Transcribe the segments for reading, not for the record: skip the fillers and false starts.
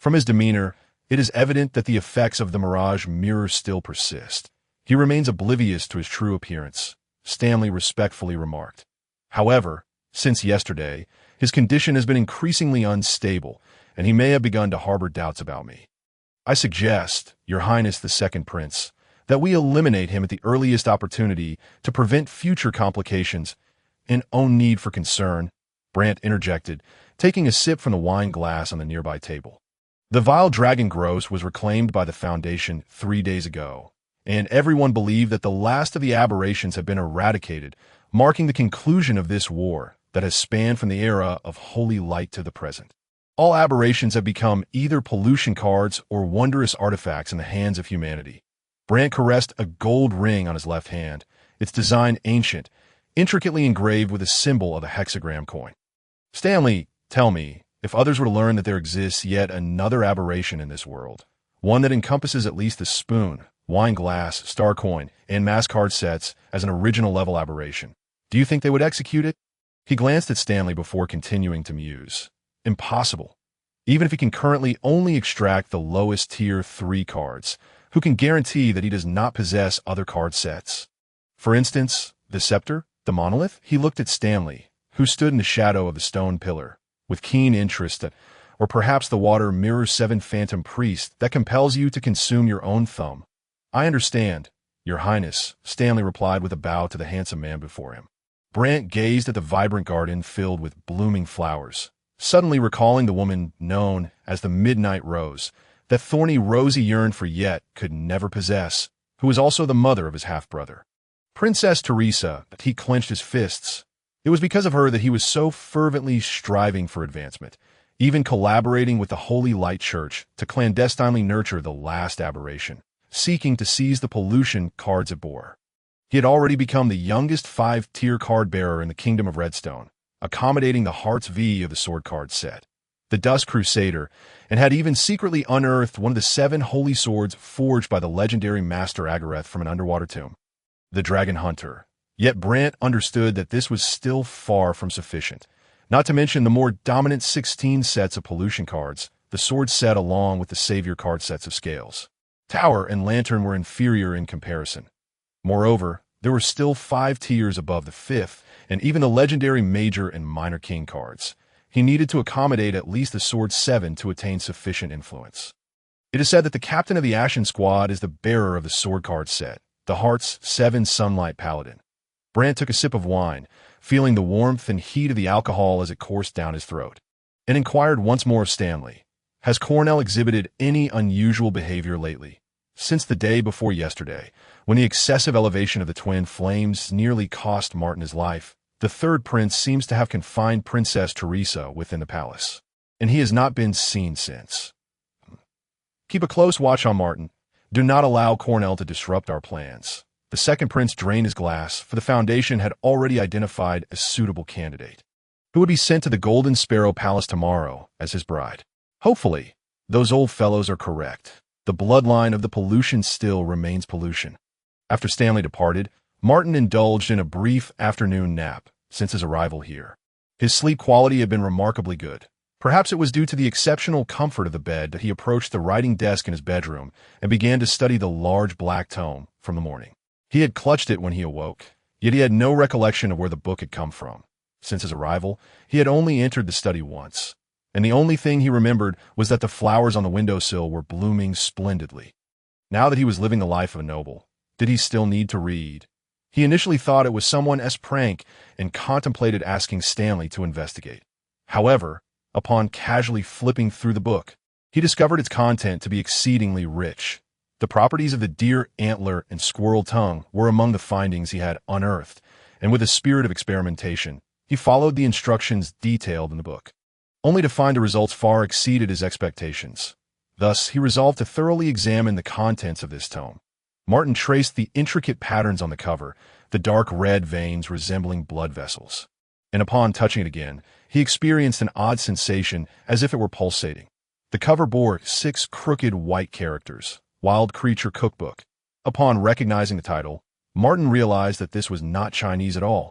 From his demeanor, it is evident that the effects of the mirage mirror still persist. He remains oblivious to his true appearance, Stanley respectfully remarked. However, since yesterday, his condition has been increasingly unstable, and he may have begun to harbor doubts about me. I suggest, Your Highness the Second Prince, that we eliminate him at the earliest opportunity to prevent future complications. And no need for concern, Brant interjected, taking a sip from the wine glass on the nearby table. The vile dragon gross was reclaimed by the Foundation 3 days ago, and everyone believed that the last of the aberrations had been eradicated, marking the conclusion of this war that has spanned from the era of holy light to the present. All aberrations have become either pollution cards or wondrous artifacts in the hands of humanity. Brant caressed a gold ring on his left hand, its design ancient, intricately engraved with a symbol of a hexagram coin. Stanley, tell me, if others were to learn that there exists yet another aberration in this world, one that encompasses at least the spoon, wine glass, star coin, and mass card sets as an original level aberration, do you think they would execute it? He glanced at Stanley before continuing to muse. Impossible. Even if he can currently only extract the lowest tier 3 cards, who can guarantee that he does not possess other card sets? For instance, the scepter, the monolith? He looked at Stanley, who stood in the shadow of the stone pillar, with keen interest, or perhaps the water mirror 7 phantom priest that compels you to consume your own thumb. I understand, Your Highness, Stanley replied with a bow to the handsome man before him. Brant gazed at the vibrant garden filled with blooming flowers, suddenly recalling the woman known as the Midnight Rose, that thorny rose he yearned for yet could never possess, who was also the mother of his half-brother. Princess Teresa, he clenched his fists. It was because of her that he was so fervently striving for advancement, even collaborating with the Holy Light Church to clandestinely nurture the last aberration, seeking to seize the pollution cards it bore. He had already become the youngest 5-tier card bearer in the Kingdom of Redstone, accommodating the Hearts V of the sword card set, the Dusk Crusader, and had even secretly unearthed one of the 7 holy swords forged by the legendary Master Agareth from an underwater tomb, the Dragon Hunter. Yet Brant understood that this was still far from sufficient, not to mention the more dominant 16 sets of pollution cards, the sword set along with the Savior card sets of Scales. Tower and Lantern were inferior in comparison. Moreover, there were still 5 tiers above the 5th, and even the legendary Major and Minor King cards. He needed to accommodate at least the Sword 7 to attain sufficient influence. It is said that the captain of the Ashen Squad is the bearer of the sword card set, the Hearts 7 Sunlight Paladin. Brant took a sip of wine, feeling the warmth and heat of the alcohol as it coursed down his throat, and inquired once more of Stanley, "Has Cornell exhibited any unusual behavior lately? Since the day before yesterday, when the excessive elevation of the twin flames nearly cost Martin his life, the third prince seems to have confined Princess Teresa within the palace, and he has not been seen since. Keep a close watch on Martin. Do not allow Cornell to disrupt our plans." The second prince drained his glass, for the Foundation had already identified a suitable candidate, who would be sent to the Golden Sparrow Palace tomorrow as his bride. Hopefully, those old fellows are correct. The bloodline of the pollution still remains pollution. After Stanley departed, Martin indulged in a brief afternoon nap since his arrival here. His sleep quality had been remarkably good. Perhaps it was due to the exceptional comfort of the bed that he approached the writing desk in his bedroom and began to study the large black tome from the morning. He had clutched it when he awoke, yet he had no recollection of where the book had come from. Since his arrival, he had only entered the study once, and the only thing he remembered was that the flowers on the windowsill were blooming splendidly. Now that he was living the life of a noble, did he still need to read? He initially thought it was someone's prank and contemplated asking Stanley to investigate. However, upon casually flipping through the book, he discovered its content to be exceedingly rich. The properties of the deer antler and squirrel tongue were among the findings he had unearthed, and with a spirit of experimentation, he followed the instructions detailed in the book, only to find the results far exceeded his expectations. Thus, he resolved to thoroughly examine the contents of this tome. Martin traced the intricate patterns on the cover, the dark red veins resembling blood vessels, and upon touching it again, he experienced an odd sensation as if it were pulsating. The cover bore 6 crooked white characters, Wild Creature Cookbook. Upon recognizing the title, Martin realized that this was not Chinese at all.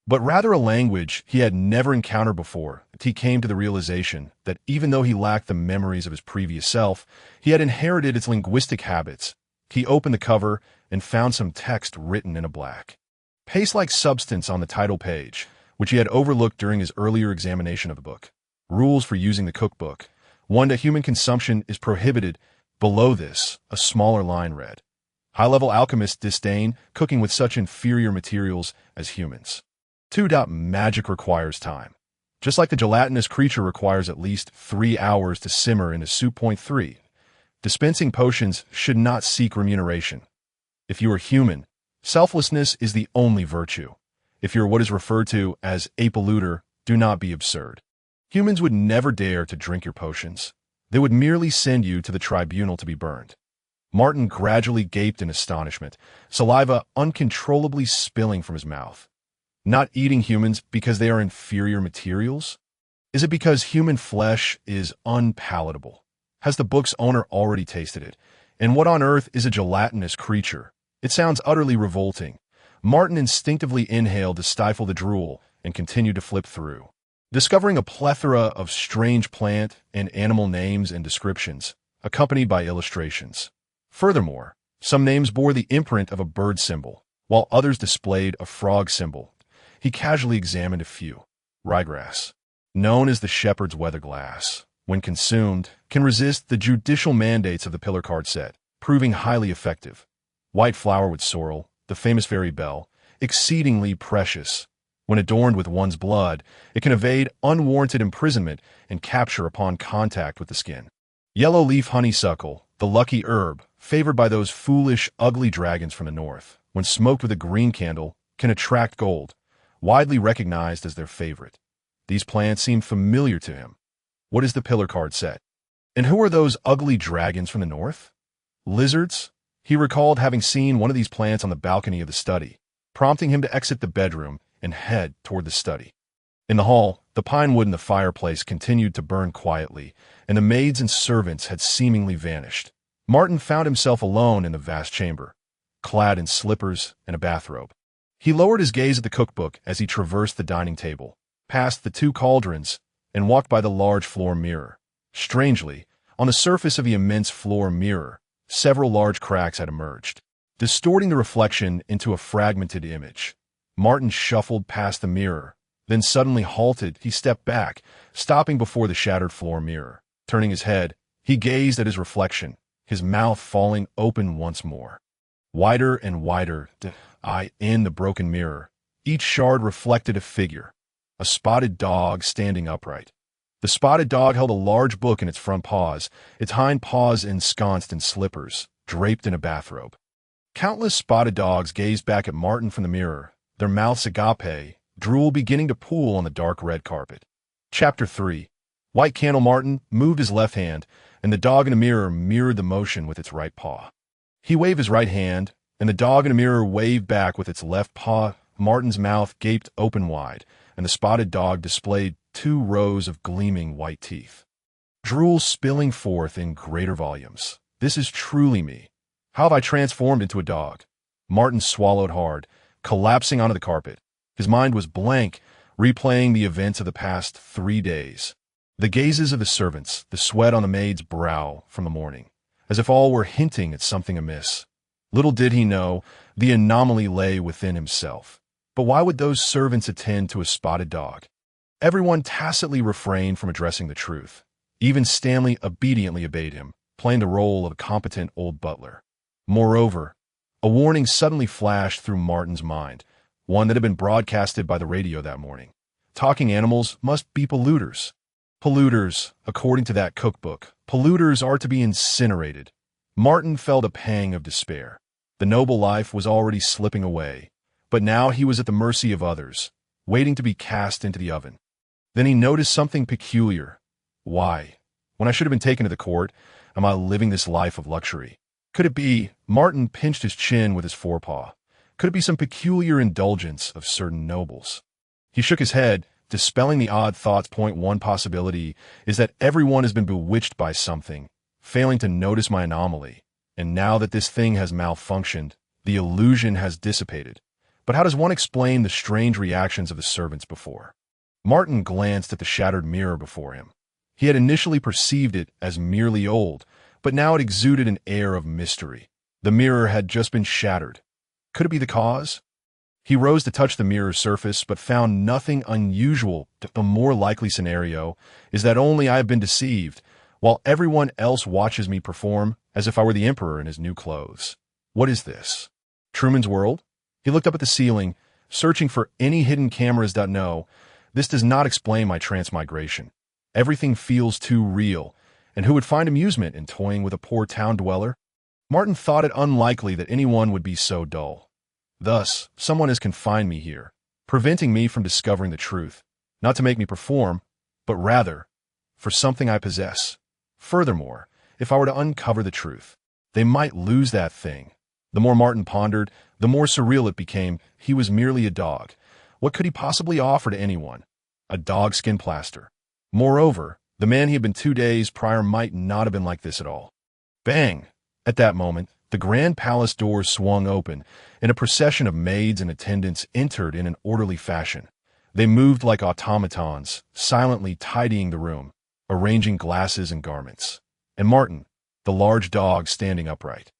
but rather a language he had never encountered before. He came to the realization that even though he lacked the memories of his previous self, he had inherited its linguistic habits. He opened the cover and found some text written in a black, paste-like substance on the title page, which he had overlooked during his earlier examination of the book. Rules for using the cookbook. 1. That human consumption is prohibited. Below this, a smaller line read, high-level alchemists disdain cooking with such inferior materials as humans. 2. Magic requires time. Just like the gelatinous creature requires at least 3 hours to simmer in a soup. 3. Dispensing potions should not seek remuneration. If you are human, selflessness is the only virtue. If you're what is referred to as a polluter, do not be absurd. Humans would never dare to drink your potions. They would merely send you to the tribunal to be burned. Martin gradually gaped in astonishment, saliva uncontrollably spilling from his mouth. Not eating humans because they are inferior materials? Is it because human flesh is unpalatable? Has the book's owner already tasted it? And what on earth is a gelatinous creature? It sounds utterly revolting. Martin instinctively inhaled to stifle the drool and continued to flip through, discovering a plethora of strange plant and animal names and descriptions, accompanied by illustrations. Furthermore, some names bore the imprint of a bird symbol, while others displayed a frog symbol. He casually examined a few. Ryegrass, known as the shepherd's weatherglass, when consumed, can resist the judicial mandates of the pillar card set, proving highly effective. White flowerwood sorrel, the famous fairy bell, exceedingly precious. When adorned with one's blood, it can evade unwarranted imprisonment and capture upon contact with the skin. Yellow leaf honeysuckle, the lucky herb, favored by those foolish, ugly dragons from the north, when smoked with a green candle, can attract gold, widely recognized as their favorite. These plants seem familiar to him. What is the pillar card set? And who are those ugly dragons from the north? Lizards? He recalled having seen one of these plants on the balcony of the study, prompting him to exit the bedroom and head toward the study. In the hall, the pine wood in the fireplace continued to burn quietly, and the maids and servants had seemingly vanished. Martin found himself alone in the vast chamber, clad in slippers and a bathrobe. He lowered his gaze at the cookbook as he traversed the dining table, passed the 2 cauldrons, and walked by the large floor mirror. Strangely, on the surface of the immense floor mirror, several large cracks had emerged, distorting the reflection into a fragmented image. Martin shuffled past the mirror, then suddenly halted. He stepped back, stopping before the shattered floor mirror. Turning his head, he gazed at his reflection, his mouth falling open once more. Wider and wider, in the broken mirror. Each shard reflected a figure, a spotted dog standing upright. The spotted dog held a large book in its front paws, its hind paws ensconced in slippers, draped in a bathrobe. Countless spotted dogs gazed back at Martin from the mirror, their mouths agape, drool beginning to pool on the dark red carpet. Chapter 3. White Candle. Martin moved his left hand, and the dog in the mirror mirrored the motion with its right paw. He waved his right hand, and the dog in the mirror waved back with its left paw. Martin's mouth gaped open wide, and the spotted dog displayed 2 rows of gleaming white teeth, drool spilling forth in greater volumes. This is truly me. How have I transformed into a dog? Martin swallowed hard, collapsing onto the carpet. His mind was blank, replaying the events of the past 3 days. The gazes of the servants, the sweat on the maid's brow from the morning, as if all were hinting at something amiss. Little did he know, the anomaly lay within himself. But why would those servants attend to a spotted dog? Everyone tacitly refrained from addressing the truth. Even Stanley obediently obeyed him, playing the role of a competent old butler. Moreover, a warning suddenly flashed through Martin's mind, one that had been broadcasted by the radio that morning. Talking animals must be polluters. Polluters, according to that cookbook, polluters are to be incinerated. Martin felt a pang of despair. The noble life was already slipping away, but now he was at the mercy of others, waiting to be cast into the oven. Then he noticed something peculiar. Why, when I should have been taken to the court, am I living this life of luxury? Could it be? Martin pinched his chin with his forepaw. Could it be some peculiar indulgence of certain nobles? He shook his head, dispelling the odd thoughts. One possibility is that everyone has been bewitched by something, failing to notice my anomaly, and now that this thing has malfunctioned, the illusion has dissipated. But how does one explain the strange reactions of the servants before? Martin glanced at the shattered mirror before him. He had initially perceived it as merely old, but now it exuded an air of mystery. The mirror had just been shattered. Could it be the cause? He rose to touch the mirror's surface, but found nothing unusual. The more likely scenario is that only I have been deceived, while everyone else watches me perform as if I were the emperor in his new clothes. What is this? Truman's World? He looked up at the ceiling, searching for any hidden cameras. No, this does not explain my transmigration. Everything feels too real, and who would find amusement in toying with a poor town dweller? Martin thought it unlikely that anyone would be so dull. Thus, someone has confined me here, preventing me from discovering the truth, not to make me perform, but rather for something I possess. Furthermore, if I were to uncover the truth, they might lose that thing. The more Martin pondered, the more surreal it became. He was merely a dog. What could he possibly offer to anyone? A dogskin plaster. Moreover, the man he had been 2 days prior might not have been like this at all. Bang! At that moment, the grand palace doors swung open, and a procession of maids and attendants entered in an orderly fashion. They moved like automatons, silently tidying the room, arranging glasses and garments. And Martin, the large dog standing upright,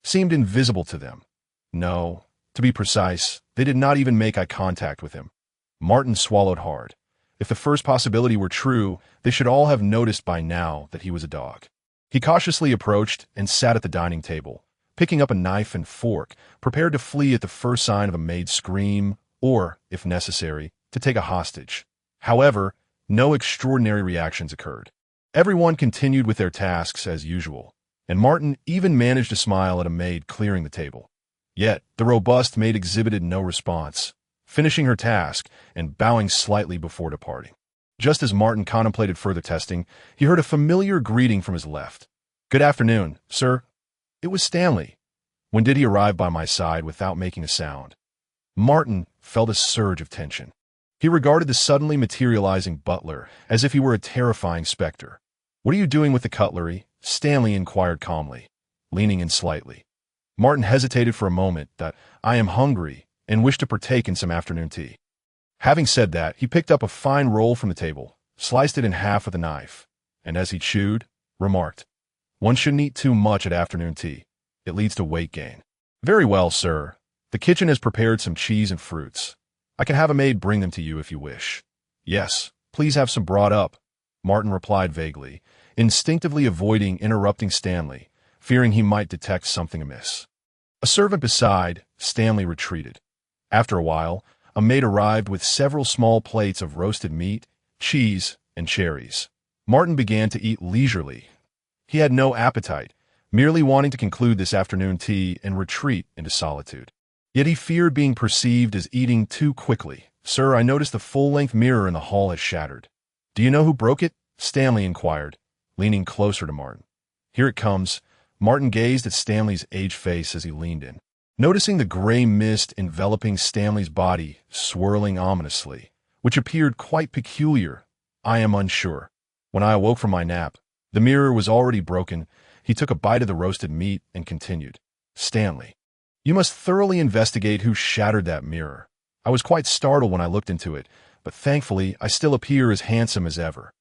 seemed invisible to them. No, to be precise, they did not even make eye contact with him. Martin swallowed hard. If the first possibility were true, they should all have noticed by now that he was a dog. He cautiously approached and sat at the dining table, picking up a knife and fork, prepared to flee at the first sign of a maid's scream, or, if necessary, to take a hostage. However, no extraordinary reactions occurred. Everyone continued with their tasks as usual, and Martin even managed to smile at a maid clearing the table. Yet, the robust maid exhibited no response, finishing her task and bowing slightly before departing. Just as Martin contemplated further testing, he heard a familiar greeting from his left. "Good afternoon, sir." It was Stanley. When did he arrive by my side without making a sound? Martin felt a surge of tension. He regarded the suddenly materializing butler as if he were a terrifying specter. "What are you doing with the cutlery?" Stanley inquired calmly, leaning in slightly. Martin hesitated for a moment. "I am hungry and wish to partake in some afternoon tea." Having said that, he picked up a fine roll from the table, sliced it in half with a knife, and as he chewed, remarked, "One shouldn't eat too much at afternoon tea. It leads to weight gain." "Very well, sir. The kitchen has prepared some cheese and fruits. I can have a maid bring them to you if you wish." "Yes, please have some brought up," Martin replied vaguely, instinctively avoiding interrupting Stanley, fearing he might detect something amiss. A servant beside, Stanley retreated. After a while, a maid arrived with several small plates of roasted meat, cheese, and cherries. Martin began to eat leisurely. He had no appetite, merely wanting to conclude this afternoon tea and retreat into solitude. Yet he feared being perceived as eating too quickly. "Sir, I noticed the full-length mirror in the hall has shattered." "Do you know who broke it?" Stanley inquired, leaning closer to Martin. "Here it comes." Martin gazed at Stanley's aged face as he leaned in. Noticing the gray mist enveloping Stanley's body, swirling ominously, which appeared quite peculiar, "I am unsure. When I awoke from my nap, the mirror was already broken." He took a bite of the roasted meat and continued, "Stanley, you must thoroughly investigate who shattered that mirror. I was quite startled when I looked into it, but thankfully I still appear as handsome as ever."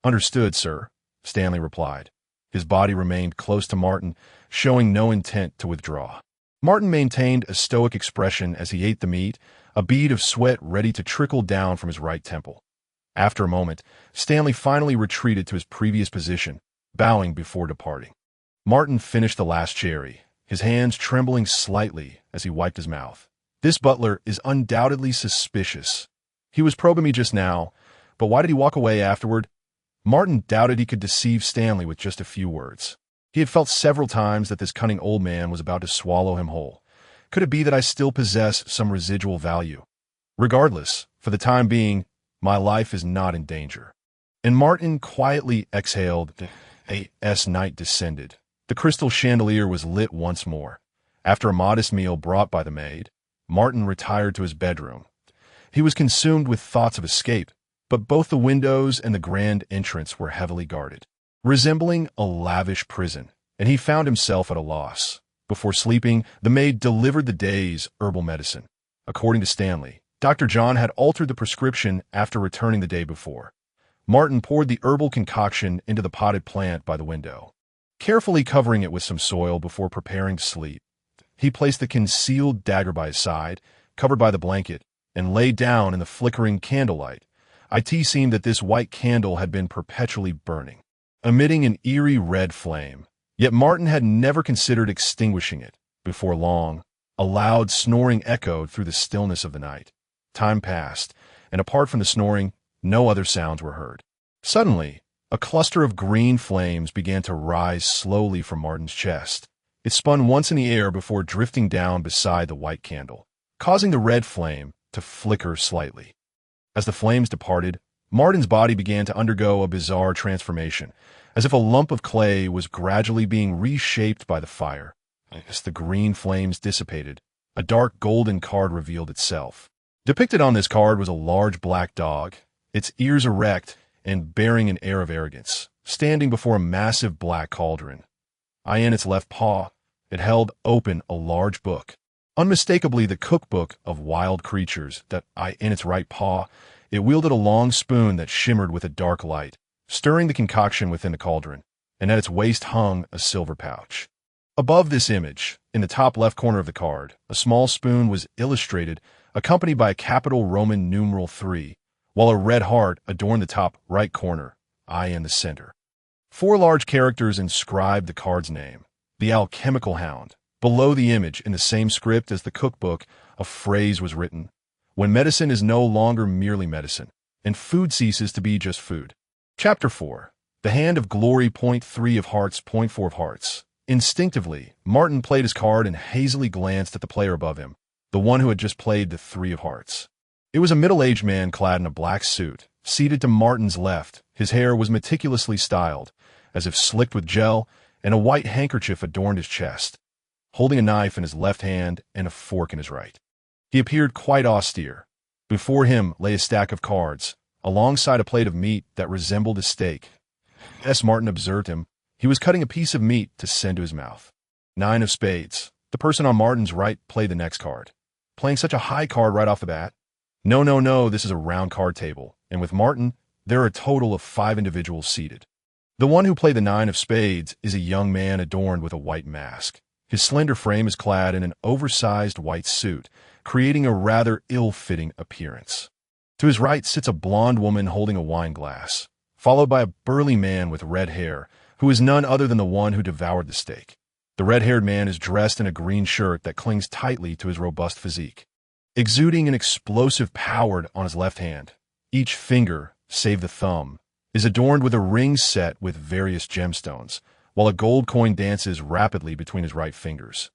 "Understood, sir," Stanley replied. His body remained close to Martin, showing no intent to withdraw. Martin maintained a stoic expression as he ate the meat, a bead of sweat ready to trickle down from his right temple. After a moment, Stanley finally retreated to his previous position, bowing before departing. Martin finished the last cherry, his hands trembling slightly as he wiped his mouth. "This butler is undoubtedly suspicious. He was probing me just now, but why did he walk away afterward?" Martin doubted he could deceive Stanley with just a few words. He had felt several times that this cunning old man was about to swallow him whole. Could it be that I still possess some residual value? Regardless, for the time being, my life is not in danger. And Martin quietly exhaled as night descended. The crystal chandelier was lit once more. After a modest meal brought by the maid, Martin retired to his bedroom. He was consumed with thoughts of escape, but both the windows and the grand entrance were heavily guarded, resembling a lavish prison, and he found himself at a loss. Before sleeping, the maid delivered the day's herbal medicine. According to Stanley, Dr. John had altered the prescription after returning the day before. Martin poured the herbal concoction into the potted plant by the window, carefully covering it with some soil before preparing to sleep. He placed the concealed dagger by his side, covered by the blanket, and lay down in the flickering candlelight. It seemed that this white candle had been perpetually burning, emitting an eerie red flame. Yet Martin had never considered extinguishing it. Before long, a loud snoring echoed through the stillness of the night. Time passed, and apart from the snoring, no other sounds were heard. Suddenly, a cluster of green flames began to rise slowly from Martin's chest. It spun once in the air before drifting down beside the white candle, causing the red flame to flicker slightly. As the flames departed, Martin's body began to undergo a bizarre transformation, as if a lump of clay was gradually being reshaped by the fire. As the green flames dissipated, a dark golden card revealed itself. Depicted on this card was a large black dog, its ears erect and bearing an air of arrogance, standing before a massive black cauldron. In its left paw, it held open a large book, unmistakably the cookbook of wild creatures. In its right paw, it wielded a long spoon that shimmered with a dark light, stirring the concoction within the cauldron, and at its waist hung a silver pouch. Above this image, in the top left corner of the card, a small spoon was illustrated, accompanied by a capital Roman numeral 3, while a red heart adorned the top right corner, in the center. 4 large characters inscribed the card's name, the Alchemical Hound. Below the image, in the same script as the cookbook, a phrase was written: "When medicine is no longer merely medicine, and food ceases to be just food." Chapter 4. The Hand of Glory. 3 of Hearts. 4 of Hearts. Instinctively, Martin played his card and hazily glanced at the player above him, the one who had just played the 3 of Hearts. It was a middle-aged man clad in a black suit, seated to Martin's left. His hair was meticulously styled, as if slicked with gel, and a white handkerchief adorned his chest, holding a knife in his left hand and a fork in his right. He appeared quite austere. Before him lay a stack of cards, alongside a plate of meat that resembled a steak. As Martin observed him, he was cutting a piece of meat to send to his mouth. 9 of spades. The person on Martin's right played the next card. Playing such a high card right off the bat? No, this is a round card table, and with Martin, there are a total of 5 individuals seated. The one who played the 9 of spades is a young man adorned with a white mask. His slender frame is clad in an oversized white suit, creating a rather ill-fitting appearance. To his right sits a blonde woman holding a wine glass, followed by a burly man with red hair, who is none other than the one who devoured the steak. The red-haired man is dressed in a green shirt that clings tightly to his robust physique, exuding an explosive power on his left hand. Each finger, save the thumb, is adorned with a ring set with various gemstones, while a gold coin dances rapidly between his right fingers.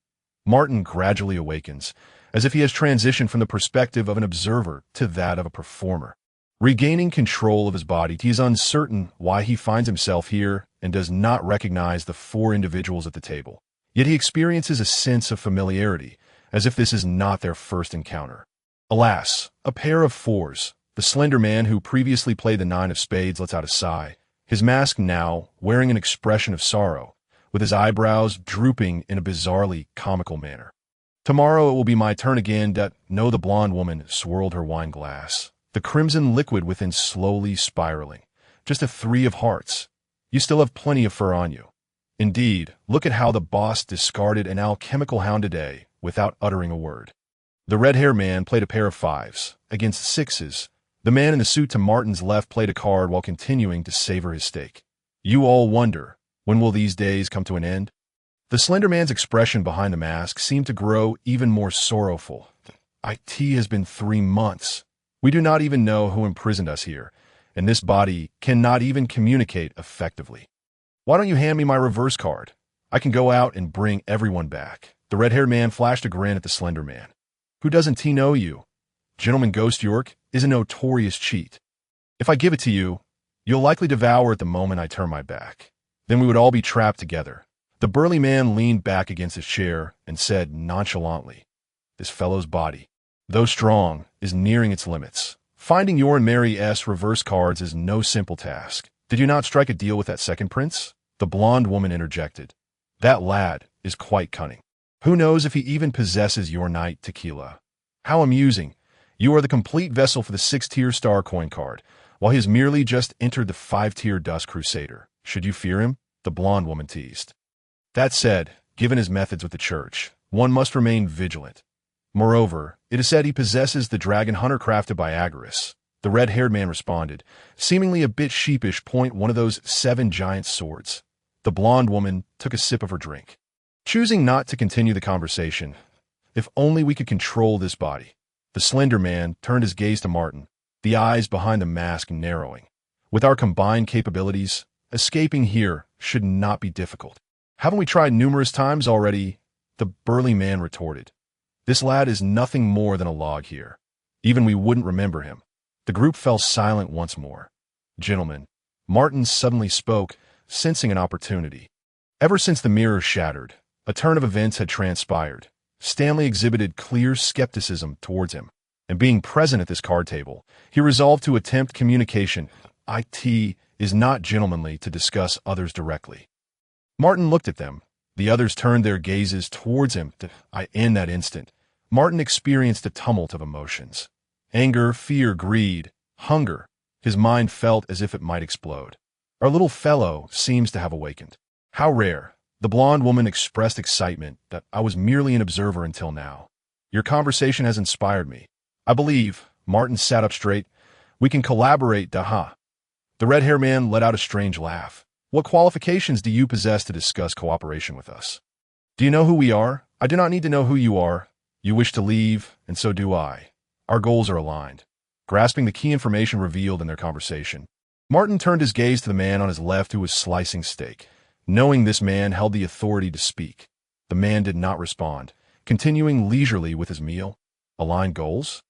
Martin gradually awakens, as if he has transitioned from the perspective of an observer to that of a performer. Regaining control of his body, he is uncertain why he finds himself here and does not recognize the 4 individuals at the table. Yet he experiences a sense of familiarity, as if this is not their first encounter. Alas, a pair of 4s. The slender man who previously played the 9 of spades lets out a sigh, his mask now wearing an expression of sorrow, with his eyebrows drooping in a bizarrely comical manner. Tomorrow it will be my turn again. No, the blonde woman swirled her wine glass, the crimson liquid within slowly spiraling. Just a 3 of hearts. You still have plenty of fur on you. Indeed, look at how the boss discarded an alchemical hound today without uttering a word. The red-haired man played a pair of 5s against 6s. The man in the suit to Martin's left played a card while continuing to savor his steak. You all wonder, when will these days come to an end? The slender man's expression behind the mask seemed to grow even more sorrowful. It has been 3 months. We do not even know who imprisoned us here, and this body cannot even communicate effectively. Why don't you hand me my reverse card? I can go out and bring everyone back. The red-haired man flashed a grin at the slender man. Who doesn't know you? Gentleman Ghost York is a notorious cheat. If I give it to you, you'll likely devour it the moment I turn my back. Then we would all be trapped together. The burly man leaned back against his chair and said nonchalantly, "This fellow's body, though strong, is nearing its limits. Finding your and Mary S. reverse cards is no simple task. Did you not strike a deal with that second prince?" The blonde woman interjected. "That lad is quite cunning. Who knows if he even possesses your night tequila? How amusing. You are the complete vessel for the 6-tier star coin card, while he has merely just entered the 5-tier Dust Crusader. Should you fear him? The blonde woman teased. That said, given his methods with the church, one must remain vigilant. Moreover, it is said he possesses the dragon hunter crafted by Agaris. The red-haired man responded, seemingly a bit sheepish, point one of those 7 giant swords. The blonde woman took a sip of her drink. Choosing not to continue the conversation, if only we could control this body. The slender man turned his gaze to Martin, the eyes behind the mask narrowing. With our combined capabilities, escaping here should not be difficult. Haven't we tried numerous times already? The burly man retorted. This lad is nothing more than a log here. Even we wouldn't remember him. The group fell silent once more. Gentlemen, Martin suddenly spoke, sensing an opportunity. Ever since the mirror shattered, a turn of events had transpired. Stanley exhibited clear skepticism towards him, and being present at this card table, he resolved to attempt communication. It is not gentlemanly to discuss others directly. Martin looked at them. The others turned their gazes towards him. In that instant, Martin experienced a tumult of emotions. Anger, fear, greed, hunger. His mind felt as if it might explode. Our little fellow seems to have awakened. How rare. The blonde woman expressed excitement that I was merely an observer until now. Your conversation has inspired me. I believe, Martin sat up straight, we can collaborate, Daha. The red-haired man let out a strange laugh. What qualifications do you possess to discuss cooperation with us? Do you know who we are? I do not need to know who you are. You wish to leave, and so do I. Our goals are aligned. Grasping the key information revealed in their conversation, Martin turned his gaze to the man on his left who was slicing steak. Knowing this man held the authority to speak, the man did not respond, continuing leisurely with his meal. Aligned goals?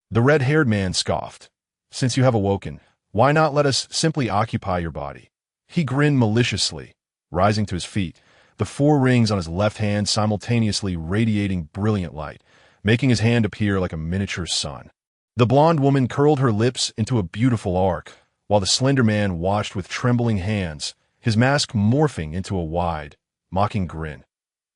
The red-haired man scoffed. Since you have awoken, why not let us simply occupy your body? He grinned maliciously, rising to his feet, the 4 rings on his left hand simultaneously radiating brilliant light, making his hand appear like a miniature sun. The blonde woman curled her lips into a beautiful arc, while the slender man watched with trembling hands, his mask morphing into a wide, mocking grin.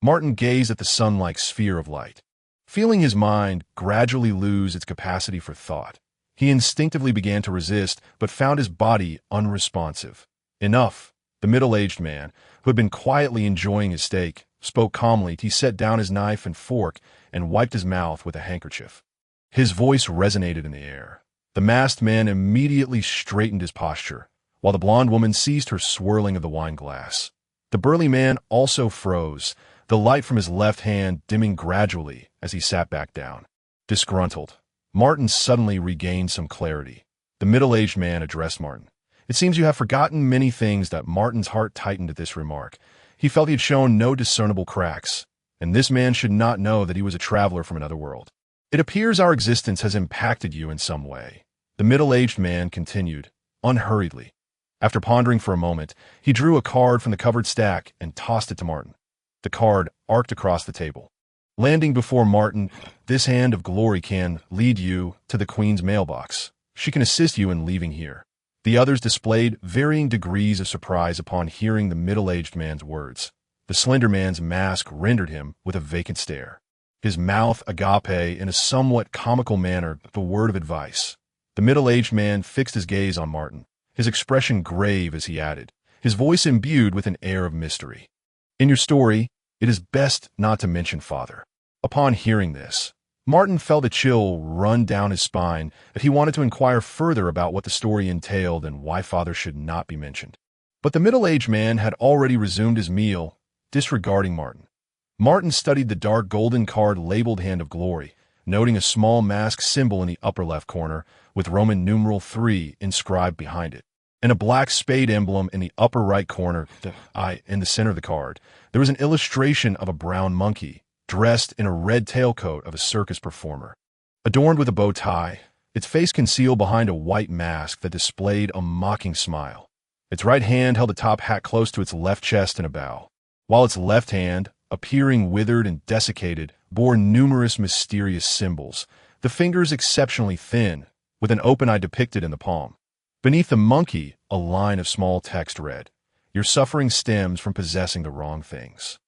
Martin gazed at the sun-like sphere of light. Feeling his mind gradually lose its capacity for thought, he instinctively began to resist, but found his body unresponsive. Enough. The middle-aged man, who had been quietly enjoying his steak, spoke calmly. He set down his knife and fork and wiped his mouth with a handkerchief. His voice resonated in the air. The masked man immediately straightened his posture, while the blonde woman ceased her swirling of the wine glass. The burly man also froze, the light from his left hand dimming gradually as he sat back down. Disgruntled, Martin suddenly regained some clarity. The middle-aged man addressed Martin. It seems you have forgotten many things. That Martin's heart tightened at this remark. He felt he had shown no discernible cracks, and this man should not know that he was a traveler from another world. It appears our existence has impacted you in some way. The middle-aged man continued, unhurriedly. After pondering for a moment, he drew a card from the covered stack and tossed it to Martin. The card arced across the table. Landing before Martin, this hand of glory can lead you to the Queen's mailbox. She can assist you in leaving here. The others displayed varying degrees of surprise upon hearing the middle-aged man's words. The slender man's mask rendered him with a vacant stare. His mouth agape in a somewhat comical manner the word of advice. The middle-aged man fixed his gaze on Martin, his expression grave as he added, his voice imbued with an air of mystery. In your story, it is best not to mention father. Upon hearing this, Martin felt a chill run down his spine that he wanted to inquire further about what the story entailed and why father should not be mentioned. But the middle-aged man had already resumed his meal, disregarding Martin. Martin studied the dark golden card labeled Hand of Glory, noting a small mask symbol in the upper left corner with Roman numeral 3 inscribed behind it, and a black spade emblem in the upper right corner. In the center of the card, there was an illustration of a brown monkey, dressed in a red tailcoat of a circus performer. Adorned with a bow tie, its face concealed behind a white mask that displayed a mocking smile. Its right hand held a top hat close to its left chest in a bow, while its left hand, appearing withered and desiccated, bore numerous mysterious symbols, the fingers exceptionally thin, with an open eye depicted in the palm. Beneath the monkey, a line of small text read, "Your suffering stems from possessing the wrong things."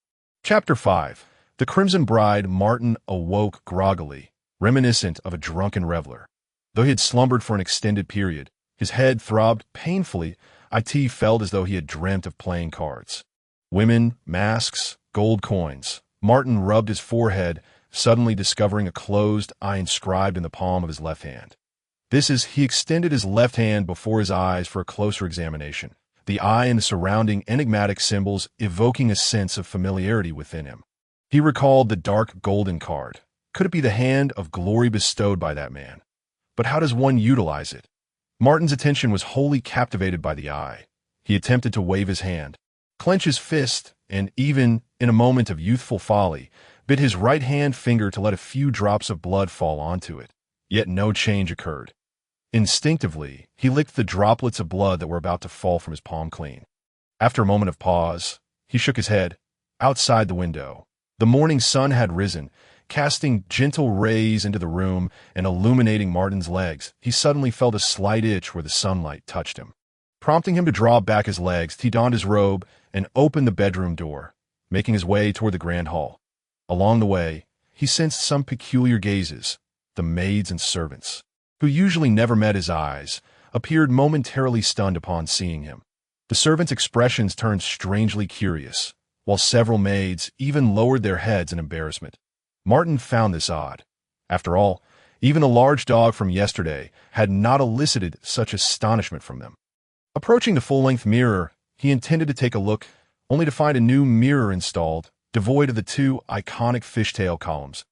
Chapter 5. The Crimson Bride. Martin awoke groggily, reminiscent of a drunken reveler. Though he had slumbered for an extended period, his head throbbed painfully. It felt as though he had dreamt of playing cards. Women, masks, gold coins. Martin rubbed his forehead, suddenly discovering a closed eye inscribed in the palm of his left hand. He extended his left hand before his eyes for a closer examination, the eye and the surrounding enigmatic symbols evoking a sense of familiarity within him. He recalled the dark golden card. Could it be the hand of glory bestowed by that man? But how does one utilize it? Martin's attention was wholly captivated by the eye. He attempted to wave his hand, clench his fist, and even, in a moment of youthful folly, bit his right hand finger to let a few drops of blood fall onto it. Yet no change occurred. Instinctively, he licked the droplets of blood that were about to fall from his palm clean. After a moment of pause, he shook his head. Outside the window, the morning sun had risen, casting gentle rays into the room and illuminating Martin's legs. He suddenly felt a slight itch where the sunlight touched him. Prompting him to draw back his legs, he donned his robe and opened the bedroom door, making his way toward the grand hall. Along the way, he sensed some peculiar gazes. The maids and servants, who usually never met his eyes, appeared momentarily stunned upon seeing him. The servants' expressions turned strangely curious, while several maids even lowered their heads in embarrassment. Martin found this odd. After all, even a large dog from yesterday had not elicited such astonishment from them. Approaching the full-length mirror, he intended to take a look, only to find a new mirror installed, devoid of the two iconic fishtail columns.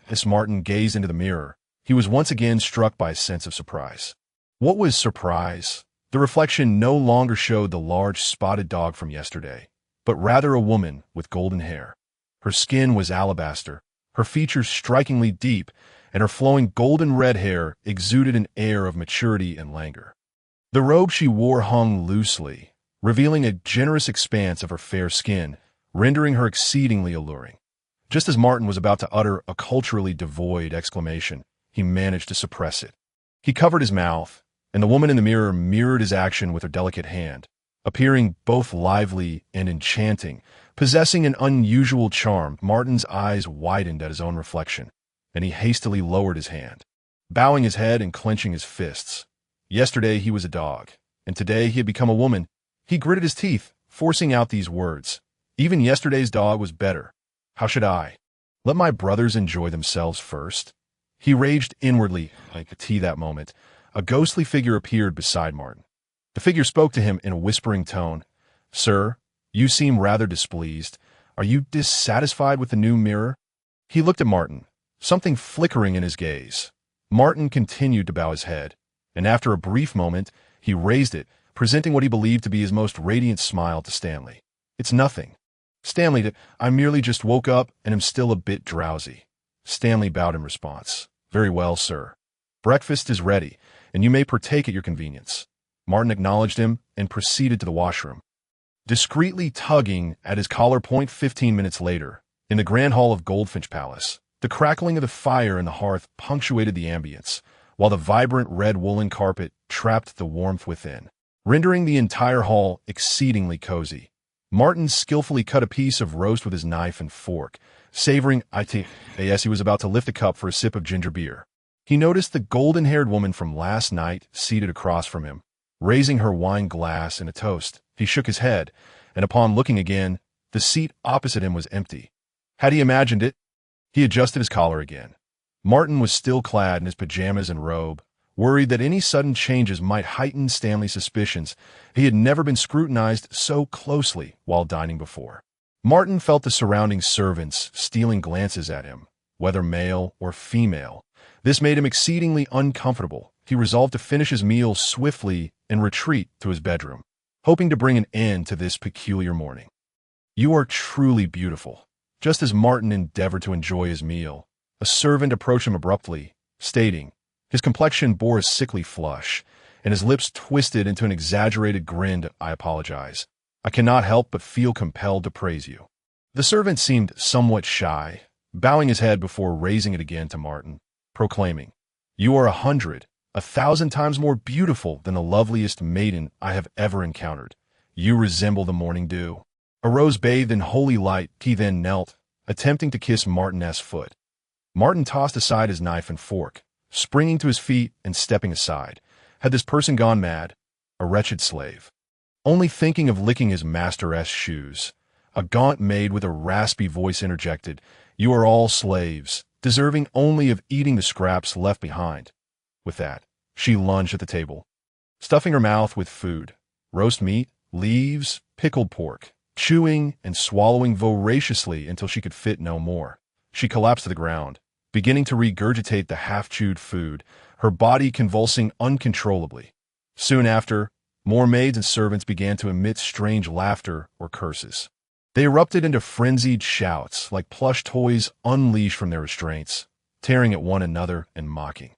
As Martin gazed into the mirror, he was once again struck by a sense of surprise. What was surprise? The reflection no longer showed the large spotted dog from yesterday, but rather a woman with golden hair. Her skin was alabaster, her features strikingly deep, and her flowing golden red hair exuded an air of maturity and languor. The robe she wore hung loosely, revealing a generous expanse of her fair skin, rendering her exceedingly alluring. Just as Martin was about to utter a culturally devoid exclamation, he managed to suppress it. He covered his mouth, and the woman in the mirror mirrored his action with her delicate hand, appearing both lively and enchanting, possessing an unusual charm. Martin's eyes widened at his own reflection, and he hastily lowered his hand, bowing his head and clenching his fists. Yesterday he was a dog, and today he had become a woman. He gritted his teeth, forcing out these words. Even yesterday's dog was better. How should I? Let my brothers enjoy themselves first. He raged inwardly. Like that moment, a ghostly figure appeared beside Martin. The figure spoke to him in a whispering tone. Sir, you seem rather displeased. Are you dissatisfied with the new mirror? He looked at Martin, something flickering in his gaze. Martin continued to bow his head, and after a brief moment, he raised it, presenting what he believed to be his most radiant smile to Stanley. It's nothing. Stanley, I merely just woke up and am still a bit drowsy. Stanley bowed in response. Very well, sir. Breakfast is ready, and you may partake at your convenience. Martin acknowledged him and proceeded to the washroom. Discreetly tugging at his collar point 15 minutes later, in the grand hall of Goldfinch Palace, the crackling of the fire in the hearth punctuated the ambience, while the vibrant red woolen carpet trapped the warmth within, rendering the entire hall exceedingly cozy. Martin skillfully cut a piece of roast with his knife and fork, savoring it as he was about to lift a cup for a sip of ginger beer. He noticed the golden-haired woman from last night seated across from him, raising her wine glass in a toast. He shook his head, and upon looking again, the seat opposite him was empty. Had he imagined it? He adjusted his collar again. Martin was still clad in his pajamas and robe, worried that any sudden changes might heighten Stanley's suspicions. He had never been scrutinized so closely while dining before. Martin felt the surrounding servants stealing glances at him, whether male or female. This made him exceedingly uncomfortable. He resolved to finish his meal swiftly and retreat to his bedroom, hoping to bring an end to this peculiar morning. You are truly beautiful. Just as Martin endeavored to enjoy his meal, a servant approached him abruptly, stating, his complexion bore a sickly flush, and his lips twisted into an exaggerated grin. I apologize. I cannot help but feel compelled to praise you. The servant seemed somewhat shy, bowing his head before raising it again to Martin, proclaiming, You are 1,000 times more beautiful than the loveliest maiden I have ever encountered. You resemble the morning dew. A rose bathed in holy light. He then knelt, attempting to kiss Martin's foot. Martin tossed aside his knife and fork, springing to his feet and stepping aside. Had this person gone mad? A wretched slave, only thinking of licking his master's shoes. A gaunt maid with a raspy voice interjected, "You are all slaves, deserving only of eating the scraps left behind." With that, she lunged at the table, stuffing her mouth with food, roast meat, leaves, pickled pork, chewing and swallowing voraciously until she could fit no more. She collapsed to the ground, beginning to regurgitate the half-chewed food, her body convulsing uncontrollably. Soon after, more maids and servants began to emit strange laughter or curses. They erupted into frenzied shouts, like plush toys unleashed from their restraints, tearing at one another and mocking.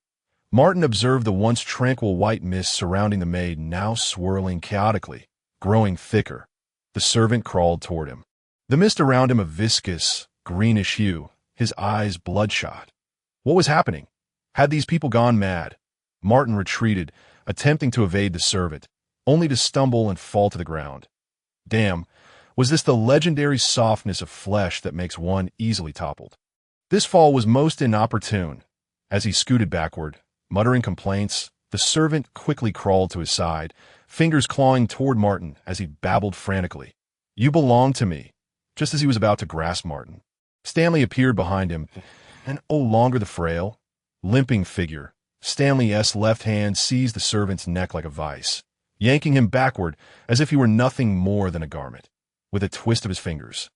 Martin observed the once tranquil white mist surrounding the maid now swirling chaotically, growing thicker. The servant crawled toward him, the mist around him a viscous, greenish hue, his eyes bloodshot. What was happening? Had these people gone mad? Martin retreated, attempting to evade the servant, only to stumble and fall to the ground. Damn, was this the legendary softness of flesh that makes one easily toppled? This fall was most inopportune. As he scooted backward, muttering complaints, the servant quickly crawled to his side, fingers clawing toward Martin as he babbled frantically. "You belong to me." Just as he was about to grasp Martin, Stanley appeared behind him, and no longer the frail, limping figure. Stanley's left hand seized the servant's neck like a vice, yanking him backward as if he were nothing more than a garment. With a twist of his fingers,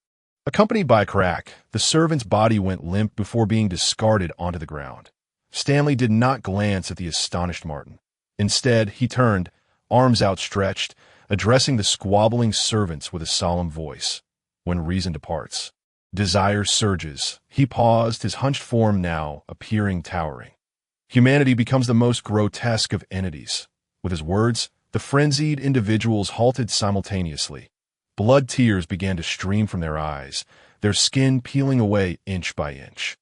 accompanied by a crack, the servant's body went limp before being discarded onto the ground. Stanley did not glance at the astonished Martin. Instead, he turned, arms outstretched, addressing the squabbling servants with a solemn voice. When reason departs, desire surges. He paused, his hunched form now appearing towering. Humanity becomes the most grotesque of entities. With his words, the frenzied individuals halted simultaneously. Blood tears began to stream from their eyes, their skin peeling away inch by inch,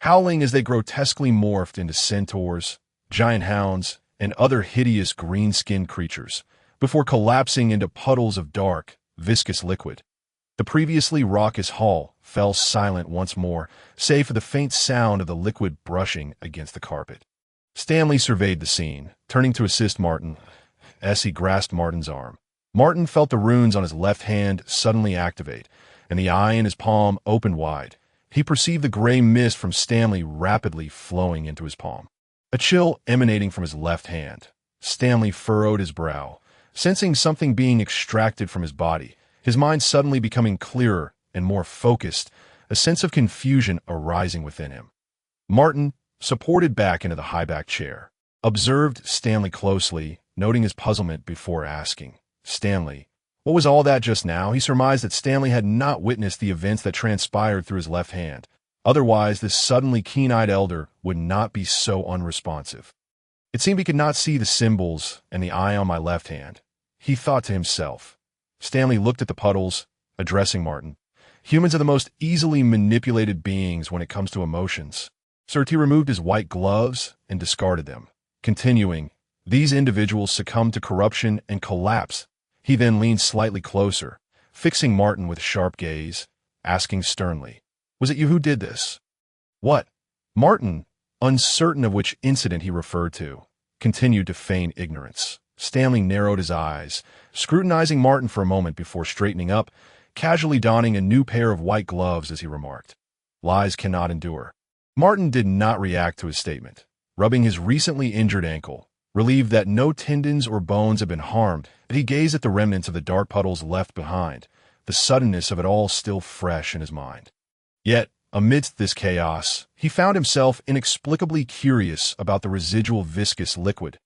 howling as they grotesquely morphed into centaurs, giant hounds, and other hideous green-skinned creatures, before collapsing into puddles of dark, viscous liquid. The previously raucous hall fell silent once more, save for the faint sound of the liquid brushing against the carpet. Stanley surveyed the scene, turning to assist Martin as he grasped Martin's arm. Martin felt the runes on his left hand suddenly activate, and the eye in his palm opened wide. He perceived the gray mist from Stanley rapidly flowing into his palm, a chill emanating from his left hand. Stanley furrowed his brow, sensing something being extracted from his body, his mind suddenly becoming clearer and more focused, a sense of confusion arising within him. Martin, supported back into the high-backed chair, observed Stanley closely, noting his puzzlement before asking, "Stanley, what was all that just now?" He surmised that Stanley had not witnessed the events that transpired through his left hand. Otherwise, this suddenly keen-eyed elder would not be so unresponsive. It seemed he could not see the symbols and the eye on my left hand, he thought to himself. Stanley looked at the puddles, addressing Martin. Humans are the most easily manipulated beings when it comes to emotions. He removed his white gloves and discarded them, continuing, "These individuals succumb to corruption and collapse." He then leaned slightly closer, fixing Martin with a sharp gaze, asking sternly, "Was it you who did this?" "What?" Martin, uncertain of which incident he referred to, continued to feign ignorance. Stanley narrowed his eyes, scrutinizing Martin for a moment before straightening up, casually donning a new pair of white gloves as he remarked, "Lies cannot endure." Martin did not react to his statement, rubbing his recently injured ankle. Relieved that no tendons or bones had been harmed, he gazed at the remnants of the dark puddles left behind, the suddenness of it all still fresh in his mind. Yet, amidst this chaos, he found himself inexplicably curious about the residual viscous liquid.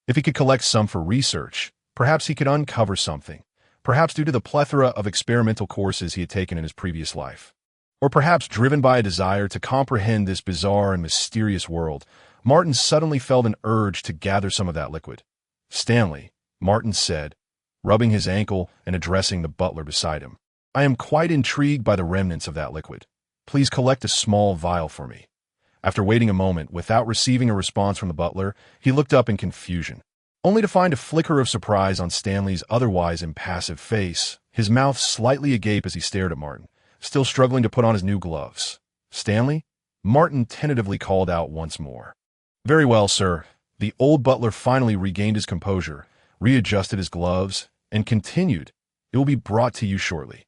If he could collect some for research, perhaps he could uncover something, perhaps due to the plethora of experimental courses he had taken in his previous life. Or perhaps driven by a desire to comprehend this bizarre and mysterious world, Martin suddenly felt an urge to gather some of that liquid. "Stanley," Martin said, rubbing his ankle and addressing the butler beside him, "I am quite intrigued by the remnants of that liquid. Please collect a small vial for me." After waiting a moment without receiving a response from the butler, he looked up in confusion, only to find a flicker of surprise on Stanley's otherwise impassive face, his mouth slightly agape as he stared at Martin, still struggling to put on his new gloves. "Stanley?" Martin tentatively called out once more. "Very well, sir." The old butler finally regained his composure, readjusted his gloves, and continued, "It will be brought to you shortly."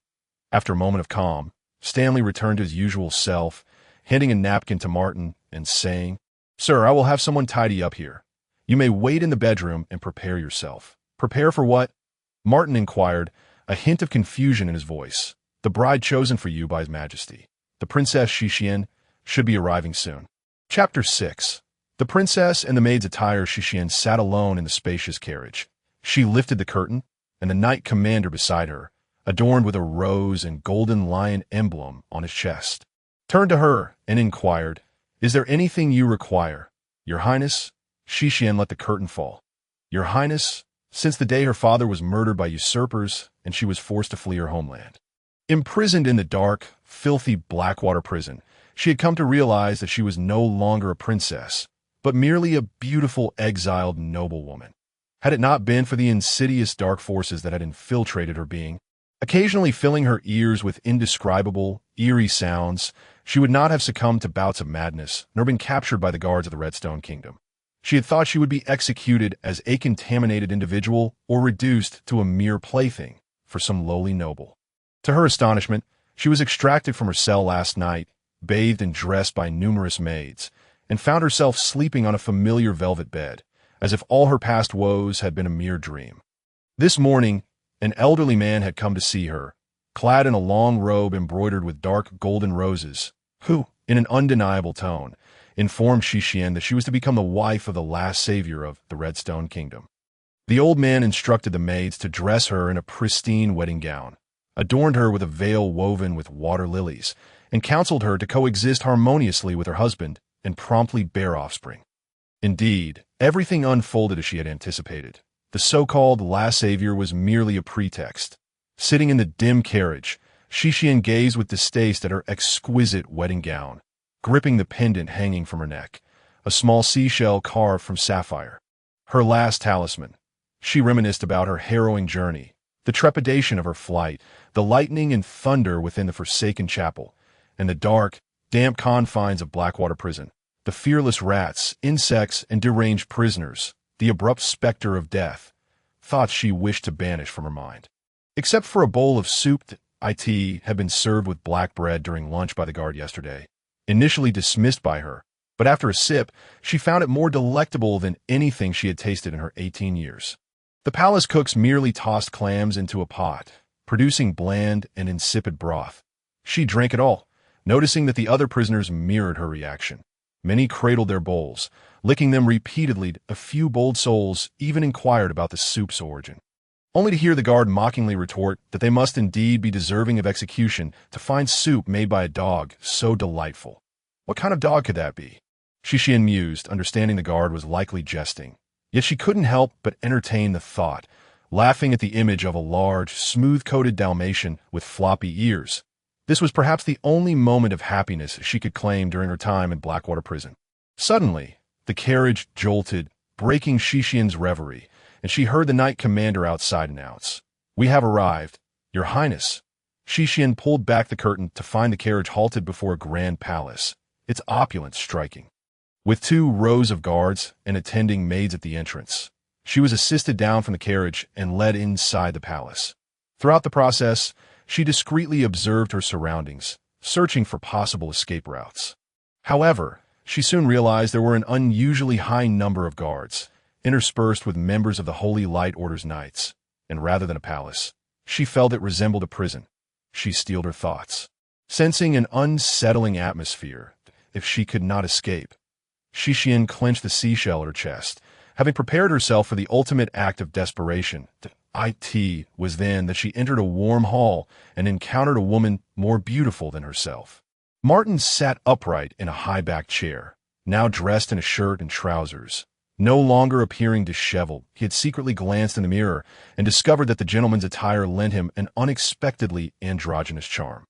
After a moment of calm, Stanley returned to his usual self, handing a napkin to Martin and saying, "Sir, I will have someone tidy up here. You may wait in the bedroom and prepare yourself." "Prepare for what?" Martin inquired, a hint of confusion in his voice. "The bride chosen for you by His Majesty, the Princess Xixin, should be arriving soon." Chapter 6. The princess and the maid's attire Xixin sat alone in the spacious carriage. She lifted the curtain, and the knight commander beside her, adorned with a rose and golden lion emblem on his chest, turned to her and inquired, "Is there anything you require, Your Highness?" Xixin let the curtain fall. "Your Highness, since the day her father was murdered by usurpers and she was forced to flee her homeland. Imprisoned in the dark, filthy Blackwater prison, she had come to realize that she was no longer a princess, but merely a beautiful exiled noblewoman. Had it not been for the insidious dark forces that had infiltrated her being, occasionally filling her ears with indescribable, eerie sounds, she would not have succumbed to bouts of madness, nor been captured by the guards of the Redstone Kingdom. She had thought she would be executed as a contaminated individual or reduced to a mere plaything for some lowly noble. To her astonishment, she was extracted from her cell last night, bathed and dressed by numerous maids, and found herself sleeping on a familiar velvet bed, as if all her past woes had been a mere dream. This morning, an elderly man had come to see her, clad in a long robe embroidered with dark golden roses, who, in an undeniable tone, informed Xixin that she was to become the wife of the last savior of the Redstone Kingdom. The old man instructed the maids to dress her in a pristine wedding gown, adorned her with a veil woven with water lilies, and counseled her to coexist harmoniously with her husband and promptly bear offspring. Indeed, everything unfolded as she had anticipated. The so-called last savior was merely a pretext. Sitting in the dim carriage, Xixin gazed with distaste at her exquisite wedding gown, gripping the pendant hanging from her neck, a small seashell carved from sapphire. Her last talisman. She reminisced about her harrowing journey, the trepidation of her flight, the lightning and thunder within the forsaken chapel, and the dark, damp confines of Blackwater prison, the fearless rats, insects, and deranged prisoners, the abrupt specter of death, thoughts she wished to banish from her mind. Except for a bowl of soup that had been served with black bread during lunch by the guard yesterday, initially dismissed by her, but after a sip, she found it more delectable than anything she had tasted in her 18 years. The palace cooks merely tossed clams into a pot, producing bland and insipid broth. She drank it all, noticing that the other prisoners mirrored her reaction. Many cradled their bowls, licking them repeatedly. A few bold souls even inquired about the soup's origin, only to hear the guard mockingly retort that they must indeed be deserving of execution to find soup made by a dog so delightful. What kind of dog could that be? Xixin mused, understanding the guard was likely jesting. Yet she couldn't help but entertain the thought, laughing at the image of a large, smooth-coated Dalmatian with floppy ears. This was perhaps the only moment of happiness she could claim during her time in Blackwater prison. Suddenly, the carriage jolted, breaking Xixin's reverie, and she heard the knight commander outside announce, "We have arrived, Your Highness." Xixin pulled back the curtain to find the carriage halted before a grand palace, its opulence striking. With 2 rows of guards and attending maids at the entrance, she was assisted down from the carriage and led inside the palace. Throughout the process, she discreetly observed her surroundings, searching for possible escape routes. However, she soon realized there were an unusually high number of guards, interspersed with members of the Holy Light Order's knights, and rather than a palace, she felt it resembled a prison. She steeled her thoughts, sensing an unsettling atmosphere if she could not escape. Xixin clenched the seashell at her chest, having prepared herself for the ultimate act of desperation. It was then that she entered a warm hall and encountered a woman more beautiful than herself. Martin sat upright in a high-backed chair, now dressed in a shirt and trousers. No longer appearing disheveled, he had secretly glanced in the mirror and discovered that the gentleman's attire lent him an unexpectedly androgynous charm.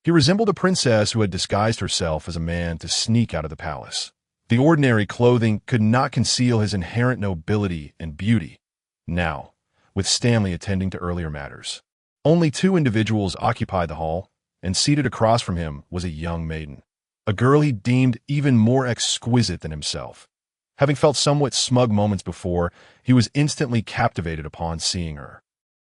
He resembled a princess who had disguised herself as a man to sneak out of the palace. The ordinary clothing could not conceal his inherent nobility and beauty. Now, with Stanley attending to earlier matters, only 2 individuals occupied the hall, and seated across from him was a young maiden. a girl he deemed even more exquisite than himself. Having felt somewhat smug moments before, he was instantly captivated upon seeing her.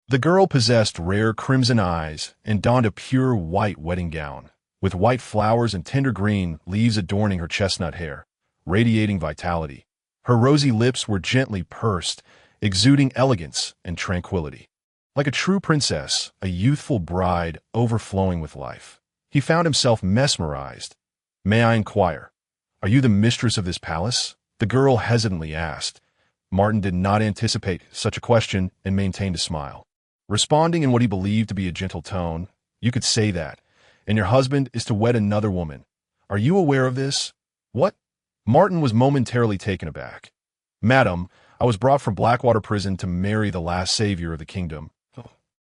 The girl possessed rare crimson eyes and donned a pure white wedding gown, with white flowers and tender green leaves adorning her chestnut hair, radiating vitality. Her rosy lips were gently pursed, exuding elegance and tranquility. Like a true princess, a youthful bride overflowing with life. He found himself mesmerized. "May I inquire, are you the mistress of this palace?" the girl hesitantly asked. Martin did not anticipate such a question and maintained a smile. Responding in what he believed to be a gentle tone, "You could say that, and your husband is to wed another woman. Are you aware of this?" "What?" Martin was momentarily taken aback. "Madam, I was brought from Blackwater prison to marry the last savior of the kingdom.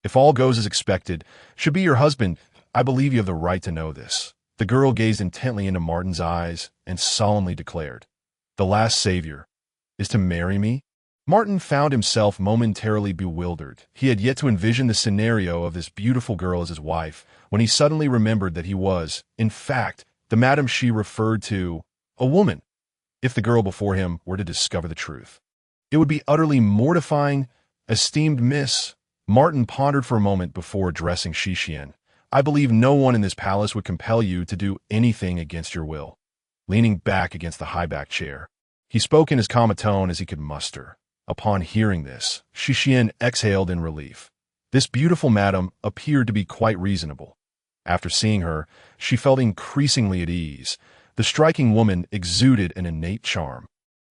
If all goes as expected, should be your husband. I believe you have the right to know this." The girl gazed intently into Martin's eyes and solemnly declared, "The last savior is to marry me?" Martin found himself momentarily bewildered. He had yet to envision the scenario of this beautiful girl as his wife, when he suddenly remembered that he was, in fact, the madam she referred to, a woman. If the girl before him were to discover the truth, it would be utterly mortifying. "Esteemed Miss," Martin pondered for a moment before addressing Shishien, "I believe no one in this palace would compel you to do anything against your will." Leaning back against the high-backed chair, he spoke in as calm a tone as he could muster. Upon hearing this, Shishien exhaled in relief. This beautiful madam appeared to be quite reasonable. After seeing her, she felt increasingly at ease. The striking woman exuded an innate charm,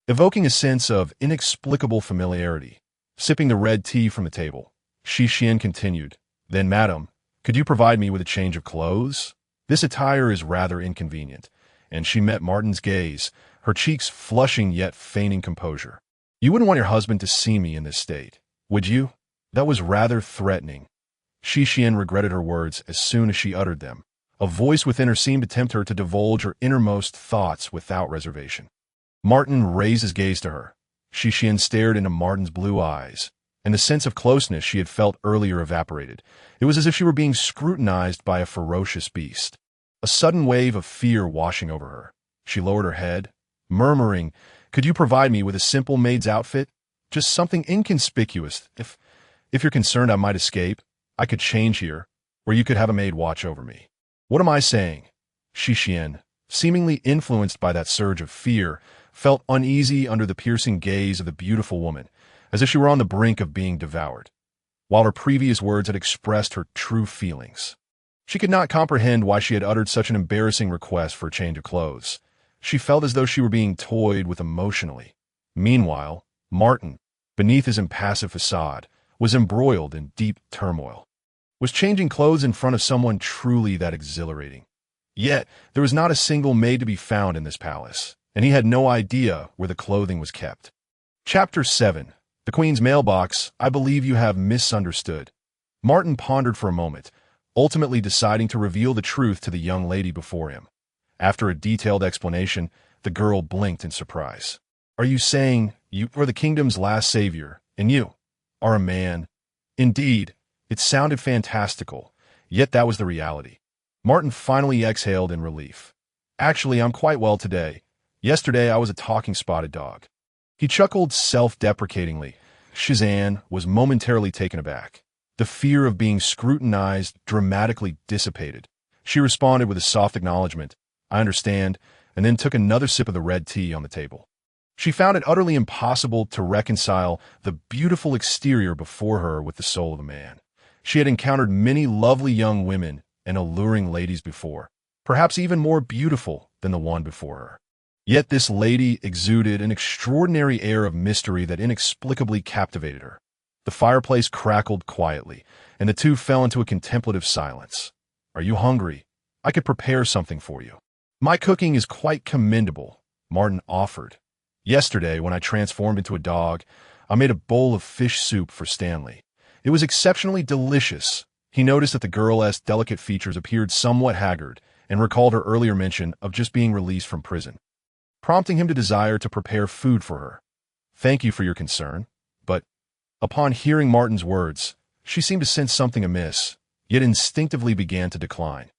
evoking a sense of inexplicable familiarity. Sipping the red tea from the table, Shishien continued, "Then, madam, could you provide me with a change of clothes? This attire is rather inconvenient." And she met Martin's gaze, her cheeks flushing yet feigning composure. "You wouldn't want your husband to see me in this state, would you?" That was rather threatening. Shishien regretted her words as soon as she uttered them. A voice within her seemed to tempt her to divulge her innermost thoughts without reservation. Martin raised his gaze to her. Shishien stared into Martin's blue eyes, and the sense of closeness she had felt earlier evaporated. It was as if she were being scrutinized by a ferocious beast. A sudden wave of fear washing over her, she lowered her head, murmuring, "Could you provide me with a simple maid's outfit? Just something inconspicuous. If you're concerned I might escape, I could change here, or you could have a maid watch over me." "What am I saying?" Shishien, seemingly influenced by that surge of fear, felt uneasy under the piercing gaze of the beautiful woman, as if she were on the brink of being devoured. While her previous words had expressed her true feelings, she could not comprehend why she had uttered such an embarrassing request for a change of clothes. She felt as though she were being toyed with emotionally. Meanwhile, Martin, beneath his impassive facade, was embroiled in deep turmoil. Was changing clothes in front of someone truly that exhilarating? Yet, there was not a single maid to be found in this palace, and he had no idea where the clothing was kept. Chapter 7. The Queen's Mailbox. "I believe you have misunderstood." Martin pondered for a moment, ultimately deciding to reveal the truth to the young lady before him. After a detailed explanation, the girl blinked in surprise. "Are you saying you are the kingdom's last savior, and you are a man?" Indeed, it sounded fantastical, yet that was the reality. Martin finally exhaled in relief. "Actually, I'm quite well today. Yesterday I was a talking spotted dog." He chuckled self-deprecatingly. Shizan was momentarily taken aback. The fear of being scrutinized dramatically dissipated. She responded with a soft acknowledgement, "I understand," and then took another sip of the red tea on the table. She found it utterly impossible to reconcile the beautiful exterior before her with the soul of a man. She had encountered many lovely young women and alluring ladies before, perhaps even more beautiful than the one before her. Yet this lady exuded an extraordinary air of mystery that inexplicably captivated her. The fireplace crackled quietly, and the two fell into a contemplative silence. "Are you hungry? I could prepare something for you." "My cooking is quite commendable," Martin offered. "Yesterday, when I transformed into a dog, I made a bowl of fish soup for Stanley. It was exceptionally delicious." He noticed that the girl's delicate features appeared somewhat haggard and recalled her earlier mention of just being released from prison, prompting him to desire to prepare food for her. "Thank you for your concern, but..." Upon hearing Martin's words, she seemed to sense something amiss, yet instinctively began to decline.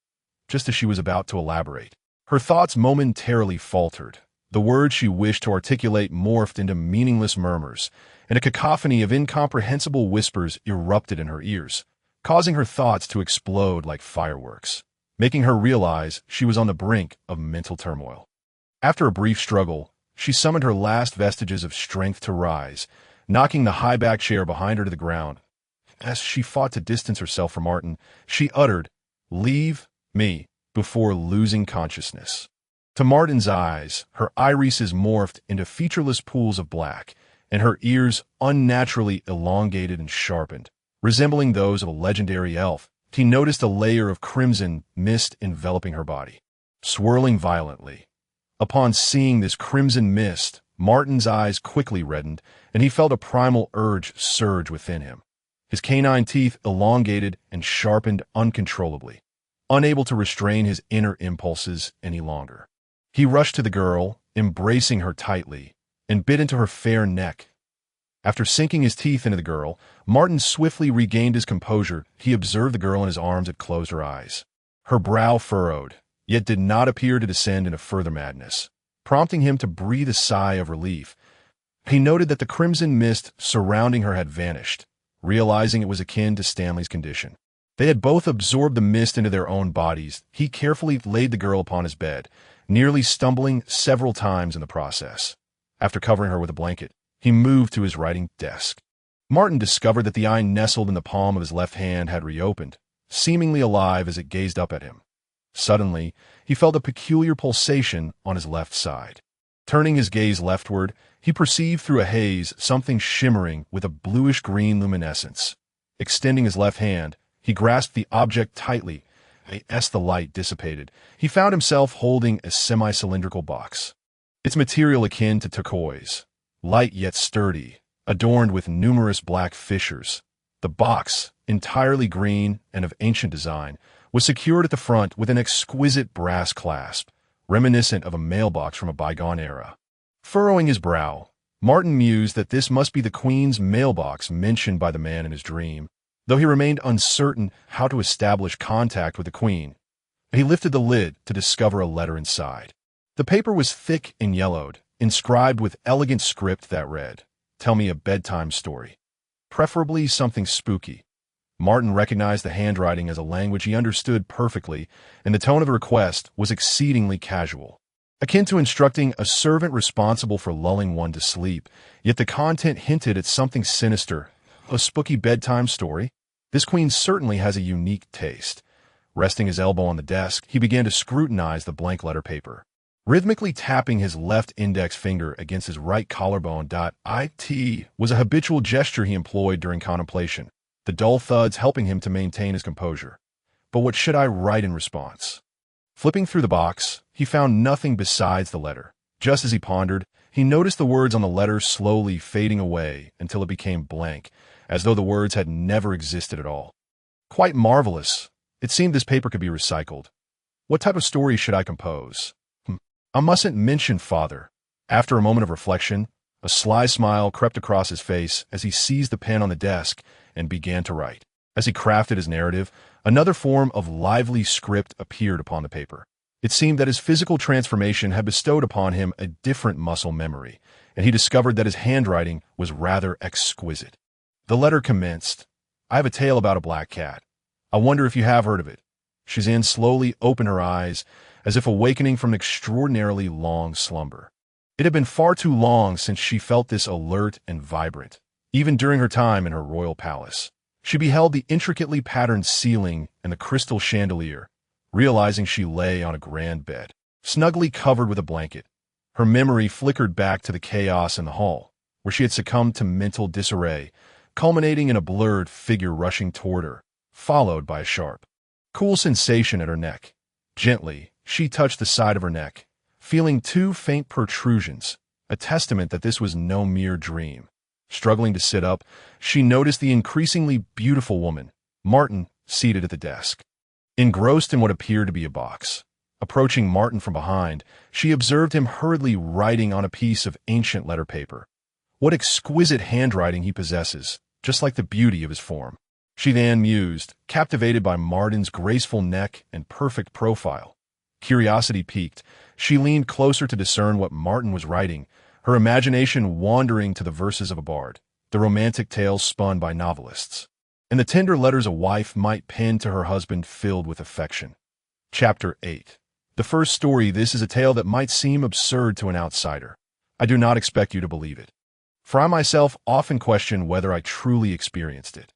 Just as she was about to elaborate, Her thoughts momentarily faltered. The words she wished to articulate morphed into meaningless murmurs, and a cacophony of incomprehensible whispers erupted in her ears, causing her thoughts to explode like fireworks, making her realize she was on the brink of mental turmoil. After a brief struggle, she summoned her last vestiges of strength to rise, knocking the high-backed chair behind her to the ground. As she fought to distance herself from Martin, she uttered, "Leave me," before losing consciousness. To Martin's eyes, her irises morphed into featureless pools of black, and her ears unnaturally elongated and sharpened, resembling those of a legendary elf. He noticed a layer of crimson mist enveloping her body, swirling violently. Upon seeing this crimson mist, Martin's eyes quickly reddened, and he felt a primal urge surge within him. His canine teeth elongated and sharpened uncontrollably, unable to restrain his inner impulses any longer. He rushed to the girl, embracing her tightly, and bit into her fair neck. After sinking his teeth into the girl, Martin swiftly regained his composure. He observed the girl in his arms and closed her eyes. Her brow furrowed, yet did not appear to descend into further madness, prompting him to breathe a sigh of relief. He noted that the crimson mist surrounding her had vanished, realizing it was akin to Stanley's condition. They had both absorbed the mist into their own bodies. He carefully laid the girl upon his bed, nearly stumbling several times in the process. After covering her with a blanket, he moved to his writing desk. Martin discovered that the eye nestled in the palm of his left hand had reopened, seemingly alive as it gazed up at him. Suddenly, he felt a peculiar pulsation on his left side. Turning his gaze leftward, he perceived through a haze something shimmering with a bluish-green luminescence. Extending his left hand, he grasped the object tightly. As the light dissipated, he found himself holding a semi-cylindrical box. Its material akin to turquoise, light yet sturdy, adorned with numerous black fissures. The box, entirely green and of ancient design, was secured at the front with an exquisite brass clasp, reminiscent of a mailbox from a bygone era. Furrowing his brow, Martin mused that this must be the Queen's mailbox mentioned by the man in his dream, though he remained uncertain how to establish contact with the Queen. He lifted the lid to discover a letter inside. The paper was thick and yellowed, inscribed with elegant script that read, "Tell me a bedtime story. Preferably something spooky." Martin recognized the handwriting as a language he understood perfectly, and the tone of the request was exceedingly casual, akin to instructing a servant responsible for lulling one to sleep, yet the content hinted at something sinister. A spooky bedtime story? This queen certainly has a unique taste. Resting his elbow on the desk, he began to scrutinize the blank letter paper, rhythmically tapping his left index finger against his right collarbone. It was a habitual gesture he employed during contemplation, the dull thuds helping him to maintain his composure. But what should I write in response? Flipping through the box, he found nothing besides the letter. Just as he pondered, he noticed the words on the letter slowly fading away until it became blank, as though the words had never existed at all. Quite marvelous. It seemed this paper could be recycled. What type of story should I compose? I mustn't mention father. After a moment of reflection, a sly smile crept across his face as he seized the pen on the desk and began to write. As he crafted his narrative, another form of lively script appeared upon the paper. It seemed that his physical transformation had bestowed upon him a different muscle memory, and he discovered that his handwriting was rather exquisite. The letter commenced, "I have a tale about a black cat. I wonder if you have heard of it." Shazan slowly opened her eyes, as if awakening from an extraordinarily long slumber. It had been far too long since she felt this alert and vibrant, even during her time in her royal palace. She beheld the intricately patterned ceiling and the crystal chandelier, realizing she lay on a grand bed, snugly covered with a blanket. Her memory flickered back to the chaos in the hall, where she had succumbed to mental disarray, culminating in a blurred figure rushing toward her, followed by a sharp, cool sensation at her neck. Gently, she touched the side of her neck, feeling two faint protrusions, a testament that this was no mere dream. Struggling to sit up, she noticed the increasingly beautiful woman, Martin, seated at the desk, engrossed in what appeared to be a box. Approaching Martin from behind, she observed him hurriedly writing on a piece of ancient letter paper. What exquisite handwriting he possesses, just like the beauty of his form. She then mused, captivated by Martin's graceful neck and perfect profile. Curiosity piqued. She leaned closer to discern what Martin was writing, her imagination wandering to the verses of a bard, the romantic tales spun by novelists, and the tender letters a wife might pen to her husband filled with affection. Chapter 8. The first story. This is a tale that might seem absurd to an outsider. I do not expect you to believe it, for I myself often question whether I truly experienced it.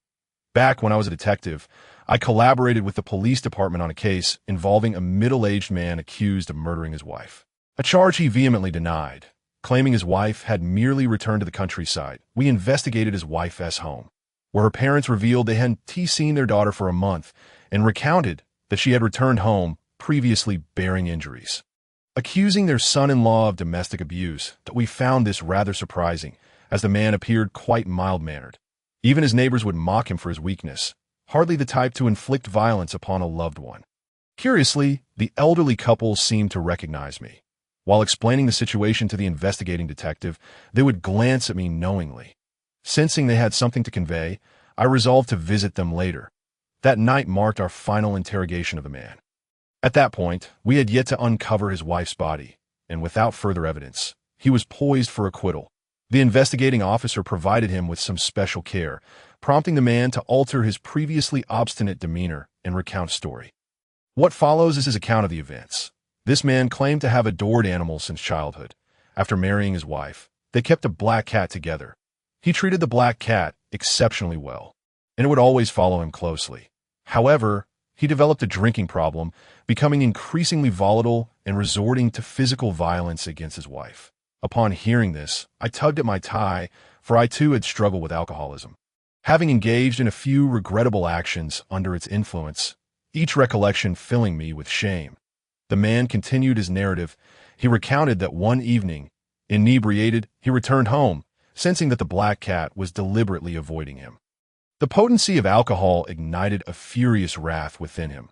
Back when I was a detective, I collaborated with the police department on a case involving a middle-aged man accused of murdering his wife, a charge he vehemently denied, claiming his wife had merely returned to the countryside. We investigated his wife's home, where her parents revealed they hadn't seen their daughter for a month, and recounted that she had returned home, previously bearing injuries, accusing their son-in-law of domestic abuse. That we found this rather surprising, as the man appeared quite mild-mannered. Even his neighbors would mock him for his weakness, hardly the type to inflict violence upon a loved one. Curiously, the elderly couple seemed to recognize me. While explaining the situation to the investigating detective, they would glance at me knowingly. Sensing they had something to convey, I resolved to visit them later. That night marked our final interrogation of the man. At that point, we had yet to uncover his wife's body, and without further evidence, he was poised for acquittal. The investigating officer provided him with some special care, prompting the man to alter his previously obstinate demeanor and recount story. What follows is his account of the events. This man claimed to have adored animals since childhood. After marrying his wife, they kept a black cat together. He treated the black cat exceptionally well, and it would always follow him closely. However, he developed a drinking problem, becoming increasingly volatile and resorting to physical violence against his wife. Upon hearing this, I tugged at my tie, for I too had struggled with alcoholism. Having engaged in a few regrettable actions under its influence, each recollection filling me with shame. The man continued his narrative. He recounted that one evening, inebriated, he returned home, sensing that the black cat was deliberately avoiding him. The potency of alcohol ignited a furious wrath within him.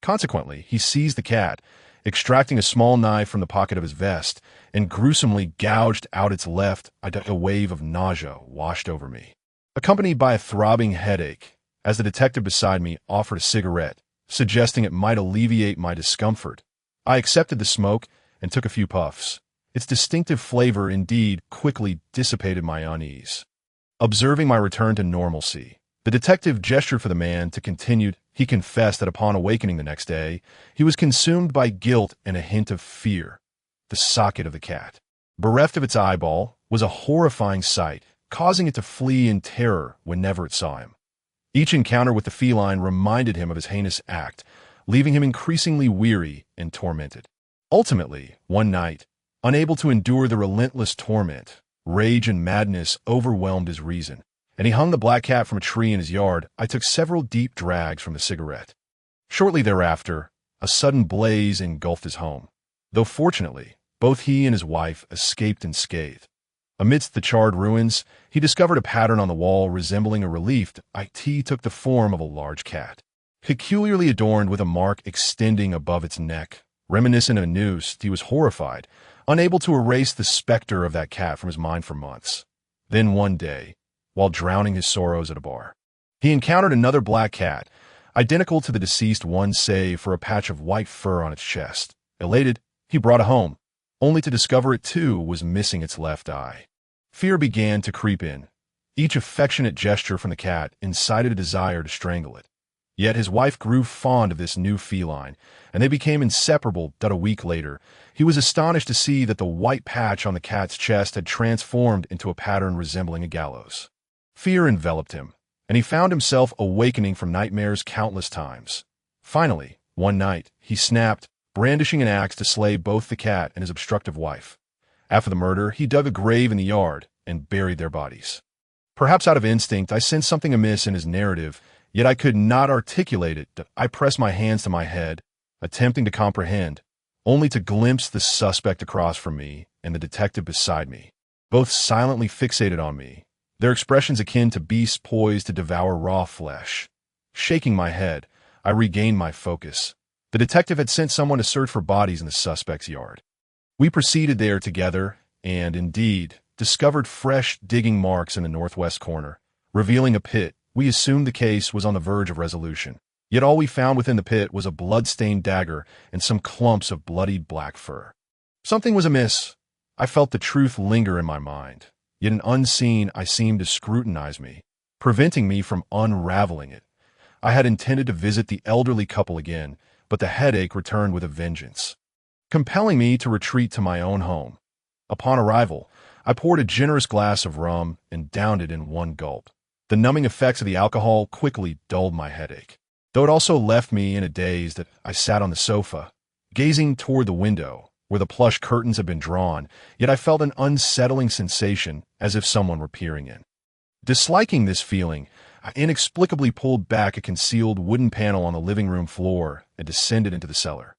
Consequently, he seized the cat, extracting a small knife from the pocket of his vest, and gruesomely gouged out its left. A wave of nausea washed over me, accompanied by a throbbing headache, as the detective beside me offered a cigarette, suggesting it might alleviate my discomfort. I accepted the smoke and took a few puffs. Its distinctive flavor, indeed, quickly dissipated my unease. Observing my return to normalcy, the detective gestured for the man to continue. He confessed that upon awakening the next day, he was consumed by guilt and a hint of fear. The socket of the cat, bereft of its eyeball, was a horrifying sight, causing it to flee in terror whenever it saw him. Each encounter with the feline reminded him of his heinous act, leaving him increasingly weary and tormented. Ultimately, one night, unable to endure the relentless torment, rage and madness overwhelmed his reason, and he hung the black cat from a tree in his yard. I took several deep drags from the cigarette. Shortly thereafter, a sudden blaze engulfed his home, though fortunately, both he and his wife escaped unscathed. Amidst the charred ruins, he discovered a pattern on the wall resembling a relief. It took the form of a large cat, peculiarly adorned with a mark extending above its neck. Reminiscent of a noose, he was horrified, unable to erase the specter of that cat from his mind for months. Then one day, while drowning his sorrows at a bar, he encountered another black cat, identical to the deceased one save for a patch of white fur on its chest. Elated, he brought it home, only to discover it too was missing its left eye. Fear began to creep in. Each affectionate gesture from the cat incited a desire to strangle it. Yet his wife grew fond of this new feline, and they became inseparable. A week later, he was astonished to see that the white patch on the cat's chest had transformed into a pattern resembling a gallows. Fear enveloped him, and he found himself awakening from nightmares countless times. Finally, one night, he snapped, brandishing an axe to slay both the cat and his obstructive wife. After the murder, he dug a grave in the yard and buried their bodies. Perhaps out of instinct, I sensed something amiss in his narrative, yet I could not articulate it. I pressed my hands to my head, attempting to comprehend, only to glimpse the suspect across from me and the detective beside me, both silently fixated on me, their expressions akin to beasts poised to devour raw flesh. Shaking my head, I regained my focus. The detective had sent someone to search for bodies in the suspect's yard. We proceeded there together and, indeed, discovered fresh digging marks in the northwest corner, revealing a pit. We assumed the case was on the verge of resolution. Yet all we found within the pit was a blood-stained dagger and some clumps of bloodied black fur. Something was amiss. I felt the truth linger in my mind, yet an unseen eye seemed to scrutinize me, preventing me from unraveling it. I had intended to visit the elderly couple again, but the headache returned with a vengeance, compelling me to retreat to my own home. Upon arrival, I poured a generous glass of rum and downed it in one gulp. The numbing effects of the alcohol quickly dulled my headache, though it also left me in a daze that I sat on the sofa, gazing toward the window, where the plush curtains had been drawn, yet I felt an unsettling sensation as if someone were peering in. Disliking this feeling, I inexplicably pulled back a concealed wooden panel on the living room floor and descended into the cellar.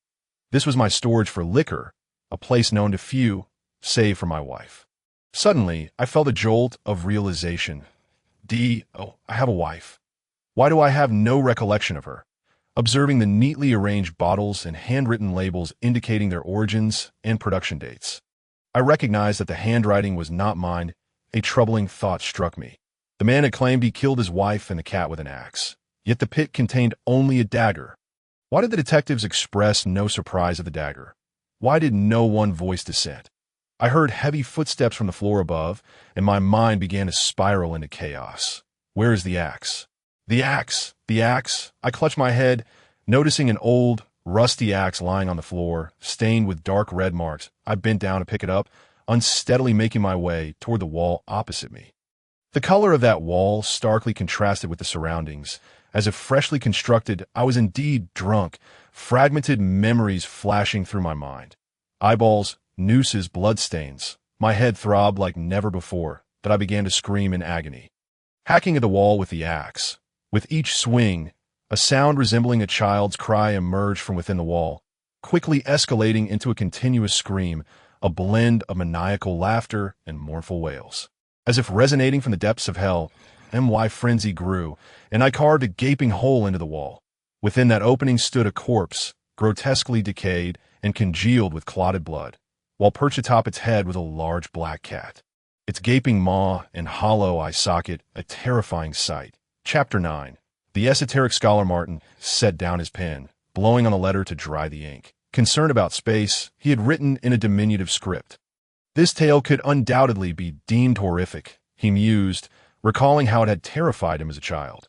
This was my storage for liquor, a place known to few, save for my wife. Suddenly, I felt a jolt of realization. I have a wife. Why do I have no recollection of her? Observing the neatly arranged bottles and handwritten labels indicating their origins and production dates, I recognized that the handwriting was not mine. A troubling thought struck me. The man had claimed he killed his wife and the cat with an axe, yet the pit contained only a dagger. Why did the detectives express no surprise at the dagger? Why did no one voice dissent? I heard heavy footsteps from the floor above, and my mind began to spiral into chaos. Where is the axe? The axe! The axe! I clutched my head, noticing an old, rusty axe lying on the floor, stained with dark red marks. I bent down to pick it up, unsteadily making my way toward the wall opposite me. The color of that wall starkly contrasted with the surroundings. As if freshly constructed, I was indeed drunk, fragmented memories flashing through my mind. Eyeballs, nooses, bloodstains. My head throbbed like never before, that I began to scream in agony. Hacking at the wall with the axe. With each swing, a sound resembling a child's cry emerged from within the wall, quickly escalating into a continuous scream, a blend of maniacal laughter and mournful wails. As if resonating from the depths of hell, my frenzy grew, and I carved a gaping hole into the wall. Within that opening stood a corpse, grotesquely decayed and congealed with clotted blood, while perched atop its head was a large black cat, its gaping maw and hollow eye socket a terrifying sight. Chapter 9. The esoteric scholar Martin set down his pen, blowing on the letter to dry the ink. Concerned about space, he had written in a diminutive script. This tale could undoubtedly be deemed horrific, he mused, recalling how it had terrified him as a child.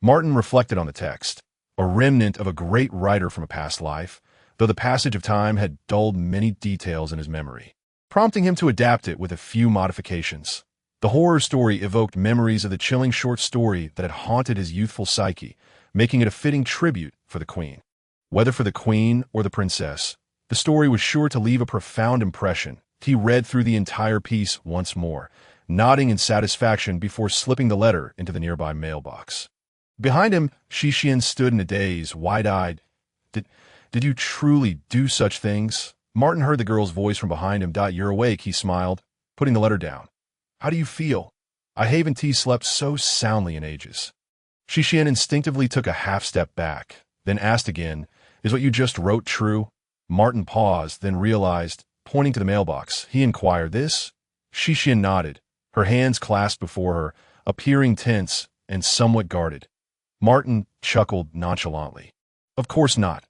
Martin reflected on the text, a remnant of a great writer from a past life, though the passage of time had dulled many details in his memory, prompting him to adapt it with a few modifications. The horror story evoked memories of the chilling short story that had haunted his youthful psyche, making it a fitting tribute for the queen. Whether for the queen or the princess, the story was sure to leave a profound impression. He read through the entire piece once more, nodding in satisfaction before slipping the letter into the nearby mailbox. Behind him, Shishian stood in a daze, wide-eyed. Did you truly do such things? Martin heard the girl's voice from behind him. You're awake, he smiled, putting the letter down. How do you feel? I haven't slept so soundly in ages. Shishian instinctively took a half-step back, then asked again, Is what you just wrote true? Martin paused, then realized, pointing to the mailbox. He inquired, This? Shishian nodded, her hands clasped before her, appearing tense and somewhat guarded. Martin chuckled nonchalantly. Of course not.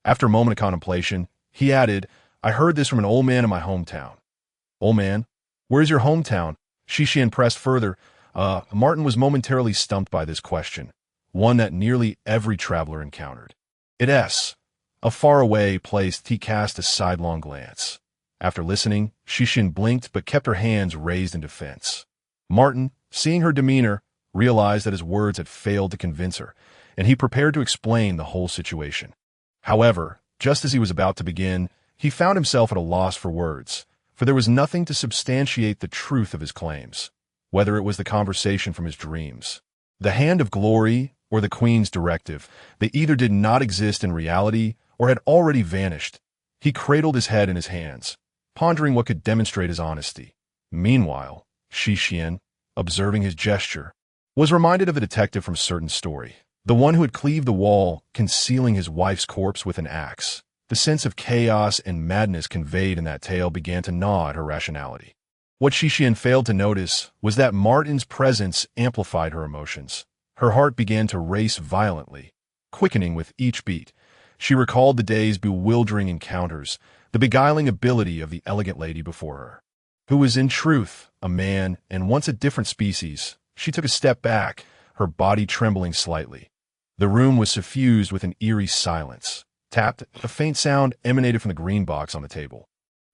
After a moment of contemplation, he added, I heard this from an old man in my hometown. Old man? Where's your hometown? Shishian pressed further. Martin was momentarily stumped by this question, one that nearly every traveler encountered. It's a faraway place. He cast a sidelong glance. After listening, Shishin blinked but kept her hands raised in defense. Martin, seeing her demeanor, realized that his words had failed to convince her, and he prepared to explain the whole situation. However, just as he was about to begin, he found himself at a loss for words, for there was nothing to substantiate the truth of his claims, whether it was the conversation from his dreams, the hand of glory, or the queen's directive. They either did not exist in reality or had already vanished. He cradled his head in his hands, pondering what could demonstrate his honesty. Meanwhile, Shishian, observing his gesture, was reminded of the detective from Certain Story, the one who had cleaved the wall, concealing his wife's corpse with an axe. The sense of chaos and madness conveyed in that tale began to gnaw at her rationality. What Shishian failed to notice was that Martin's presence amplified her emotions. Her heart began to race violently, quickening with each beat. She recalled the day's bewildering encounters, the beguiling ability of the elegant lady before her, who was in truth a man and once a different species. She took a step back, her body trembling slightly. The room was suffused with an eerie silence. Tapped, a faint sound emanated from the green box on the table,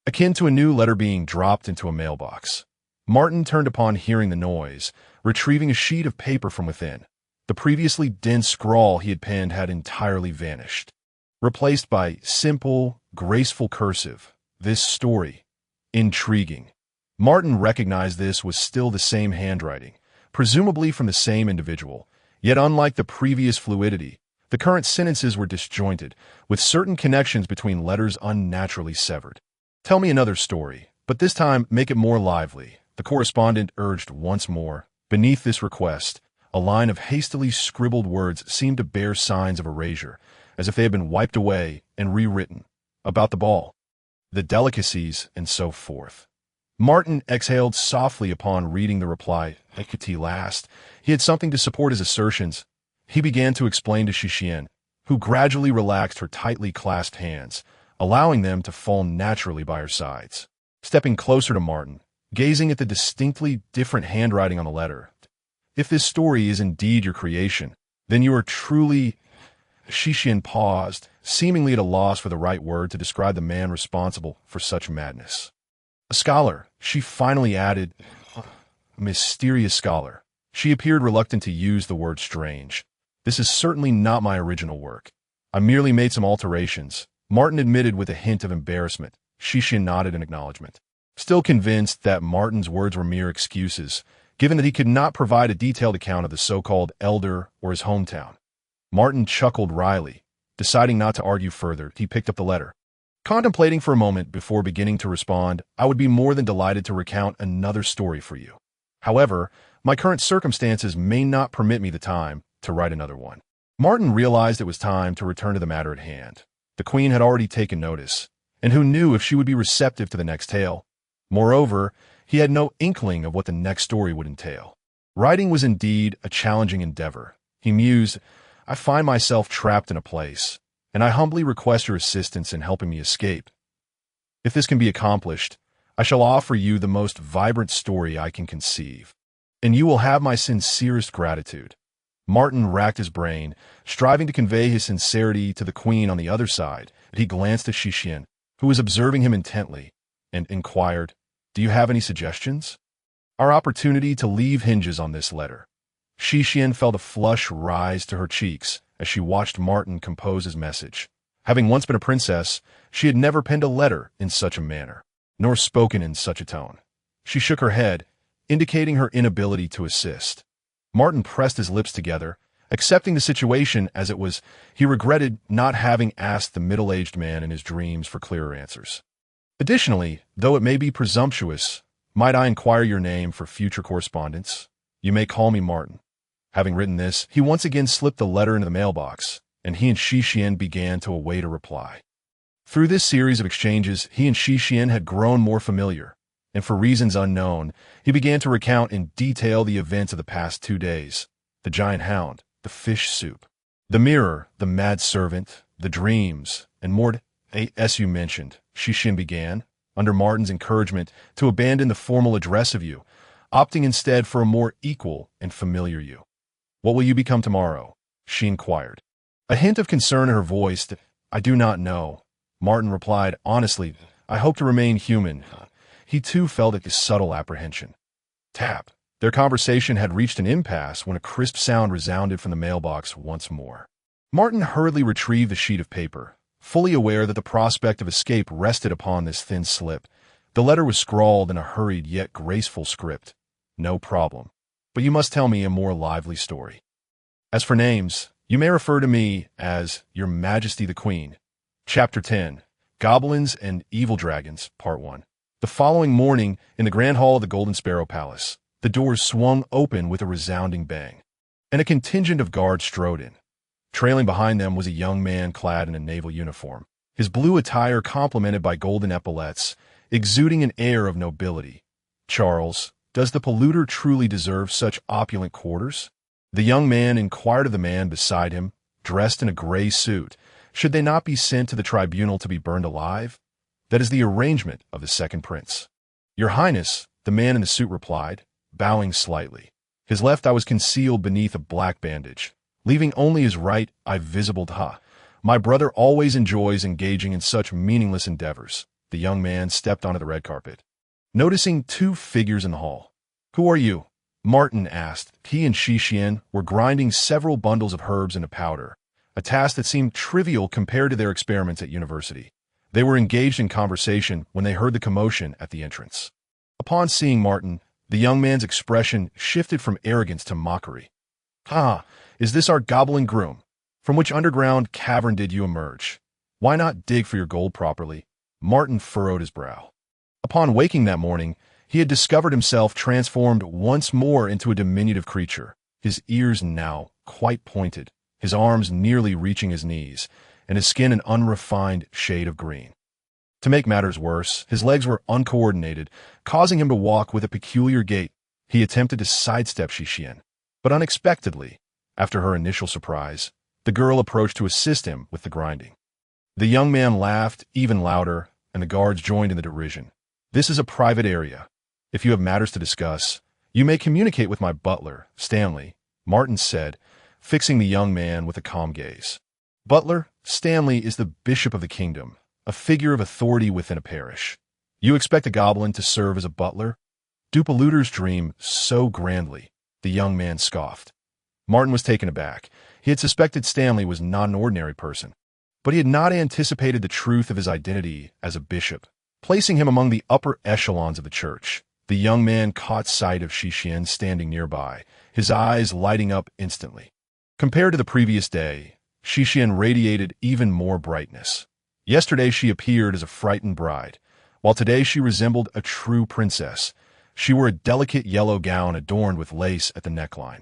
akin to a new letter being dropped into a mailbox. Martin turned upon hearing the noise, retrieving a sheet of paper from within. The previously dense scrawl he had penned had entirely vanished, replaced by simple, graceful cursive. This story. Intriguing. Martin recognized this was still the same handwriting, presumably from the same individual, yet unlike the previous fluidity, the current sentences were disjointed, with certain connections between letters unnaturally severed. "Tell me another story, but this time make it more lively," the correspondent urged once more. Beneath this request, a line of hastily scribbled words seemed to bear signs of erasure, as if they had been wiped away and rewritten. About the ball, the delicacies, and so forth. Martin exhaled softly upon reading the reply. At last, he had something to support his assertions. He began to explain to Xixin, who gradually relaxed her tightly clasped hands, allowing them to fall naturally by her sides. Stepping closer to Martin, gazing at the distinctly different handwriting on the letter. "If this story is indeed your creation, then you are truly—" Xixin paused, seemingly at a loss for the right word to describe the man responsible for such madness. "A scholar," she finally added. "A mysterious scholar." She appeared reluctant to use the word strange. "This is certainly not my original work. I merely made some alterations," Martin admitted with a hint of embarrassment. Xixin nodded in acknowledgement, still convinced that Martin's words were mere excuses, given that he could not provide a detailed account of the so-called elder or his hometown. Martin chuckled wryly. Deciding not to argue further, he picked up the letter. Contemplating for a moment before beginning to respond, "I would be more than delighted to recount another story for you. However, my current circumstances may not permit me the time to write another one." Martin realized it was time to return to the matter at hand. The Queen had already taken notice, and who knew if she would be receptive to the next tale? Moreover, he had no inkling of what the next story would entail. Writing was indeed a challenging endeavor. He mused, "I find myself trapped in a place, and I humbly request your assistance in helping me escape. If this can be accomplished, I shall offer you the most vibrant story I can conceive, and you will have my sincerest gratitude." Martin racked his brain, striving to convey his sincerity to the Queen on the other side. He glanced at Xixin, who was observing him intently, and inquired, "Do you have any suggestions?" "Our opportunity to leave hinges on this letter." Xixin felt a flush rise to her cheeks as she watched Martin compose his message. Having once been a princess, she had never penned a letter in such a manner, nor spoken in such a tone. She shook her head, indicating her inability to assist. Martin pressed his lips together, accepting the situation as it was. He regretted not having asked the middle-aged man in his dreams for clearer answers. "Additionally, though it may be presumptuous, might I inquire your name for future correspondence? You may call me Martin." Having written this, he once again slipped the letter into the mailbox, and he and Xixin began to await a reply. Through this series of exchanges, he and Xixin had grown more familiar, and for reasons unknown, he began to recount in detail the events of the past 2 days: the giant hound, the fish soup, the mirror, the mad servant, the dreams, and more. "As you mentioned," Xixin began, under Martin's encouragement to abandon the formal address of you, opting instead for a more equal and familiar you. "What will you become tomorrow?" she inquired. A hint of concern in her voice. "I do not know," Martin replied honestly. "I hope to remain human." He too felt a subtle apprehension. Tap. Their conversation had reached an impasse when a crisp sound resounded from the mailbox once more. Martin hurriedly retrieved the sheet of paper, fully aware that the prospect of escape rested upon this thin slip. The letter was scrawled in a hurried yet graceful script. "No problem. But you must tell me a more lively story. As for names, you may refer to me as Your Majesty the Queen." Chapter 10. Goblins and Evil Dragons, Part 1. The following morning, in the Grand Hall of the Golden Sparrow Palace, the doors swung open with a resounding bang, and a contingent of guards strode in. Trailing behind them was a young man clad in a naval uniform, his blue attire complemented by golden epaulettes, exuding an air of nobility. "Charles, does the polluter truly deserve such opulent quarters?" The young man inquired of the man beside him, dressed in a gray suit. Should they not be sent to the tribunal to be burned alive? That is the arrangement of the second prince. Your Highness, the man in the suit replied, bowing slightly. His left eye was concealed beneath a black bandage, leaving only his right eye visible. My brother always enjoys engaging in such meaningless endeavors. The young man stepped onto the red carpet, noticing two figures in the hall. Who are you? Martin asked. He and Xixian were grinding several bundles of herbs into powder, a task that seemed trivial compared to their experiments at university. They were engaged in conversation when they heard the commotion at the entrance. Upon seeing Martin, the young man's expression shifted from arrogance to mockery. Is this our goblin groom? From which underground cavern did you emerge? Why not dig for your gold properly? Martin furrowed his brow. Upon waking that morning, he had discovered himself transformed once more into a diminutive creature, his ears now quite pointed, his arms nearly reaching his knees, and his skin an unrefined shade of green. To make matters worse, his legs were uncoordinated, causing him to walk with a peculiar gait. He attempted to sidestep Xixian, but unexpectedly, after her initial surprise, the girl approached to assist him with the grinding. The young man laughed even louder, and the guards joined in the derision. This is a private area. If you have matters to discuss, you may communicate with my butler, Stanley, Martin said, fixing the young man with a calm gaze. Butler, Stanley is the bishop of the kingdom, a figure of authority within a parish. You expect a goblin to serve as a butler? Dupaluters dream so grandly, the young man scoffed. Martin was taken aback. He had suspected Stanley was not an ordinary person, but he had not anticipated the truth of his identity as a bishop, placing him among the upper echelons of the church. The young man caught sight of Xixian standing nearby, his eyes lighting up instantly. Compared to the previous day, Xixian radiated even more brightness. Yesterday she appeared as a frightened bride, while today she resembled a true princess. She wore a delicate yellow gown adorned with lace at the neckline,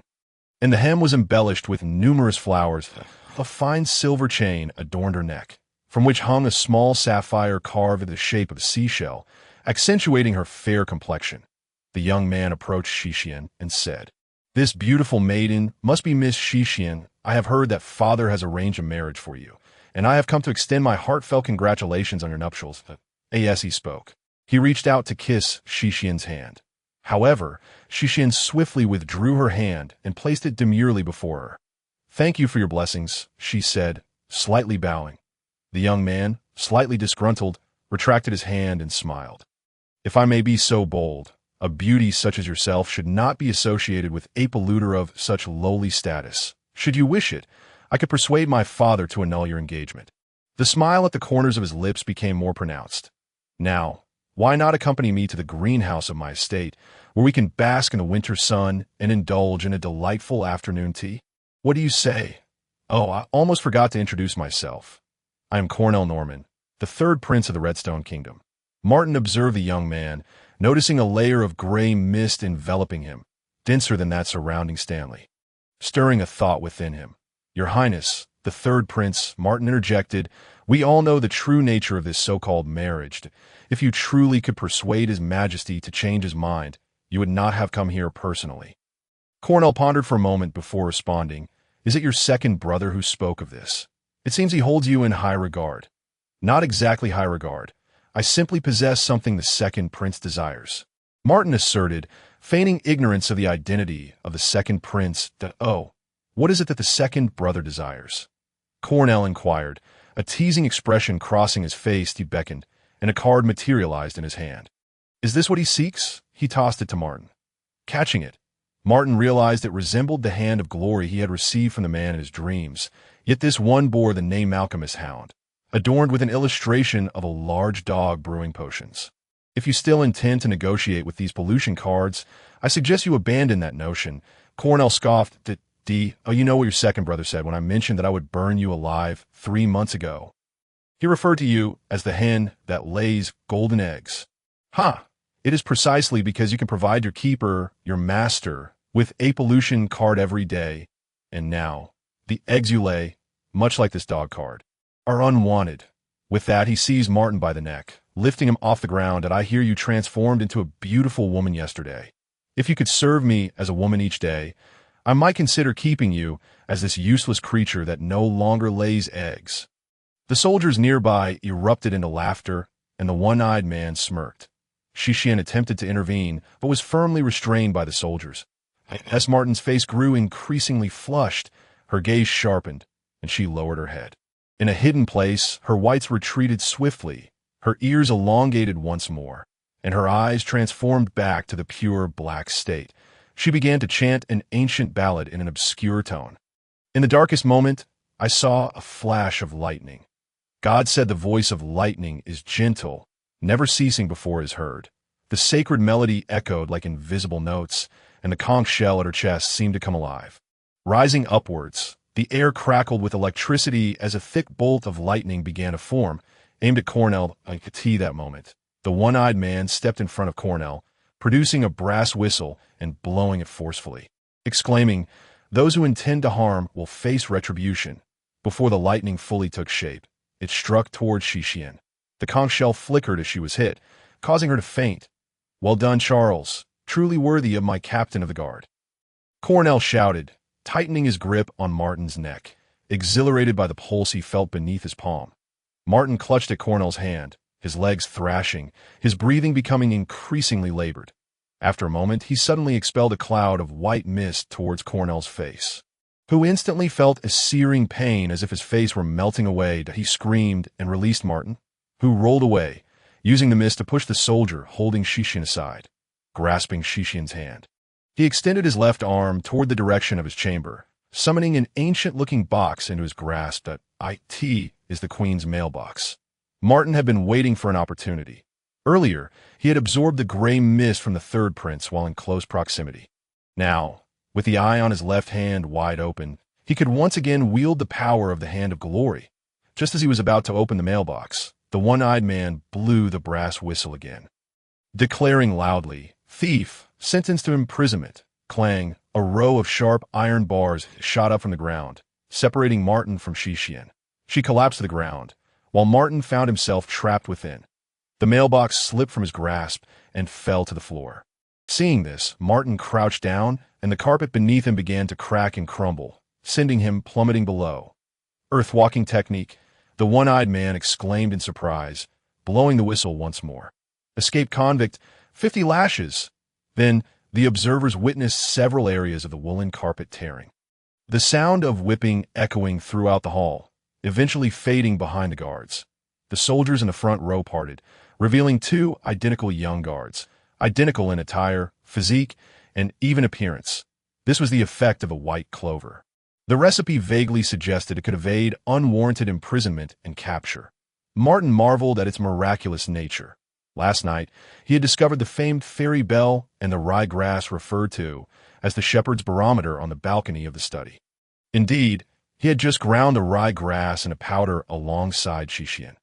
and the hem was embellished with numerous flowers. A fine silver chain adorned her neck, from which hung a small sapphire carved in the shape of a seashell, accentuating her fair complexion. The young man approached Xixian and said, This beautiful maiden must be Miss Xixian. I have heard that father has arranged a marriage for you, and I have come to extend my heartfelt congratulations on your nuptials. As he spoke, he reached out to kiss Xixian's hand. However, Xixian swiftly withdrew her hand and placed it demurely before her. Thank you for your blessings, she said, slightly bowing. The young man, slightly disgruntled, retracted his hand and smiled. If I may be so bold, a beauty such as yourself should not be associated with a polluter of such lowly status. Should you wish it, I could persuade my father to annul your engagement. The smile at the corners of his lips became more pronounced. Now, why not accompany me to the greenhouse of my estate, where we can bask in the winter sun and indulge in a delightful afternoon tea? What do you say? Oh, I almost forgot to introduce myself. I am Cornell Norman, the third prince of the Redstone Kingdom. Martin observed the young man, noticing a layer of gray mist enveloping him, denser than that surrounding Stanley, stirring a thought within him. Your Highness, the third prince, Martin interjected, we all know the true nature of this so-called marriage. If you truly could persuade His Majesty to change his mind, you would not have come here personally. Cornell pondered for a moment before responding, Is it your second brother who spoke of this? It seems he holds you in high regard. Not exactly high regard. I simply possess something the second prince desires. Martin asserted, feigning ignorance of the identity of the second prince, what is it that the second brother desires? Cornell inquired, a teasing expression crossing his face. He beckoned, and a card materialized in his hand. Is this what he seeks? He tossed it to Martin. Catching it, Martin realized it resembled the hand of glory he had received from the man in his dreams, yet this one bore the name Alchemist Hound, adorned with an illustration of a large dog brewing potions. If you still intend to negotiate with these pollution cards, I suggest you abandon that notion. Cornell scoffed. You know what your second brother said when I mentioned that I would burn you alive 3 months ago. He referred to you as the hen that lays golden eggs. It is precisely because you can provide your keeper, your master, with a pollution card every day. And now, the eggs you lay, much like this dog card, are unwanted. With that, he seized Martin by the neck, lifting him off the ground. And I hear you transformed into a beautiful woman yesterday. If you could serve me as a woman each day, I might consider keeping you as this useless creature that no longer lays eggs." The soldiers nearby erupted into laughter, and the one-eyed man smirked. Shishian attempted to intervene, but was firmly restrained by the soldiers. As Martin's face grew increasingly flushed, her gaze sharpened, and she lowered her head. In a hidden place, her whites retreated swiftly, her ears elongated once more, and her eyes transformed back to the pure black state. She began to chant an ancient ballad in an obscure tone. "In the darkest moment, I saw a flash of lightning. God said the voice of lightning is gentle, never ceasing before is heard." The sacred melody echoed like invisible notes, and the conch shell at her chest seemed to come alive. Rising upwards, the air crackled with electricity as a thick bolt of lightning began to form, aimed at Cornell and Kati that moment. The one-eyed man stepped in front of Cornell, producing a brass whistle and blowing it forcefully, exclaiming, "Those who intend to harm will face retribution." Before the lightning fully took shape, it struck towards Shishian. The conch shell flickered as she was hit, causing her to faint. "Well done, Charles, truly worthy of my captain of the guard." Cornell shouted, tightening his grip on Martin's neck, exhilarated by the pulse he felt beneath his palm. Martin clutched at Cornell's hand, his legs thrashing, his breathing becoming increasingly labored. After a moment, he suddenly expelled a cloud of white mist towards Cornell's face, who instantly felt a searing pain as if his face were melting away. He screamed and released Martin, who rolled away, using the mist to push the soldier holding Shishian aside, grasping Shishian's hand. He extended his left arm toward the direction of his chamber, summoning an ancient-looking box into his grasp. That "It is the Queen's mailbox." Martin had been waiting for an opportunity. Earlier, he had absorbed the gray mist from the third prince while in close proximity. Now, with the eye on his left hand wide open, he could once again wield the power of the Hand of Glory. Just as he was about to open the mailbox, the one-eyed man blew the brass whistle again, declaring loudly, "Thief, sentenced to imprisonment." Clang, a row of sharp iron bars shot up from the ground, separating Martin from Shishian. She collapsed to the ground, while Martin found himself trapped within. The mailbox slipped from his grasp and fell to the floor. Seeing this, Martin crouched down, and the carpet beneath him began to crack and crumble, sending him plummeting below. "Earth-walking technique," the one-eyed man exclaimed in surprise, blowing the whistle once more. "Escaped convict, 50 lashes." Then, the observers witnessed several areas of the woolen carpet tearing, the sound of whipping echoing throughout the hall, eventually fading behind the guards. The soldiers in the front row parted, revealing two identical young guards, identical in attire, physique, and even appearance. This was the effect of a white clover. The recipe vaguely suggested it could evade unwarranted imprisonment and capture. Martin marveled at its miraculous nature. Last night, he had discovered the famed fairy bell and the ryegrass referred to as the shepherd's barometer on the balcony of the study. Indeed, he had just ground the ryegrass in a powder alongside Shishian.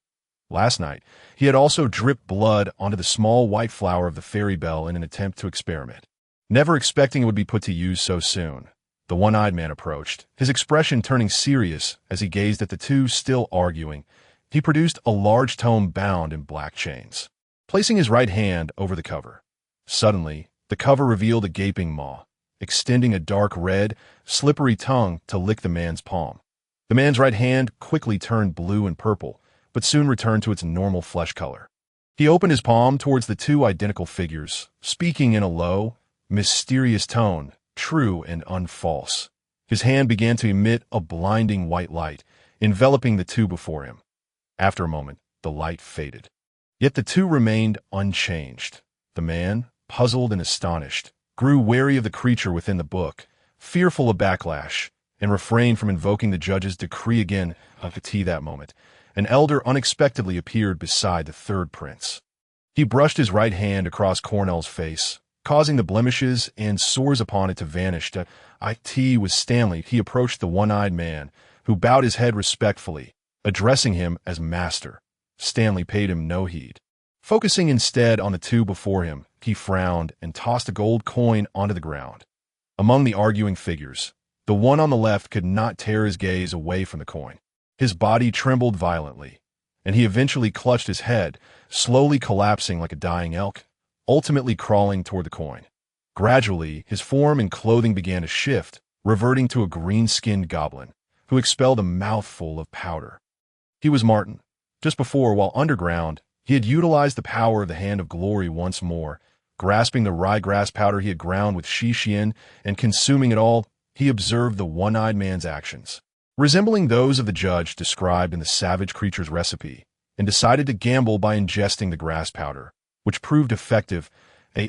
Last night, he had also dripped blood onto the small white flower of the fairy bell in an attempt to experiment. Never expecting it would be put to use so soon, the one-eyed man approached, his expression turning serious as he gazed at the two still arguing. He produced a large tome bound in black chains, placing his right hand over the cover. Suddenly, the cover revealed a gaping maw, extending a dark red, slippery tongue to lick the man's palm. The man's right hand quickly turned blue and purple, but soon returned to its normal flesh color. He opened his palm towards the two identical figures, speaking in a low, mysterious tone, true and unfalse. His hand began to emit a blinding white light, enveloping the two before him. After a moment, the light faded. Yet the two remained unchanged. The man, puzzled and astonished, grew wary of the creature within the book, fearful of backlash, and refrained from invoking the judge's decree again. At that moment, an elder unexpectedly appeared beside the third prince. He brushed his right hand across Cornell's face, causing the blemishes and sores upon it to vanish. It was Stanley. He approached the one-eyed man, who bowed his head respectfully, addressing him as master. Stanley paid him no heed. Focusing instead on the two before him, he frowned and tossed a gold coin onto the ground. Among the arguing figures, the one on the left could not tear his gaze away from the coin. His body trembled violently, and he eventually clutched his head, slowly collapsing like a dying elk, ultimately crawling toward the coin. Gradually, his form and clothing began to shift, reverting to a green-skinned goblin who expelled a mouthful of powder. He was Martin. Just before, while underground, he had utilized the power of the Hand of Glory once more. Grasping the ryegrass powder he had ground with Xixian and consuming it all, he observed the one-eyed man's actions, resembling those of the judge described in the savage creature's recipe, and decided to gamble by ingesting the grass powder, which proved effective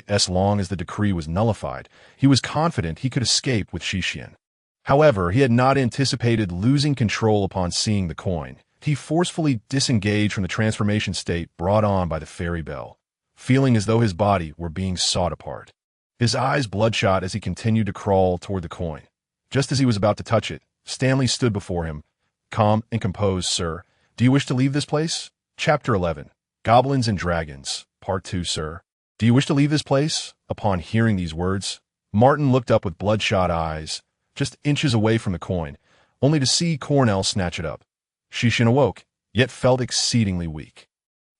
as long as the decree was nullified. He was confident he could escape with Xixian. However, he had not anticipated losing control upon seeing the coin. He forcefully disengaged from the transformation state brought on by the fairy bell, feeling as though his body were being sawed apart. His eyes bloodshot as he continued to crawl toward the coin. Just as he was about to touch it, Stanley stood before him. Calm and composed, sir. Do you wish to leave this place? Chapter 11. Goblins and Dragons. Part 2, sir. Do you wish to leave this place? Upon hearing these words, Martin looked up with bloodshot eyes, just inches away from the coin, only to see Cornell snatch it up. Xixian awoke, yet felt exceedingly weak.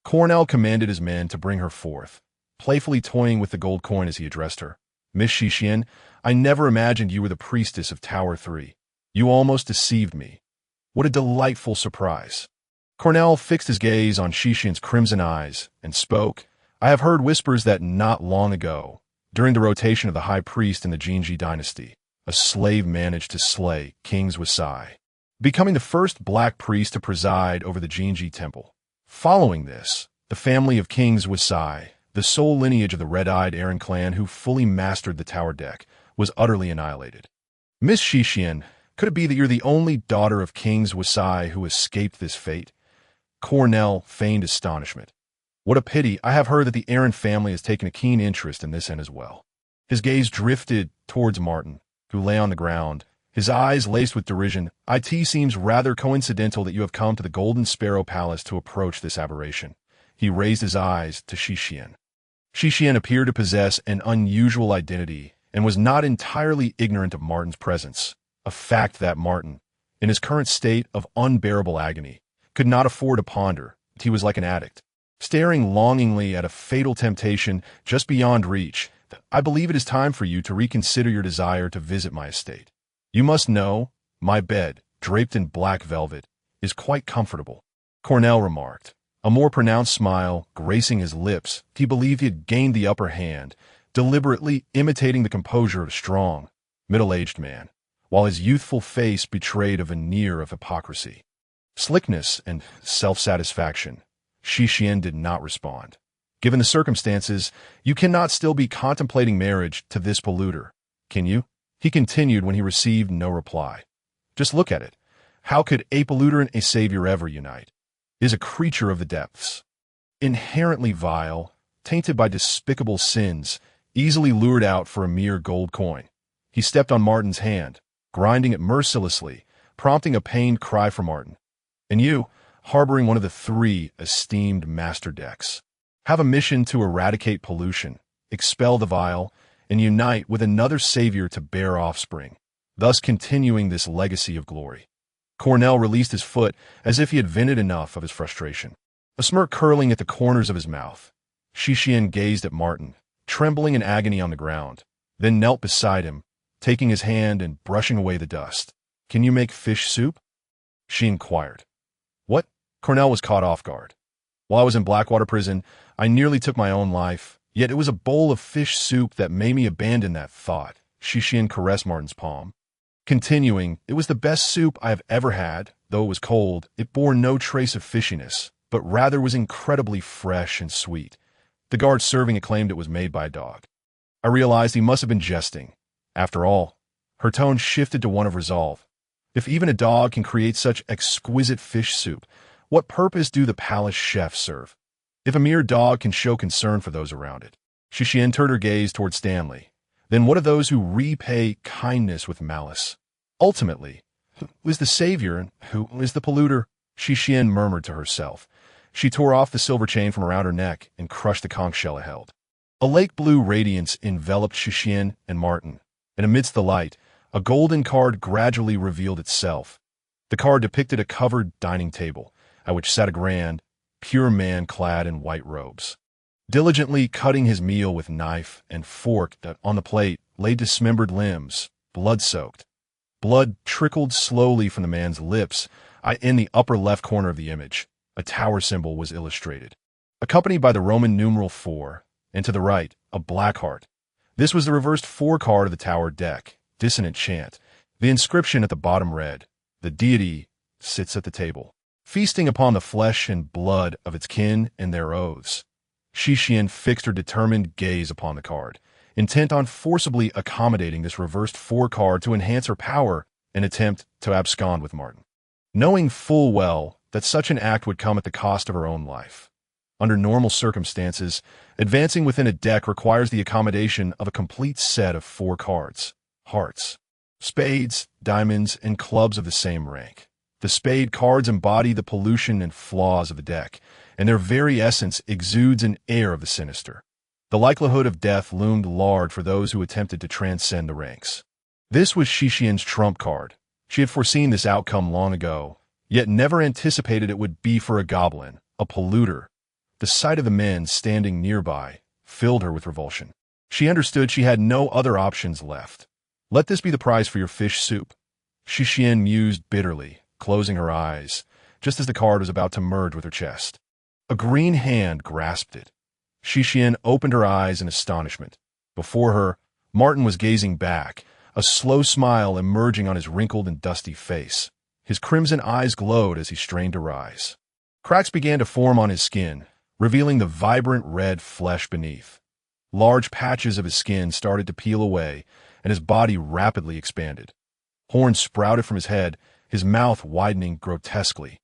Cornell commanded his men to bring her forth, playfully toying with the gold coin as he addressed her. Miss Xixian, I never imagined you were the priestess of Tower 3. You almost deceived me. What a delightful surprise. Cornell fixed his gaze on Xixian's crimson eyes and spoke. I have heard whispers that not long ago, during the rotation of the high priest in the Jinji dynasty, a slave managed to slay King Zhuosai, becoming the first black priest to preside over the Jinji temple. Following this, the family of King Zhuosai, the sole lineage of the red-eyed Aaron clan who fully mastered the tower deck, was utterly annihilated. Miss Xixian, could it be that you're the only daughter of King Zhuosai who escaped this fate? Cornell feigned astonishment. What a pity. I have heard that the Aaron family has taken a keen interest in this end as well. His gaze drifted towards Martin, who lay on the ground, his eyes laced with derision. It seems rather coincidental that you have come to the Golden Sparrow Palace to approach this aberration. He raised his eyes to Xixian. Xixian appeared to possess an unusual identity and was not entirely ignorant of Martin's presence, a fact that Martin, in his current state of unbearable agony, could not afford to ponder. He was like an addict, staring longingly at a fatal temptation just beyond reach. I believe it is time for you to reconsider your desire to visit my estate. You must know, my bed, draped in black velvet, is quite comfortable, Cornell remarked, a more pronounced smile gracing his lips. He believed he had gained the upper hand, deliberately imitating the composure of a strong, middle-aged man, while his youthful face betrayed a veneer of hypocrisy, slickness, and self-satisfaction. Xixian did not respond. Given the circumstances, you cannot still be contemplating marriage to this polluter, can you? He continued when he received no reply. Just look at it. How could a polluter and a savior ever unite? It is a creature of the depths, inherently vile, tainted by despicable sins, easily lured out for a mere gold coin. He stepped on Martin's hand, grinding it mercilessly, prompting a pained cry from Martin. And you, harboring one of the 3 esteemed master decks, have a mission to eradicate pollution, expel the vile, and unite with another savior to bear offspring, thus continuing this legacy of glory. Cornell released his foot as if he had vented enough of his frustration, a smirk curling at the corners of his mouth. Xixian gazed at Martin, trembling in agony on the ground, then knelt beside him, taking his hand and brushing away the dust. Can you make fish soup? She inquired. What? Cornell was caught off guard. While I was in Blackwater prison, I nearly took my own life, yet it was a bowl of fish soup that made me abandon that thought. Xixian caressed Martin's palm. Continuing, it was the best soup I have ever had. Though it was cold, it bore no trace of fishiness, but rather was incredibly fresh and sweet. The guard serving it claimed it was made by a dog. I realized he must have been jesting. After all, her tone shifted to one of resolve. If even a dog can create such exquisite fish soup, what purpose do the palace chefs serve? If a mere dog can show concern for those around it. Xixian turned her gaze toward Stanley. Then what of those who repay kindness with malice? Ultimately, who is the savior and who is the polluter? Xixian murmured to herself. She tore off the silver chain from around her neck and crushed the conch shell it held. A lake-blue radiance enveloped Xixian and Martin, and amidst the light, a golden card gradually revealed itself. The card depicted a covered dining table, at which sat a grand, pure man clad in white robes, diligently cutting his meal with knife and fork that on the plate lay dismembered limbs, blood-soaked, Blood trickled slowly from the man's lips. In the upper left corner of the image, a tower symbol was illustrated, accompanied by the Roman numeral 4, and to the right, a black heart. This was the reversed 4 card of the tower deck, dissonant chant. The inscription at the bottom read, "The deity sits at the table, feasting upon the flesh and blood of its kin and their oaths." Xixian fixed her determined gaze upon the card, intent on forcibly accommodating this reversed 4 card to enhance her power and attempt to abscond with Martin, knowing full well that such an act would come at the cost of her own life. Under normal circumstances, advancing within a deck requires the accommodation of a complete set of 4 cards: hearts, spades, diamonds, and clubs of the same rank. The spade cards embody the pollution and flaws of the deck, and their very essence exudes an air of the sinister. The likelihood of death loomed large for those who attempted to transcend the ranks. This was Xixian's trump card. She had foreseen this outcome long ago, yet never anticipated it would be for a goblin, a polluter. The sight of the men standing nearby filled her with revulsion. She understood she had no other options left. "Let this be the prize for your fish soup," Xixian mused bitterly, closing her eyes, just as the card was about to merge with her chest. A green hand grasped it. Xixian opened her eyes in astonishment. Before her, Martin was gazing back, a slow smile emerging on his wrinkled and dusty face. His crimson eyes glowed as he strained to rise. Cracks began to form on his skin, revealing the vibrant red flesh beneath. Large patches of his skin started to peel away, and his body rapidly expanded. Horns sprouted from his head, his mouth widening grotesquely.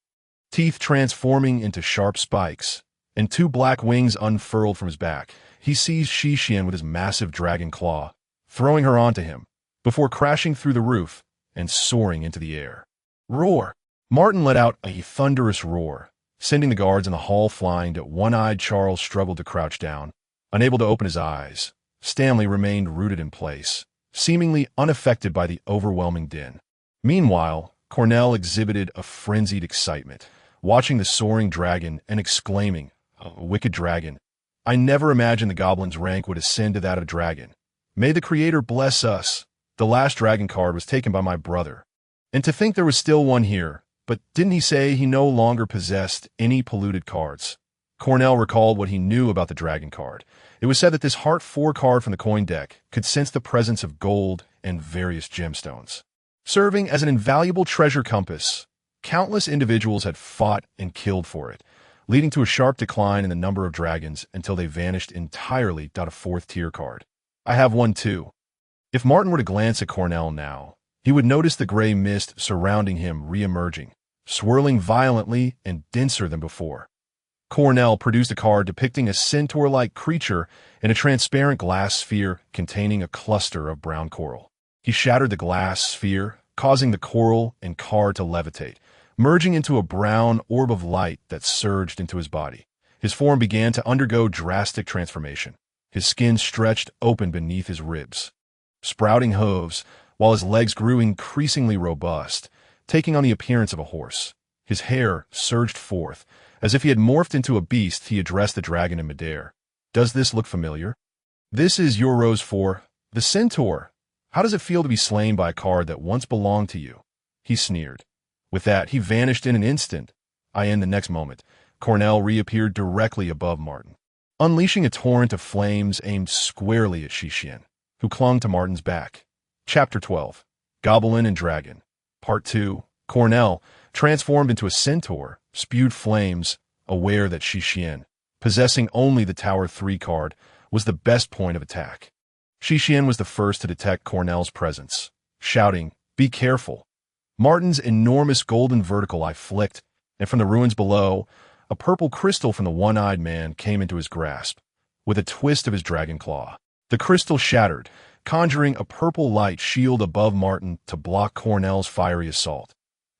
Teeth transforming into sharp spikes, and 2 black wings unfurled from his back. He seized Xixian with his massive dragon claw, throwing her onto him, before crashing through the roof and soaring into the air. Roar! Martin let out a thunderous roar, sending the guards in the hall flying. One-eyed Charles struggled to crouch down, unable to open his eyes. Stanley remained rooted in place, seemingly unaffected by the overwhelming din. Meanwhile, Cornell exhibited a frenzied excitement, watching the soaring dragon and exclaiming, "A wicked dragon! I never imagined the goblin's rank would ascend to that of a dragon. May the Creator bless us. The last dragon card was taken by my brother. And to think there was still one here, but didn't he say he no longer possessed any polluted cards?" Cornell recalled what he knew about the dragon card. It was said that this Heart 4 card from the coin deck could sense the presence of gold and various gemstones, serving as an invaluable treasure compass. Countless individuals had fought and killed for it, leading to a sharp decline in the number of dragons until they vanished entirely. A 4th-tier card. "I have one too." If Martin were to glance at Cornell now, he would notice the gray mist surrounding him re-emerging, swirling violently and denser than before. Cornell produced a card depicting a centaur-like creature in a transparent glass sphere containing a cluster of brown coral. He shattered the glass sphere, causing the coral and card to levitate, merging into a brown orb of light that surged into his body. His form began to undergo drastic transformation. His skin stretched open beneath his ribs, sprouting hooves, while his legs grew increasingly robust, taking on the appearance of a horse. His hair surged forth. As if he had morphed into a beast, he addressed the dragon in midair. "Does this look familiar? This is your rose for the centaur. How does it feel to be slain by a card that once belonged to you?" He sneered. With that, he vanished in an instant. In the next moment, Cornell reappeared directly above Martin, unleashing a torrent of flames aimed squarely at Xixian, who clung to Martin's back. Chapter 12. Goblin and Dragon. Part 2. Cornell, transformed into a centaur, spewed flames, aware that Xixian, possessing only the Tower 3 card, was the best point of attack. Xixian was the first to detect Cornell's presence, shouting, "Be careful!" Martin's enormous golden vertical eye flicked, and from the ruins below, a purple crystal from the one-eyed man came into his grasp. With a twist of his dragon claw, the crystal shattered, conjuring a purple light shield above Martin to block Cornell's fiery assault.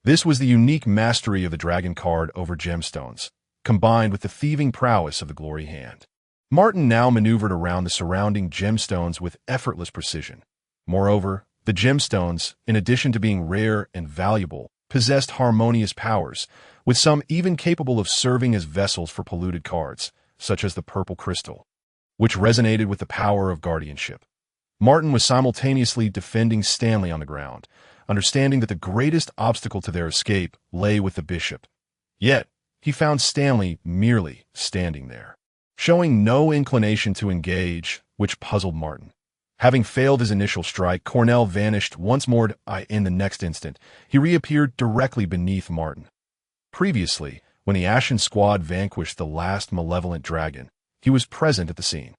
This was the unique mastery of the dragon card over gemstones, combined with the thieving prowess of the glory hand. Martin now maneuvered around the surrounding gemstones with effortless precision. Moreover, the gemstones, in addition to being rare and valuable, possessed harmonious powers, with some even capable of serving as vessels for polluted cards, such as the purple crystal, which resonated with the power of guardianship. Martin was simultaneously defending Stanley on the ground, understanding that the greatest obstacle to their escape lay with the bishop. Yet, he found Stanley merely standing there, showing no inclination to engage, which puzzled Martin. Having failed his initial strike, Cornell vanished once more. In the next instant, he reappeared directly beneath Martin. Previously, when the Ashen Squad vanquished the last malevolent dragon, he was present at the scene.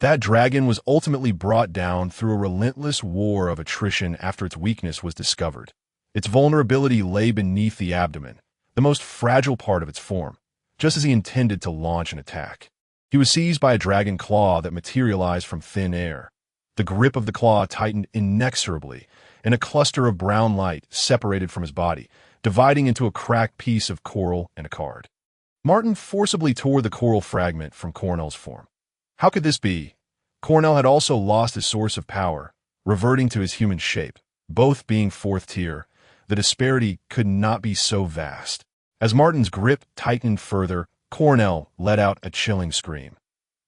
That dragon was ultimately brought down through a relentless war of attrition after its weakness was discovered. Its vulnerability lay beneath the abdomen, the most fragile part of its form, just as he intended to launch an attack. He was seized by a dragon claw that materialized from thin air. The grip of the claw tightened inexorably, and a cluster of brown light separated from his body, dividing into a cracked piece of coral and a card. Martin forcibly tore the coral fragment from Cornell's form. How could this be? Cornell had also lost his source of power, reverting to his human shape. Both being fourth tier, the disparity could not be so vast. As Martin's grip tightened further, Cornell let out a chilling scream.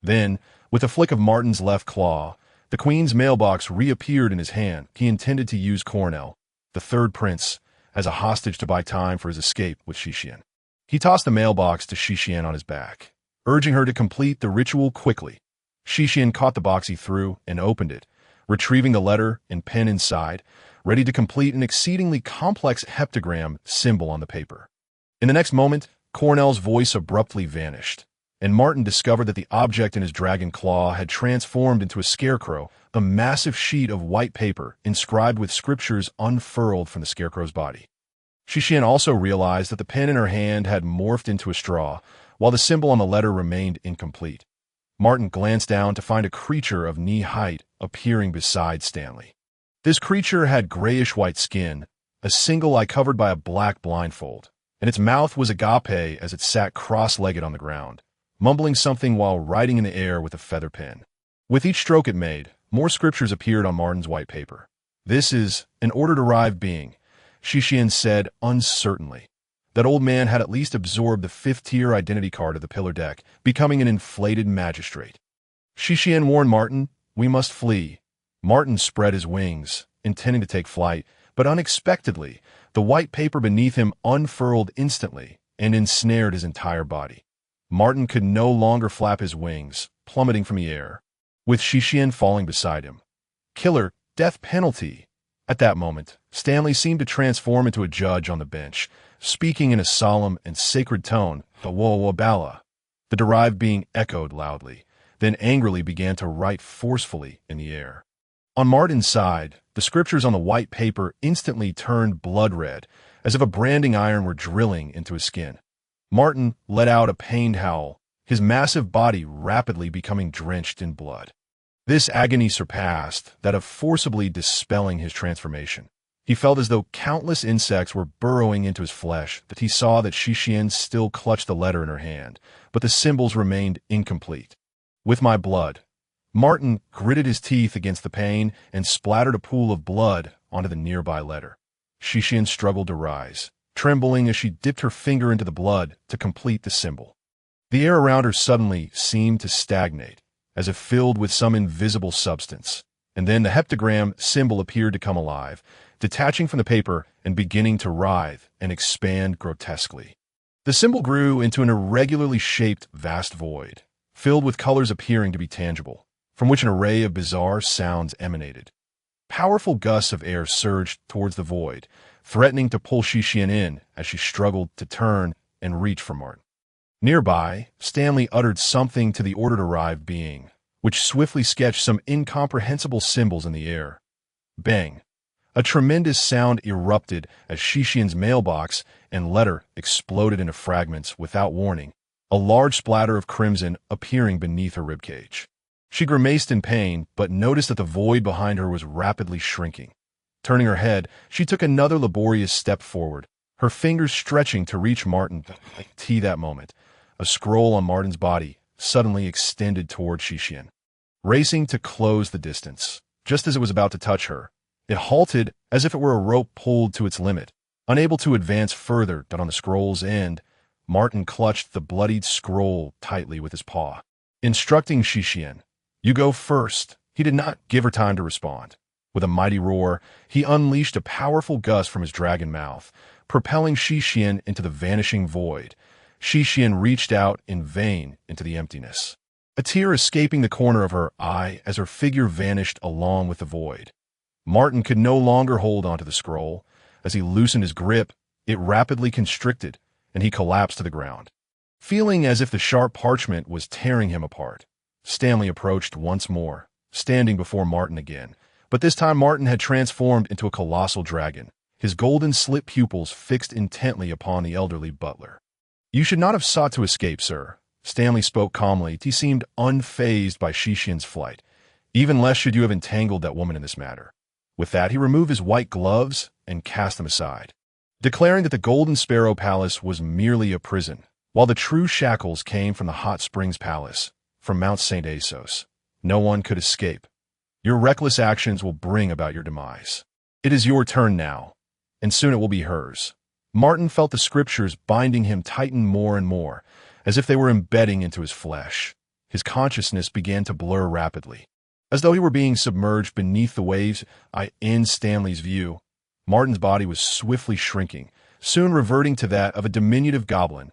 Then, with a flick of Martin's left claw, the Queen's mailbox reappeared in his hand. He intended to use Cornell, the third prince, as a hostage to buy time for his escape with Shixian. He tossed the mailbox to Shixian on his back, urging her to complete the ritual quickly. Shixian caught the box he threw and opened it, retrieving the letter and pen inside, ready to complete an exceedingly complex heptagram symbol on the paper. In the next moment, Cornell's voice abruptly vanished, and Martin discovered that the object in his dragon claw had transformed into a scarecrow, a massive sheet of white paper inscribed with scriptures unfurled from the scarecrow's body. Shixian also realized that the pen in her hand had morphed into a straw, while the symbol on the letter remained incomplete. Martin glanced down to find a creature of knee height appearing beside Stanley. This creature had grayish-white skin, a single eye covered by a black blindfold, and its mouth was agape as it sat cross-legged on the ground, mumbling something while writing in the air with a feather pen. With each stroke it made, more scriptures appeared on Martin's white paper. "This is an order-derived being," Shixian said uncertainly. That old man had at least absorbed the fifth-tier identity card of the pillar deck, becoming an inflated magistrate. Shixian warned Martin, "We must flee." Martin spread his wings, intending to take flight, but unexpectedly, the white paper beneath him unfurled instantly and ensnared his entire body. Martin could no longer flap his wings, plummeting from the air, with Shixian falling beside him. Killer, death penalty. At that moment, Stanley seemed to transform into a judge on the bench, speaking in a solemn and sacred tone, "Bala." The derived being echoed loudly, then angrily began to write forcefully in the air. On Martin's side, the scriptures on the white paper instantly turned blood red, as if a branding iron were drilling into his skin. Martin let out a pained howl, his massive body rapidly becoming drenched in blood. This agony surpassed that of forcibly dispelling his transformation. He felt as though countless insects were burrowing into his flesh, that he saw that Shixian still clutched the letter in her hand, but the symbols remained incomplete. "With my blood." Martin gritted his teeth against the pain and splattered a pool of blood onto the nearby letter. Shixian struggled to rise, trembling as she dipped her finger into the blood to complete the symbol. The air around her suddenly seemed to stagnate, as if filled with some invisible substance, and then the heptagram symbol appeared to come alive, detaching from the paper and beginning to writhe and expand grotesquely. The symbol grew into an irregularly shaped vast void, filled with colors appearing to be tangible, from which an array of bizarre sounds emanated. Powerful gusts of air surged towards the void, threatening to pull Shixian in as she struggled to turn and reach for Martin. Nearby, Stanley uttered something to the order-derived being, which swiftly sketched some incomprehensible symbols in the air. Bang! A tremendous sound erupted as Shixian's mailbox and letter exploded into fragments without warning, a large splatter of crimson appearing beneath her ribcage. She grimaced in pain, but noticed that the void behind her was rapidly shrinking. Turning her head, she took another laborious step forward, her fingers stretching to reach Martin. That moment, a scroll on Martin's body suddenly extended toward Shixian, racing to close the distance. Just as it was about to touch her, it halted as if it were a rope pulled to its limit, unable to advance further. But on the scroll's end, Martin clutched the bloodied scroll tightly with his paw, instructing Shixian, "You go first." He did not give her time to respond. With a mighty roar, he unleashed a powerful gust from his dragon mouth, propelling Shixian into the vanishing void. Shixian reached out in vain into the emptiness, a tear escaping the corner of her eye as her figure vanished along with the void. Martin could no longer hold onto the scroll. As he loosened his grip, it rapidly constricted, and he collapsed to the ground. Feeling as if the sharp parchment was tearing him apart, Stanley approached once more, standing before Martin again. But this time Martin had transformed into a colossal dragon, his golden slit pupils fixed intently upon the elderly butler. "You should not have sought to escape, sir." Stanley spoke calmly. He seemed unfazed by Shixian's flight. "Even less should you have entangled that woman in this matter." With that, he removed his white gloves and cast them aside, declaring that the Golden Sparrow Palace was merely a prison, while the true shackles came from the Hot Springs Palace, from Mount St. Asos. No one could escape. Your reckless actions will bring about your demise. It is your turn now, and soon it will be hers. Martin felt the scriptures binding him tighten more and more, as if they were embedding into his flesh. His consciousness began to blur rapidly, as though he were being submerged beneath the waves. In Stanley's view, Martin's body was swiftly shrinking, soon reverting to that of a diminutive goblin,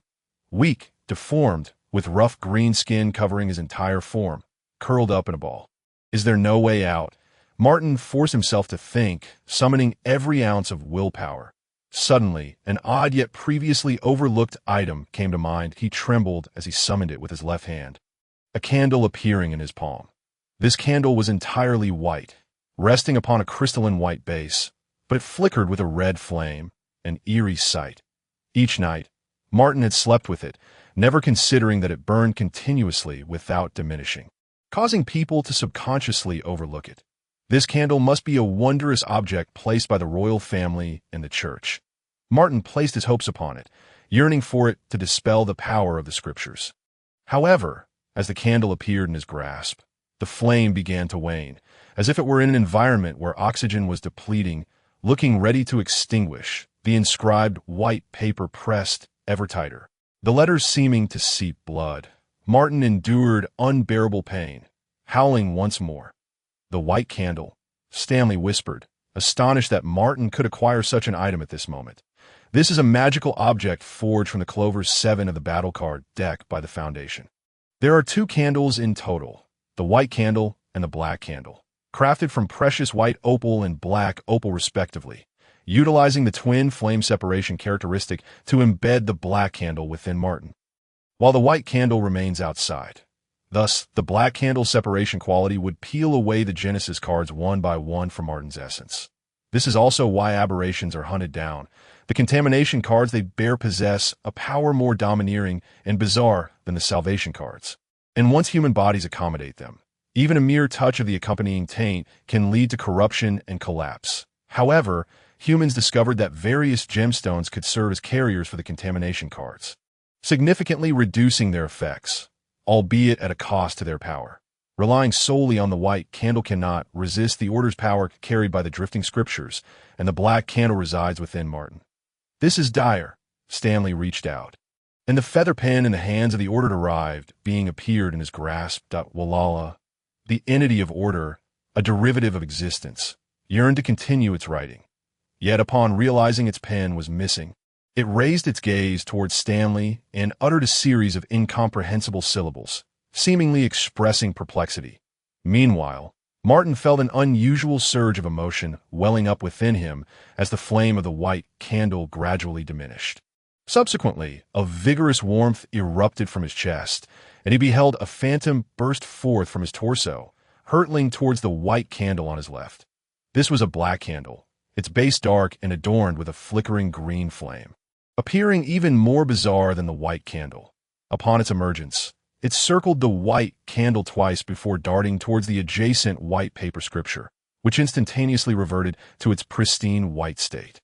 weak, deformed, with rough green skin covering his entire form, curled up in a ball. Is there no way out? Martin forced himself to think, summoning every ounce of willpower. Suddenly, an odd yet previously overlooked item came to mind. He trembled as he summoned it with his left hand, a candle appearing in his palm. This candle was entirely white, resting upon a crystalline white base, but it flickered with a red flame, an eerie sight. Each night, Martin had slept with it, never considering that it burned continuously without diminishing, causing people to subconsciously overlook it. This candle must be a wondrous object placed by the royal family and the church. Martin placed his hopes upon it, yearning for it to dispel the power of the scriptures. However, as the candle appeared in his grasp, the flame began to wane, as if it were in an environment where oxygen was depleting, looking ready to extinguish. The inscribed white paper pressed ever tighter, the letters seeming to seep blood. Martin endured unbearable pain, howling once more. "The white candle," Stanley whispered, astonished that Martin could acquire such an item at this moment. "This is a magical object forged from the Clover's 7 of the battle card deck by the Foundation. There are 2 candles in total, the white candle and the black candle, crafted from precious white opal and black opal respectively, utilizing the twin flame separation characteristic to embed the black candle within Martin, while the white candle remains outside. Thus, the black candle separation quality would peel away the Genesis cards one by one from Martin's essence. This is also why aberrations are hunted down. The contamination cards they bear possess a power more domineering and bizarre than the salvation cards. And once human bodies accommodate them, even a mere touch of the accompanying taint can lead to corruption and collapse. However, humans discovered that various gemstones could serve as carriers for the contamination cards, significantly reducing their effects, albeit at a cost to their power. Relying solely on the white candle cannot resist the order's power carried by the drifting scriptures, and the black candle resides within Martin. "This is dire." Stanley reached out, and the feather pen in the hands of the ordered arrived, being appeared in his grasp. Walala, the entity of order, a derivative of existence, yearned to continue its writing. Yet upon realizing its pen was missing, it raised its gaze towards Stanley and uttered a series of incomprehensible syllables, seemingly expressing perplexity. Meanwhile, Martin felt an unusual surge of emotion welling up within him as the flame of the white candle gradually diminished. Subsequently, a vigorous warmth erupted from his chest, and he beheld a phantom burst forth from his torso, hurtling towards the white candle on his left. This was a black candle, its base dark and adorned with a flickering green flame, appearing even more bizarre than the white candle. Upon its emergence, it circled the white candle twice before darting towards the adjacent white paper scripture, which instantaneously reverted to its pristine white state.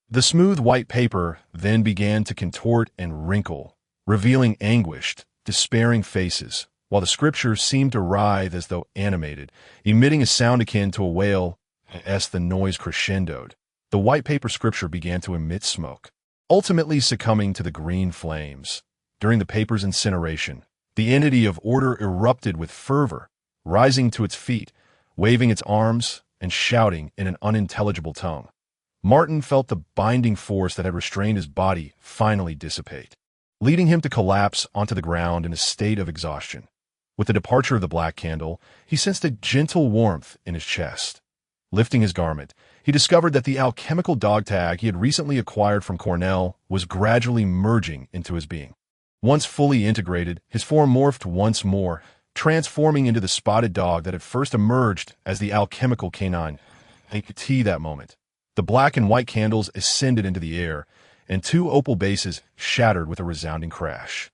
The smooth white paper then began to contort and wrinkle, revealing anguished, despairing faces, while the scripture seemed to writhe as though animated, emitting a sound akin to a wail. As the noise crescendoed, the white paper scripture began to emit smoke, ultimately succumbing to the green flames. During the paper's incineration, the entity of order erupted with fervor, rising to its feet, waving its arms, and shouting in an unintelligible tongue. Martin felt the binding force that had restrained his body finally dissipate, leading him to collapse onto the ground in a state of exhaustion. With the departure of the black candle, he sensed a gentle warmth in his chest. Lifting his garment, he discovered that the alchemical dog tag he had recently acquired from Cornell was gradually merging into his being. Once fully integrated, his form morphed once more, transforming into the spotted dog that had first emerged as the alchemical canine. He could see that moment. The black and white candles ascended into the air, and two opal bases shattered with a resounding crash.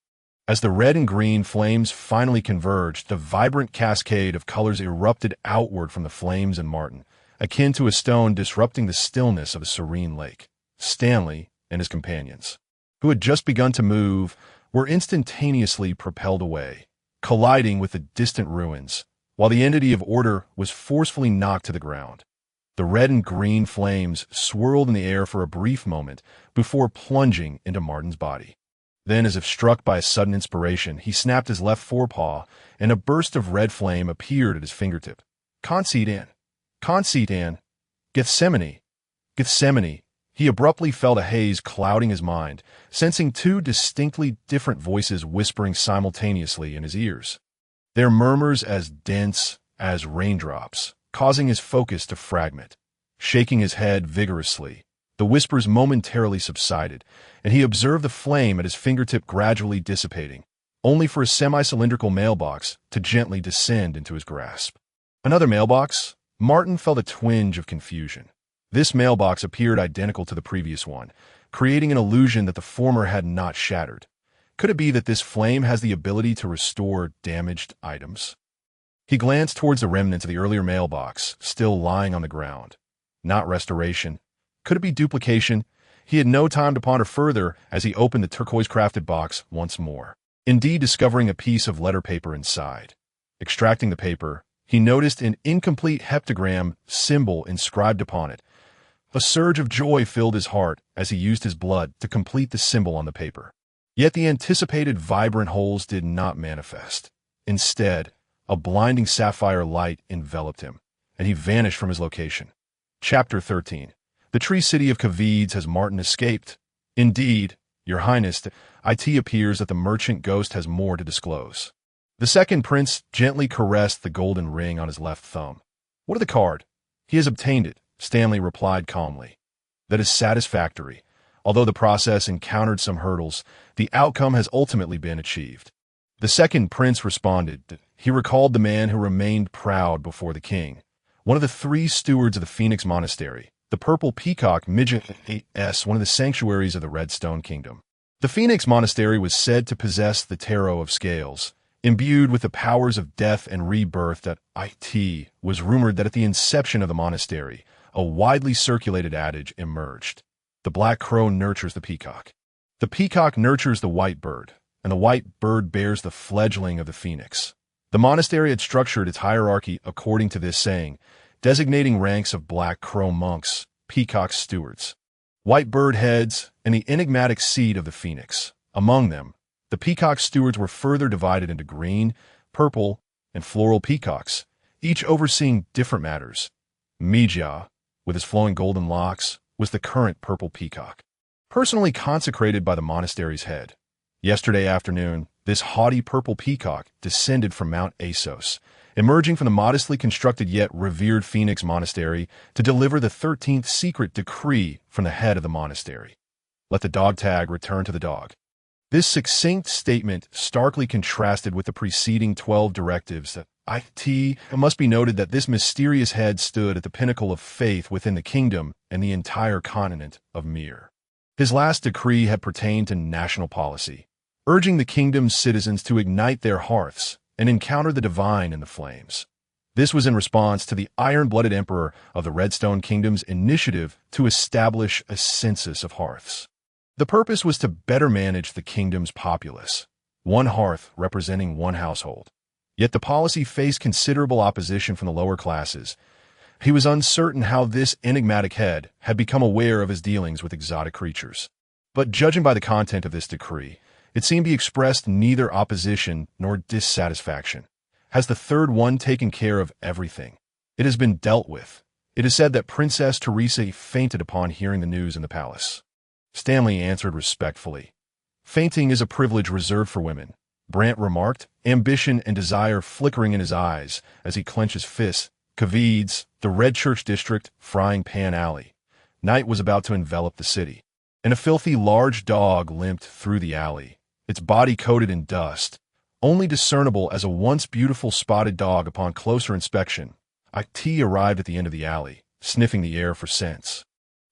As the red and green flames finally converged, the vibrant cascade of colors erupted outward from the flames and Martin, akin to a stone disrupting the stillness of a serene lake. Stanley and his companions, who had just begun to move, were instantaneously propelled away, colliding with the distant ruins, while the entity of order was forcefully knocked to the ground. The red and green flames swirled in the air for a brief moment before plunging into Martin's body. Then, as if struck by a sudden inspiration, he snapped his left forepaw, and a burst of red flame appeared at his fingertip. Conceit in. Gethsemane. He abruptly felt a haze clouding his mind, sensing two distinctly different voices whispering simultaneously in his ears. Their murmurs as dense as raindrops, causing his focus to fragment. Shaking his head vigorously, the whispers momentarily subsided, and he observed the flame at his fingertip gradually dissipating, only for a semi-cylindrical mailbox to gently descend into his grasp. Another mailbox? Martin felt a twinge of confusion. This mailbox appeared identical to the previous one, creating an illusion that the former had not shattered. Could it be that this flame has the ability to restore damaged items? He glanced towards the remnants of the earlier mailbox, still lying on the ground. Not restoration. Could it be duplication? He had no time to ponder further as he opened the turquoise-crafted box once more, indeed discovering a piece of letter paper inside. Extracting the paper, he noticed an incomplete heptagram symbol inscribed upon it. A surge of joy filled his heart as he used his blood to complete the symbol on the paper. Yet the anticipated vibrant holes did not manifest. Instead, a blinding sapphire light enveloped him, and he vanished from his location. Chapter 13. The Tree City of Kavids. Has Martin escaped? Indeed, Your Highness, it appears that the merchant ghost has more to disclose. The second prince gently caressed the golden ring on his left thumb. What of the card? He has obtained it, Stanley replied calmly. That is satisfactory. Although the process encountered some hurdles, the outcome has ultimately been achieved. The second prince responded. He recalled the man who remained proud before the king, one of the three stewards of the Phoenix Monastery, the Purple Peacock Midget S, one of the sanctuaries of the Redstone Kingdom. The Phoenix Monastery was said to possess the Tarot of Scales, imbued with the powers of death and rebirth. That it was rumored that at the inception of the monastery, a widely circulated adage emerged. The black crow nurtures the peacock. The peacock nurtures the white bird, and the white bird bears the fledgling of the phoenix. The monastery had structured its hierarchy according to this saying, designating ranks of black crow monks, peacock stewards, white bird heads, and the enigmatic seed of the phoenix. Among them, the peacock stewards were further divided into green, purple, and floral peacocks, each overseeing different matters. Mijia, with his flowing golden locks, was the current purple peacock, personally consecrated by the monastery's head. Yesterday afternoon, this haughty purple peacock descended from Mount Asos, emerging from the modestly constructed yet revered Phoenix Monastery to deliver the 13th secret decree from the head of the monastery. Let the dog tag return to the dog. This succinct statement starkly contrasted with the preceding 12 directives. That it must be noted that this mysterious head stood at the pinnacle of faith within the kingdom and the entire continent of Mir. His last decree had pertained to national policy, urging the kingdom's citizens to ignite their hearths and encounter the divine in the flames. This was in response to the iron-blooded emperor of the Redstone Kingdom's initiative to establish a census of hearths. The purpose was to better manage the kingdom's populace, one hearth representing one household. Yet the policy faced considerable opposition from the lower classes. He was uncertain how this enigmatic head had become aware of his dealings with exotic creatures. But judging by the content of this decree, it seemed he expressed neither opposition nor dissatisfaction. Has the third one taken care of everything? It has been dealt with, It is said that Princess Teresa fainted upon hearing the news in the palace. Stanley answered respectfully. Fainting is a privilege reserved for women, Brant remarked, ambition and desire flickering in his eyes as he clenched his fists. Cavides, the Red Church District, Frying Pan Alley. Night was about to envelop the city, and a filthy large dog limped through the alley, its body coated in dust, only discernible as a once beautiful spotted dog upon closer inspection. IT arrived at the end of the alley, sniffing the air for scents,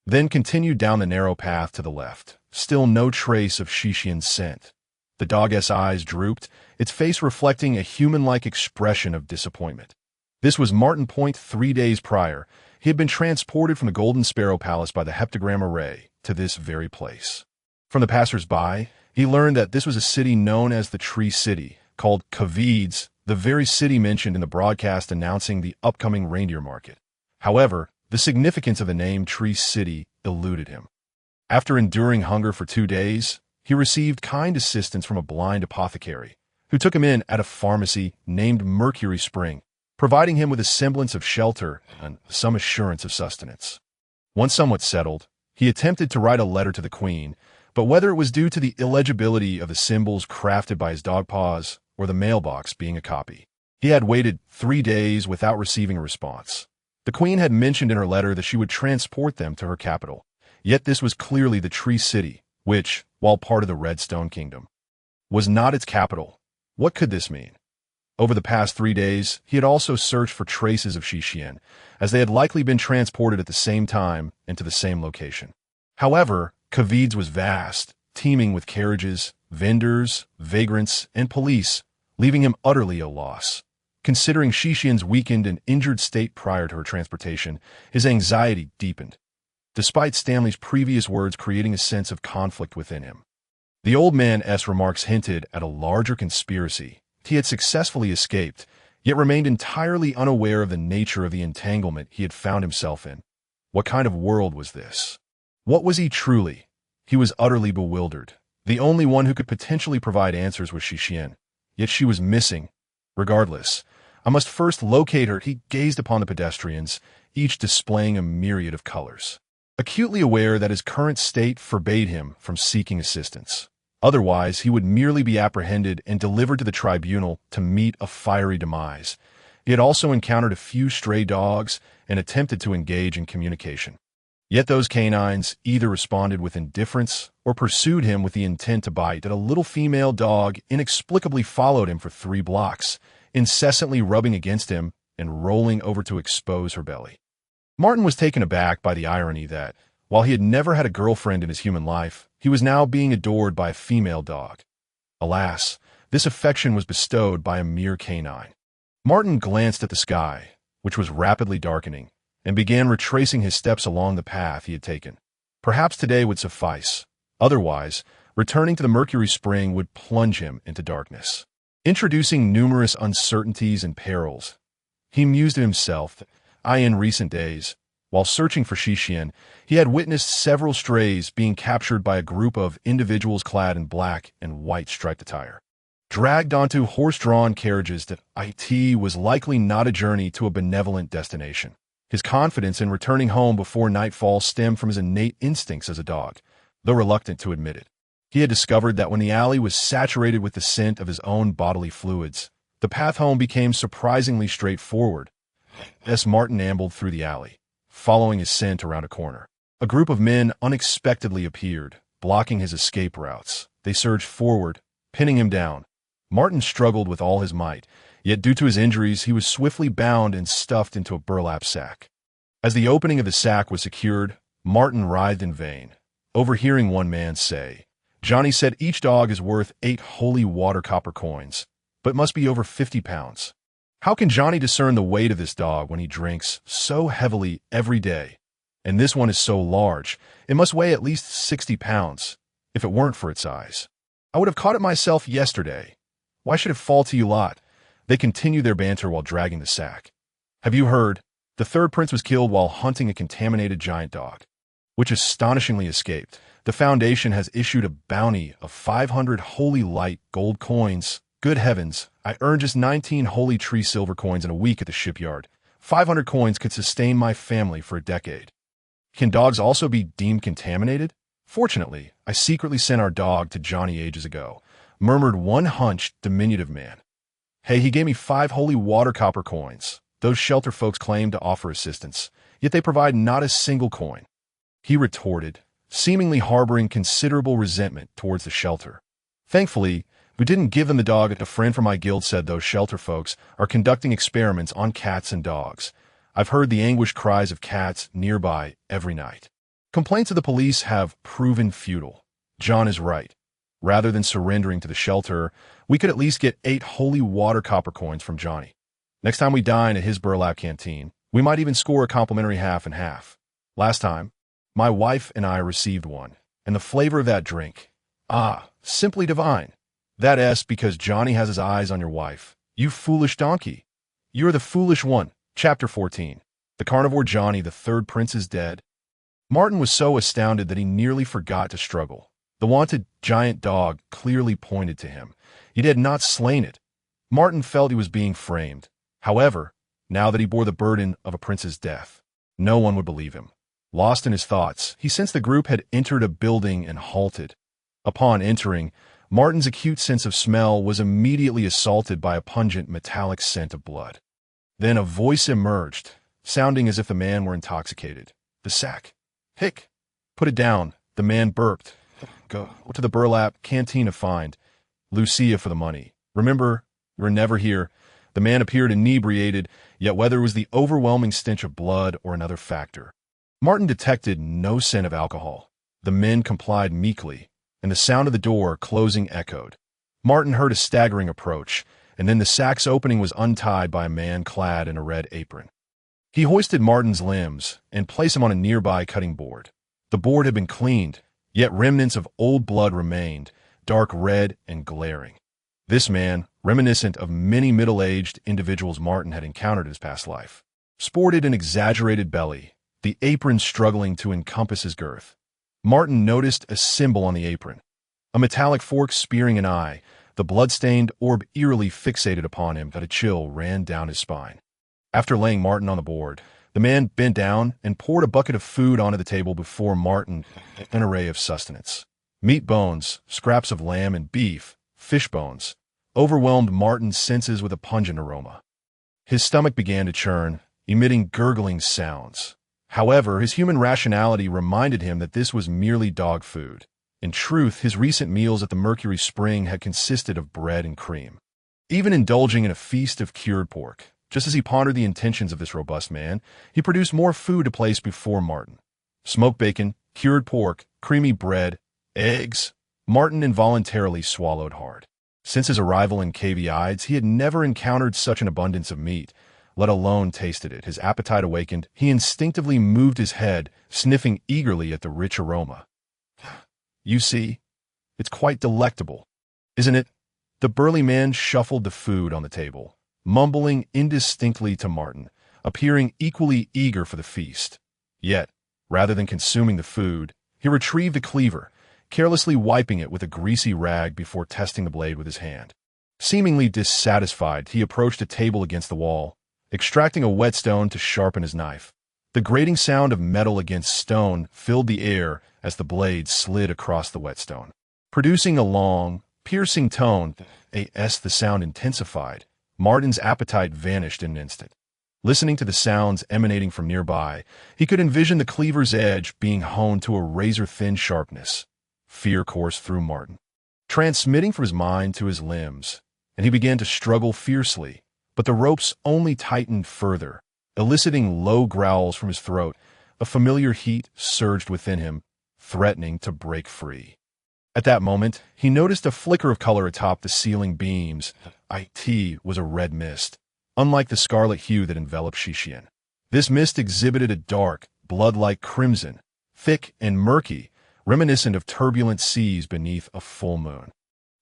then continued down the narrow path to the left. Still no trace of Shishian's scent. The dog's eyes drooped, its face reflecting a human-like expression of disappointment. This was Martin Point 3 days prior. He had been transported from the Golden Sparrow Palace by the heptagram array to this very place. From the passers-by, he learned that this was a city known as the Tree City, called Cavides, the very city mentioned in the broadcast announcing the upcoming reindeer market. However, the significance of the name Tree City eluded him. After enduring hunger for 2 days, he received kind assistance from a blind apothecary, who took him in at a pharmacy named Mercury Spring, providing him with a semblance of shelter and some assurance of sustenance. Once somewhat settled, he attempted to write a letter to the Queen, but whether it was due to the illegibility of the symbols crafted by his dog paws or the mailbox being a copy, he had waited 3 days without receiving a response. The Queen had mentioned in her letter that she would transport them to her capital, yet this was clearly the Tree City, which, while part of the Redstone Kingdom, was not its capital. What could this mean? Over the past 3 days, he had also searched for traces of Shishian, as they had likely been transported at the same time and to the same location. However, Cavides was vast, teeming with carriages, vendors, vagrants, and police, leaving him utterly at a loss. Considering Shishian's weakened and injured state prior to her transportation, his anxiety deepened, despite Stanley's previous words creating a sense of conflict within him. The old man's remarks hinted at a larger conspiracy. He had successfully escaped, yet remained entirely unaware of the nature of the entanglement he had found himself in. What kind of world was this? What was he truly? He was utterly bewildered. The only one who could potentially provide answers was Shishian, yet she was missing. Regardless, I must first locate her. He gazed upon the pedestrians, each displaying a myriad of colors, acutely aware that his current state forbade him from seeking assistance. Otherwise, he would merely be apprehended and delivered to the tribunal to meet a fiery demise. He had also encountered a few stray dogs and attempted to engage in communication. Yet those canines either responded with indifference or pursued him with the intent to bite. That a little female dog inexplicably followed him for 3 blocks, incessantly rubbing against him and rolling over to expose her belly. Martin was taken aback by the irony that, while he had never had a girlfriend in his human life, he was now being adored by a female dog. Alas, this affection was bestowed by a mere canine. Martin glanced at the sky, which was rapidly darkening, and began retracing his steps along the path he had taken. Perhaps today would suffice. Otherwise, returning to the Mercury Spring would plunge him into darkness, introducing numerous uncertainties and perils. He mused to himself that, in recent days, while searching for Shishian, he had witnessed several strays being captured by a group of individuals clad in black and white striped attire, dragged onto horse-drawn carriages. That IT was likely not a journey to a benevolent destination. His confidence in returning home before nightfall stemmed from his innate instincts as a dog, though reluctant to admit it. He had discovered that when the alley was saturated with the scent of his own bodily fluids, the path home became surprisingly straightforward. As Martin ambled through the alley, following his scent around a corner, a group of men unexpectedly appeared, blocking his escape routes. They surged forward, pinning him down. Martin struggled with all his might, yet due to his injuries, he was swiftly bound and stuffed into a burlap sack. As the opening of the sack was secured, Martin writhed in vain, overhearing one man say, "Johnny said each dog is worth 8 holy water copper coins, but must be over 50 pounds. How can Johnny discern the weight of this dog when he drinks so heavily every day? And this one is so large, it must weigh at least 60 pounds, if it weren't for its size. I would have caught it myself yesterday. Why should it fall to you lot?" They continue their banter while dragging the sack. "Have you heard? The third prince was killed while hunting a contaminated giant dog, which astonishingly escaped. The Foundation has issued a bounty of 500 holy light gold coins. Good heavens, I earned just 19 holy tree silver coins in a week at the shipyard. 500 coins could sustain my family for a decade. Can dogs also be deemed contaminated? Fortunately, I secretly sent our dog to Johnny ages ago, murmured one hunched, diminutive man. Hey, he gave me 5 holy water copper coins. Those shelter folks claim to offer assistance, yet they provide not a single coin. He retorted, seemingly harboring considerable resentment towards the shelter. Thankfully, we didn't give them the dog. A friend from my guild said those shelter folks are conducting experiments on cats and dogs. I've heard the anguished cries of cats nearby every night. Complaints of the police have proven futile. John is right. Rather than surrendering to the shelter, we could at least get 8 holy water copper coins from Johnny. Next time we dine at his burlap canteen, we might even score a complimentary half and half. Last time, my wife and I received one, and the flavor of that drink, simply divine. That's because Johnny has his eyes on your wife. You foolish donkey. You're the foolish one. Chapter 14. The carnivore Johnny, the third prince, is dead. Martin was so astounded that he nearly forgot to struggle. The wanted giant dog clearly pointed to him. He had not slain it. Martin felt he was being framed. However, now that he bore the burden of a prince's death, no one would believe him. Lost in his thoughts, he sensed the group had entered a building and halted. Upon entering, Martin's acute sense of smell was immediately assaulted by a pungent metallic scent of blood. Then a voice emerged, sounding as if the man were intoxicated. The sack. Hick. Put it down. The man burped. Go to the burlap canteen to find Lucia for the money. Remember, you're never here. The man appeared inebriated, yet whether it was the overwhelming stench of blood or another factor, Martin detected no scent of alcohol. The men complied meekly, and the sound of the door closing echoed. Martin heard a staggering approach, and then the sack's opening was untied by a man clad in a red apron. He hoisted Martin's limbs and placed him on a nearby cutting board. The board had been cleaned, yet remnants of old blood remained, dark red and glaring. This man, reminiscent of many middle-aged individuals Martin had encountered in his past life, sported an exaggerated belly, the apron struggling to encompass his girth. Martin noticed a symbol on the apron, a metallic fork spearing an eye, the blood-stained orb eerily fixated upon him that a chill ran down his spine. After laying Martin on the board, the man bent down and poured a bucket of food onto the table before Martin, an array of sustenance. Meat bones, scraps of lamb and beef, fish bones, overwhelmed Martin's senses with a pungent aroma. His stomach began to churn, emitting gurgling sounds. However, his human rationality reminded him that this was merely dog food. In truth, his recent meals at the Mercury Spring had consisted of bread and cream. Even indulging in a feast of cured pork, just as he pondered the intentions of this robust man, he produced more food to place before Martin. Smoked bacon, cured pork, creamy bread, eggs. Martin involuntarily swallowed hard. Since his arrival in KVIdes, he had never encountered such an abundance of meat, let alone tasted it. His appetite awakened. He instinctively moved his head, sniffing eagerly at the rich aroma. You see, it's quite delectable, isn't it? The burly man shuffled the food on the table, mumbling indistinctly to Martin, appearing equally eager for the feast. Yet, rather than consuming the food, he retrieved a cleaver, carelessly wiping it with a greasy rag before testing the blade with his hand. Seemingly dissatisfied, he approached a table against the wall, extracting a whetstone to sharpen his knife. The grating sound of metal against stone filled the air as the blade slid across the whetstone, producing a long, piercing tone. As the sound intensified, Martin's appetite vanished in an instant. Listening to the sounds emanating from nearby, he could envision the cleaver's edge being honed to a razor-thin sharpness. Fear coursed through Martin, transmitting from his mind to his limbs, and he began to struggle fiercely, but the ropes only tightened further, eliciting low growls from his throat. A familiar heat surged within him, threatening to break free. At that moment, he noticed a flicker of color atop the ceiling beams. It was a red mist, unlike the scarlet hue that enveloped Shishian. This mist exhibited a dark, blood-like crimson, thick and murky, reminiscent of turbulent seas beneath a full moon.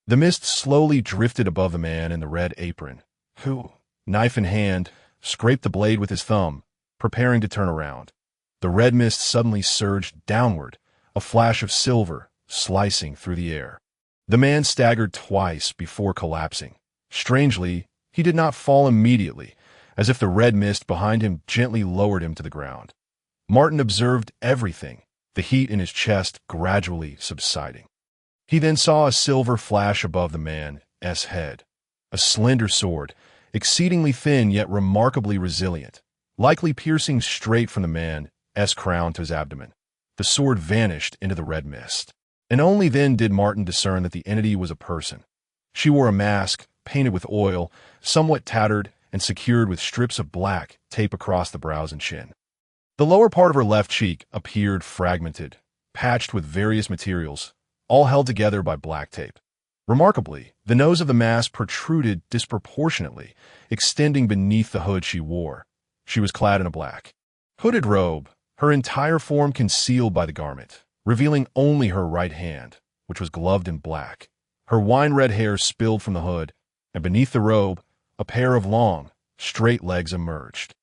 The mist slowly drifted above the man in the red apron, who, knife in hand, scraped the blade with his thumb, preparing to turn around. The red mist suddenly surged downward, a flash of silver slicing through the air. The man staggered twice before collapsing. Strangely, he did not fall immediately, as if the red mist behind him gently lowered him to the ground. Martin observed everything, the heat in his chest gradually subsiding. He then saw a silver flash above the man's head, a slender sword, exceedingly thin yet remarkably resilient, likely piercing straight from the man's crown to his abdomen. The sword vanished into the red mist, and only then did Martin discern that the entity was a person. She wore a mask, painted with oil, somewhat tattered and secured with strips of black tape across the brows and chin. The lower part of her left cheek appeared fragmented, patched with various materials, all held together by black tape. Remarkably, the nose of the mask protruded disproportionately, extending beneath the hood she wore. She was clad in a black, hooded robe, her entire form concealed by the garment, revealing only her right hand, which was gloved in black. Her wine-red hair spilled from the hood, and beneath the robe, a pair of long, straight legs emerged.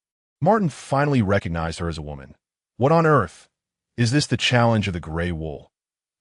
Martin finally recognized her as a woman. What on earth? Is this the challenge of the gray wool?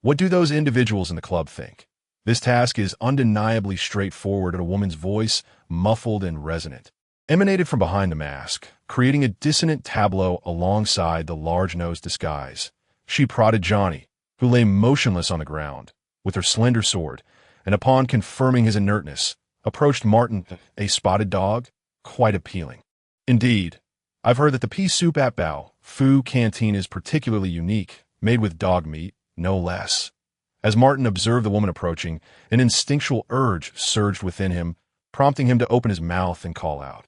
What do those individuals in the club think? This task is undeniably straightforward, and a woman's voice, muffled and resonant, emanated from behind the mask, creating a dissonant tableau alongside the large-nosed disguise. She prodded Johnny, who lay motionless on the ground, with her slender sword, and upon confirming his inertness, approached Martin, a spotted dog, quite appealing. Indeed, I've heard that the pea soup at Bao Fu Canteen is particularly unique, made with dog meat, no less. As Martin observed the woman approaching, an instinctual urge surged within him, prompting him to open his mouth and call out.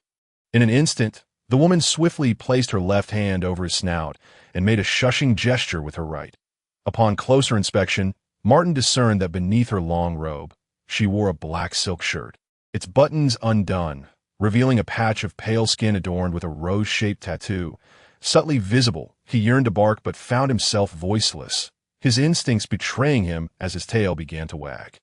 In an instant, the woman swiftly placed her left hand over his snout and made a shushing gesture with her right. Upon closer inspection, Martin discerned that beneath her long robe, she wore a black silk shirt, its buttons undone, revealing a patch of pale skin adorned with a rose-shaped tattoo. Subtly visible, he yearned to bark but found himself voiceless, his instincts betraying him as his tail began to wag.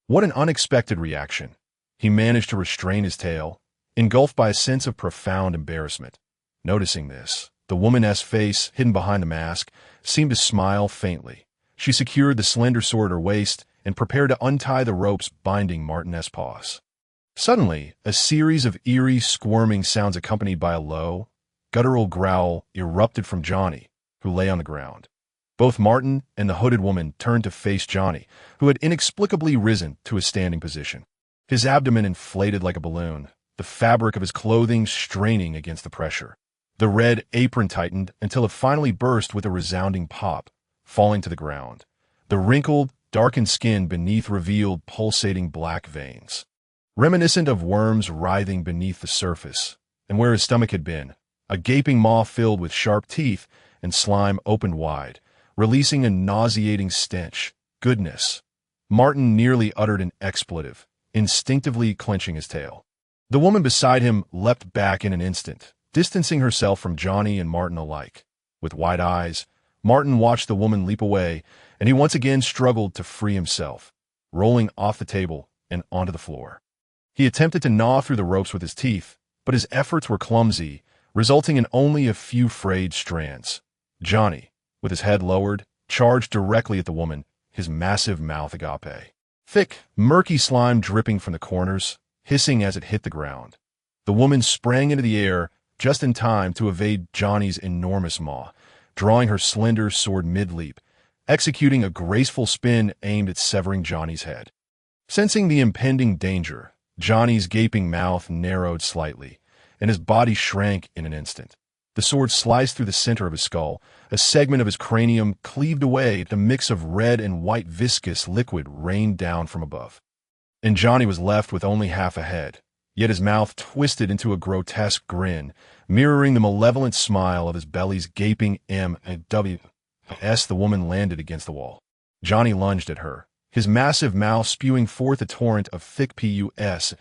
What an unexpected reaction. He managed to restrain his tail, engulfed by a sense of profound embarrassment. Noticing this, the woman's face, hidden behind the mask, seemed to smile faintly. She secured the slender sword at her waist and prepared to untie the ropes binding Martin's paws. Suddenly, a series of eerie, squirming sounds accompanied by a low, guttural growl erupted from Johnny, who lay on the ground. Both Martin and the hooded woman turned to face Johnny, who had inexplicably risen to a standing position. His abdomen inflated like a balloon, the fabric of his clothing straining against the pressure. The red apron tightened until it finally burst with a resounding pop, falling to the ground. The wrinkled, darkened skin beneath revealed pulsating black veins, reminiscent of worms writhing beneath the surface, and where his stomach had been, a gaping maw filled with sharp teeth and slime opened wide, releasing a nauseating stench. Goodness! Martin nearly uttered an expletive, instinctively clenching his tail. The woman beside him leapt back in an instant, distancing herself from Johnny and Martin alike. With wide eyes, Martin watched the woman leap away, and he once again struggled to free himself, rolling off the table and onto the floor. He attempted to gnaw through the ropes with his teeth, but his efforts were clumsy, resulting in only a few frayed strands. Johnny, with his head lowered, charged directly at the woman, his massive mouth agape. Thick, murky slime dripping from the corners, hissing as it hit the ground. The woman sprang into the air just in time to evade Johnny's enormous maw, drawing her slender sword mid-leap, executing a graceful spin aimed at severing Johnny's head. Sensing the impending danger, Johnny's gaping mouth narrowed slightly, and his body shrank in an instant. The sword sliced through the center of his skull, a segment of his cranium cleaved away, a mix of red and white viscous liquid rained down from above. And Johnny was left with only half a head, yet his mouth twisted into a grotesque grin, mirroring the malevolent smile of his belly's gaping M&W. As the woman landed against the wall, Johnny lunged at her, his massive mouth spewing forth a torrent of thick pus.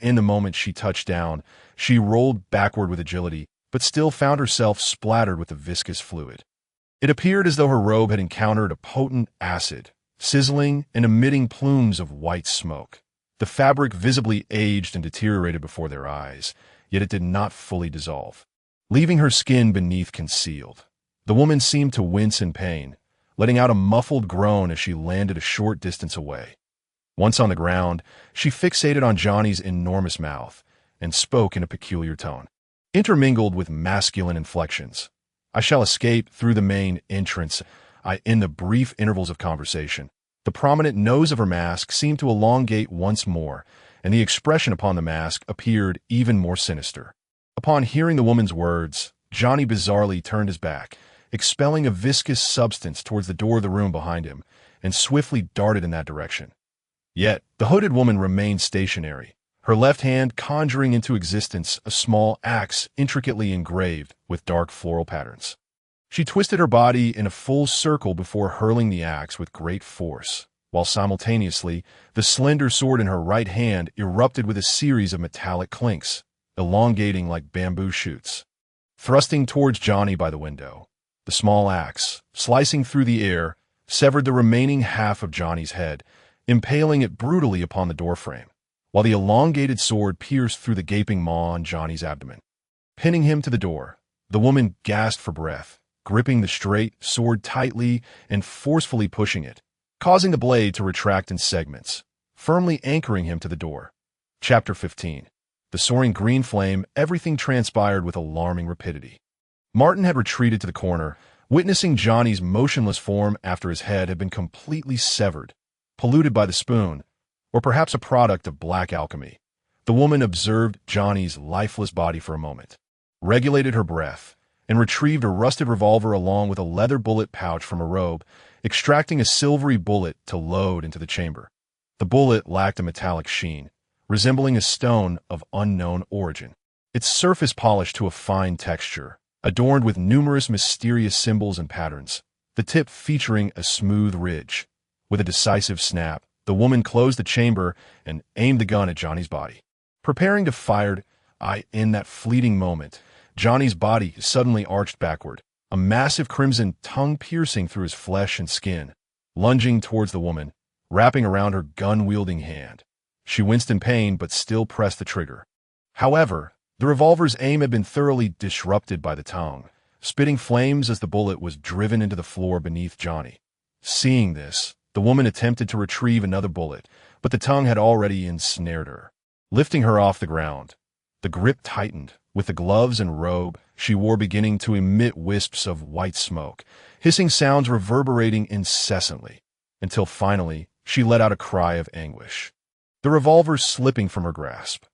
In the moment she touched down, she rolled backward with agility, but still found herself splattered with the viscous fluid. It appeared as though her robe had encountered a potent acid, sizzling and emitting plumes of white smoke. The fabric visibly aged and deteriorated before their eyes, yet it did not fully dissolve, leaving her skin beneath concealed. The woman seemed to wince in pain, letting out a muffled groan as she landed a short distance away. Once on the ground, she fixated on Johnny's enormous mouth and spoke in a peculiar tone. intermingled with masculine inflections. I shall escape through the main entrance. In the brief intervals of conversation, the prominent nose of her mask seemed to elongate once more, and the expression upon the mask appeared even more sinister. Upon hearing the woman's words, Johnny bizarrely turned his back, expelling a viscous substance towards the door of the room behind him, and swiftly darted in that direction. Yet, the hooded woman remained stationary, her left hand conjuring into existence a small axe intricately engraved with dark floral patterns. She twisted her body in a full circle before hurling the axe with great force, while simultaneously, the slender sword in her right hand erupted with a series of metallic clinks, elongating like bamboo shoots. Thrusting towards Johnny by the window, the small axe, slicing through the air, severed the remaining half of Johnny's head, impaling it brutally upon the doorframe, while the elongated sword pierced through the gaping maw on Johnny's abdomen. Pinning him to the door, the woman gasped for breath, gripping the straight sword tightly and forcefully pushing it, causing the blade to retract in segments, firmly anchoring him to the door. Chapter 15. The soaring green flame. Everything transpired with alarming rapidity. Martin had retreated to the corner, witnessing Johnny's motionless form after his head had been completely severed, polluted by the spoon, or perhaps a product of black alchemy. The woman observed Johnny's lifeless body for a moment, regulated her breath, and retrieved a rusted revolver along with a leather bullet pouch from a robe, extracting a silvery bullet to load into the chamber. The bullet lacked a metallic sheen, resembling a stone of unknown origin, its surface polished to a fine texture, adorned with numerous mysterious symbols and patterns, the tip featuring a smooth ridge. With a decisive snap, the woman closed the chamber and aimed the gun at Johnny's body. Preparing to fire, in that fleeting moment, Johnny's body suddenly arched backward, a massive crimson tongue piercing through his flesh and skin. Lunging towards the woman, wrapping around her gun-wielding hand, she winced in pain but still pressed the trigger. However, the revolver's aim had been thoroughly disrupted by the tongue, spitting flames as the bullet was driven into the floor beneath Johnny. Seeing this, the woman attempted to retrieve another bullet, but the tongue had already ensnared her. Lifting her off the ground, the grip tightened, with the gloves and robe she wore beginning to emit wisps of white smoke, hissing sounds reverberating incessantly, until finally she let out a cry of anguish, the revolver slipping from her grasp.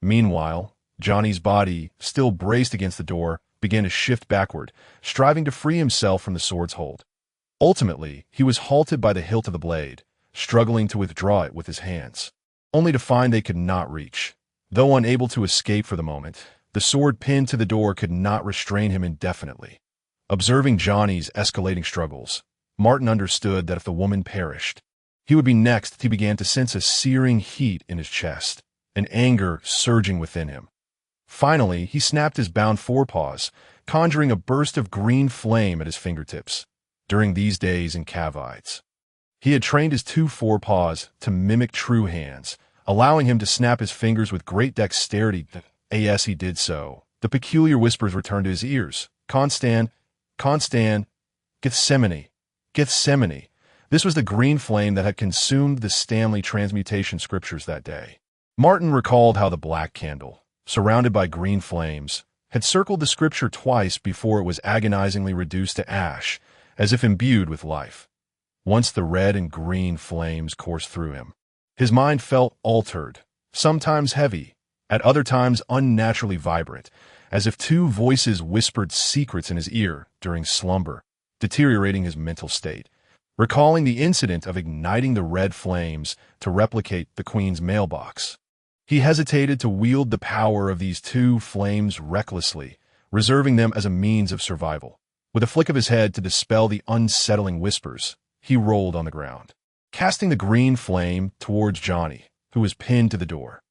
Meanwhile, Johnny's body, still braced against the door, began to shift backward, striving to free himself from the sword's hold. Ultimately, he was halted by the hilt of the blade, struggling to withdraw it with his hands, only to find they could not reach. Though unable to escape for the moment, the sword pinned to the door could not restrain him indefinitely. Observing Johnny's escalating struggles, Martin understood that if the woman perished, he would be next. He began to sense a searing heat in his chest, an anger surging within him. Finally, he snapped his bound forepaws, conjuring a burst of green flame at his fingertips. During these days in Cavides, he had trained his two forepaws to mimic true hands, allowing him to snap his fingers with great dexterity. As he did so, the peculiar whispers returned to his ears. Constan, Gethsemane, Gethsemane. This was the green flame that had consumed the Stanley transmutation scriptures that day. Martin recalled how the black candle, surrounded by green flames, had circled the scripture twice before it was agonizingly reduced to ash, as if imbued with life. Once the red and green flames coursed through him, his mind felt altered, sometimes heavy, at other times unnaturally vibrant, as if two voices whispered secrets in his ear during slumber, deteriorating his mental state. Recalling the incident of igniting the red flames to replicate the Queen's mailbox, he hesitated to wield the power of these two flames recklessly, reserving them as a means of survival. With a flick of his head to dispel the unsettling whispers, he rolled on the ground, casting the green flame towards Johnny, who was pinned to the door.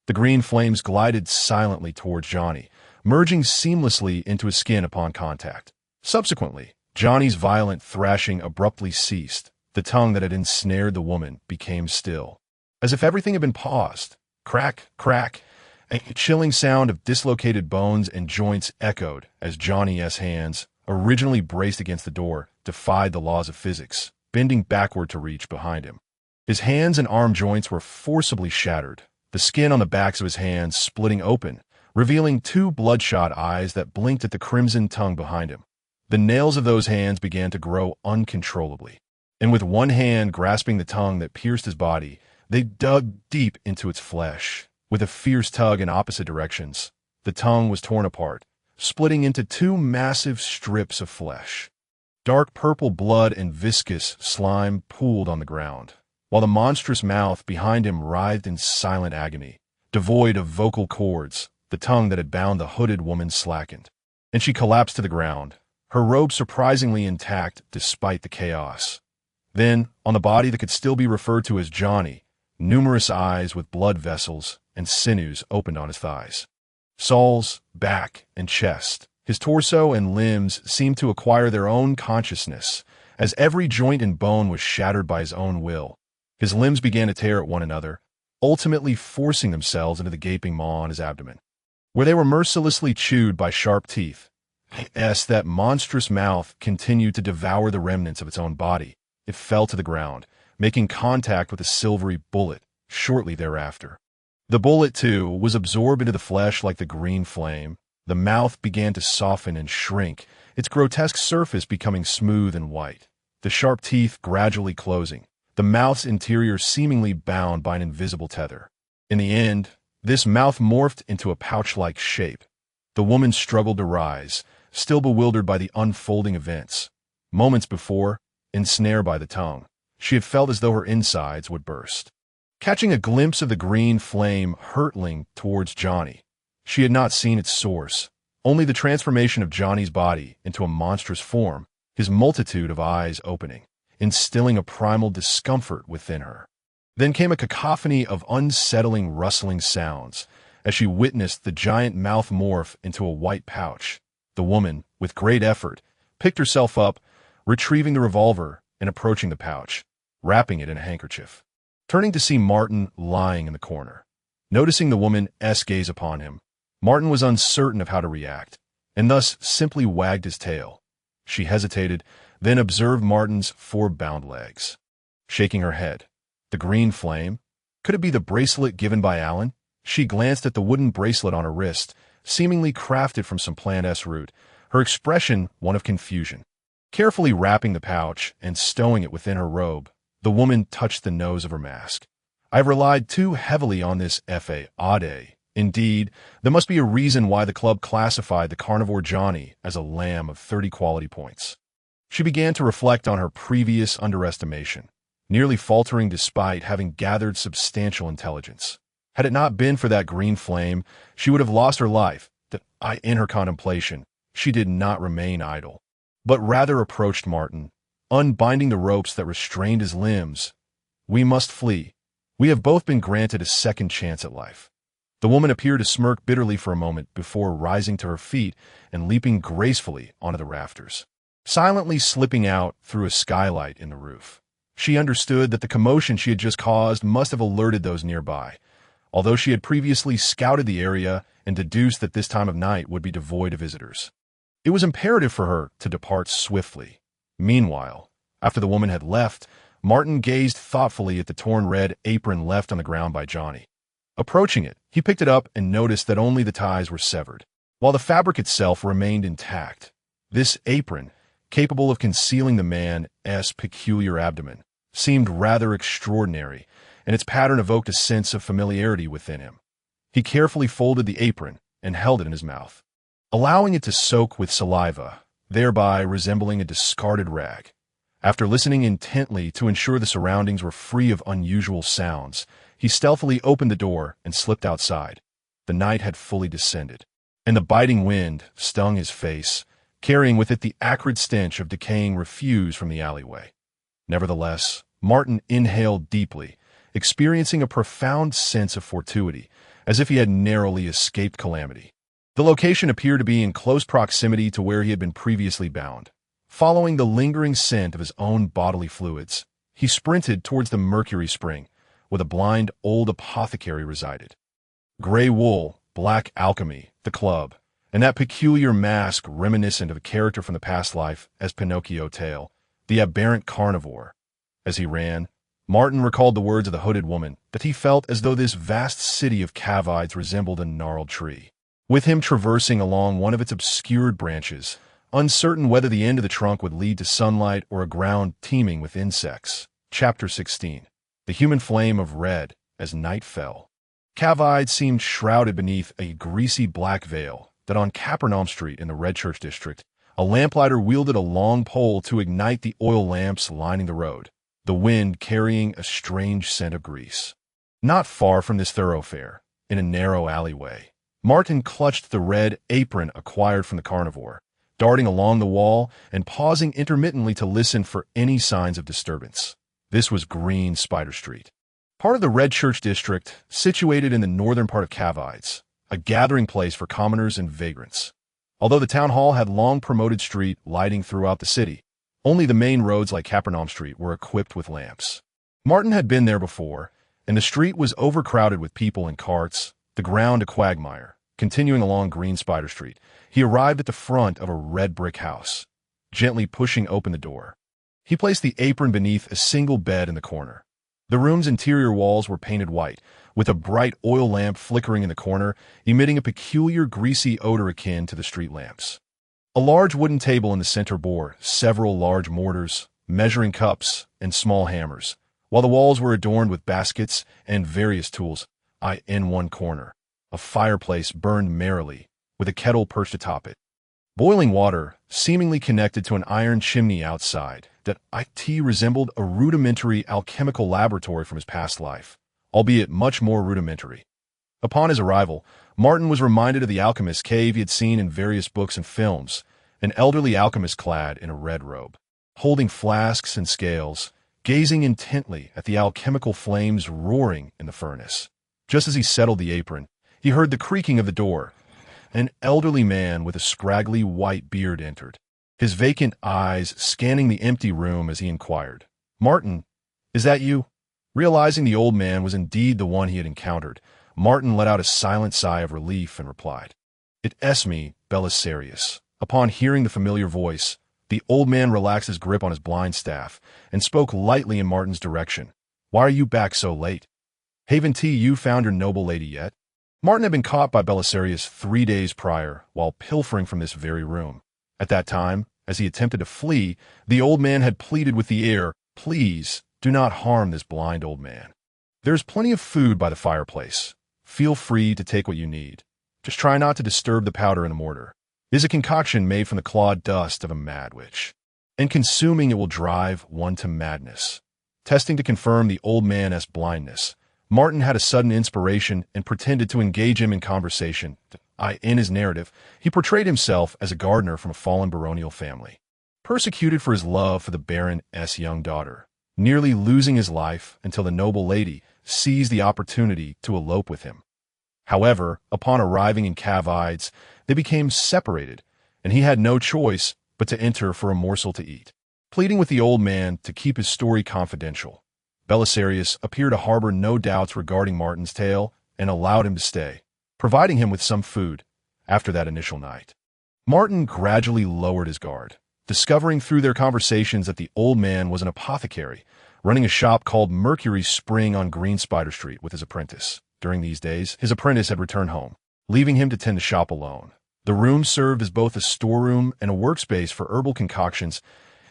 The green flames glided silently towards Johnny, merging seamlessly into his skin upon contact. Subsequently, Johnny's violent thrashing abruptly ceased. The tongue that had ensnared the woman became still, as if everything had been paused. Crack, crack. A chilling sound of dislocated bones and joints echoed as Johnny's hands, originally braced against the door, defied the laws of physics, bending backward to reach behind him. His hands and arm joints were forcibly shattered, the skin on the backs of his hands splitting open, revealing two bloodshot eyes that blinked at the crimson tongue behind him. The nails of those hands began to grow uncontrollably, and with one hand grasping the tongue that pierced his body, they dug deep into its flesh. With a fierce tug in opposite directions, the tongue was torn apart, splitting into two massive strips of flesh. Dark purple blood and viscous slime pooled on the ground, while the monstrous mouth behind him writhed in silent agony. Devoid of vocal cords, the tongue that had bound the hooded woman slackened, and she collapsed to the ground, her robe surprisingly intact despite the chaos. Then, on the body that could still be referred to as Johnny, numerous eyes with blood vessels and sinews opened on his thighs. Saul's back and chest, his torso and limbs seemed to acquire their own consciousness, as every joint and bone was shattered by his own will. His limbs began to tear at one another, ultimately forcing themselves into the gaping maw on his abdomen, where they were mercilessly chewed by sharp teeth. As that monstrous mouth continued to devour the remnants of its own body, it fell to the ground, making contact with a silvery bullet shortly thereafter. The bullet, too, was absorbed into the flesh like the green flame. The mouth began to soften and shrink, its grotesque surface becoming smooth and white, the sharp teeth gradually closing, the mouth's interior seemingly bound by an invisible tether. In the end, this mouth morphed into a pouch-like shape. The woman struggled to rise, still bewildered by the unfolding events. Moments before, ensnared by the tongue, she had felt as though her insides would burst. Catching a glimpse of the green flame hurtling towards Johnny, she had not seen its source, only the transformation of Johnny's body into a monstrous form, his multitude of eyes opening, instilling a primal discomfort within her. Then came a cacophony of unsettling rustling sounds as she witnessed the giant mouth morph into a white pouch. The woman, with great effort, picked herself up, retrieving the revolver and approaching the pouch, wrapping it in a handkerchief. Turning to see Martin lying in the corner. Noticing the woman's gaze upon him, Martin was uncertain of how to react, and thus simply wagged his tail. She hesitated, then observed Martin's four bound legs. Shaking her head. The green flame? Could it be the bracelet given by Alan? She glanced at the wooden bracelet on her wrist, seemingly crafted from some plant root, her expression one of confusion. Carefully wrapping the pouch and stowing it within her robe, the woman touched the nose of her mask. I've relied too heavily on this F.A.A.D. Indeed, there must be a reason why the club classified the carnivore Johnny as a lamb of 30 quality points. She began to reflect on her previous underestimation, nearly faltering despite having gathered substantial intelligence. Had it not been for that green flame, she would have lost her life. In her contemplation, she did not remain idle, but rather approached Martin, unbinding the ropes that restrained his limbs. We must flee. We have both been granted a second chance at life. The woman appeared to smirk bitterly for a moment before rising to her feet and leaping gracefully onto the rafters, silently slipping out through a skylight in the roof. She understood that the commotion she had just caused must have alerted those nearby, although she had previously scouted the area and deduced that this time of night would be devoid of visitors. It was imperative for her to depart swiftly. Meanwhile, after the woman had left, Martin gazed thoughtfully at the torn red apron left on the ground by Johnny. Approaching it, he picked it up and noticed that only the ties were severed, while the fabric itself remained intact. This apron, capable of concealing the man's peculiar abdomen, seemed rather extraordinary, and its pattern evoked a sense of familiarity within him. He carefully folded the apron and held it in his mouth, allowing it to soak with saliva, thereby resembling a discarded rag. After listening intently to ensure the surroundings were free of unusual sounds, he stealthily opened the door and slipped outside. The night had fully descended, and the biting wind stung his face, carrying with it the acrid stench of decaying refuse from the alleyway. Nevertheless, Martin inhaled deeply, experiencing a profound sense of fortuity, as if he had narrowly escaped calamity. The location appeared to be in close proximity to where he had been previously bound. Following the lingering scent of his own bodily fluids, he sprinted towards the Mercury Spring, where the blind old apothecary resided. Gray wool, black alchemy, the club, and that peculiar mask reminiscent of a character from the past life as Pinocchio tale, the aberrant carnivore. As he ran, Martin recalled the words of the hooded woman that he felt as though this vast city of cavides resembled a gnarled tree. with him traversing along one of its obscured branches, uncertain whether the end of the trunk would lead to sunlight or a ground teeming with insects. Chapter 16. The Human Flame of Red as Night Fell. Cavide seemed shrouded beneath a greasy black veil that on Capernaum Street in the Red Church District, a lamplighter wielded a long pole to ignite the oil lamps lining the road, the wind carrying a strange scent of grease. Not far from this thoroughfare, in a narrow alleyway, Martin clutched the red apron acquired from the carnivore, darting along the wall and pausing intermittently to listen for any signs of disturbance. This was Green Spider Street, part of the Red Church District, situated in the northern part of Cavides, a gathering place for commoners and vagrants. Although the town hall had long promoted street lighting throughout the city, only the main roads like Capernaum Street were equipped with lamps. Martin had been there before, and the street was overcrowded with people and carts, the ground a quagmire. Continuing along Green Spider Street, he arrived at the front of a red brick house. Gently pushing open the door, he placed the apron beneath a single bed in the corner. The room's interior walls were painted white, with a bright oil lamp flickering in the corner, emitting a peculiar greasy odor akin to the street lamps. A large wooden table in the center bore several large mortars, measuring cups, and small hammers, while the walls were adorned with baskets and various tools. In one corner, a fireplace burned merrily, with a kettle perched atop it. Boiling water, seemingly connected to an iron chimney outside, that resembled a rudimentary alchemical laboratory from his past life, albeit much more rudimentary. Upon his arrival, Martin was reminded of the alchemist's cave he had seen in various books and films, an elderly alchemist clad in a red robe, holding flasks and scales, gazing intently at the alchemical flames roaring in the furnace. Just as he settled the apron, he heard the creaking of the door. An elderly man with a scraggly white beard entered, his vacant eyes scanning the empty room as he inquired, "Martin, is that you?" Realizing the old man was indeed the one he had encountered, Martin let out a silent sigh of relief and replied, "It's me, Belisarius." Upon hearing the familiar voice, the old man relaxed his grip on his blind staff and spoke lightly in Martin's direction. "Why are you back so late? Haven't you found your noble lady yet?" Martin had been caught by Belisarius 3 days prior while pilfering from this very room. At that time, as he attempted to flee, the old man had pleaded with the air, "Please, do not harm this blind old man. There's plenty of food by the fireplace. Feel free to take what you need. Just try not to disturb the powder in the mortar. It is a concoction made from the clawed dust of a mad witch, and consuming it will drive one to madness." Testing to confirm the old man's blindness, Martin had a sudden inspiration and pretended to engage him in conversation. In his narrative, he portrayed himself as a gardener from a fallen baronial family, persecuted for his love for the Baron's young daughter, nearly losing his life until the noble lady seized the opportunity to elope with him. However, upon arriving in Cavides, they became separated, and he had no choice but to enter for a morsel to eat. Pleading with the old man to keep his story confidential, Belisarius appeared to harbor no doubts regarding Martin's tale and allowed him to stay, providing him with some food after that initial night. Martin gradually lowered his guard, discovering through their conversations that the old man was an apothecary, running a shop called Mercury's Spring on Green Spider Street with his apprentice. During these days, his apprentice had returned home, leaving him to tend the shop alone. The room served as both a storeroom and a workspace for herbal concoctions.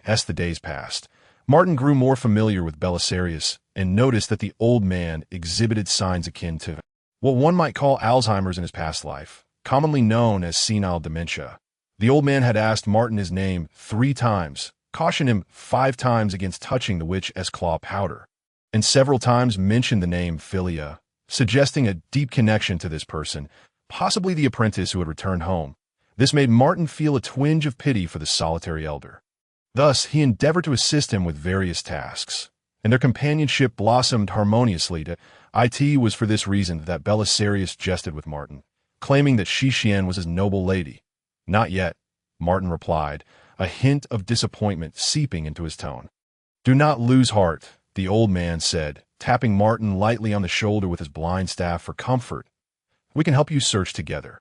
As the days passed, Martin grew more familiar with Belisarius and noticed that the old man exhibited signs akin to what one might call Alzheimer's in his past life, commonly known as senile dementia. The old man had asked Martin his name 3 times, cautioned him 5 times against touching the witch's claw powder, and several times mentioned the name Philia, suggesting a deep connection to this person, possibly the apprentice who had returned home. This made Martin feel a twinge of pity for the solitary elder. Thus, he endeavored to assist him with various tasks, and their companionship blossomed harmoniously. It was for this reason that Belisarius jested with Martin, claiming that Shishien was his noble lady. "Not yet," Martin replied, a hint of disappointment seeping into his tone. "Do not lose heart," the old man said, tapping Martin lightly on the shoulder with his blind staff for comfort. "We can help you search together."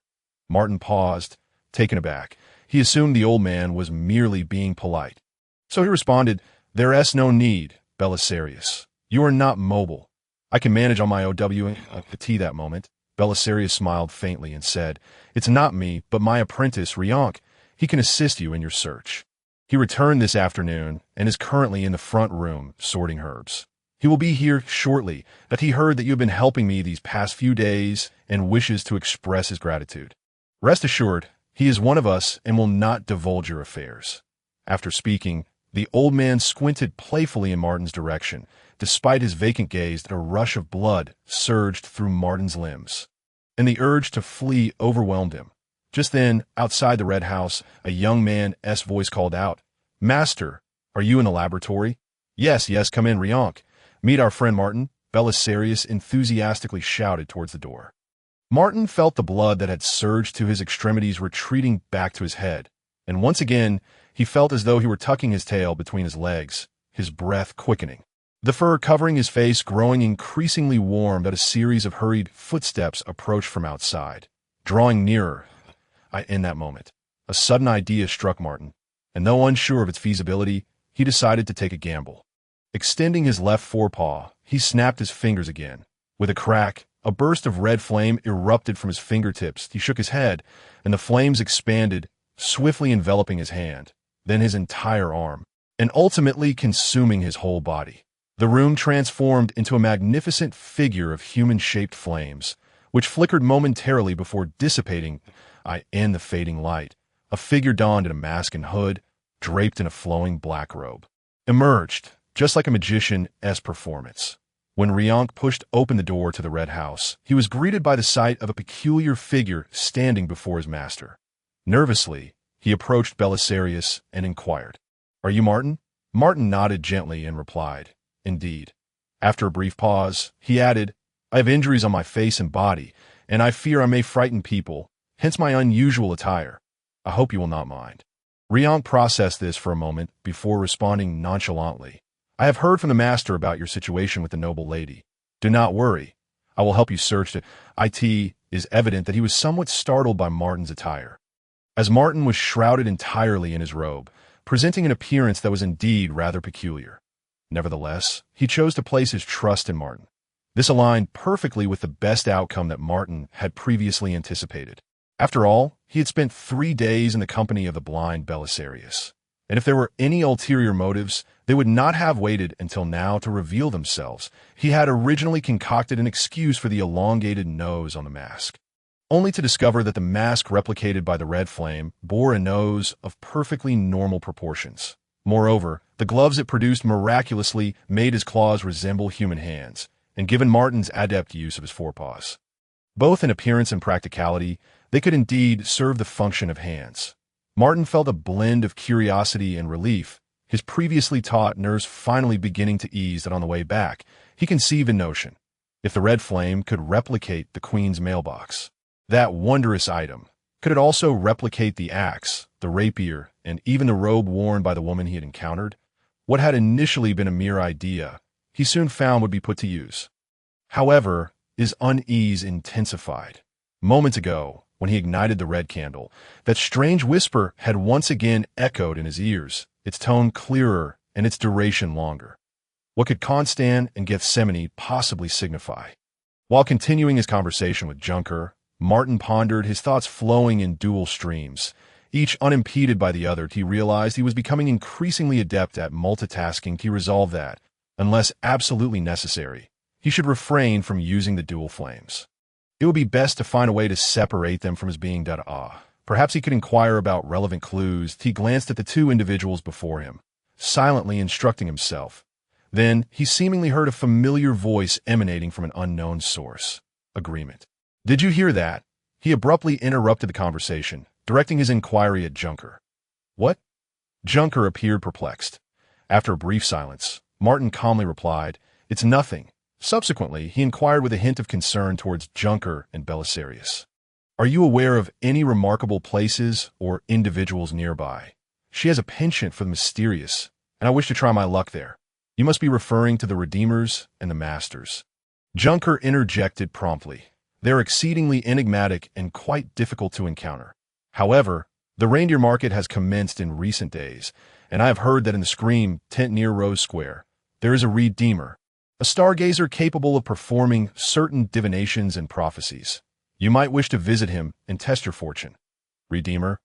Martin paused, taken aback. He assumed the old man was merely being polite. So he responded, "There's no need, Belisarius. You are not mobile. I can manage on my OWT that moment." Belisarius smiled faintly and said, "It's not me, but my apprentice, Rionk. He can assist you in your search. He returned this afternoon and is currently in the front room sorting herbs. He will be here shortly, that he heard that you have been helping me these past few days and wishes to express his gratitude. Rest assured, he is one of us and will not divulge your affairs." After speaking, the old man squinted playfully in Martin's direction. Despite his vacant gaze, a rush of blood surged through Martin's limbs, and the urge to flee overwhelmed him. Just then, outside the red house, a young man's voice called out, "Master, are you in the laboratory?" Yes, come in, Rionk. Meet our friend Martin," Belisarius enthusiastically shouted towards the door. Martin felt the blood that had surged to his extremities retreating back to his head, and once again he felt as though he were tucking his tail between his legs, his breath quickening. The fur covering his face growing increasingly warm as a series of hurried footsteps approached from outside, drawing nearer. In that moment, a sudden idea struck Martin, and though unsure of its feasibility, he decided to take a gamble. Extending his left forepaw, he snapped his fingers again. With a crack, a burst of red flame erupted from his fingertips. He shook his head, and the flames expanded, swiftly enveloping his hand, then his entire arm, and ultimately consuming his whole body. The room transformed into a magnificent figure of human-shaped flames, which flickered momentarily before dissipating in the fading light. A figure donned in a mask and hood, draped in a flowing black robe, emerged, just like a magician's performance. When Rionk pushed open the door to the red house, he was greeted by the sight of a peculiar figure standing before his master. Nervously, he approached Belisarius and inquired, "Are you Martin?" Martin nodded gently and replied, "Indeed." After a brief pause, he added, "I have injuries on my face and body, and I fear I may frighten people, hence my unusual attire. I hope you will not mind." Rionk processed this for a moment before responding nonchalantly, "I have heard from the master about your situation with the noble lady. Do not worry. I will help you search it." It is evident that he was somewhat startled by Martin's attire, as Martin was shrouded entirely in his robe, presenting an appearance that was indeed rather peculiar. Nevertheless, he chose to place his trust in Martin. This aligned perfectly with the best outcome that Martin had previously anticipated. After all, he had spent 3 days in the company of the blind Belisarius, and if there were any ulterior motives, they would not have waited until now to reveal themselves. He had originally concocted an excuse for the elongated nose on the mask, only to discover that the mask replicated by the red flame bore a nose of perfectly normal proportions. Moreover, the gloves it produced miraculously made his claws resemble human hands, and given Martin's adept use of his forepaws, both in appearance and practicality, they could indeed serve the function of hands. Martin felt a blend of curiosity and relief, his previously taut nerves finally beginning to ease. That on the way back, he conceived a notion. If the red flame could replicate the queen's mailbox, that wondrous item, could it also replicate the axe, the rapier, and even the robe worn by the woman he had encountered? What had initially been a mere idea, he soon found would be put to use. However, his unease intensified. Moments ago, when he ignited the red candle, that strange whisper had once again echoed in his ears, its tone clearer and its duration longer. What could Constan and Gethsemane possibly signify? While continuing his conversation with Junker, Martin pondered, his thoughts flowing in dual streams, each unimpeded by the other. He realized he was becoming increasingly adept at multitasking. He resolved that, unless absolutely necessary, he should refrain from using the dual flames. It would be best to find a way to separate them from his being. Perhaps he could inquire about relevant clues. He glanced at the 2 individuals before him, silently instructing himself. Then he seemingly heard a familiar voice emanating from an unknown source. Agreement. "Did you hear that?" He abruptly interrupted the conversation, directing his inquiry at Junker. "What?" Junker appeared perplexed. After a brief silence, Martin calmly replied, "It's nothing." Subsequently, he inquired with a hint of concern towards Junker and Belisarius, "Are you aware of any remarkable places or individuals nearby? She has a penchant for the mysterious, and I wish to try my luck there. You must be referring to the Redeemers and the Masters." Junker interjected promptly. "They're exceedingly enigmatic and quite difficult to encounter. However, the reindeer market has commenced in recent days, and I have heard that in the Scream tent near Rose Square, there is a Redeemer, a stargazer capable of performing certain divinations and prophecies. You might wish to visit him and test your fortune. Redeemer.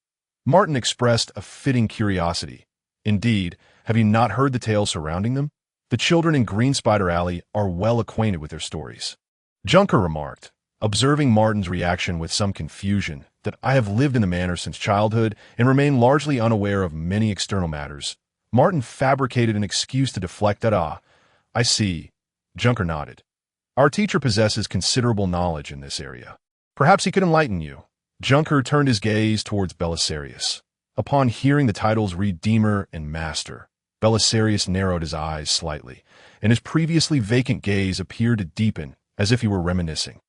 Martin expressed a fitting curiosity. Indeed, have you not heard the tales surrounding them? The children in Green Spider Alley are well acquainted with their stories. Junker remarked, observing Martin's reaction with some confusion, that I have lived in the manor since childhood and remain largely unaware of many external matters. Martin fabricated an excuse to deflect that. I see. Junker nodded. Our teacher possesses considerable knowledge in this area. Perhaps he could enlighten you. Junker turned his gaze towards Belisarius. Upon hearing the titles Redeemer and Master, Belisarius narrowed his eyes slightly, and his previously vacant gaze appeared to deepen, as if he were reminiscing.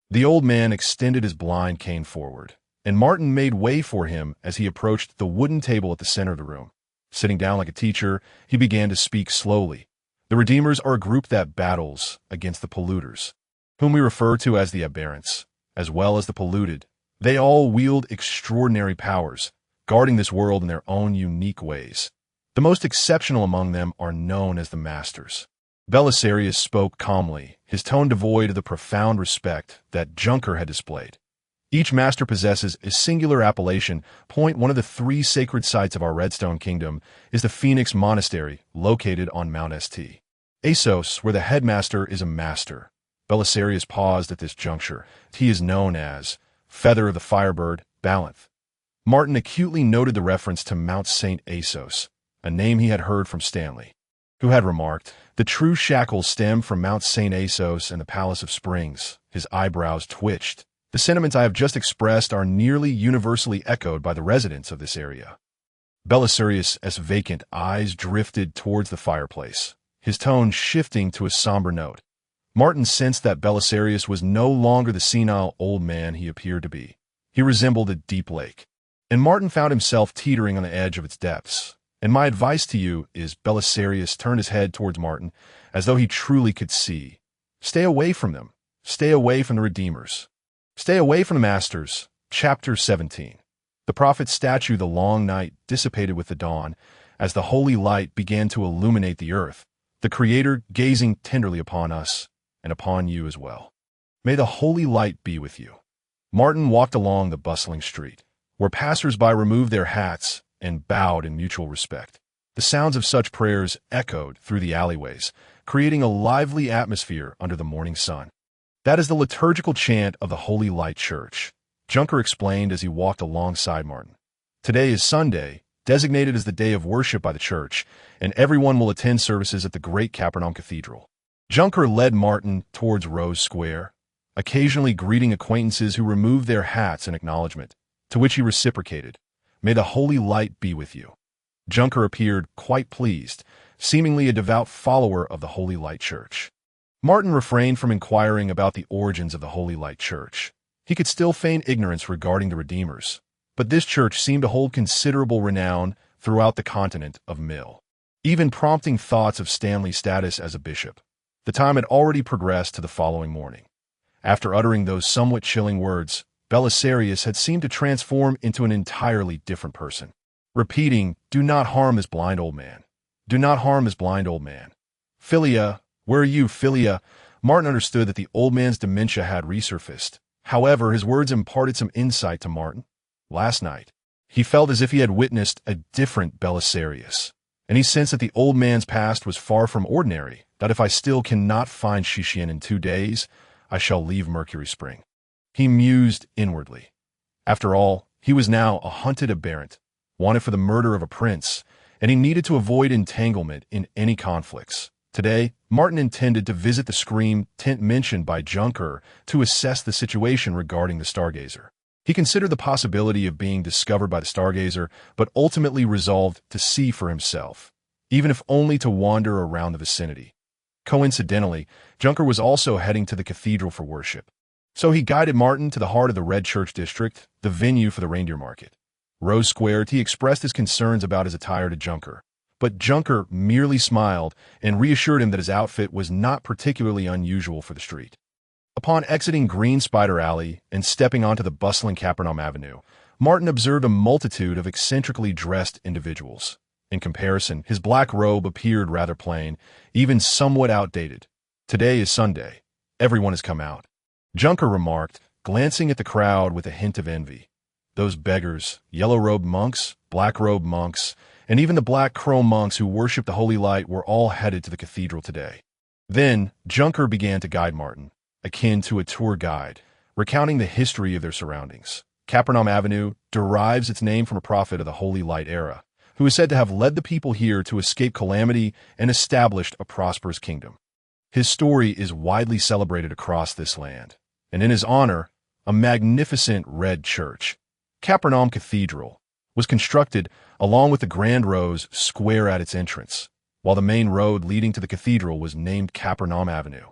The old man extended his blind cane forward, and Martin made way for him as he approached the wooden table at the center of the room. Sitting down like a teacher, he began to speak slowly. The Redeemers are a group that battles against the polluters, whom we refer to as the aberrants, as well as the polluted. They all wield extraordinary powers, guarding this world in their own unique ways. The most exceptional among them are known as the Masters. Belisarius spoke calmly, his tone devoid of the profound respect that Junker had displayed. Each master possesses a singular appellation. One of the 3 sacred sites of our Redstone Kingdom is the Phoenix Monastery, located on Mount St. Asos, where the headmaster is a master. Belisarius paused at this juncture. He is known as Feather of the Firebird, Balanth. Martin acutely noted the reference to Mount St. Asos, a name he had heard from Stanley, who had remarked, the true shackles stem from Mount St. Asos and the Palace of Springs. His eyebrows twitched. The sentiments I have just expressed are nearly universally echoed by the residents of this area. Belisarius' vacant eyes drifted towards the fireplace, his tone shifting to a somber note. Martin sensed that Belisarius was no longer the senile old man he appeared to be. He resembled a deep lake, and Martin found himself teetering on the edge of its depths. And my advice to you is, Belisarius turned his head towards Martin, as though he truly could see. Stay away from them. Stay away from the Redeemers. Stay away from the Masters. Chapter 17. The prophet's statue, the long night, dissipated with the dawn, as the holy light began to illuminate the earth, the Creator gazing tenderly upon us, and upon you as well. May the holy light be with you. Martin walked along the bustling street, where passers-by removed their hats and bowed in mutual respect. The sounds of such prayers echoed through the alleyways, creating a lively atmosphere under the morning sun. That is the liturgical chant of the Holy Light Church, Junker explained as he walked alongside Martin. Today is Sunday, designated as the day of worship by the church, and everyone will attend services at the Great Capernaum Cathedral. Junker led Martin towards Rose Square, occasionally greeting acquaintances who removed their hats in acknowledgement, to which he reciprocated, May the holy light be with you. Junker appeared quite pleased, seemingly a devout follower of the Holy Light Church. Martin refrained from inquiring about the origins of the Holy Light Church. He could still feign ignorance regarding the Redeemers, but this church seemed to hold considerable renown throughout the continent of Mill, even prompting thoughts of Stanley's status as a bishop. The time had already progressed to the following morning. After uttering those somewhat chilling words, Belisarius had seemed to transform into an entirely different person, repeating, "Do not harm this blind old man. Do not harm this blind old man. Philia, where are you, Philia?" Martin understood that the old man's dementia had resurfaced. However, his words imparted some insight to Martin. Last night, he felt as if he had witnessed a different Belisarius, and he sensed that the old man's past was far from ordinary, that if I still cannot find Shishian in 2 days, I shall leave Mercury Spring. He mused inwardly. After all, he was now a hunted aberrant, wanted for the murder of a prince, and he needed to avoid entanglement in any conflicts. Today, Martin intended to visit the Scream tent mentioned by Junker to assess the situation regarding the Stargazer. He considered the possibility of being discovered by the Stargazer, but ultimately resolved to see for himself, even if only to wander around the vicinity. Coincidentally, Junker was also heading to the cathedral for worship, so he guided Martin to the heart of the Red Church District, the venue for the reindeer market. Rose Squared, he expressed his concerns about his attire to Junker, but Junker merely smiled and reassured him that his outfit was not particularly unusual for the street. Upon exiting Green Spider Alley and stepping onto the bustling Capernaum Avenue, Martin observed a multitude of eccentrically dressed individuals. In comparison, his black robe appeared rather plain, even somewhat outdated. Today is Sunday. Everyone has come out, Junker remarked, glancing at the crowd with a hint of envy. Those beggars, yellow-robed monks, black-robed monks, and even the Black Crow monks who worship the Holy Light were all headed to the cathedral today. Then, Junker began to guide Martin, akin to a tour guide, recounting the history of their surroundings. Capernaum Avenue derives its name from a prophet of the Holy Light era, who is said to have led the people here to escape calamity and established a prosperous kingdom. His story is widely celebrated across this land, and in his honor, a magnificent red church, Capernaum Cathedral, was constructed along with the Grand Rose Square at its entrance, while the main road leading to the cathedral was named Capernaum Avenue,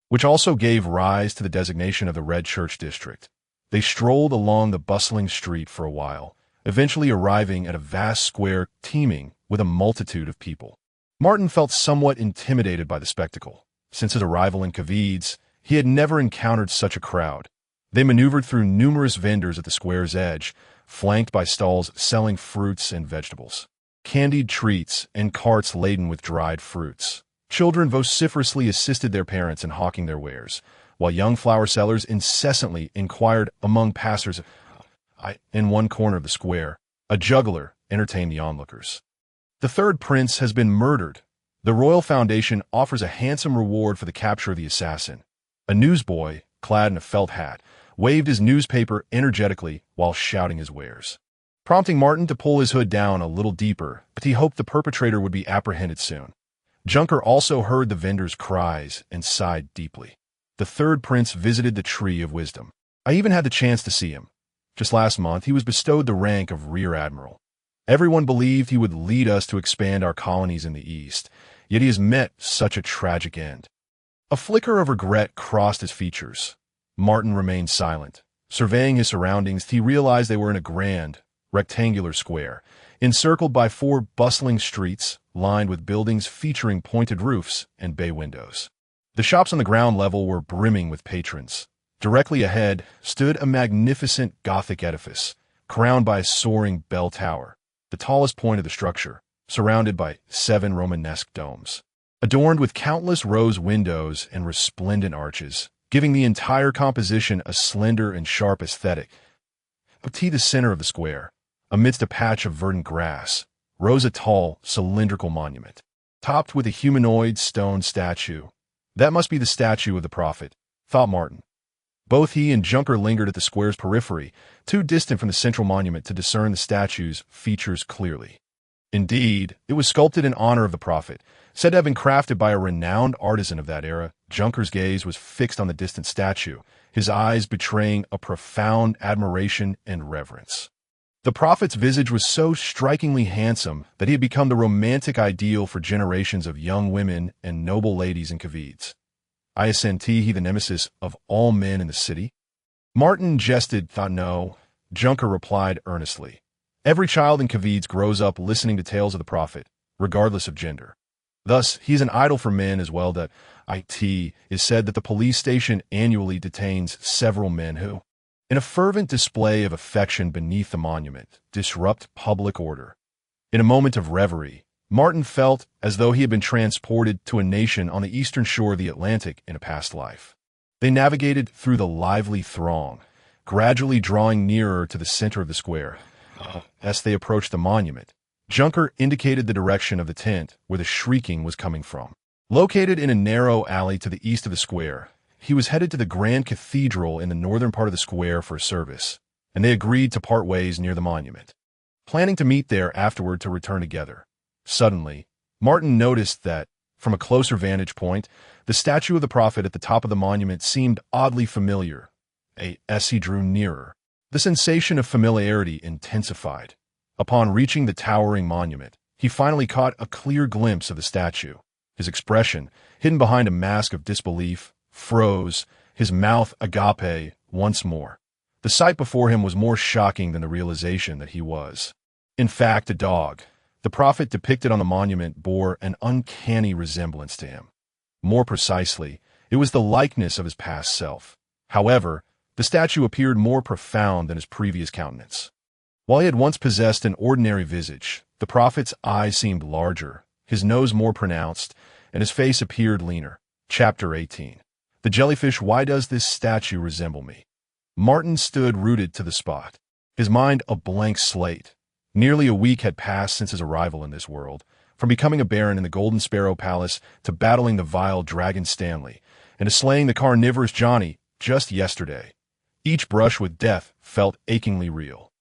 which also gave rise to the designation of the Red Church District. They strolled along the bustling street for a while, eventually arriving at a vast square teeming with a multitude of people. Martin felt somewhat intimidated by the spectacle. Since his arrival in Cavides, he had never encountered such a crowd. They maneuvered through numerous vendors at the square's edge, flanked by stalls selling fruits and vegetables, candied treats, and carts laden with dried fruits. Children vociferously assisted their parents in hawking their wares, while young flower sellers incessantly inquired among passers. In one corner of the square, a juggler entertained the onlookers. The third prince has been murdered. The Royal Foundation offers a handsome reward for the capture of the assassin. A newsboy, clad in a felt hat, waved his newspaper energetically while shouting his wares, prompting Martin to pull his hood down a little deeper, but he hoped the perpetrator would be apprehended soon. Junker also heard the vendor's cries and sighed deeply. The third prince visited the Tree of Wisdom. I even had the chance to see him. Just last month, he was bestowed the rank of Rear Admiral. Everyone believed he would lead us to expand our colonies in the East, yet he has met such a tragic end. A flicker of regret crossed his features. Martin remained silent. Surveying his surroundings, he realized they were in a grand, rectangular square, encircled by 4 bustling streets, lined with buildings featuring pointed roofs and bay windows. The shops on the ground level were brimming with patrons. Directly ahead stood a magnificent Gothic edifice, crowned by a soaring bell tower, the tallest point of the structure, surrounded by 7 Romanesque domes, adorned with countless rose windows and resplendent arches, giving the entire composition a slender and sharp aesthetic. But to the center of the square, amidst a patch of verdant grass, rose a tall, cylindrical monument, topped with a humanoid stone statue. That must be the statue of the prophet, thought Martin. Both he and Junker lingered at the square's periphery, too distant from the central monument to discern the statue's features clearly. Indeed, it was sculpted in honor of the prophet, said to have been crafted by a renowned artisan of that era. Junker's gaze was fixed on the distant statue, his eyes betraying a profound admiration and reverence. The prophet's visage was so strikingly handsome that he had become the romantic ideal for generations of young women and noble ladies in Cavides. Isn't he the nemesis of all men in the city? Martin jested, thought no. Junker replied earnestly. Every child in Cavides grows up listening to tales of the prophet, regardless of gender. Thus, he is an idol for men as well. That it is said that the police station annually detains several men who, in a fervent display of affection beneath the monument, disrupt public order. In a moment of reverie, Martin felt as though he had been transported to a nation on the eastern shore of the Atlantic in a past life. They navigated through the lively throng, gradually drawing nearer to the center of the square. As they approached the monument, Junker indicated the direction of the tent where the shrieking was coming from. Located in a narrow alley to the east of the square, he was headed to the Grand Cathedral in the northern part of the square for a service, and they agreed to part ways near the monument, planning to meet there afterward to return together. Suddenly, Martin noticed that, from a closer vantage point, the statue of the prophet at the top of the monument seemed oddly familiar. As he drew nearer, the sensation of familiarity intensified. Upon reaching the towering monument, he finally caught a clear glimpse of the statue. His expression, hidden behind a mask of disbelief, froze, his mouth agape once more. The sight before him was more shocking than the realization that he was, in fact, a dog. The prophet depicted on the monument bore an uncanny resemblance to him. More precisely, it was the likeness of his past self. However, the statue appeared more profound than his previous countenance. While he had once possessed an ordinary visage, the prophet's eyes seemed larger, his nose more pronounced, and his face appeared leaner. Chapter 18. The jellyfish. Why does this statue resemble me? Martin stood rooted to the spot, his mind a blank slate. Nearly a week had passed since his arrival in this world, from becoming a baron in the Golden Sparrow Palace to battling the vile Dragon Stanley, and to slaying the carnivorous Johnny just yesterday. Each brush with death felt achingly real.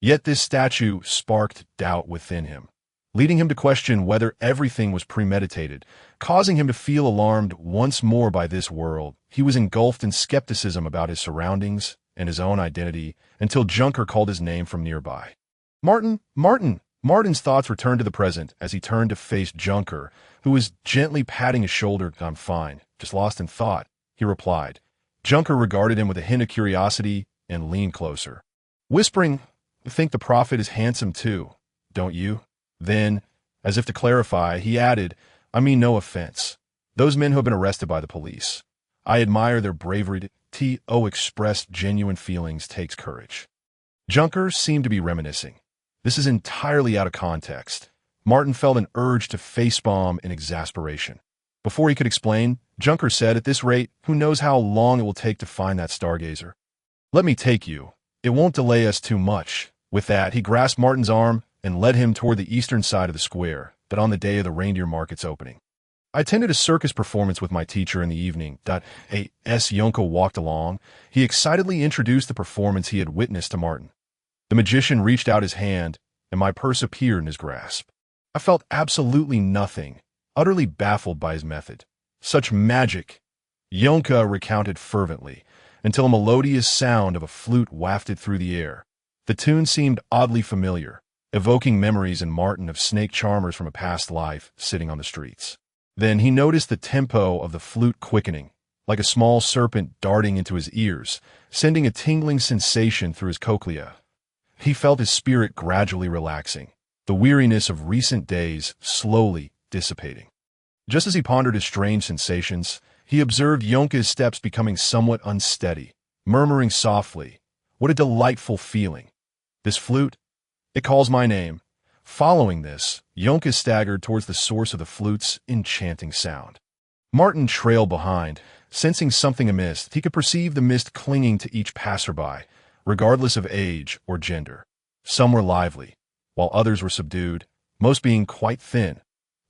Yet this statue sparked doubt within him, leading him to question whether everything was premeditated, causing him to feel alarmed once more by this world. He was engulfed in skepticism about his surroundings and his own identity until Junker called his name from nearby. Martin, Martin! Martin's thoughts returned to the present as he turned to face Junker, who was gently patting his shoulder. "I'm fine, just lost in thought," he replied. Junker regarded him with a hint of curiosity and leaned closer, whispering, "I think the prophet is handsome too, don't you?" Then, as if to clarify, he added, "I mean no offense. Those men who have been arrested by the police. I admire their bravery. To express genuine feelings takes courage." Junker seemed to be reminiscing. This is entirely out of context. Martin felt an urge to facepalm in exasperation. Before he could explain, Junker said, "At this rate, who knows how long it will take to find that stargazer? Let me take you. It won't delay us too much." With that, he grasped Martin's arm and led him toward the eastern side of the square, but on the day of the reindeer market's opening. "I attended a circus performance with my teacher in the evening." As Yonka walked along, he excitedly introduced the performance he had witnessed to Martin. The magician reached out his hand, and my purse appeared in his grasp. I felt absolutely nothing, utterly baffled by his method. "Such magic," Yonka recounted fervently, until a melodious sound of a flute wafted through the air. The tune seemed oddly familiar, evoking memories in Martin of snake charmers from a past life sitting on the streets. Then he noticed the tempo of the flute quickening, like a small serpent darting into his ears, sending a tingling sensation through his cochlea. He felt his spirit gradually relaxing, the weariness of recent days slowly dissipating. Just as he pondered his strange sensations, he observed Yonka's steps becoming somewhat unsteady, murmuring softly, "What a delightful feeling! This flute, it calls my name." Following this, Yonka staggered towards the source of the flute's enchanting sound. Martin trailed behind, sensing something amiss. He could perceive the mist clinging to each passerby, regardless of age or gender. Some were lively, while others were subdued, most being quite thin.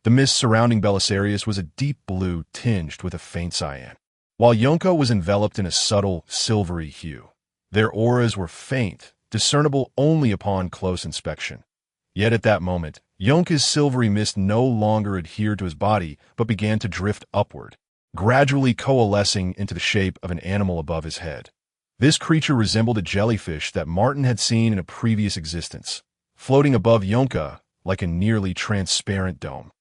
The mist surrounding Belisarius was a deep blue tinged with a faint cyan, while Yonka was enveloped in a subtle, silvery hue. Their auras were faint, discernible only upon close inspection. Yet at that moment, Yonka's silvery mist no longer adhered to his body, but began to drift upward, gradually coalescing into the shape of an animal above his head. This creature resembled a jellyfish that Martin had seen in a previous existence, floating above Yonka like a nearly transparent dome.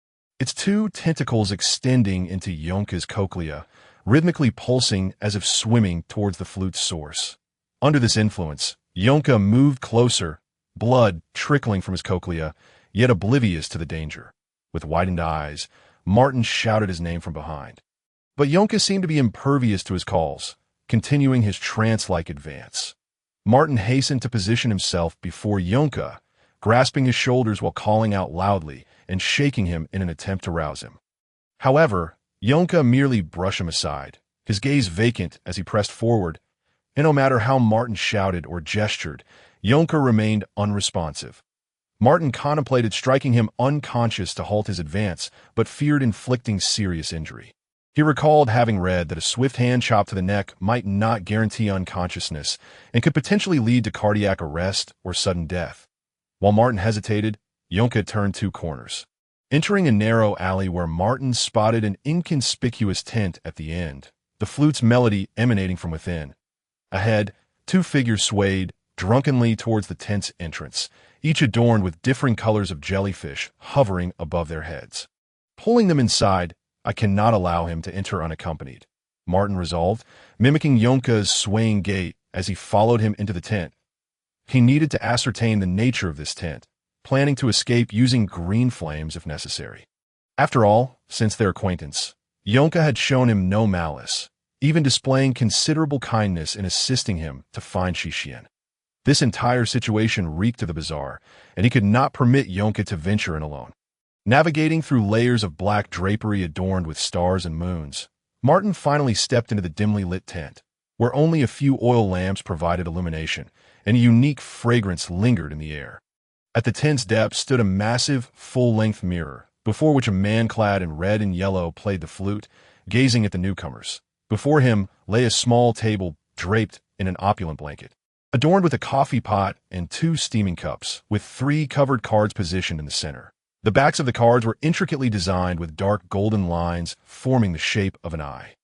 Its two tentacles extending into Yonka's cochlea, rhythmically pulsing as if swimming towards the flute's source. Under this influence, Yonka moved closer, blood trickling from his cochlea, yet oblivious to the danger. With widened eyes, Martin shouted his name from behind. But Yonka seemed to be impervious to his calls, continuing his trance-like advance. Martin hastened to position himself before Yonka, grasping his shoulders while calling out loudly and shaking him in an attempt to rouse him. However, Yonka merely brushed him aside, his gaze vacant as he pressed forward, and no matter how Martin shouted or gestured, Yonka remained unresponsive. Martin contemplated striking him unconscious to halt his advance, but feared inflicting serious injury. He recalled having read that a swift hand chop to the neck might not guarantee unconsciousness and could potentially lead to cardiac arrest or sudden death. While Martin hesitated, Yonka turned two corners, entering a narrow alley where Martin spotted an inconspicuous tent at the end, the flute's melody emanating from within. Ahead, two figures swayed drunkenly towards the tent's entrance, each adorned with differing colors of jellyfish hovering above their heads. Pulling them inside, "I cannot allow him to enter unaccompanied," Martin resolved, mimicking Yonka's swaying gait as he followed him into the tent. He needed to ascertain the nature of this tent, planning to escape using green flames if necessary. After all, since their acquaintance, Yonka had shown him no malice, even displaying considerable kindness in assisting him to find Shishien. This entire situation reeked of the bizarre, and he could not permit Yonka to venture in alone. Navigating through layers of black drapery adorned with stars and moons, Martin finally stepped into the dimly lit tent. where only a few oil lamps provided illumination, and a unique fragrance lingered in the air. At the tent's depths stood a massive, full-length mirror, before which a man clad in red and yellow played the flute, gazing at the newcomers. Before him lay a small table draped in an opulent blanket, adorned with a coffee pot and 2 steaming cups, with 3 covered cards positioned in the center. The backs of the cards were intricately designed with dark golden lines forming the shape of an eye.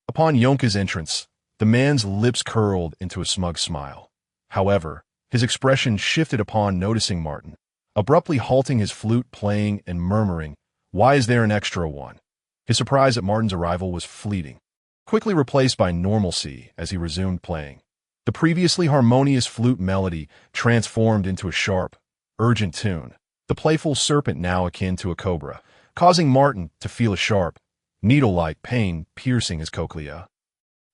Upon Yonka's entrance, the man's lips curled into a smug smile. However, his expression shifted upon noticing Martin, abruptly halting his flute playing and murmuring, "Why is there an extra one?" His surprise at Martin's arrival was fleeting, quickly replaced by normalcy as he resumed playing. The previously harmonious flute melody transformed into a sharp, urgent tune, the playful serpent now akin to a cobra, causing Martin to feel a sharp, needle-like pain piercing his cochlea.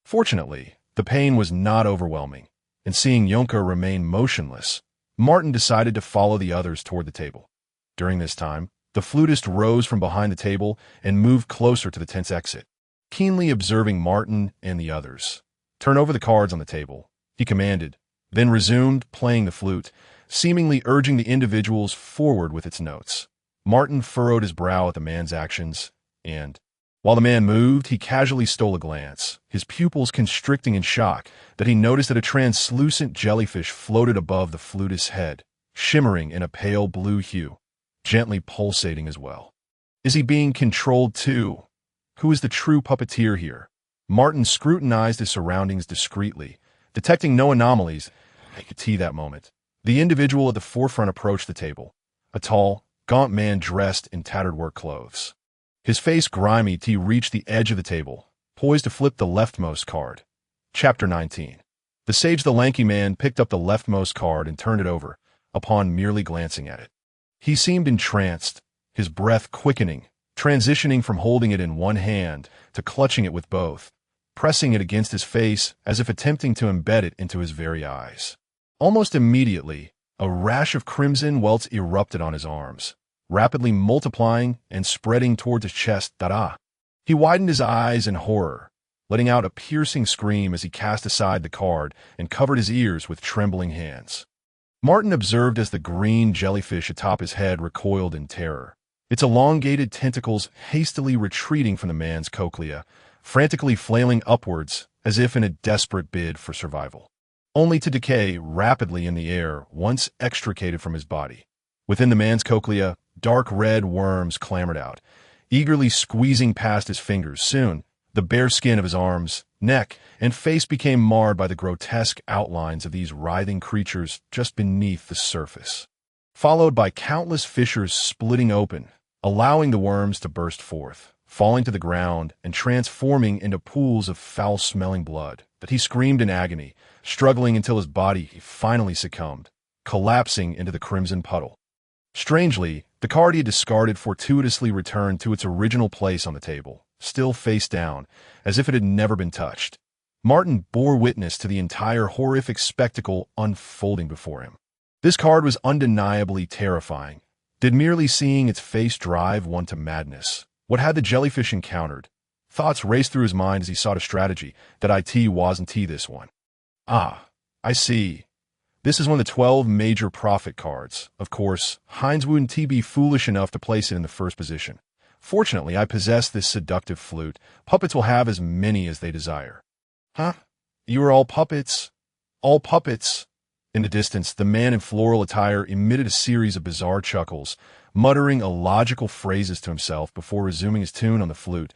Fortunately, the pain was not overwhelming, and seeing Yonka remain motionless, Martin decided to follow the others toward the table. During this time, the flutist rose from behind the table and moved closer to the tent's exit, keenly observing Martin and the others. "Turn over the cards on the table," he commanded, then resumed playing the flute, seemingly urging the individuals forward with its notes. Martin furrowed his brow at the man's actions, and, while the man moved, he casually stole a glance, his pupils constricting in shock that he noticed that a translucent jellyfish floated above the flutist's head, shimmering in a pale blue hue, gently pulsating as well. Is he being controlled too? Who is the true puppeteer here? Martin scrutinized his surroundings discreetly, detecting no anomalies. He could see that moment. The individual at the forefront approached the table, a tall, gaunt man dressed in tattered work clothes. His face grimy, he reached the edge of the table, poised to flip the leftmost card. Chapter 19. The sage, the lanky man, picked up the leftmost card and turned it over, upon merely glancing at it. He seemed entranced, his breath quickening, transitioning from holding it in one hand to clutching it with both, pressing it against his face as if attempting to embed it into his very eyes. Almost immediately, a rash of crimson welts erupted on his arms, rapidly multiplying and spreading towards his chest. He widened his eyes in horror, letting out a piercing scream as he cast aside the card and covered his ears with trembling hands. Martin observed as the green jellyfish atop his head recoiled in terror, its elongated tentacles hastily retreating from the man's cochlea, frantically flailing upwards as if in a desperate bid for survival, only to decay rapidly in the air once extricated from his body. Within the man's cochlea, dark red worms clambered out, eagerly squeezing past his fingers. Soon, the bare skin of his arms, neck, and face became marred by the grotesque outlines of these writhing creatures just beneath the surface, followed by countless fissures splitting open, allowing the worms to burst forth, falling to the ground and transforming into pools of foul-smelling blood. That he screamed in agony, struggling until his body finally succumbed, collapsing into the crimson puddle. Strangely, the card he had discarded fortuitously returned to its original place on the table, still face down, as if it had never been touched. Martin bore witness to the entire horrific spectacle unfolding before him. This card was undeniably terrifying. Did merely seeing its face drive one to madness? What had the jellyfish encountered? Thoughts raced through his mind as he sought a strategy that wasn't this one. Ah, I see. This is one of the 12 major profit cards. Of course, Heinz wouldn't be foolish enough to place it in the first position. Fortunately, I possess this seductive flute. Puppets will have as many as they desire. Huh? You are all puppets? All puppets? In the distance, the man in floral attire emitted a series of bizarre chuckles, muttering illogical phrases to himself before resuming his tune on the flute.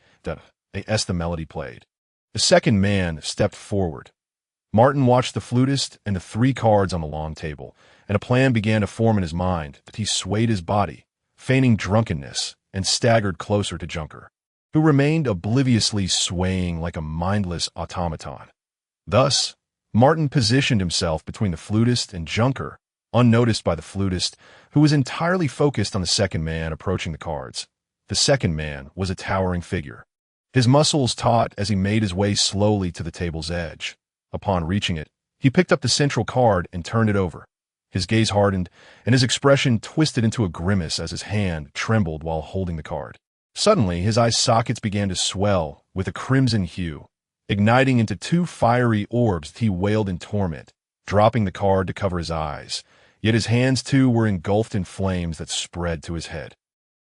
As the melody played, the second man stepped forward. Martin watched the flutist and the 3 cards on the long table, and a plan began to form in his mind. But he swayed his body, feigning drunkenness, and staggered closer to Junker, who remained obliviously swaying like a mindless automaton. Thus, Martin positioned himself between the flutist and Junker, unnoticed by the flutist, who was entirely focused on the second man approaching the cards. The second man was a towering figure, his muscles taut as he made his way slowly to the table's edge. Upon reaching it, he picked up the central card and turned it over. His gaze hardened, and his expression twisted into a grimace as his hand trembled while holding the card. Suddenly, his eye sockets began to swell with a crimson hue. igniting into two fiery orbs. He wailed in torment, dropping the card to cover his eyes. Yet his hands, too, were engulfed in flames that spread to his head,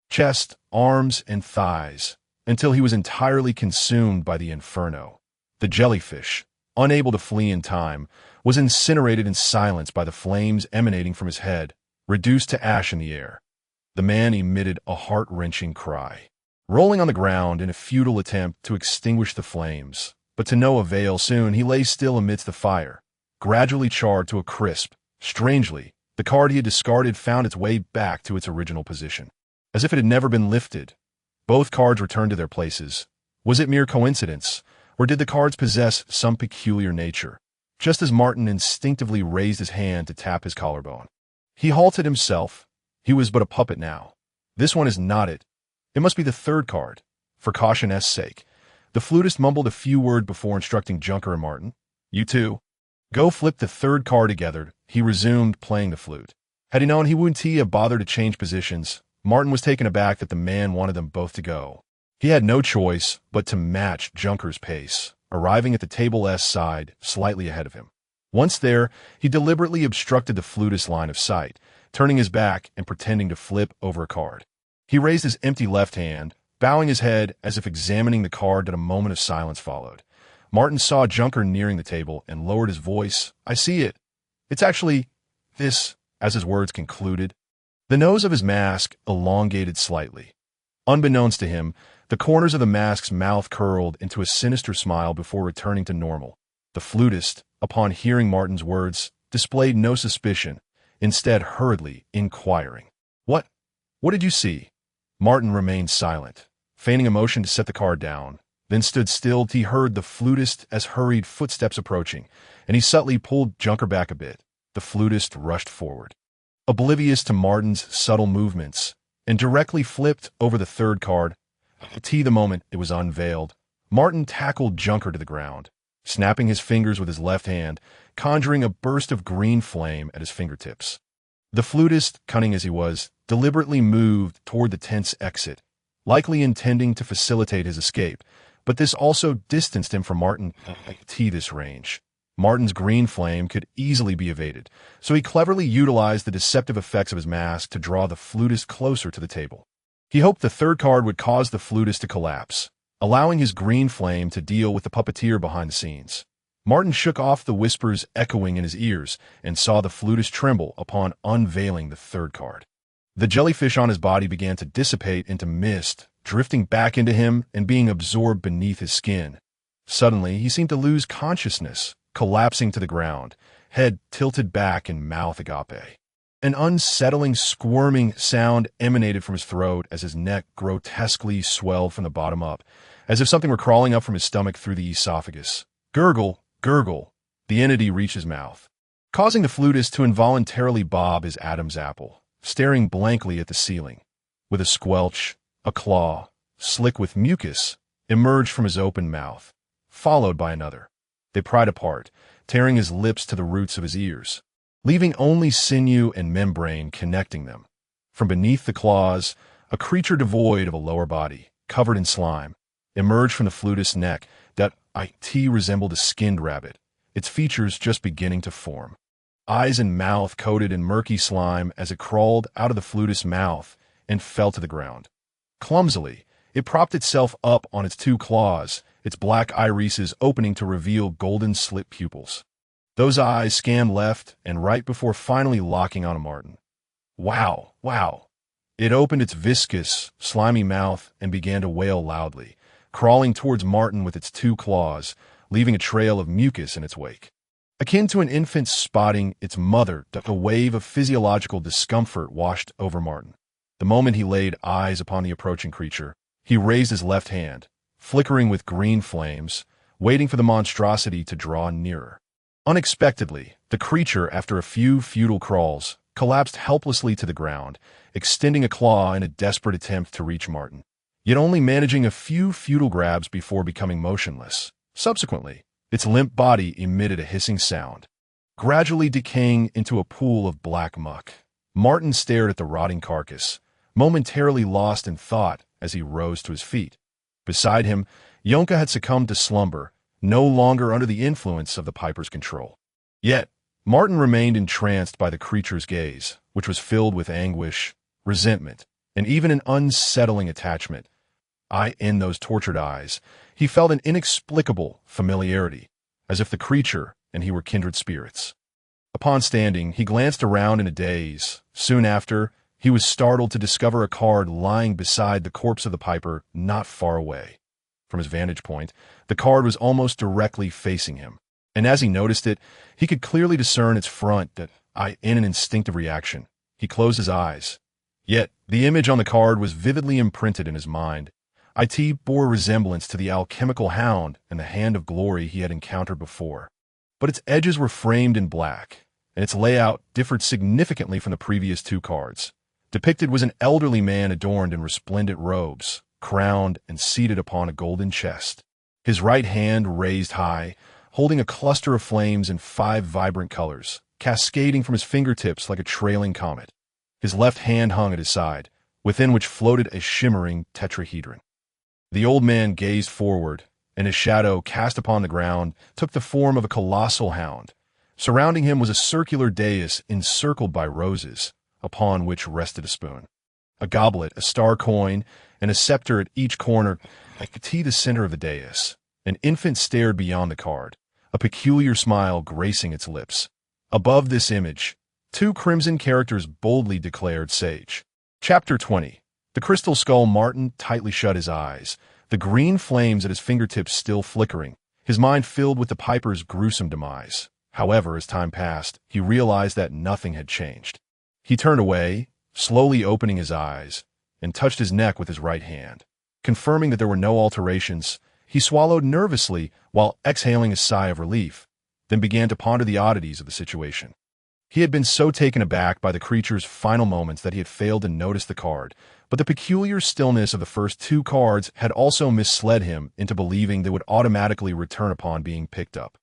chest, arms, and thighs, until he was entirely consumed by the inferno. The jellyfish, unable to flee in time, was incinerated in silence by the flames emanating from his head, reduced to ash in the air. The man emitted a heart-wrenching cry, rolling on the ground in a futile attempt to extinguish the flames, but to no avail. Soon he lay still amidst the fire, gradually charred to a crisp. Strangely, the card he had discarded found its way back to its original position, as if it had never been lifted. Both cards returned to their places. Was it mere coincidence, or did the cards possess some peculiar nature? Just as Martin instinctively raised his hand to tap his collarbone, he halted himself. He was but a puppet now. This one is not it. It must be the third card. For caution's sake, the flutist mumbled a few words before instructing Junker and Martin. You two, go flip the third card together. He resumed playing the flute. Had he known, he wouldn't have bothered to change positions. Martin was taken aback that the man wanted them both to go. He had no choice but to match Junker's pace, arriving at the table's side, slightly ahead of him. Once there, he deliberately obstructed the flutist's line of sight, turning his back and pretending to flip over a card. He raised his empty left hand, bowing his head as if examining the card. That a moment of silence followed. Martin saw Junker nearing the table and lowered his voice. I see it. It's actually this, as his words concluded. The nose of his mask elongated slightly. Unbeknownst to him, the corners of the mask's mouth curled into a sinister smile before returning to normal. The flutist, upon hearing Martin's words, displayed no suspicion, instead hurriedly inquiring. What did you see? Martin remained silent, feigning emotion to set the card down, then stood still till he heard the flutist as hurried footsteps approaching, and he subtly pulled Junker back a bit. The flutist rushed forward, oblivious to Martin's subtle movements, and directly flipped over the third card. The moment it was unveiled, Martin tackled Junker to the ground, snapping his fingers with his left hand, conjuring a burst of green flame at his fingertips. The flutist, cunning as he was, deliberately moved toward the tent's exit, likely intending to facilitate his escape, but this also distanced him from Martin at this range. Martin's green flame could easily be evaded, so he cleverly utilized the deceptive effects of his mask to draw the flutist closer to the table. He hoped the third card would cause the flutist to collapse, allowing his green flame to deal with the puppeteer behind the scenes. Martin shook off the whispers echoing in his ears and saw the flutist tremble upon unveiling the third card. The jellyfish on his body began to dissipate into mist, drifting back into him and being absorbed beneath his skin. Suddenly, he seemed to lose consciousness, collapsing to the ground, head tilted back and mouth agape. An unsettling, squirming sound emanated from his throat as his neck grotesquely swelled from the bottom up, as if something were crawling up from his stomach through the esophagus. Gurgle, gurgle, the entity reached his mouth, causing the flutist to involuntarily bob his Adam's apple, staring blankly at the ceiling. With a squelch, a claw, slick with mucus, emerged from his open mouth, followed by another. They pried apart, tearing his lips to the roots of his ears, leaving only sinew and membrane connecting them. From beneath the claws, a creature devoid of a lower body, covered in slime, emerged from the flutist's neck that resembled a skinned rabbit, its features just beginning to form. Eyes and mouth coated in murky slime as it crawled out of the flutist's mouth and fell to the ground. Clumsily, it propped itself up on its two claws, its black irises opening to reveal golden slit pupils. Those eyes scanned left and right before finally locking on Martin. Wow, wow. It opened its viscous, slimy mouth and began to wail loudly, crawling towards Martin with its two claws, leaving a trail of mucus in its wake. Akin to an infant spotting its mother, a wave of physiological discomfort washed over Martin. The moment he laid eyes upon the approaching creature, he raised his left hand, flickering with green flames, waiting for the monstrosity to draw nearer. Unexpectedly, the creature, after a few futile crawls, collapsed helplessly to the ground, extending a claw in a desperate attempt to reach Martin, yet only managing a few futile grabs before becoming motionless. Subsequently, its limp body emitted a hissing sound, gradually decaying into a pool of black muck. Martin stared at the rotting carcass, momentarily lost in thought as he rose to his feet. Beside him, Yonka had succumbed to slumber, no longer under the influence of the Piper's control. Yet, Martin remained entranced by the creature's gaze, which was filled with anguish, resentment, and even an unsettling attachment. In those tortured eyes, he felt an inexplicable familiarity, as if the creature and he were kindred spirits. Upon standing, he glanced around in a daze. Soon after, he was startled to discover a card lying beside the corpse of the Piper not far away. From his vantage point, the card was almost directly facing him, and as he noticed it, he could clearly discern its front. In an instinctive reaction, he closed his eyes. Yet, the image on the card was vividly imprinted in his mind. It bore a resemblance to the alchemical hound and the hand of glory he had encountered before. But its edges were framed in black, and its layout differed significantly from the previous two cards. Depicted was an elderly man adorned in resplendent robes, crowned and seated upon a golden chest. His right hand raised high, holding a cluster of flames in 5 vibrant colors, cascading from his fingertips like a trailing comet. His left hand hung at his side, within which floated a shimmering tetrahedron. The old man gazed forward, and his shadow, cast upon the ground, took the form of a colossal hound. Surrounding him was a circular dais encircled by roses, upon which rested a spoon, a goblet, a star coin, and a scepter at each corner. The center of the dais. An infant stared beyond the card, a peculiar smile gracing its lips. Above this image, 2 crimson characters boldly declared Sage. Chapter 20. The crystal skull. Martin tightly shut his eyes, the green flames at his fingertips still flickering, his mind filled with the Piper's gruesome demise. However, as time passed, he realized that nothing had changed. He turned away, slowly opening his eyes, and touched his neck with his right hand. Confirming that there were no alterations, he swallowed nervously while exhaling a sigh of relief, then began to ponder the oddities of the situation. He had been so taken aback by the creature's final moments that he had failed to notice the card, but the peculiar stillness of the first 2 cards had also misled him into believing they would automatically return upon being picked up.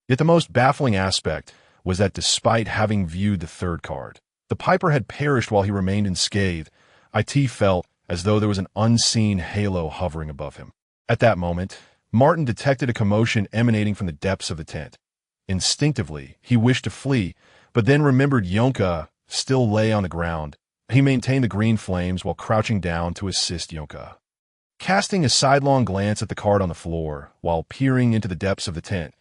Yet the most baffling aspect was that despite having viewed the 3rd card, the Piper had perished while he remained unscathed. It felt as though there was an unseen halo hovering above him. At that moment, Martin detected a commotion emanating from the depths of the tent. Instinctively, he wished to flee, but then remembered Yonka still lay on the ground. He maintained the green flames while crouching down to assist Yonka. Casting a sidelong glance at the card on the floor, while peering into the depths of the tent,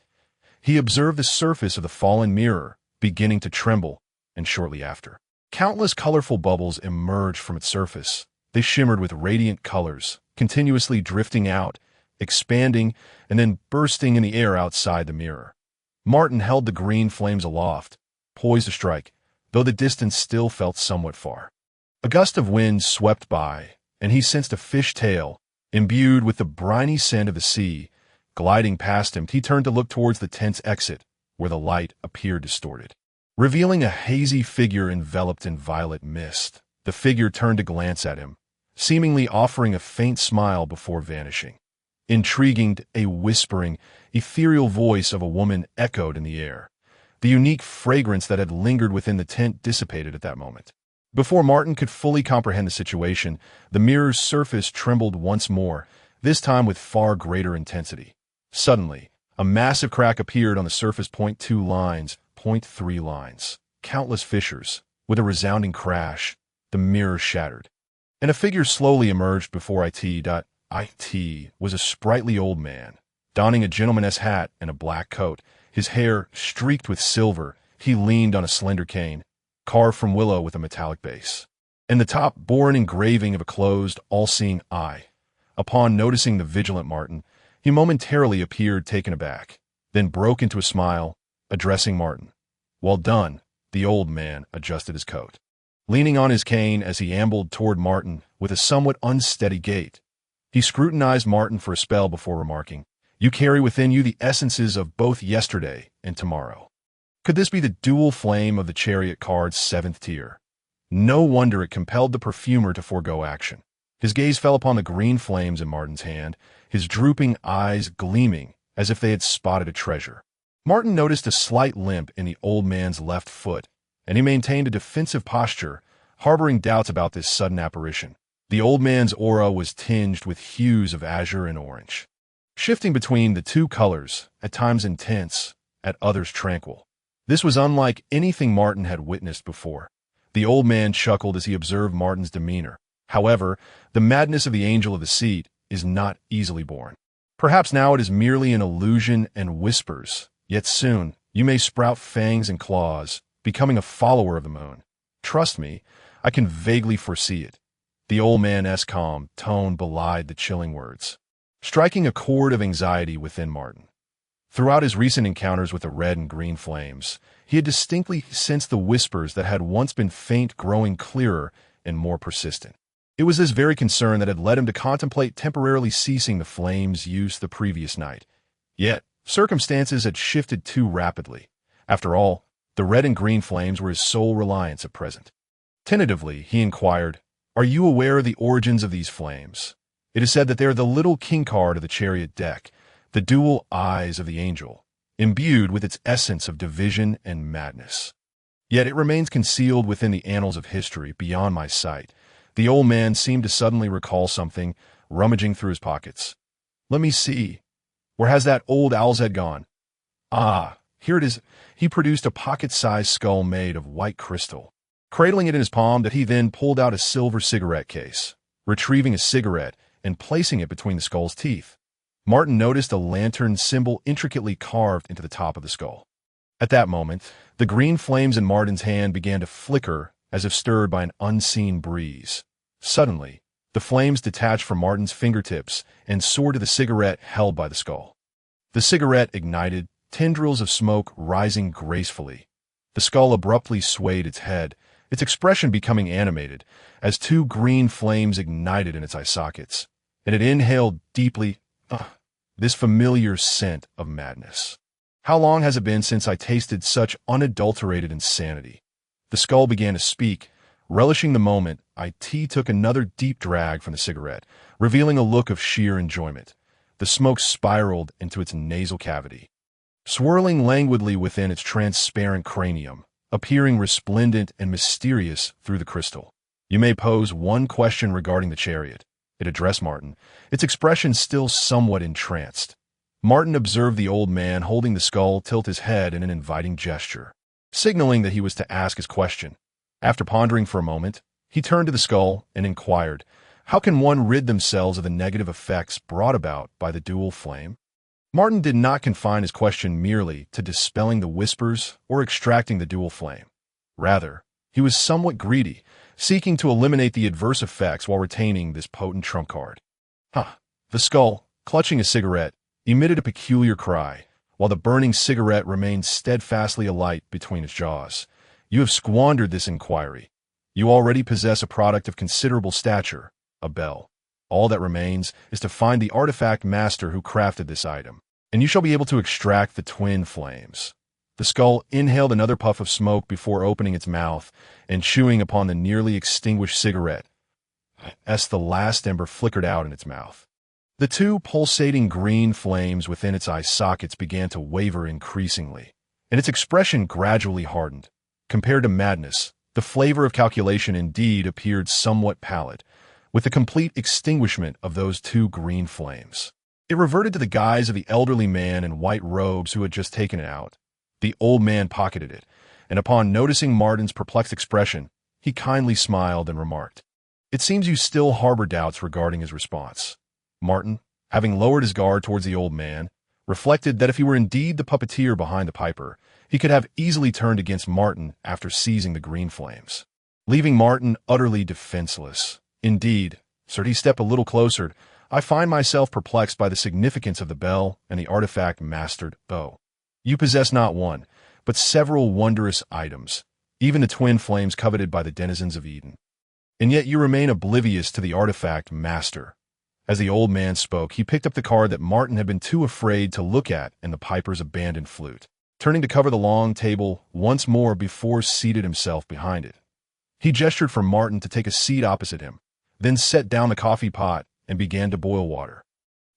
he observed the surface of the fallen mirror beginning to tremble, and shortly after, countless colorful bubbles emerged from its surface. They shimmered with radiant colors, continuously drifting out, expanding, and then bursting in the air outside the mirror. Martin held the green flames aloft, poised to strike, though the distance still felt somewhat far. A gust of wind swept by, and he sensed a fish tail, imbued with the briny scent of the sea, gliding past him. He turned to look towards the tent's exit, where the light appeared distorted, revealing a hazy figure enveloped in violet mist. The figure turned to glance at him, seemingly offering a faint smile before vanishing. Intriguing, a whispering, ethereal voice of a woman echoed in the air. The unique fragrance that had lingered within the tent dissipated at that moment. Before Martin could fully comprehend the situation, the mirror's surface trembled once more, this time with far greater intensity. Suddenly, a massive crack appeared on the surface. 0.2 lines, 0.3 lines, countless fissures. With a resounding crash, the mirror shattered, and a figure slowly emerged before it. It was a sprightly old man, donning a gentleman's hat and a black coat, his hair streaked with silver. He leaned on a slender cane, carved from willow with a metallic base, and the top bore an engraving of a closed, all-seeing eye. Upon noticing the vigilant Martin, he momentarily appeared taken aback, then broke into a smile, addressing Martin. "Well done." The old man adjusted his coat, leaning on his cane as he ambled toward Martin with a somewhat unsteady gait. He scrutinized Martin for a spell before remarking, "You carry within you the essences of both yesterday and tomorrow. Could this be the dual flame of the chariot card's 7th tier?" No wonder it compelled the perfumer to forego action. His gaze fell upon the green flames in Martin's hand, his drooping eyes gleaming as if they had spotted a treasure. Martin noticed a slight limp in the old man's left foot, and he maintained a defensive posture, harboring doubts about this sudden apparition. The old man's aura was tinged with hues of azure and orange. shifting between the two colors, at times intense, at others tranquil. This was unlike anything Martin had witnessed before. The old man chuckled as he observed Martin's demeanor. However, the madness of the angel of the seat is not easily born. Perhaps now it is merely an illusion and whispers, yet soon you may sprout fangs and claws, becoming a follower of the moon. Trust me, I can vaguely foresee it. The old man's calm tone belied the chilling words, striking a chord of anxiety within Martin. Throughout his recent encounters with the red and green flames, he had distinctly sensed the whispers that had once been faint growing clearer and more persistent. It was this very concern that had led him to contemplate temporarily ceasing the flames' use the previous night. Yet, circumstances had shifted too rapidly. After all, the red and green flames were his sole reliance at present. Tentatively, he inquired, "Are you aware of the origins of these flames? It is said that they are the little king card of the chariot deck, the dual eyes of the angel, imbued with its essence of division and madness. Yet it remains concealed within the annals of history, beyond my sight." The old man seemed to suddenly recall something, rummaging through his pockets. "Let me see. Where has that old owl's head gone? Ah, here it is." He produced a pocket-sized skull made of white crystal. Cradling it in his palm, that he then pulled out a silver cigarette case, retrieving a cigarette and placing it between the skull's teeth. Martin noticed a lantern symbol intricately carved into the top of the skull. At that moment, the green flames in Martin's hand began to flicker as if stirred by an unseen breeze. Suddenly, the flames detached from Martin's fingertips and soared to the cigarette held by the skull. The cigarette ignited, tendrils of smoke rising gracefully. The skull abruptly swayed its head, its expression becoming animated, as two green flames ignited in its eye sockets, and it inhaled deeply, this familiar scent of madness. "How long has it been since I tasted such unadulterated insanity?" The skull began to speak. Relishing the moment, IT took another deep drag from the cigarette, revealing a look of sheer enjoyment. The smoke spiraled into its nasal cavity, swirling languidly within its transparent cranium, appearing resplendent and mysterious through the crystal. "You may pose one question regarding the chariot," it addressed Martin, its expression still somewhat entranced. Martin observed the old man holding the skull tilt his head in an inviting gesture, signaling that he was to ask his question. After pondering for a moment, he turned to the skull and inquired, "How can one rid themselves of the negative effects brought about by the dual flame?" Martin did not confine his question merely to dispelling the whispers or extracting the dual flame. Rather, he was somewhat greedy, seeking to eliminate the adverse effects while retaining this potent trump card. The skull, clutching a cigarette, emitted a peculiar cry, while the burning cigarette remained steadfastly alight between its jaws. "You have squandered this inquiry. You already possess a product of considerable stature, a bell. All that remains is to find the artifact master who crafted this item, and you shall be able to extract the twin flames." The skull inhaled another puff of smoke before opening its mouth and chewing upon the nearly extinguished cigarette, as the last ember flickered out in its mouth. The two pulsating green flames within its eye sockets began to waver increasingly, and its expression gradually hardened. Compared to madness, the flavor of calculation indeed appeared somewhat pallid, with the complete extinguishment of those two green flames. It reverted to the guise of the elderly man in white robes who had just taken it out. The old man pocketed it, and upon noticing Martin's perplexed expression, he kindly smiled and remarked, "It seems you still harbor doubts regarding his response." Martin, having lowered his guard towards the old man, reflected that if he were indeed the puppeteer behind the piper, he could have easily turned against Martin after seizing the green flames, leaving Martin utterly defenseless. "Indeed, sir," he stepped a little closer, "I find myself perplexed by the significance of the bell and the artifact mastered bow. You possess not one, but several wondrous items, even the twin flames coveted by the denizens of Eden. And yet you remain oblivious to the artifact master." As the old man spoke, he picked up the card that Martin had been too afraid to look at in the piper's abandoned flute, turning to cover the long table once more before seated himself behind it. He gestured for Martin to take a seat opposite him, then set down the coffee pot and began to boil water.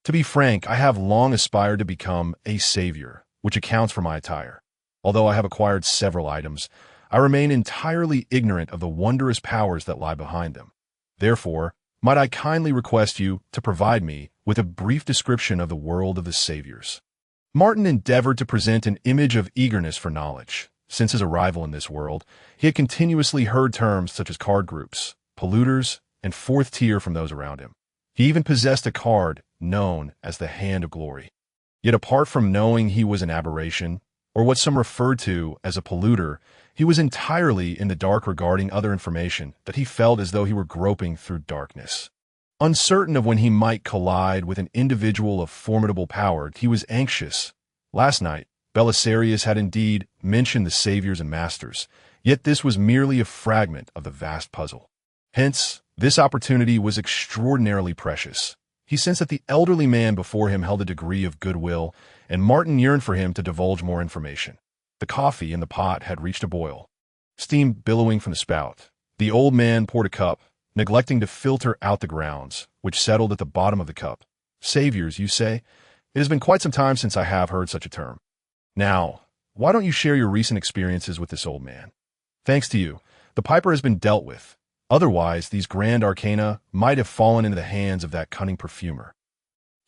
"To be frank, I have long aspired to become a savior, which accounts for my attire. Although I have acquired several items, I remain entirely ignorant of the wondrous powers that lie behind them. Therefore, might I kindly request you to provide me with with a brief description of the world of the saviors. Martin endeavored to present an image of eagerness for knowledge. Since his arrival in this world, he had continuously heard terms such as card groups, polluters, and fourth tier from those around him. He even possessed a card known as the Hand of Glory. Yet apart from knowing he was an aberration, or what some referred to as a polluter, he was entirely in the dark regarding other information that he felt as though he were groping through darkness. Uncertain of when he might collide with an individual of formidable power, he was anxious. Last night, Belisarius had indeed mentioned the saviors and masters, yet this was merely a fragment of the vast puzzle. Hence, this opportunity was extraordinarily precious. He sensed that the elderly man before him held a degree of goodwill, and Martin yearned for him to divulge more information. The coffee in the pot had reached a boil, steam billowing from the spout. The old man poured a cup, neglecting to filter out the grounds, which settled at the bottom of the cup. Saviors, you say? It has been quite some time since I have heard such a term. Now, why don't you share your recent experiences with this old man? Thanks to you, the piper has been dealt with. Otherwise, these grand arcana might have fallen into the hands of that cunning perfumer.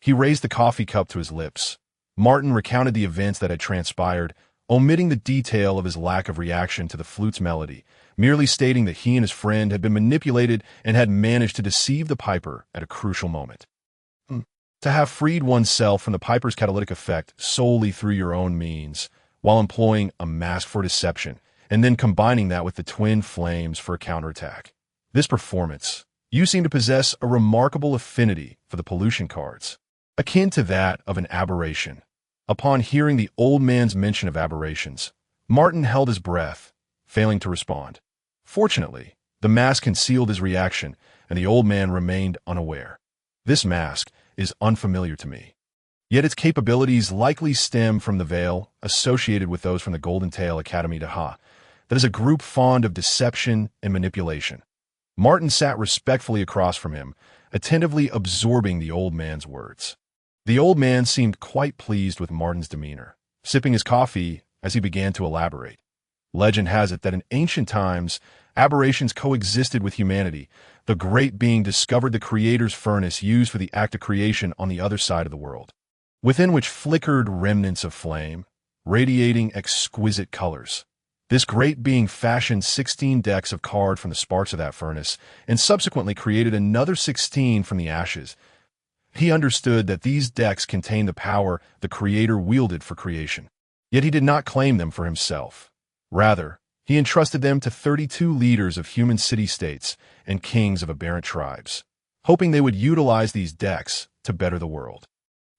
He raised the coffee cup to his lips. Martin recounted the events that had transpired, omitting the detail of his lack of reaction to the flute's melody, merely stating that he and his friend had been manipulated and had managed to deceive the piper at a crucial moment. To have freed oneself from the piper's catalytic effect solely through your own means, while employing a mask for deception, and then combining that with the twin flames for a counterattack. This performance, you seem to possess a remarkable affinity for the pollution cards, akin to that of an aberration. Upon hearing the old man's mention of aberrations, Martin held his breath, failing to respond. Fortunately, the mask concealed his reaction, and the old man remained unaware. This mask is unfamiliar to me, yet its capabilities likely stem from the veil associated with those from the Golden Tail Academy that is a group fond of deception and manipulation. Martin sat respectfully across from him, attentively absorbing the old man's words. The old man seemed quite pleased with Martin's demeanor, sipping his coffee as he began to elaborate. Legend has it that in ancient times, aberrations coexisted with humanity. The great being discovered the Creator's furnace used for the act of creation on the other side of the world, within which flickered remnants of flame, radiating exquisite colors. This great being fashioned 16 decks of card from the sparks of that furnace, and subsequently created another 16 from the ashes. He understood that these decks contained the power the Creator wielded for creation. Yet he did not claim them for himself. Rather, he entrusted them to 32 leaders of human city-states and kings of aberrant tribes, hoping they would utilize these decks to better the world.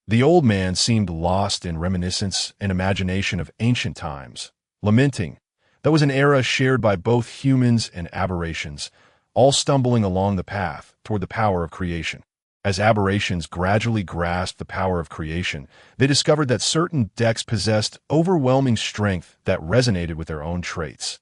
The old man seemed lost in reminiscence and imagination of ancient times, lamenting, that was an era shared by both humans and aberrations, all stumbling along the path toward the power of creation. As aberrations gradually grasped the power of creation, they discovered that certain decks possessed overwhelming strength that resonated with their own traits.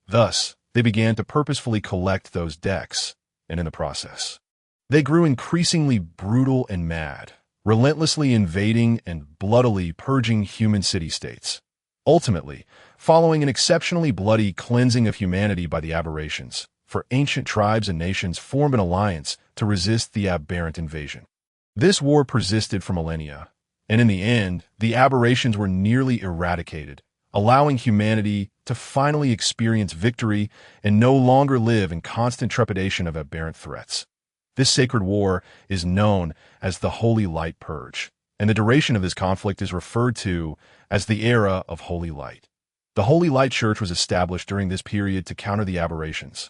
Thus, they began to purposefully collect those decks, and in the process, they grew increasingly brutal and mad, relentlessly invading and bloodily purging human city-states. Ultimately, following an exceptionally bloody cleansing of humanity by the aberrations, for ancient tribes and nations formed an alliance to resist the aberrant invasion. This war persisted for millennia, and in the end, the aberrations were nearly eradicated, allowing humanity to finally experience victory and no longer live in constant trepidation of aberrant threats. This sacred war is known as the Holy Light Purge, and the duration of this conflict is referred to as the Era of Holy Light. The Holy Light Church was established during this period to counter the aberrations,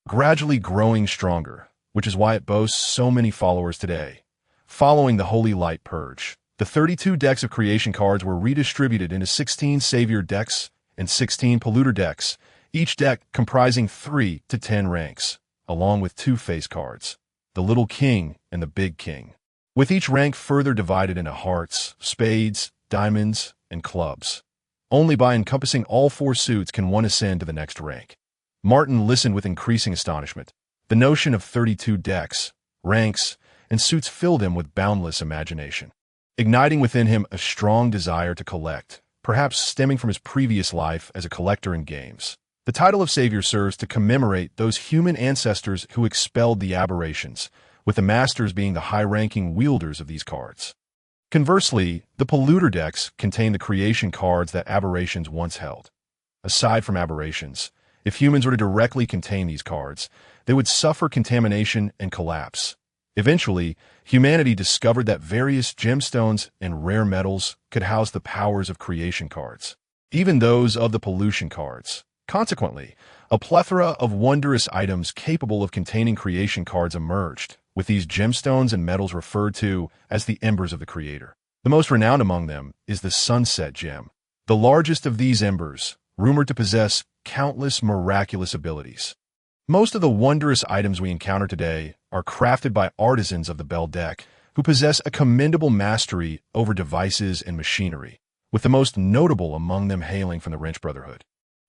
gradually growing stronger, which is why it boasts so many followers today. Following the Holy Light Purge, the 32 decks of creation cards were redistributed into 16 Savior decks and 16 Polluter decks, each deck comprising 3 to 10 ranks, along with 2 face cards, the Little King and the Big King, with each rank further divided into hearts, spades, diamonds, and clubs. Only by encompassing all 4 suits can one ascend to the next rank. Martin listened with increasing astonishment. The notion of 32 decks, ranks, and suits filled him with boundless imagination, igniting within him a strong desire to collect, perhaps stemming from his previous life as a collector in games. The title of Savior serves to commemorate those human ancestors who expelled the aberrations, with the Masters being the high-ranking wielders of these cards. Conversely, the Polluter decks contain the creation cards that aberrations once held. Aside from aberrations, if humans were to directly contain these cards, they would suffer contamination and collapse. Eventually, humanity discovered that various gemstones and rare metals could house the powers of creation cards, even those of the pollution cards. Consequently, a plethora of wondrous items capable of containing creation cards emerged, with these gemstones and metals referred to as the embers of the Creator. The most renowned among them is the Sunset Gem, the largest of these embers, rumored to possess countless miraculous abilities. Most of the wondrous items we encounter today are crafted by artisans of the Bell deck who possess a commendable mastery over devices and machinery, with the most notable among them hailing from the Wrench Brotherhood.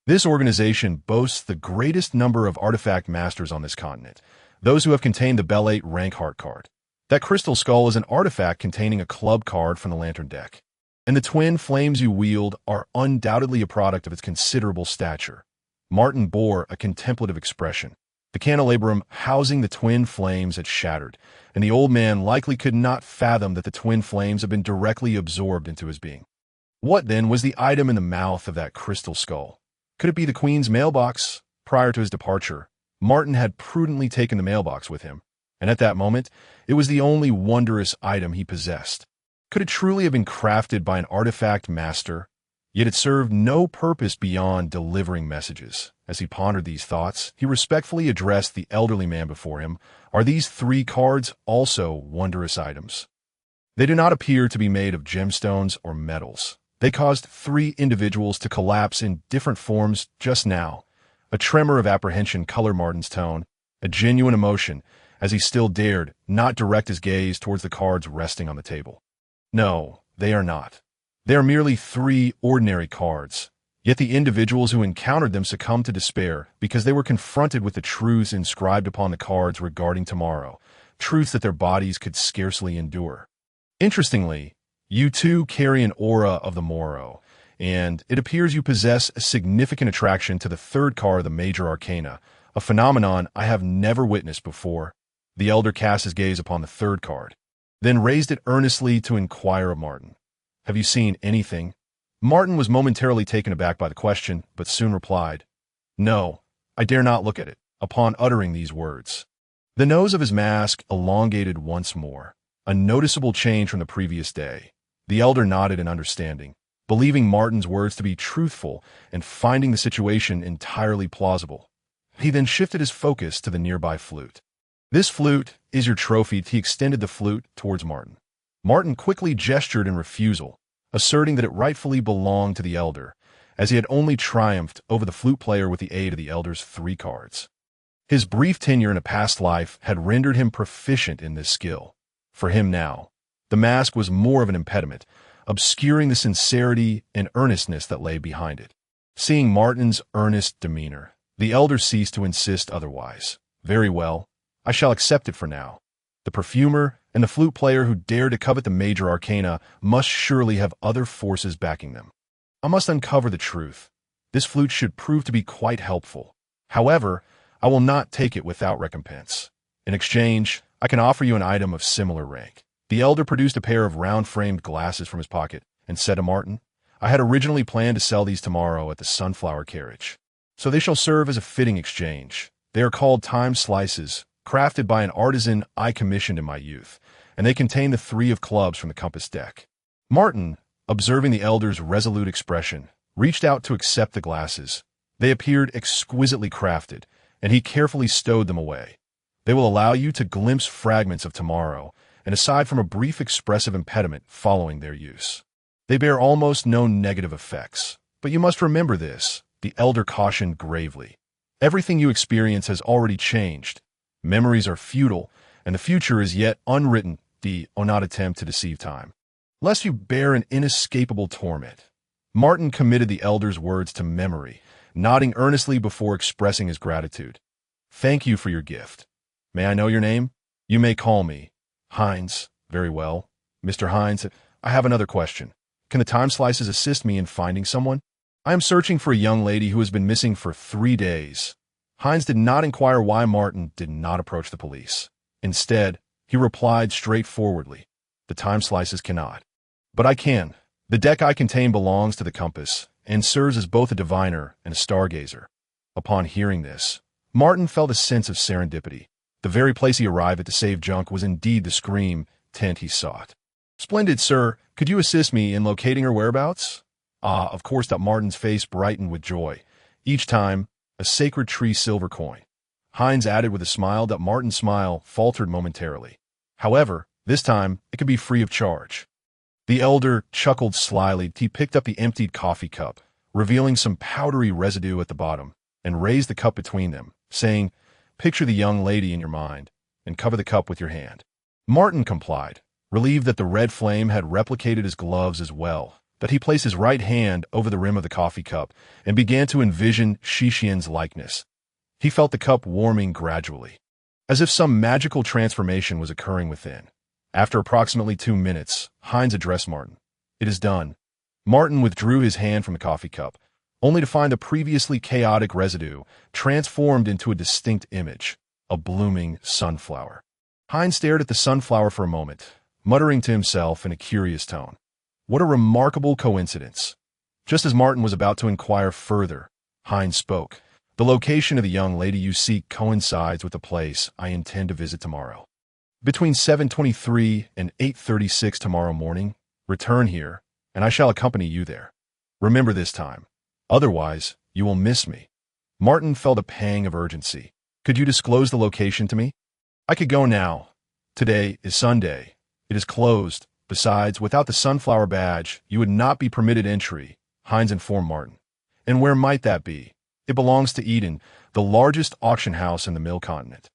This organization boasts the greatest number of artifact masters on this continent, those who have contained the Bell 8 Rank Heart card. That crystal skull is an artifact containing a club card from the Lantern deck, and the twin flames you wield are undoubtedly a product of its considerable stature. Martin bore a contemplative expression. The candelabrum housing the twin flames had shattered, and the old man likely could not fathom that the twin flames had been directly absorbed into his being. What, then, was the item in the mouth of that crystal skull? Could it be the Queen's mailbox? Prior to his departure, Martin had prudently taken the mailbox with him, and at that moment, it was the only wondrous item he possessed. Could it truly have been crafted by an artifact master? Yet it served no purpose beyond delivering messages. As he pondered these thoughts, he respectfully addressed the elderly man before him. Are these 3 cards also wondrous items? They do not appear to be made of gemstones or metals. They caused 3 individuals to collapse in different forms just now. A tremor of apprehension colored Martin's tone, a genuine emotion, as he still dared not direct his gaze towards the cards resting on the table. No, they are not. They are merely 3 ordinary cards, yet the individuals who encountered them succumbed to despair because they were confronted with the truths inscribed upon the cards regarding tomorrow, truths that their bodies could scarcely endure. Interestingly, you too carry an aura of the morrow, and it appears you possess a significant attraction to the 3rd card of the Major Arcana, a phenomenon I have never witnessed before. The elder cast his gaze upon the 3rd card, then raised it earnestly to inquire of Martin. Have you seen anything? Martin was momentarily taken aback by the question, but soon replied, No, I dare not look at it, upon uttering these words. The nose of his mask elongated once more, a noticeable change from the previous day. The elder nodded in understanding, believing Martin's words to be truthful and finding the situation entirely plausible. He then shifted his focus to the nearby flute. This flute is your trophy. He extended the flute towards Martin. Martin quickly gestured in refusal, asserting that it rightfully belonged to the elder, as he had only triumphed over the flute player with the aid of the elder's 3 cards. His brief tenure in a past life had rendered him proficient in this skill. For him now, the mask was more of an impediment, obscuring the sincerity and earnestness that lay behind it. Seeing Martin's earnest demeanor, the elder ceased to insist otherwise. Very well, I shall accept it for now. The perfumer and the flute player who dare to covet the Major Arcana must surely have other forces backing them. I must uncover the truth. This flute should prove to be quite helpful. However, I will not take it without recompense. In exchange, I can offer you an item of similar rank. The elder produced a pair of round-framed glasses from his pocket and said to Martin, I had originally planned to sell these tomorrow at the Sunflower Carriage, so they shall serve as a fitting exchange. They are called time slices, crafted by an artisan I commissioned in my youth, and they contain the 3 of clubs from the compass deck. Martin, observing the elder's resolute expression, reached out to accept the glasses. They appeared exquisitely crafted, and he carefully stowed them away. They will allow you to glimpse fragments of tomorrow, and aside from a brief expressive impediment following their use, they bear almost no negative effects. But you must remember this, the elder cautioned gravely. Everything you experience has already changed. Memories are futile, and the future is yet unwritten. Do not attempt to deceive time, lest you bear an inescapable torment. Martin committed the elder's words to memory, nodding earnestly before expressing his gratitude. Thank you for your gift. May I know your name? You may call me Hines. Very well. Mr. Hines, I have another question. Can the time slices assist me in finding someone? I am searching for a young lady who has been missing for 3 days. Hines did not inquire why Martin did not approach the police. Instead, He replied straightforwardly. The time slices cannot. But I can. The deck I contain belongs to the compass, and serves as both a diviner and a stargazer. Upon hearing this, Martin felt a sense of serendipity. The very place he arrived at to save Junk was indeed the scream tent he sought. Splendid, sir. Could you assist me in locating her whereabouts? Ah, of course, that Martin's face brightened with joy. Each time, a sacred tree silver coin. Hines added with a smile that Martin's smile faltered momentarily. However, this time, it could be free of charge. The elder chuckled slyly. He picked up the emptied coffee cup, revealing some powdery residue at the bottom, and raised the cup between them, saying, "Picture the young lady in your mind, and cover the cup with your hand." Martin complied, relieved that the red flame had replicated his gloves as well, that he placed his right hand over the rim of the coffee cup and began to envision Shishien's likeness. He felt the cup warming gradually, as if some magical transformation was occurring within. After approximately 2 minutes, Hines addressed Martin. "It is done." Martin withdrew his hand from the coffee cup, only to find the previously chaotic residue transformed into a distinct image, a blooming sunflower. Hines stared at the sunflower for a moment, muttering to himself in a curious tone. What a remarkable coincidence. Just as Martin was about to inquire further, Hines spoke. "The location of the young lady you seek coincides with the place I intend to visit tomorrow. Between 7:23 and 8:36 tomorrow morning, return here, and I shall accompany you there. Remember this time. Otherwise, you will miss me." Martin felt a pang of urgency. "Could you disclose the location to me?" "I could go now. Today is Sunday. It is closed. Besides, without the sunflower badge, you would not be permitted entry," Hines informed Martin. "And where might that be?" "It belongs to Eden, the largest auction house in the Mill Continent.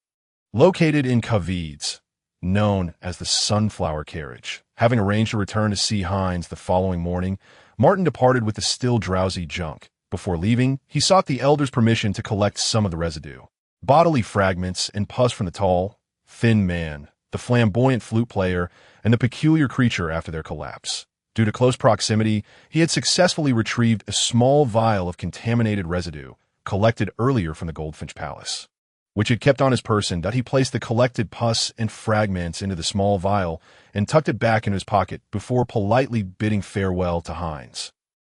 Located in Cavides, known as the Sunflower Carriage." Having arranged to return to see Hines the following morning, Martin departed with the still drowsy Junk. Before leaving, he sought the elder's permission to collect some of the residue. Bodily fragments and pus from the tall, thin man, the flamboyant flute player, and the peculiar creature after their collapse. Due to close proximity, he had successfully retrieved a small vial of contaminated residue collected earlier from the Goldfinch Palace, which had kept on his person. That he placed the collected pus and fragments into the small vial and tucked it back into his pocket before politely bidding farewell to Hines.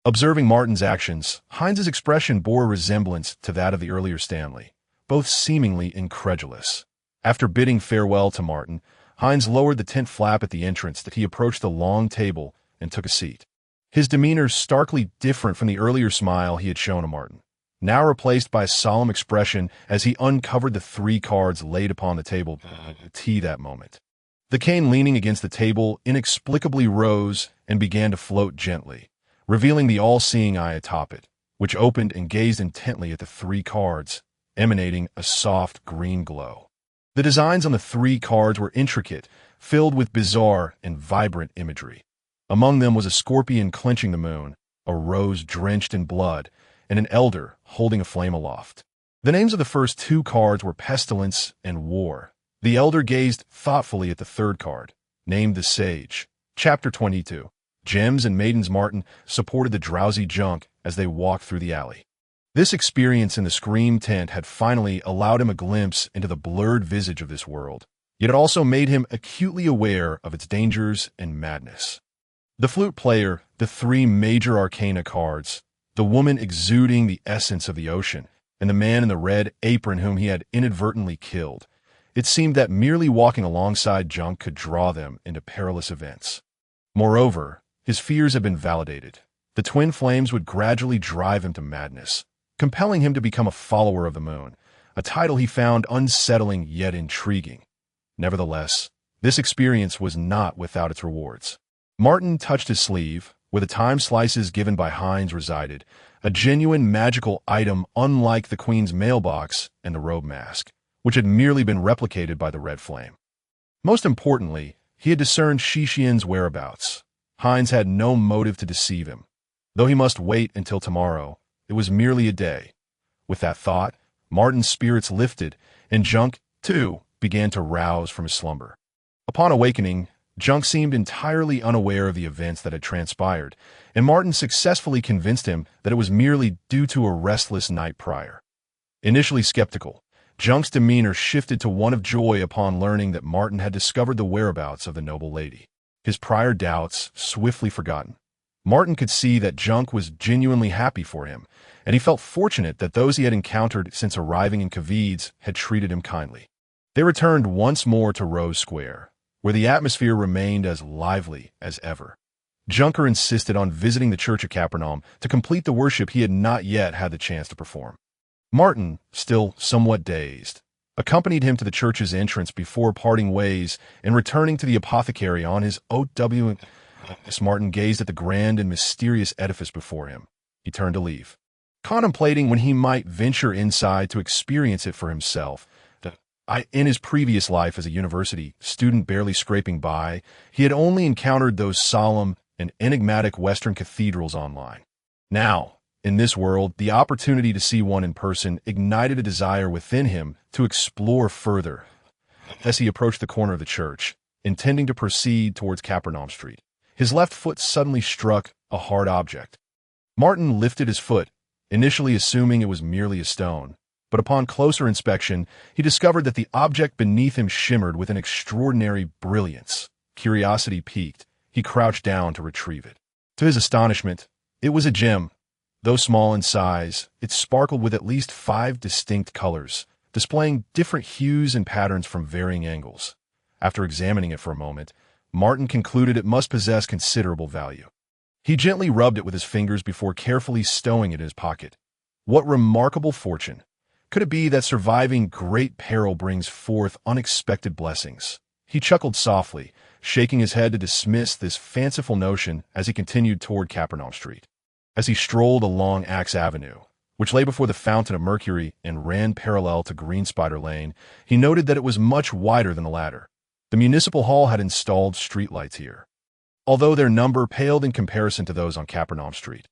Observing Martin's actions, Hines's expression bore a resemblance to that of the earlier Stanley, both seemingly incredulous. After bidding farewell to Martin, Hines lowered the tent flap at the entrance. That he approached the long table and took a seat. His demeanor starkly different from the earlier smile he had shown to Martin, now replaced by a solemn expression as he uncovered the 3 cards laid upon the table. That moment. The cane leaning against the table inexplicably rose and began to float gently, revealing the all-seeing eye atop it, which opened and gazed intently at the 3 cards, emanating a soft green glow. The designs on the 3 cards were intricate, filled with bizarre and vibrant imagery. Among them was a scorpion clenching the moon, a rose drenched in blood, and an elder holding a flame aloft. The names of the first 2 cards were Pestilence and War. The elder gazed thoughtfully at the 3rd card, named the Sage. Chapter 22. Gems and Maidens. Martin supported the drowsy Junk as they walked through the alley. This experience in the Scream tent had finally allowed him a glimpse into the blurred visage of this world, yet it also made him acutely aware of its dangers and madness. The flute player, the 3 major arcana cards, the woman exuding the essence of the ocean, and the man in the red apron whom he had inadvertently killed. It seemed that merely walking alongside Junk could draw them into perilous events. Moreover, his fears had been validated. The twin flames would gradually drive him to madness, compelling him to become a follower of the moon, a title he found unsettling yet intriguing. Nevertheless, this experience was not without its rewards. Martin touched his sleeve, where the time slices given by Hines resided, a genuine magical item unlike the Queen's mailbox and the robe mask, which had merely been replicated by the red flame. Most importantly, he had discerned Shishien's whereabouts. Hines had no motive to deceive him. Though he must wait until tomorrow, it was merely a day. With that thought, Martin's spirits lifted, and Junk, too, began to rouse from his slumber. Upon awakening, Junk seemed entirely unaware of the events that had transpired, and Martin successfully convinced him that it was merely due to a restless night prior. Initially skeptical, Junk's demeanor shifted to one of joy upon learning that Martin had discovered the whereabouts of the noble lady. His prior doubts swiftly forgotten. Martin could see that Junk was genuinely happy for him, and he felt fortunate that those he had encountered since arriving in Cavides had treated him kindly. They returned once more to Rose Square, where the atmosphere remained as lively as ever. Junker insisted on visiting the Church of Capernaum to complete the worship he had not yet had the chance to perform. Martin, still somewhat dazed, accompanied him to the church's entrance before parting ways and returning to the apothecary on his OW. As Martin gazed at the grand and mysterious edifice before him, he turned to leave, contemplating when he might venture inside to experience it for himself. In his previous life as a university student barely scraping by, he had only encountered those solemn and enigmatic Western cathedrals online. Now, in this world, the opportunity to see one in person ignited a desire within him to explore further. As he approached the corner of the church, intending to proceed towards Capernaum Street, his left foot suddenly struck a hard object. Martin lifted his foot, initially assuming it was merely a stone, but upon closer inspection, he discovered that the object beneath him shimmered with an extraordinary brilliance. Curiosity piqued, he crouched down to retrieve it. To his astonishment, it was a gem. Though small in size, it sparkled with at least 5 distinct colors, displaying different hues and patterns from varying angles. After examining it for a moment, Martin concluded it must possess considerable value. He gently rubbed it with his fingers before carefully stowing it in his pocket. What remarkable fortune! Could it be that surviving great peril brings forth unexpected blessings? He chuckled softly, shaking his head to dismiss this fanciful notion as he continued toward Capernaum Street. As he strolled along Axe Avenue, which lay before the Fountain of Mercury and ran parallel to Green Spider Lane, he noted that it was much wider than the latter. The municipal hall had installed streetlights here, although their number paled in comparison to those on Capernaum Street.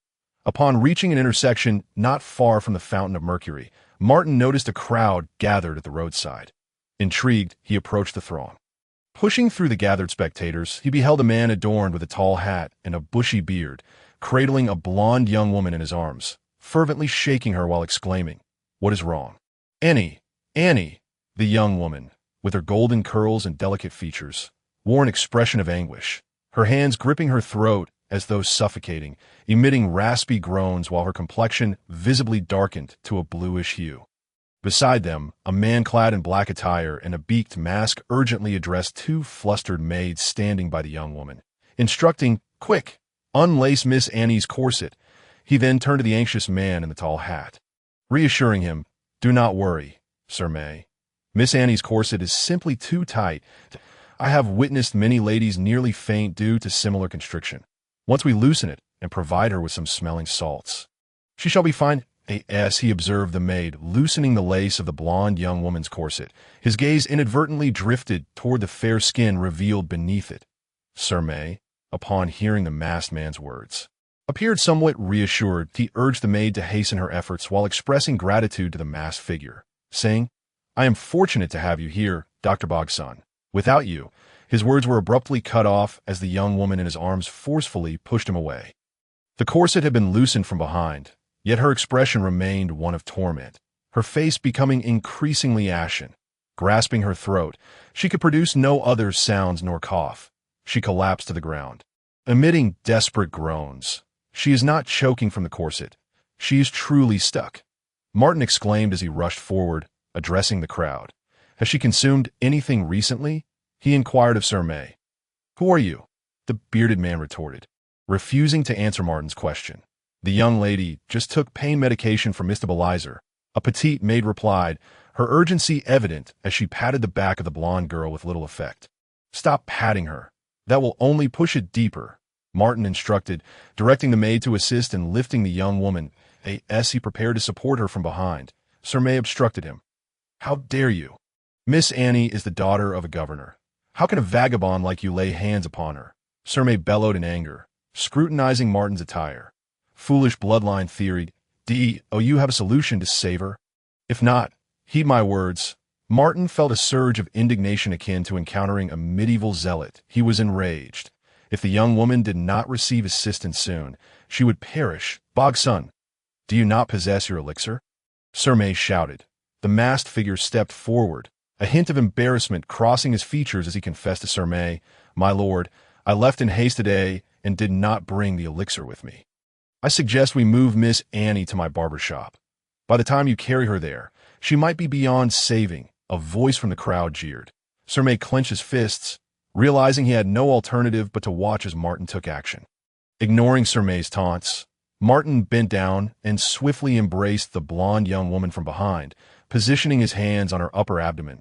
Upon reaching an intersection not far from the Fountain of Mercury, Martin noticed a crowd gathered at the roadside. Intrigued, he approached the throng. Pushing through the gathered spectators, he beheld a man adorned with a tall hat and a bushy beard, cradling a blonde young woman in his arms, fervently shaking her while exclaiming, "What is wrong?" Annie! Annie! The young woman, with her golden curls and delicate features, wore an expression of anguish, her hands gripping her throat as though suffocating, emitting raspy groans while her complexion visibly darkened to a bluish hue. Beside them, a man clad in black attire and a beaked mask urgently addressed 2 flustered maids standing by the young woman, instructing, "Quick! Unlace Miss Annie's corset." He then turned to the anxious man in the tall hat, reassuring him, "Do not worry, Sir May. Miss Annie's corset is simply too tight. I have witnessed many ladies nearly faint due to similar constriction. Once we loosen it and provide her with some smelling salts, she shall be fine." As he observed the maid loosening the lace of the blonde young woman's corset, his gaze inadvertently drifted toward the fair skin revealed beneath it. Sir May, upon hearing the masked man's words, appeared somewhat reassured. He urged the maid to hasten her efforts while expressing gratitude to the masked figure, saying, "I am fortunate to have you here, Dr. Bogson. Without you," his words were abruptly cut off as the young woman in his arms forcefully pushed him away. The corset had been loosened from behind, yet her expression remained one of torment, her face becoming increasingly ashen. Grasping her throat, she could produce no other sounds nor cough. She collapsed to the ground, emitting desperate groans. She is not choking from the corset. She is truly stuck. Martin exclaimed as he rushed forward, addressing the crowd. "Has she consumed anything recently?" he inquired of Sir May. "Who are you?" the bearded man retorted, refusing to answer Martin's question. "The young lady just took pain medication from Mr. Belizer," a petite maid replied, her urgency evident as she patted the back of the blonde girl with little effect. "Stop patting her. That will only push it deeper," Martin instructed, directing the maid to assist in lifting the young woman. As he prepared to support her from behind, Sir May obstructed him. "How dare you? Miss Annie is the daughter of a governor. How can a vagabond like you lay hands upon her?" Sir May bellowed in anger, scrutinizing Martin's attire. "Foolish bloodline theory. You have a solution to save her? If not, heed my words." Martin felt a surge of indignation akin to encountering a medieval zealot. He was enraged. If the young woman did not receive assistance soon, she would perish. "Bogson, do you not possess your elixir?" Sir May shouted, The masked figure stepped forward, a hint of embarrassment crossing his features as he confessed to Sir May, "My lord, I left in haste today and did not bring the elixir with me. I suggest we move Miss Annie to my barber shop. By the time you carry her there, she might be beyond saving." A voice from the crowd jeered. Sir May clenched his fists, realizing he had no alternative but to watch as Martin took action. Ignoring Sir May's taunts, Martin bent down and swiftly embraced the blonde young woman from behind, positioning his hands on her upper abdomen.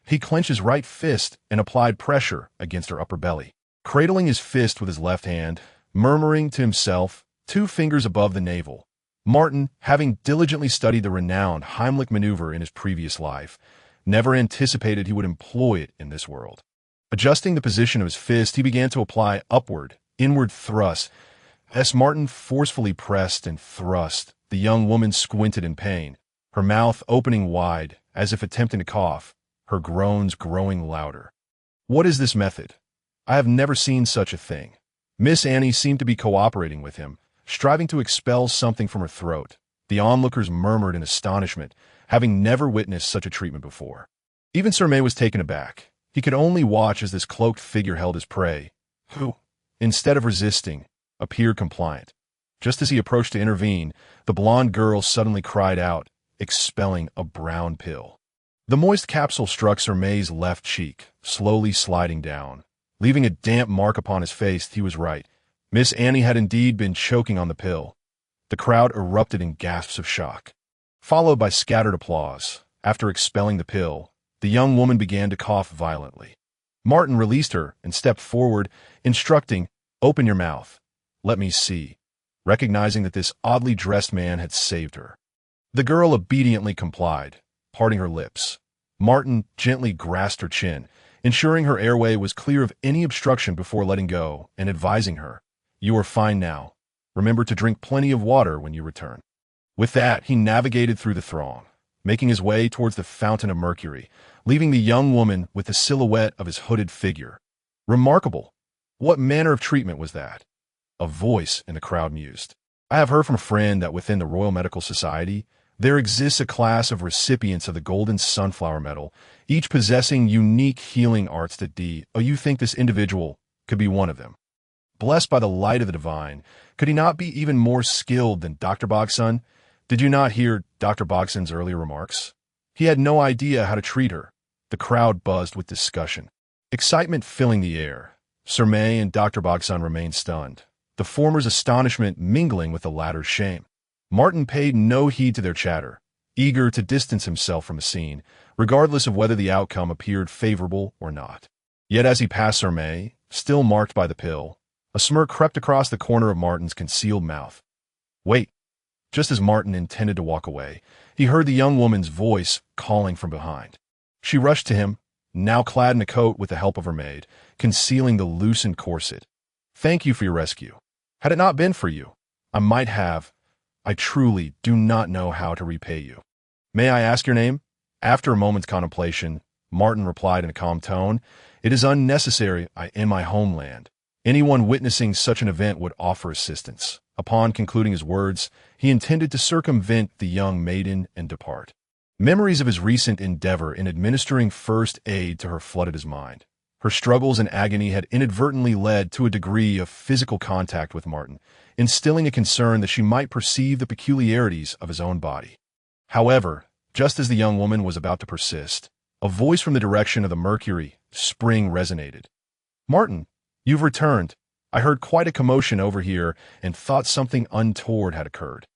He clenched his right fist and applied pressure against her upper belly. Cradling his fist with his left hand, murmuring to himself, 2 fingers above the navel, Martin, having diligently studied the renowned Heimlich maneuver in his previous life, never anticipated he would employ it in this world. Adjusting the position of his fist, he began to apply upward, inward thrust. As Martin forcefully pressed and thrust, the young woman squinted in pain, her mouth opening wide as if attempting to cough, her groans growing louder. What is this method? I have never seen such a thing. Miss Annie seemed to be cooperating with him, striving to expel something from her throat. The onlookers murmured in astonishment, having never witnessed such a treatment before. Even Sir May was taken aback. He could only watch as this cloaked figure held his prey, who, instead of resisting, appeared compliant. Just as he approached to intervene, the blonde girl suddenly cried out, expelling a brown pill. The moist capsule struck Sir May's left cheek, slowly sliding down. Leaving a damp mark upon his face, he was right. Miss Annie had indeed been choking on the pill. The crowd erupted in gasps of shock, followed by scattered applause. After expelling the pill, the young woman began to cough violently. Martin released her and stepped forward, instructing, "Open your mouth. Let me see," recognizing that this oddly dressed man had saved her. The girl obediently complied, parting her lips. Martin gently grasped her chin, ensuring her airway was clear of any obstruction before letting go and advising her, "You are fine now. Remember to drink plenty of water when you return." With that, he navigated through the throng, making his way towards the Fountain of Mercury, leaving the young woman with the silhouette of his hooded figure. Remarkable. What manner of treatment was that? A voice in the crowd mused. I have heard from a friend that within the Royal Medical Society, there exists a class of recipients of the Golden Sunflower Medal, each possessing unique healing arts that you think this individual could be one of them. Blessed by the light of the divine, could he not be even more skilled than Dr. Bogson? Did you not hear Dr. Bogson's earlier remarks? He had no idea how to treat her. The crowd buzzed with discussion, excitement filling the air. Sir May and Dr. Bogson remained stunned, the former's astonishment mingling with the latter's shame. Martin paid no heed to their chatter, eager to distance himself from the scene, regardless of whether the outcome appeared favorable or not. Yet as he passed Sir May, still marked by the pill, a smirk crept across the corner of Martin's concealed mouth. Wait. Just as Martin intended to walk away, he heard the young woman's voice calling from behind. She rushed to him, now clad in a coat with the help of her maid, concealing the loosened corset. "Thank you for your rescue. Had it not been for you, I truly do not know how to repay you. May I ask your name?" After a moment's contemplation, Martin replied in a calm tone, "It is unnecessary. I am in my homeland. Anyone witnessing such an event would offer assistance." Upon concluding his words, he intended to circumvent the young maiden and depart. Memories of his recent endeavor in administering first aid to her flooded his mind. Her struggles and agony had inadvertently led to a degree of physical contact with Martin, instilling a concern that she might perceive the peculiarities of his own body. However, just as the young woman was about to persist, a voice from the direction of the Mercury Spring resonated. "Martin, you've returned. I heard quite a commotion over here and thought something untoward had occurred.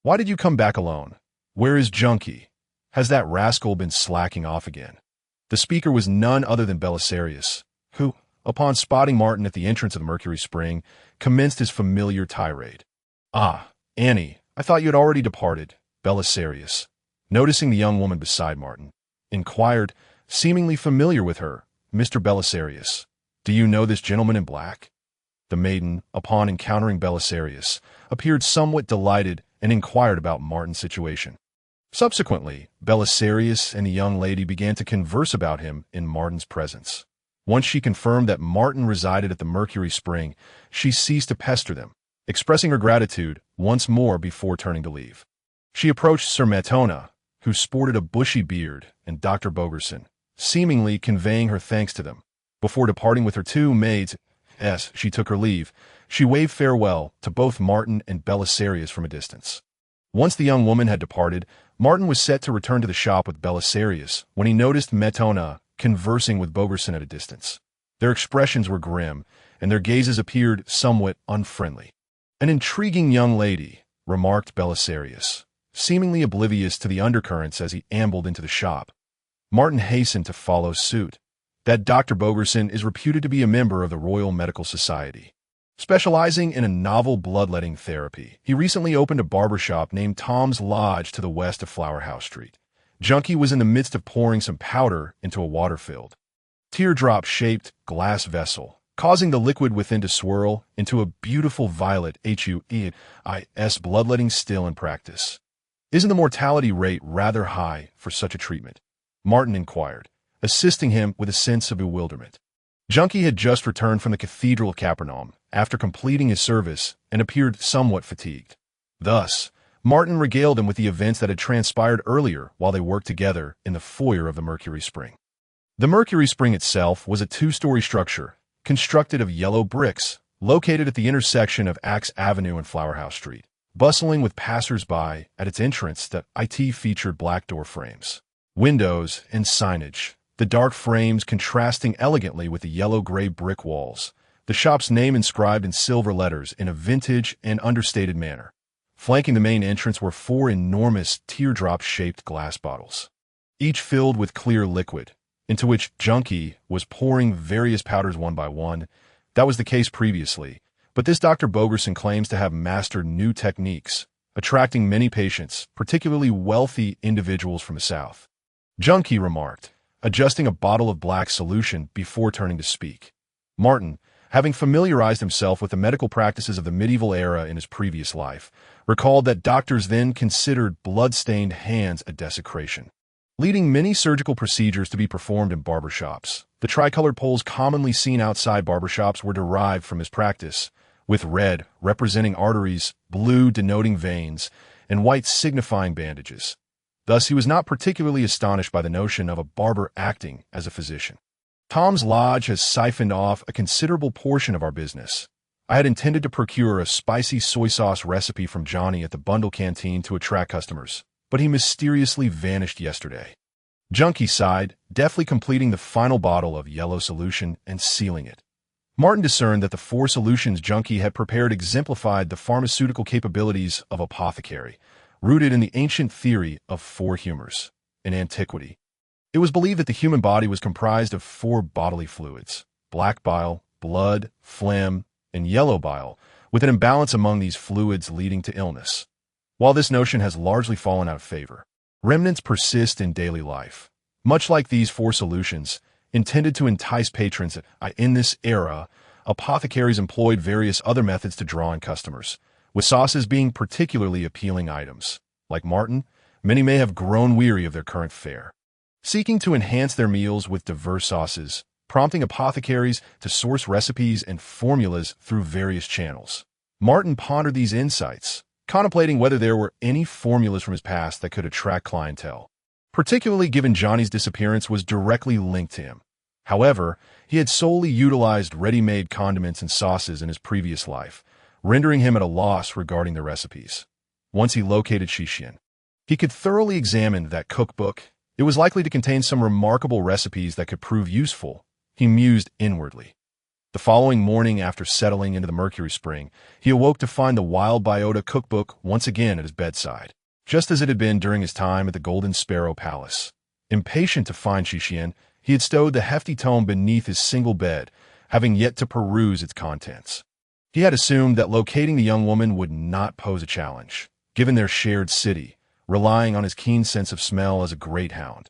Why did you come back alone? Where is Junkie? Has that rascal been slacking off again?" The speaker was none other than Belisarius, who, upon spotting Martin at the entrance of the Mercury Spring, commenced his familiar tirade. "Ah, Annie, I thought you had already departed," Belisarius, noticing the young woman beside Martin, inquired, seemingly familiar with her. "Mr. Belisarius, do you know this gentleman in black?" The maiden, upon encountering Belisarius, appeared somewhat delighted and inquired about Martin's situation. Subsequently, Belisarius and the young lady began to converse about him in Martin's presence. Once she confirmed that Martin resided at the Mercury Spring, she ceased to pester them, expressing her gratitude once more before turning to leave. She approached Sir Matona, who sported a bushy beard, and Dr. Bogerson, seemingly conveying her thanks to them. Before departing with her two maids, as she took her leave, she waved farewell to both Martin and Belisarius from a distance. Once the young woman had departed, Martin was set to return to the shop with Belisarius when he noticed Metona conversing with Bogerson at a distance. Their expressions were grim, and their gazes appeared somewhat unfriendly. "An intriguing young lady," remarked Belisarius, seemingly oblivious to the undercurrents as he ambled into the shop. Martin hastened to follow suit. That Dr. Bogerson is reputed to be a member of the Royal Medical Society. Specializing in a novel bloodletting therapy, he recently opened a barbershop named Tom's Lodge to the west of Flower House Street. Junkie was in the midst of pouring some powder into a water-filled, teardrop-shaped glass vessel, causing the liquid within to swirl into a beautiful violet HUEIS bloodletting still in practice. "Isn't the mortality rate rather high for such a treatment?" Martin inquired, assisting him with a sense of bewilderment. Junkie had just returned from the Cathedral of Capernaum after completing his service and appeared somewhat fatigued. Thus, Martin regaled him with the events that had transpired earlier while they worked together in the foyer of the Mercury Spring. The Mercury Spring itself was a two-story structure constructed of yellow bricks located at the intersection of Axe Avenue and Flower House Street, bustling with passers-by at its entrance that featured black door frames, windows, and signage, the dark frames contrasting elegantly with the yellow-gray brick walls, the shop's name inscribed in silver letters in a vintage and understated manner. Flanking the main entrance were four enormous teardrop-shaped glass bottles, each filled with clear liquid, into which Junkie was pouring various powders one by one. That was the case previously, but this Dr. Bogerson claims to have mastered new techniques, attracting many patients, particularly wealthy individuals from the South. Junkie remarked, adjusting a bottle of black solution before turning to speak. Martin, having familiarized himself with the medical practices of the medieval era in his previous life, recalled that doctors then considered blood-stained hands a desecration, leading many surgical procedures to be performed in barbershops. The tricolored poles commonly seen outside barbershops were derived from his practice, with red representing arteries, blue denoting veins, and white signifying bandages. Thus, he was not particularly astonished by the notion of a barber acting as a physician. "Tom's Lodge has siphoned off a considerable portion of our business. I had intended to procure a spicy soy sauce recipe from Johnny at the Bundle Canteen to attract customers, but he mysteriously vanished yesterday." Junkie sighed, deftly completing the final bottle of yellow solution and sealing it. Martin discerned that the four solutions Junkie had prepared exemplified the pharmaceutical capabilities of apothecary, rooted in the ancient theory of four humors. In antiquity, it was believed that the human body was comprised of four bodily fluids: black bile, blood, phlegm, and yellow bile, with an imbalance among these fluids leading to illness. While this notion has largely fallen out of favor, remnants persist in daily life. Much like these four solutions, intended to entice patrons in this era, apothecaries employed various other methods to draw in customers, with sauces being particularly appealing items. Like Martin, many may have grown weary of their current fare, seeking to enhance their meals with diverse sauces, prompting apothecaries to source recipes and formulas through various channels. Martin pondered these insights, contemplating whether there were any formulas from his past that could attract clientele, particularly given Johnny's disappearance was directly linked to him. However, he had solely utilized ready-made condiments and sauces in his previous life, rendering him at a loss regarding the recipes. Once he located Shishian, he could thoroughly examine that cookbook. It was likely to contain some remarkable recipes that could prove useful, he mused inwardly. The following morning, after settling into the Mercury Spring, he awoke to find the Wild Biota cookbook once again at his bedside, just as it had been during his time at the Golden Sparrow Palace. Impatient to find Shishian, he had stowed the hefty tome beneath his single bed, having yet to peruse its contents. He had assumed that locating the young woman would not pose a challenge, given their shared city, relying on his keen sense of smell as a great hound.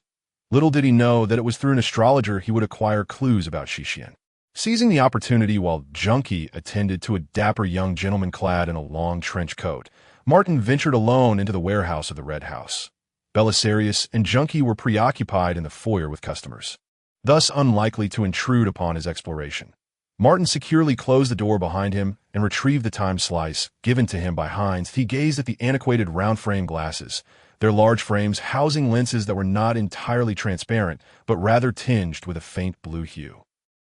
Little did he know that it was through an astrologer he would acquire clues about Shishian. Seizing the opportunity while Junkie attended to a dapper young gentleman clad in a long trench coat, Martin ventured alone into the warehouse of the Red House. Belisarius and Junkie were preoccupied in the foyer with customers, thus unlikely to intrude upon his exploration. Martin securely closed the door behind him and retrieved the time slice given to him by Hines. He gazed at the antiquated round-frame glasses, their large frames housing lenses that were not entirely transparent, but rather tinged with a faint blue hue,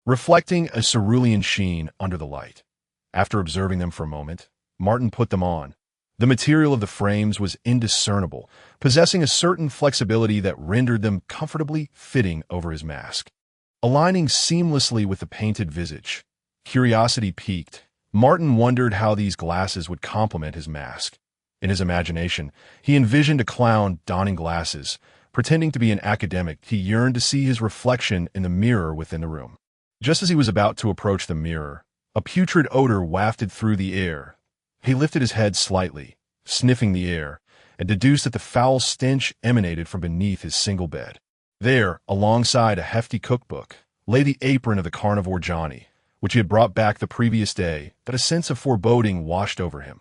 reflecting a cerulean sheen under the light. After observing them for a moment, Martin put them on. The material of the frames was indiscernible, possessing a certain flexibility that rendered them comfortably fitting over his mask, aligning seamlessly with the painted visage. Curiosity piqued. Martin wondered how these glasses would complement his mask. In his imagination, he envisioned a clown donning glasses, pretending to be an academic. He yearned to see his reflection in the mirror within the room. Just as he was about to approach the mirror, a putrid odor wafted through the air. He lifted his head slightly, sniffing the air, and deduced that the foul stench emanated from beneath his single bed. There, alongside a hefty cookbook, lay the apron of the carnivore Johnny, which he had brought back the previous day, that a sense of foreboding washed over him.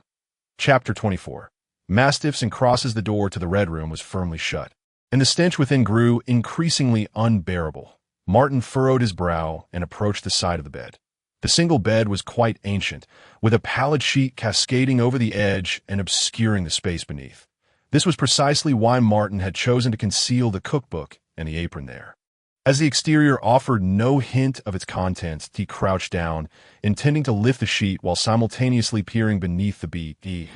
Chapter 24. Mastiffs and crosses. The door to the Red Room was firmly shut, and the stench within grew increasingly unbearable. Martin furrowed his brow and approached the side of the bed. The single bed was quite ancient, with a pallid sheet cascading over the edge and obscuring the space beneath. This was precisely why Martin had chosen to conceal the cookbook and the apron there. As the exterior offered no hint of its contents, he crouched down, intending to lift the sheet while simultaneously peering beneath the bead.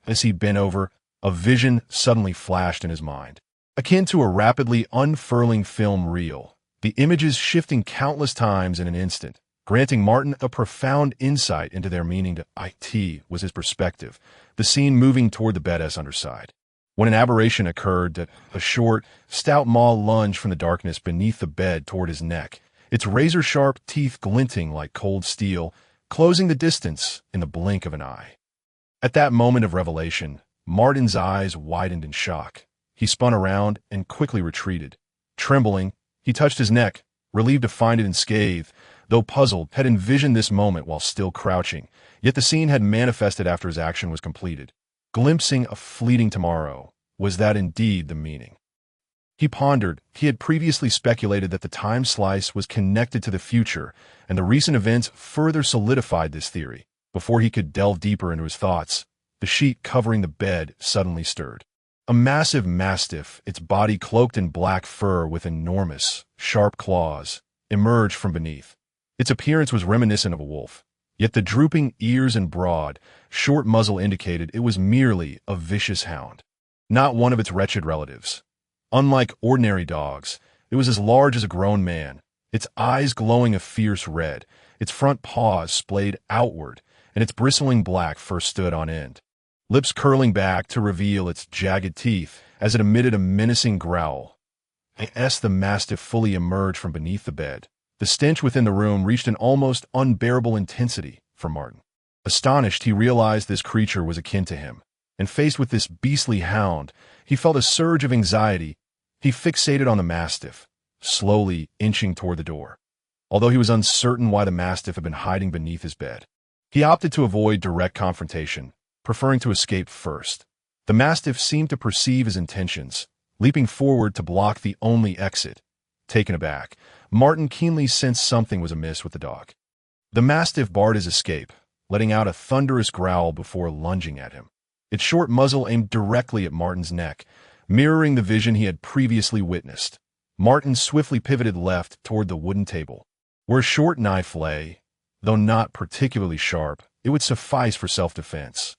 As he bent over, a vision suddenly flashed in his mind, akin to a rapidly unfurling film reel, the images shifting countless times in an instant, granting Martin a profound insight into their meaning. It was his perspective, the scene moving toward the bed's underside, when an aberration occurred. A short, stout maw lunged from the darkness beneath the bed toward his neck, its razor-sharp teeth glinting like cold steel, closing the distance in the blink of an eye. At that moment of revelation, Martin's eyes widened in shock. He spun around and quickly retreated. Trembling, he touched his neck, relieved to find it unscathed. Though puzzled, had envisioned this moment while still crouching, yet the scene had manifested after his action was completed. Glimpsing a fleeting tomorrow, was that indeed the meaning? He pondered. He had previously speculated that the time slice was connected to the future, and the recent events further solidified this theory. Before he could delve deeper into his thoughts, the sheet covering the bed suddenly stirred. A massive mastiff, its body cloaked in black fur with enormous, sharp claws, emerged from beneath. Its appearance was reminiscent of a wolf, yet the drooping ears and broad, short muzzle indicated it was merely a vicious hound, not one of its wretched relatives. Unlike ordinary dogs, it was as large as a grown man, its eyes glowing a fierce red, its front paws splayed outward, and its bristling black fur stood on end, lips curling back to reveal its jagged teeth as it emitted a menacing growl. As the mastiff fully emerged from beneath the bed, the stench within the room reached an almost unbearable intensity for Martin. Astonished, he realized this creature was akin to him, and faced with this beastly hound, he felt a surge of anxiety. He fixated on the mastiff, slowly inching toward the door. Although he was uncertain why the mastiff had been hiding beneath his bed, he opted to avoid direct confrontation, preferring to escape first. The mastiff seemed to perceive his intentions, leaping forward to block the only exit. Taken aback, Martin keenly sensed something was amiss with the dog. The mastiff barred his escape, letting out a thunderous growl before lunging at him. Its short muzzle aimed directly at Martin's neck, mirroring the vision he had previously witnessed. Martin swiftly pivoted left toward the wooden table, where a short knife lay. Though not particularly sharp, it would suffice for self-defense.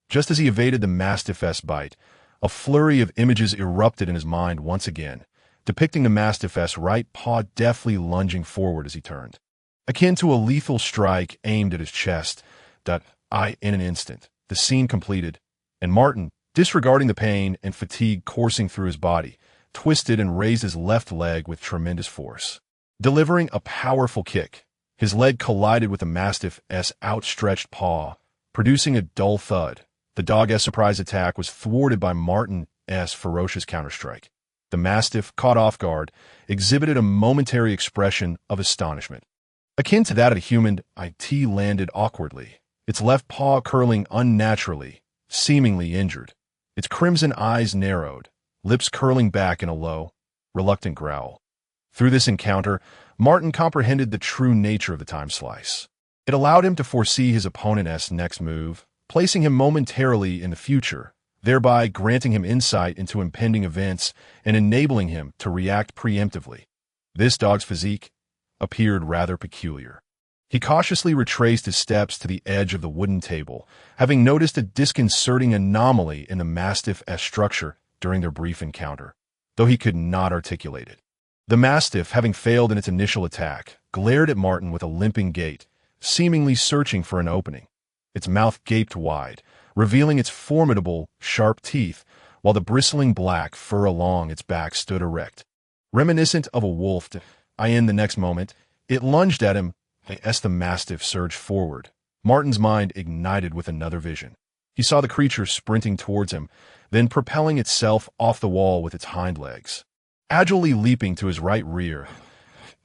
Just as he evaded the mastiff's bite, a flurry of images erupted in his mind once again, depicting the mastiff's right paw deftly lunging forward as he turned, akin to a lethal strike aimed at his chest. In an instant, the scene completed, and Martin, disregarding the pain and fatigue coursing through his body, twisted and raised his left leg with tremendous force. Delivering a powerful kick, his leg collided with the mastiff's outstretched paw, producing a dull thud. The dog's surprise attack was thwarted by Martin's ferocious counterstrike. The mastiff, caught off guard, exhibited a momentary expression of astonishment, akin to that of a human. It landed awkwardly, its left paw curling unnaturally, seemingly injured. Its crimson eyes narrowed, lips curling back in a low, reluctant growl. Through this encounter, Martin comprehended the true nature of the time slice. It allowed him to foresee his opponent's next move, placing him momentarily in the future, thereby granting him insight into impending events and enabling him to react preemptively. This dog's physique appeared rather peculiar. He cautiously retraced his steps to the edge of the wooden table, having noticed a disconcerting anomaly in the Mastiff's structure during their brief encounter, though he could not articulate it. The Mastiff, having failed in its initial attack, glared at Martin with a limping gait, seemingly searching for an opening. Its mouth gaped wide, revealing its formidable, sharp teeth, while the bristling black fur along its back stood erect. Reminiscent of a wolf, in the next moment, it lunged at him as the Mastiff surged forward. Martin's mind ignited with another vision. He saw the creature sprinting towards him, then propelling itself off the wall with its hind legs. Agilely leaping to his right rear,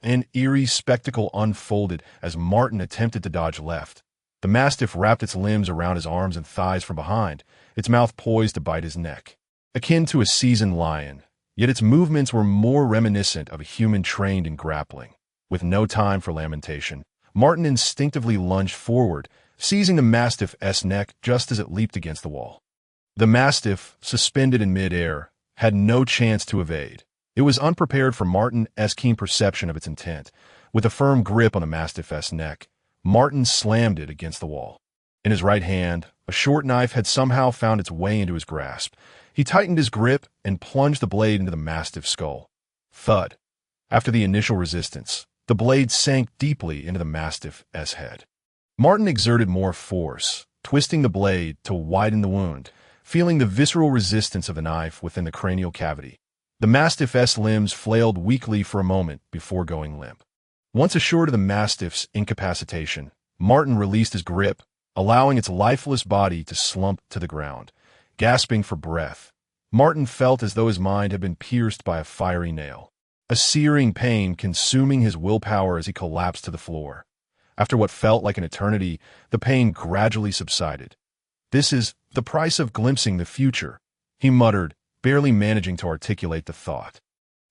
an eerie spectacle unfolded as Martin attempted to dodge left. The Mastiff wrapped its limbs around his arms and thighs from behind, its mouth poised to bite his neck. Akin to a seasoned lion, yet its movements were more reminiscent of a human trained in grappling. With no time for lamentation, Martin instinctively lunged forward, seizing the Mastiff's neck just as it leaped against the wall. The Mastiff, suspended in mid-air, had no chance to evade. It was unprepared for Martin's keen perception of its intent. With a firm grip on the Mastiff's neck, Martin slammed it against the wall. In his right hand, a short knife had somehow found its way into his grasp. He tightened his grip and plunged the blade into the Mastiff's skull. Thud. After the initial resistance, the blade sank deeply into the Mastiff's head. Martin exerted more force, twisting the blade to widen the wound, feeling the visceral resistance of the knife within the cranial cavity. The Mastiff's limbs flailed weakly for a moment before going limp. Once assured of the Mastiff's incapacitation, Martin released his grip, allowing its lifeless body to slump to the ground. Gasping for breath, Martin felt as though his mind had been pierced by a fiery nail. A searing pain consuming his willpower as he collapsed to the floor. After what felt like an eternity, the pain gradually subsided. "This is the price of glimpsing the future," he muttered, barely managing to articulate the thought.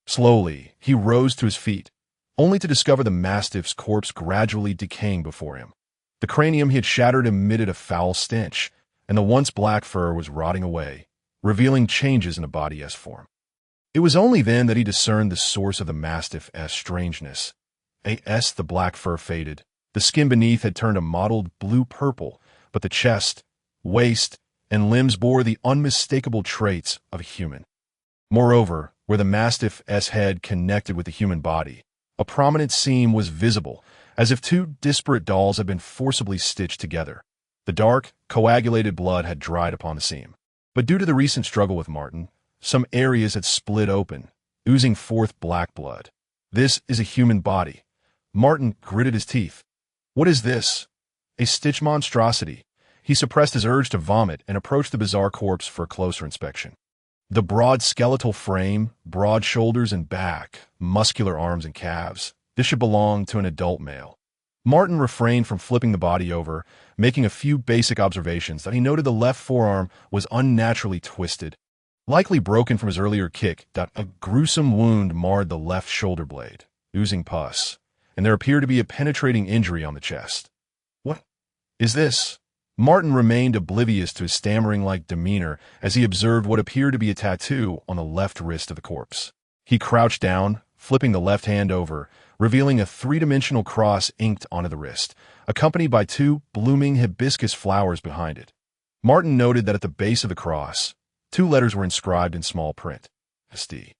Slowly, he rose to his feet, only to discover the Mastiff's corpse gradually decaying before him. The cranium he had shattered emitted a foul stench, and the once black fur was rotting away, revealing changes in the body's form. It was only then that he discerned the source of the Mastiff's strangeness. The black fur faded. The skin beneath had turned a mottled blue-purple, but the chest, waist, and limbs bore the unmistakable traits of a human. Moreover, where the Mastiff's head connected with the human body, a prominent seam was visible, as if two disparate dolls had been forcibly stitched together. The dark, coagulated blood had dried upon the seam. But due to the recent struggle with Martin, some areas had split open, oozing forth black blood. "This is a human body." Martin gritted his teeth. "What is this? A stitched monstrosity." He suppressed his urge to vomit and approached the bizarre corpse for a closer inspection. The broad skeletal frame, broad shoulders and back, muscular arms and calves. This should belong to an adult male. Martin refrained from flipping the body over, making a few basic observations that he noted the left forearm was unnaturally twisted, likely broken from his earlier kick. A gruesome wound marred the left shoulder blade, oozing pus, and there appeared to be a penetrating injury on the chest. "What is this?" Martin remained oblivious to his stammering-like demeanor as he observed what appeared to be a tattoo on the left wrist of the corpse. He crouched down, flipping the left hand over, revealing a three-dimensional cross inked onto the wrist, accompanied by two blooming hibiscus flowers behind it. Martin noted that at the base of the cross, two letters were inscribed in small print. SD.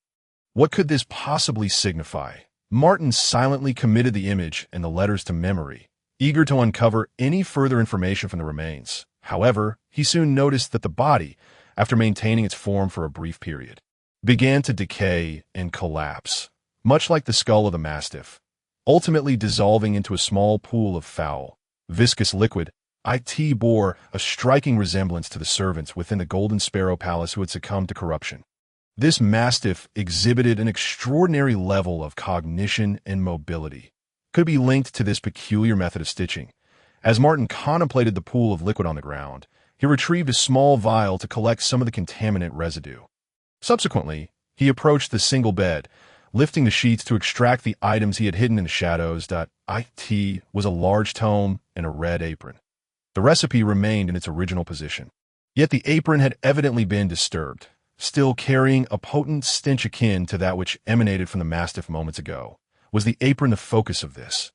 What could this possibly signify? Martin silently committed the image and the letters to memory, eager to uncover any further information from the remains. However, he soon noticed that the body, after maintaining its form for a brief period, began to decay and collapse, much like the skull of the Mastiff, ultimately dissolving into a small pool of foul, viscous liquid. It bore a striking resemblance to the servants within the Golden Sparrow Palace who had succumbed to corruption. This Mastiff exhibited an extraordinary level of cognition and mobility. Could be linked to this peculiar method of stitching. As Martin contemplated the pool of liquid on the ground, he retrieved a small vial to collect some of the contaminant residue. Subsequently, he approached the single bed, lifting the sheets to extract the items he had hidden in the shadows. It was a large tome and a red apron. The recipe remained in its original position. Yet the apron had evidently been disturbed, still carrying a potent stench akin to that which emanated from the Mastiff moments ago. Was the apron the focus of this?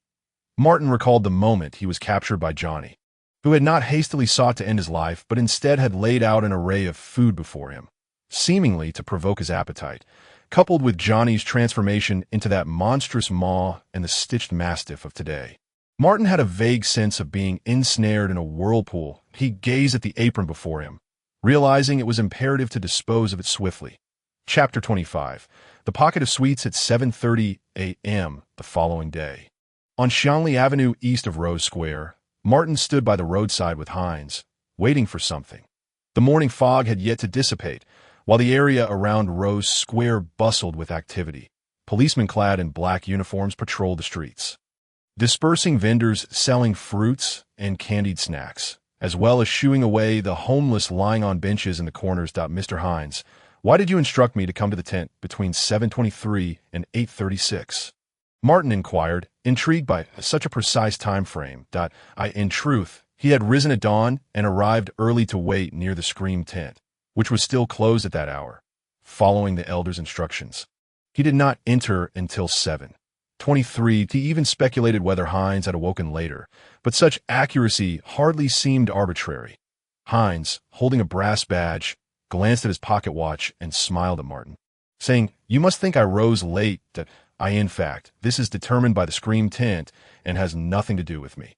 Martin recalled the moment he was captured by Johnny, who had not hastily sought to end his life, but instead had laid out an array of food before him, seemingly to provoke his appetite, coupled with Johnny's transformation into that monstrous maw and the stitched mastiff of today. Martin had a vague sense of being ensnared in a whirlpool. He gazed at the apron before him, realizing it was imperative to dispose of it swiftly. Chapter 25. The Pocket of Sweets at 7:30 a.m. the following day. On Shanley Avenue east of Rose Square, Martin stood by the roadside with Hines, waiting for something. The morning fog had yet to dissipate, while the area around Rose Square bustled with activity. Policemen clad in black uniforms patrolled the streets, dispersing vendors selling fruits and candied snacks, as well as shooing away the homeless lying on benches in the corners. Mr. Hines, why did you instruct me to come to the tent between 7:23 and 8:36? Martin inquired, intrigued by such a precise time frame. In truth, he had risen at dawn and arrived early to wait near the Scream tent, which was still closed at that hour, following the elder's instructions. He did not enter until 7:23. He even speculated whether Hines had awoken later, but such accuracy hardly seemed arbitrary. Hines, holding a brass badge, glanced at his pocket watch and smiled at Martin, saying, "You must think I rose late. In fact, this is determined by the Scream tent and has nothing to do with me.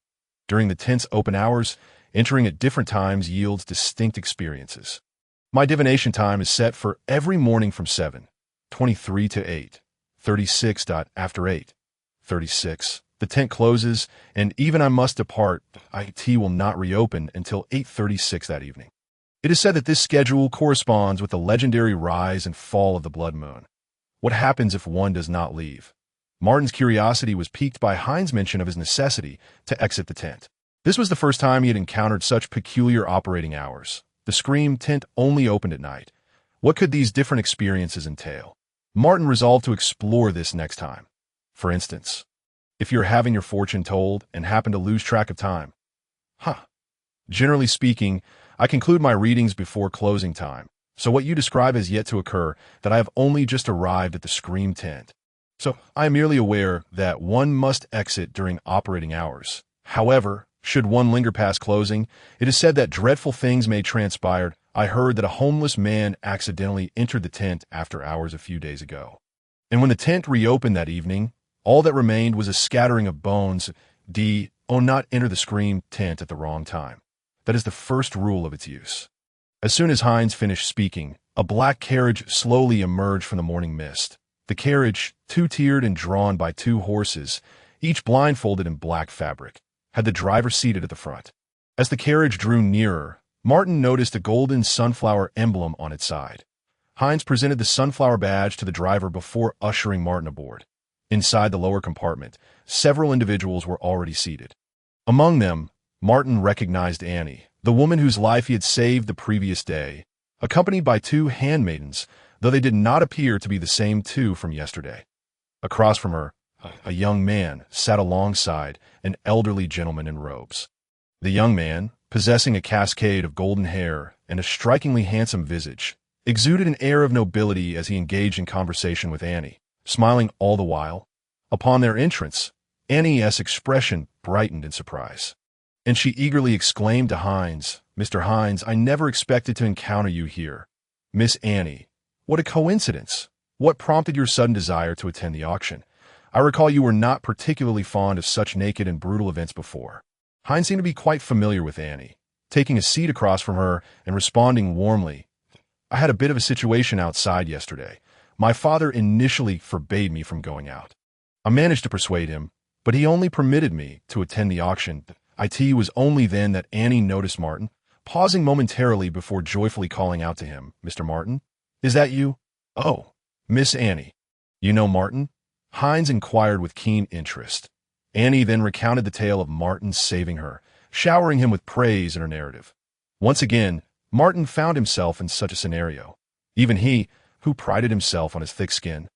During the tent's open hours, entering at different times yields distinct experiences. My divination time is set for every morning from 7:23 to 8:36. After 8:36, the tent closes, and even I must depart. IT will not reopen until 8:36 that evening. It is said that this schedule corresponds with the legendary rise and fall of the blood moon. What happens if one does not leave?" Martin's curiosity was piqued by Hines' mention of his necessity to exit the tent. This was the first time he had encountered such peculiar operating hours. The Scream tent only opened at night. What could these different experiences entail? Martin resolved to explore this next time. For instance, if you're having your fortune told and happen to lose track of time. Generally speaking, I conclude my readings before closing time. So what you describe has yet to occur, that I have only just arrived at the Scream tent. So I am merely aware that one must exit during operating hours. However, should one linger past closing, it is said that dreadful things may transpire. I heard that a homeless man accidentally entered the tent after hours a few days ago. And when the tent reopened that evening, all that remained was a scattering of bones. Not enter the Scream tent at the wrong time. That is the first rule of its use. As soon as Hines finished speaking, a black carriage slowly emerged from the morning mist. The carriage, two-tiered and drawn by two horses, each blindfolded in black fabric, had the driver seated at the front. As the carriage drew nearer, Martin noticed a golden sunflower emblem on its side. Hines presented the sunflower badge to the driver before ushering Martin aboard. Inside the lower compartment, several individuals were already seated. Among them, Martin recognized Annie, the woman whose life he had saved the previous day, accompanied by two handmaidens, though they did not appear to be the same two from yesterday. Across from her, a young man sat alongside an elderly gentleman in robes. The young man, possessing a cascade of golden hair and a strikingly handsome visage, exuded an air of nobility as he engaged in conversation with Annie, smiling all the while. Upon their entrance, Annie's expression brightened in surprise, and she eagerly exclaimed to Hines, "Mr. Hines, I never expected to encounter you here. Miss Annie, what a coincidence! What prompted your sudden desire to attend the auction? I recall you were not particularly fond of such naked and brutal events before." Hines seemed to be quite familiar with Annie, taking a seat across from her and responding warmly, "I had a bit of a situation outside yesterday. My father initially forbade me from going out. I managed to persuade him, but he only permitted me to attend the auction." It was only then that Annie noticed Martin, pausing momentarily before joyfully calling out to him, "Mr. Martin, is that you?" "Oh, Miss Annie, you know Martin?" Hines inquired with keen interest. Annie then recounted the tale of Martin's saving her, showering him with praise in her narrative. Once again, Martin found himself in such a scenario. Even he, who prided himself on his thick skin,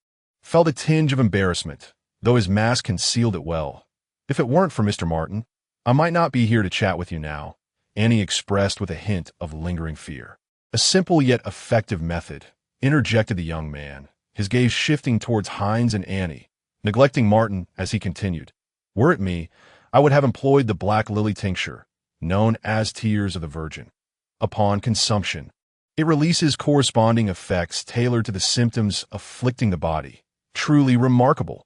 felt a tinge of embarrassment, though his mask concealed it well. "If it weren't for Mr. Martin, I might not be here to chat with you now. Annie expressed with a hint of lingering fear. A simple yet effective method, interjected the young man, his gaze shifting towards Hines and Annie, neglecting Martin as he continued. Were it me, I would have employed the black lily tincture, known as Tears of the Virgin. Upon consumption, it releases corresponding effects tailored to the symptoms afflicting the body. Truly remarkable.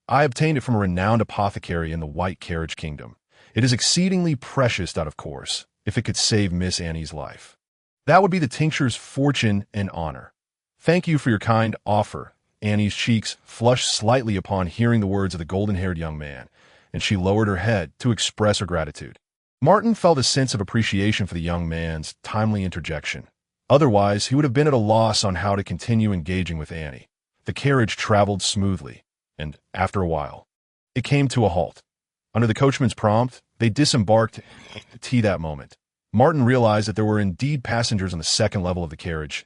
I obtained it from a renowned apothecary in the White Carriage Kingdom. It is exceedingly precious, of course, if it could save Miss Annie's life. That would be the tincture's fortune and honor. Thank you for your kind offer. Annie's cheeks flushed slightly upon hearing the words of the golden-haired young man, and she lowered her head to express her gratitude. Martin felt a sense of appreciation for the young man's timely interjection. Otherwise, he would have been at a loss on how to continue engaging with Annie. The carriage traveled smoothly, and, after a while, it came to a halt. Under the coachman's prompt, they disembarked at tea that moment. Martin realized that there were indeed passengers on the second level of the carriage.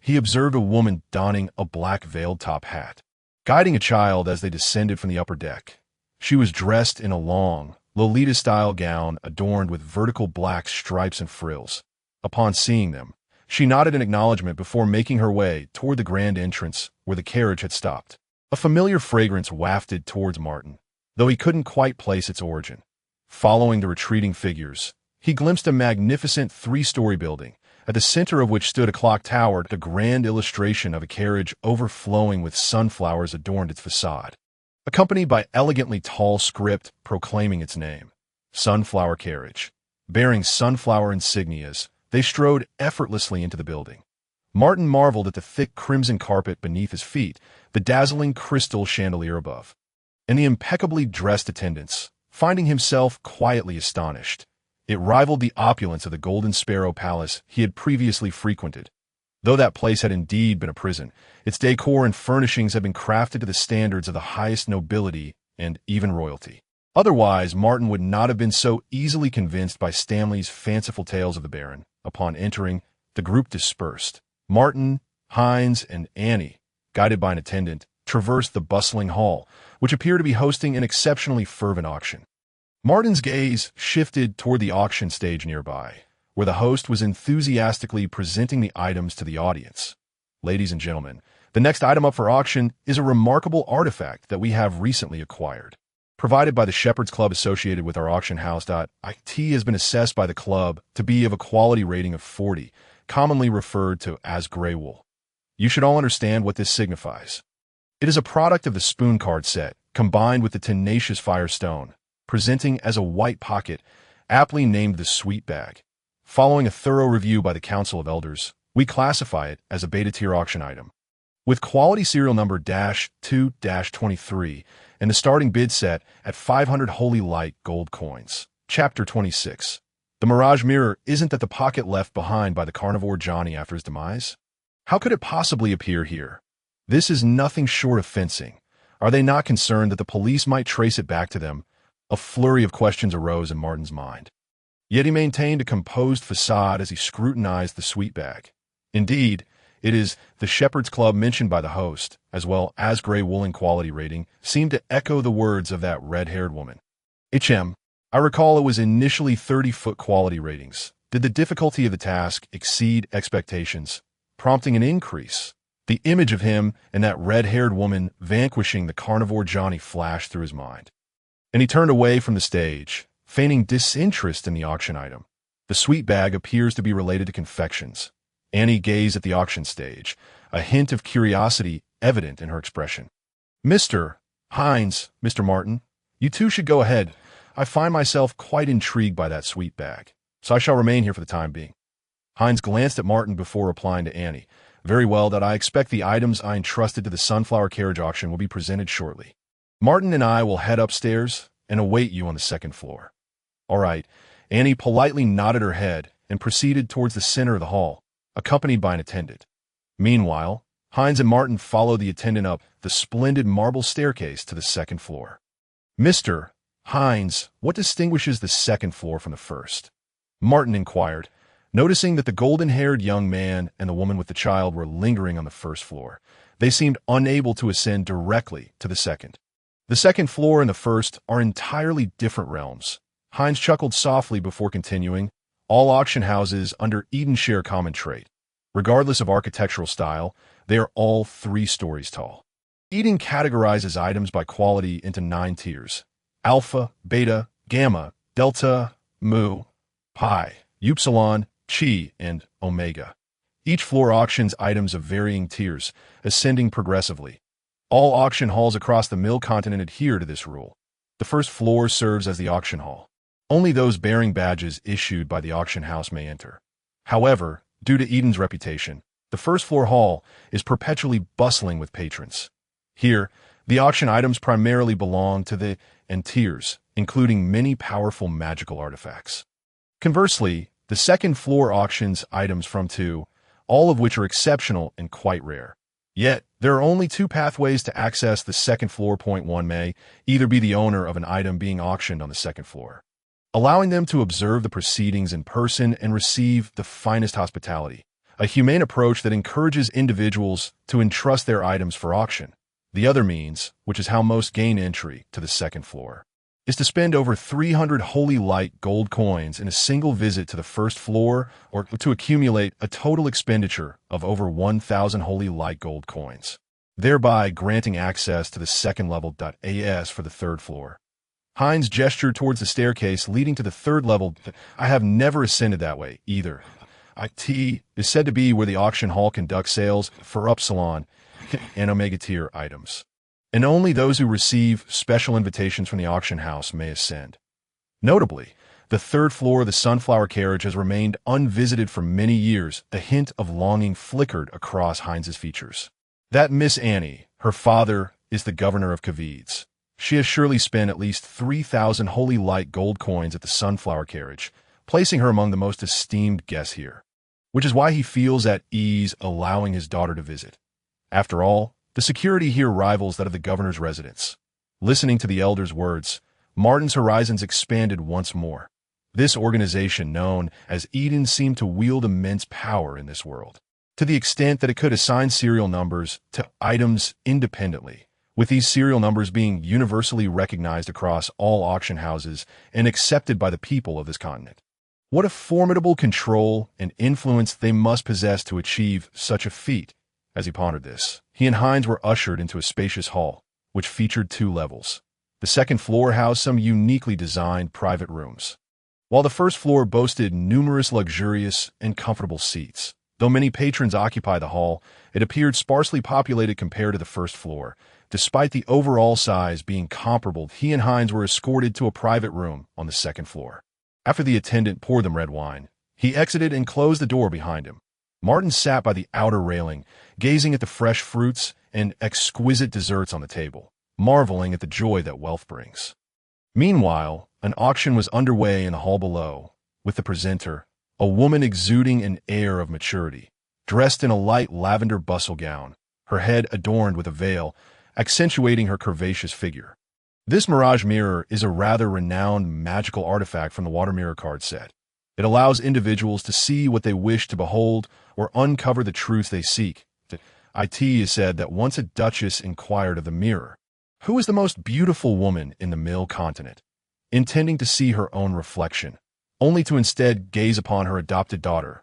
He observed a woman donning a black veiled top hat, guiding a child as they descended from the upper deck. She was dressed in a long, Lolita-style gown adorned with vertical black stripes and frills. Upon seeing them, she nodded in acknowledgement before making her way toward the grand entrance where the carriage had stopped. A familiar fragrance wafted towards Martin, though he couldn't quite place its origin. Following the retreating figures, he glimpsed a magnificent three-story building, at the center of which stood a clock tower. The grand illustration of a carriage overflowing with sunflowers adorned its facade, accompanied by elegantly tall script proclaiming its name. Sunflower Carriage. Bearing sunflower insignias, they strode effortlessly into the building. Martin marveled at the thick crimson carpet beneath his feet, the dazzling crystal chandelier above, and the impeccably dressed attendants, finding himself quietly astonished. It rivaled the opulence of the Golden Sparrow Palace he had previously frequented. Though that place had indeed been a prison, its decor and furnishings had been crafted to the standards of the highest nobility and even royalty. Otherwise, Martin would not have been so easily convinced by Stanley's fanciful tales of the Baron. Upon entering, the group dispersed. Martin, Hines, and Annie, guided by an attendant, traversed the bustling hall, which appeared to be hosting an exceptionally fervent auction. Martin's gaze shifted toward the auction stage nearby, where the host was enthusiastically presenting the items to the audience. Ladies and gentlemen, the next item up for auction is a remarkable artifact that we have recently acquired. Provided by the Shepherd's Club associated with our auction house. It has been assessed by the club to be of a quality rating of 40, commonly referred to as gray wool. You should all understand what this signifies. It is a product of the spoon card set, combined with the tenacious firestone, presenting as a white pocket, aptly named the Sweet Bag. Following a thorough review by the Council of Elders, we classify it as a beta-tier auction item. With quality serial number -2-23 and the starting bid set at 500 Holy Light gold coins. Chapter 26. The Mirage Mirror isn't that the pocket left behind by the carnivore Johnny after his demise? How could it possibly appear here? This is nothing short of fencing. Are they not concerned that the police might trace it back to them? A flurry of questions arose in Martin's mind. Yet he maintained a composed facade as he scrutinized the sweet bag. Indeed, it is the Shepherd's Club mentioned by the host, as well as gray woolen quality rating, seemed to echo the words of that red-haired woman. I recall it was initially 30-foot quality ratings. Did the difficulty of the task exceed expectations, prompting an increase? The image of him and that red-haired woman vanquishing the carnivore Johnny flashed through his mind, and he turned away from the stage, feigning disinterest in the auction item. The sweet bag appears to be related to confections. Annie gazed at the auction stage, a hint of curiosity evident in her expression. Mr. Hines, Mr. Martin, you two should go ahead. I find myself quite intrigued by that sweet bag, so I shall remain here for the time being. Hines glanced at Martin before replying to Annie. Very well, that I expect the items I entrusted to the Sunflower Carriage auction will be presented shortly. Martin and I will head upstairs and await you on the second floor. All right. Annie politely nodded her head and proceeded towards the center of the hall, accompanied by an attendant. Meanwhile, Hines and Martin followed the attendant up the splendid marble staircase to the second floor. Mr. Hines, what distinguishes the second floor from the first? Martin inquired, noticing that the golden-haired young man and the woman with the child were lingering on the first floor. They seemed unable to ascend directly to the second. The second floor and the first are entirely different realms. Hines chuckled softly before continuing. All auction houses under Eden share a common trait. Regardless of architectural style, they are all 3 stories tall. Eden categorizes items by quality into 9 tiers: alpha, beta, gamma, delta, mu, pi, upsilon, chi, and omega. Each floor auctions items of varying tiers, ascending progressively. All auction halls across the Mill continent adhere to this rule. The first floor serves as the auction hall. Only those bearing badges issued by the auction house may enter. However, due to Eden's reputation, the first floor hall is perpetually bustling with patrons. Here, the auction items primarily belong to the tiers, including many powerful magical artifacts. Conversely, the second floor auctions items from 2, all of which are exceptional and quite rare. Yet, there are only 2 pathways to access the second floor. One may either be the owner of an item being auctioned on the second floor, allowing them to observe the proceedings in person and receive the finest hospitality, a humane approach that encourages individuals to entrust their items for auction. The other means, which is how most gain entry to the second floor, is to spend over 300 holy light gold coins in a single visit to the first floor, or to accumulate a total expenditure of over 1,000 holy light gold coins, thereby granting access to the second level. As for the third floor, Hines gestured towards the staircase leading to the third level. I have never ascended that way either. It is said to be where the auction hall conducts sales for upsilon and omega tier items, and only those who receive special invitations from the auction house may ascend. Notably, the third floor of the Sunflower Carriage has remained unvisited for many years. A hint of longing flickered across Hines's features. That Miss Annie, her father, is the governor of Cavides. She has surely spent at least 3,000 holy light gold coins at the Sunflower Carriage, placing her among the most esteemed guests here, which is why he feels at ease allowing his daughter to visit. After all, the security here rivals that of the governor's residence. Listening to the elder's words, Martin's horizons expanded once more. This organization, known as Eden, seemed to wield immense power in this world, to the extent that it could assign serial numbers to items independently, with these serial numbers being universally recognized across all auction houses and accepted by the people of this continent. What a formidable control and influence they must possess to achieve such a feat. As he pondered this, he and Hines were ushered into a spacious hall, which featured 2 levels. The second floor housed some uniquely designed private rooms, while the first floor boasted numerous luxurious and comfortable seats. Though many patrons occupy the hall, it appeared sparsely populated compared to the first floor. Despite the overall size being comparable, he and Hines were escorted to a private room on the second floor. After the attendant poured them red wine, he exited and closed the door behind him. Martin sat by the outer railing, gazing at the fresh fruits and exquisite desserts on the table, marveling at the joy that wealth brings. Meanwhile, an auction was underway in the hall below, with the presenter, a woman exuding an air of maturity, dressed in a light lavender bustle gown, her head adorned with a veil, accentuating her curvaceous figure. This mirage mirror is a rather renowned magical artifact from the water mirror card set. It allows individuals to see what they wish to behold or uncover the truth they seek. It is said that once a duchess inquired of the mirror, "Who is the most beautiful woman in the Mill continent?" intending to see her own reflection, only to instead gaze upon her adopted daughter.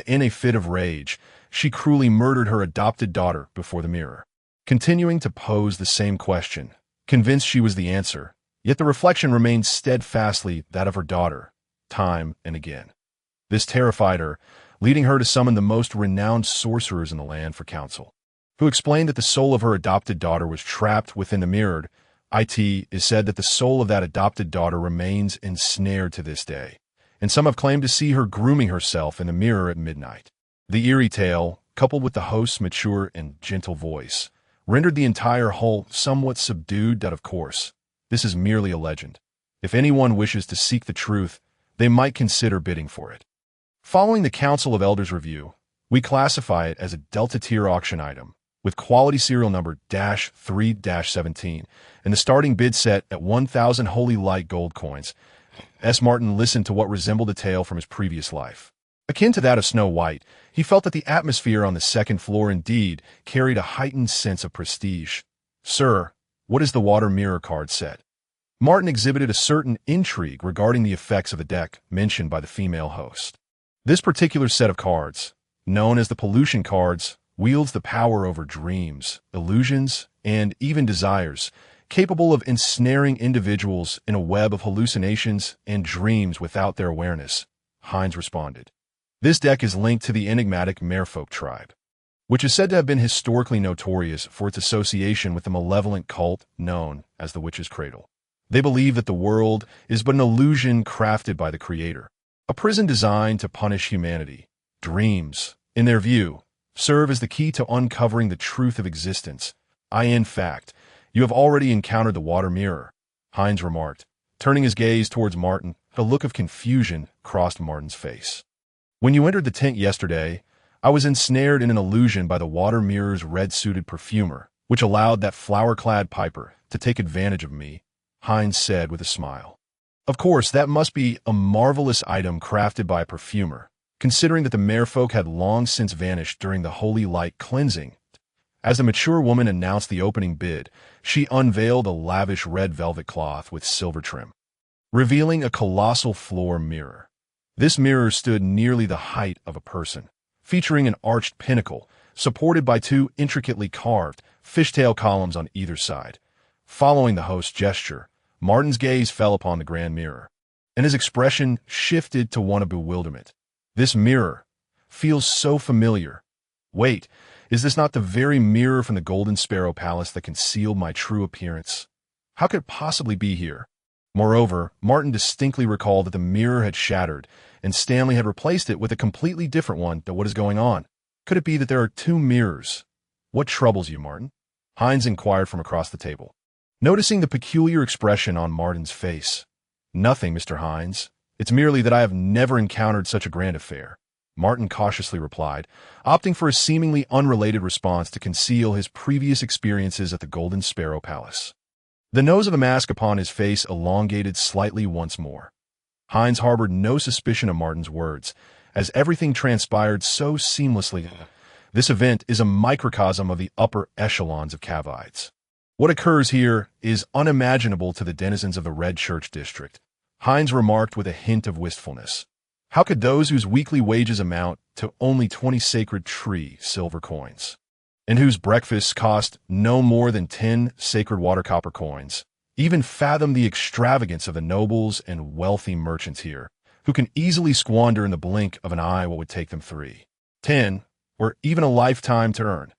In a fit of rage, she cruelly murdered her adopted daughter before the mirror, continuing to pose the same question, convinced she was the answer, yet the reflection remained steadfastly that of her daughter, time and again. This terrified her, leading her to summon the most renowned sorcerers in the land for counsel, who explained that the soul of her adopted daughter was trapped within the mirror. It is said that the soul of that adopted daughter remains ensnared to this day, and some have claimed to see her grooming herself in the mirror at midnight. The eerie tale, coupled with the host's mature and gentle voice, rendered the entire hall somewhat subdued. Of course, this is merely a legend. If anyone wishes to seek the truth, they might consider bidding for it. Following the Council of Elders review, we classify it as a Delta Tier auction item, with quality serial number -3-17, and the starting bid set at 1,000 holy light gold coins. S. Martin listened to what resembled a tale from his previous life. Akin to that of Snow White, he felt that the atmosphere on the second floor indeed carried a heightened sense of prestige. "Sir, what is the water mirror card set?" Martin exhibited a certain intrigue regarding the effects of the deck mentioned by the female host. This particular set of cards, known as the pollution cards, wields the power over dreams, illusions, and even desires, capable of ensnaring individuals in a web of hallucinations and dreams without their awareness, Hines responded. This deck is linked to the enigmatic Merfolk tribe, which is said to have been historically notorious for its association with the malevolent cult known as the Witch's Cradle. They believe that the world is but an illusion crafted by the Creator, a prison designed to punish humanity. Dreams, in their view, serve as the key to uncovering the truth of existence. In fact, you have already encountered the water mirror, Hines remarked, turning his gaze towards Martin. A look of confusion crossed Martin's face. When you entered the tent yesterday, I was ensnared in an illusion by the water mirror's red-suited perfumer, which allowed that flower-clad piper to take advantage of me, Hines said with a smile. Of course, that must be a marvelous item crafted by a perfumer, considering that the merfolk had long since vanished during the holy light cleansing. As the mature woman announced the opening bid, she unveiled a lavish red velvet cloth with silver trim, revealing a colossal floor mirror. This mirror stood nearly the height of a person, featuring an arched pinnacle supported by two intricately carved fishtail columns on either side. Following the host's gesture, Martin's gaze fell upon the grand mirror, and his expression shifted to one of bewilderment. This mirror feels so familiar. Wait, is this not the very mirror from the Golden Sparrow Palace that concealed my true appearance? How could it possibly be here? Moreover, Martin distinctly recalled that the mirror had shattered, and Stanley had replaced it with a completely different one. What is going on? Could it be that there are two mirrors? What troubles you, Martin? Hines inquired from across the table, noticing the peculiar expression on Martin's face. Nothing, Mr. Hines. It's merely that I have never encountered such a grand affair, Martin cautiously replied, opting for a seemingly unrelated response to conceal his previous experiences at the Golden Sparrow Palace. The nose of the mask upon his face elongated slightly once more. Hines harbored no suspicion of Martin's words, as everything transpired so seamlessly. This event is a microcosm of the upper echelons of Cavites. What occurs here is unimaginable to the denizens of the Red Church District, Hines remarked with a hint of wistfulness. How could those whose weekly wages amount to only 20 sacred tree silver coins, and whose breakfasts cost no more than 10 sacred water copper coins, even fathom the extravagance of the nobles and wealthy merchants here, who can easily squander in the blink of an eye what would take them 3, 10, or even a lifetime to earn?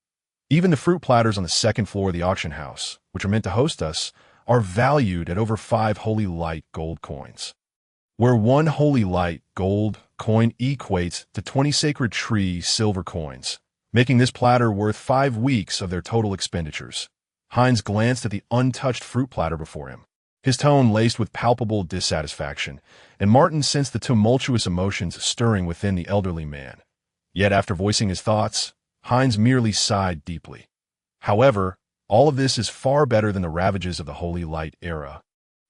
Even the fruit platters on the second floor of the auction house, which are meant to host us, are valued at over 5 holy light gold coins, where 1 holy light gold coin equates to 20 sacred tree silver coins, making this platter worth 5 weeks of their total expenditures. Hines glanced at the untouched fruit platter before him, his tone laced with palpable dissatisfaction, and Martin sensed the tumultuous emotions stirring within the elderly man. Yet after voicing his thoughts, Hines merely sighed deeply. However, all of this is far better than the ravages of the Holy Light era,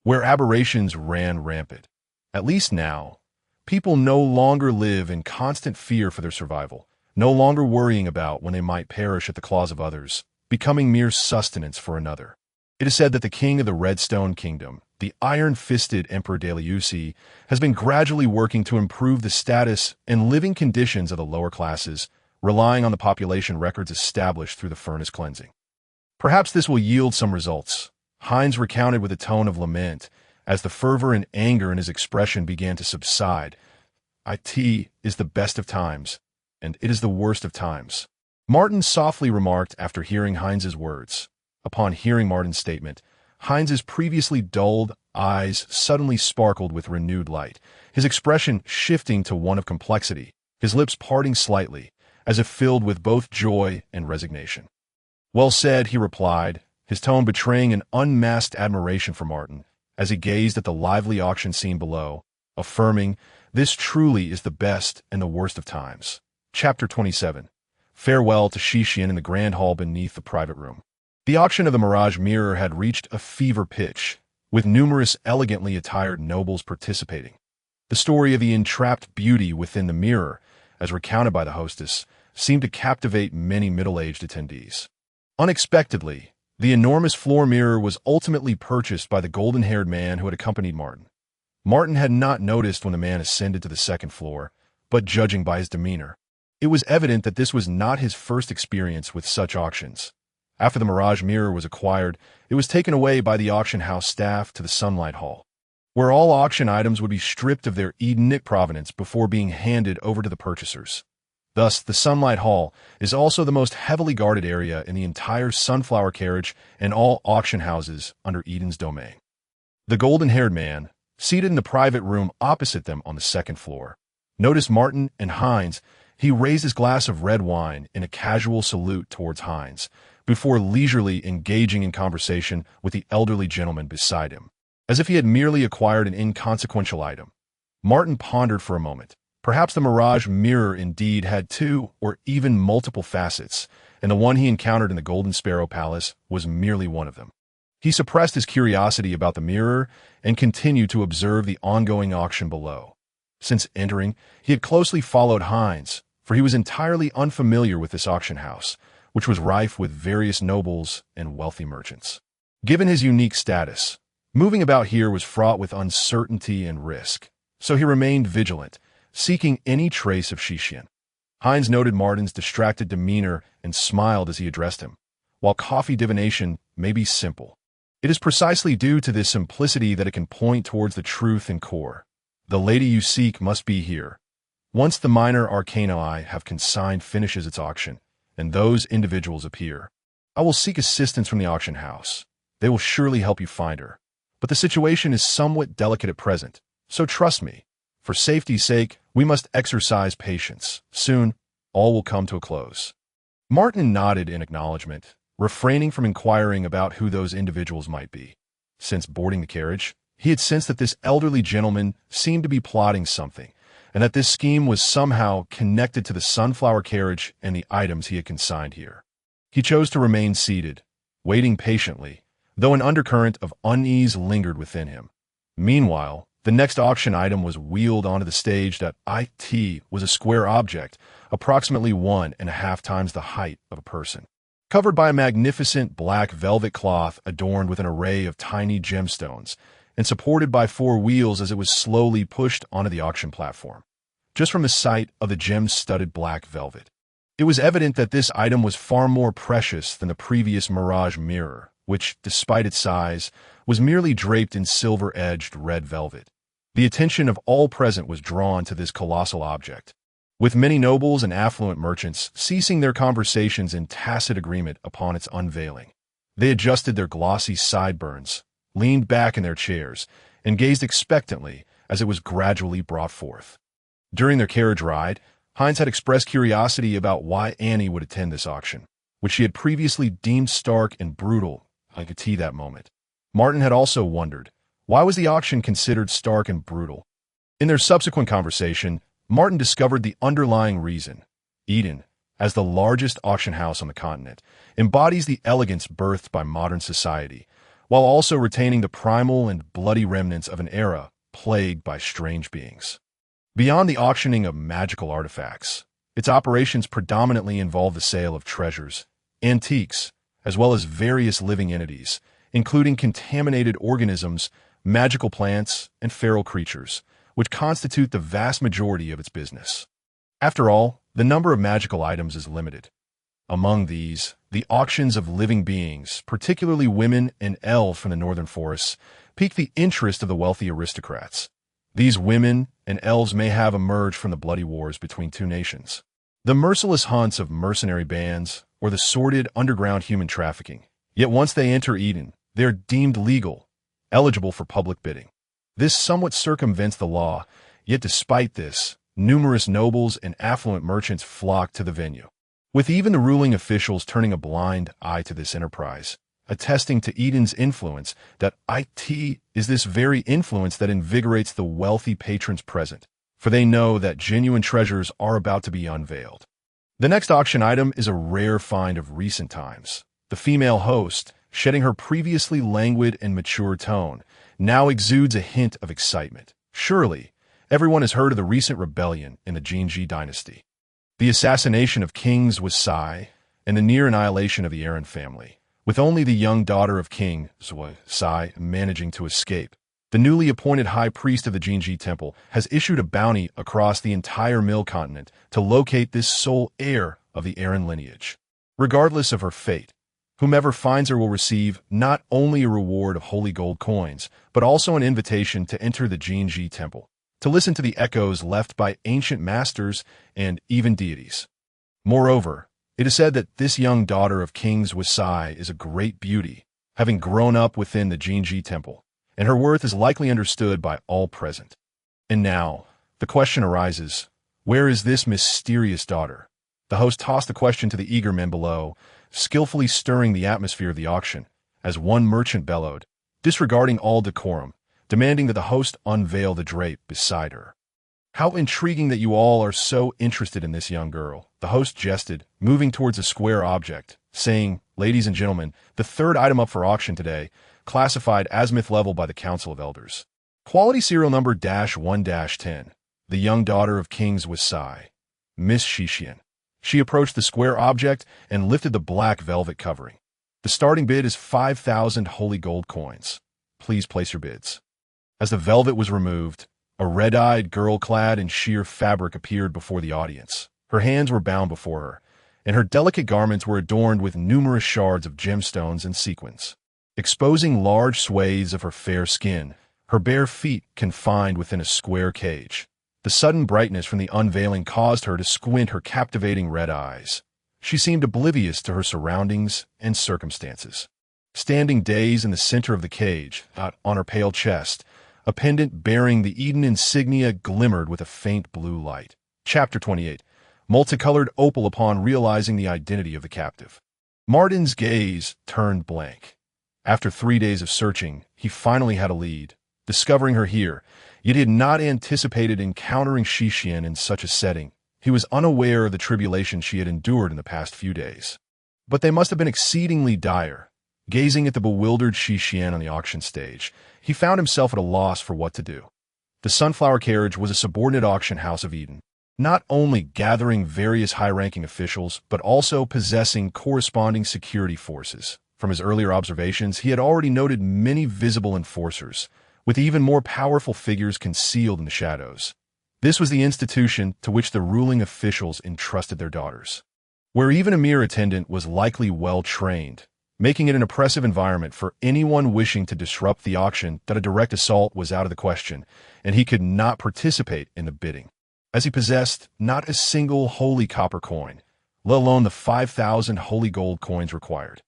where aberrations ran rampant. At least now, people no longer live in constant fear for their survival, no longer worrying about when they might perish at the claws of others, becoming mere sustenance for another. It is said that the king of the Redstone Kingdom, the iron-fisted Emperor Deleuze, has been gradually working to improve the status and living conditions of the lower classes, relying on the population records established through the furnace cleansing. Perhaps this will yield some results, Hines recounted with a tone of lament, as the fervor and anger in his expression began to subside. It is the best of times, and it is the worst of times, Martin softly remarked after hearing Hines's words. Upon hearing Martin's statement, Hines's previously dulled eyes suddenly sparkled with renewed light, his expression shifting to one of complexity, his lips parting slightly, as if filled with both joy and resignation. Well said, he replied, his tone betraying an unmasked admiration for Martin, as he gazed at the lively auction scene below, affirming, "This truly is the best and the worst of times." Chapter 27. Farewell to Shishian in the grand hall beneath the private room. The auction of the Mirage Mirror had reached a fever pitch, with numerous elegantly attired nobles participating. The story of the entrapped beauty within the mirror, as recounted by the hostess, seemed to captivate many middle-aged attendees. Unexpectedly, The enormous floor mirror was ultimately purchased by the golden-haired man who had accompanied Martin. Martin had not noticed when the man ascended to the second floor, but judging by his demeanor, it was evident that this was not his first experience with such auctions. After the Mirage mirror was acquired, it was taken away by the auction house staff to the Sunlight Hall, where all auction items would be stripped of their Edenic provenance before being handed over to the purchasers. Thus, the Sunlight Hall is also the most heavily guarded area in the entire Sunflower Carriage and all auction houses under Eden's domain. The golden-haired man, seated in the private room opposite them on the second floor, noticed Martin and Heinz. He raised his glass of red wine in a casual salute towards Heinz, before leisurely engaging in conversation with the elderly gentleman beside him, as if he had merely acquired an inconsequential item. Martin pondered for a moment. Perhaps the Mirage mirror indeed had two or even multiple facets, and the one he encountered in the Golden Sparrow Palace was merely one of them. He suppressed his curiosity about the mirror and continued to observe the ongoing auction below. Since entering, he had closely followed Heinz, for he was entirely unfamiliar with this auction house, which was rife with various nobles and wealthy merchants. Given his unique status, moving about here was fraught with uncertainty and risk, so he remained vigilant, seeking any trace of Shishian. Heinz noted Martin's distracted demeanor and smiled as he addressed him. While coffee divination may be simple, it is precisely due to this simplicity that it can point towards the truth and core. The lady you seek must be here. Once the minor arcani have consigned finishes its auction, and those individuals appear, I will seek assistance from the auction house. They will surely help you find her. But the situation is somewhat delicate at present, so trust me. For safety's sake, we must exercise patience. Soon, all will come to a close. Martin nodded in acknowledgement, refraining from inquiring about who those individuals might be. Since boarding the carriage, he had sensed that this elderly gentleman seemed to be plotting something, and that this scheme was somehow connected to the Sunflower Carriage and the items he had consigned here. He chose to remain seated, waiting patiently, though an undercurrent of unease lingered within him. Meanwhile, the next auction item was wheeled onto the stage. That it was a square object, approximately 1.5 times the height of a person, covered by a magnificent black velvet cloth adorned with an array of tiny gemstones, and supported by 4 wheels as it was slowly pushed onto the auction platform. Just from the sight of the gem-studded black velvet, it was evident that this item was far more precious than the previous Mirage mirror, which, despite its size, was merely draped in silver-edged red velvet. The attention of all present was drawn to this colossal object, with many nobles and affluent merchants ceasing their conversations in tacit agreement upon its unveiling. They adjusted their glossy sideburns, leaned back in their chairs, and gazed expectantly as it was gradually brought forth. During their carriage ride, Heinz had expressed curiosity about why Annie would attend this auction, which she had previously deemed stark and brutal. I could see that moment. Martin had also wondered, why was the auction considered stark and brutal? In their subsequent conversation, Martin discovered the underlying reason. Eden, as the largest auction house on the continent, embodies the elegance birthed by modern society, while also retaining the primal and bloody remnants of an era plagued by strange beings. Beyond the auctioning of magical artifacts, its operations predominantly involve the sale of treasures, antiques, as well as various living entities, including contaminated organisms, magical plants, and feral creatures, which constitute the vast majority of its business. After all, the number of magical items is limited. Among these, the auctions of living beings, particularly women and elves from the northern forests, pique the interest of the wealthy aristocrats. These women and elves may have emerged from the bloody wars between 2 nations, the merciless hunts of mercenary bands, or the sordid underground human trafficking. Yet once they enter Eden, they are deemed legal, eligible for public bidding. This somewhat circumvents the law, yet despite this, numerous nobles and affluent merchants flock to the venue, with even the ruling officials turning a blind eye to this enterprise, attesting to Eden's influence. That it is this very influence that invigorates the wealthy patrons present, for they know that genuine treasures are about to be unveiled. The next auction item is a rare find of recent times. The female host, shedding her previously languid and mature tone, now exudes a hint of excitement. Surely, everyone has heard of the recent rebellion in the Jinji dynasty. The assassination of kings Wasai and the near annihilation of the Aaron family, with only the young daughter of King Sai managing to escape. The newly appointed high priest of the Jinji Temple has issued a bounty across the entire Mill continent to locate this sole heir of the Aaron lineage. Regardless of her fate, whomever finds her will receive not only a reward of holy gold coins, but also an invitation to enter the Jinji Temple, to listen to the echoes left by ancient masters and even deities. Moreover, it is said that this young daughter of Kings Wasai is a great beauty, having grown up within the Jinji Temple, and her worth is likely understood by all present. And now, the question arises, where is this mysterious daughter? The host tossed the question to the eager men below, skillfully stirring the atmosphere of the auction, as one merchant bellowed, disregarding all decorum, demanding that the host unveil the drape beside her. How intriguing that you all are so interested in this young girl, the host jested, moving towards a square object, saying, ladies and gentlemen, the third item up for auction today, classified azimuth level by the Council of Elders. Quality serial number -1-10. The young daughter of Kings Wasai, Miss Shishian. She approached the square object and lifted the black velvet covering. The starting bid is 5,000 holy gold coins. Please place your bids. As the velvet was removed, a red-eyed girl clad in sheer fabric appeared before the audience. Her hands were bound before her, and her delicate garments were adorned with numerous shards of gemstones and sequins, exposing large swathes of her fair skin, her bare feet confined within a square cage. The sudden brightness from the unveiling caused her to squint her captivating red eyes. She seemed oblivious to her surroundings and circumstances. Standing dazed in the center of the cage, on her pale chest, a pendant bearing the Eden insignia glimmered with a faint blue light. Chapter 28. Multicolored opal upon realizing the identity of the captive. Martin's gaze turned blank. After 3 days of searching, he finally had a lead, discovering her here, yet he had not anticipated encountering Shishian in such a setting. He was unaware of the tribulation she had endured in the past few days. But they must have been exceedingly dire. Gazing at the bewildered Shishian on the auction stage, he found himself at a loss for what to do. The Sunflower Carriage was a subordinate auction house of Eden, not only gathering various high-ranking officials, but also possessing corresponding security forces. From his earlier observations, he had already noted many visible enforcers, with even more powerful figures concealed in the shadows. This was the institution to which the ruling officials entrusted their daughters, where even a mere attendant was likely well-trained, making it an oppressive environment for anyone wishing to disrupt the auction. That a direct assault was out of the question, and he could not participate in the bidding, as he possessed not a single holy copper coin, let alone the 5,000 holy gold coins required.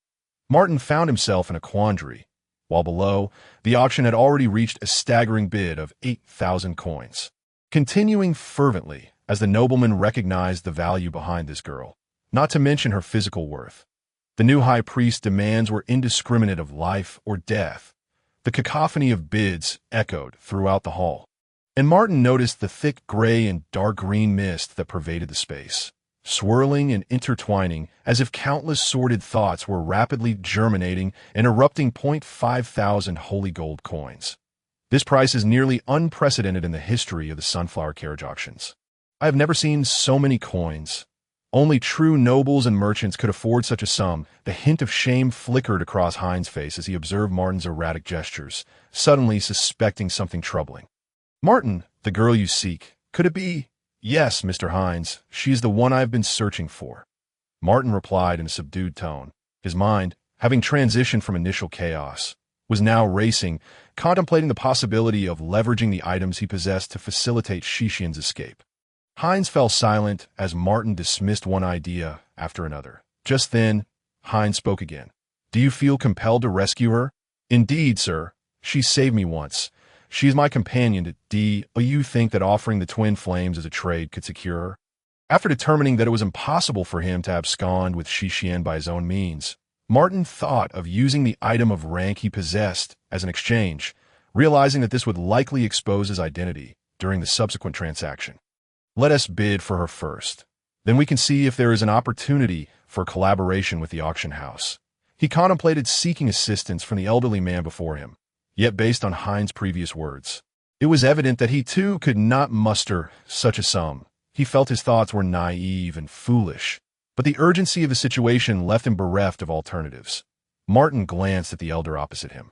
Martin found himself in a quandary, while below, the auction had already reached a staggering bid of 8,000 coins. Continuing fervently, as the nobleman recognized the value behind this girl, not to mention her physical worth. The new high priest's demands were indiscriminate of life or death. The cacophony of bids echoed throughout the hall, and Martin noticed the thick gray and dark green mist that pervaded the space, swirling and intertwining as if countless sordid thoughts were rapidly germinating and erupting. 5,000 holy gold coins. This price is nearly unprecedented in the history of the Sunflower Carriage auctions. I have never seen so many coins. Only true nobles and merchants could afford such a sum. The hint of shame flickered across Hein's face as he observed Martin's erratic gestures, suddenly suspecting something troubling. Martin, the girl you seek, could it be? Yes, Mr. Hines, she is the one I have been searching for. Martin replied in a subdued tone. His mind, having transitioned from initial chaos, was now racing, contemplating the possibility of leveraging the items he possessed to facilitate Shishian's escape. Hines fell silent as Martin dismissed one idea after another. Just then, Hines spoke again. Do you feel compelled to rescue her? Indeed, sir. She saved me once. She is my companion. Do you think that offering the twin flames as a trade could secure her? After determining that it was impossible for him to abscond with Shishian by his own means, Martin thought of using the item of rank he possessed as an exchange, realizing that this would likely expose his identity during the subsequent transaction. Let us bid for her first. Then we can see if there is an opportunity for collaboration with the auction house. He contemplated seeking assistance from the elderly man before him, yet based on Hines' previous words, it was evident that he too could not muster such a sum. He felt his thoughts were naive and foolish, but the urgency of the situation left him bereft of alternatives. Martin glanced at the elder opposite him,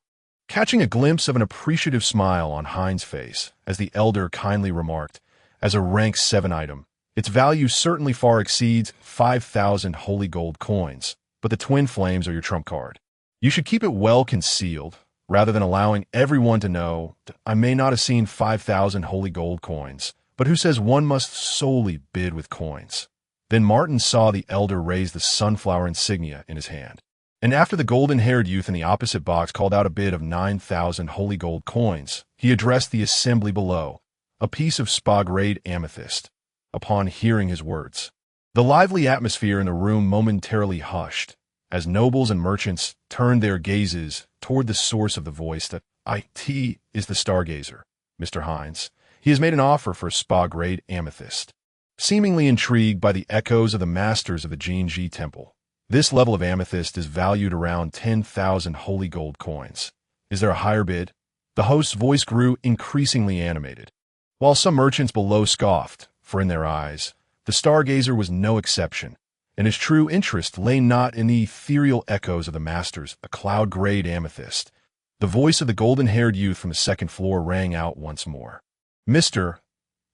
catching a glimpse of an appreciative smile on Hines' face as the elder kindly remarked, "As a rank 7 item, its value certainly far exceeds 5,000 holy gold coins, but the twin flames are your trump card. You should keep it well concealed, rather than allowing everyone to know. I may not have seen 5,000 holy gold coins, but who says one must solely bid with coins?" Then Martin saw the elder raise the sunflower insignia in his hand. And after the golden-haired youth in the opposite box called out a bid of 9,000 holy gold coins, he addressed the assembly below, a piece of spa-grade amethyst. Upon hearing his words, the lively atmosphere in the room momentarily hushed, as nobles and merchants turned their gazes toward the source of the voice. That "It is the Stargazer, Mr. Hines. He has made an offer for a spa-grade amethyst." Seemingly intrigued by the echoes of the masters of the Jinji Temple, this level of amethyst is valued around 10,000 holy gold coins. "Is there a higher bid?" The host's voice grew increasingly animated, while some merchants below scoffed, for in their eyes, the Stargazer was no exception, and his true interest lay not in the ethereal echoes of the masters, a cloud-grade amethyst. The voice of the golden-haired youth from the second floor rang out once more. Mr.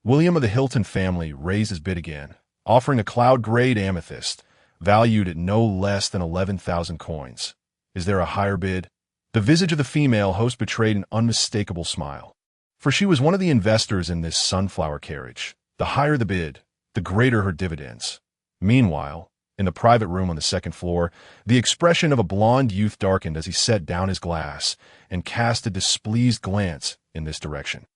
William of the Hilton family raised his bid again, offering a cloud-grade amethyst, valued at no less than 11,000 coins. "Is there a higher bid?" The visage of the female host betrayed an unmistakable smile, for she was one of the investors in this sunflower carriage. The higher the bid, the greater her dividends. Meanwhile, in the private room on the second floor, the expression of a blond youth darkened as he set down his glass and cast a displeased glance in this direction.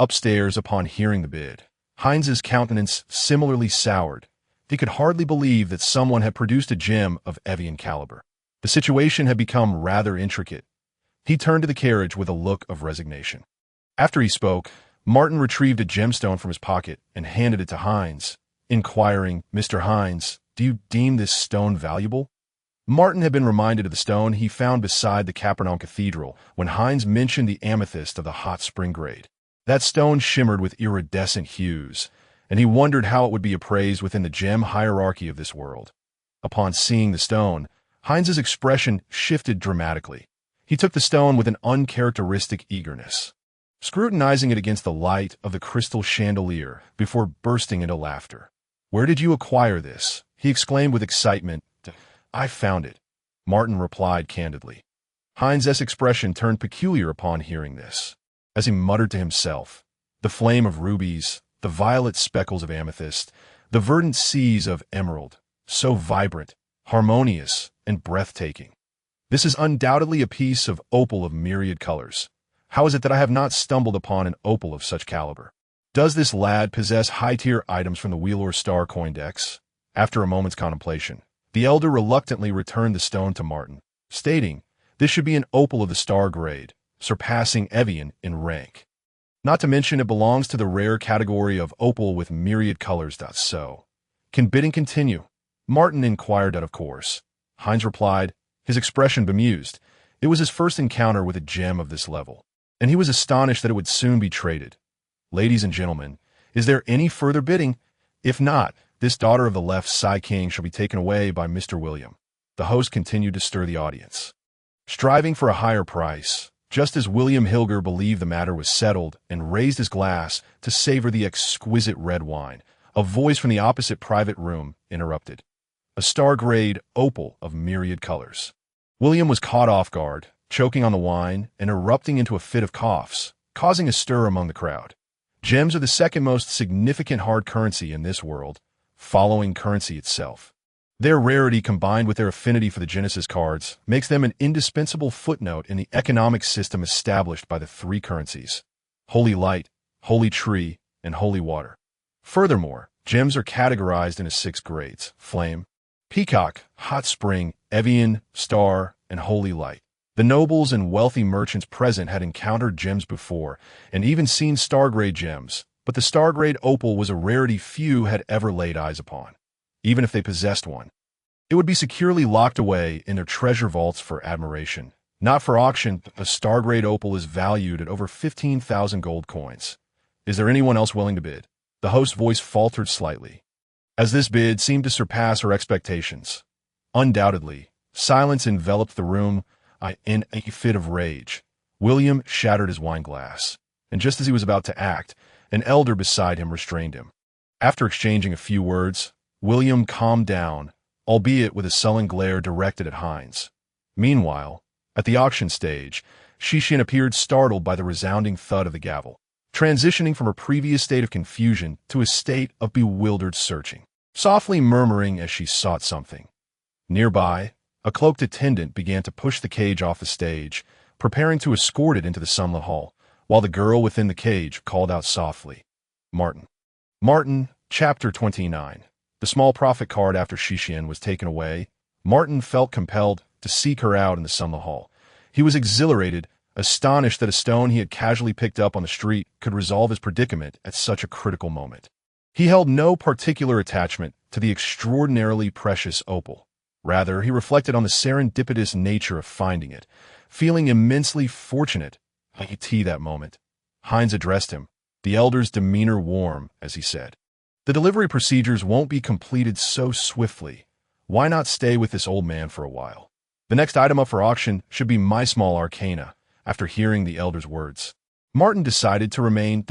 Upstairs, upon hearing the bid, Hines's countenance similarly soured. He could hardly believe that someone had produced a gem of Evian caliber. The situation had become rather intricate. He turned to the carriage with a look of resignation. After he spoke, Martin retrieved a gemstone from his pocket and handed it to Hines, inquiring, "Mr. Hines, do you deem this stone valuable?" Martin had been reminded of the stone he found beside the Capernaum Cathedral when Hines mentioned the amethyst of the hot spring grade. That stone shimmered with iridescent hues, and he wondered how it would be appraised within the gem hierarchy of this world. Upon seeing the stone, Hines's expression shifted dramatically. He took the stone with an uncharacteristic eagerness, scrutinizing it against the light of the crystal chandelier before bursting into laughter. "Where did you acquire this?" he exclaimed with excitement. "I found it," Martin replied candidly. Hines's expression turned peculiar upon hearing this, as he muttered to himself, "The flame of rubies, the violet speckles of amethyst, the verdant seas of emerald, so vibrant, harmonious, and breathtaking. This is undoubtedly a piece of opal of myriad colors. How is it that I have not stumbled upon an opal of such caliber? Does this lad possess high-tier items from the Wheel or Star coin decks?" After a moment's contemplation, the elder reluctantly returned the stone to Martin, stating, "This should be an opal of the Star grade, surpassing Evian in rank. Not to mention it belongs to the rare category of opal with myriad colors. So, can bidding continue?" Martin inquired that of course. Hines replied, his expression bemused. It was his first encounter with a gem of this level, and he was astonished that it would soon be traded. "Ladies and gentlemen, is there any further bidding? If not, this daughter of the left Psy King shall be taken away by Mr. William." The host continued to stir the audience, striving for a higher price, just as William Hilger believed the matter was settled and raised his glass to savor the exquisite red wine. A voice from the opposite private room interrupted. "A star-grade opal of myriad colors." William was caught off guard, choking on the wine and erupting into a fit of coughs, causing a stir among the crowd. Gems are the second most significant hard currency in this world, following currency itself. Their rarity combined with their affinity for the Genesis cards makes them an indispensable footnote in the economic system established by the three currencies: Holy Light, Holy Tree, and Holy Water. Furthermore, gems are categorized into 6 grades: Flame, Peacock, Hot Spring, Evian, Star, and Holy Light. The nobles and wealthy merchants present had encountered gems before, and even seen star-grade gems, but the star-grade opal was a rarity few had ever laid eyes upon. Even if they possessed one, it would be securely locked away in their treasure vaults for admiration. Not for auction, a star-grade opal is valued at over 15,000 gold coins. "Is there anyone else willing to bid?" The host's voice faltered slightly, as this bid seemed to surpass her expectations. Undoubtedly, Silence enveloped the room. In a fit of rage, William shattered his wine glass, and just as he was about to act, an elder beside him restrained him. After exchanging a few words, William calmed down, albeit with a sullen glare directed at Hines. Meanwhile, at the auction stage, Shishin appeared startled by the resounding thud of the gavel, transitioning from her previous state of confusion to a state of bewildered searching, softly murmuring as she sought something. Nearby, a cloaked attendant began to push the cage off the stage, preparing to escort it into the sunlit hall, while the girl within the cage called out softly, "Martin." Martin, Chapter 29. The small prophet card after Shishin was taken away, Martin felt compelled to seek her out in the sunlit hall. He was exhilarated, astonished that a stone he had casually picked up on the street could resolve his predicament at such a critical moment. He held no particular attachment to the extraordinarily precious opal. Rather, he reflected on the serendipitous nature of finding it, feeling immensely fortunate that moment. Hines addressed him, the elder's demeanor warm, as he said, "The delivery procedures won't be completed so swiftly. Why not stay with this old man for a while? The next item up for auction should be my small arcana." After hearing the elder's words, Martin decided to remain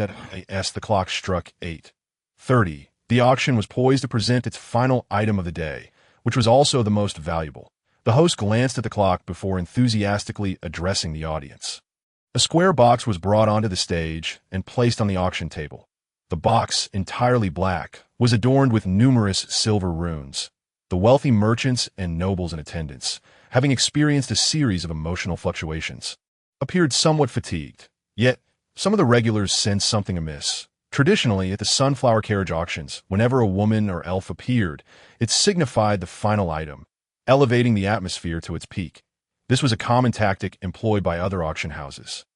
as the clock struck 8:30. The auction was poised to present its final item of the day, which was also the most valuable. The host glanced at the clock before enthusiastically addressing the audience. A square box was brought onto the stage and placed on the auction table. The box, entirely black, was adorned with numerous silver runes. The wealthy merchants and nobles in attendance, having experienced a series of emotional fluctuations, appeared somewhat fatigued. Yet, some of the regulars sensed something amiss. Traditionally, at the sunflower carriage auctions, whenever a woman or elf appeared, it signified the final item, elevating the atmosphere to its peak. This was a common tactic employed by other auction houses.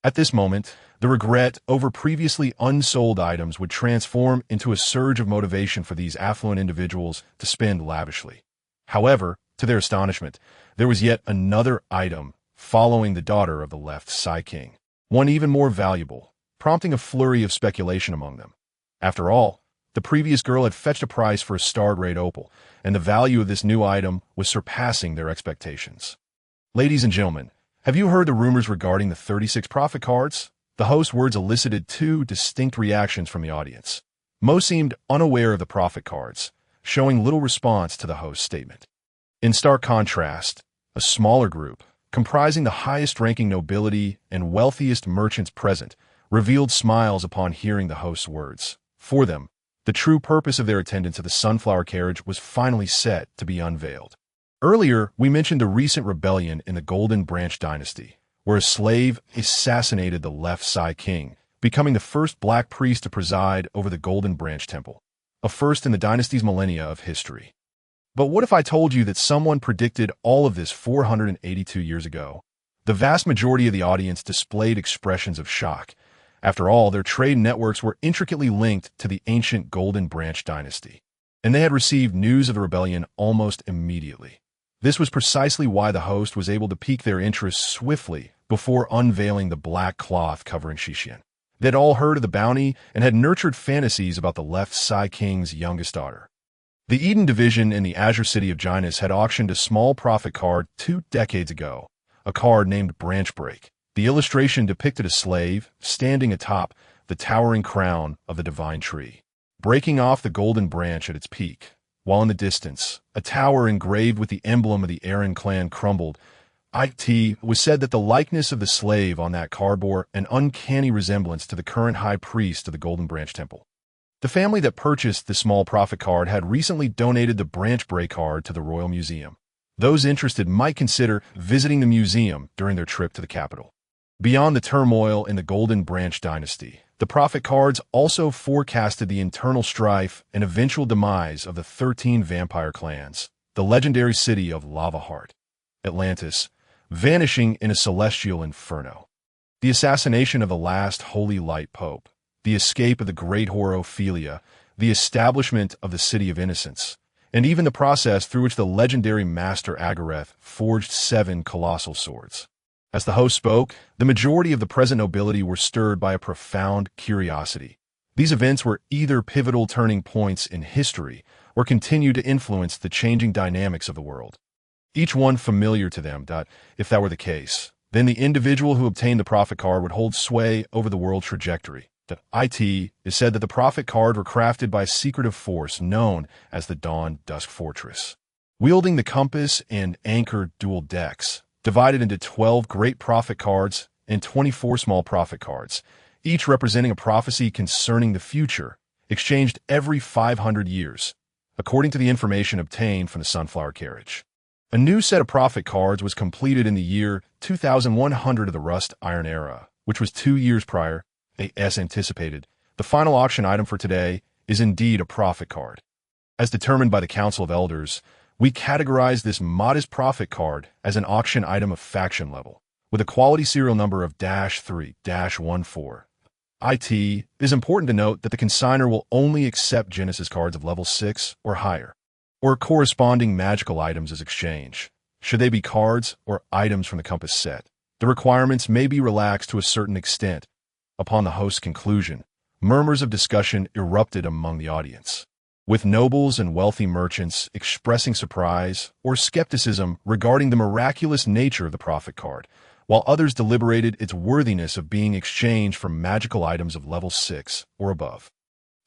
At this moment, the regret over previously unsold items would transform into a surge of motivation for these affluent individuals to spend lavishly. However, to their astonishment, there was yet another item following the daughter of the left Psy King, one even more valuable, prompting a flurry of speculation among them. After all, the previous girl had fetched a price for a star-grade opal, and the value of this new item was surpassing their expectations. "Ladies and gentlemen, have you heard the rumors regarding the 36 prophet cards?" The host's words elicited two distinct reactions from the audience. Most seemed unaware of the prophet cards, showing little response to the host's statement. In stark contrast, a smaller group, comprising the highest-ranking nobility and wealthiest merchants present, revealed smiles upon hearing the host's words. For them, the true purpose of their attendance at the sunflower carriage was finally set to be unveiled. Earlier, we mentioned the recent rebellion in the Golden Branch dynasty, where a slave assassinated the left Psy King, becoming the first black priest to preside over the Golden Branch Temple, a first in the dynasty's millennia of history. But what if I told you that someone predicted all of this 482 years ago? The vast majority of the audience displayed expressions of shock. After all, their trade networks were intricately linked to the ancient Golden Branch dynasty, and they had received news of the rebellion almost immediately. This was precisely why the host was able to pique their interest swiftly before unveiling the black cloth covering Shishin. They had all heard of the bounty and had nurtured fantasies about the left Psy King's youngest daughter. The Eden Division in the Azure City of Gynus had auctioned a small prophet card 2 decades ago, a card named Branch Break. The illustration depicted a slave standing atop the towering crown of the divine tree, breaking off the golden branch at its peak, while in the distance, a tower engraved with the emblem of the Aaron clan crumbled. It was said that the likeness of the slave on that card bore an uncanny resemblance to the current high priest of the Golden Branch Temple. The family that purchased the small prophet card had recently donated the Branch Break card to the Royal Museum. Those interested might consider visiting the museum during their trip to the capital. Beyond the turmoil in the Golden Branch dynasty, the prophet cards also forecasted the internal strife and eventual demise of the 13 vampire clans, the legendary city of Lava Heart, Atlantis, vanishing in a celestial inferno, the assassination of the last Holy Light Pope, the escape of the great whore Ophelia, the establishment of the City of Innocence, and even the process through which the legendary Master Agareth forged 7 colossal swords. As the host spoke, the majority of the present nobility were stirred by a profound curiosity. These events were either pivotal turning points in history or continued to influence the changing dynamics of the world. each one familiar to them. If that were the case, then the individual who obtained the prophet card would hold sway over the world trajectory. It is said that the prophet card were crafted by a secretive force known as the Dawn-Dusk Fortress. Wielding the compass and anchor dual decks, divided into 12 great prophet cards and 24 small prophet cards, each representing a prophecy concerning the future, exchanged every 500 years, according to the information obtained from the Sunflower Carriage. A new set of prophet cards was completed in the year 2100 of the Rust Iron Era, which was 2 years prior. As anticipated, the final auction item for today is indeed a prophet card. As determined by the Council of Elders, we categorize this modest prophet card as an auction item of faction level, with a quality serial number of -3-14. It is important to note that the consignor will only accept Genesis cards of level 6 or higher, or corresponding magical items as exchange. Should they be cards or items from the compass set, the requirements may be relaxed to a certain extent. Upon the host's conclusion, murmurs of discussion erupted among the audience, with nobles and wealthy merchants expressing surprise or skepticism regarding the miraculous nature of the prophet card, while others deliberated its worthiness of being exchanged for magical items of level 6 or above.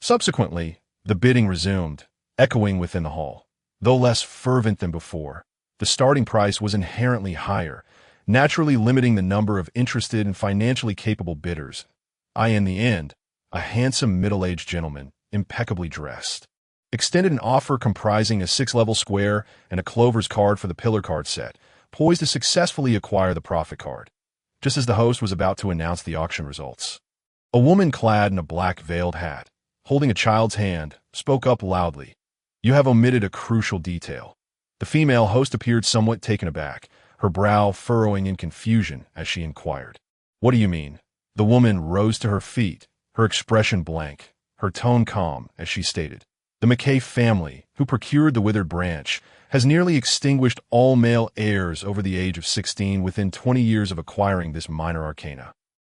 Subsequently, the bidding resumed, echoing within the hall. Though less fervent than before, the starting price was inherently higher, naturally limiting the number of interested and financially capable bidders. In the end, a handsome middle-aged gentleman, impeccably dressed, extended an offer comprising a 6-level square and a clover's card for the pillar card set, poised to successfully acquire the prophet card, just as the host was about to announce the auction results. A woman clad in a black veiled hat, holding a child's hand, spoke up loudly. "You have omitted a crucial detail." The female host appeared somewhat taken aback, her brow furrowing in confusion as she inquired. "What do you mean?" The woman rose to her feet, her expression blank, her tone calm, as she stated. "The McKay family, who procured the withered branch, has nearly extinguished all male heirs over the age of 16 within 20 years of acquiring this minor arcana.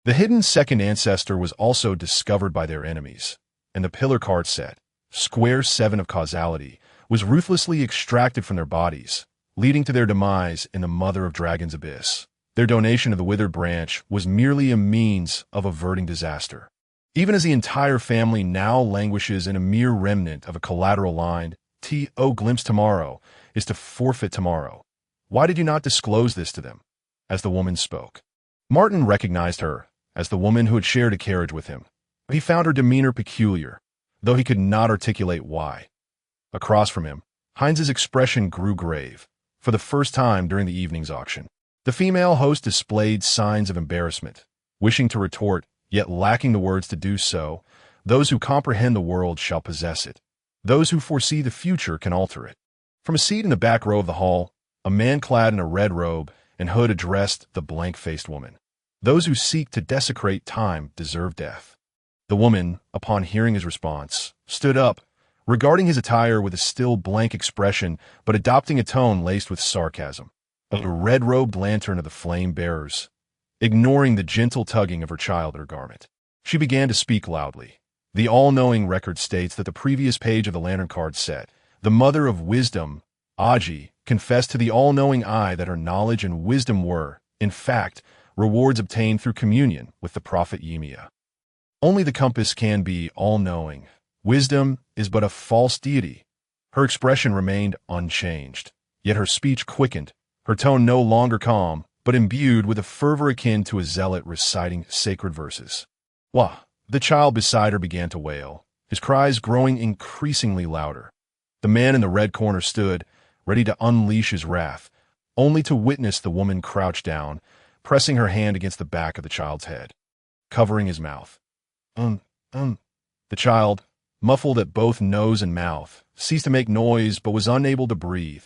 The hidden second ancestor was also discovered by their enemies, and the pillar card set, square 7 of causality, was ruthlessly extracted from their bodies, leading to their demise in the Mother of Dragons abyss. Their donation of the withered branch was merely a means of averting disaster. Even as the entire family now languishes in a mere remnant of a collateral line, glimpse tomorrow is to forfeit tomorrow. Why did you not disclose this to them?" As the woman spoke, Martin recognized her as the woman who had shared a carriage with him. He found her demeanor peculiar, though he could not articulate why. Across from him, Heinz's expression grew grave. For the first time during the evening's auction, the female host displayed signs of embarrassment, wishing to retort, yet lacking the words to do so. "Those who comprehend the world shall possess it. Those who foresee the future can alter it." From a seat in the back row of the hall, a man clad in a red robe and hood addressed the blank-faced woman. "Those who seek to desecrate time deserve death." The woman, upon hearing his response, stood up, regarding his attire with a still blank expression but adopting a tone laced with sarcasm. A red-robed lantern of the flame-bearers, ignoring the gentle tugging of her child at her garment. She began to speak loudly. The all-knowing record states that the previous page of the lantern card set, the Mother of Wisdom, Aji, confessed to the all-knowing eye that her knowledge and wisdom were, in fact, rewards obtained through communion with the prophet Yemia. Only the compass can be all-knowing. Wisdom is but a false deity. Her expression remained unchanged, yet her speech quickened, her tone no longer calm, but imbued with a fervor akin to a zealot reciting sacred verses. "Wah!" The child beside her began to wail, his cries growing increasingly louder. The man in the red corner stood, ready to unleash his wrath, only to witness the woman crouch down, pressing her hand against the back of the child's head, covering his mouth. The child, muffled at both nose and mouth, ceased to make noise but was unable to breathe.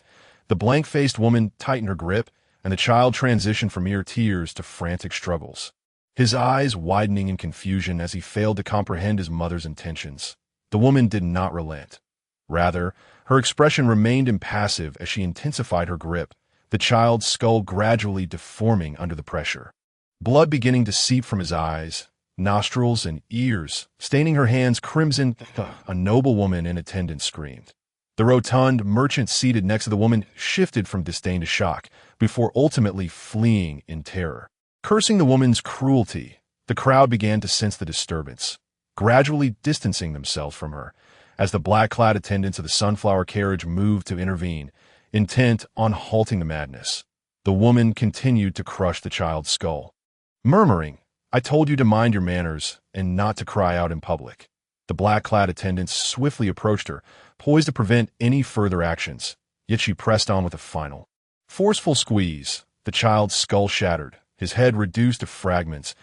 The blank-faced woman tightened her grip, and the child transitioned from mere tears to frantic struggles, his eyes widening in confusion as he failed to comprehend his mother's intentions. The woman did not relent. Rather, her expression remained impassive as she intensified her grip, the child's skull gradually deforming under the pressure, blood beginning to seep from his eyes, nostrils, and ears, staining her hands crimson. A noble woman in attendance screamed. The rotund merchant seated next to the woman shifted from disdain to shock, before ultimately fleeing in terror. Cursing the woman's cruelty, the crowd began to sense the disturbance, gradually distancing themselves from her, as the black-clad attendants of the sunflower carriage moved to intervene, intent on halting the madness. The woman continued to crush the child's skull, murmuring, "I told you to mind your manners and not to cry out in public." The black-clad attendants swiftly approached her, poised to prevent any further actions, yet she pressed on with a final, forceful squeeze. The child's skull shattered, his head reduced to fragments.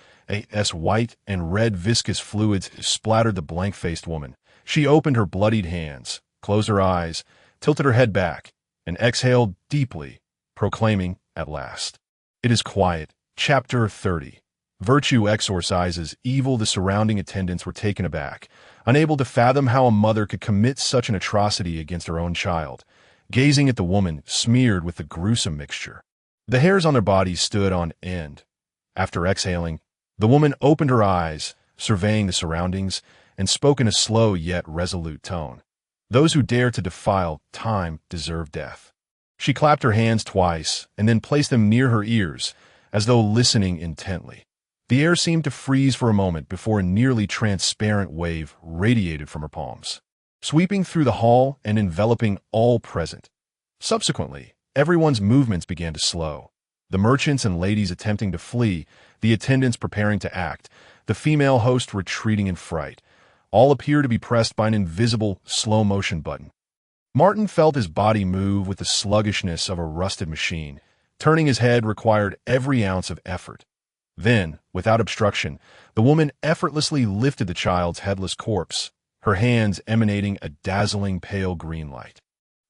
White and red viscous fluids splattered the blank-faced woman. She opened her bloodied hands, closed her eyes, tilted her head back, and exhaled deeply, proclaiming, at last, "It is quiet." Chapter 30. Virtue exorcises evil. The surrounding attendants were taken aback, unable to fathom how a mother could commit such an atrocity against her own child, gazing at the woman smeared with the gruesome mixture. The hairs on their bodies stood on end. After exhaling, the woman opened her eyes, surveying the surroundings, and spoke in a slow yet resolute tone. "Those who dare to defile time deserve death." She clapped her hands twice and then placed them near her ears, as though listening intently. The air seemed to freeze for a moment before a nearly transparent wave radiated from her palms, sweeping through the hall and enveloping all present. Subsequently, everyone's movements began to slow. The merchants and ladies attempting to flee, the attendants preparing to act, the female host retreating in fright. All appear to be pressed by an invisible, slow-motion button. Martin felt his body move with the sluggishness of a rusted machine. Turning his head required every ounce of effort. Then, without obstruction, the woman effortlessly lifted the child's headless corpse, her hands emanating a dazzling pale green light.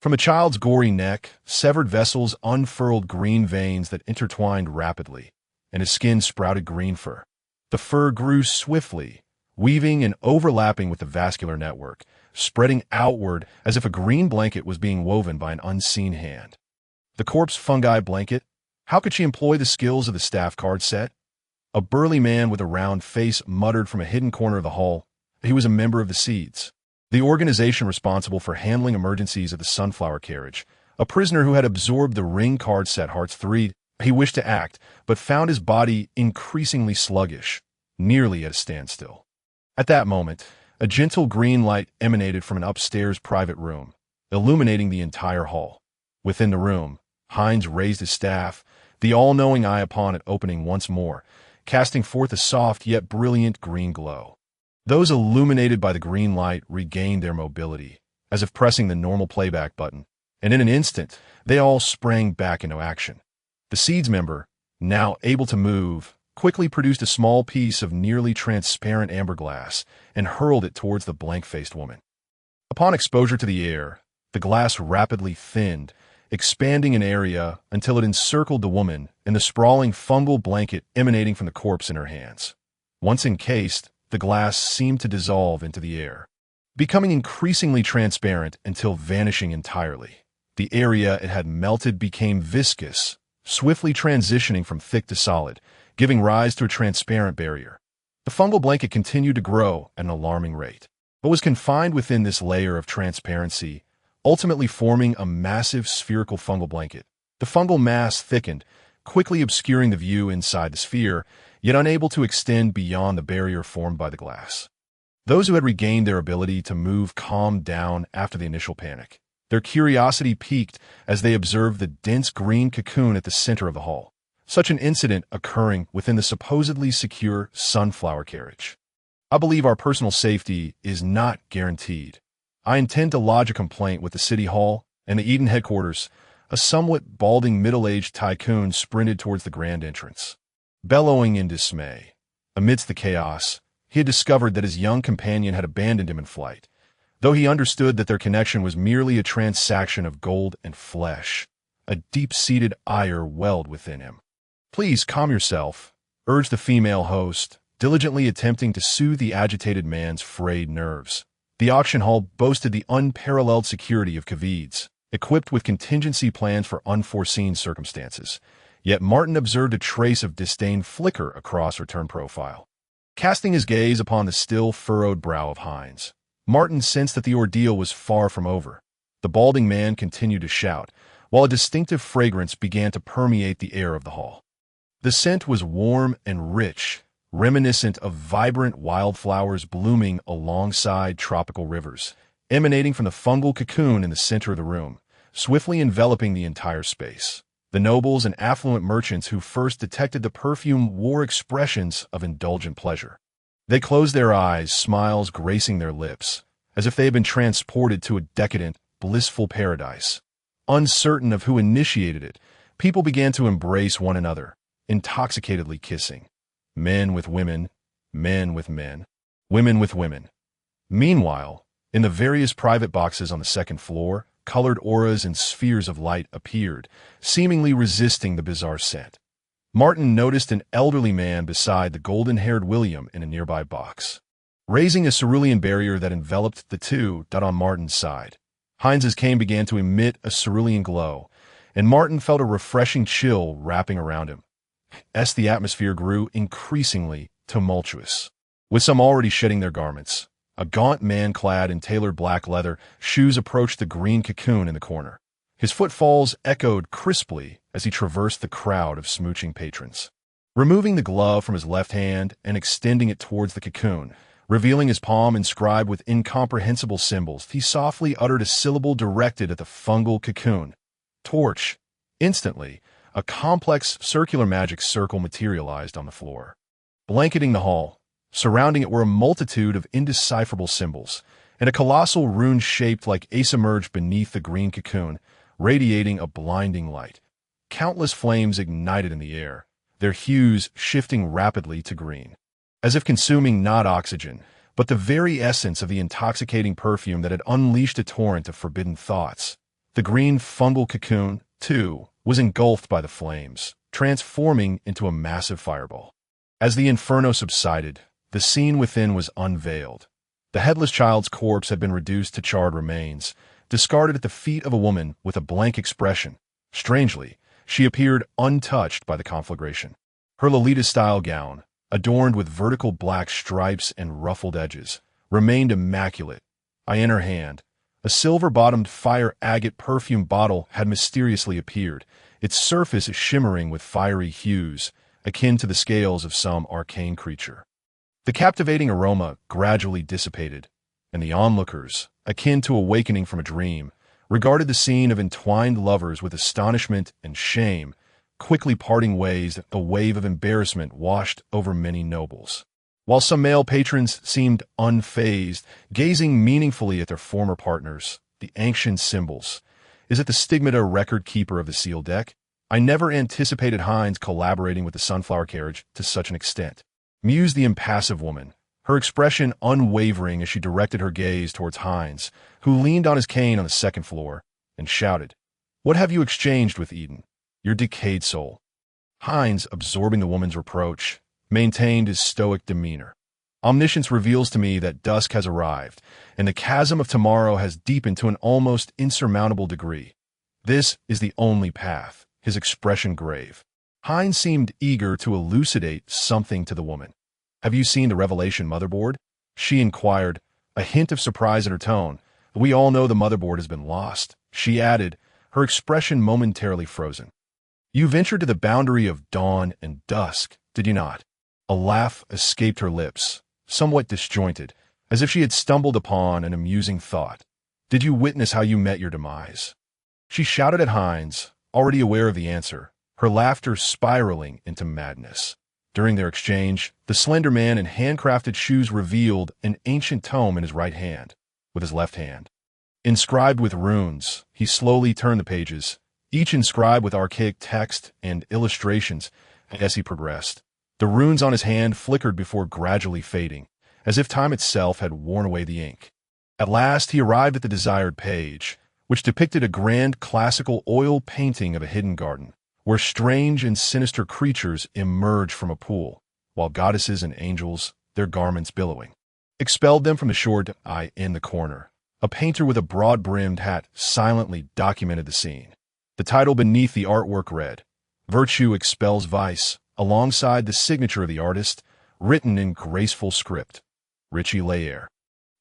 From the child's gory neck, severed vessels unfurled green veins that intertwined rapidly, and his skin sprouted green fur. The fur grew swiftly, weaving and overlapping with the vascular network, spreading outward as if a green blanket was being woven by an unseen hand. The corpse fungi blanket? How could she employ the skills of the staff card set? A burly man with a round face muttered from a hidden corner of the hall. He was a member of the Seeds, the organization responsible for handling emergencies at the sunflower carriage, a prisoner who had absorbed the ring card set Hearts 3. He wished to act, but found his body increasingly sluggish, nearly at a standstill. At that moment, a gentle green light emanated from an upstairs private room, illuminating the entire hall. Within the room, Hines raised his staff, the all-knowing eye upon it opening once more, casting forth a soft yet brilliant green glow. Those illuminated by the green light regained their mobility, as if pressing the normal playback button, and in an instant, they all sprang back into action. The Seeds member, now able to move, quickly produced a small piece of nearly transparent amber glass and hurled it towards the blank-faced woman. Upon exposure to the air, the glass rapidly thinned, expanding in area until it encircled the woman and the sprawling fungal blanket emanating from the corpse in her hands. Once encased, the glass seemed to dissolve into the air, becoming increasingly transparent until vanishing entirely. The area it had melted became viscous, swiftly transitioning from thick to solid, giving rise to a transparent barrier. The fungal blanket continued to grow at an alarming rate, but was confined within this layer of transparency, ultimately forming a massive spherical fungal blanket. The fungal mass thickened, quickly obscuring the view inside the sphere, yet unable to extend beyond the barrier formed by the glass. Those who had regained their ability to move calmed down after the initial panic. Their curiosity piqued as they observed the dense green cocoon at the center of the hall, such an incident occurring within the supposedly secure sunflower carriage. I believe our personal safety is not guaranteed. I intend to lodge a complaint with the City Hall and the Eden headquarters. A somewhat balding middle-aged tycoon sprinted towards the grand entrance, bellowing in dismay. Amidst the chaos, he had discovered that his young companion had abandoned him in flight, though he understood that their connection was merely a transaction of gold and flesh. A deep-seated ire welled within him. "Please calm yourself," urged the female host, diligently attempting to soothe the agitated man's frayed nerves. The auction hall boasted the unparalleled security of Cavids, equipped with contingency plans for unforeseen circumstances. Yet Martin observed a trace of disdain flicker across her turn profile. Casting his gaze upon the still furrowed brow of Hines, Martin sensed that the ordeal was far from over. The balding man continued to shout, while a distinctive fragrance began to permeate the air of the hall. The scent was warm and rich, reminiscent of vibrant wildflowers blooming alongside tropical rivers, emanating from the fungal cocoon in the center of the room, swiftly enveloping the entire space. The nobles and affluent merchants who first detected the perfume wore expressions of indulgent pleasure. They closed their eyes, smiles gracing their lips, as if they had been transported to a decadent, blissful paradise. Uncertain of who initiated it, people began to embrace one another, intoxicatedly kissing. Men with women, men with men, women with women. Meanwhile, in the various private boxes on the second floor, colored auras and spheres of light appeared, seemingly resisting the bizarre scent. Martin noticed an elderly man beside the golden-haired William in a nearby box, raising a cerulean barrier that enveloped the two on Martin's side. Heinz's cane began to emit a cerulean glow, and Martin felt a refreshing chill wrapping around him. As the atmosphere grew increasingly tumultuous, with some already shedding their garments, a gaunt man clad in tailored black leather shoes approached the green cocoon in the corner. His footfalls echoed crisply as he traversed the crowd of smooching patrons. Removing the glove from his left hand and extending it towards the cocoon, revealing his palm inscribed with incomprehensible symbols, he softly uttered a syllable directed at the fungal cocoon. Torch. Instantly, a complex circular magic circle materialized on the floor. Blanketing the hall, surrounding it were a multitude of indecipherable symbols, and a colossal rune shaped like ace emerged beneath the green cocoon, radiating a blinding light. Countless flames ignited in the air, their hues shifting rapidly to green, as if consuming not oxygen, but the very essence of the intoxicating perfume that had unleashed a torrent of forbidden thoughts. The green fungal cocoon, too, was engulfed by the flames, transforming into a massive fireball. As the inferno subsided, the scene within was unveiled. The headless child's corpse had been reduced to charred remains, discarded at the feet of a woman with a blank expression. Strangely, she appeared untouched by the conflagration. Her Lolita-style gown, adorned with vertical black stripes and ruffled edges, remained immaculate. In her hand, a silver-bottomed fire agate perfume bottle had mysteriously appeared, its surface shimmering with fiery hues, akin to the scales of some arcane creature. The captivating aroma gradually dissipated, and the onlookers, akin to awakening from a dream, regarded the scene of entwined lovers with astonishment and shame. Quickly parting ways, a wave of embarrassment washed over many nobles, while some male patrons seemed unfazed, gazing meaningfully at their former partners. The ancient symbols. Is it the stigmata record keeper of the sealed deck? I never anticipated Heinz collaborating with the Sunflower Carriage to such an extent, mused the impassive woman, her expression unwavering as she directed her gaze towards Heinz, who leaned on his cane on the second floor, and shouted, "What have you exchanged with Eden? Your decayed soul." Heinz, absorbing the woman's reproach, maintained his stoic demeanor. Omniscience reveals to me that dusk has arrived, and the chasm of tomorrow has deepened to an almost insurmountable degree. This is the only path, his expression grave. Heinz seemed eager to elucidate something to the woman. "Have you seen the Revelation motherboard?" she inquired, a hint of surprise in her tone. "We all know the motherboard has been lost," she added, her expression momentarily frozen. "You ventured to the boundary of dawn and dusk, did you not?" A laugh escaped her lips, somewhat disjointed, as if she had stumbled upon an amusing thought. "Did you witness how you met your demise?" She shouted at Heinz, already aware of the answer, her laughter spiraling into madness. During their exchange, the slender man in handcrafted shoes revealed an ancient tome in his right hand, with his left hand inscribed with runes. He slowly turned the pages, each inscribed with archaic text and illustrations. As he progressed, the runes on his hand flickered before gradually fading, as if time itself had worn away the ink. At last he arrived at the desired page, which depicted a grand classical oil painting of a hidden garden, where strange and sinister creatures emerged from a pool, while goddesses and angels, their garments billowing, expelled them from the shore. In the corner, a painter with a broad-brimmed hat silently documented the scene. The title beneath the artwork read, "Virtue Expels Vice," alongside the signature of the artist, written in graceful script, Richie Layer.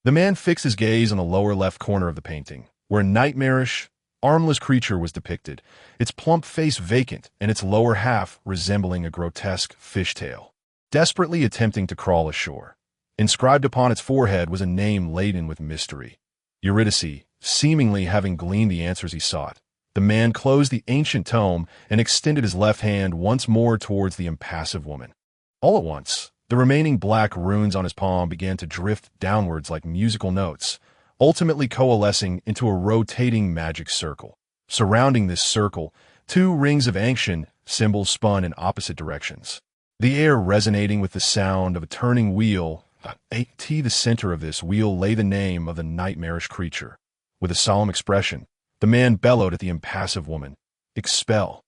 The man fixed his gaze on the lower left corner of the painting, where a nightmarish, armless creature was depicted, its plump face vacant and its lower half resembling a grotesque fishtail, desperately attempting to crawl ashore. Inscribed upon its forehead was a name laden with mystery. Eurydice, seemingly having gleaned the answers he sought. The man closed the ancient tome and extended his left hand once more towards the impassive woman. All at once, the remaining black runes on his palm began to drift downwards like musical notes, ultimately coalescing into a rotating magic circle. Surrounding this circle, two rings of ancient symbols spun in opposite directions, the air resonating with the sound of a turning wheel. At the center of this wheel lay the name of the nightmarish creature. With a solemn expression, the man bellowed at the impassive woman, "Expel."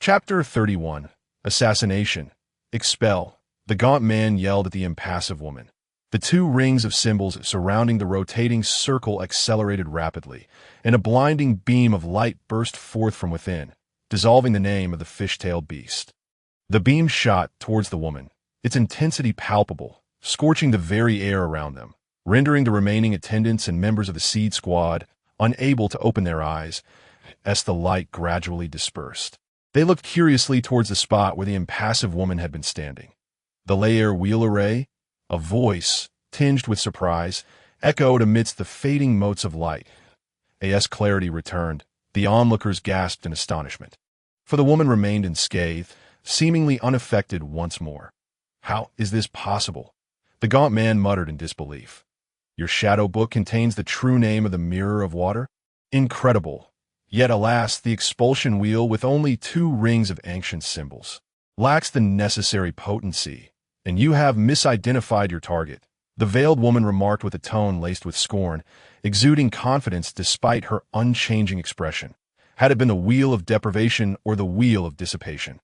Chapter 31. Assassination. Expel. The gaunt man yelled at the impassive woman. The two rings of symbols surrounding the rotating circle accelerated rapidly, and a blinding beam of light burst forth from within, dissolving the name of the fish-tailed beast. The beam shot towards the woman, its intensity palpable, scorching the very air around them, rendering the remaining attendants and members of the Seed Squad unable to open their eyes as the light gradually dispersed. They looked curiously towards the spot where the impassive woman had been standing. The layer wheel array, a voice, tinged with surprise, echoed amidst the fading motes of light. As clarity returned, the onlookers gasped in astonishment, for the woman remained unscathed, seemingly unaffected once more. "How is this possible?" The gaunt man muttered in disbelief. "Your shadow book contains the true name of the Mirror of Water? Incredible. Yet alas, the expulsion wheel with only two rings of ancient symbols lacks the necessary potency, and you have misidentified your target," the veiled woman remarked with a tone laced with scorn, exuding confidence despite her unchanging expression. "Had it been the wheel of deprivation or the wheel of dissipation,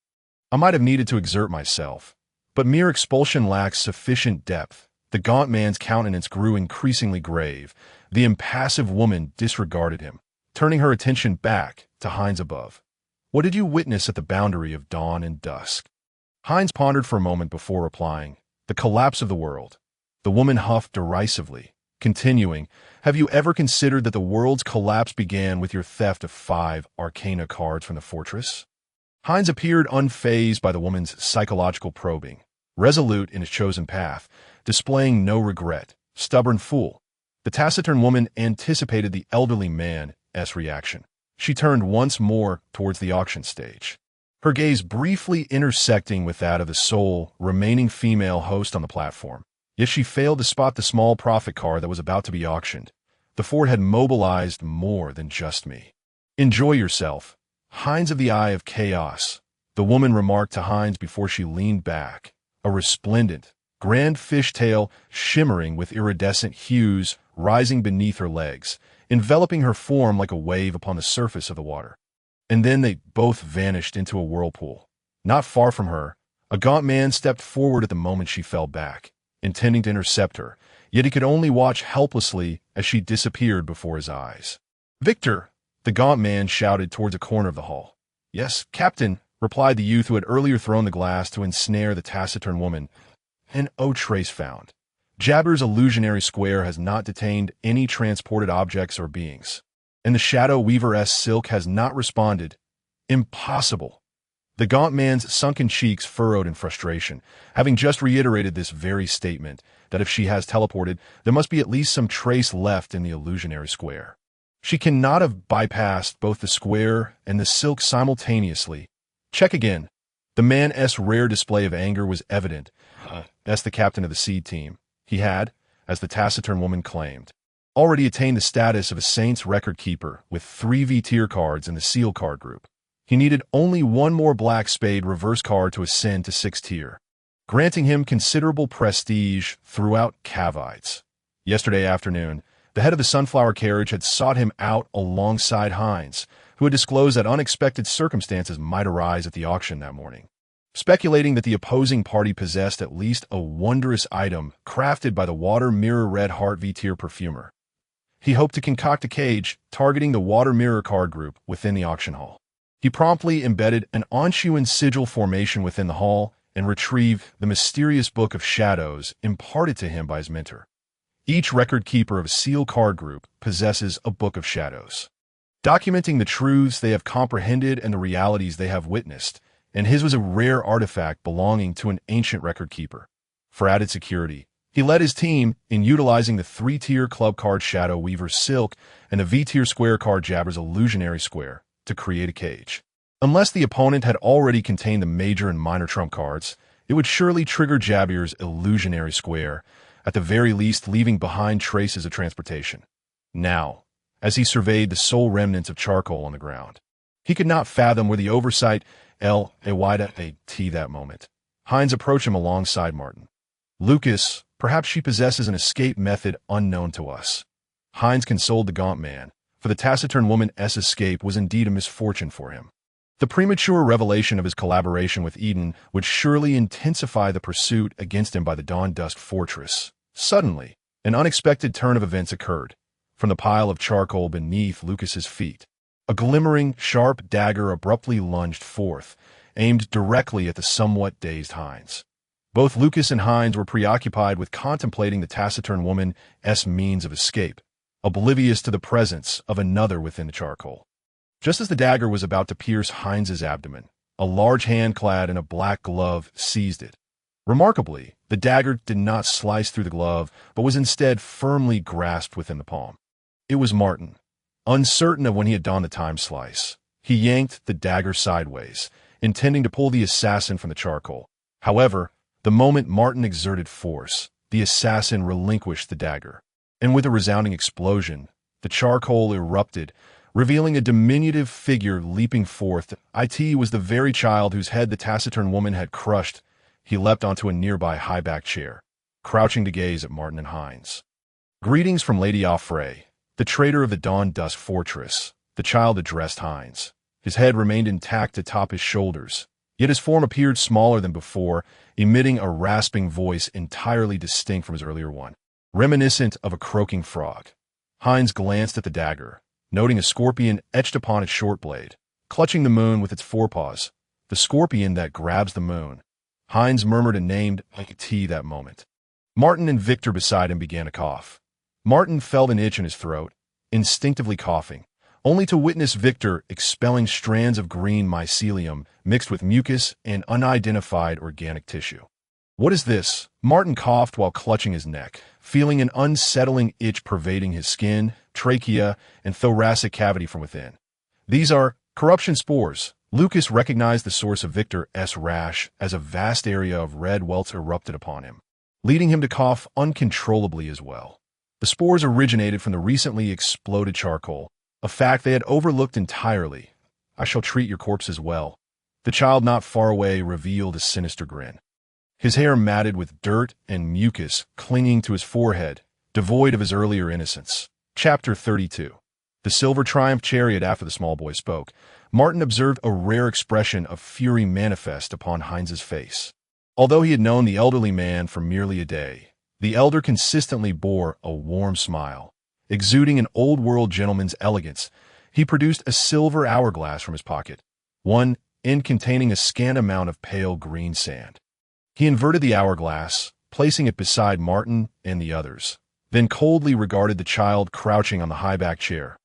I might have needed to exert myself. But mere expulsion lacks sufficient depth." The gaunt man's countenance grew increasingly grave. The impassive woman disregarded him, turning her attention back to Heinz above. "What did you witness at the boundary of dawn and dusk?" Heinz pondered for a moment before replying. "The collapse of the world." The woman huffed derisively, continuing, "Have you ever considered that the world's collapse began with your theft of 5 arcana cards from the fortress?" Heinz appeared unfazed by the woman's psychological probing, resolute in his chosen path, displaying no regret. "Stubborn fool." The taciturn woman anticipated the elderly man's reaction. She turned once more towards the auction stage, her gaze briefly intersecting with that of the sole remaining female host on the platform. Yet she failed to spot the small profit car that was about to be auctioned. The Ford had mobilized more than just me. "Enjoy yourself, Heinz of the Eye of Chaos," the woman remarked to Heinz before she leaned back, a resplendent, grand fishtail shimmering with iridescent hues rising beneath her legs, enveloping her form like a wave upon the surface of the water. And then they both vanished into a whirlpool. Not far from her, a gaunt man stepped forward at the moment she fell back, intending to intercept her, yet he could only watch helplessly as she disappeared before his eyes. "Victor!" the gaunt man shouted towards a corner of the hall. "Yes, Captain," replied the youth who had earlier thrown the glass to ensnare the taciturn woman. "And no trace found. Jabber's illusionary square has not detained any transported objects or beings. And the Shadow Weaver-esque silk has not responded. Impossible." The gaunt man's sunken cheeks furrowed in frustration, having just reiterated this very statement, that if she has teleported, there must be at least some trace left in the illusionary square. She cannot have bypassed both the square and the silk simultaneously. "Check again." The man's rare display of anger was evident. As the captain of the seed team, he had, as the taciturn woman claimed, already attained the status of a Saints record keeper with 3 V-tier cards in the seal card group. He needed only one more Black Spade reverse card to ascend to 6th tier, granting him considerable prestige throughout Cavites. Yesterday afternoon, the head of the Sunflower Carriage had sought him out alongside Heinz, who had disclosed that unexpected circumstances might arise at the auction that morning. Speculating that the opposing party possessed at least a wondrous item crafted by the Water Mirror Red Heart V-tier perfumer, he hoped to concoct a cage targeting the Water Mirror card group within the auction hall. He promptly embedded an Anshuan sigil formation within the hall and retrieved the mysterious Book of Shadows imparted to him by his mentor. Each record keeper of a seal card group possesses a book of shadows, documenting the truths they have comprehended and the realities they have witnessed, and his was a rare artifact belonging to an ancient record keeper. For added security, he led his team in utilizing the 3-tier club card Shadow Weaver's Silk and the V-tier square card Jabber's Illusionary Square to create a cage. Unless the opponent had already contained the major and minor trump cards, it would surely trigger Jabber's Illusionary Square, at the very least leaving behind traces of transportation. Now, as he surveyed the sole remnants of charcoal on the ground, he could not fathom where the oversight L-A-Y-A-T that moment. Hines approached him alongside Martin. Lucas, perhaps she possesses an escape method unknown to us. Hines consoled the gaunt man, for the taciturn woman's escape was indeed a misfortune for him. The premature revelation of his collaboration with Eden would surely intensify the pursuit against him by the Dawn Dust Fortress. Suddenly, an unexpected turn of events occurred. From the pile of charcoal beneath Lucas's feet, a glimmering, sharp dagger abruptly lunged forth, aimed directly at the somewhat dazed Hines. Both Lucas and Hines were preoccupied with contemplating the taciturn woman's means of escape, oblivious to the presence of another within the charcoal. Just as the dagger was about to pierce Hines's abdomen, a large hand clad in a black glove seized it. Remarkably, the dagger did not slice through the glove, but was instead firmly grasped within the palm. It was Martin. Uncertain of when he had donned the time slice, he yanked the dagger sideways, intending to pull the assassin from the charcoal. However, the moment Martin exerted force, the assassin relinquished the dagger, and with a resounding explosion, the charcoal erupted, revealing a diminutive figure leaping forth. It was the very child whose head the taciturn woman had crushed. He leapt onto a nearby high-backed chair, crouching to gaze at Martin and Hines. "Greetings from Lady Offray, the trader of the Dawn Dust Fortress," the child addressed Hines. His head remained intact atop his shoulders, yet his form appeared smaller than before, emitting a rasping voice entirely distinct from his earlier one, reminiscent of a croaking frog. Hines glanced at the dagger, noting a scorpion etched upon its short blade, clutching the moon with its forepaws. The scorpion that grabs the moon. Hines murmured a named T that moment. Martin and Victor beside him began to cough. Martin felt an itch in his throat, instinctively coughing, only to witness Victor expelling strands of green mycelium mixed with mucus and unidentified organic tissue. "What is this?" Martin coughed while clutching his neck, feeling an unsettling itch pervading his skin, trachea, and thoracic cavity from within. "These are corruption spores." Lucas recognized the source of Victor's rash as a vast area of red welts erupted upon him, leading him to cough uncontrollably as well. The spores originated from the recently exploded charcoal, a fact they had overlooked entirely. "I shall treat your corpse as well." The child not far away revealed a sinister grin. His hair matted with dirt and mucus clinging to his forehead, devoid of his earlier innocence. Chapter 32. The silver triumph chariot. After the small boy spoke, Martin observed a rare expression of fury manifest upon Hines's face. Although he had known the elderly man for merely a day, the elder consistently bore a warm smile. Exuding an old-world gentleman's elegance, he produced a silver hourglass from his pocket, one end containing a scant amount of pale green sand. He inverted the hourglass, placing it beside Martin and the others, then coldly regarded the child crouching on the high-backed chair.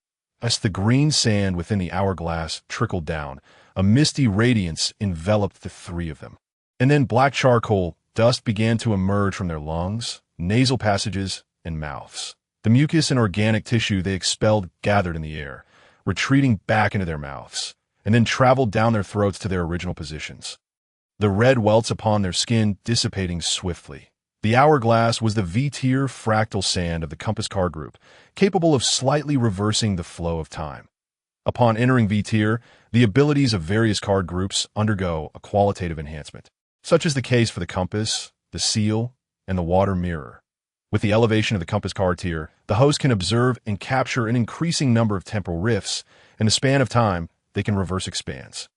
As the green sand within the hourglass trickled down, a misty radiance enveloped the three of them. And then black charcoal dust began to emerge from their lungs, nasal passages, and mouths. The mucus and organic tissue they expelled gathered in the air, retreating back into their mouths, and then traveled down their throats to their original positions. The red welts upon their skin dissipating swiftly. The hourglass was the V-tier fractal sand of the compass card group, capable of slightly reversing the flow of time. Upon entering V-tier, the abilities of various card groups undergo a qualitative enhancement, such as the case for the compass, the seal, and the water mirror. With the elevation of the compass card tier, the host can observe and capture an increasing number of temporal rifts. In the span of time, they can reverse expands,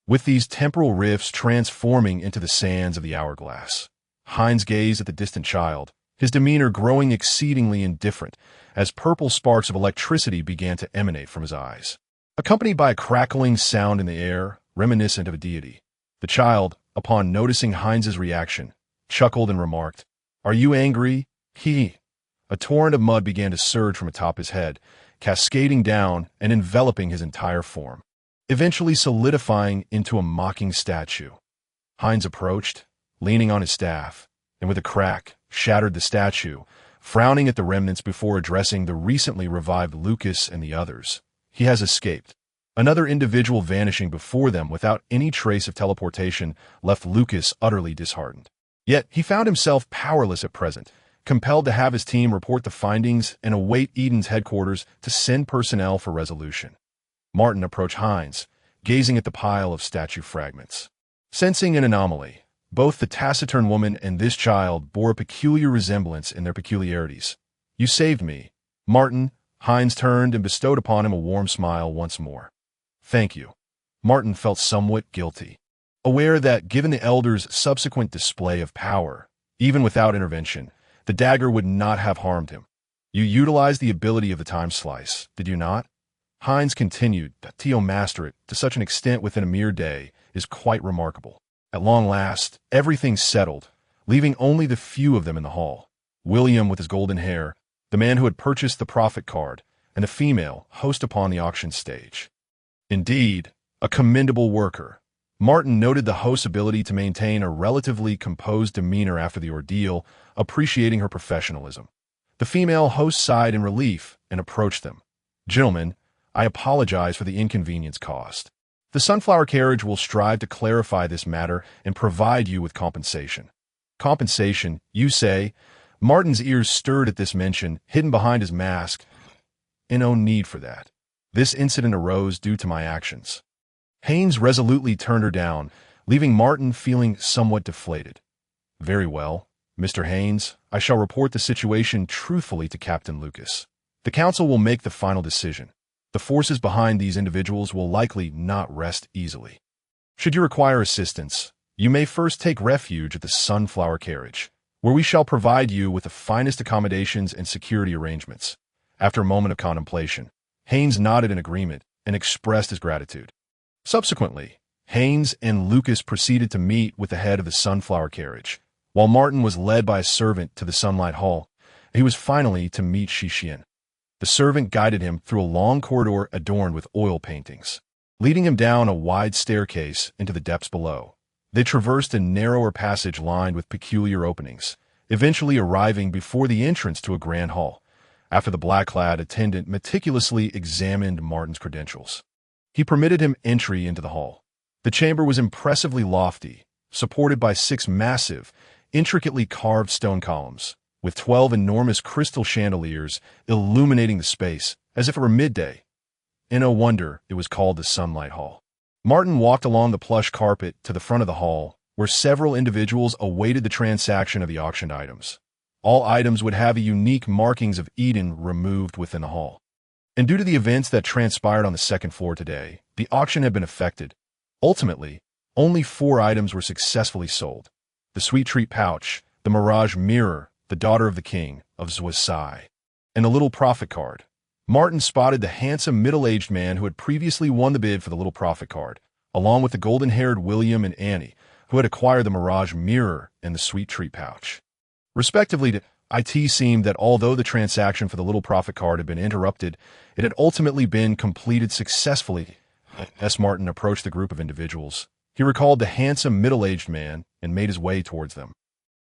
with these temporal rifts transforming into the sands of the hourglass. Hines gazed at the distant child, his demeanor growing exceedingly indifferent as purple sparks of electricity began to emanate from his eyes, accompanied by a crackling sound in the air, reminiscent of a deity. The child, upon noticing Hines's reaction, chuckled and remarked, "Are you angry?" A torrent of mud began to surge from atop his head, cascading down and enveloping his entire form, eventually solidifying into a mocking statue. Heinz approached, leaning on his staff, and with a crack, shattered the statue, frowning at the remnants before addressing the recently revived Lucas and the others. He has escaped. Another individual vanishing before them without any trace of teleportation left Lucas utterly disheartened. Yet he found himself powerless at present, compelled to have his team report the findings and await Eden's headquarters to send personnel for resolution. Martin approached Heinz, gazing at the pile of statue fragments. Sensing an anomaly, both the taciturn woman and this child bore a peculiar resemblance in their peculiarities. "You saved me, Martin." Heinz turned and bestowed upon him a warm smile once more. "Thank you." Martin felt somewhat guilty, aware that given the Elder's subsequent display of power, even without intervention, the dagger would not have harmed him. "You utilized the ability of the time slice, did you not?" Heinz continued. "To master it to such an extent within a mere day is quite remarkable." At long last, everything settled, leaving only the few of them in the hall. William with his golden hair, the man who had purchased the profit card, and the female host upon the auction stage. Indeed, a commendable worker. Martin noted the host's ability to maintain a relatively composed demeanor after the ordeal, appreciating her professionalism. The female host sighed in relief and approached them. "Gentlemen, I apologize for the inconvenience caused. The Sunflower Carriage will strive to clarify this matter and provide you with compensation." "Compensation, you say?" Martin's ears stirred at this mention, hidden behind his mask. "No need for that. This incident arose due to my actions." Haynes resolutely turned her down, leaving Martin feeling somewhat deflated. "Very well, Mr. Haynes, I shall report the situation truthfully to Captain Lucas. The council will make the final decision. The forces behind these individuals will likely not rest easily. Should you require assistance, you may first take refuge at the Sunflower Carriage, where we shall provide you with the finest accommodations and security arrangements." After a moment of contemplation, Haynes nodded in agreement and expressed his gratitude. Subsequently, Haynes and Lucas proceeded to meet with the head of the Sunflower Carriage, while Martin was led by a servant to the Sunlight Hall. He was finally to meet Shixian. The servant guided him through a long corridor adorned with oil paintings, leading him down a wide staircase into the depths below. They traversed a narrower passage lined with peculiar openings, eventually arriving before the entrance to a grand hall, after the black-clad attendant meticulously examined Martin's credentials. He permitted him entry into the hall. The chamber was impressively lofty, supported by 6 massive, intricately carved stone columns, with 12 enormous crystal chandeliers illuminating the space as if it were midday. No wonder it was called the Sunlight Hall. Martin walked along the plush carpet to the front of the hall, where several individuals awaited the transaction of the auctioned items. All items would have a unique markings of Eden removed within the hall. And due to the events that transpired on the second floor today, the auction had been affected. Ultimately, only 4 items were successfully sold: the Sweet Treat Pouch, the Mirage Mirror, the Daughter of the King of Zwisai, and the Little Profit Card. Martin spotted the handsome middle-aged man who had previously won the bid for the Little Profit Card, along with the golden-haired William and Annie, who had acquired the Mirage Mirror and the Sweet Treat Pouch. Respectively, it seemed that although the transaction for the Little Profit Card had been interrupted, it had ultimately been completed successfully. As Martin approached the group of individuals, he recalled the handsome middle-aged man and made his way towards them.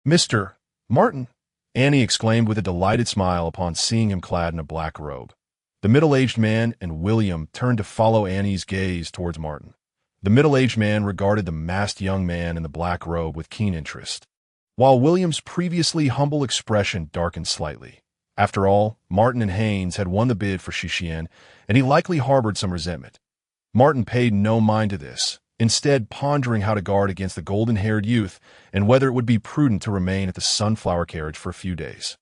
"Mr. Martin," Annie exclaimed with a delighted smile upon seeing him clad in a black robe. The middle-aged man and William turned to follow Annie's gaze towards Martin. The middle-aged man regarded the masked young man in the black robe with keen interest, while William's previously humble expression darkened slightly. After all, Martin and Haynes had won the bid for Shixian, and he likely harbored some resentment. Martin paid no mind to this, instead pondering how to guard against the golden-haired youth and whether it would be prudent to remain at the Sunflower Carriage for a few days.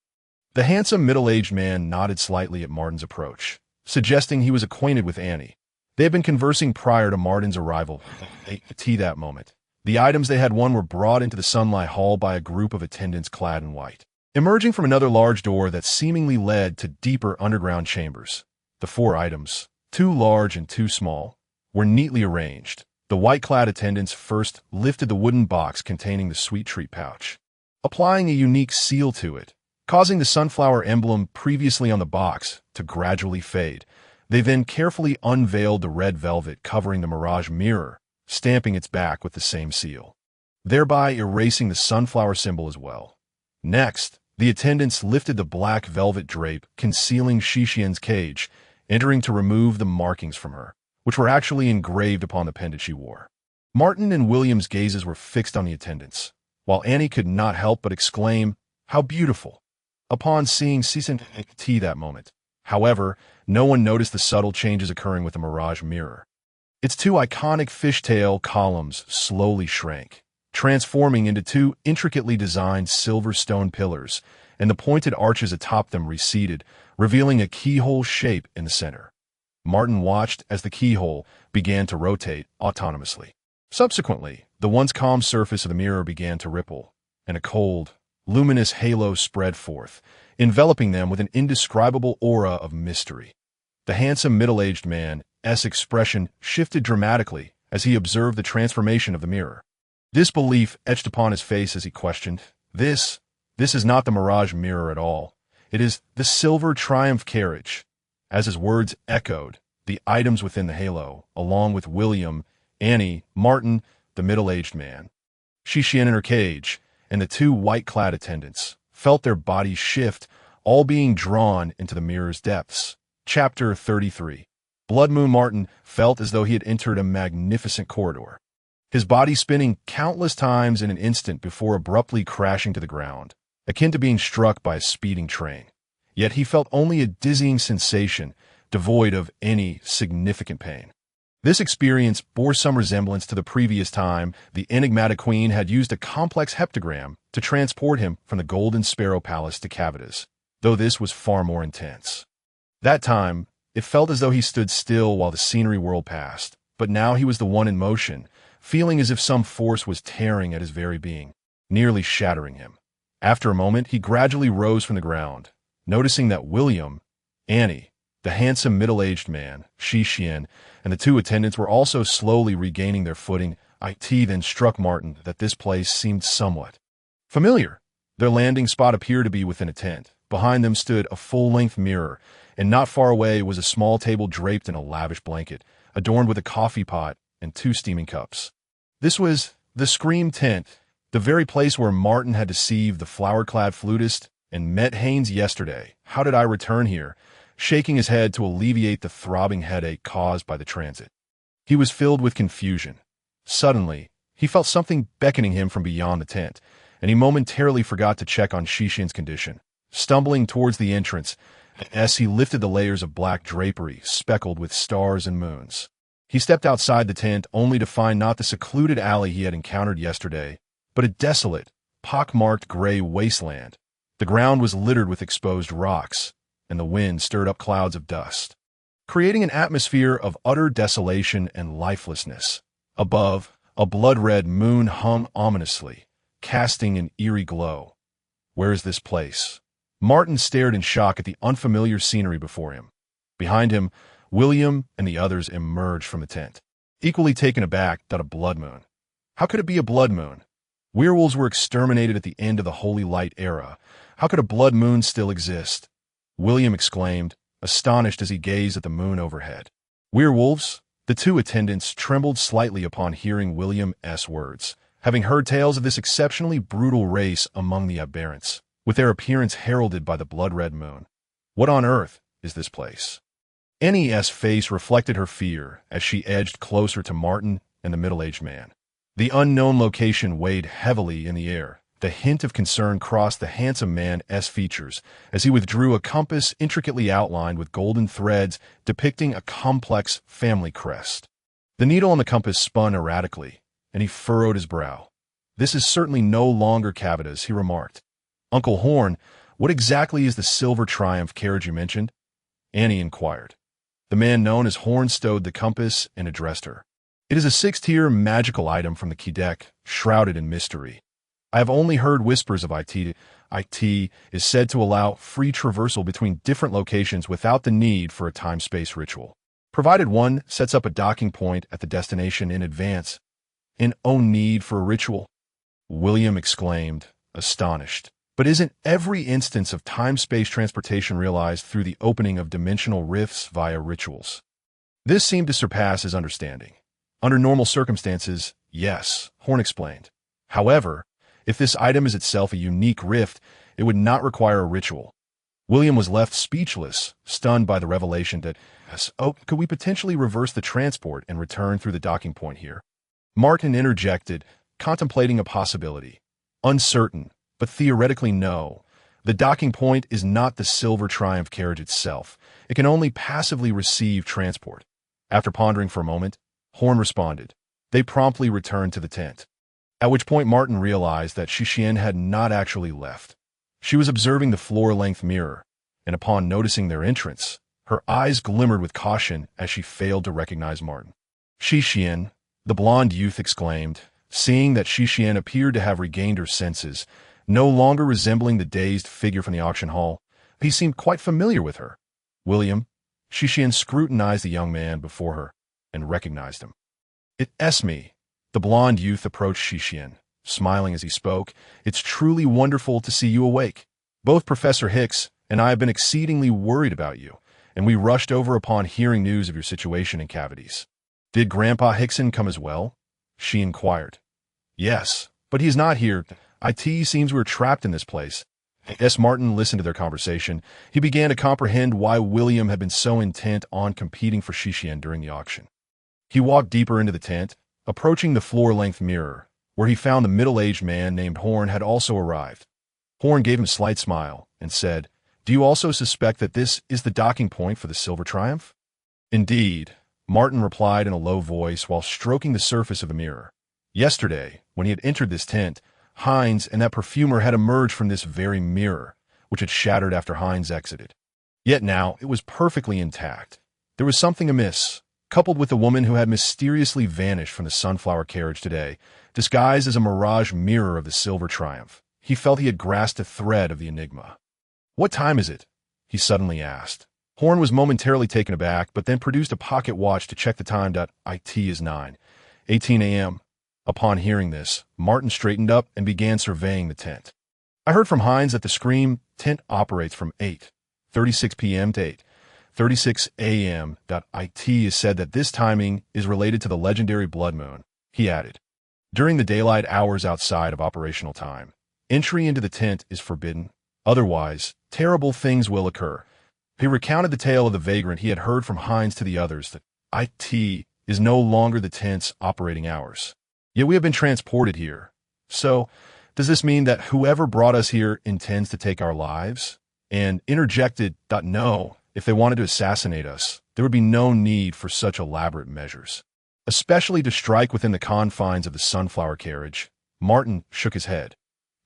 The handsome middle-aged man nodded slightly at Martin's approach, suggesting he was acquainted with Annie. They had been conversing prior to Martin's arrival at that moment. The items they had won were brought into the Sunlight Hall by a group of attendants clad in white, emerging from another large door that seemingly led to deeper underground chambers. The 4 items, 2 large and 2 small, were neatly arranged. The white-clad attendants first lifted the wooden box containing the Sweet Treat Pouch. Applying a unique seal to it, causing the sunflower emblem previously on the box to gradually fade. They then carefully unveiled the red velvet covering the Mirage mirror, stamping its back with the same seal, thereby erasing the sunflower symbol as well. Next, the attendants lifted the black velvet drape concealing Shixian's cage, entering to remove the markings from her, which were actually engraved upon the pendant she wore. Martin and William's gazes were fixed on the attendants, while Annie could not help but exclaim, "How beautiful!" upon seeing Cecil T that moment. However, no one noticed the subtle changes occurring with the Mirage mirror. Its two iconic fishtail columns slowly shrank, transforming into two intricately designed silver stone pillars, and the pointed arches atop them receded, revealing a keyhole shape in the center. Martin watched as the keyhole began to rotate autonomously. Subsequently, the once calm surface of the mirror began to ripple, and a cold, luminous halo spread forth, enveloping them with an indescribable aura of mystery. The handsome middle-aged man's expression shifted dramatically as he observed the transformation of the mirror. Disbelief etched upon his face as he questioned, This is not the Mirage mirror at all. It is the silver Triumph carriage." As his words echoed, the items within the halo, along with William, Annie, Martin, the middle-aged man, Shixian in her cage, and the two white-clad attendants, felt their bodies shift, all being drawn into the mirror's depths. Chapter 33. Blood Moon Martin felt as though he had entered a magnificent corridor, his body spinning countless times in an instant before abruptly crashing to the ground, akin to being struck by a speeding train. Yet he felt only a dizzying sensation, devoid of any significant pain. This experience bore some resemblance to the previous time the enigmatic queen had used a complex heptagram to transport him from the Golden Sparrow Palace to Cavitas, though this was far more intense. That time, it felt as though he stood still while the scenery whirled past, but now he was the one in motion, feeling as if some force was tearing at his very being, nearly shattering him. After a moment, he gradually rose from the ground, noticing that William, Annie, the handsome middle-aged man, Shixian, and the two attendants were also slowly regaining their footing. It then struck Martin that this place seemed somewhat familiar. Their landing spot appeared to be within a tent. Behind them stood a full-length mirror, and not far away was a small table draped in a lavish blanket, adorned with a coffee pot and two steaming cups. This was the Scream tent, the very place where Martin had deceived the flower-clad flutist and met Haynes yesterday. How did I return here? Shaking his head to alleviate the throbbing headache caused by the transit. He was filled with confusion. Suddenly, he felt something beckoning him from beyond the tent, and he momentarily forgot to check on Shixian's condition. Stumbling towards the entrance, as he lifted the layers of black drapery speckled with stars and moons, he stepped outside the tent only to find not the secluded alley he had encountered yesterday, but a desolate, pock-marked gray wasteland. The ground was littered with exposed rocks, and the wind stirred up clouds of dust, creating an atmosphere of utter desolation and lifelessness. Above, a blood-red moon hung ominously, casting an eerie glow. Where is this place? Martin stared in shock at the unfamiliar scenery before him. Behind him, William and the others emerged from the tent, equally taken aback that a blood moon. How could it be a blood moon? Werewolves were exterminated at the end of the Holy Light era. How could a blood moon still exist? William exclaimed, astonished as he gazed at the moon overhead. Werewolves? The two attendants trembled slightly upon hearing William's words, having heard tales of this exceptionally brutal race among the aberrants, with their appearance heralded by the blood-red moon. What on earth is this place? Annie's face reflected her fear as she edged closer to Martin and the middle-aged man. The unknown location weighed heavily in the air. The hint of concern crossed the handsome man's features as he withdrew a compass intricately outlined with golden threads depicting a complex family crest. The needle on the compass spun erratically, and he furrowed his brow. "This is certainly no longer Cavitas," he remarked. "Uncle Horn, what exactly is the silver Triumph carriage you mentioned?" Annie inquired. The man known as Horn stowed the compass and addressed her. "It is a 6th-tier magical item from the Kidek, shrouded in mystery. I have only heard whispers of it. It is said to allow free traversal between different locations without the need for a time-space ritual, provided one sets up a docking point at the destination in advance. And no need for a ritual?" William exclaimed, astonished. But isn't every instance of time-space transportation realized through the opening of dimensional rifts via rituals? This seemed to surpass his understanding. Under normal circumstances, yes, Horn explained. However, if this item is itself a unique rift, it would not require a ritual. William was left speechless, stunned by the revelation that, could we potentially reverse the transport and return through the docking point here? Martin interjected, contemplating a possibility. Uncertain, but theoretically no. The docking point is not the Silver Triumph carriage itself. It can only passively receive transport. After pondering for a moment, Horn responded. They promptly returned to the tent. At which point Martin realized that Shixian had not actually left. She was observing the floor-length mirror, and upon noticing their entrance, her eyes glimmered with caution as she failed to recognize Martin. Shixian, the blonde youth exclaimed, seeing that Shixian appeared to have regained her senses, no longer resembling the dazed figure from the auction hall. He seemed quite familiar with her. William, Shixian scrutinized the young man before her and recognized him. It's me. The blonde youth approached Shixian, smiling as he spoke. It's truly wonderful to see you awake. Both Professor Hicks and I have been exceedingly worried about you, and we rushed over upon hearing news of your situation in cavities. Did Grandpa Hickson come as well? She inquired. Yes, but he's not here. It seems we're trapped in this place. As Martin listened to their conversation, he began to comprehend why William had been so intent on competing for Shixian during the auction. He walked deeper into the tent, approaching the floor-length mirror, where he found the middle-aged man named Horn had also arrived. Horn gave him a slight smile and said, Do you also suspect that this is the docking point for the Silver Triumph? Indeed, Martin replied in a low voice while stroking the surface of the mirror. Yesterday, when he had entered this tent, Hines and that perfumer had emerged from this very mirror, which had shattered after Hines exited. Yet now it was perfectly intact. There was something amiss, coupled with the woman who had mysteriously vanished from the sunflower carriage today, disguised as a mirage mirror of the Silver Triumph. He felt he had grasped a thread of the enigma. What time is it? He suddenly asked. Horn was momentarily taken aback, but then produced a pocket watch to check the time. It is 9:18 a.m. Upon hearing this, Martin straightened up and began surveying the tent. I heard from Hines that the Scream tent operates from 8:36 p.m. to 8:36 a.m. It is said that this timing is related to the legendary blood moon, he added. During the daylight hours outside of operational time, entry into the tent is forbidden. Otherwise, terrible things will occur. He recounted the tale of the vagrant he had heard from Hines to the others that it is no longer the tent's operating hours. Yet we have been transported here. So, does this mean that whoever brought us here intends to take our lives? And interjected, No, if they wanted to assassinate us, there would be no need for such elaborate measures. Especially to strike within the confines of the sunflower carriage. Martin shook his head.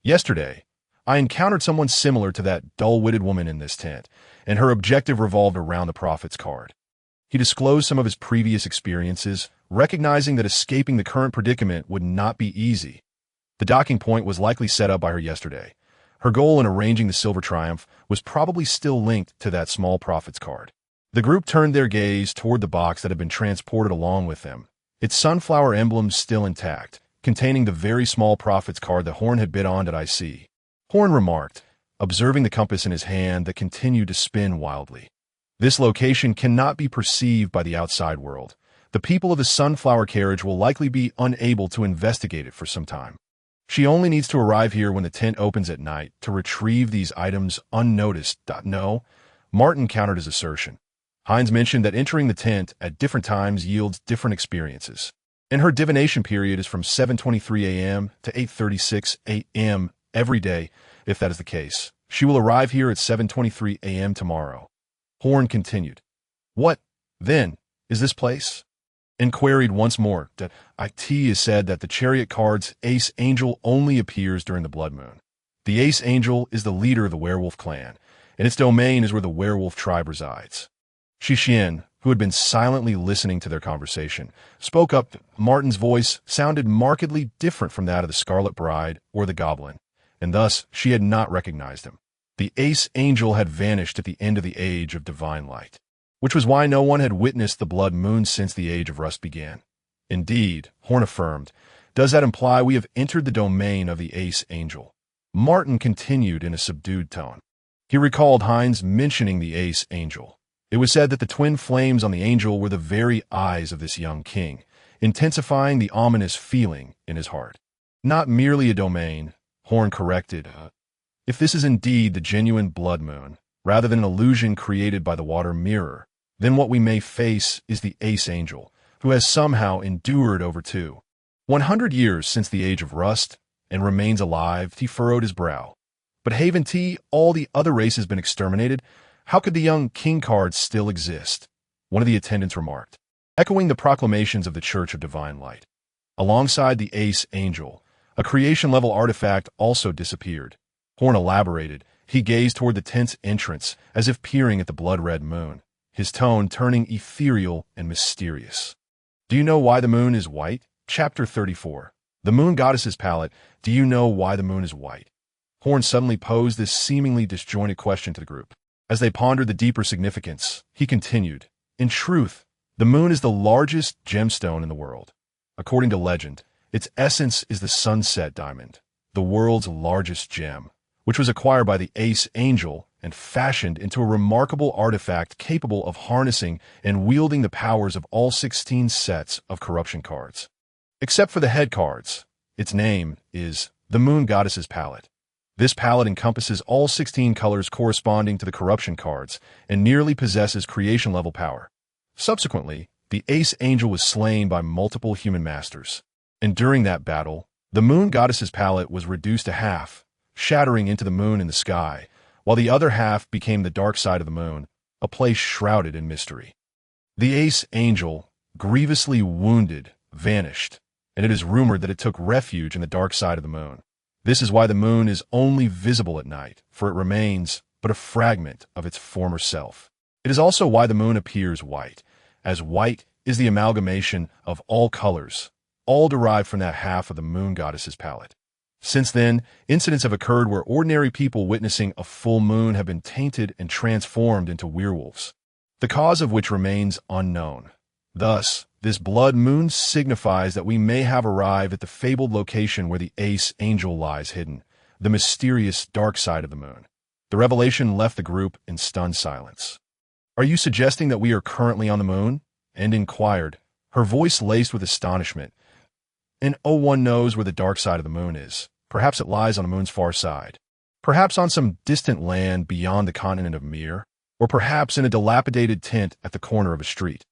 Yesterday, I encountered someone similar to that dull-witted woman in this tent, and her objective revolved around the Prophet's card. He disclosed some of his previous experiences, recognizing that escaping the current predicament would not be easy. The docking point was likely set up by her yesterday. Her goal in arranging the Silver Triumph was probably still linked to that small Prophet's card. The group turned their gaze toward the box that had been transported along with them, its sunflower emblem still intact, containing the very small Prophet's card that Horn had bid on. "I Horn remarked, observing the compass in his hand that continued to spin wildly. This location cannot be perceived by the outside world. The people of the sunflower carriage will likely be unable to investigate it for some time. She only needs to arrive here when the tent opens at night to retrieve these items unnoticed. No, Martin countered his assertion. Hines mentioned that entering the tent at different times yields different experiences. And her divination period is from 7:23 a.m. to 8:36 a.m. every day. If that is the case, she will arrive here at 7:23 a.m. tomorrow. Horn continued. What, then, is this place? And queried once more. It is said that the chariot card's ace angel only appears during the blood moon. The ace angel is the leader of the werewolf clan, and its domain is where the werewolf tribe resides. Shixian, who had been silently listening to their conversation, spoke up. Martin's voice sounded markedly different from that of the Scarlet Bride or the Goblin, and thus she had not recognized him. The ace angel had vanished at the end of the age of divine light, which was why no one had witnessed the blood moon since the age of rust began. Indeed, Horn affirmed, does that imply we have entered the domain of the ace angel? Martin continued in a subdued tone. He recalled Heinz mentioning the ace angel. It was said that the twin flames on the angel were the very eyes of this young king, intensifying the ominous feeling in his heart. Not merely a domain, Horn corrected. If this is indeed the genuine blood moon, rather than an illusion created by the water mirror, then what we may face is the ace angel, who has somehow endured over 100 years since the age of rust, and remains alive. He furrowed his brow. But Haven T, all the other race has been exterminated. How could the young king cards still exist? One of the attendants remarked, echoing the proclamations of the Church of Divine Light. Alongside the ace angel, a creation-level artifact also disappeared. Horn elaborated. He gazed toward the tent's entrance, as if peering at the blood-red moon, his tone turning ethereal and mysterious. Do you know why the moon is white? Chapter 34. The Moon Goddess's Palette. Do you know why the moon is white? Horn suddenly posed this seemingly disjointed question to the group. As they pondered the deeper significance, he continued, in truth, the moon is the largest gemstone in the world. According to legend, its essence is the sunset diamond, the world's largest gem, which was acquired by the ace angel and fashioned into a remarkable artifact capable of harnessing and wielding the powers of all 16 sets of corruption cards. Except for the head cards, its name is the Moon Goddess's Palette. This palette encompasses all 16 colors corresponding to the corruption cards and nearly possesses creation-level power. Subsequently, the ace angel was slain by multiple human masters, and during that battle, the Moon Goddess's Palette was reduced to half, shattering into the moon in the sky, while the other half became the dark side of the moon, a place shrouded in mystery. The ace angel, grievously wounded, vanished, and it is rumored that it took refuge in the dark side of the moon. This is why the moon is only visible at night, for it remains but a fragment of its former self. It is also why the moon appears white, as white is the amalgamation of all colors, all derived from that half of the Moon Goddess's Palette. Since then, incidents have occurred where ordinary people witnessing a full moon have been tainted and transformed into werewolves, the cause of which remains unknown. Thus, this blood moon signifies that we may have arrived at the fabled location where the ace angel lies hidden, the mysterious dark side of the moon. The revelation left the group in stunned silence. Are you suggesting that we are currently on the moon? And inquired, her voice laced with astonishment. And one knows where the dark side of the moon is. Perhaps it lies on the moon's far side. Perhaps on some distant land beyond the continent of Mir, or perhaps in a dilapidated tent at the corner of a street.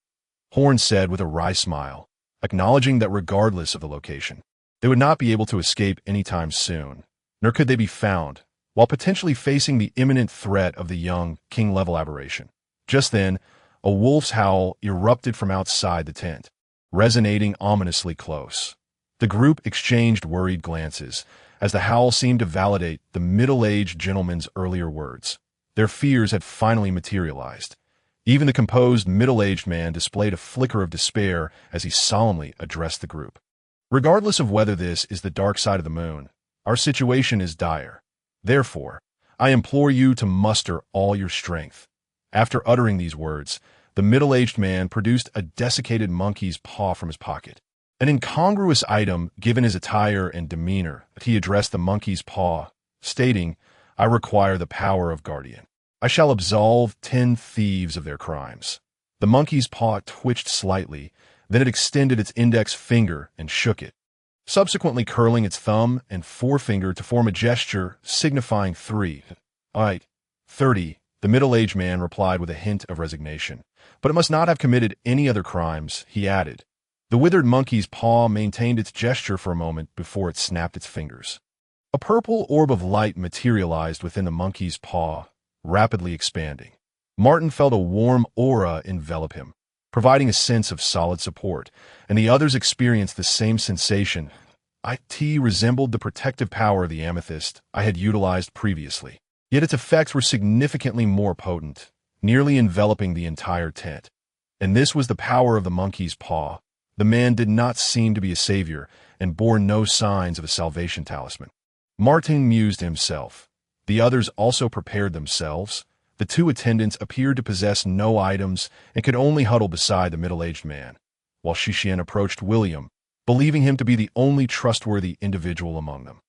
Horn said with a wry smile, acknowledging that regardless of the location, they would not be able to escape anytime soon, nor could they be found, while potentially facing the imminent threat of the young, king-level aberration. Just then, a wolf's howl erupted from outside the tent, resonating ominously close. The group exchanged worried glances, as the howl seemed to validate the middle-aged gentleman's earlier words. Their fears had finally materialized. Even the composed middle-aged man displayed a flicker of despair as he solemnly addressed the group. Regardless of whether this is the dark side of the moon, our situation is dire. Therefore, I implore you to muster all your strength. After uttering these words, the middle-aged man produced a desiccated monkey's paw from his pocket. An incongruous item given his attire and demeanor, he addressed the monkey's paw, stating, I require the power of guardian. I shall absolve 10 thieves of their crimes. The monkey's paw twitched slightly, then it extended its index finger and shook it, subsequently curling its thumb and forefinger to form a gesture signifying 3. All right, 30, the middle-aged man replied with a hint of resignation. But it must not have committed any other crimes, he added. The withered monkey's paw maintained its gesture for a moment before it snapped its fingers. A purple orb of light materialized within the monkey's paw, rapidly expanding. Martin felt a warm aura envelop him, providing a sense of solid support, and the others experienced the same sensation. It resembled the protective power of the amethyst I had utilized previously, yet its effects were significantly more potent, nearly enveloping the entire tent. And this was the power of the monkey's paw. The man did not seem to be a savior and bore no signs of a salvation talisman. Martin mused to himself. The others also prepared themselves. The 2 attendants appeared to possess no items and could only huddle beside the middle-aged man, while Shishien approached William, believing him to be the only trustworthy individual among them.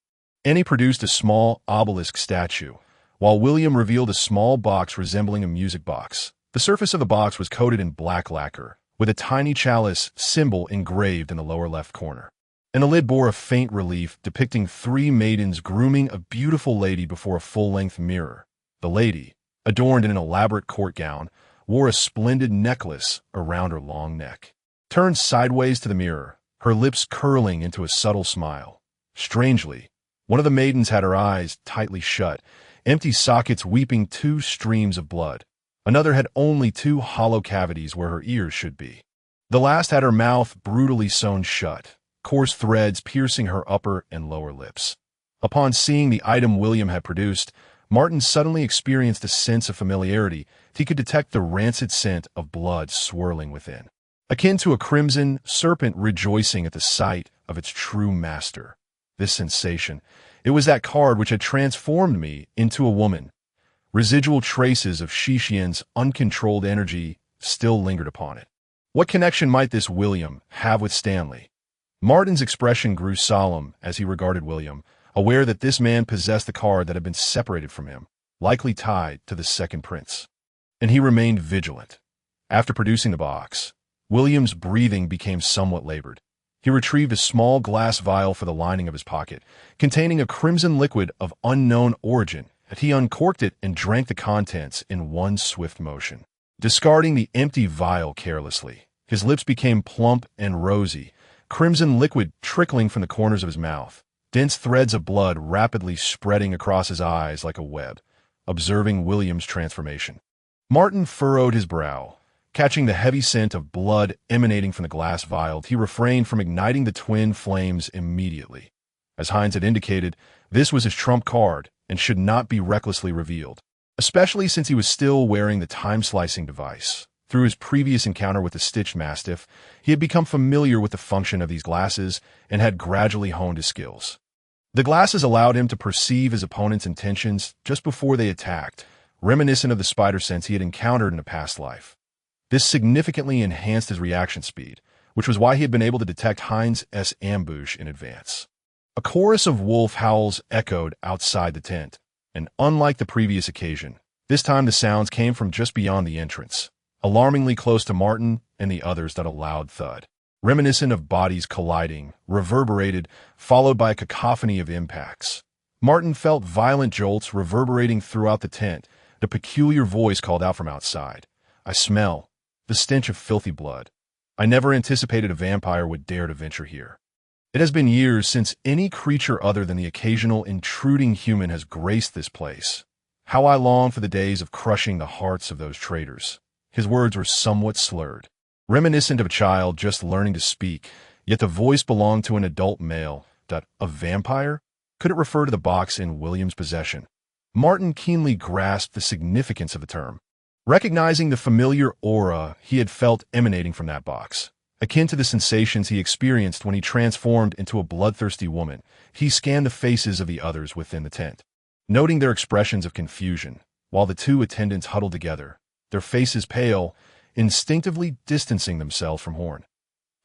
and he produced a small obelisk statue, while William revealed a small box resembling a music box. The surface of the box was coated in black lacquer, with a tiny chalice symbol engraved in the lower left corner. And the lid bore a faint relief depicting three maidens grooming a beautiful lady before a full-length mirror. The lady, adorned in an elaborate court gown, wore a splendid necklace around her long neck. Turned sideways to the mirror, her lips curling into a subtle smile. Strangely, one of the maidens had her eyes tightly shut, empty sockets weeping two streams of blood. Another had only two hollow cavities where her ears should be. The last had her mouth brutally sewn shut, coarse threads piercing her upper and lower lips. Upon seeing the item William had produced, Martin suddenly experienced a sense of familiarity. He could detect the rancid scent of blood swirling within, akin to a crimson serpent rejoicing at the sight of its true master. This sensation, it was that card which had transformed me into a woman. Residual traces of Shishian's uncontrolled energy still lingered upon it. What connection might this William have with Stanley? Martin's expression grew solemn as he regarded William, aware that this man possessed the card that had been separated from him, likely tied to the second prince. And he remained vigilant. After producing the box, William's breathing became somewhat labored. He retrieved a small glass vial for the lining of his pocket, containing a crimson liquid of unknown origin. He uncorked it and drank the contents in one swift motion, discarding the empty vial carelessly. His lips became plump and rosy, crimson liquid trickling from the corners of his mouth, dense threads of blood rapidly spreading across his eyes like a web. Observing William's transformation, Martin furrowed his brow. Catching the heavy scent of blood emanating from the glass vial, he refrained from igniting the twin flames immediately. As Hines had indicated, this was his trump card and should not be recklessly revealed, especially since he was still wearing the time-slicing device. Through his previous encounter with the Stitched Mastiff, he had become familiar with the function of these glasses and had gradually honed his skills. The glasses allowed him to perceive his opponent's intentions just before they attacked, reminiscent of the spider sense he had encountered in a past life. This significantly enhanced his reaction speed, which was why he had been able to detect Hines' ambush in advance. A chorus of wolf howls echoed outside the tent, and unlike the previous occasion, this time the sounds came from just beyond the entrance, alarmingly close to Martin and the others. That a loud thud, reminiscent of bodies colliding, reverberated, followed by a cacophony of impacts. Martin felt violent jolts reverberating throughout the tent. The peculiar voice called out from outside, "I smell the stench of filthy blood. I never anticipated a vampire would dare to venture here. It has been years since any creature other than the occasional intruding human has graced this place. How I long for the days of crushing the hearts of those traitors." His words were somewhat slurred, reminiscent of a child just learning to speak, yet the voice belonged to an adult male. A vampire? Could it refer to the box in William's possession? Martin keenly grasped the significance of the term, recognizing the familiar aura he had felt emanating from that box. Akin to the sensations he experienced when he transformed into a bloodthirsty woman, he scanned the faces of the others within the tent, noting their expressions of confusion, while the two attendants huddled together, their faces pale, instinctively distancing themselves from Horn.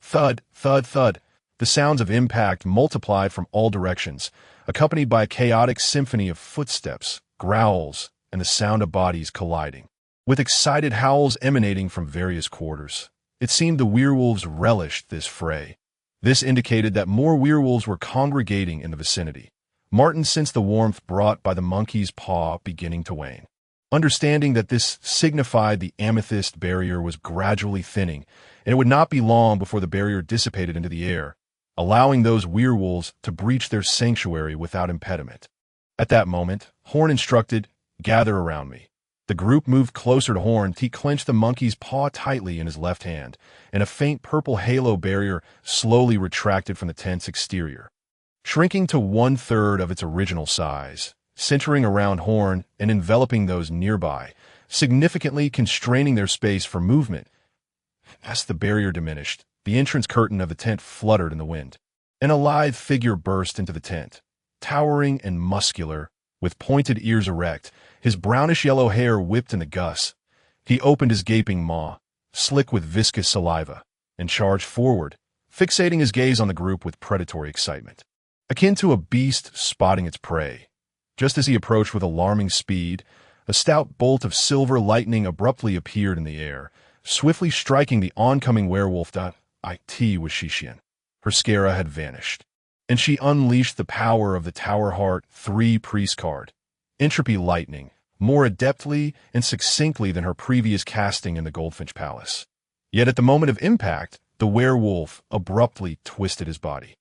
Thud, thud, thud. The sounds of impact multiplied from all directions, accompanied by a chaotic symphony of footsteps, growls, and the sound of bodies colliding, with excited howls emanating from various quarters. It seemed the werewolves relished this fray. This indicated that more werewolves were congregating in the vicinity. Martin sensed the warmth brought by the monkey's paw beginning to wane. Understanding that this signified the amethyst barrier was gradually thinning, and it would not be long before the barrier dissipated into the air, allowing those werewolves to breach their sanctuary without impediment. At that moment, Horn instructed, "Gather around me." The group moved closer to Horn. He clenched the monkey's paw tightly in his left hand, and a faint purple halo barrier slowly retracted from the tent's exterior, shrinking to 1/3 of its original size, centering around Horn and enveloping those nearby, significantly constraining their space for movement. As the barrier diminished, the entrance curtain of the tent fluttered in the wind, and a lithe figure burst into the tent, towering and muscular, with pointed ears erect, his brownish-yellow hair whipped in the gusts. He opened his gaping maw, slick with viscous saliva, and charged forward, fixating his gaze on the group with predatory excitement. akin to a beast spotting its prey. Just as he approached with alarming speed, a stout bolt of silver lightning abruptly appeared in the air, swiftly striking the oncoming werewolf. It was Xixin. Her Scara had vanished, and she unleashed the power of the Tower Heart 3 priest card, Entropy Lightning, more adeptly and succinctly than her previous casting in the Goldfinch Palace. Yet at the moment of impact, the werewolf abruptly twisted his body,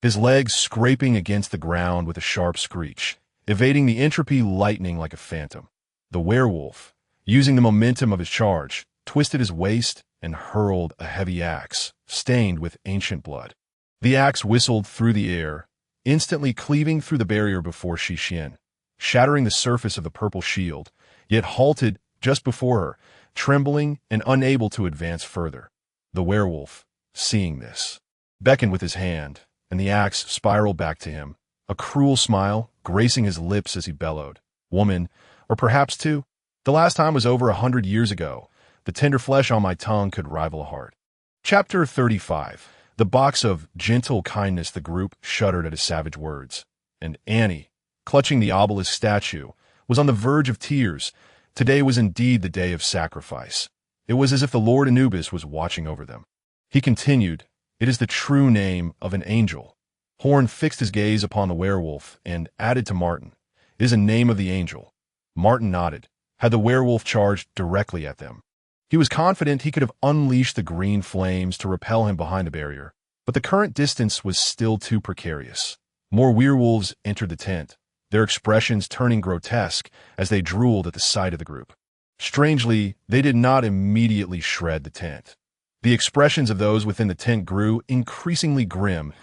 his legs scraping against the ground with a sharp screech, evading the entropy lightning like a phantom. The werewolf, using the momentum of his charge, twisted his waist and hurled a heavy axe, stained with ancient blood. The axe whistled through the air, instantly cleaving through the barrier before Xixin, shattering the surface of the purple shield, yet halted just before her, trembling and unable to advance further. The werewolf, seeing this, beckoned with his hand, and the axe spiraled back to him, a cruel smile gracing his lips as he bellowed, "Woman, or perhaps two. The last time was over 100 years ago. The tender flesh on my tongue could rival a heart." Chapter 35. The box of gentle kindness. The group shuddered at his savage words, and Annie, clutching the obelisk statue, was on the verge of tears. Today was indeed the day of sacrifice. It was as if the Lord Anubis was watching over them. He continued, "It is the true name of an angel." Horn fixed his gaze upon the werewolf and added to Martin, "It is a name of the angel." Martin nodded. Had the werewolf charged directly at them, he was confident he could have unleashed the green flames to repel him behind the barrier, but the current distance was still too precarious. More werewolves entered the tent, their expressions turning grotesque as they drooled at the sight of the group. Strangely, they did not immediately shred the tent. The expressions of those within the tent grew increasingly grim.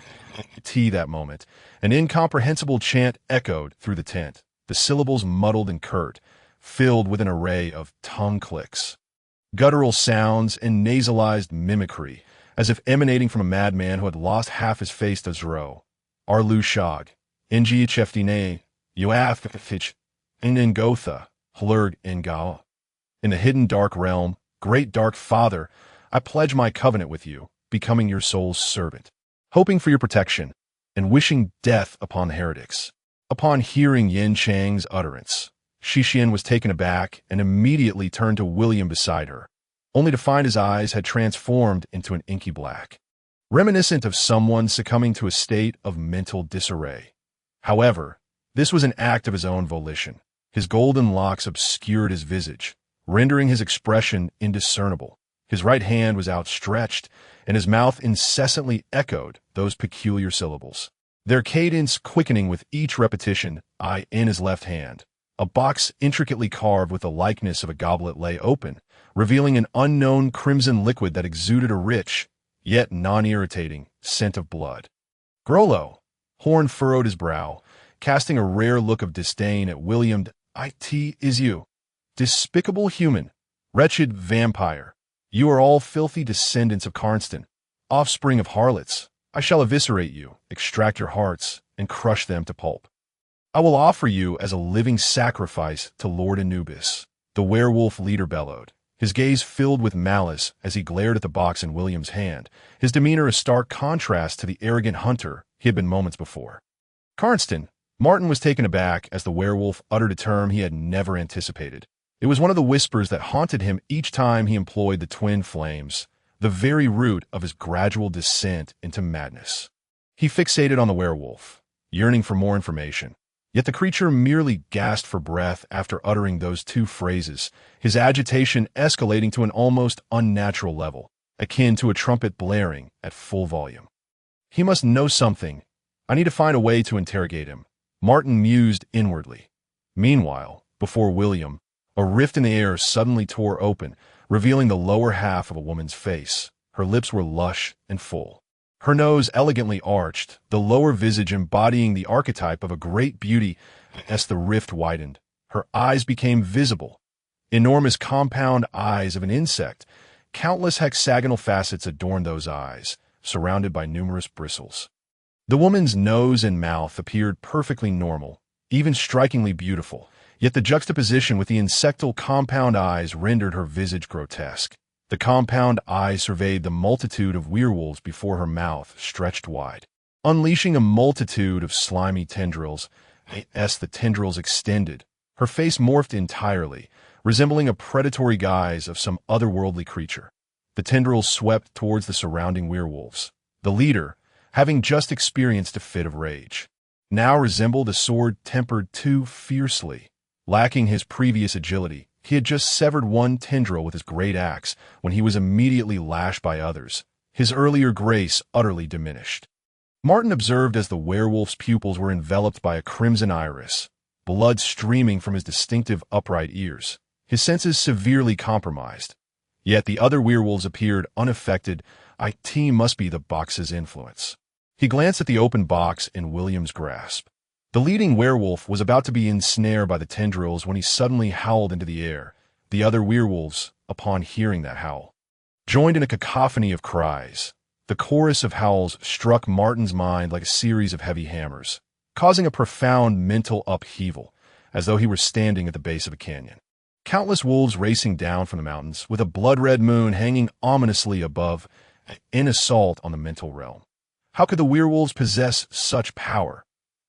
That moment, an incomprehensible chant echoed through the tent, the syllables muddled and curt, filled with an array of tongue clicks, guttural sounds, and nasalized mimicry, as if emanating from a madman who had lost half his face to Zero. Arlu Shag, Ngiecheftine, Yoafich, Ngotha, Hlurg Ngao. In the hidden dark realm, great dark father, I pledge my covenant with you, becoming your soul's servant, hoping for your protection, and wishing death upon the heretics. Upon hearing Yin Chang's utterance, Xixin was taken aback and immediately turned to William beside her, only to find his eyes had transformed into an inky black, reminiscent of someone succumbing to a state of mental disarray. However, this was an act of his own volition. His golden locks obscured his visage, rendering his expression indiscernible. His right hand was outstretched, and his mouth incessantly echoed those peculiar syllables, their cadence quickening with each repetition. In his left hand, a box intricately carved with the likeness of a goblet lay open, revealing an unknown crimson liquid that exuded a rich, yet non-irritating, scent of blood. Grollo! Horn furrowed his brow, casting a rare look of disdain at William. "It is you, despicable human, wretched vampire. You are all filthy descendants of Karnston, offspring of harlots. I shall eviscerate you, extract your hearts, and crush them to pulp. I will offer you as a living sacrifice to Lord Anubis." The werewolf leader bellowed, his gaze filled with malice as he glared at the box in William's hand, his demeanor a stark contrast to the arrogant hunter he had been moments before. Karnston. Martin was taken aback as the werewolf uttered a term he had never anticipated. It was one of the whispers that haunted him each time he employed the twin flames, the very root of his gradual descent into madness. He fixated on the werewolf, yearning for more information. Yet the creature merely gasped for breath after uttering those two phrases, his agitation escalating to an almost unnatural level, akin to a trumpet blaring at full volume. He must know something. I need to find a way to interrogate him, Martin mused inwardly. Meanwhile, before William, a rift in the air suddenly tore open, revealing the lower half of a woman's face. Her lips were lush and full, her nose elegantly arched, the lower visage embodying the archetype of a great beauty. As the rift widened, her eyes became visible, enormous compound eyes of an insect. Countless hexagonal facets adorned those eyes, surrounded by numerous bristles. The woman's nose and mouth appeared perfectly normal, even strikingly beautiful, yet the juxtaposition with the insectal compound eyes rendered her visage grotesque. The compound eyes surveyed the multitude of werewolves before her mouth stretched wide, unleashing a multitude of slimy tendrils. As the tendrils extended, her face morphed entirely, resembling a predatory guise of some otherworldly creature. The tendrils swept towards the surrounding werewolves. The leader, having just experienced a fit of rage, now resembled a sword tempered too fiercely. Lacking his previous agility, he had just severed one tendril with his great axe when he was immediately lashed by others, his earlier grace utterly diminished. Martin observed as the werewolf's pupils were enveloped by a crimson iris, blood streaming from his distinctive upright ears, his senses severely compromised. Yet the other werewolves appeared unaffected. It must be the box's influence. He glanced at the open box in William's grasp. The leading werewolf was about to be ensnared by the tendrils when he suddenly howled into the air. The other werewolves, upon hearing that howl, joined in a cacophony of cries. The chorus of howls struck Martin's mind like a series of heavy hammers, causing a profound mental upheaval, as though he were standing at the base of a canyon. Countless wolves racing down from the mountains, with a blood-red moon hanging ominously above, in assault on the mental realm. How could the werewolves possess such power?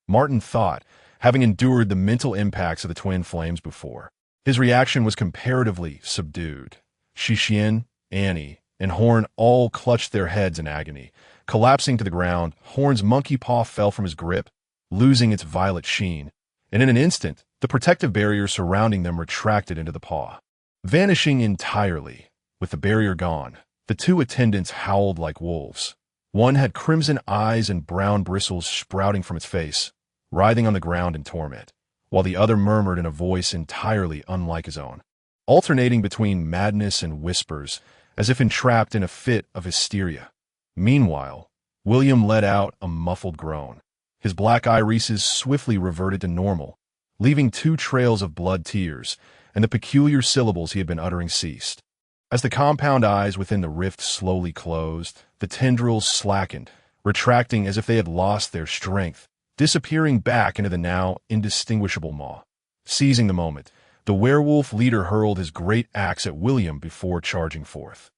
Martin thought, having endured the mental impacts of the twin flames before. His reaction was comparatively subdued. Shishien, Annie, and Horn all clutched their heads in agony. Collapsing to the ground, Horn's monkey paw fell from his grip, losing its violet sheen, and in an instant, the protective barrier surrounding them retracted into the paw. Vanishing entirely, with the barrier gone, the two attendants howled like wolves. One had crimson eyes and brown bristles sprouting from its face, writhing on the ground in torment, while the other murmured in a voice entirely unlike his own, alternating between madness and whispers, as if entrapped in a fit of hysteria. Meanwhile, William let out a muffled groan. His black irises swiftly reverted to normal, leaving two trails of blood tears, and the peculiar syllables he had been uttering ceased. As the compound eyes within the rift slowly closed, the tendrils slackened, retracting as if they had lost their strength, disappearing back into the now indistinguishable maw. Seizing the moment, the werewolf leader hurled his great axe at William before charging forth.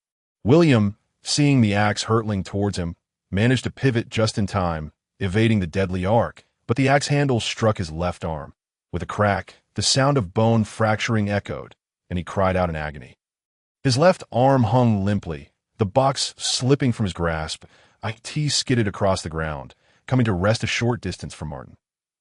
William, seeing the axe hurtling towards him, managed to pivot just in time, evading the deadly arc, but the axe handle struck his left arm. With a crack, the sound of bone fracturing echoed, and he cried out in agony. His left arm hung limply, the box slipping from his grasp. It skidded across the ground, coming to rest a short distance from Martin.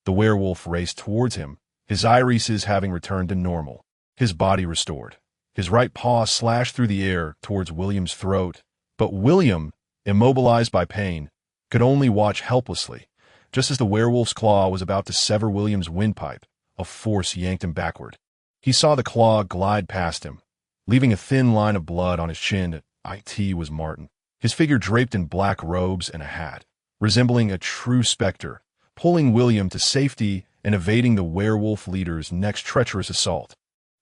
The werewolf raced towards him, his irises having returned to normal, his body restored. His right paw slashed through the air towards William's throat, but William, immobilized by pain, could only watch helplessly. Just as the werewolf's claw was about to sever William's windpipe, a force yanked him backward. He saw the claw glide past him, leaving a thin line of blood on his chin. It was Martin, his figure draped in black robes and a hat, resembling a true specter, pulling William to safety and evading the werewolf leader's next treacherous assault.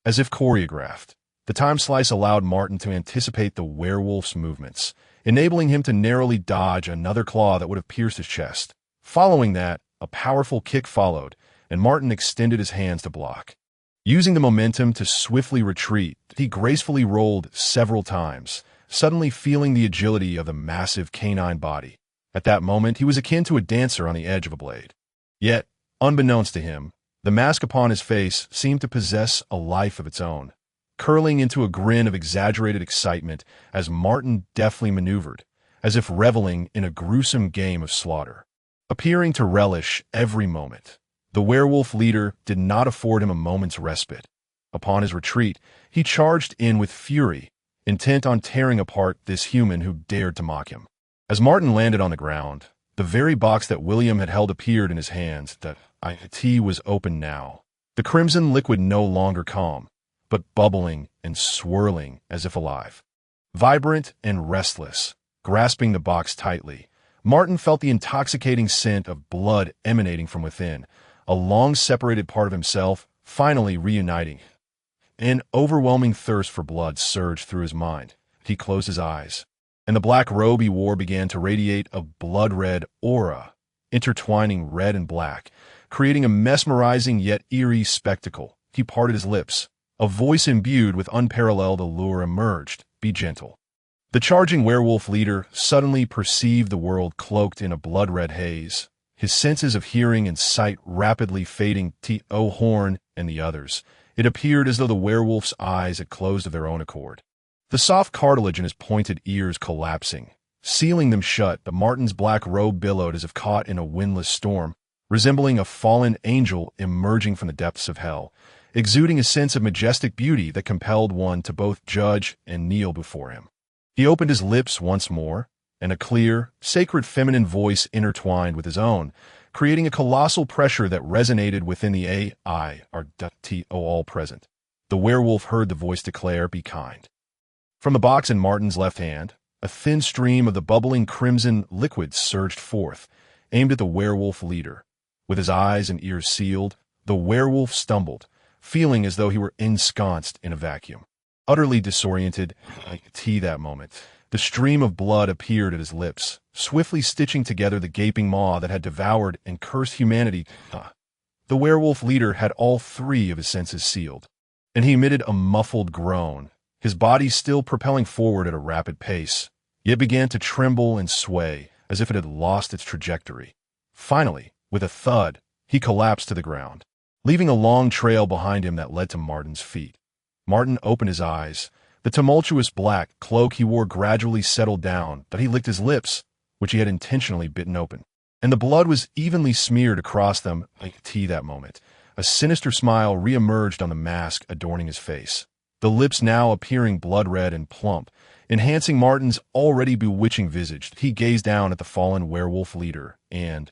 As if choreographed, the time slice allowed Martin to anticipate the werewolf's movements, enabling him to narrowly dodge another claw that would have pierced his chest. Following that, a powerful kick followed, and Martin extended his hands to block. Using the momentum to swiftly retreat, he gracefully rolled several times, suddenly feeling the agility of the massive canine body. At that moment, he was akin to a dancer on the edge of a blade. Yet, unbeknownst to him, the mask upon his face seemed to possess a life of its own, curling into a grin of exaggerated excitement as Martin deftly maneuvered, as if reveling in a gruesome game of slaughter. Appearing to relish every moment, the werewolf leader did not afford him a moment's respite. Upon his retreat, he charged in with fury, intent on tearing apart this human who dared to mock him. As Martin landed on the ground, the very box that William had held appeared in his hands. The it was open now. The crimson liquid no longer calm, but bubbling and swirling as if alive. Vibrant and restless, grasping the box tightly, Martin felt the intoxicating scent of blood emanating from within, a long-separated part of himself finally reuniting. An overwhelming thirst for blood surged through his mind. He closed his eyes, and the black robe he wore began to radiate a blood-red aura, intertwining red and black, creating a mesmerizing yet eerie spectacle. He parted his lips. A voice imbued with unparalleled allure emerged. "Be gentle." The charging werewolf leader suddenly perceived the world cloaked in a blood-red haze, his senses of hearing and sight rapidly fading. To Horn and the others, it appeared as though the werewolf's eyes had closed of their own accord. The soft cartilage in his pointed ears collapsing, sealing them shut, but Martin's black robe billowed as if caught in a windless storm, resembling a fallen angel emerging from the depths of hell, exuding a sense of majestic beauty that compelled one to both judge and kneel before him. He opened his lips once more, and a clear, sacred feminine voice intertwined with his own, creating a colossal pressure that resonated within the all present. The werewolf heard the voice declare, "Be kind." From the box in Martin's left hand, a thin stream of the bubbling crimson liquid surged forth, aimed at the werewolf leader. With his eyes and ears sealed, the werewolf stumbled, feeling as though he were ensconced in a vacuum. Utterly disoriented, that moment, the stream of blood appeared at his lips, swiftly stitching together the gaping maw that had devoured and cursed humanity. The werewolf leader had all three of his senses sealed, and he emitted a muffled groan, his body still propelling forward at a rapid pace, yet began to tremble and sway as if it had lost its trajectory. Finally, with a thud, he collapsed to the ground, leaving a long trail behind him that led to Martin's feet. Martin opened his eyes. The tumultuous black cloak he wore gradually settled down, but he licked his lips, which he had intentionally bitten open, and the blood was evenly smeared across them. That moment, a sinister smile re-emerged on the mask adorning his face, the lips now appearing blood-red and plump, enhancing Martin's already bewitching visage. He gazed down at the fallen werewolf leader and,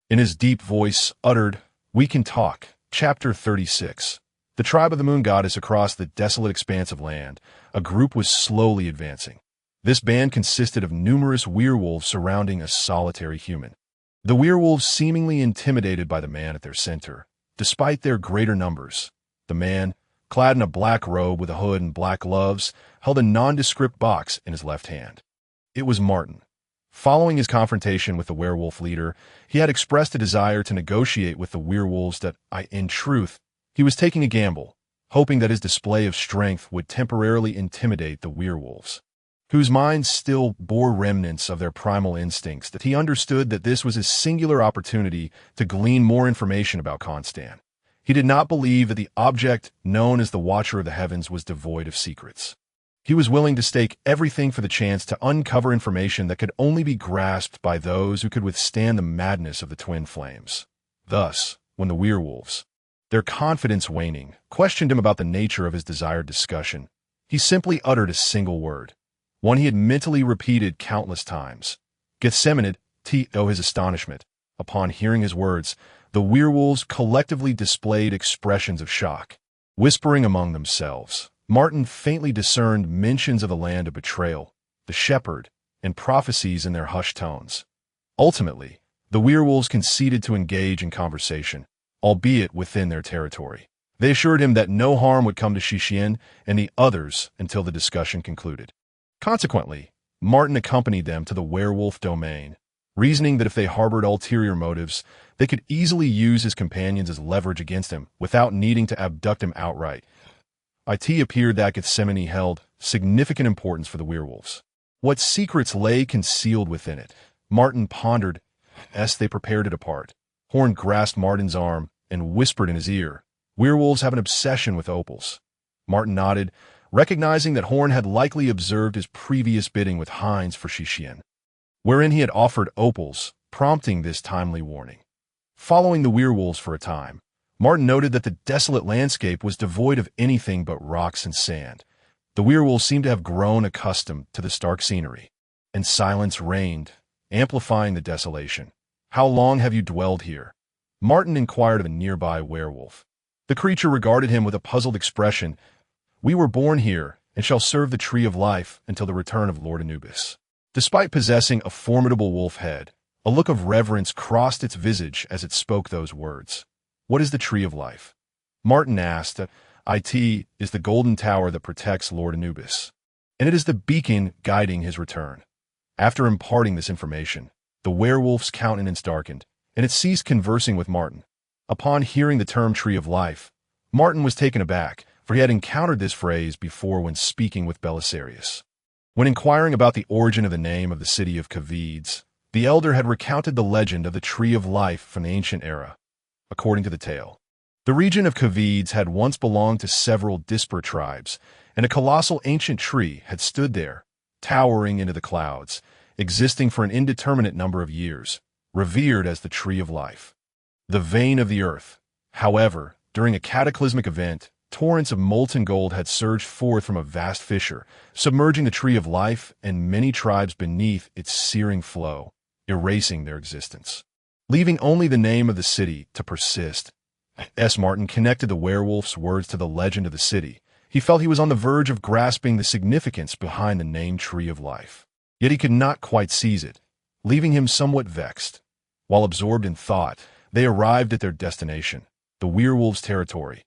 in his deep voice, uttered, "We can talk." Chapter 36. The tribe of the moon goddess across the desolate expanse of land, a group was slowly advancing. This band consisted of numerous werewolves surrounding a solitary human. The werewolves seemingly intimidated by the man at their center, despite their greater numbers. The man, clad in a black robe with a hood and black gloves, held a nondescript box in his left hand. It was Martin. Following his confrontation with the werewolf leader, he had expressed a desire to negotiate with the werewolves that, in truth, he was taking a gamble, hoping that his display of strength would temporarily intimidate the werewolves, whose minds still bore remnants of their primal instincts, that he understood that this was his singular opportunity to glean more information about Constan. He did not believe that the object known as the Watcher of the Heavens was devoid of secrets. He was willing to stake everything for the chance to uncover information that could only be grasped by those who could withstand the madness of the twin flames. Thus, when the werewolves, their confidence waning, questioned him about the nature of his desired discussion, he simply uttered a single word, one he had mentally repeated countless times. Gethsemane. To his astonishment, upon hearing his words, the werewolves collectively displayed expressions of shock. Whispering among themselves, Martin faintly discerned mentions of the land of betrayal, the shepherd, and prophecies in their hushed tones. Ultimately, the werewolves conceded to engage in conversation, albeit within their territory. They assured him that no harm would come to Shixian and the others until the discussion concluded. Consequently, Martin accompanied them to the werewolf domain, reasoning that if they harbored ulterior motives, they could easily use his companions as leverage against him without needing to abduct him outright. It appeared that Gethsemane held significant importance for the werewolves. What secrets lay concealed within it? Martin pondered as they prepared to depart. Horn grasped Martin's arm and whispered in his ear, "Werewolves have an obsession with opals." Martin nodded, recognizing that Horn had likely observed his previous bidding with Heinz for Shixian, wherein he had offered opals, prompting this timely warning. Following the werewolves for a time, Martin noted that the desolate landscape was devoid of anything but rocks and sand. The werewolves seemed to have grown accustomed to the stark scenery, and silence reigned, amplifying the desolation. "How long have you dwelled here?" Martin inquired of a nearby werewolf. The creature regarded him with a puzzled expression. "We were born here, and shall serve the Tree of Life until the return of Lord Anubis." Despite possessing a formidable wolf head, a look of reverence crossed its visage as it spoke those words. "What is the Tree of Life?" Martin asked. "It is the golden tower that protects Lord Anubis, and it is the beacon guiding his return." After imparting this information, the werewolf's countenance darkened, and it ceased conversing with Martin. Upon hearing the term Tree of Life, Martin was taken aback, for he had encountered this phrase before when speaking with Belisarius. When inquiring about the origin of the name of the city of Cavides, the elder had recounted the legend of the Tree of Life from the ancient era. According to the tale, the region of Cavides had once belonged to several disparate tribes, and a colossal ancient tree had stood there, towering into the clouds, existing for an indeterminate number of years, revered as the Tree of Life. The vein of the earth. However, during a cataclysmic event, torrents of molten gold had surged forth from a vast fissure, submerging the Tree of Life and many tribes beneath its searing flow, erasing their existence. Leaving only the name of the city to persist, S. Martin connected the werewolf's words to the legend of the city. He felt he was on the verge of grasping the significance behind the name Tree of Life. Yet he could not quite seize it, leaving him somewhat vexed. While absorbed in thought, they arrived at their destination, the werewolves' territory.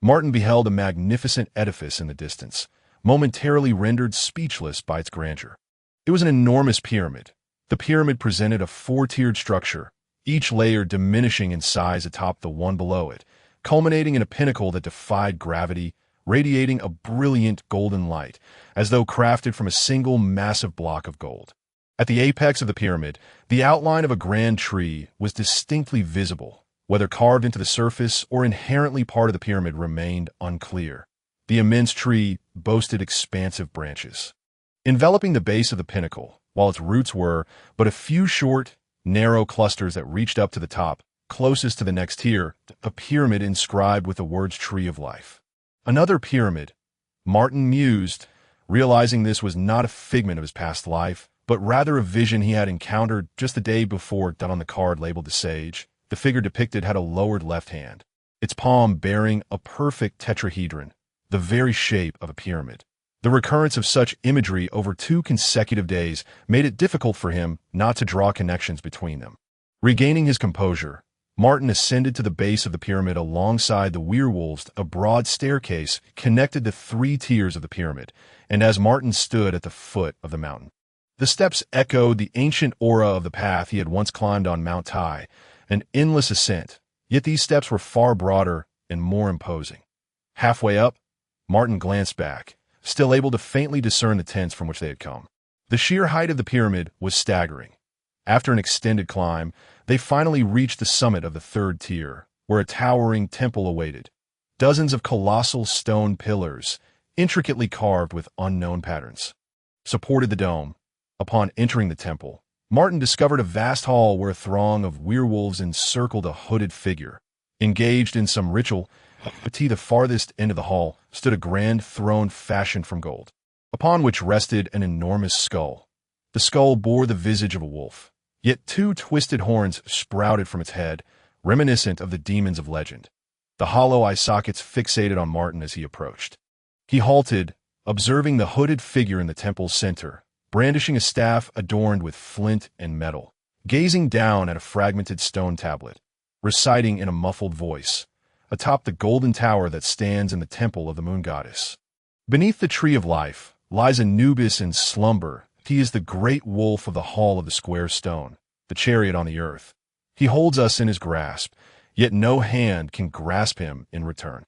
Martin beheld a magnificent edifice in the distance, momentarily rendered speechless by its grandeur. It was an enormous pyramid. The pyramid presented a four-tiered structure, each layer diminishing in size atop the one below it, culminating in a pinnacle that defied gravity, radiating a brilliant golden light, as though crafted from a single massive block of gold. At the apex of the pyramid, the outline of a grand tree was distinctly visible. Whether carved into the surface or inherently part of the pyramid remained unclear. The immense tree boasted expansive branches, enveloping the base of the pinnacle, while its roots were but a few short, narrow clusters that reached up to the top, closest to the next tier, a pyramid inscribed with the words Tree of Life. Another pyramid, Martin mused, realizing this was not a figment of his past life, but rather a vision he had encountered just the day before done on the card labeled the Sage. The figure depicted had a lowered left hand, its palm bearing a perfect tetrahedron, the very shape of a pyramid. The recurrence of such imagery over 2 consecutive days made it difficult for him not to draw connections between them. Regaining his composure, Martin ascended to the base of the pyramid alongside the werewolves. A broad staircase connected the 3 tiers of the pyramid, and as Martin stood at the foot of the mountain, the steps echoed the ancient aura of the path he had once climbed on Mount Tai, an endless ascent, yet these steps were far broader and more imposing. Halfway up, Martin glanced back, still able to faintly discern the tents from which they had come. The sheer height of the pyramid was staggering. After an extended climb, they finally reached the summit of the 3rd tier, where a towering temple awaited. Dozens of colossal stone pillars, intricately carved with unknown patterns, supported the dome. Upon entering the temple, Martin discovered a vast hall where a throng of werewolves encircled a hooded figure. Engaged in some ritual, at the farthest end of the hall stood a grand throne fashioned from gold, upon which rested an enormous skull. The skull bore the visage of a wolf, yet 2 twisted horns sprouted from its head, reminiscent of the demons of legend. The hollow eye sockets fixated on Martin as he approached. He halted, observing the hooded figure in the temple's center, brandishing a staff adorned with flint and metal, gazing down at a fragmented stone tablet, reciting in a muffled voice, atop the golden tower that stands in the temple of the moon goddess. Beneath the Tree of Life lies Anubis in slumber. He is the great wolf of the hall of the square stone, the chariot on the earth. He holds us in his grasp, yet no hand can grasp him in return.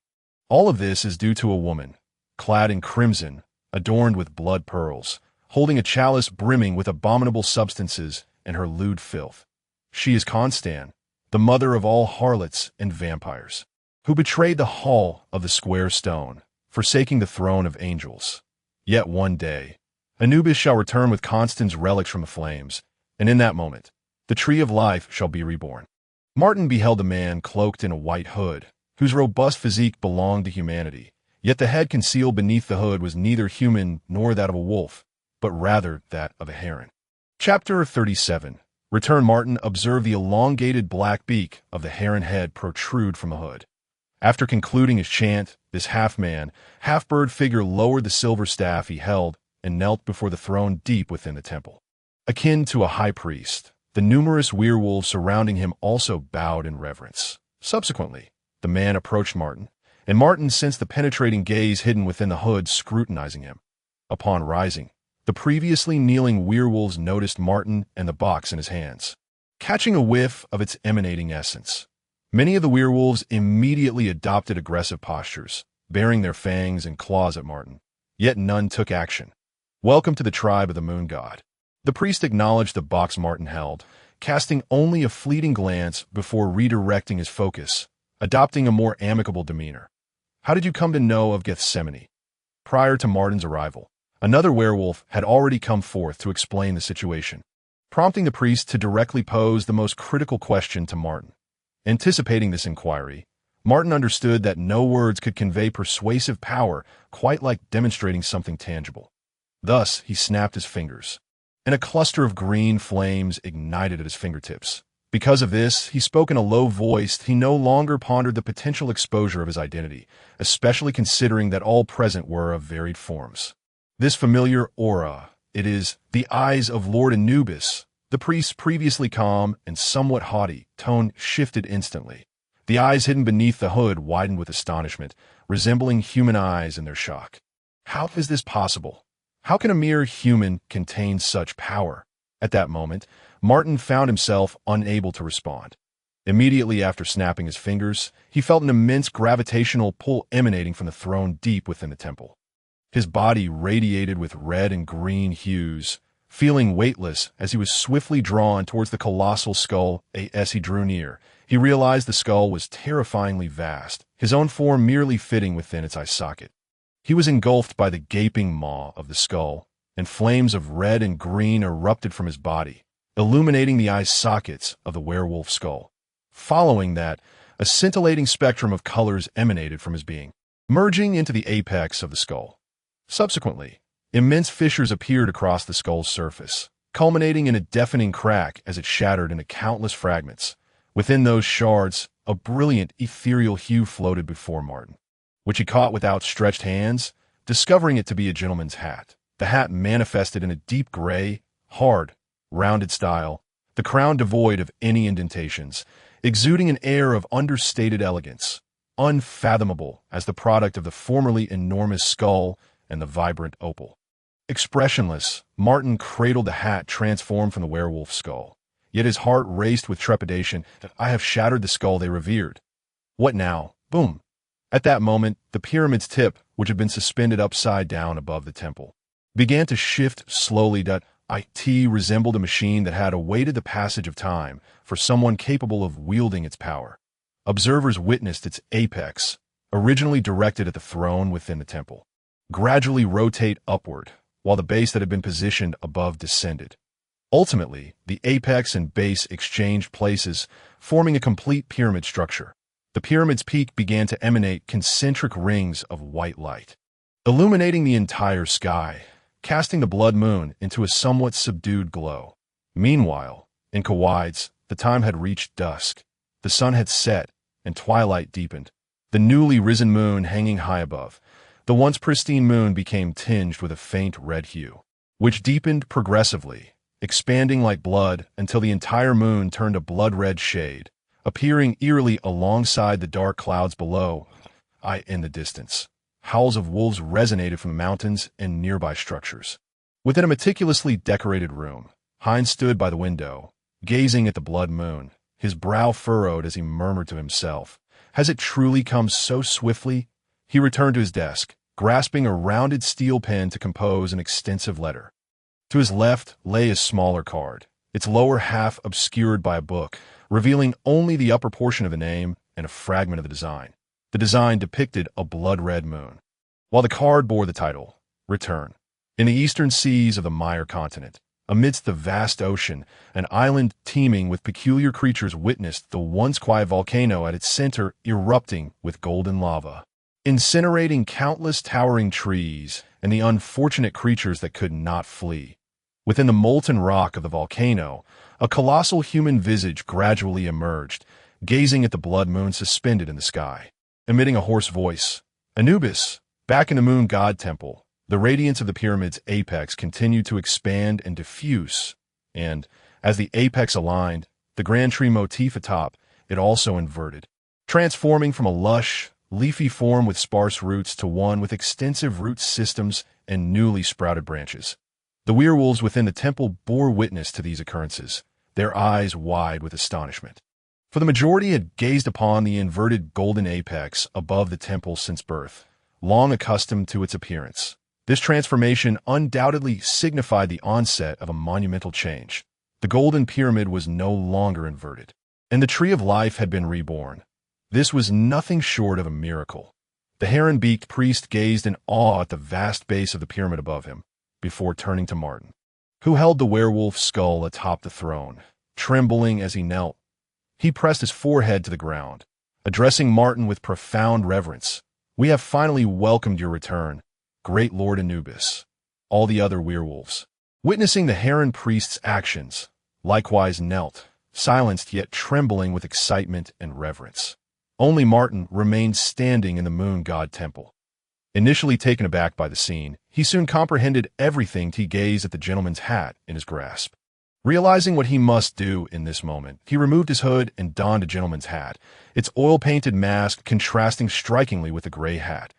All of this is due to a woman, clad in crimson, adorned with blood pearls, holding a chalice brimming with abominable substances and her lewd filth. She is Constan, the mother of all harlots and vampires, who betrayed the hall of the square stone, forsaking the throne of angels. Yet one day, Anubis shall return with Constan's relics from the flames, and in that moment, the Tree of Life shall be reborn. Martin beheld a man cloaked in a white hood, whose robust physique belonged to humanity, yet the head concealed beneath the hood was neither human nor that of a wolf, but rather that of a heron. Chapter 37. Returned Martin observed the elongated black beak of the heron head protrude from the hood. After concluding his chant, this half-man, half-bird figure lowered the silver staff he held and knelt before the throne deep within the temple. Akin to a high priest, the numerous werewolves surrounding him also bowed in reverence. Subsequently, the man approached Martin, and Martin sensed the penetrating gaze hidden within the hood scrutinizing him. Upon rising, the previously kneeling werewolves noticed Martin and the box in his hands, catching a whiff of its emanating essence. Many of the werewolves immediately adopted aggressive postures, baring their fangs and claws at Martin, yet none took action. Welcome to the tribe of the moon god. The priest acknowledged the box Martin held, casting only a fleeting glance before redirecting his focus, adopting a more amicable demeanor. How did you come to know of Gethsemane? Prior to Martin's arrival, another werewolf had already come forth to explain the situation, prompting the priest to directly pose the most critical question to Martin. Anticipating this inquiry, Martin understood that no words could convey persuasive power quite like demonstrating something tangible. Thus, he snapped his fingers, and a cluster of green flames ignited at his fingertips. Because of this, he spoke in a low voice. He no longer pondered the potential exposure of his identity, especially considering that all present were of varied forms. This familiar aura, it is the eyes of Lord Anubis. The priest's previously calm and somewhat haughty tone shifted instantly. The eyes hidden beneath the hood widened with astonishment, resembling human eyes in their shock. How is this possible? How can a mere human contain such power? At that moment, Martin found himself unable to respond. Immediately after snapping his fingers, he felt an immense gravitational pull emanating from the throne deep within the temple. His body radiated with red and green hues, feeling weightless as he was swiftly drawn towards the colossal skull. As he drew near, he realized the skull was terrifyingly vast, his own form merely fitting within its eye socket. He was engulfed by the gaping maw of the skull, and flames of red and green erupted from his body, illuminating the eye sockets of the werewolf skull. Following that, a scintillating spectrum of colors emanated from his being, merging into the apex of the skull. Subsequently, immense fissures appeared across the skull's surface, culminating in a deafening crack as it shattered into countless fragments. Within those shards, a brilliant, ethereal hue floated before Martin, which he caught with outstretched hands, discovering it to be a gentleman's hat. The hat manifested in a deep gray, hard, rounded style, the crown devoid of any indentations, exuding an air of understated elegance, unfathomable as the product of the formerly enormous skull and the vibrant opal. Expressionless, Martin cradled the hat transformed from the werewolf skull, yet his heart raced with trepidation. I have shattered the skull they revered. What now? Boom! At that moment, the pyramid's tip, which had been suspended upside down above the temple, began to shift slowly. It resembled a machine that had awaited the passage of time for someone capable of wielding its power. Observers witnessed its apex, originally directed at the throne within the temple, gradually rotate upward, while the base that had been positioned above descended. Ultimately, the apex and base exchanged places, forming a complete pyramid structure. The pyramid's peak began to emanate concentric rings of white light, illuminating the entire sky, casting the blood moon into a somewhat subdued glow. Meanwhile, in Kuwai's, the time had reached dusk. The sun had set, and twilight deepened. The newly risen moon hanging high above, the once pristine moon became tinged with a faint red hue, which deepened progressively, expanding like blood until the entire moon turned a blood-red shade, appearing eerily alongside the dark clouds below. In the distance, howls of wolves resonated from the mountains and nearby structures. Within a meticulously decorated room, Heinz stood by the window, gazing at the blood moon, his brow furrowed as he murmured to himself, "Has it truly come so swiftly?" He returned to his desk, grasping a rounded steel pen to compose an extensive letter. To his left lay a smaller card, its lower half obscured by a book, revealing only the upper portion of the name and a fragment of the design. The design depicted a blood-red moon, while the card bore the title, Return. In the eastern seas of the Mire continent, amidst the vast ocean, an island teeming with peculiar creatures witnessed the once quiet volcano at its center erupting with golden lava, incinerating countless towering trees and the unfortunate creatures that could not flee. Within the molten rock of the volcano, a colossal human visage gradually emerged, gazing at the blood moon suspended in the sky, emitting a hoarse voice. Anubis, back in the moon god temple, the radiance of the pyramid's apex continued to expand and diffuse, and, as the apex aligned, the grand tree motif atop, it also inverted, transforming from a lush, leafy form with sparse roots to one with extensive root systems and newly sprouted branches. The werewolves within the temple bore witness to these occurrences, their eyes wide with astonishment. For the majority had gazed upon the inverted golden apex above the temple since birth, long accustomed to its appearance. This transformation undoubtedly signified the onset of a monumental change. The golden pyramid was no longer inverted, and the tree of life had been reborn. This was nothing short of a miracle. The heron-beaked priest gazed in awe at the vast base of the pyramid above him, before turning to Martin, who held the werewolf's skull atop the throne. Trembling as he knelt, he pressed his forehead to the ground, addressing Martin with profound reverence. "We have finally welcomed your return, great Lord Anubis." All the other werewolves, witnessing the heron priest's actions, likewise knelt, silenced yet trembling with excitement and reverence. Only Martin remained standing in the moon god temple. Initially taken aback by the scene, he soon comprehended everything till he gazed at the gentleman's hat in his grasp. Realizing what he must do in this moment, he removed his hood and donned a gentleman's hat, its oil-painted mask contrasting strikingly with the gray hat.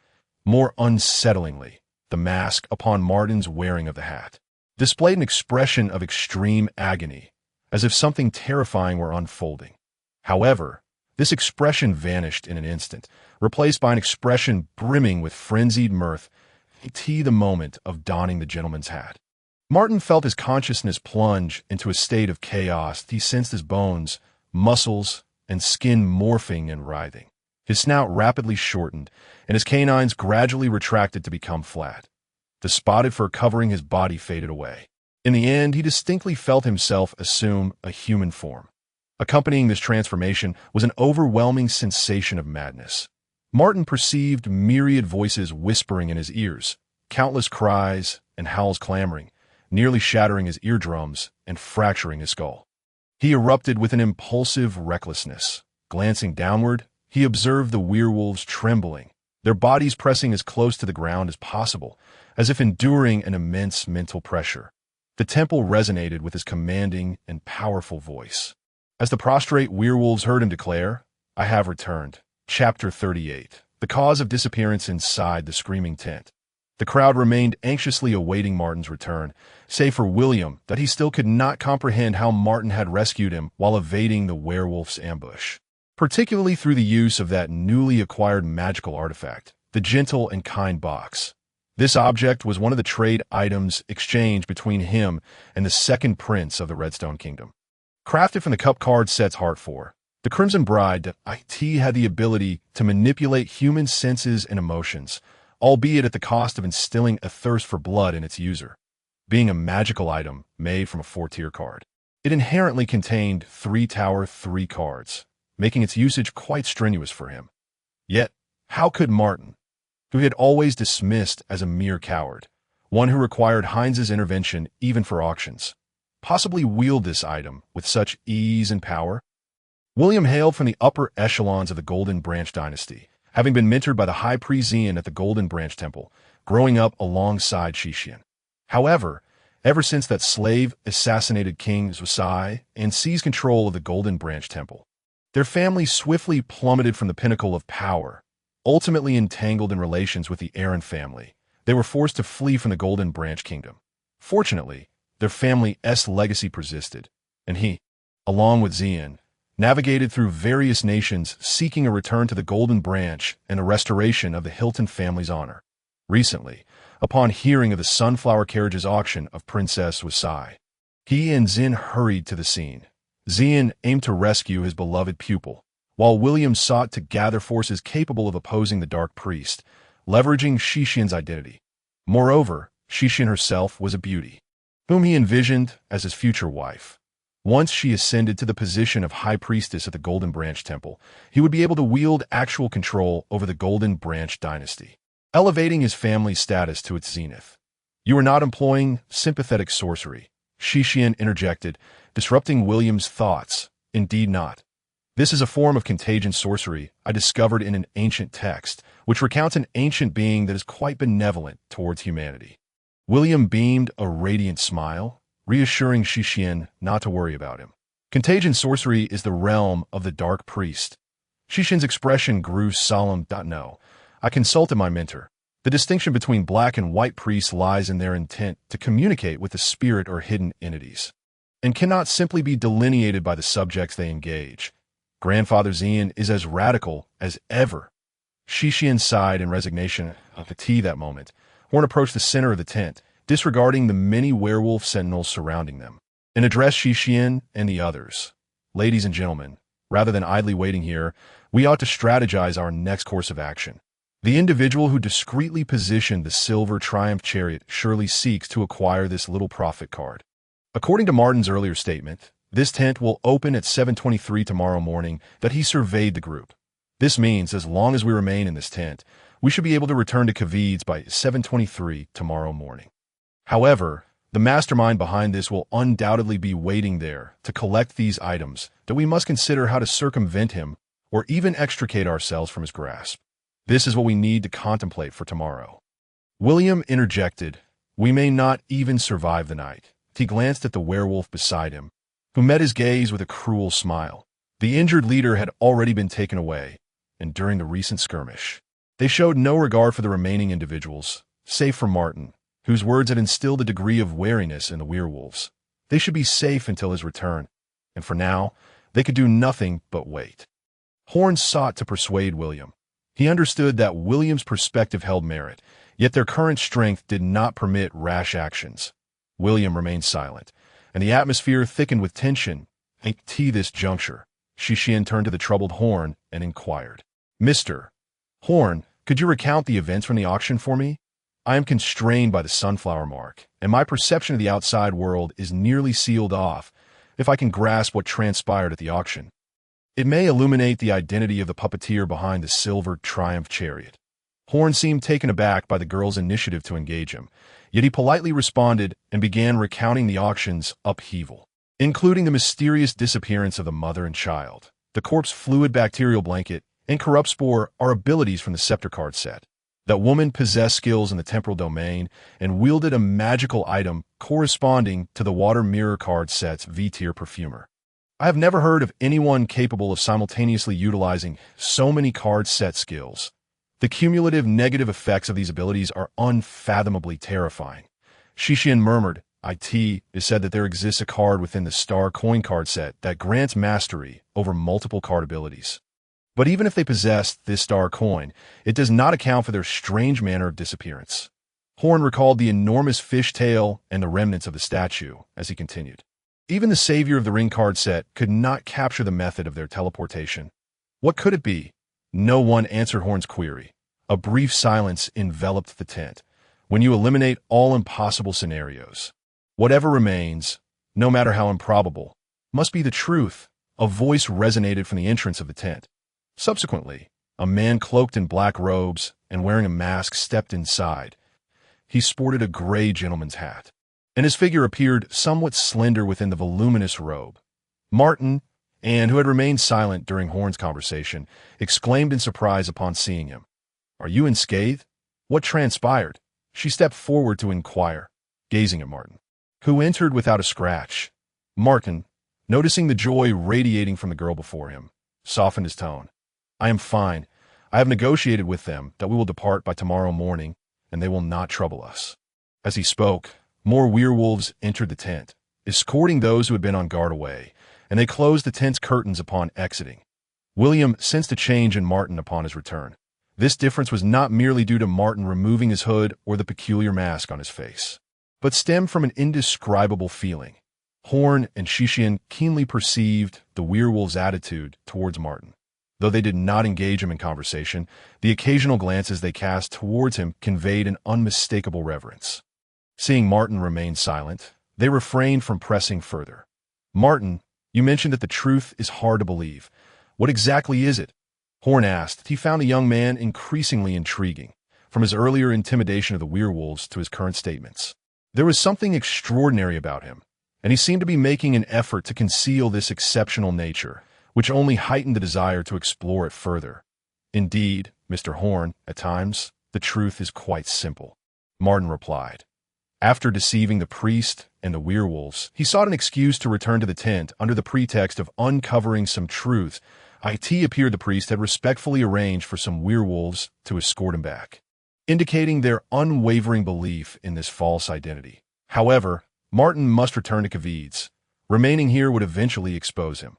More unsettlingly, the mask, upon Martin's wearing of the hat, displayed an expression of extreme agony, as if something terrifying were unfolding. However, this expression vanished in an instant, replaced by an expression brimming with frenzied mirth till the moment of donning the gentleman's hat. Martin felt his consciousness plunge into a state of chaos. He sensed his bones, muscles, and skin morphing and writhing. His snout rapidly shortened, and his canines gradually retracted to become flat. The spotted fur covering his body faded away. In the end, he distinctly felt himself assume a human form. Accompanying this transformation was an overwhelming sensation of madness. Martin perceived myriad voices whispering in his ears, countless cries and howls clamoring, nearly shattering his eardrums and fracturing his skull. He erupted with an impulsive recklessness. Glancing downward, he observed the werewolves trembling, their bodies pressing as close to the ground as possible, as if enduring an immense mental pressure. The temple resonated with his commanding and powerful voice. As the prostrate werewolves heard him declare, "I have returned." Chapter 38. The cause of disappearance inside the screaming tent. The crowd remained anxiously awaiting Martin's return, save for William, that he still could not comprehend how Martin had rescued him while evading the werewolf's ambush, particularly through the use of that newly acquired magical artifact, the gentle and kind box. This object was one of the trade items exchanged between him and the second prince of the Redstone Kingdom. Crafted from the cup card set's Heart 4, the Crimson Bride IT had the ability to manipulate human senses and emotions, albeit at the cost of instilling a thirst for blood in its user. Being a magical item made from a 4-tier card, it inherently contained 3 Tower 3 cards, making its usage quite strenuous for him. Yet, how could Martin, who he had always dismissed as a mere coward, one who required Heinz's intervention even for auctions, possibly wield this item with such ease and power? William hailed from the upper echelons of the Golden Branch dynasty, having been mentored by the High Priest Xian at the Golden Branch Temple, growing up alongside Shishian. However, ever since that slave assassinated King Zusai and seized control of the Golden Branch Temple, their family swiftly plummeted from the pinnacle of power. Ultimately entangled in relations with the Aaron family, they were forced to flee from the Golden Branch Kingdom. Fortunately, their family's legacy persisted, and he, along with Xian, navigated through various nations seeking a return to the Golden Branch and a restoration of the Hilton family's honor. Recently, upon hearing of the Sunflower Carriage's auction of Princess Wasai, he and Xin hurried to the scene. Xian aimed to rescue his beloved pupil, while William sought to gather forces capable of opposing the Dark Priest, leveraging Shishian's identity. Moreover, Shishian herself was a beauty, whom he envisioned as his future wife. Once she ascended to the position of High Priestess at the Golden Branch Temple, he would be able to wield actual control over the Golden Branch dynasty, elevating his family's status to its zenith. "You are not employing sympathetic sorcery," Shishian interjected, disrupting William's thoughts. "Indeed not. This is a form of contagion sorcery I discovered in an ancient text, which recounts an ancient being that is quite benevolent towards humanity." William beamed a radiant smile, reassuring Shishian not to worry about him. "Contagion sorcery is the realm of the Dark Priest." Shishian's expression grew solemn. "No, I consulted my mentor. The distinction between black and white priests lies in their intent to communicate with the spirit or hidden entities, and cannot simply be delineated by the subjects they engage. Grandfather Xian is as radical as ever." Shishian sighed in resignation at that moment, Horn approached the center of the tent, disregarding the many werewolf sentinels surrounding them, and addressed Shixian and the others. Ladies and gentlemen, rather than idly waiting here, we ought to strategize our next course of action. The individual who discreetly positioned the silver triumph chariot surely seeks to acquire this little profit card. According to Martin's earlier statement, this tent will open at 7:23 tomorrow morning that he surveyed the group. This means as long as we remain in this tent, we should be able to return to Kavid's by 7:23 tomorrow morning. However, the mastermind behind this will undoubtedly be waiting there to collect these items that we must consider how to circumvent him or even extricate ourselves from his grasp. This is what we need to contemplate for tomorrow. William interjected, "We may not even survive the night." He glanced at the werewolf beside him, who met his gaze with a cruel smile. The injured leader had already been taken away, and during the recent skirmish, they showed no regard for the remaining individuals, save for Martin, whose words had instilled a degree of wariness in the werewolves. They should be safe until his return, and for now, they could do nothing but wait. Horn sought to persuade William. He understood that William's perspective held merit, yet their current strength did not permit rash actions. William remained silent, and the atmosphere thickened with tension. At this juncture, Shixian turned to the troubled Horn and inquired, "Mr. Horn, could you recount the events from the auction for me? I am constrained by the sunflower mark, and my perception of the outside world is nearly sealed off if I can grasp what transpired at the auction. It may illuminate the identity of the puppeteer behind the silver triumph chariot." Horn seemed taken aback by the girl's initiative to engage him, yet he politely responded and began recounting the auction's upheaval, including the mysterious disappearance of the mother and child. The corpse fluid bacterial blanket and corrupt spore are abilities from the scepter card set. That woman possessed skills in the temporal domain and wielded a magical item corresponding to the water mirror card set's V-tier perfumer. I have never heard of anyone capable of simultaneously utilizing so many card set skills. The cumulative negative effects of these abilities are unfathomably terrifying. Shixian murmured, "It is said that there exists a card within the star coin card set that grants mastery over multiple card abilities. But even if they possessed this star coin, it does not account for their strange manner of disappearance." Horn recalled the enormous fish tail and the remnants of the statue as he continued. Even the savior of the ring card set could not capture the method of their teleportation. What could it be? No one answered Horn's query. A brief silence enveloped the tent. When you eliminate all impossible scenarios, whatever remains, no matter how improbable, must be the truth. A voice resonated from the entrance of the tent. Subsequently, a man cloaked in black robes and wearing a mask stepped inside. He sported a gray gentleman's hat, and his figure appeared somewhat slender within the voluminous robe. Martin, and who had remained silent during Horn's conversation, exclaimed in surprise upon seeing him. "Are you unscathed? What transpired?" She stepped forward to inquire, gazing at Martin, who entered without a scratch. Martin, noticing the joy radiating from the girl before him, softened his tone. "I am fine. I have negotiated with them that we will depart by tomorrow morning, and they will not trouble us." As he spoke, more werewolves entered the tent, escorting those who had been on guard away, and they closed the tent's curtains upon exiting. William sensed a change in Martin upon his return. This difference was not merely due to Martin removing his hood or the peculiar mask on his face, but stemmed from an indescribable feeling. Horn and Shixian keenly perceived the werewolf's attitude towards Martin. Though they did not engage him in conversation, the occasional glances they cast towards him conveyed an unmistakable reverence. Seeing Martin remain silent, they refrained from pressing further. "Martin, you mentioned that the truth is hard to believe. What exactly is it?" Horn asked. He found the young man increasingly intriguing, from his earlier intimidation of the werewolves to his current statements. There was something extraordinary about him, and he seemed to be making an effort to conceal this exceptional nature, which only heightened the desire to explore it further. "Indeed, Mr. Horn, at times, the truth is quite simple," Martin replied. After deceiving the priest and the werewolves, he sought an excuse to return to the tent under the pretext of uncovering some truths. It appeared the priest had respectfully arranged for some werewolves to escort him back, indicating their unwavering belief in this false identity. However, Martin must return to Kavid's. Remaining here would eventually expose him.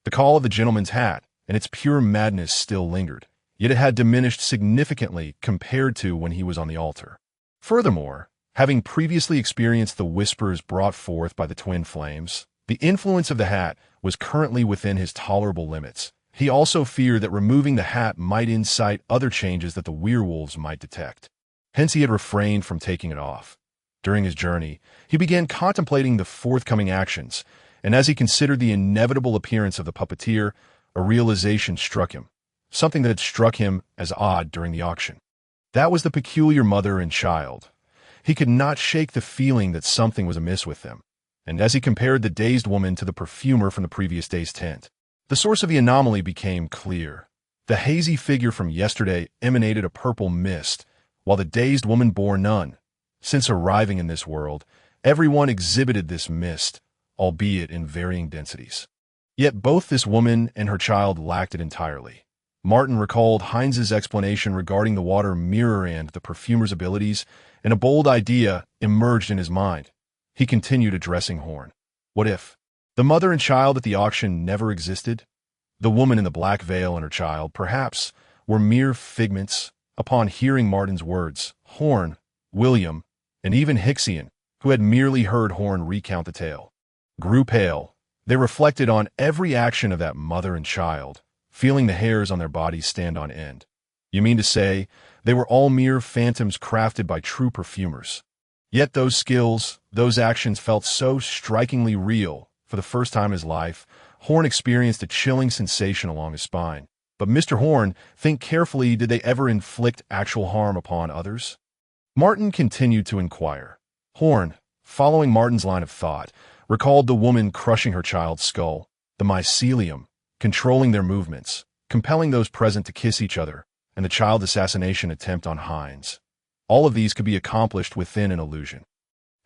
The call of the gentleman's hat and its pure madness still lingered, yet it had diminished significantly compared to when he was on the altar. Furthermore, having previously experienced the whispers brought forth by the twin flames, the influence of the hat was currently within his tolerable limits. He also feared that removing the hat might incite other changes that the werewolves might detect. Hence he had refrained from taking it off. During his journey, he began contemplating the forthcoming actions, and as he considered the inevitable appearance of the puppeteer, a realization struck him, something that had struck him as odd during the auction. That was the peculiar mother and child. He could not shake the feeling that something was amiss with them, and as he compared the dazed woman to the perfumer from the previous day's tent, the source of the anomaly became clear. The hazy figure from yesterday emanated a purple mist, while the dazed woman bore none. Since arriving in this world, everyone exhibited this mist, albeit in varying densities. Yet both this woman and her child lacked it entirely. Martin recalled Heinz's explanation regarding the water mirror and the perfumer's abilities, and a bold idea emerged in his mind. He continued addressing Horn. What if the mother and child at the auction never existed? The woman in the black veil and her child, perhaps, were mere figments. Upon hearing Martin's words, Horn, William, and even Hixian, who had merely heard Horn recount the tale, grew pale. They reflected on every action of that mother and child, feeling the hairs on their bodies stand on end. You mean to say they were all mere phantoms crafted by true perfumers? Yet those skills, those actions felt so strikingly real. For the first time in his life, Horn experienced a chilling sensation along his spine. But Mr. Horn, think carefully, did they ever inflict actual harm upon others? Martin continued to inquire. Horn, following Martin's line of thought, recalled the woman crushing her child's skull, the mycelium, controlling their movements, compelling those present to kiss each other, and the child assassination attempt on Heinz. All of these could be accomplished within an illusion,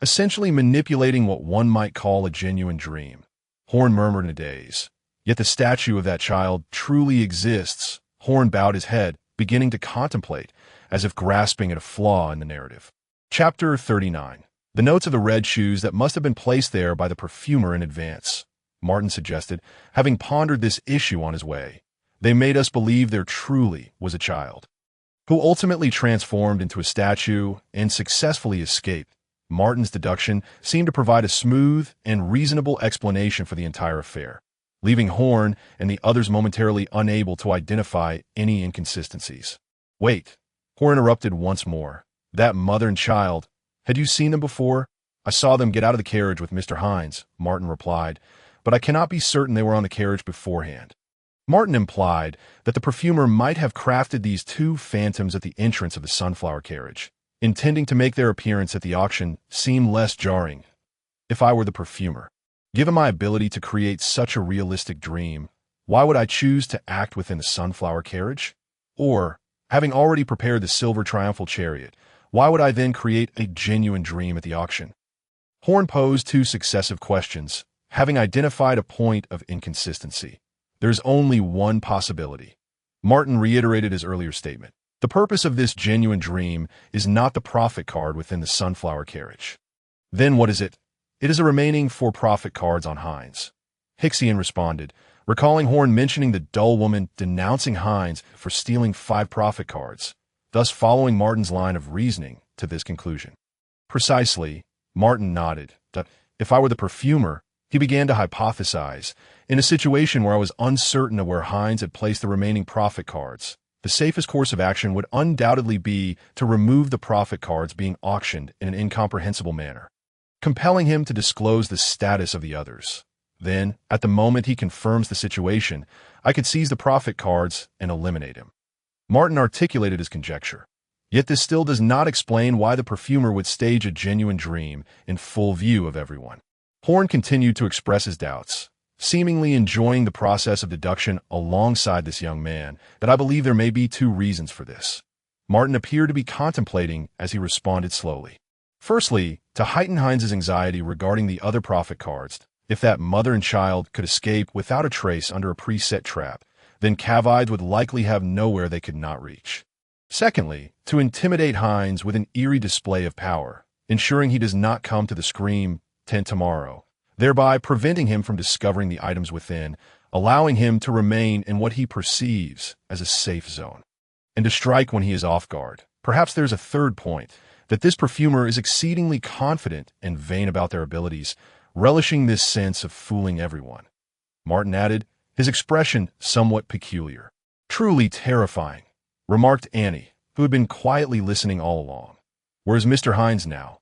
essentially manipulating what one might call a genuine dream. Horn murmured in a daze. Yet the statue of that child truly exists. Horn bowed his head, beginning to contemplate, as if grasping at a flaw in the narrative. Chapter 39. The notes of the red shoes that must have been placed there by the perfumer in advance, Martin suggested, having pondered this issue on his way. They made us believe there truly was a child, who ultimately transformed into a statue and successfully escaped. Martin's deduction seemed to provide a smooth and reasonable explanation for the entire affair, leaving Horn and the others momentarily unable to identify any inconsistencies. Wait, Horn interrupted once more. That mother and child, had you seen them before? I saw them get out of the carriage with Mr. Heinz, Martin replied, but I cannot be certain they were on the carriage beforehand. Martin implied that the perfumer might have crafted these two phantoms at the entrance of the sunflower carriage, intending to make their appearance at the auction seem less jarring. If I were the perfumer, given my ability to create such a realistic dream, why would I choose to act within the sunflower carriage? Or, having already prepared the silver triumphal chariot, why would I then create a genuine dream at the auction? Horn posed two successive questions, having identified a point of inconsistency. There's only one possibility. Martin reiterated his earlier statement. The purpose of this genuine dream is not the profit card within the sunflower carriage. Then what is it? It is a remaining 4 profit cards on Heinz. Hixian responded, recalling Horn mentioning the dull woman denouncing Heinz for stealing 5 profit cards, thus following Martin's line of reasoning to this conclusion. Precisely, Martin nodded. If I were the perfumer, he began to hypothesize, in a situation where I was uncertain of where Heinz had placed the remaining profit cards, the safest course of action would undoubtedly be to remove the profit cards being auctioned in an incomprehensible manner, compelling him to disclose the status of the others. Then, at the moment he confirms the situation, I could seize the profit cards and eliminate him. Martin articulated his conjecture. Yet this still does not explain why the perfumer would stage a genuine dream in full view of everyone. Horn continued to express his doubts, seemingly enjoying the process of deduction alongside this young man, that I believe there may be 2 reasons for this. Martin appeared to be contemplating as he responded slowly. Firstly, to heighten Heinz's anxiety regarding the other profit cards, if that mother and child could escape without a trace under a preset trap, then Cavides would likely have nowhere they could not reach. Secondly, to intimidate Heinz with an eerie display of power, ensuring he does not come to the Scream tent tomorrow, thereby preventing him from discovering the items within, allowing him to remain in what he perceives as a safe zone, and to strike when he is off guard. Perhaps there's a third point, that this perfumer is exceedingly confident and vain about their abilities, relishing this sense of fooling everyone. Martin added, his expression somewhat peculiar. Truly terrifying, remarked Annie, who had been quietly listening all along. Where's Mr. Hines now?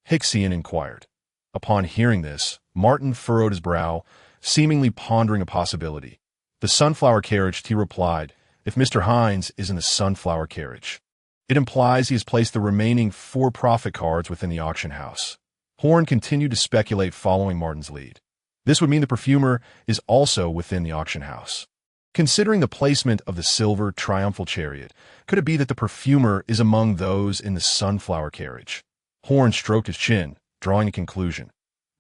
Hixian inquired. Upon hearing this, Martin furrowed his brow, seemingly pondering a possibility. The sunflower carriage, he replied. If Mr. Hines is in the sunflower carriage, it implies he has placed the remaining 4 profit cards within the auction house. Horn continued to speculate following Martin's lead. This would mean the perfumer is also within the auction house. Considering the placement of the silver triumphal chariot, could it be that the perfumer is among those in the sunflower carriage? Horn stroked his chin, drawing a conclusion.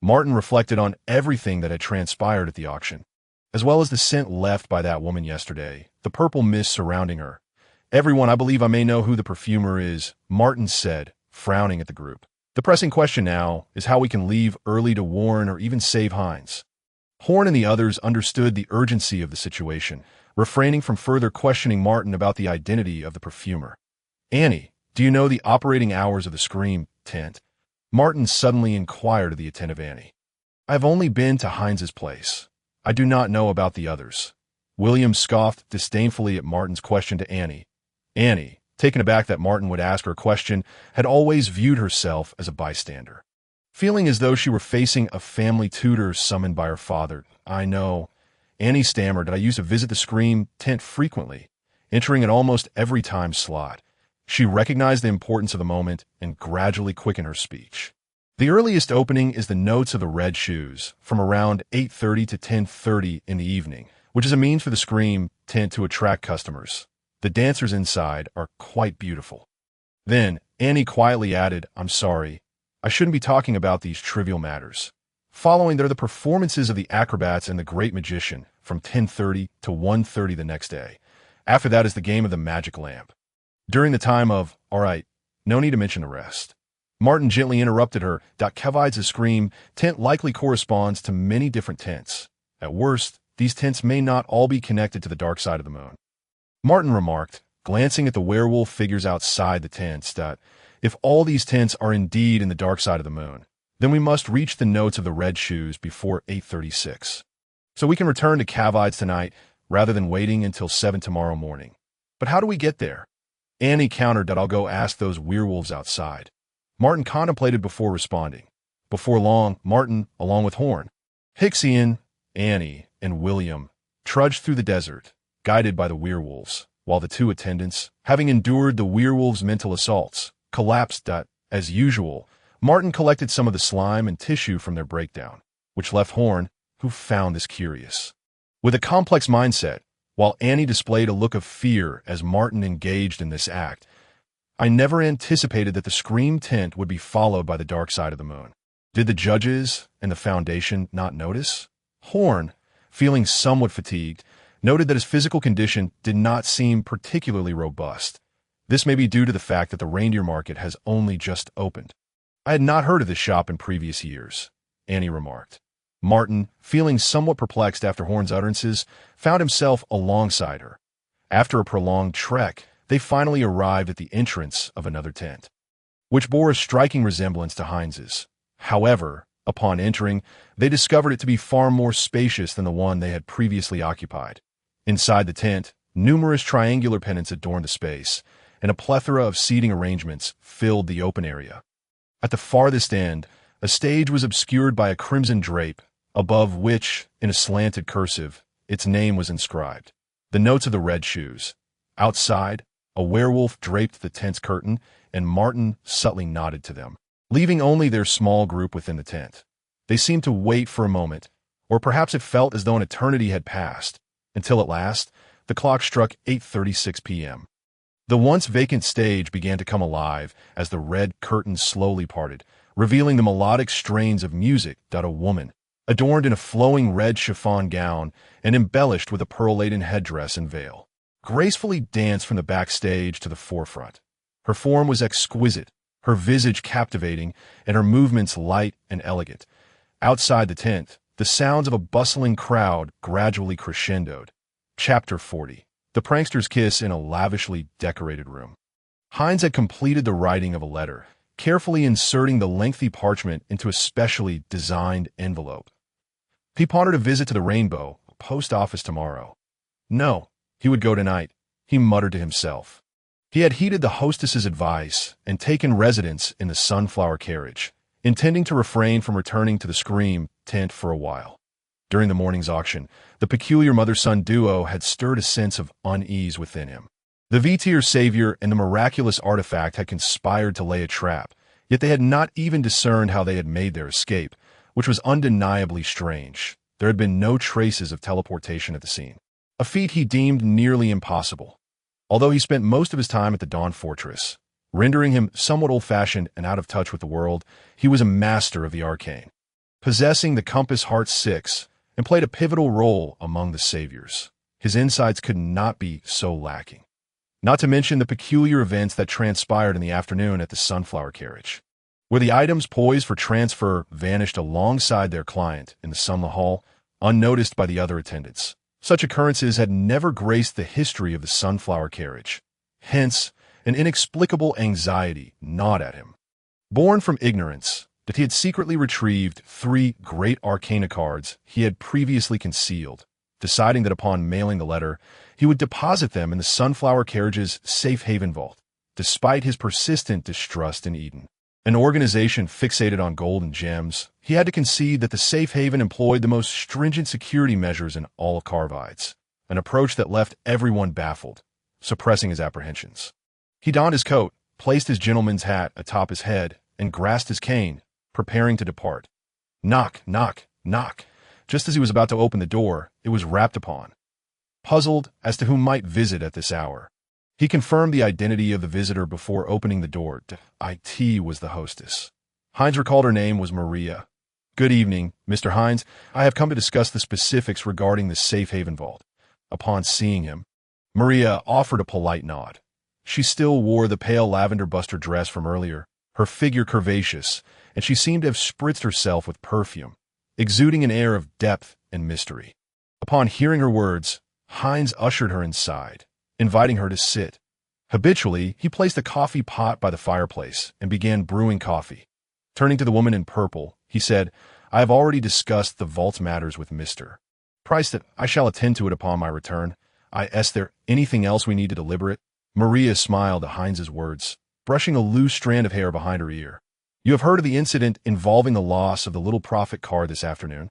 Martin reflected on everything that had transpired at the auction, as well as the scent left by that woman yesterday, the purple mist surrounding her. Everyone, I believe I may know who the perfumer is, Martin said, frowning at the group. The pressing question now is how we can leave early to warn or even save Hines. Horn and the others understood the urgency of the situation, refraining from further questioning Martin about the identity of the perfumer. Annie, do you know the operating hours of the Scream tent? Martin suddenly inquired of the attentive Annie. I have only been to Hines's place. I do not know about the others. William scoffed disdainfully at Martin's question to Annie. Annie, taken aback that Martin would ask her a question, had always viewed herself as a bystander. Feeling as though she were facing a family tutor summoned by her father. I know. Annie stammered that I used to visit the Scream tent frequently, entering at almost every time slot. She recognized the importance of the moment and gradually quickened her speech. The earliest opening is the Notes of the Red Shoes, from around 8:30 to 10:30 in the evening, which is a means for the Scream tent to attract customers. The dancers inside are quite beautiful. Then, Annie quietly added, I'm sorry, I shouldn't be talking about these trivial matters. Following there are the performances of the acrobats and the great magician, from 10:30 to 1:30 the next day. After that is the game of the magic lamp. During the time of, all right, no need to mention the rest. Martin gently interrupted her. Kevide's Scream tent likely corresponds to many different tents. At worst, these tents may not all be connected to the dark side of the moon. Martin remarked, glancing at the werewolf figures outside the tents, that if all these tents are indeed in the dark side of the moon, then we must reach the Notes of the Red Shoes before 8:36. So we can return to Kevide's tonight rather than waiting until 7 tomorrow morning. But how do we get there? Annie countered that I'll go ask those werewolves outside. Martin contemplated before responding. Before long, Martin, along with Horn, Hixian, Annie, and William, trudged through the desert, guided by the werewolves, while the 2 attendants, having endured the werewolves' mental assaults, collapsed. As usual, Martin collected some of the slime and tissue from their breakdown, which left Horn, who found this curious. With a complex mindset, while Annie displayed a look of fear as Martin engaged in this act, I never anticipated that the Scream tent would be followed by the dark side of the moon. Did the judges and the Foundation not notice? Horn, feeling somewhat fatigued, noted that his physical condition did not seem particularly robust. This may be due to the fact that the reindeer market has only just opened. I had not heard of this shop in previous years, Annie remarked. Martin, feeling somewhat perplexed after Horn's utterances, found himself alongside her. After a prolonged trek, they finally arrived at the entrance of another tent, which bore a striking resemblance to Hines's. However, upon entering, they discovered it to be far more spacious than the one they had previously occupied. Inside the tent, numerous triangular pennants adorned the space, and a plethora of seating arrangements filled the open area. At the farthest end, a stage was obscured by a crimson drape, above which, in a slanted cursive, its name was inscribed, The Notes of the Red Shoes. Outside, a werewolf draped the tent's curtain, and Martin subtly nodded to them, leaving only their small group within the tent. They seemed to wait for a moment, or perhaps it felt as though an eternity had passed, until at last, the clock struck 8:36 p.m. The once vacant stage began to come alive as the red curtains slowly parted, revealing the melodic strains of music that a woman, adorned in a flowing red chiffon gown and embellished with a pearl-laden headdress and veil, gracefully danced from the backstage to the forefront. Her form was exquisite, her visage captivating, and her movements light and elegant. Outside the tent, the sounds of a bustling crowd gradually crescendoed. Chapter 40. The Prankster's Kiss in a Lavishly Decorated Room. Hines had completed the writing of a letter, carefully inserting the lengthy parchment into a specially designed envelope. He pondered a visit to the Rainbow Post Office tomorrow. No, he would go tonight, he muttered to himself. He had heeded the hostess's advice and taken residence in the sunflower carriage, intending to refrain from returning to the Scream tent for a while. During the morning's auction, the peculiar mother-son duo had stirred a sense of unease within him. The V-tier savior and the miraculous artifact had conspired to lay a trap, yet they had not even discerned how they had made their escape, which was undeniably strange. There had been no traces of teleportation at the scene, a feat he deemed nearly impossible. Although he spent most of his time at the Dawn Fortress, rendering him somewhat old-fashioned and out of touch with the world, he was a master of the arcane, possessing the Compass Heart 6 and played a pivotal role among the saviors. His insights could not be so lacking. Not to mention the peculiar events that transpired in the afternoon at the Sunflower Carriage, where the items poised for transfer vanished alongside their client in the Sunla Hall, unnoticed by the other attendants. Such occurrences had never graced the history of the Sunflower Carriage. Hence, an inexplicable anxiety gnawed at him. Born from ignorance that he had secretly retrieved 3 great arcana cards he had previously concealed, deciding that upon mailing the letter, he would deposit them in the Sunflower Carriage's safe haven vault, despite his persistent distrust in Eden. An organization fixated on gold and gems, he had to concede that the safe haven employed the most stringent security measures in all of Carvides, an approach that left everyone baffled, suppressing his apprehensions. He donned his coat, placed his gentleman's hat atop his head, and grasped his cane, preparing to depart. Knock, knock, knock. Just as he was about to open the door, it was rapped upon. Puzzled as to who might visit at this hour, he confirmed the identity of the visitor before opening the door. It was the hostess. Hines recalled her name was Maria. Good evening, Mr. Hines. I have come to discuss the specifics regarding the safe haven vault. Upon seeing him, Maria offered a polite nod. She still wore the pale lavender buster dress from earlier, her figure curvaceous, and she seemed to have spritzed herself with perfume, exuding an air of depth and mystery. Upon hearing her words, Hines ushered her inside, inviting her to sit. Habitually, he placed a coffee pot by the fireplace and began brewing coffee. Turning to the woman in purple, he said, I have already discussed the vault matters with Mr. Price that I shall attend to it upon my return. Is there anything else we need to deliberate? Maria smiled at Hines's words, brushing a loose strand of hair behind her ear. You have heard of the incident involving the loss of the Little Prophet card this afternoon.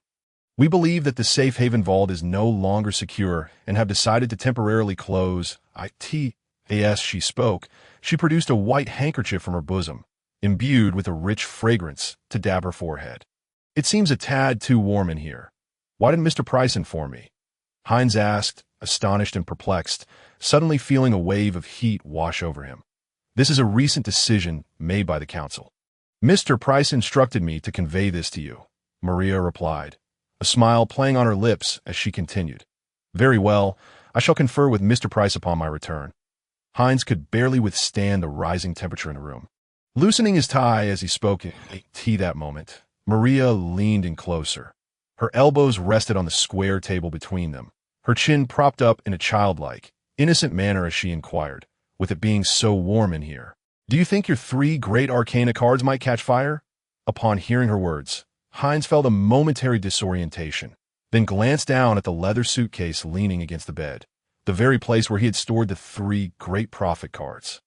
We believe that the safe haven vault is no longer secure and have decided to temporarily close. As she spoke, she produced a white handkerchief from her bosom, imbued with a rich fragrance, to dab her forehead. It seems a tad too warm in here. Why didn't Mr. Price inform me? Hines asked, astonished and perplexed, suddenly feeling a wave of heat wash over him. This is a recent decision made by the council. Mr. Price instructed me to convey this to you, Maria replied, a smile playing on her lips as she continued. Very well, I shall confer with Mr. Price upon my return. Hines could barely withstand the rising temperature in the room. Loosening his tie as he spoke that moment, Maria leaned in closer. Her elbows rested on the square table between them, her chin propped up in a childlike, innocent manner as she inquired, with it being so warm in here, do you think your 3 great arcana cards might catch fire? Upon hearing her words, Hines felt a momentary disorientation, then glanced down at the leather suitcase leaning against the bed, the very place where he had stored the 3 great prophet cards.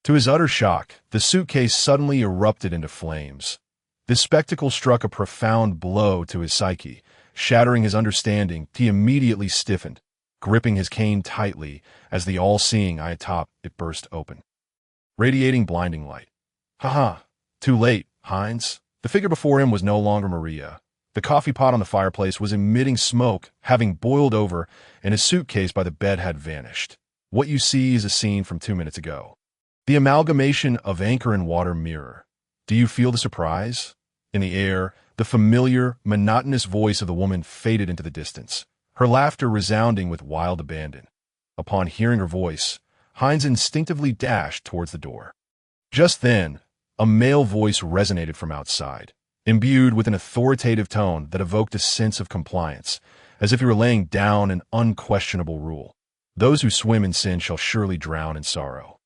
To his utter shock, the suitcase suddenly erupted into flames. This spectacle struck a profound blow to his psyche, shattering his understanding. He immediately stiffened, gripping his cane tightly as the all-seeing eye atop it burst open, radiating blinding light. Ha! Too late, Hines. The figure before him was no longer Maria. The coffee pot on the fireplace was emitting smoke, having boiled over, and his suitcase by the bed had vanished. What you see is a scene from 2 minutes ago. The amalgamation of anchor and water mirror. Do you feel the surprise? In the air, the familiar, monotonous voice of the woman faded into the distance, her laughter resounding with wild abandon. Upon hearing her voice, Hines instinctively dashed towards the door. Just then, a male voice resonated from outside, imbued with an authoritative tone that evoked a sense of compliance, as if he were laying down an unquestionable rule. Those who swim in sin shall surely drown in sorrow.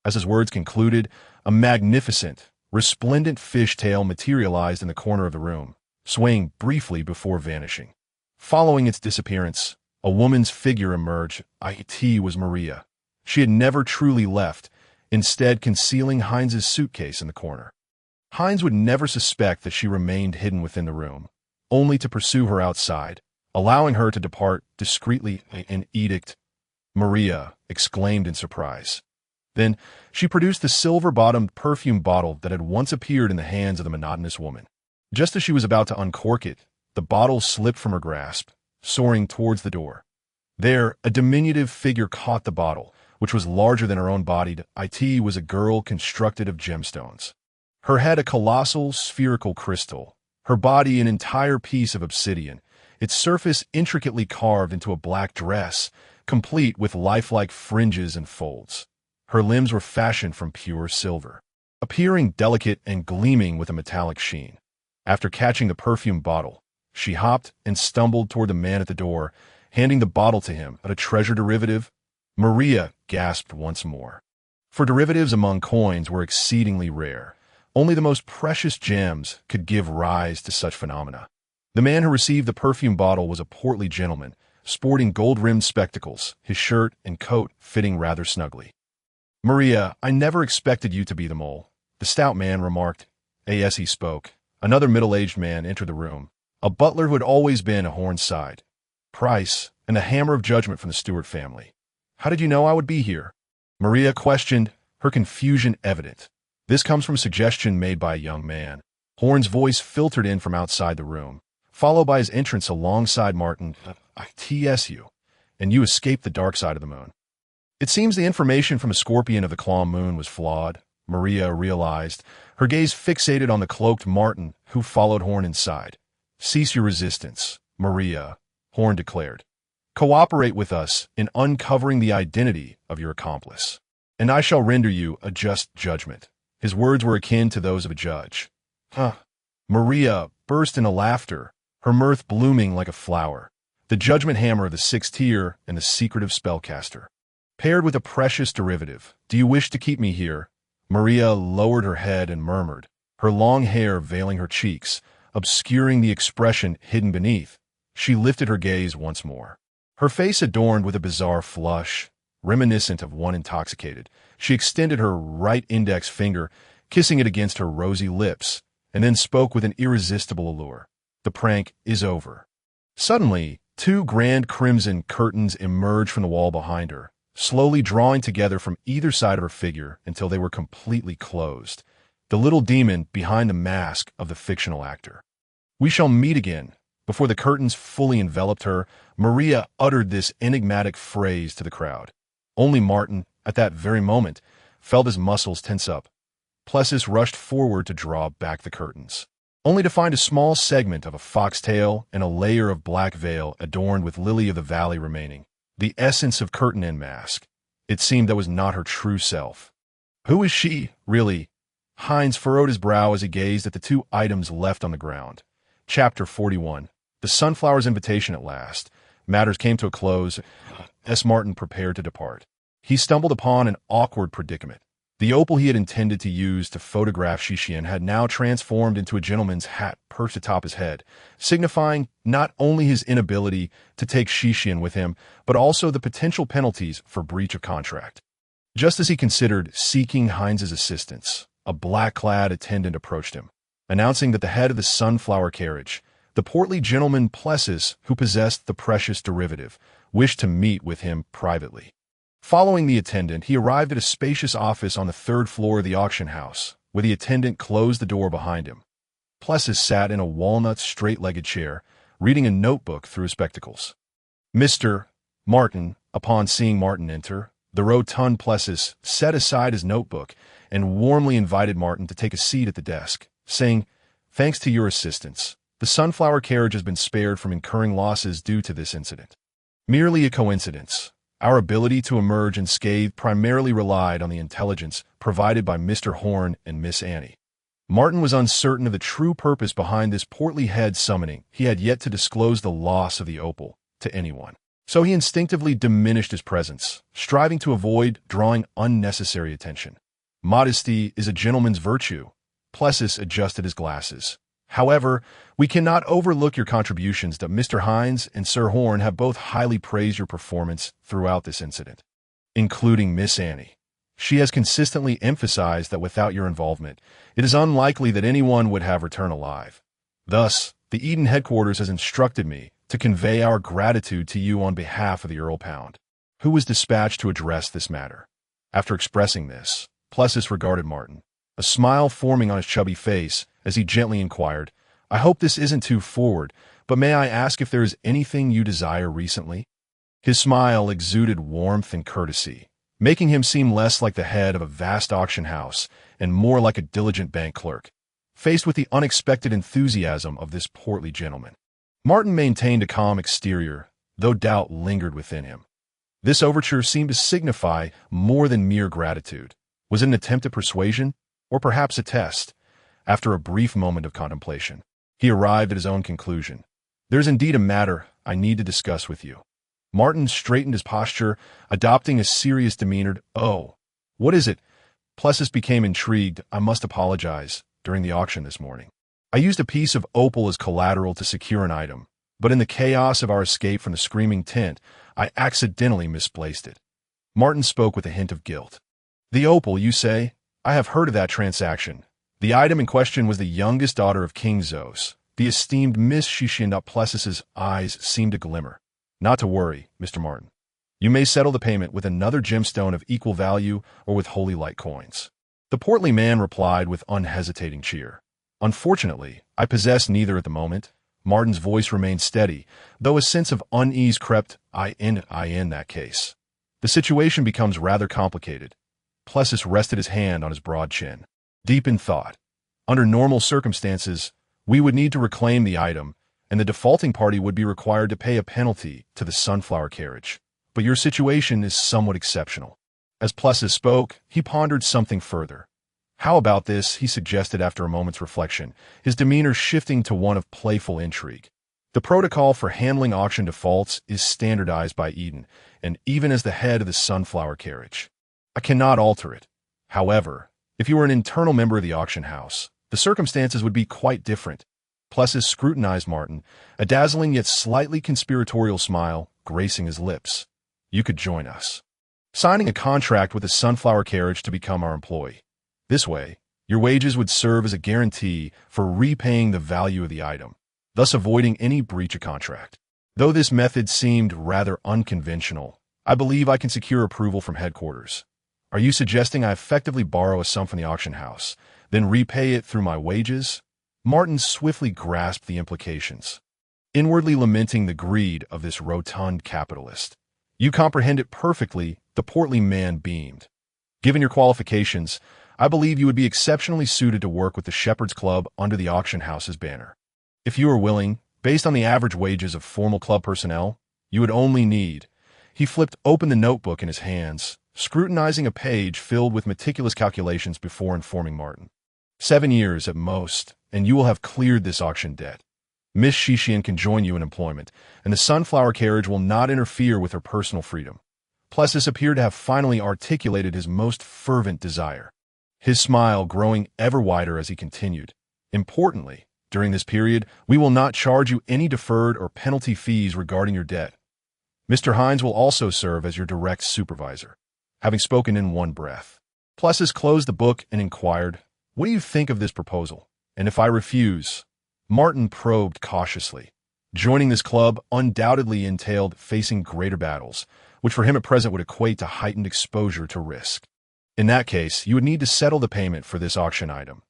As his words concluded, a magnificent, resplendent fishtail materialized in the corner of the room, swaying briefly before vanishing. Following its disappearance, a woman's figure emerged. It was Maria. She had never truly left, instead concealing Heinz's suitcase in the corner. Heinz would never suspect that she remained hidden within the room, only to pursue her outside, allowing her to depart discreetly. An edict, Maria exclaimed in surprise. Then she produced the silver-bottomed perfume bottle that had once appeared in the hands of the monotonous woman. Just as she was about to uncork it, the bottle slipped from her grasp, soaring towards the door. There, a diminutive figure caught the bottle, which was larger than her own body. It was a girl constructed of gemstones. Her head a colossal spherical crystal, her body an entire piece of obsidian, its surface intricately carved into a black dress, complete with lifelike fringes and folds. Her limbs were fashioned from pure silver, appearing delicate and gleaming with a metallic sheen. After catching the perfume bottle, she hopped and stumbled toward the man at the door, handing the bottle to him. A treasure derivative? Maria gasped once more. For derivatives among coins were exceedingly rare. Only the most precious gems could give rise to such phenomena. The man who received the perfume bottle was a portly gentleman, sporting gold-rimmed spectacles, his shirt and coat fitting rather snugly. "Maria, I never expected you to be the mole," the stout man remarked. As he spoke, another middle-aged man entered the room, a butler who had always been a Horn's side. "Price, and the hammer of judgment from the Stewart family. How did you know I would be here?" Maria questioned, her confusion evident. "This comes from a suggestion made by a young man." Horn's voice filtered in from outside the room, followed by his entrance alongside Martin. "I.T.S.U. And you escaped the dark side of the moon." It seems the information from a scorpion of the claw moon was flawed, Maria realized, her gaze fixated on the cloaked Martin, who followed Horn inside. "Cease your resistance, Maria," Horn declared. "Cooperate with us in uncovering the identity of your accomplice, and I shall render you a just judgment." His words were akin to those of a judge. Maria burst into laughter, her mirth blooming like a flower. The judgment hammer of the sixth tier and the secretive spellcaster, paired with a precious derivative. "Do you wish to keep me here?" Maria lowered her head and murmured, her long hair veiling her cheeks, obscuring the expression hidden beneath. She lifted her gaze once more. Her face adorned with a bizarre flush, reminiscent of one intoxicated. She extended her right index finger, kissing it against her rosy lips, and then spoke with an irresistible allure. "The prank is over." Suddenly, two grand crimson curtains emerged from the wall behind her, slowly drawing together from either side of her figure until they were completely closed. The little demon behind the mask of the fictional actor. "We shall meet again." Before the curtains fully enveloped her, Maria uttered this enigmatic phrase to the crowd. Only Martin, at that very moment, felt his muscles tense up. Plessis rushed forward to draw back the curtains, only to find a small segment of a foxtail and a layer of black veil adorned with lily of the valley remaining. The essence of curtain and mask. It seemed that was not her true self. "Who is she, really?" Heinz furrowed his brow as he gazed at the two items left on the ground. Chapter 41. The Sunflower's invitation at last. Matters came to a close. S. Martin prepared to depart. He stumbled upon an awkward predicament. The opal he had intended to use to photograph Shishian had now transformed into a gentleman's hat perched atop his head, signifying not only his inability to take Shishian with him, but also the potential penalties for breach of contract. Just as he considered seeking Heinz's assistance, a black-clad attendant approached him, announcing that the head of the Sunflower carriage, the portly gentleman Plessis who possessed the precious derivative, wished to meet with him privately. Following the attendant, he arrived at a spacious office on the third floor of the auction house, where the attendant closed the door behind him. Plessis sat in a walnut straight-legged chair, reading a notebook through his spectacles. "Mr. Martin," upon seeing Martin enter, the rotund Plessis set aside his notebook and warmly invited Martin to take a seat at the desk, saying, "Thanks to your assistance, the Sunflower carriage has been spared from incurring losses due to this incident. Merely a coincidence. Our ability to emerge unscathed primarily relied on the intelligence provided by Mr. Horn and Miss Annie." Martin was uncertain of the true purpose behind this portly head summoning. He had yet to disclose the loss of the opal to anyone, so he instinctively diminished his presence, striving to avoid drawing unnecessary attention. Modesty is a gentleman's virtue, Plessis adjusted his glasses. However, we cannot overlook your contributions that Mr. Hines and Sir Horn have both highly praised your performance throughout this incident, including Miss Annie. She has consistently emphasized that without your involvement, it is unlikely that anyone would have returned alive. Thus, the Eden headquarters has instructed me to convey our gratitude to you on behalf of the Earl Pound, who was dispatched to address this matter. After expressing this, Plessis regarded Martin, a smile forming on his chubby face as he gently inquired, "I hope this isn't too forward, but may I ask if there is anything you desire recently?" His smile exuded warmth and courtesy, making him seem less like the head of a vast auction house and more like a diligent bank clerk, faced with the unexpected enthusiasm of this portly gentleman. Martin maintained a calm exterior, though doubt lingered within him. This overture seemed to signify more than mere gratitude. Was it an attempt at persuasion, or perhaps a test? After a brief moment of contemplation, he arrived at his own conclusion. "There's indeed a matter I need to discuss with you." Martin straightened his posture, adopting a serious demeanor. "Oh, what is it?" Plessis became intrigued. "I must apologize. During the auction this morning, I used a piece of opal as collateral to secure an item, but in the chaos of our escape from the screaming tent, I accidentally misplaced it." Martin spoke with a hint of guilt. "The opal, you say? I have heard of that transaction. The item in question was the youngest daughter of King Zos, the esteemed Miss Shishin." Plessis's eyes seemed to glimmer. "Not to worry, Mr. Martin. You may settle the payment with another gemstone of equal value or with holy light coins." The portly man replied with unhesitating cheer. "Unfortunately, I possess neither at the moment." Martin's voice remained steady, though a sense of unease crept in that case. The situation becomes rather complicated. Plessis rested his hand on his broad chin, deep in thought. Under normal circumstances, we would need to reclaim the item, and the defaulting party would be required to pay a penalty to the sunflower carriage. But your situation is somewhat exceptional. As Plessis spoke, he pondered something further. "How about this?" he suggested after a moment's reflection, his demeanor shifting to one of playful intrigue. "The protocol for handling auction defaults is standardized by Eden, and even as the head of the sunflower carriage, I cannot alter it. However, if you were an internal member of the auction house, the circumstances would be quite different." Plessis scrutinized Martin, a dazzling yet slightly conspiratorial smile gracing his lips. "You could join us, signing a contract with the sunflower carriage to become our employee. This way, your wages would serve as a guarantee for repaying the value of the item, thus avoiding any breach of contract. Though this method seemed rather unconventional, I believe I can secure approval from headquarters. Are you suggesting I effectively borrow a sum from the auction house, then repay it through my wages?" Martin swiftly grasped the implications, inwardly lamenting the greed of this rotund capitalist. "You comprehend it perfectly," the portly man beamed. "Given your qualifications, I believe you would be exceptionally suited to work with the Shepherd's Club under the auction house's banner. If you are willing, based on the average wages of formal club personnel, you would only need—" He flipped open the notebook in his hands, scrutinizing a page filled with meticulous calculations before informing Martin. "7 years at most, and you will have cleared this auction debt. Miss Shishian can join you in employment, and the sunflower carriage will not interfere with her personal freedom." Plessis appeared to have finally articulated his most fervent desire, his smile growing ever wider as he continued. "Importantly, during this period, we will not charge you any deferred or penalty fees regarding your debt. Mr. Hines will also serve as your direct supervisor." Having spoken in one breath, Plessis closed the book and inquired, "What do you think of this proposal? And if I refuse?" Martin probed cautiously. Joining this club undoubtedly entailed facing greater battles, which for him at present would equate to heightened exposure to risk. "In that case, you would need to settle the payment for this auction item."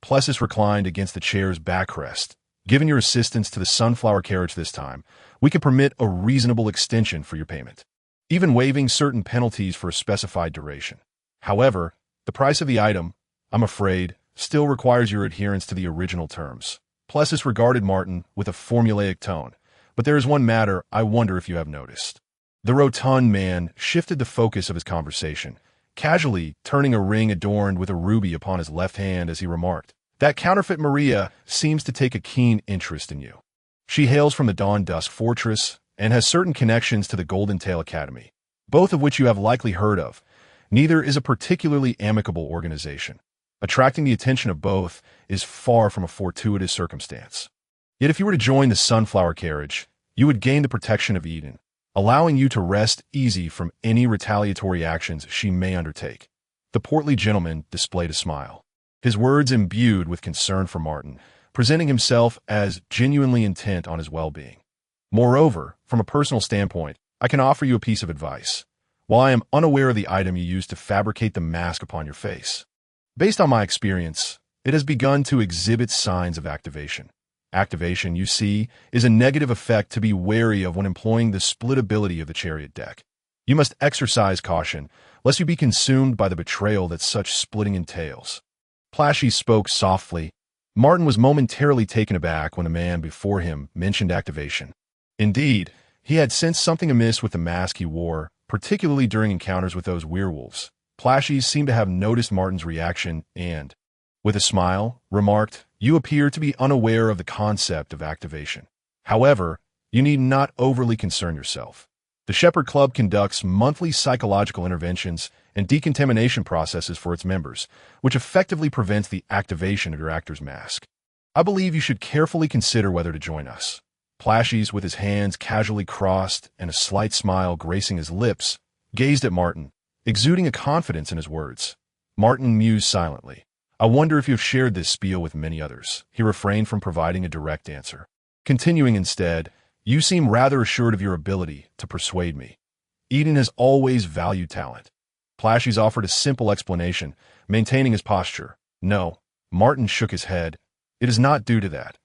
Plessis reclined against the chair's backrest. "Given your assistance to the sunflower carriage this time, we can permit a reasonable extension for your payment, even waiving certain penalties for a specified duration. However, the price of the item, I'm afraid, still requires your adherence to the original terms." Plessis regarded Martin with a formulaic tone. "But there is one matter I wonder if you have noticed." The rotund man shifted the focus of his conversation, casually turning a ring adorned with a ruby upon his left hand as he remarked, "That counterfeit Maria seems to take a keen interest in you. She hails from the Dawn Dusk Fortress and has certain connections to the Golden Tail Academy, both of which you have likely heard of. Neither is a particularly amicable organization. Attracting the attention of both is far from a fortuitous circumstance. Yet if you were to join the Sunflower Carriage, you would gain the protection of Eden, allowing you to rest easy from any retaliatory actions she may undertake. The portly gentleman displayed a smile, his words imbued with concern for Martin, presenting himself as genuinely intent on his well-being. Moreover, from a personal standpoint, I can offer you a piece of advice. While I am unaware of the item you used to fabricate the mask upon your face, based on my experience, it has begun to exhibit signs of activation. Activation, you see, is a negative effect to be wary of when employing the split ability of the chariot deck. You must exercise caution, lest you be consumed by the betrayal that such splitting entails. Plashy spoke softly. Martin was momentarily taken aback when the man before him mentioned activation. Indeed, he had sensed something amiss with the mask he wore, particularly during encounters with those werewolves. Plashy seemed to have noticed Martin's reaction and, with a smile, remarked, "You appear to be unaware of the concept of activation. However, you need not overly concern yourself. The Shepherd Club conducts monthly psychological interventions and decontamination processes for its members, which effectively prevents the activation of your actor's mask. I believe you should carefully consider whether to join us." Plashies, with his hands casually crossed and a slight smile gracing his lips, gazed at Martin, exuding a confidence in his words. Martin mused silently. "I wonder if you have shared this spiel with many others." He refrained from providing a direct answer, continuing instead, "You seem rather assured of your ability to persuade me. Eden has always valued talent." Plashies offered a simple explanation, maintaining his posture. "No." Martin shook his head. "It is not due to that.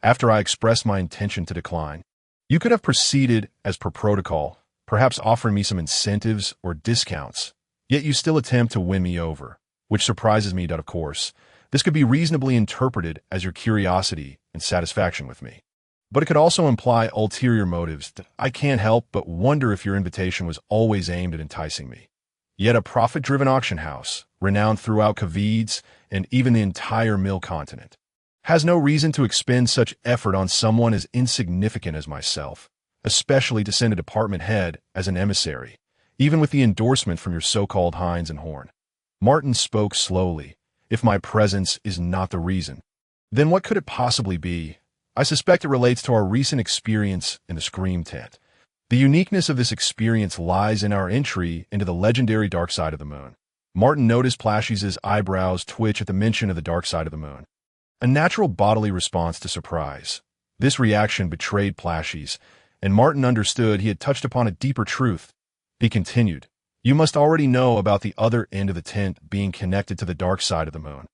After I expressed my intention to decline, you could have proceeded as per protocol, perhaps offering me some incentives or discounts. Yet you still attempt to win me over, which surprises me that, of course, this could be reasonably interpreted as your curiosity and satisfaction with me. But it could also imply ulterior motives. I can't help but wonder if your invitation was always aimed at enticing me. Yet a profit-driven auction house, renowned throughout Cavides and even the entire Mill continent, has no reason to expend such effort on someone as insignificant as myself, especially to send a department head as an emissary, even with the endorsement from your so-called Hines and Horn." Martin spoke slowly. "If my presence is not the reason, then what could it possibly be? I suspect it relates to our recent experience in the Scream Tent. The uniqueness of this experience lies in our entry into the legendary Dark Side of the Moon." Martin noticed Plashies' eyebrows twitch at the mention of the Dark Side of the Moon, a natural bodily response to surprise. This reaction betrayed Plashies, and Martin understood he had touched upon a deeper truth. He continued, "You must already know about the other end of the tent being connected to the Dark Side of the Moon.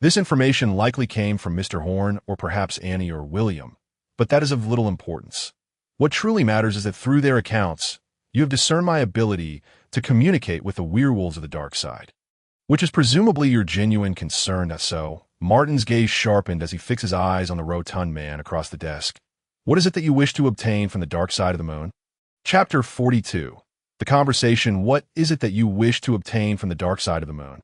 This information likely came from Mr. Horn or perhaps Annie or William, but that is of little importance. What truly matters is that through their accounts, you have discerned my ability to communicate with the werewolves of the Dark Side, which is presumably your genuine concern. So." Martin's gaze sharpened as he fixed his eyes on the rotund man across the desk. "What is it that you wish to obtain from the Dark Side of the Moon?" Chapter 42. The Conversation. "What is it that you wish to obtain from the Dark Side of the Moon?"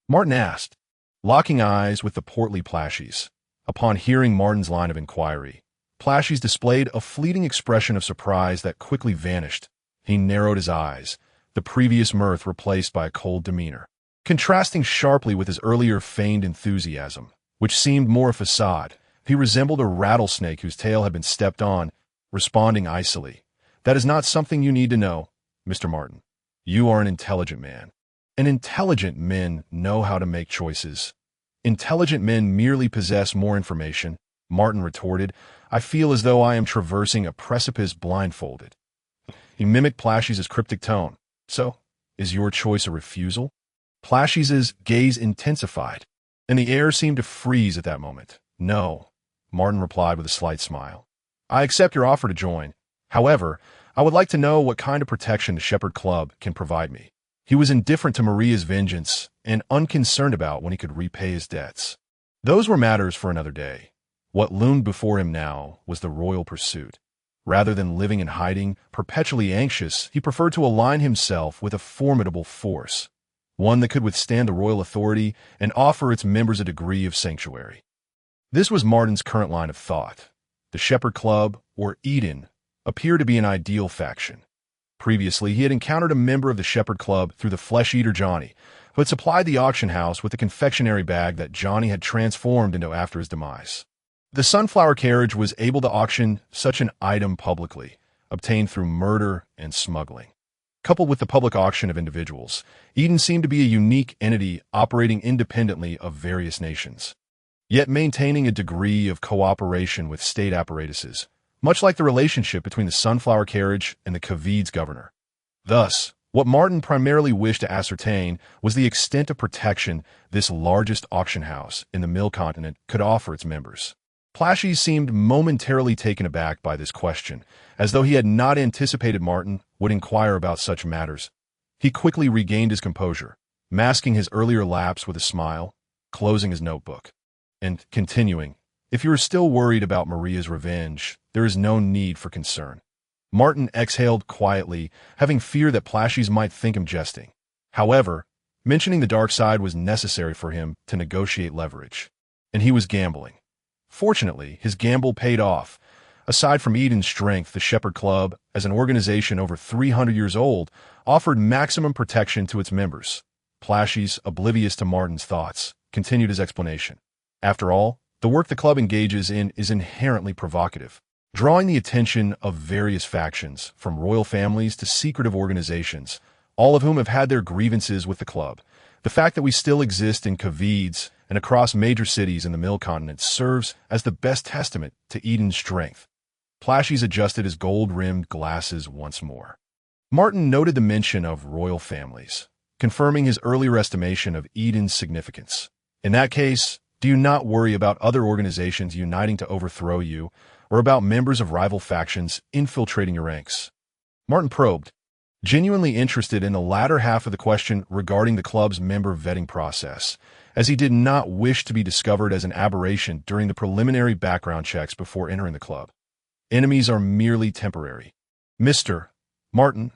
Martin asked, locking eyes with the portly Plashies. Upon hearing Martin's line of inquiry, Plashies displayed a fleeting expression of surprise that quickly vanished. He narrowed his eyes, the previous mirth replaced by a cold demeanor, contrasting sharply with his earlier feigned enthusiasm, which seemed more a facade. He resembled a rattlesnake whose tail had been stepped on, responding icily, "That is not something you need to know, Mr. Martin. You are an intelligent man, and intelligent men know how to make choices." "Intelligent men merely possess more information," Martin retorted. "I feel as though I am traversing a precipice blindfolded." He mimicked Plashies' cryptic tone. "So, is your choice a refusal?" Plashies' gaze intensified, and the air seemed to freeze at that moment. "No," Martin replied with a slight smile. "I accept your offer to join. However, I would like to know what kind of protection the Shepherd Club can provide me." He was indifferent to Maria's vengeance and unconcerned about when he could repay his debts. Those were matters for another day. What loomed before him now was the royal pursuit. Rather than living in hiding, perpetually anxious, he preferred to align himself with a formidable force, one that could withstand the royal authority and offer its members a degree of sanctuary. This was Martin's current line of thought. The Shepherd Club, or Eden, appeared to be an ideal faction. Previously, he had encountered a member of the Shepherd Club through the Flesh-Eater Johnny, who had supplied the auction house with the confectionery bag that Johnny had transformed into after his demise. The sunflower carriage was able to auction such an item publicly, obtained through murder and smuggling. Coupled with the public auction of individuals, Eden seemed to be a unique entity operating independently of various nations, yet maintaining a degree of cooperation with state apparatuses, much like the relationship between the sunflower carriage and the Khavid's governor. Thus, what Martin primarily wished to ascertain was the extent of protection this largest auction house in the Mill Continent could offer its members. Plashes seemed momentarily taken aback by this question, as though he had not anticipated Martin would inquire about such matters. He quickly regained his composure, masking his earlier lapse with a smile, closing his notebook, and continuing, "If you are still worried about Maria's revenge, there is no need for concern." Martin exhaled quietly, having fear that Plashes might think him jesting. However, mentioning the dark side was necessary for him to negotiate leverage, and he was gambling. Fortunately, his gamble paid off. Aside from Eden's strength, the Shepherd Club, as an organization over 300 years old, offered maximum protection to its members. Plashes, oblivious to Martin's thoughts, continued his explanation. After all, the work the club engages in is inherently provocative, drawing the attention of various factions, from royal families to secretive organizations, all of whom have had their grievances with the club. The fact that we still exist in Khavid's and across major cities in the Mill Continent serves as the best testament to Eden's strength. Plashes adjusted his gold-rimmed glasses once more. Martin noted the mention of royal families, confirming his earlier estimation of Eden's significance. In that case, do you not worry about other organizations uniting to overthrow you, or about members of rival factions infiltrating your ranks? Martin probed, genuinely interested in the latter half of the question regarding the club's member vetting process, as he did not wish to be discovered as an aberration during the preliminary background checks before entering the club. Enemies are merely temporary. Mr. Martin,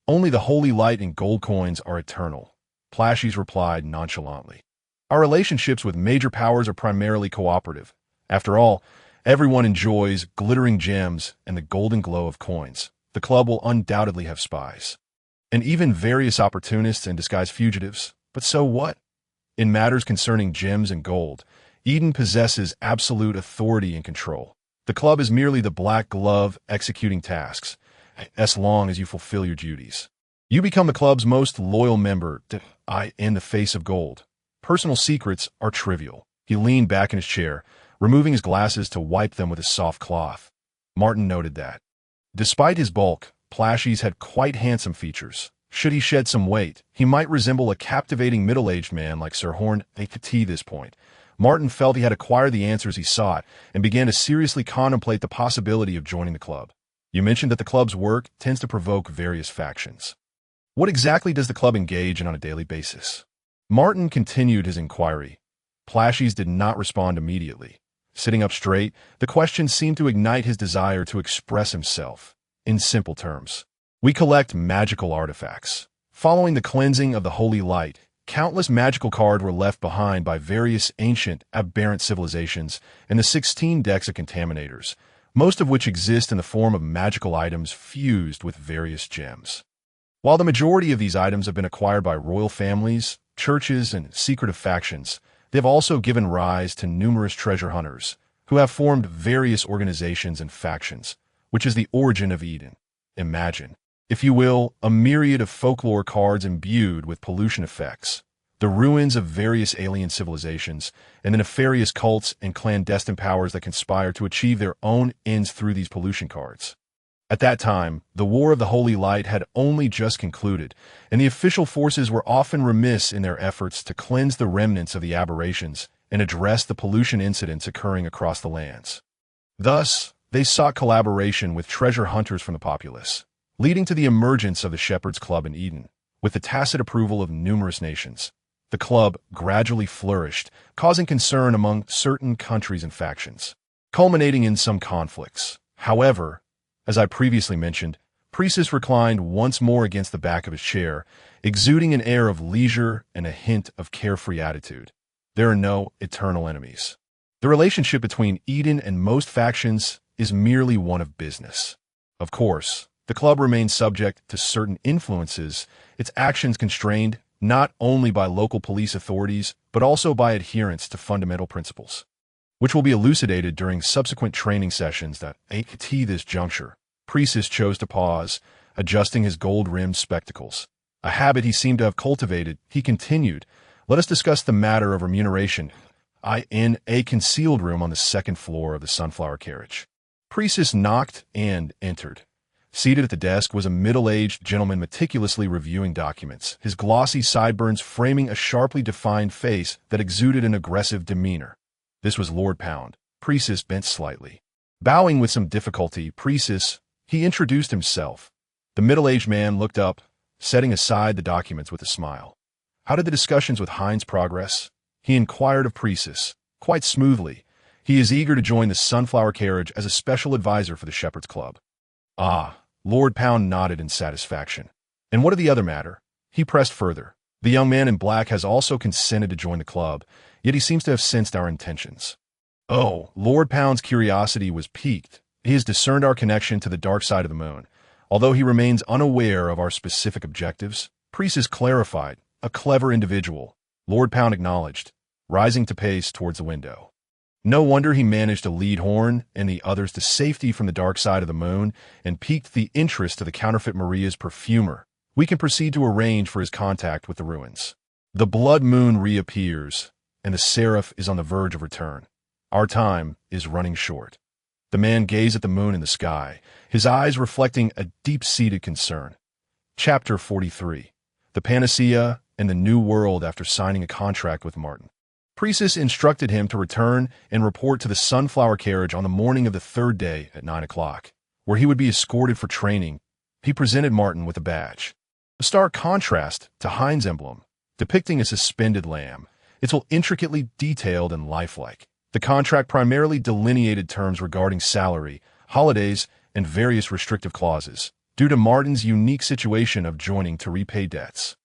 only the holy light and gold coins are eternal, Plashes replied nonchalantly. Our relationships with major powers are primarily cooperative. After all, everyone enjoys glittering gems and the golden glow of coins. The club will undoubtedly have spies, and even various opportunists and disguised fugitives. But so what? In matters concerning gems and gold, Eden possesses absolute authority and control. The club is merely the black glove executing tasks, as long as you fulfill your duties. You become the club's most loyal member, in the face of gold. Personal secrets are trivial. He leaned back in his chair, removing his glasses to wipe them with a soft cloth. Martin noted that, despite his bulk, Plashes had quite handsome features. Should he shed some weight, he might resemble a captivating middle-aged man like Sir Horn at this point. Martin felt he had acquired the answers he sought and began to seriously contemplate the possibility of joining the club. You mentioned that the club's work tends to provoke various factions. What exactly does the club engage in on a daily basis? Martin continued his inquiry. Plashes did not respond immediately. Sitting up straight, the question seemed to ignite his desire to express himself. In simple terms, we collect magical artifacts. Following the cleansing of the holy light, countless magical cards were left behind by various ancient, aberrant civilizations and the 16 decks of contaminators, most of which exist in the form of magical items fused with various gems. While the majority of these items have been acquired by royal families, churches, and secretive factions, they have also given rise to numerous treasure hunters, who have formed various organizations and factions, which is the origin of Eden. Imagine, if you will, a myriad of folklore cards imbued with pollution effects, the ruins of various alien civilizations, and the nefarious cults and clandestine powers that conspire to achieve their own ends through these pollution cards. At that time, the War of the Holy Light had only just concluded, and the official forces were often remiss in their efforts to cleanse the remnants of the aberrations and address the pollution incidents occurring across the lands. Thus, they sought collaboration with treasure hunters from the populace, leading to the emergence of the Shepherd's Club in Eden. With the tacit approval of numerous nations, the club gradually flourished, causing concern among certain countries and factions, culminating in some conflicts. However, as I previously mentioned, Priestess reclined once more against the back of his chair, exuding an air of leisure and a hint of carefree attitude. There are no eternal enemies. The relationship between Eden and most factions is merely one of business. Of course, the club remains subject to certain influences, its actions constrained not only by local police authorities, but also by adherents to fundamental principles, which will be elucidated during subsequent training sessions. At this juncture, Priestess chose to pause, adjusting his gold-rimmed spectacles. A habit he seemed to have cultivated, he continued, "Let us discuss the matter of remuneration. In a concealed room on the second floor of the Sunflower Carriage." Priestess knocked and entered. Seated at the desk was a middle-aged gentleman meticulously reviewing documents, his glossy sideburns framing a sharply defined face that exuded an aggressive demeanor. This was Lord Pound. Priestess bent slightly. Bowing with some difficulty, he introduced himself. The middle-aged man looked up, setting aside the documents with a smile. "How did the discussions with Hines progress?" he inquired of Priestess. "Quite smoothly. He is eager to join the Sunflower Carriage as a special advisor for the Shepherd's Club." "Ah," Lord Pound nodded in satisfaction. "And what of the other matter?" He pressed further. "The young man in black has also consented to join the club, yet he seems to have sensed our intentions." Oh, Lord Pound's curiosity was piqued. He has discerned our connection to the dark side of the moon. Although he remains unaware of our specific objectives, Priestess clarified. "A clever individual," Lord Pound acknowledged, rising to pace towards the window. "No wonder he managed to lead Horn and the others to safety from the dark side of the moon and piqued the interest of the counterfeit Maria's perfumer. We can proceed to arrange for his contact with the ruins. The blood moon reappears, and the Seraph is on the verge of return. Our time is running short." The man gazed at the moon in the sky, his eyes reflecting a deep-seated concern. Chapter 43. The Panacea and the New World after signing a contract with Martin. Priestess instructed him to return and report to the Sunflower Carriage on the morning of the third day at 9 o'clock, where he would be escorted for training. He presented Martin with a badge. A stark contrast to Hines' emblem, depicting a suspended lamb, it's all intricately detailed and lifelike. The contract primarily delineated terms regarding salary, holidays, and various restrictive clauses, due to Martin's unique situation of joining to repay debts.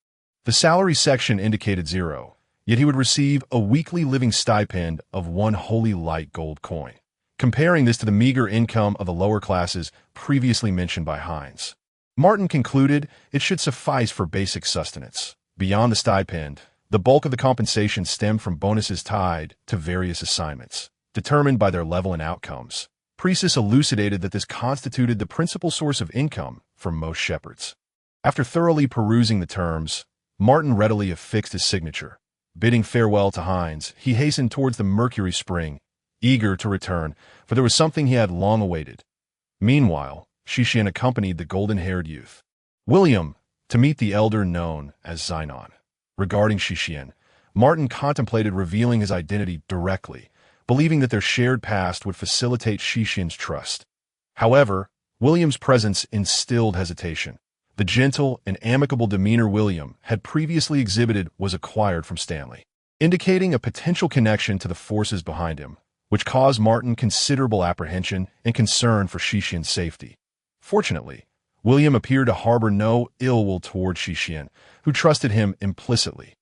The salary section indicated 0, yet he would receive a weekly living stipend of 1 holy light gold coin, comparing this to the meager income of the lower classes previously mentioned by Hines. Martin concluded it should suffice for basic sustenance. Beyond the stipend, the bulk of the compensation stemmed from bonuses tied to various assignments, determined by their level and outcomes. Priestess elucidated that this constituted the principal source of income for most shepherds. After thoroughly perusing the terms, Martin readily affixed his signature. Bidding farewell to Hines, he hastened towards the Mercury Spring, eager to return, for there was something he had long awaited. Meanwhile, Shishian accompanied the golden-haired youth, William, to meet the elder known as Zynon. Regarding Shishian, Martin contemplated revealing his identity directly, believing that their shared past would facilitate Shishian's trust. However, William's presence instilled hesitation. The gentle and amicable demeanor William had previously exhibited was acquired from Stanley, indicating a potential connection to the forces behind him, which caused Martin considerable apprehension and concern for Shishian's safety. Fortunately, William appeared to harbor no ill will toward Shishian, who trusted him implicitly.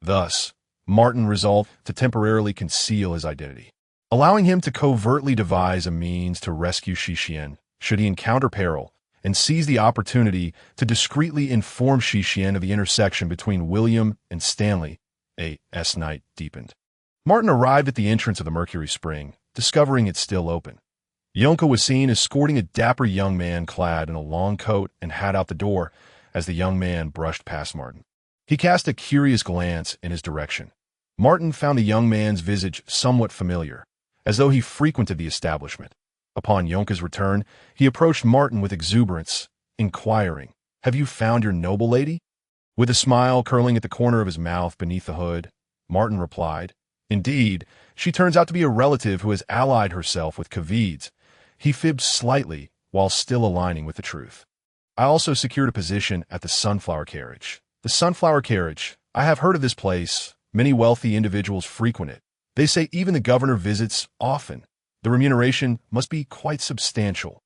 Thus, Martin resolved to temporarily conceal his identity, allowing him to covertly devise a means to rescue Shishian should he encounter peril, and seize the opportunity to discreetly inform Shishian of the intersection between William and Stanley. Night deepened. Martin arrived at the entrance of the Mercury Spring, discovering it still open. Yonka was seen escorting a dapper young man clad in a long coat and hat out the door as the young man brushed past Martin. He cast a curious glance in his direction. Martin found the young man's visage somewhat familiar, as though he frequented the establishment. Upon Yonka's return, he approached Martin with exuberance, inquiring, "Have you found your noble lady?" With a smile curling at the corner of his mouth beneath the hood, Martin replied, "Indeed, she turns out to be a relative who has allied herself with Kavid's." He fibbed slightly while still aligning with the truth. "I also secured a position at the Sunflower Carriage." "The Sunflower Carriage. I have heard of this place. Many wealthy individuals frequent it. They say even the governor visits often. The remuneration must be quite substantial."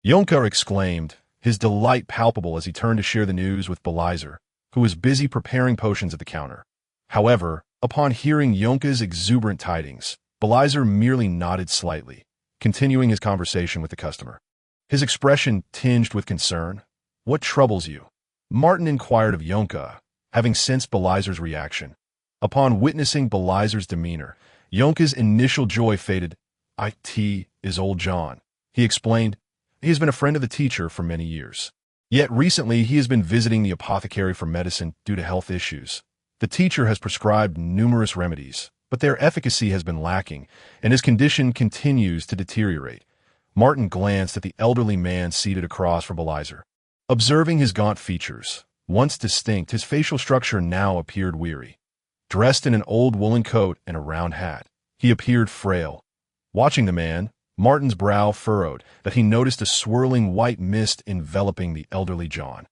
Yonka exclaimed, his delight palpable as he turned to share the news with Belizer, who was busy preparing potions at the counter. However, upon hearing Yonka's exuberant tidings, Belizer merely nodded slightly, continuing his conversation with the customer. His expression tinged with concern. "What troubles you?" Martin inquired of Yonka, having sensed Belizer's reaction. Upon witnessing Belizer's demeanor, Yonka's initial joy faded. "It is old John," he explained. He has been a friend of the teacher for many years. Yet recently he has been visiting the apothecary for medicine due to health issues. The teacher has prescribed numerous remedies, but their efficacy has been lacking, and his condition continues to deteriorate. Martin glanced at the elderly man seated across from Belizer. Observing his gaunt features, once distinct, his facial structure now appeared weary. Dressed in an old woolen coat and a round hat, he appeared frail. Watching the man, Martin's brow furrowed that he noticed a swirling white mist enveloping the elderly John.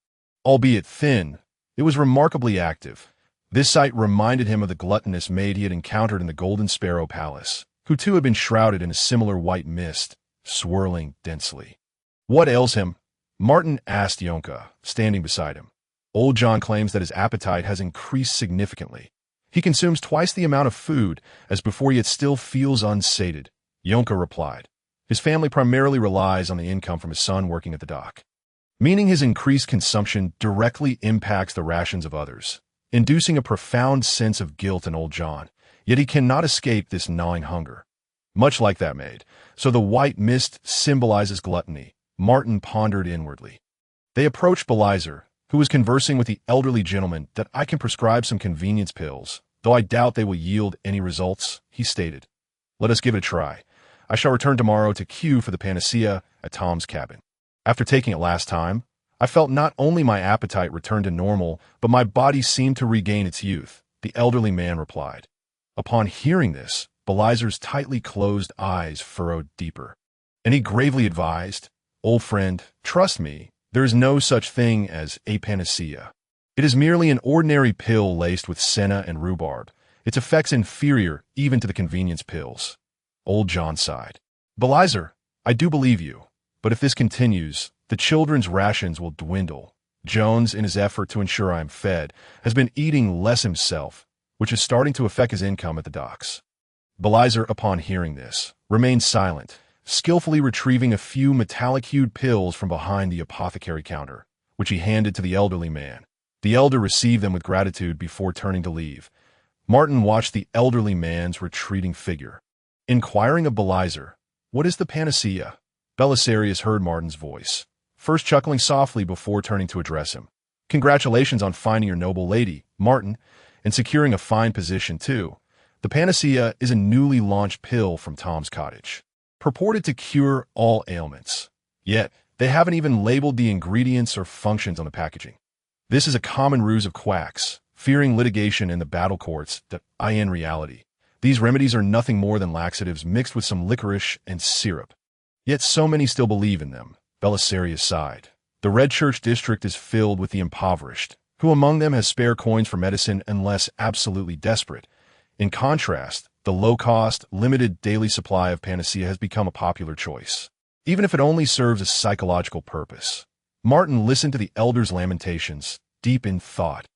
Albeit thin, it was remarkably active. This sight reminded him of the gluttonous maid he had encountered in the Golden Sparrow Palace, who too had been shrouded in a similar white mist, swirling densely. "What ails him?" Martin asked Yonka, standing beside him. "Old John claims that his appetite has increased significantly. He consumes twice the amount of food as before, yet still feels unsated," Yonka replied. "His family primarily relies on the income from his son working at the dock, meaning his increased consumption directly impacts the rations of others, inducing a profound sense of guilt in old John, yet he cannot escape this gnawing hunger. Much like that maid, so the white mist symbolizes gluttony," Martin pondered inwardly. They approached Belizer, who was conversing with the elderly gentleman. "That I can prescribe some convenience pills, though I doubt they will yield any results," he stated. "Let us give it a try. I shall return tomorrow to queue for the panacea at Tom's cabin. After taking it last time, I felt not only my appetite return to normal, but my body seemed to regain its youth," the elderly man replied. Upon hearing this, Belizer's tightly closed eyes furrowed deeper, and he gravely advised, "Old friend, trust me, there is no such thing as a panacea. It is merely an ordinary pill laced with senna and rhubarb, its effects inferior even to the convenience pills." Old John sighed. "Belizer, I do believe you, but if this continues, the children's rations will dwindle. Jones, in his effort to ensure I am fed, has been eating less himself, which is starting to affect his income at the docks." Belizer, upon hearing this, remained silent, skillfully retrieving a few metallic-hued pills from behind the apothecary counter, which he handed to the elderly man. The elder received them with gratitude before turning to leave. Martin watched the elderly man's retreating figure. Inquiring of Belizer, "What is the panacea?" Belisarius heard Martin's voice, first chuckling softly before turning to address him. "Congratulations on finding your noble lady, Martin, and securing a fine position, too. The panacea is a newly launched pill from Tom's cottage, purported to cure all ailments. Yet, they haven't even labeled the ingredients or functions on the packaging. This is a common ruse of quacks, fearing litigation in the battle courts. That in reality, these remedies are nothing more than laxatives mixed with some licorice and syrup. Yet so many still believe in them." Belisarius sighed. "The Red Church district is filled with the impoverished, who among them has spare coins for medicine unless absolutely desperate. In contrast, the low-cost, limited daily supply of panacea has become a popular choice, even if it only serves a psychological purpose." Martin listened to the elder's lamentations, deep in thought.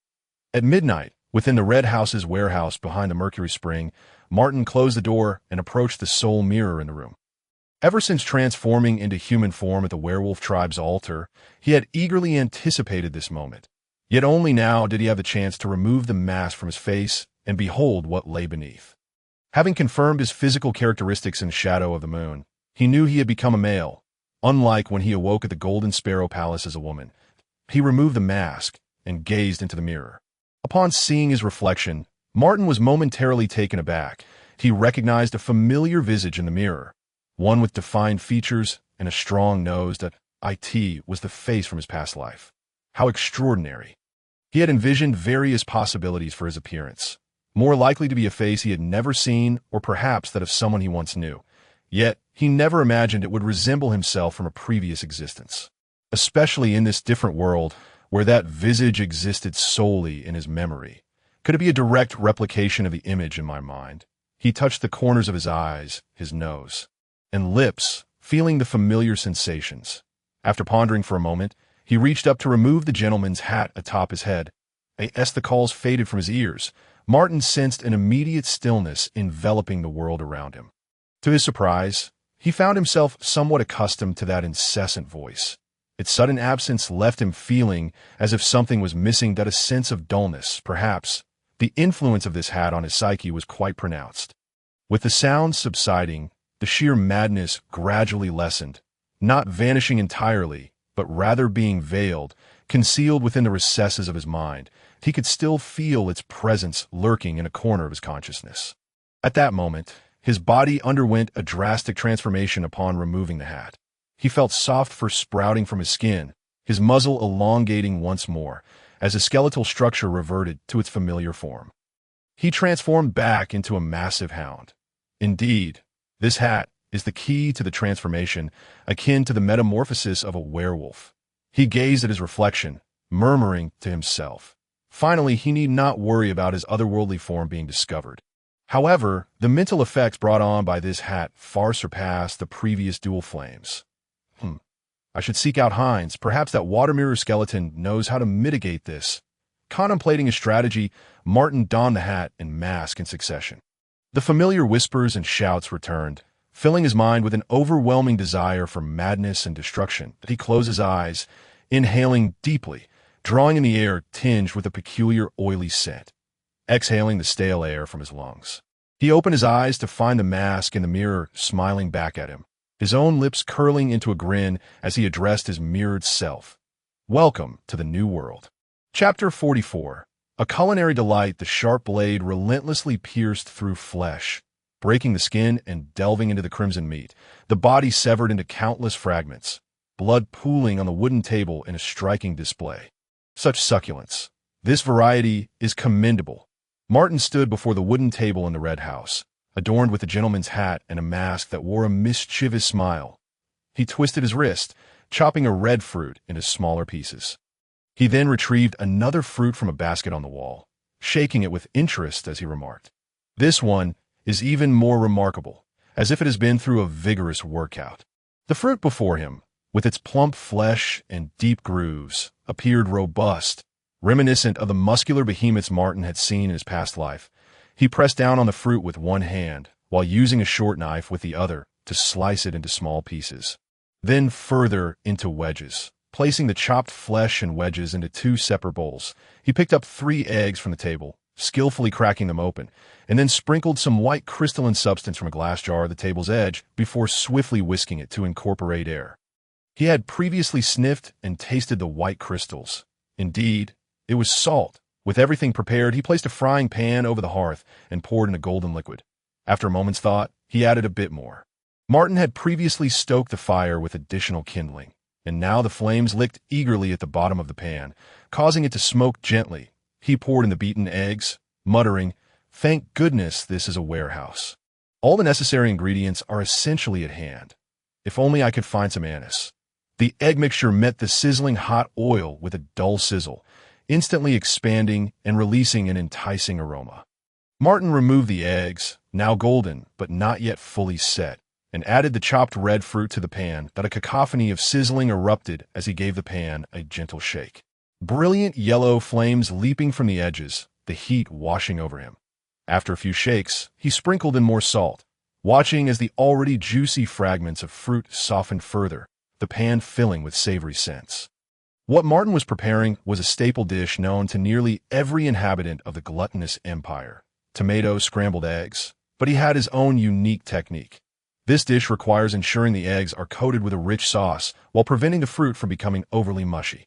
At midnight, within the Red House's warehouse behind the Mercury Spring, Martin closed the door and approached the sole mirror in the room. Ever since transforming into human form at the werewolf tribe's altar, he had eagerly anticipated this moment. Yet only now did he have the chance to remove the mask from his face and behold what lay beneath. Having confirmed his physical characteristics in the shadow of the moon, he knew he had become a male, unlike when he awoke at the Golden Sparrow Palace as a woman. He removed the mask and gazed into the mirror. Upon seeing his reflection, Martin was momentarily taken aback. He recognized a familiar visage in the mirror, one with defined features and a strong nose. That was the face from his past life. How extraordinary. He had envisioned various possibilities for his appearance, more likely to be a face he had never seen or perhaps that of someone he once knew. Yet, he never imagined it would resemble himself from a previous existence, especially in this different world where that visage existed solely in his memory. Could it be a direct replication of the image in my mind? He touched the corners of his eyes, his nose, and lips, feeling the familiar sensations. After pondering for a moment, he reached up to remove the gentleman's hat atop his head. As the calls faded from his ears, Martin sensed an immediate stillness enveloping the world around him. To his surprise, he found himself somewhat accustomed to that incessant voice. Its sudden absence left him feeling as if something was missing, that a sense of dullness, perhaps. The influence of this hat on his psyche was quite pronounced. With the sounds subsiding, the sheer madness gradually lessened, not vanishing entirely, but rather being veiled, concealed within the recesses of his mind. He could still feel its presence lurking in a corner of his consciousness. At that moment, his body underwent a drastic transformation upon removing the hat. He felt soft fur sprouting from his skin, his muzzle elongating once more, as his skeletal structure reverted to its familiar form. He transformed back into a massive hound. Indeed, this hat is the key to the transformation, akin to the metamorphosis of a werewolf. He gazed at his reflection, murmuring to himself. Finally, he need not worry about his otherworldly form being discovered. However, the mental effects brought on by this hat far surpassed the previous dual flames. I should seek out Hines. Perhaps that water mirror skeleton knows how to mitigate this. Contemplating a strategy, Martin donned the hat and mask in succession. The familiar whispers and shouts returned, filling his mind with an overwhelming desire for madness and destruction. He closed his eyes, inhaling deeply, drawing in the air tinged with a peculiar oily scent, exhaling the stale air from his lungs. He opened his eyes to find the mask in the mirror smiling back at him, his own lips curling into a grin as he addressed his mirrored self. Welcome to the new world. Chapter 44. A culinary delight, the sharp blade relentlessly pierced through flesh, breaking the skin and delving into the crimson meat, the body severed into countless fragments, blood pooling on the wooden table in a striking display. Such succulence. This variety is commendable. Martin stood before the wooden table in the red house, adorned with a gentleman's hat and a mask that wore a mischievous smile. He twisted his wrist, chopping a red fruit into smaller pieces. He then retrieved another fruit from a basket on the wall, shaking it with interest as he remarked, "This one is even more remarkable, as if it has been through a vigorous workout." The fruit before him, with its plump flesh and deep grooves, appeared robust, reminiscent of the muscular behemoths Martin had seen in his past life. He pressed down on the fruit with one hand, while using a short knife with the other to slice it into small pieces. Then further into wedges. Placing the chopped flesh and wedges into 2 separate bowls, he picked up 3 eggs from the table, skillfully cracking them open, and then sprinkled some white crystalline substance from a glass jar at the table's edge before swiftly whisking it to incorporate air. He had previously sniffed and tasted the white crystals. Indeed, it was salt. With everything prepared, he placed a frying pan over the hearth and poured in a golden liquid. After a moment's thought, he added a bit more. Martin had previously stoked the fire with additional kindling, and now the flames licked eagerly at the bottom of the pan, causing it to smoke gently. He poured in the beaten eggs, muttering, "Thank goodness this is a warehouse. All the necessary ingredients are essentially at hand. If only I could find some anise." The egg mixture met the sizzling hot oil with a dull sizzle, instantly expanding and releasing an enticing aroma. Martin removed the eggs, now golden but not yet fully set, and added the chopped red fruit to the pan. That a cacophony of sizzling erupted as he gave the pan a gentle shake. Brilliant yellow flames leaping from the edges, the heat washing over him. After a few shakes, he sprinkled in more salt, watching as the already juicy fragments of fruit softened further, the pan filling with savory scents. What Martin was preparing was a staple dish known to nearly every inhabitant of the gluttonous empire: tomato scrambled eggs. But he had his own unique technique. This dish requires ensuring the eggs are coated with a rich sauce while preventing the fruit from becoming overly mushy.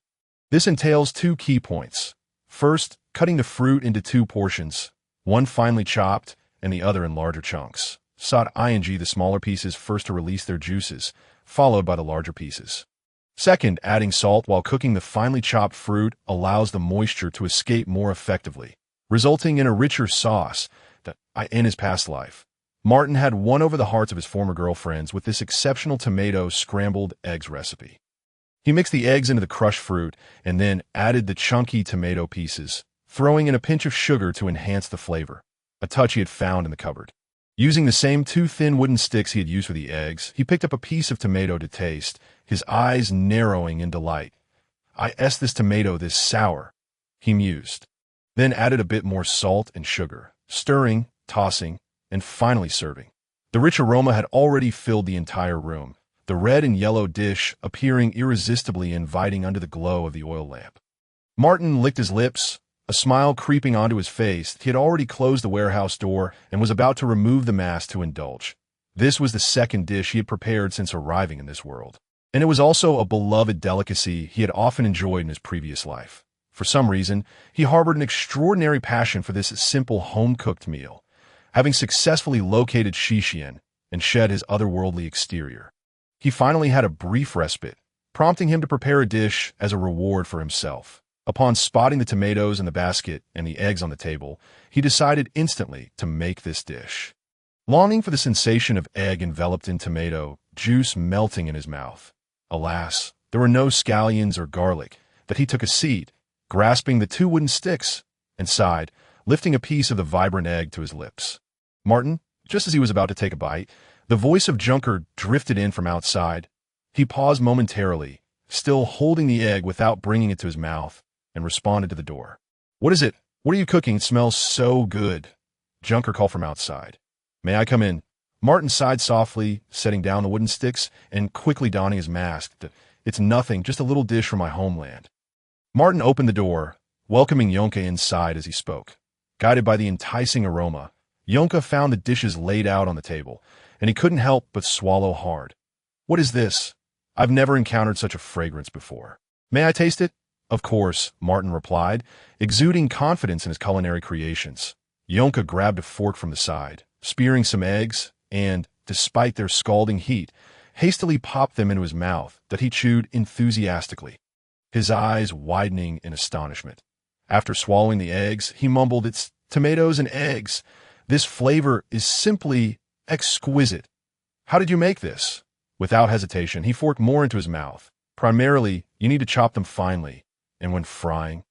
This entails 2 key points. First, cutting the fruit into 2 portions, one finely chopped and the other in larger chunks. The smaller pieces first to release their juices, followed by the larger pieces. Second, adding salt while cooking the finely chopped fruit allows the moisture to escape more effectively, resulting in a richer sauce. In his past life, Martin had won over the hearts of his former girlfriends with this exceptional tomato scrambled eggs recipe. He mixed the eggs into the crushed fruit and then added the chunky tomato pieces, throwing in a pinch of sugar to enhance the flavor, a touch he had found in the cupboard. Using the same 2 thin wooden sticks he had used for the eggs, he picked up a piece of tomato to taste, his eyes narrowing in delight. This tomato this sour," he mused, then added a bit more salt and sugar, stirring, tossing, and finally serving. The rich aroma had already filled the entire room, the red and yellow dish appearing irresistibly inviting under the glow of the oil lamp. Martin licked his lips, a smile creeping onto his face. He had already closed the warehouse door and was about to remove the mask to indulge. This was the second dish he had prepared since arriving in this world. And it was also a beloved delicacy he had often enjoyed in his previous life. For some reason, he harbored an extraordinary passion for this simple home-cooked meal, having successfully located Shixian and shed his otherworldly exterior. He finally had a brief respite, prompting him to prepare a dish as a reward for himself. Upon spotting the tomatoes in the basket and the eggs on the table, he decided instantly to make this dish. Longing for the sensation of egg enveloped in tomato juice melting in his mouth. Alas, there were no scallions or garlic, that he took a seat, grasping the 2 wooden sticks, and sighed, lifting a piece of the vibrant egg to his lips. Martin, just as he was about to take a bite, the voice of Junker drifted in from outside. He paused momentarily, still holding the egg without bringing it to his mouth, and responded to the door. "What is it? What are you cooking? It smells so good," Junker called from outside. "May I come in?" Martin sighed softly, setting down the wooden sticks and quickly donning his mask. "It's nothing, just a little dish from my homeland." Martin opened the door, welcoming Yonka inside as he spoke. Guided by the enticing aroma, Yonka found the dishes laid out on the table, and he couldn't help but swallow hard. "What is this? I've never encountered such a fragrance before. May I taste it?" "Of course," Martin replied, exuding confidence in his culinary creations. Yonka grabbed a fork from the side, spearing some eggs, and, despite their scalding heat, hastily popped them into his mouth that he chewed enthusiastically, his eyes widening in astonishment. After swallowing the eggs, he mumbled, "It's tomatoes and eggs. This flavor is simply exquisite. How did you make this?" Without hesitation, he forked more into his mouth. "Primarily, you need to chop them finely, and when frying,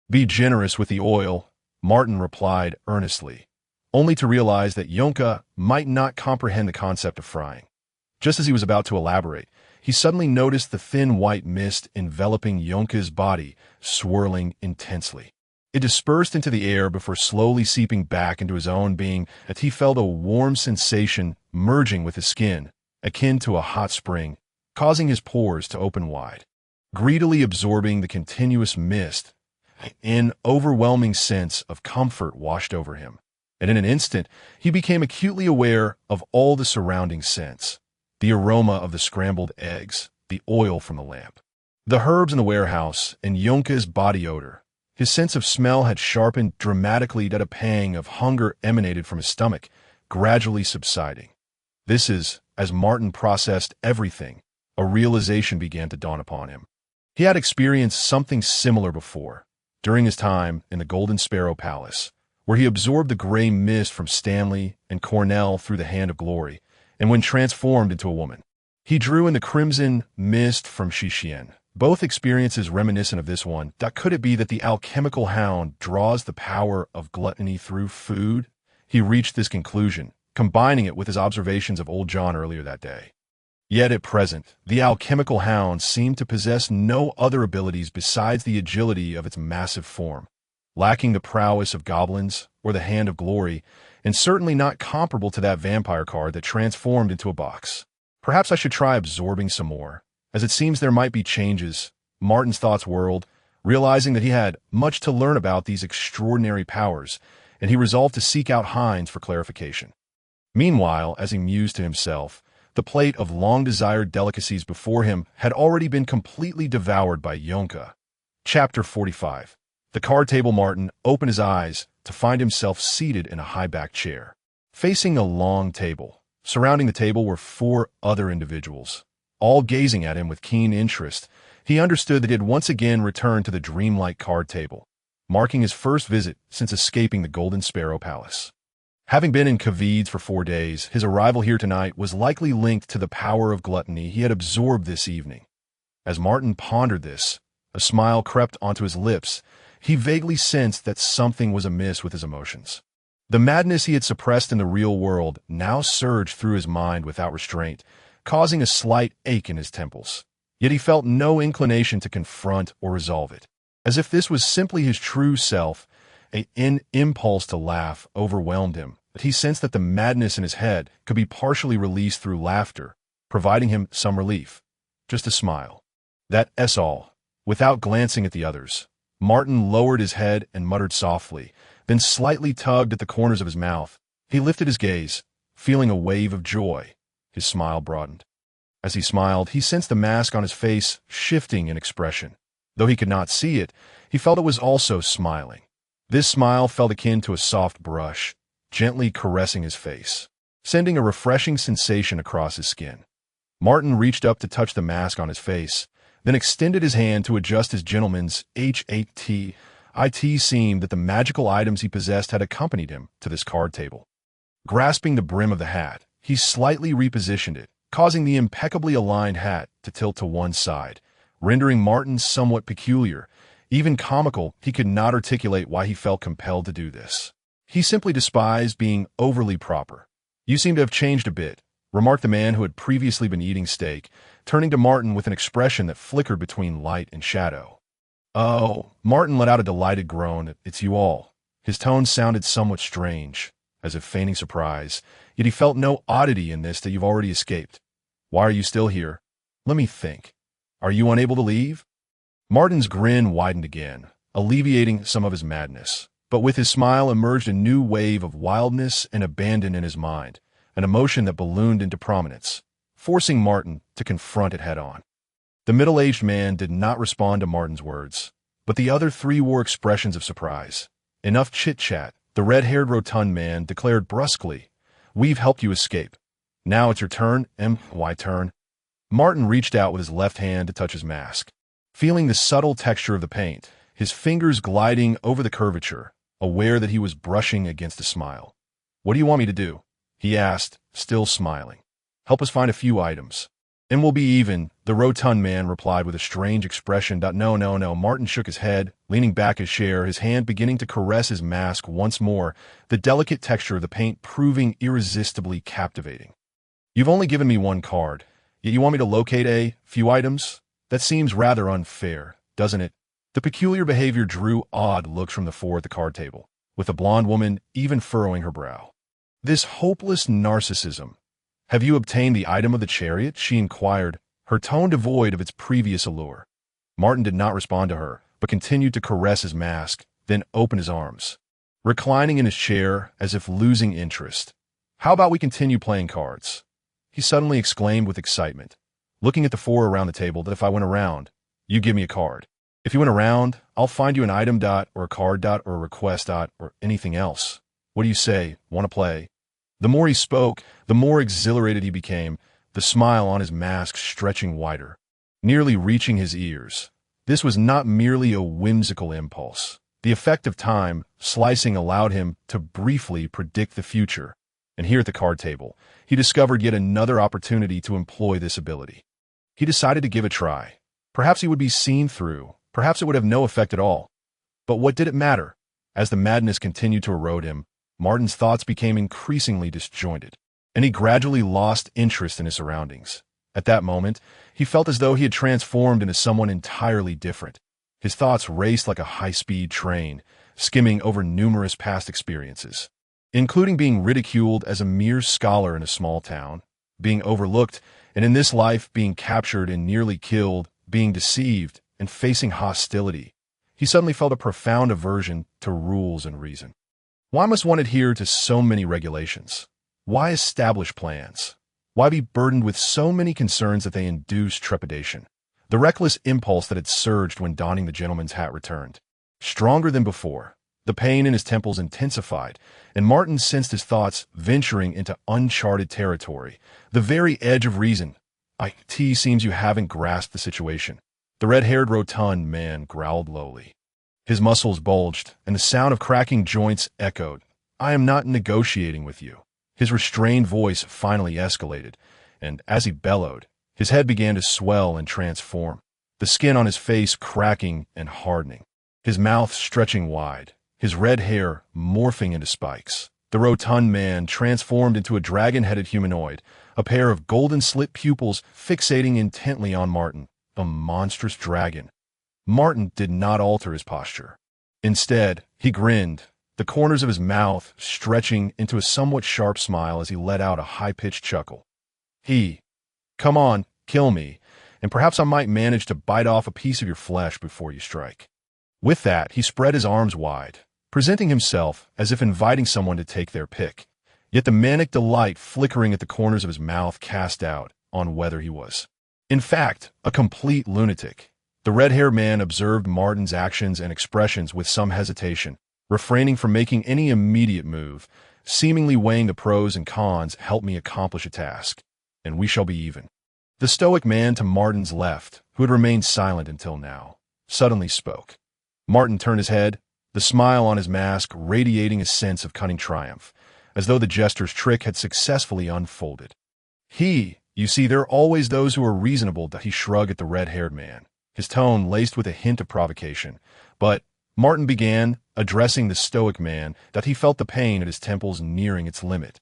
be generous with the oil," Martin replied earnestly, only to realize that Yonka might not comprehend the concept of frying. Just as he was about to elaborate, he suddenly noticed the thin white mist enveloping Yonka's body, swirling intensely. It dispersed into the air before slowly seeping back into his own being as he felt a warm sensation merging with his skin, akin to a hot spring, causing his pores to open wide. Greedily absorbing the continuous mist, an overwhelming sense of comfort washed over him, and in an instant he became acutely aware of all the surrounding scents: the aroma of the scrambled eggs, the oil from the lamp, the herbs in the warehouse, and Yonka's body odor. His sense of smell had sharpened dramatically that a pang of hunger emanated from his stomach, gradually subsiding. This is, as Martin processed everything, a realization began to dawn upon him. He had experienced something similar before, during his time in the Golden Sparrow Palace, where he absorbed the gray mist from Stanley and Cornell through the hand of glory, and when transformed into a woman, he drew in the crimson mist from Shixian. Both experiences reminiscent of this one. Could it be that the alchemical hound draws the power of gluttony through food? He reached this conclusion, combining it with his observations of old John earlier that day. Yet at present, the alchemical hound seemed to possess no other abilities besides the agility of its massive form, lacking the prowess of goblins or the hand of glory, and certainly not comparable to that vampire card that transformed into a box. Perhaps I should try absorbing some more, as it seems there might be changes. Martin's thoughts whirled, realizing that he had much to learn about these extraordinary powers, and he resolved to seek out Hines for clarification. Meanwhile, as he mused to himself, the plate of long-desired delicacies before him had already been completely devoured by Yonka. Chapter 45. The card table. Martin opened his eyes to find himself seated in a high-backed chair, facing a long table. Surrounding the table were 4 other individuals, all gazing at him with keen interest. He understood that he had once again returned to the dreamlike card table, marking his first visit since escaping the Golden Sparrow Palace. Having been in Kavids for 4 days, his arrival here tonight was likely linked to the power of gluttony he had absorbed this evening. As Martin pondered this, a smile crept onto his lips. He vaguely sensed that something was amiss with his emotions. The madness he had suppressed in the real world now surged through his mind without restraint, causing a slight ache in his temples. Yet he felt no inclination to confront or resolve it. As if this was simply his true self, an impulse to laugh overwhelmed him. But he sensed that the madness in his head could be partially released through laughter, providing him some relief. Just a smile. That's all. Without glancing at the others, Martin lowered his head and muttered softly, then slightly tugged at the corners of his mouth. He lifted his gaze, feeling a wave of joy. His smile broadened. As he smiled, he sensed the mask on his face shifting in expression. Though he could not see it, he felt it was also smiling. This smile felt akin to a soft brush, gently caressing his face, sending a refreshing sensation across his skin. Martin reached up to touch the mask on his face, then extended his hand to adjust his gentleman's hat. It seemed that the magical items he possessed had accompanied him to this card table. Grasping the brim of the hat, he slightly repositioned it, causing the impeccably aligned hat to tilt to one side, rendering Martin somewhat peculiar. Even comical, he could not articulate why he felt compelled to do this. He simply despised being overly proper. "You seem to have changed a bit," remarked the man who had previously been eating steak, turning to Martin with an expression that flickered between light and shadow. "Oh," Martin let out a delighted groan, "it's you all." His tone sounded somewhat strange, as if feigning surprise, yet he felt no oddity in this that you've already escaped. "Why are you still here?" "Let me think. Are you unable to leave?" Martin's grin widened again, alleviating some of his madness. But with his smile emerged a new wave of wildness and abandon in his mind, an emotion that ballooned into prominence, forcing Martin to confront it head-on. The middle-aged man did not respond to Martin's words, but the other three wore expressions of surprise. "Enough chit-chat," the red-haired rotund man declared brusquely. "We've helped you escape. Now it's your turn." "My turn?" Martin reached out with his left hand to touch his mask. Feeling the subtle texture of the paint, his fingers gliding over the curvature, aware that he was brushing against a smile. "What do you want me to do?" he asked, still smiling. "Help us find a few items. And we'll be even," the rotund man replied with a strange expression. No. Martin shook his head, leaning back his chair, his hand beginning to caress his mask once more, the delicate texture of the paint proving irresistibly captivating. "You've only given me one card, yet you want me to locate a few items? That seems rather unfair, doesn't it?" The peculiar behavior drew odd looks from the four at the card table, with the blonde woman even furrowing her brow. "This hopeless narcissism. Have you obtained the item of the chariot?" she inquired, her tone devoid of its previous allure. Martin did not respond to her, but continued to caress his mask, then open his arms, reclining in his chair as if losing interest. "How about we continue playing cards?" he suddenly exclaimed with excitement, looking at the four around the table. "That if I went around, you give me a card. If you went around, I'll find you an item or a card or a request or anything else. What do you say? Want to play?" The more he spoke, the more exhilarated he became, the smile on his mask stretching wider, nearly reaching his ears. This was not merely a whimsical impulse. The effect of time slicing allowed him to briefly predict the future, and here at the card table, he discovered yet another opportunity to employ this ability. He decided to give a try. Perhaps he would be seen through. Perhaps it would have no effect at all. But what did it matter? As the madness continued to erode him, Martin's thoughts became increasingly disjointed, and he gradually lost interest in his surroundings. At that moment, he felt as though he had transformed into someone entirely different. His thoughts raced like a high-speed train, skimming over numerous past experiences, including being ridiculed as a mere scholar in a small town, being overlooked, and in this life being captured and nearly killed, being deceived, and facing hostility. He suddenly felt a profound aversion to rules and reason. Why must one adhere to so many regulations? Why establish plans? Why be burdened with so many concerns that they induce trepidation? The reckless impulse that had surged when donning the gentleman's hat returned, stronger than before. The pain in his temples intensified, and Martin sensed his thoughts venturing into uncharted territory, the very edge of reason. "It seems you haven't grasped the situation," the red-haired rotund man growled lowly. His muscles bulged, and the sound of cracking joints echoed. "I am not negotiating with you." His restrained voice finally escalated, and as he bellowed, his head began to swell and transform, the skin on his face cracking and hardening, his mouth stretching wide, his red hair morphing into spikes. The rotund man transformed into a dragon-headed humanoid, a pair of golden-slit pupils fixating intently on Martin, a monstrous dragon. Martin did not alter his posture. Instead, he grinned, the corners of his mouth stretching into a somewhat sharp smile as he let out a high-pitched chuckle. Come on, kill me, and perhaps I might manage to bite off a piece of your flesh before you strike." With that, he spread his arms wide, presenting himself as if inviting someone to take their pick, yet the manic delight flickering at the corners of his mouth cast doubt on whether he was, in fact, a complete lunatic. The red-haired man observed Martin's actions and expressions with some hesitation, refraining from making any immediate move, seemingly weighing the pros and cons. "Help me accomplish a task, and we shall be even." The stoic man to Martin's left, who had remained silent until now, suddenly spoke. Martin turned his head, the smile on his mask radiating a sense of cunning triumph, as though the jester's trick had successfully unfolded. You see, there are always those who are reasonable," that he shrugged at the red-haired man, his tone laced with a hint of provocation. But Martin began, addressing the stoic man, that he felt the pain at his temples nearing its limit.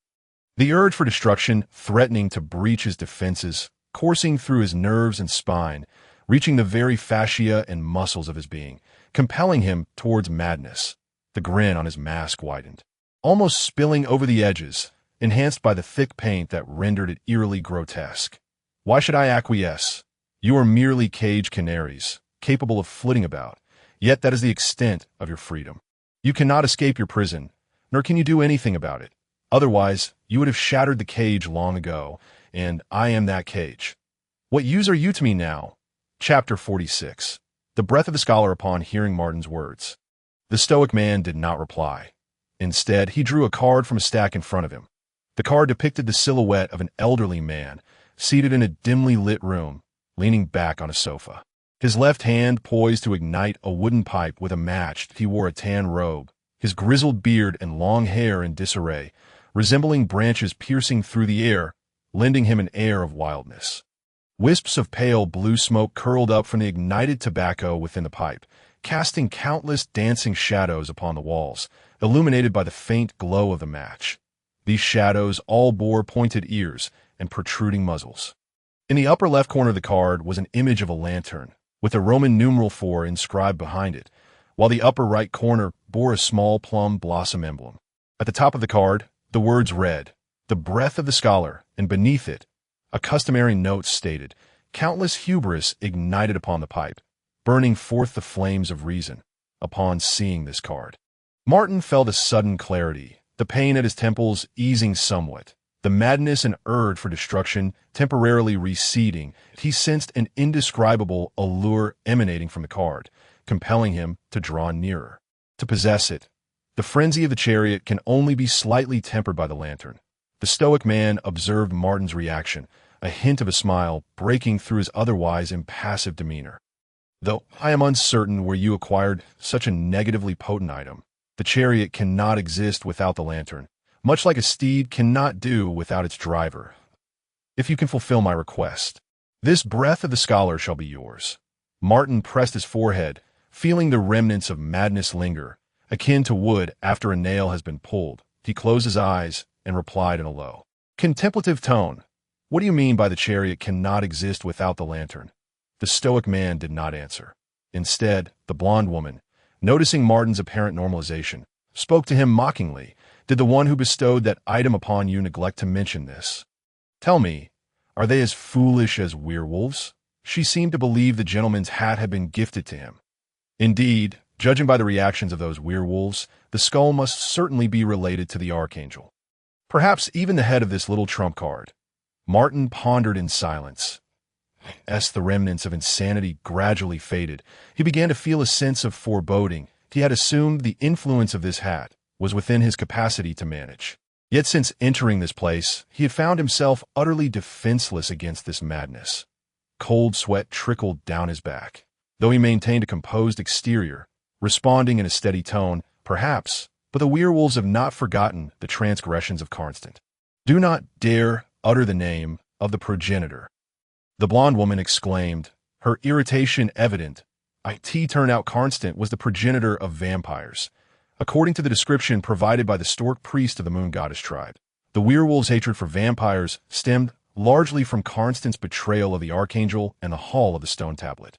The urge for destruction, threatening to breach his defenses, coursing through his nerves and spine, reaching the very fascia and muscles of his being, compelling him towards madness. The grin on his mask widened, almost spilling over the edges, enhanced by the thick paint that rendered it eerily grotesque. "Why should I acquiesce? You are merely caged canaries, capable of flitting about, yet that is the extent of your freedom. You cannot escape your prison, nor can you do anything about it. Otherwise, you would have shattered the cage long ago, and I am that cage. What use are you to me now?" Chapter 46. The breath of the scholar upon hearing Martin's words. The stoic man did not reply. Instead, he drew a card from a stack in front of him. The card depicted the silhouette of an elderly man, seated in a dimly lit room, leaning back on a sofa. His left hand poised to ignite a wooden pipe with a match. He wore a tan robe, his grizzled beard and long hair in disarray, resembling branches piercing through the air, lending him an air of wildness. Wisps of pale blue smoke curled up from the ignited tobacco within the pipe, casting countless dancing shadows upon the walls, illuminated by the faint glow of the match. These shadows all bore pointed ears and protruding muzzles. In the upper left corner of the card was an image of a lantern, with a Roman numeral 4 inscribed behind it, while the upper right corner bore a small plum blossom emblem. At the top of the card, the words read, "The breath of the scholar," and beneath it, a customary note stated, "Countless hubris ignited upon the pipe, burning forth the flames of reason." Upon seeing this card, Martin felt a sudden clarity, the pain at his temples easing somewhat, the madness and urge for destruction temporarily receding. He sensed an indescribable allure emanating from the card, compelling him to draw nearer, to possess it. The frenzy of the chariot can only be slightly tempered by the lantern. The stoic man observed Martin's reaction, a hint of a smile breaking through his otherwise impassive demeanor. "Though I am uncertain where you acquired such a negatively potent item, the chariot cannot exist without the lantern, much like a steed cannot do without its driver. If you can fulfill my request, this breath of the scholar shall be yours." Martin pressed his forehead, feeling the remnants of madness linger, akin to wood after a nail has been pulled. He closed his eyes and replied in a low, contemplative tone, "What do you mean by the chariot cannot exist without the lantern?" The stoic man did not answer. Instead, the blonde woman, noticing Martin's apparent normalization, spoke to him mockingly. "Did the one who bestowed that item upon you neglect to mention this? Tell me, are they as foolish as werewolves?" She seemed to believe the gentleman's hat had been gifted to him. Indeed, judging by the reactions of those werewolves, the skull must certainly be related to the archangel. Perhaps even the head of this little trump card. Martin pondered in silence. As the remnants of insanity gradually faded, he began to feel a sense of foreboding. He had assumed the influence of this hat was within his capacity to manage. Yet since entering this place, he had found himself utterly defenseless against this madness. Cold sweat trickled down his back, though he maintained a composed exterior, responding in a steady tone, "Perhaps, but the werewolves have not forgotten the transgressions of Constant. Do not dare utter the name of the progenitor." The blonde woman exclaimed, her irritation evident. It turned out Constant was the progenitor of vampires, according to the description provided by the stork priest of the moon goddess tribe. The werewolves' hatred for vampires stemmed largely from Constant's betrayal of the archangel and the Hall of the Stone Tablet.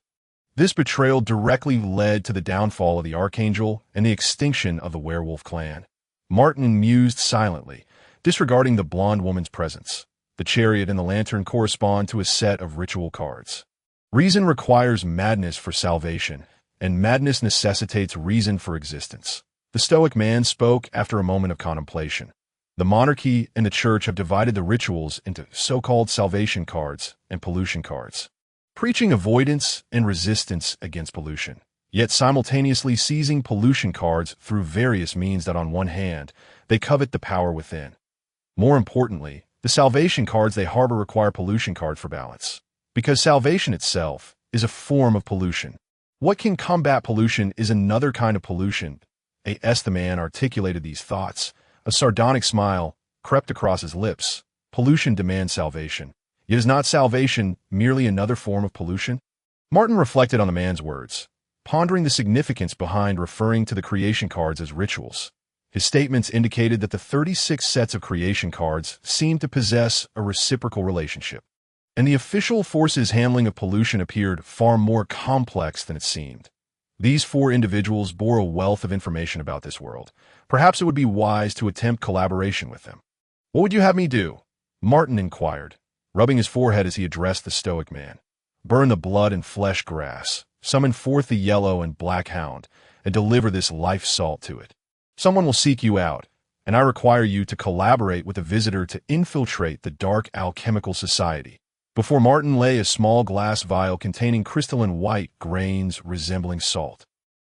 This betrayal directly led to the downfall of the archangel and the extinction of the werewolf clan. Martin mused silently, disregarding the blonde woman's presence. The chariot and the lantern correspond to a set of ritual cards. Reason requires madness for salvation, and madness necessitates reason for existence. The Stoic man spoke after a moment of contemplation. The monarchy and the church have divided the rituals into so-called salvation cards and pollution cards, preaching avoidance and resistance against pollution, yet simultaneously seizing pollution cards through various means that on one hand, they covet the power within. More importantly, the salvation cards they harbor require pollution cards for balance, because salvation itself is a form of pollution. What can combat pollution is another kind of pollution. The man articulated these thoughts. A sardonic smile crept across his lips. Pollution demands salvation. Yet is not salvation merely another form of pollution? Martin reflected on the man's words, pondering the significance behind referring to the creation cards as rituals. His statements indicated that the 36 sets of creation cards seemed to possess a reciprocal relationship, and the official force's handling of pollution appeared far more complex than it seemed. These 4 individuals bore a wealth of information about this world. Perhaps it would be wise to attempt collaboration with them. "What would you have me do?" Martin inquired, rubbing his forehead as he addressed the Stoic man. "Burn the blood and flesh grass, summon forth the yellow and black hound, and deliver this life salt to it. Someone will seek you out, and I require you to collaborate with a visitor to infiltrate the dark alchemical society." Before Martin lay a small glass vial containing crystalline white grains resembling salt.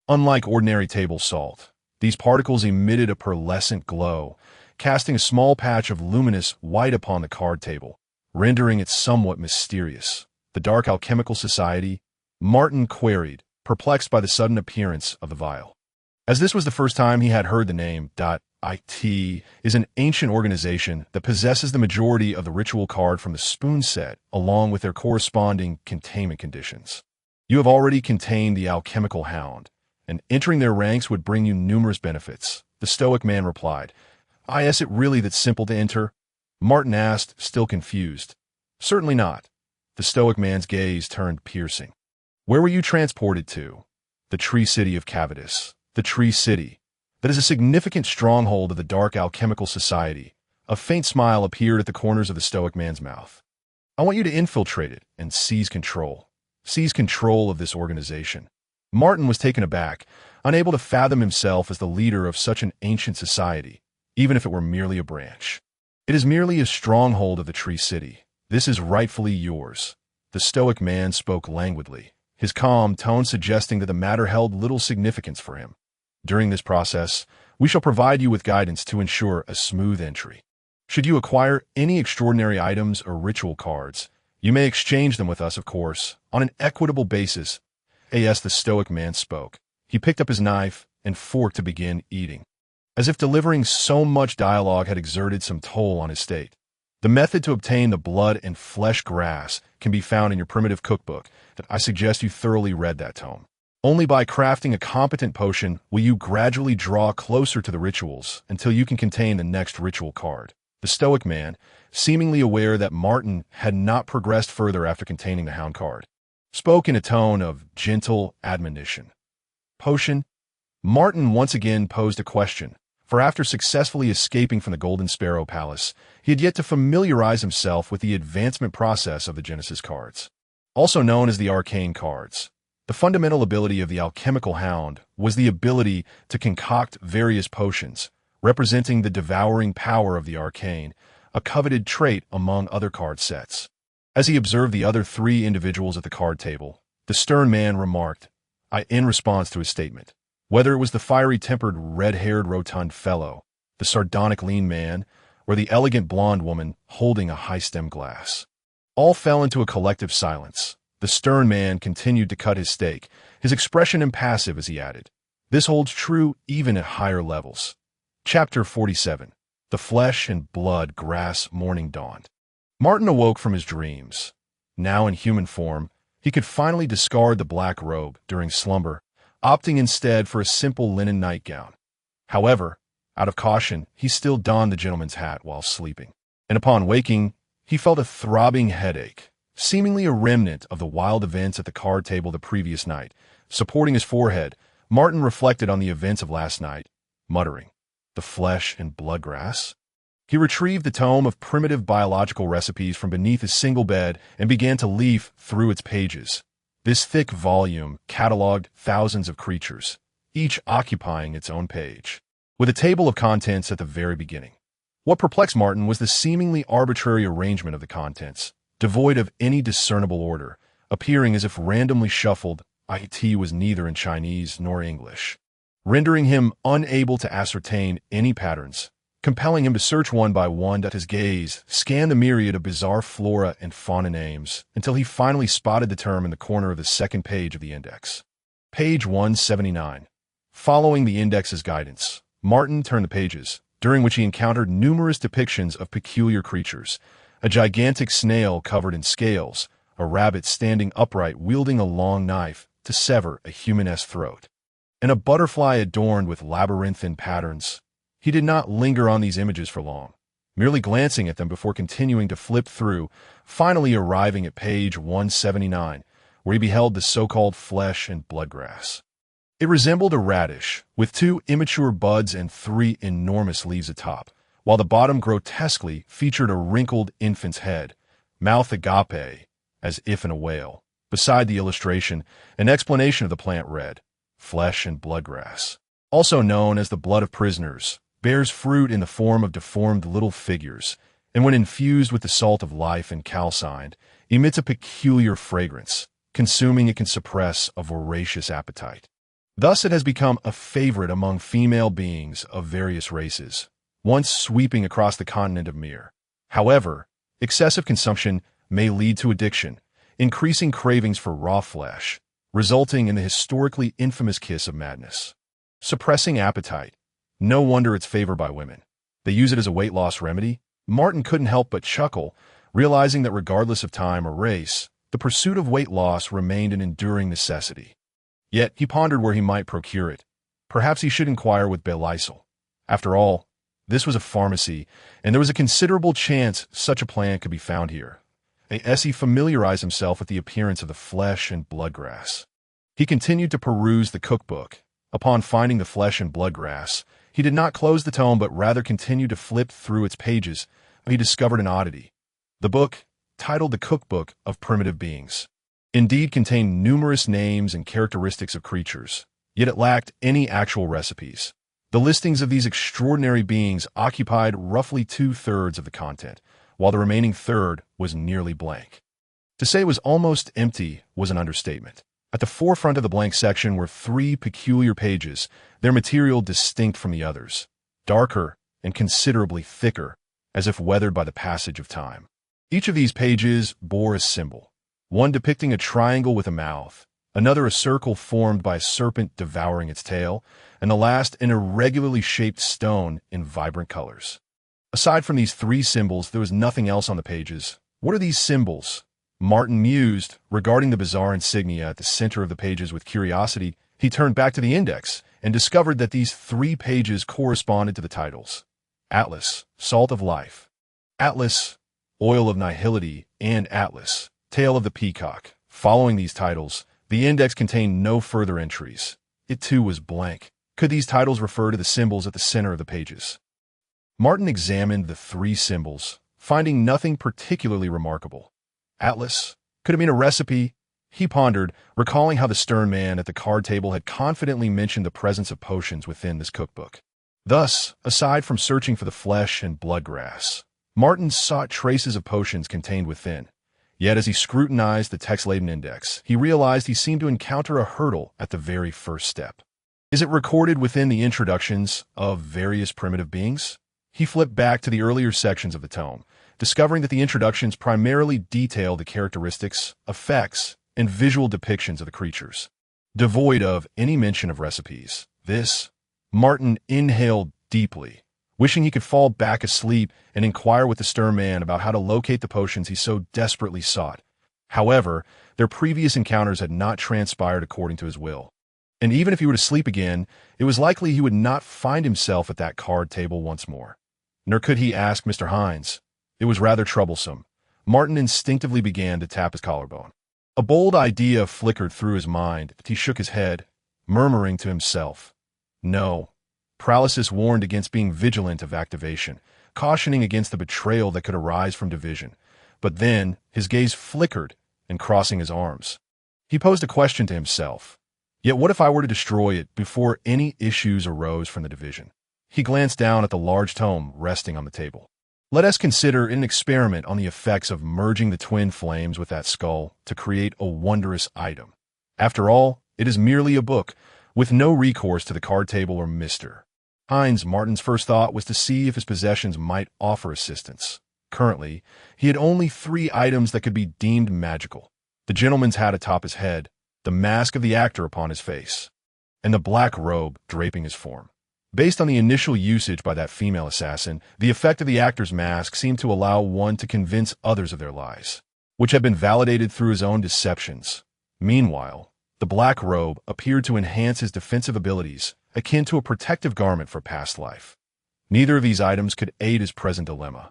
Unlike ordinary table salt, these particles emitted a pearlescent glow, casting a small patch of luminous white upon the card table, rendering it somewhat mysterious. "The dark alchemical society?" Martin queried, perplexed by the sudden appearance of the vial. As this was the first time he had heard the name, IT is an ancient organization that possesses the majority of the ritual card from the spoon set, along with their corresponding containment conditions. "You have already contained the alchemical hound, and entering their ranks would bring you numerous benefits," the Stoic man replied. "Is it really that simple to enter?" Martin asked, still confused. "Certainly not." The Stoic man's gaze turned piercing. "Where were you transported to?" "The tree city of Cavitus." "The tree city. That is a significant stronghold of the dark alchemical society." A faint smile appeared at the corners of the Stoic man's mouth. "I want you to infiltrate it and seize control. Seize control of this organization." Martin was taken aback, unable to fathom himself as the leader of such an ancient society, even if it were merely a branch. "It is merely a stronghold of the tree city. This is rightfully yours." The Stoic man spoke languidly, his calm tone suggesting that the matter held little significance for him. "During this process, we shall provide you with guidance to ensure a smooth entry. Should you acquire any extraordinary items or ritual cards, you may exchange them with us, of course, on an equitable basis." The Stoic man spoke. He picked up his knife and fork to begin eating, as if delivering so much dialogue had exerted some toll on his state. "The method to obtain the blood and flesh grass can be found in your primitive cookbook. That I suggest you thoroughly read that tome. Only by crafting a competent potion will you gradually draw closer to the rituals until you can contain the next ritual card." The Stoic man, seemingly aware that Martin had not progressed further after containing the hound card, spoke in a tone of gentle admonition. "Potion?" Martin once again posed a question, for after successfully escaping from the Golden Sparrow Palace, he had yet to familiarize himself with the advancement process of the Genesis cards, also known as the arcane cards. The fundamental ability of the alchemical hound was the ability to concoct various potions, representing the devouring power of the arcane, a coveted trait among other card sets. As he observed the other 3 individuals at the card table, the stern man remarked, in response to his statement, whether it was the fiery-tempered, red-haired, rotund fellow, the sardonic lean man, or the elegant blonde woman holding a high-stem glass. All fell into a collective silence. The stern man continued to cut his steak, his expression impassive as he added, "This holds true even at higher levels." Chapter 47. The Flesh and Blood Grass Morning Dawned. Martin awoke from his dreams. Now in human form, he could finally discard the black robe during slumber, opting instead for a simple linen nightgown. However, out of caution, he still donned the gentleman's hat while sleeping, and upon waking, he felt a throbbing headache, seemingly a remnant of the wild events at the card table the previous night. Supporting his forehead, Martin reflected on the events of last night, muttering, "The flesh and blood grass?" He retrieved the tome of primitive biological recipes from beneath his single bed and began to leaf through its pages. This thick volume cataloged thousands of creatures, each occupying its own page, with a table of contents at the very beginning. What perplexed Martin was the seemingly arbitrary arrangement of the contents, devoid of any discernible order, appearing as if randomly shuffled. It was neither in Chinese nor English, rendering him unable to ascertain any patterns, compelling him to search one by one. His gaze scanned the myriad of bizarre flora and fauna names until he finally spotted the term in the corner of the second page of the index. Page 179. Following the index's guidance, Martin turned the pages, during which he encountered numerous depictions of peculiar creatures: a gigantic snail covered in scales, a rabbit standing upright wielding a long knife to sever a human-esque throat, and a butterfly adorned with labyrinthine patterns. He did not linger on these images for long, merely glancing at them before continuing to flip through, finally arriving at page 179, where he beheld the so-called flesh and blood grass. It resembled a radish, with 2 immature buds and 3 enormous leaves atop, while the bottom grotesquely featured a wrinkled infant's head, mouth agape, as if in a whale. Beside the illustration, an explanation of the plant read, "Flesh and blood grass, also known as the blood of prisoners, bears fruit in the form of deformed little figures, and when infused with the salt of life and calcined, emits a peculiar fragrance. Consuming it can suppress a voracious appetite." Thus it has become a favorite among female beings of various races, once sweeping across the continent of Mir. However, excessive consumption may lead to addiction, increasing cravings for raw flesh, resulting in the historically infamous kiss of madness. Suppressing appetite. No wonder it's favored by women. They use it as a weight loss remedy. Martin couldn't help but chuckle, realizing that regardless of time or race, the pursuit of weight loss remained an enduring necessity. Yet he pondered where he might procure it. Perhaps he should inquire with Belisel. After all, this was a pharmacy, and there was a considerable chance such a plant could be found here. As he familiarized himself with the appearance of the flesh and blood grass, he continued to peruse the cookbook. Upon finding the flesh and blood grass, he did not close the tome but rather continued to flip through its pages. He discovered an oddity. The book, titled The Cookbook of Primitive Beings, indeed contained numerous names and characteristics of creatures, yet it lacked any actual recipes. The listings of these extraordinary beings occupied roughly 2/3 of the content, while the remaining third was nearly blank. To say it was almost empty was an understatement. At the forefront of the blank section were 3 peculiar pages, their material distinct from the others, darker and considerably thicker, as if weathered by the passage of time. Each of these pages bore a symbol, one depicting a triangle with a mouth, another a circle formed by a serpent devouring its tail, and the last an irregularly shaped stone in vibrant colors. Aside from these 3 symbols, there was nothing else on the pages. What are these symbols? Martin mused, regarding the bizarre insignia at the center of the pages with curiosity. He turned back to the index and discovered that these 3 pages corresponded to the titles: Atlas, Salt of Life; Atlas, Oil of Nihility; and Atlas, Tail of the Peacock. Following these titles, the index contained no further entries. It too was blank. Could these titles refer to the symbols at the center of the pages? Martin examined the 3 symbols, finding nothing particularly remarkable. Atlas? Could it mean a recipe? He pondered, recalling how the stern man at the card table had confidently mentioned the presence of potions within this cookbook. Thus, aside from searching for the flesh and blood grass, Martin sought traces of potions contained within. Yet as he scrutinized the text-laden index, he realized he seemed to encounter a hurdle at the very first step. Is it recorded within the introductions of various primitive beings? He flipped back to the earlier sections of the tome, discovering that the introductions primarily detail the characteristics, effects, and visual depictions of the creatures, devoid of any mention of recipes. Martin inhaled deeply, wishing he could fall back asleep and inquire with the stern man about how to locate the potions he so desperately sought. However, their previous encounters had not transpired according to his will. And even if he were to sleep again, it was likely he would not find himself at that card table once more. Nor could he ask Mr. Hines. It was rather troublesome. Martin instinctively began to tap his collarbone. A bold idea flickered through his mind, but he shook his head, murmuring to himself, "No." Paralysis warned against being vigilant of activation, cautioning against the betrayal that could arise from division. But then, his gaze flickered, and crossing his arms, he posed a question to himself. Yet what if I were to destroy it before any issues arose from the division? He glanced down at the large tome resting on the table. Let us consider an experiment on the effects of merging the twin flames with that skull to create a wondrous item. After all, it is merely a book, with no recourse to the card table or Mr. Hines. Martin's first thought was to see if his possessions might offer assistance. Currently, he had only 3 items that could be deemed magical: the gentleman's hat atop his head, the mask of the actor upon his face, and the black robe draping his form. Based on the initial usage by that female assassin, the effect of the actor's mask seemed to allow one to convince others of their lies, which had been validated through his own deceptions. Meanwhile, the black robe appeared to enhance his defensive abilities, akin to a protective garment for past life. Neither of these items could aid his present dilemma,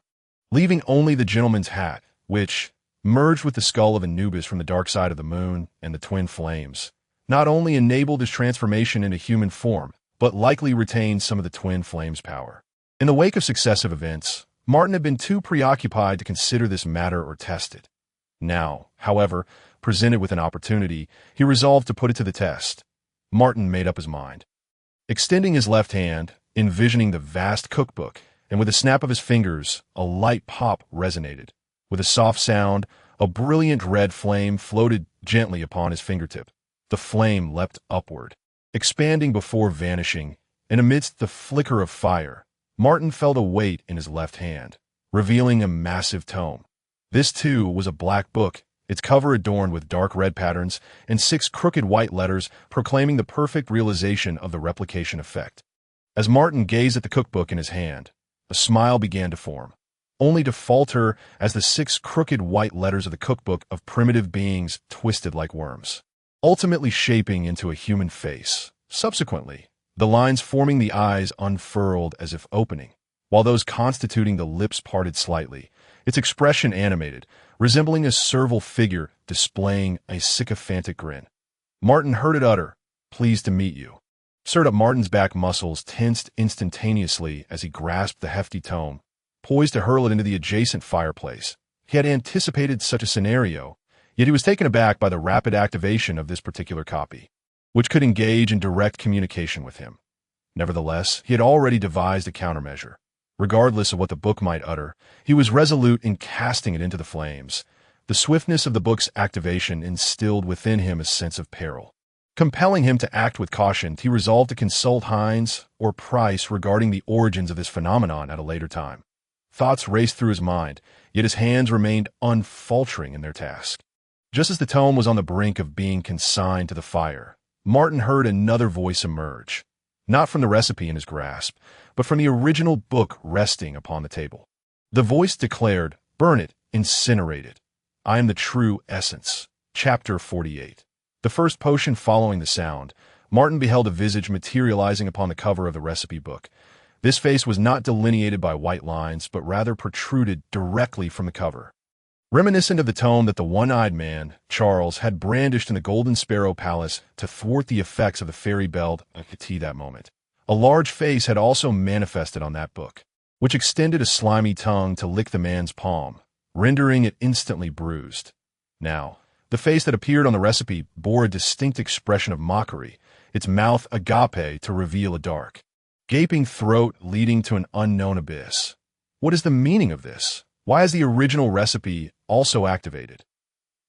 leaving only the gentleman's hat, which, merged with the skull of Anubis from the dark side of the moon and the twin flames, not only enabled his transformation into human form, but likely retained some of the twin flames' power. In the wake of successive events, Martin had been too preoccupied to consider this matter or test it. Now, however, presented with an opportunity, he resolved to put it to the test. Martin made up his mind. Extending his left hand, envisioning the vast cookbook, and with a snap of his fingers, a light pop resonated. With a soft sound, a brilliant red flame floated gently upon his fingertip. The flame leapt upward, expanding before vanishing, and amidst the flicker of fire, Martin felt a weight in his left hand, revealing a massive tome. This, too, was a black book, its cover adorned with dark red patterns and 6 crooked white letters proclaiming the perfect realization of the replication effect. As Martin gazed at the cookbook in his hand, a smile began to form, only to falter as the 6 crooked white letters of the cookbook of primitive beings twisted like worms, ultimately shaping into a human face. Subsequently, the lines forming the eyes unfurled as if opening, while those constituting the lips parted slightly, its expression animated, resembling a serval figure displaying a sycophantic grin. Martin heard it utter, "Pleased to meet you." Stirred up Martin's back muscles tensed instantaneously as he grasped the hefty tome, poised to hurl it into the adjacent fireplace. He had anticipated such a scenario, yet he was taken aback by the rapid activation of this particular copy, which could engage in direct communication with him. Nevertheless, he had already devised a countermeasure. Regardless of what the book might utter, he was resolute in casting it into the flames. The swiftness of the book's activation instilled within him a sense of peril. Compelling him to act with caution, he resolved to consult Hines or Price regarding the origins of this phenomenon at a later time. Thoughts raced through his mind, yet his hands remained unfaltering in their task. Just as the tome was on the brink of being consigned to the fire, Martin heard another voice emerge, not from the recipe in his grasp, but from the original book resting upon the table. The voice declared, "Burn it, incinerate it. I am the true essence." Chapter 48. The first potion following the sound, Martin beheld a visage materializing upon the cover of the recipe book. This face was not delineated by white lines, but rather protruded directly from the cover, reminiscent of the tome that the one-eyed man, Charles, had brandished in the Golden Sparrow Palace to thwart the effects of the fairy belled Akati that moment. A large face had also manifested on that book, which extended a slimy tongue to lick the man's palm, rendering it instantly bruised. Now, the face that appeared on the recipe bore a distinct expression of mockery, its mouth agape to reveal a dark, gaping throat leading to an unknown abyss. What is the meaning of this? Why is the original recipe also activated?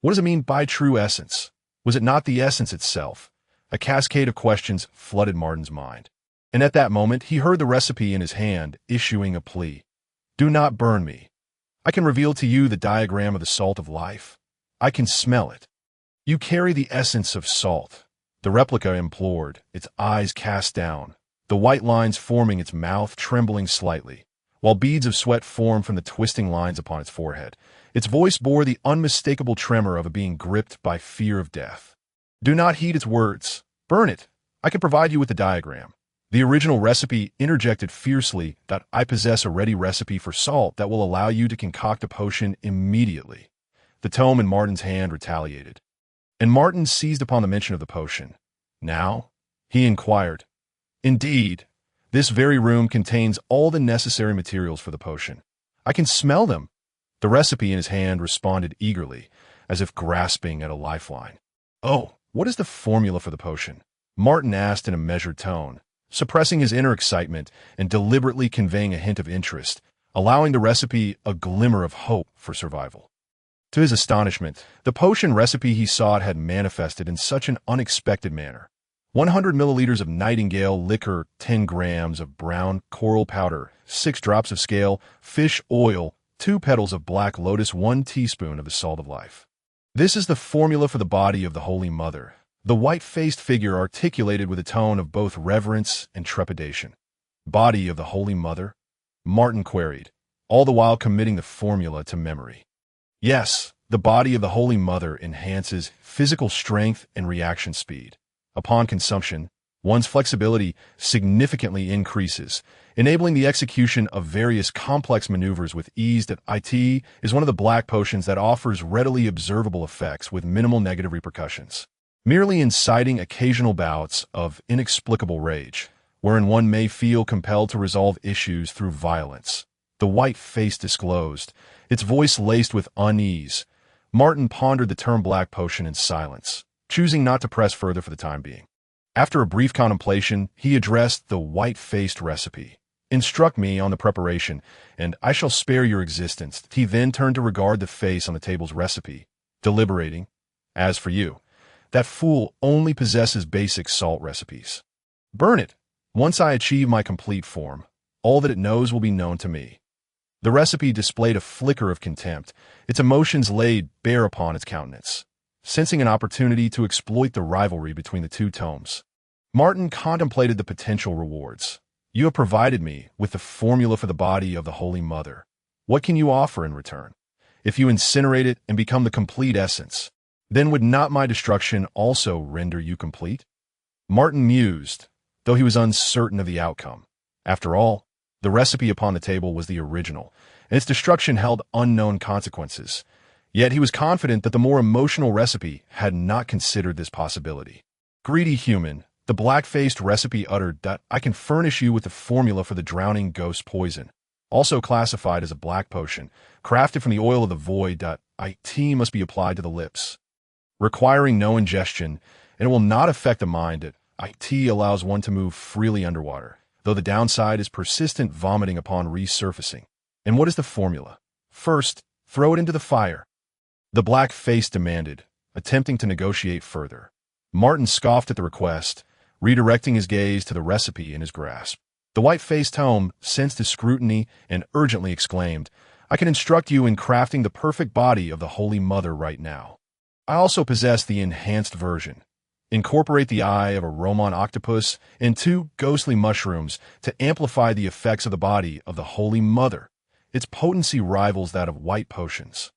What does it mean by true essence? Was it not the essence itself? A cascade of questions flooded Martin's mind. And at that moment, he heard the recipe in his hand issuing a plea. "Do not burn me. I can reveal to you the diagram of the salt of life. I can smell it. You carry the essence of salt." The replica implored, its eyes cast down, the white lines forming its mouth trembling slightly, while beads of sweat formed from the twisting lines upon its forehead. Its voice bore the unmistakable tremor of a being gripped by fear of death. "Do not heed its words. Burn it. I can provide you with the diagram." The original recipe interjected fiercely that I possess a ready recipe for salt that will allow you to concoct a potion immediately. The tome in Martin's hand retaliated, and Martin seized upon the mention of the potion. "Now?" he inquired. "Indeed. This very room contains all the necessary materials for the potion. I can smell them. The recipe in his hand responded eagerly, as if grasping at a lifeline. Oh, what is the formula for the potion? Martin asked in a measured tone, suppressing his inner excitement and deliberately conveying a hint of interest, allowing the recipe a glimmer of hope for survival. To his astonishment, the potion recipe he sought had manifested in such an unexpected manner. 100 milliliters of nightingale liquor, 10 grams of brown coral powder, 6 drops of scale, fish oil, 2 petals of black lotus, 1 teaspoon of the salt of life. This is the formula for the body of the Holy Mother, the white-faced figure articulated with a tone of both reverence and trepidation. Body of the Holy Mother? Martin queried, all the while committing the formula to memory. Yes, the body of the Holy Mother enhances physical strength and reaction speed. Upon consumption, one's flexibility significantly increases, enabling the execution of various complex maneuvers with ease. That it is one of the black potions that offers readily observable effects with minimal negative repercussions, merely inciting occasional bouts of inexplicable rage, wherein one may feel compelled to resolve issues through violence. The white face disclosed, its voice laced with unease. Martin pondered the term black potion in silence, choosing not to press further for the time being. After a brief contemplation, he addressed the white-faced recipe. Instruct me on the preparation, and I shall spare your existence. He then turned to regard the face on the table's recipe, deliberating. As for you, that fool only possesses basic salt recipes. Burn it. Once I achieve my complete form, all that it knows will be known to me. The recipe displayed a flicker of contempt, its emotions laid bare upon its countenance. Sensing an opportunity to exploit the rivalry between the two tomes, Martin contemplated the potential rewards. You have provided me with the formula for the body of the Holy Mother. What can you offer in return? If you incinerate it and become the complete essence, then would not my destruction also render you complete? Martin mused, though he was uncertain of the outcome. After all, the recipe upon the table was the original, and its destruction held unknown consequences. Yet he was confident that the more emotional recipe had not considered this possibility. Greedy human, the black-faced recipe uttered that I can furnish you with the formula for the drowning ghost poison, also classified as a black potion, crafted from the oil of the void. It must be applied to the lips, requiring no ingestion, and it will not affect the mind. It allows one to move freely underwater, though the downside is persistent vomiting upon resurfacing. And what is the formula? First, throw it into the fire. The black face demanded, attempting to negotiate further. Martin scoffed at the request, redirecting his gaze to the recipe in his grasp. The white-faced tome sensed his scrutiny and urgently exclaimed, I can instruct you in crafting the perfect body of the Holy Mother right now. I also possess the enhanced version. Incorporate the eye of a Roman octopus and 2 ghostly mushrooms to amplify the effects of the body of the Holy Mother. Its potency rivals that of white potions.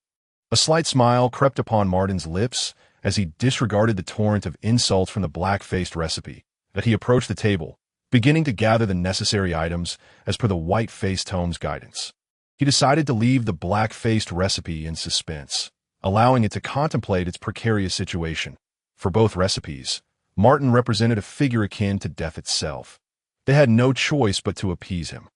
A slight smile crept upon Martin's lips as he disregarded the torrent of insults from the black-faced recipe, that he approached the table, beginning to gather the necessary items as per the white-faced tome's guidance. He decided to leave the black-faced recipe in suspense, allowing it to contemplate its precarious situation. For both recipes, Martin represented a figure akin to death itself. They had no choice but to appease him.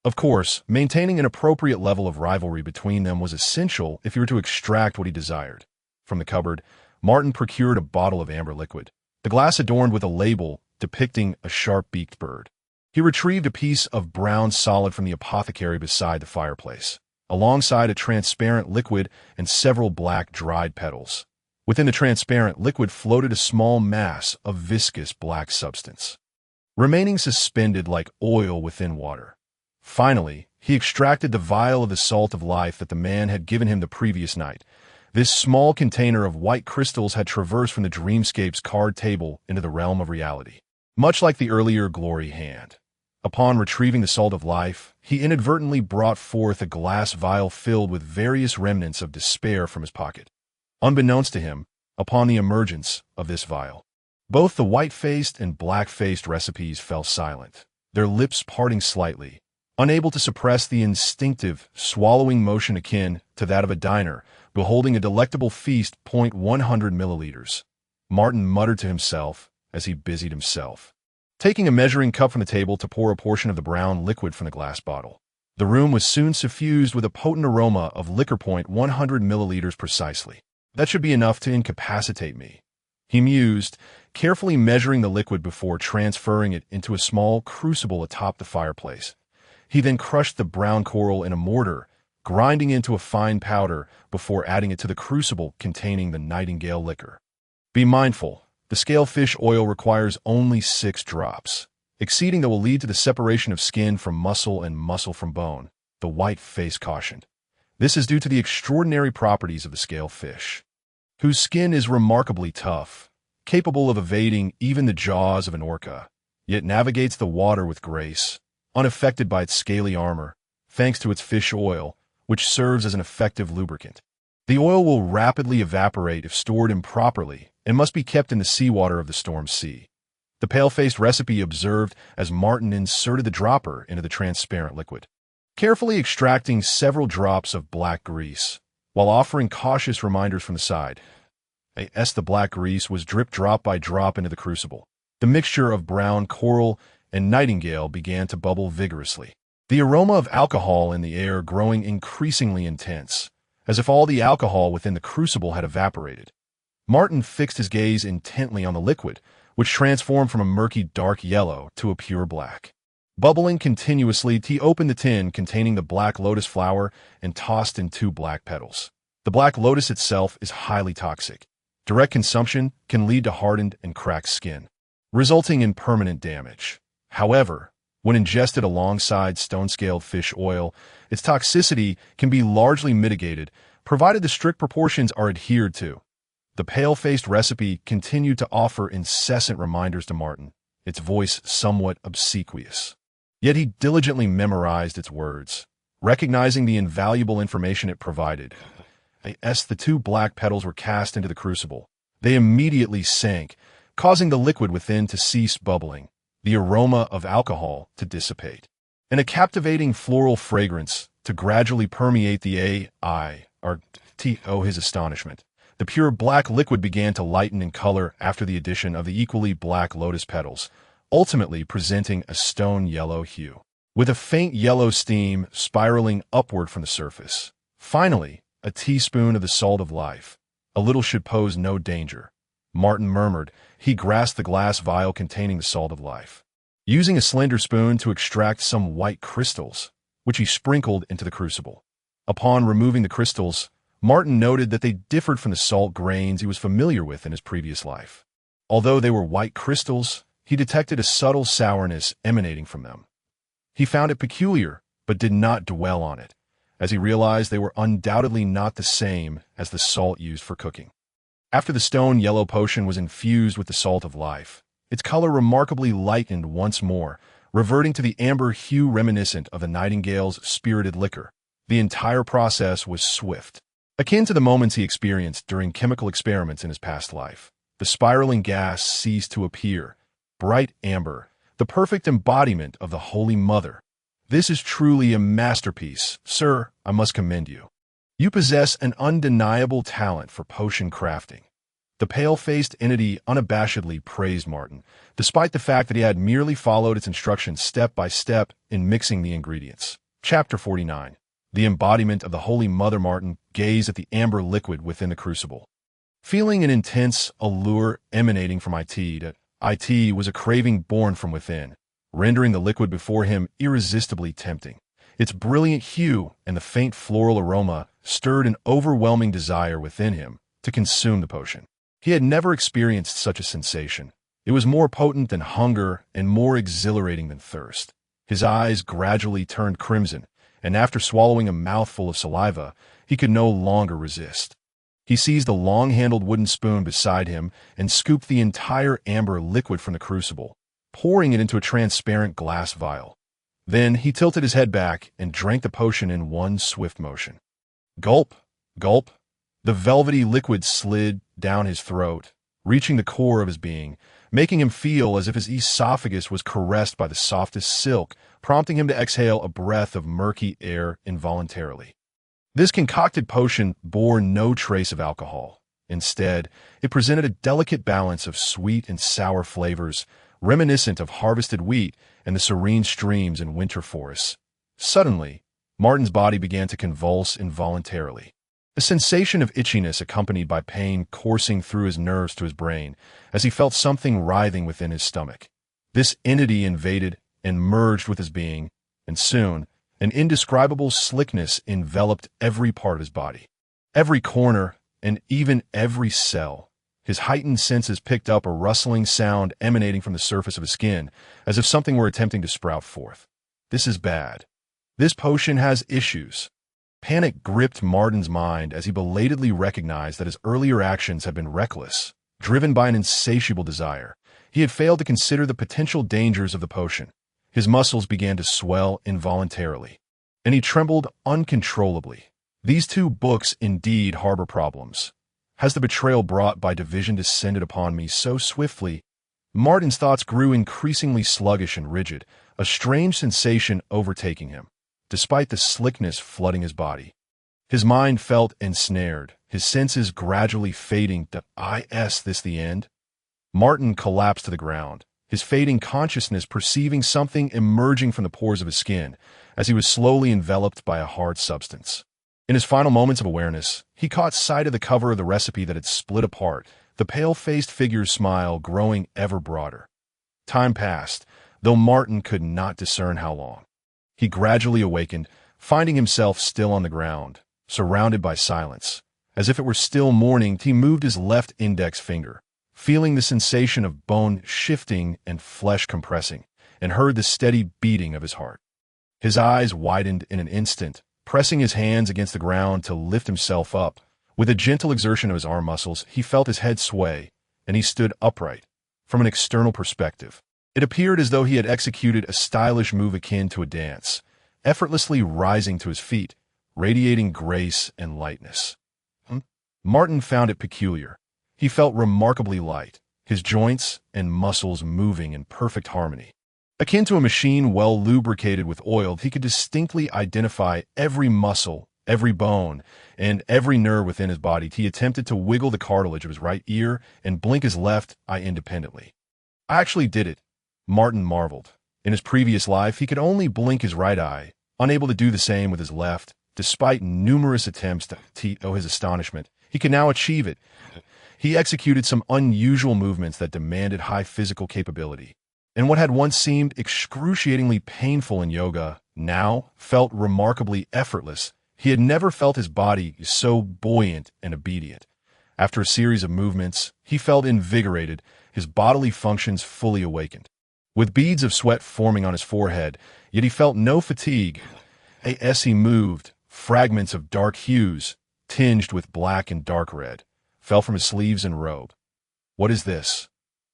Of course, maintaining an appropriate level of rivalry between them was essential if he were to extract what he desired. From the cupboard, Martin procured a bottle of amber liquid, the glass adorned with a label depicting a sharp-beaked bird. He retrieved a piece of brown solid from the apothecary beside the fireplace, alongside a transparent liquid and several black dried petals. Within the transparent liquid floated a small mass of viscous black substance, remaining suspended like oil within water. Finally, he extracted the vial of the salt of life that the man had given him the previous night. This small container of white crystals had traversed from the dreamscape's card table into the realm of reality, much like the earlier glory hand. Upon retrieving the salt of life, he inadvertently brought forth a glass vial filled with various remnants of despair from his pocket. Unbeknownst to him, upon the emergence of this vial, both the white-faced and black-faced recipes fell silent, their lips parting slightly, unable to suppress the instinctive, swallowing motion akin to that of a diner beholding a delectable feast. 100 milliliters. Martin muttered to himself as he busied himself taking a measuring cup from the table to pour a portion of the brown liquid from the glass bottle. The room was soon suffused with a potent aroma of liquor. 100 milliliters precisely. That should be enough to incapacitate me, he mused, carefully measuring the liquid before transferring it into a small crucible atop the fireplace. He then crushed the brown coral in a mortar, grinding into a fine powder before adding it to the crucible containing the nightingale liquor. Be mindful, the scalefish oil requires only 6 drops. Exceeding that will lead to the separation of skin from muscle and muscle from bone, the white face cautioned. This is due to the extraordinary properties of the scalefish, whose skin is remarkably tough, capable of evading even the jaws of an orca, yet navigates the water with grace, unaffected by its scaly armor, thanks to its fish oil, which serves as an effective lubricant. The oil will rapidly evaporate if stored improperly and must be kept in the seawater of the storm sea. The pale-faced recipe observed as Martin inserted the dropper into the transparent liquid, carefully extracting several drops of black grease, while offering cautious reminders from the side. As the black grease was dripped drop by drop into the crucible, the mixture of brown coral and nightingale began to bubble vigorously, the aroma of alcohol in the air growing increasingly intense, as if all the alcohol within the crucible had evaporated. Martin fixed his gaze intently on the liquid, which transformed from a murky dark yellow to a pure black. Bubbling continuously, he opened the tin containing the black lotus flower and tossed in 2 black petals. The black lotus itself is highly toxic. Direct consumption can lead to hardened and cracked skin, resulting in permanent damage. However, when ingested alongside stone-scaled fish oil, its toxicity can be largely mitigated, provided the strict proportions are adhered to. The pale-faced recipe continued to offer incessant reminders to Martin, its voice somewhat obsequious. Yet he diligently memorized its words, recognizing the invaluable information it provided. As the 2 black petals were cast into the crucible, they immediately sank, causing the liquid within to cease bubbling, the aroma of alcohol to dissipate, and a captivating floral fragrance to gradually permeate the his astonishment. The pure black liquid began to lighten in color after the addition of the equally black lotus petals, ultimately presenting a stone yellow hue, with a faint yellow steam spiraling upward from the surface. Finally, a teaspoon of the salt of life. A little should pose no danger, Martin murmured. He grasped the glass vial containing the salt of life, using a slender spoon to extract some white crystals, which he sprinkled into the crucible. Upon removing the crystals, Martin noted that they differed from the salt grains he was familiar with in his previous life. Although they were white crystals, he detected a subtle sourness emanating from them. He found it peculiar, but did not dwell on it, as he realized they were undoubtedly not the same as the salt used for cooking. After the stone yellow potion was infused with the salt of life, its color remarkably lightened once more, reverting to the amber hue reminiscent of the nightingale's spirited liquor. The entire process was swift, akin to the moments he experienced during chemical experiments in his past life. The spiraling gas ceased to appear, bright amber, the perfect embodiment of the Holy Mother. This is truly a masterpiece, sir. I must commend you. You possess an undeniable talent for potion crafting. The pale-faced entity unabashedly praised Martin, despite the fact that he had merely followed its instructions step by step in mixing the ingredients. Chapter 49. The embodiment of the Holy Mother. Martin gazed at the amber liquid within the crucible, feeling an intense allure emanating from it was a craving born from within, rendering the liquid before him irresistibly tempting. Its brilliant hue and the faint floral aroma stirred an overwhelming desire within him to consume the potion. He had never experienced such a sensation. It was more potent than hunger and more exhilarating than thirst. His eyes gradually turned crimson, and after swallowing a mouthful of saliva, he could no longer resist. He seized a long-handled wooden spoon beside him and scooped the entire amber liquid from the crucible, pouring it into a transparent glass vial. Then he tilted his head back and drank the potion in one swift motion. Gulp, gulp. The velvety liquid slid down his throat, reaching the core of his being, making him feel as if his esophagus was caressed by the softest silk, prompting him to exhale a breath of murky air involuntarily. This concocted potion bore no trace of alcohol. Instead, it presented a delicate balance of sweet and sour flavors, reminiscent of harvested wheat and the serene streams in winter forests. Suddenly, Martin's body began to convulse involuntarily. A sensation of itchiness accompanied by pain coursing through his nerves to his brain as he felt something writhing within his stomach. This entity invaded and merged with his being, and soon, an indescribable slickness enveloped every part of his body. Every corner, and even every cell. His heightened senses picked up a rustling sound emanating from the surface of his skin, as if something were attempting to sprout forth. This is bad. This potion has issues. Panic gripped Martin's mind as he belatedly recognized that his earlier actions had been reckless, driven by an insatiable desire. He had failed to consider the potential dangers of the potion. His muscles began to swell involuntarily, and he trembled uncontrollably. These two books indeed harbor problems. Has the betrayal brought by division descended upon me so swiftly? Martin's thoughts grew increasingly sluggish and rigid, a strange sensation overtaking him, despite the slickness flooding his body. His mind felt ensnared, his senses gradually fading. Is this the end? Martin collapsed to the ground, his fading consciousness perceiving something emerging from the pores of his skin as he was slowly enveloped by a hard substance. In his final moments of awareness, he caught sight of the cover of the recipe that had split apart, the pale-faced figure's smile growing ever broader. Time passed, though Martin could not discern how long. He gradually awakened, finding himself still on the ground, surrounded by silence. As if it were still morning, he moved his left index finger, feeling the sensation of bone shifting and flesh compressing, and heard the steady beating of his heart. His eyes widened in an instant, pressing his hands against the ground to lift himself up. With a gentle exertion of his arm muscles, he felt his head sway, and he stood upright. From an external perspective, it appeared as though he had executed a stylish move akin to a dance, effortlessly rising to his feet, radiating grace and lightness. Martin found it peculiar. He felt remarkably light, his joints and muscles moving in perfect harmony. Akin to a machine well lubricated with oil, he could distinctly identify every muscle, every bone, and every nerve within his body. He attempted to wiggle the cartilage of his right ear and blink his left eye independently. I actually did it, Martin marveled. In his previous life, he could only blink his right eye, unable to do the same with his left. Despite numerous attempts to his astonishment, he could now achieve it. He executed some unusual movements that demanded high physical capability. And what had once seemed excruciatingly painful in yoga now felt remarkably effortless. He had never felt his body so buoyant and obedient. After a series of movements, he felt invigorated, his bodily functions fully awakened. With beads of sweat forming on his forehead, yet he felt no fatigue. As he moved, fragments of dark hues, tinged with black and dark red, fell from his sleeves and robe. What is this?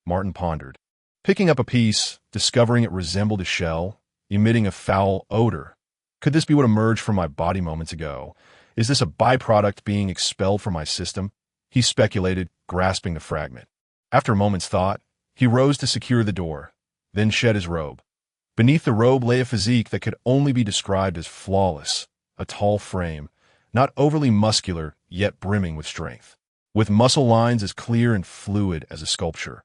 Martin pondered. Picking up a piece, discovering it resembled a shell, emitting a foul odor. Could this be what emerged from my body moments ago? Is this a byproduct being expelled from my system? He speculated, grasping the fragment. After a moment's thought, he rose to secure the door, then shed his robe. Beneath the robe lay a physique that could only be described as flawless, a tall frame, not overly muscular, yet brimming with strength, with muscle lines as clear and fluid as a sculpture.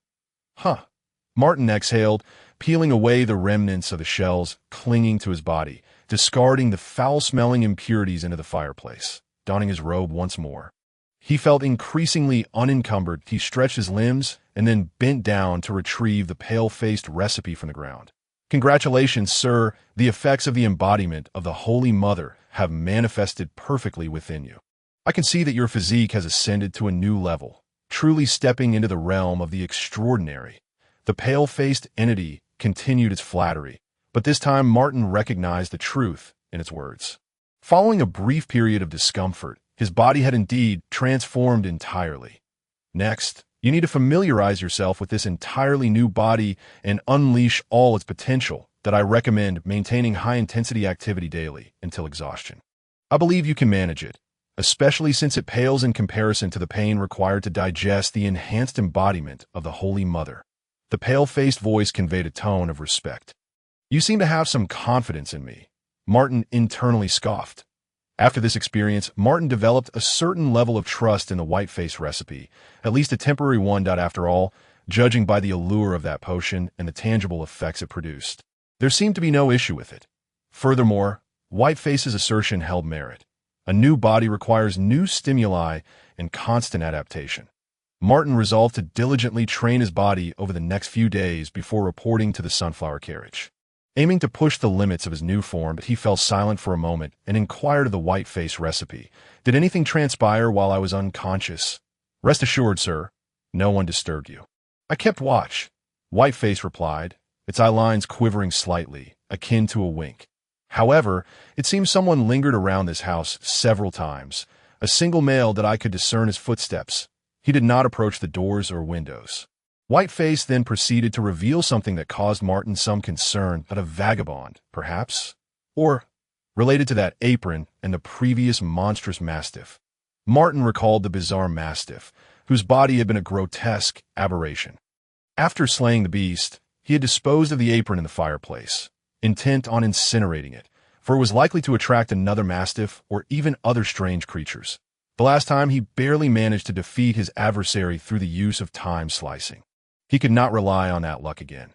Martin exhaled, peeling away the remnants of the shells clinging to his body, discarding the foul-smelling impurities into the fireplace, donning his robe once more. He felt increasingly unencumbered. He stretched his limbs and then bent down to retrieve the pale-faced recipe from the ground. Congratulations, sir. The effects of the embodiment of the Holy Mother have manifested perfectly within you. I can see that your physique has ascended to a new level, truly stepping into the realm of the extraordinary. The pale-faced entity continued its flattery, but this time Martin recognized the truth in its words. Following a brief period of discomfort, his body had indeed transformed entirely. Next, you need to familiarize yourself with this entirely new body and unleash all its potential. That I recommend maintaining high-intensity activity daily until exhaustion. I believe you can manage it, especially since it pales in comparison to the pain required to digest the enhanced embodiment of the Holy Mother. The pale-faced voice conveyed a tone of respect. You seem to have some confidence in me, Martin internally scoffed. After this experience, Martin developed a certain level of trust in the whiteface recipe, at least a temporary one. After all, judging by the allure of that potion and the tangible effects it produced. There seemed to be no issue with it. Furthermore, Whiteface's assertion held merit. A new body requires new stimuli and constant adaptation. Martin resolved to diligently train his body over the next few days before reporting to the sunflower carriage. Aiming to push the limits of his new form, he fell silent for a moment and inquired of the Whiteface recipe. "Did anything transpire while I was unconscious?" "Rest assured, sir, no one disturbed you." "I kept watch," Whiteface replied, its eyelines quivering slightly, akin to a wink. "However, it seems someone lingered around this house several times. A single male that I could discern his footsteps. He did not approach the doors or windows." Whiteface then proceeded to reveal something that caused Martin some concern. That a vagabond, perhaps? Or related to that apron and the previous monstrous mastiff. Martin recalled the bizarre mastiff, whose body had been a grotesque aberration. After slaying the beast, he had disposed of the apron in the fireplace, intent on incinerating it, for it was likely to attract another mastiff or even other strange creatures. The last time he barely managed to defeat his adversary through the use of time slicing. He could not rely on that luck again.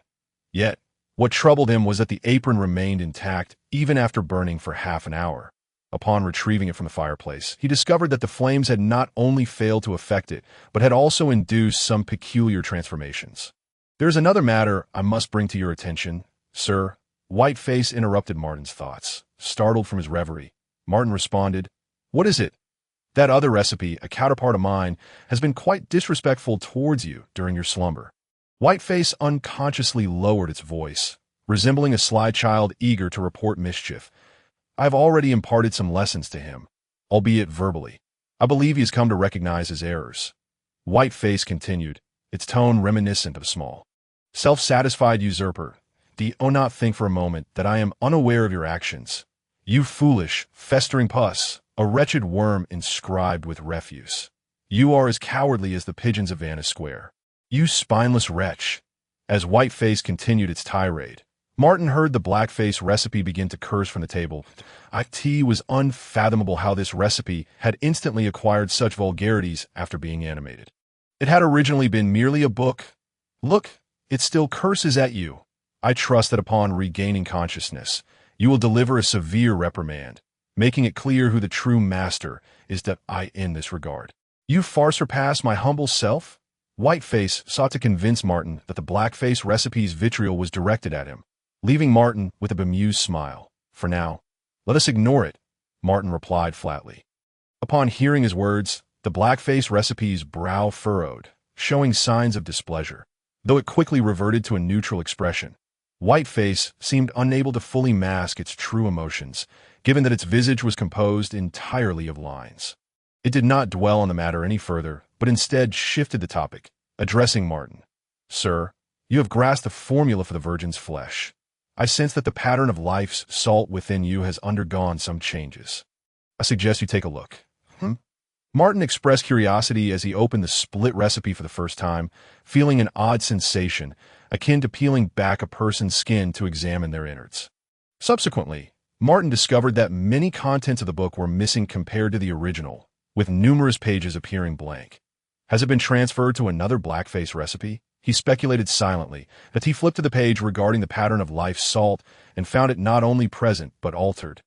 Yet, what troubled him was that the apron remained intact even after burning for half an hour. Upon retrieving it from the fireplace, he discovered that the flames had not only failed to affect it, but had also induced some peculiar transformations. "There is another matter I must bring to your attention, sir." Whiteface interrupted Martin's thoughts. Startled from his reverie, Martin responded, "What is it?" "That other recipe, a counterpart of mine, has been quite disrespectful towards you during your slumber." Whiteface unconsciously lowered its voice, resembling a sly child eager to report mischief. "I have already imparted some lessons to him, albeit verbally. I believe he has come to recognize his errors." Whiteface continued, its tone reminiscent of small, self-satisfied usurper. "Do you not think for a moment that I am unaware of your actions? You foolish, festering pus, a wretched worm inscribed with refuse. You are as cowardly as the pigeons of Vanna Square. You spineless wretch." As Whiteface continued its tirade, Martin heard the Blackface recipe begin to curse from the table. It was unfathomable how this recipe had instantly acquired such vulgarities after being animated. It had originally been merely a book. "Look, it still curses at you. I trust that upon regaining consciousness, you will deliver a severe reprimand, making it clear who the true master is that I in this regard. You far surpass my humble self." Whiteface sought to convince Martin that the Blackface recipe's vitriol was directed at him, leaving Martin with a bemused smile. "For now, let us ignore it," Martin replied flatly. Upon hearing his words, the Blackface recipe's brow furrowed, showing signs of displeasure, though it quickly reverted to a neutral expression. Whiteface seemed unable to fully mask its true emotions, given that its visage was composed entirely of lines. It did not dwell on the matter any further, but instead shifted the topic, addressing Martin. "Sir, you have grasped the formula for the virgin's flesh. I sense that the pattern of life's salt within you has undergone some changes. I suggest you take a look." Martin expressed curiosity as he opened the split recipe for the first time, feeling an odd sensation, akin to peeling back a person's skin to examine their innards. Subsequently, Martin discovered that many contents of the book were missing compared to the original, with numerous pages appearing blank. Has it been transferred to another Blackface recipe? He speculated silently as he flipped to the page regarding the pattern of life's salt and found it not only present but altered.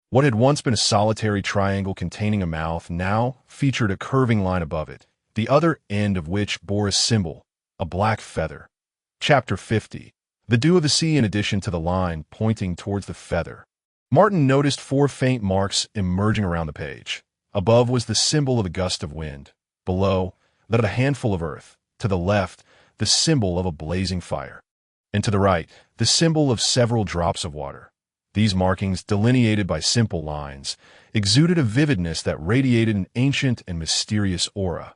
What had once been a solitary triangle containing a mouth now featured a curving line above it, the other end of which bore a symbol, a black feather. Chapter 50. The Dew of the Sea in addition to the line pointing towards the feather. Martin noticed 4 faint marks emerging around the page. Above was the symbol of a gust of wind. Below, that of a handful of earth. To the left, the symbol of a blazing fire. And to the right, the symbol of several drops of water. These markings, delineated by simple lines, exuded a vividness that radiated an ancient and mysterious aura.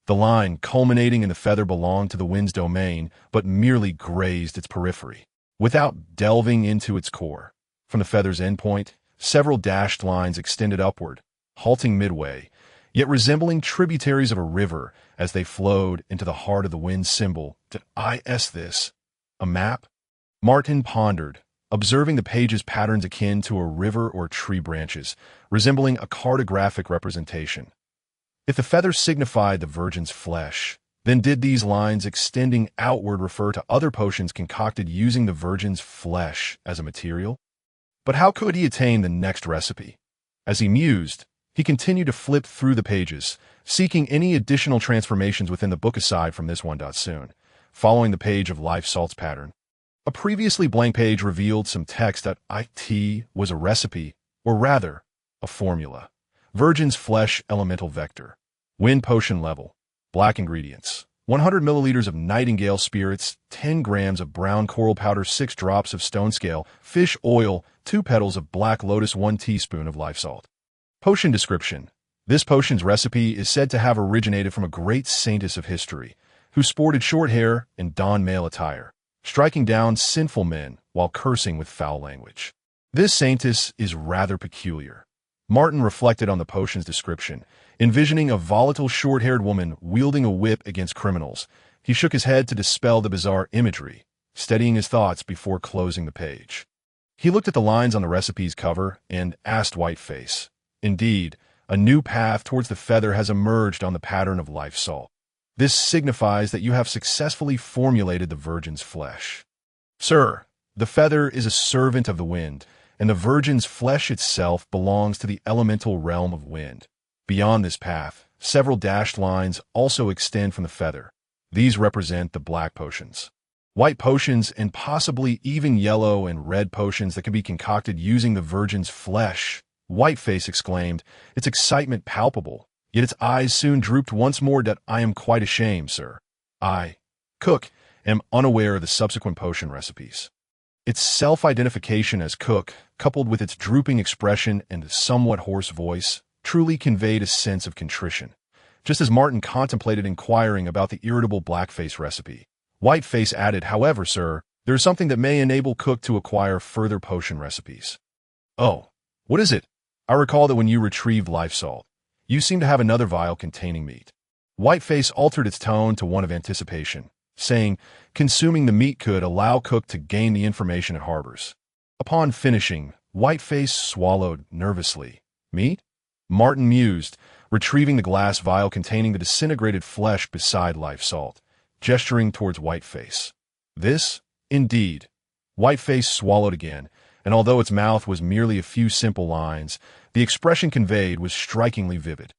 The line culminating in the feather belonged to the wind's domain, but merely grazed its periphery, without delving into its core. From the feather's endpoint, several dashed lines extended upward, halting midway, yet resembling tributaries of a river as they flowed into the heart of the wind's symbol. Did this? A map? Martin pondered, observing the page's patterns akin to a river or tree branches, resembling a cartographic representation. If the feather signified the virgin's flesh, Then did these lines extending outward refer to other potions concocted using the virgin's flesh as a material? But how could he attain the next recipe? As he mused, he continued to flip through the pages, seeking any additional transformations within the book aside from this one. Soon, following the page of life salts pattern, a previously blank page revealed some text that it was a recipe, or rather, a formula. Virgin's flesh elemental vector. Wind potion level. Black ingredients. 100 milliliters of nightingale spirits, 10 grams of brown coral powder, 6 drops of stone scale, fish oil, 2 petals of black lotus, 1 teaspoon of life salt. Potion description. This potion's recipe is said to have originated from a great saintess of history, who sported short hair and donned male attire, striking down sinful men while cursing with foul language. This saintess is rather peculiar. Martin reflected on the potion's description, envisioning a volatile short-haired woman wielding a whip against criminals. He shook his head to dispel the bizarre imagery, steadying his thoughts before closing the page. He looked at the lines on the recipe's cover and asked Whiteface, "Indeed, a new path towards the feather has emerged on the pattern of life salt. This signifies that you have successfully formulated the virgin's flesh." "Sir, the feather is a servant of the wind, and the virgin's flesh itself belongs to the elemental realm of wind. Beyond this path, several dashed lines also extend from the feather. These represent the black potions, white potions, and possibly even yellow and red potions that can be concocted using the virgin's flesh." Whiteface exclaimed, its excitement palpable, yet its eyes soon drooped once more. "That I am quite ashamed, sir. I, Cook, am unaware of the subsequent potion recipes." Its self-identification as Cook, coupled with its drooping expression and somewhat hoarse voice, truly conveyed a sense of contrition. Just as Martin contemplated inquiring about the irritable blackface recipe, Whiteface added, "However, sir, there is something that may enable Cook to acquire further potion recipes." "Oh, what is it? I recall that when you retrieved life salt, you seemed to have another vial containing meat." Whiteface altered its tone to one of anticipation, saying, "Consuming the meat could allow Cook to gain the information it harbors." Upon finishing, Whiteface swallowed nervously. "Meat?" Martin mused, retrieving the glass vial containing the disintegrated flesh beside life salt, gesturing towards Whiteface. "This? Indeed." Whiteface swallowed again, and although its mouth was merely a few simple lines, the expression conveyed was strikingly vivid.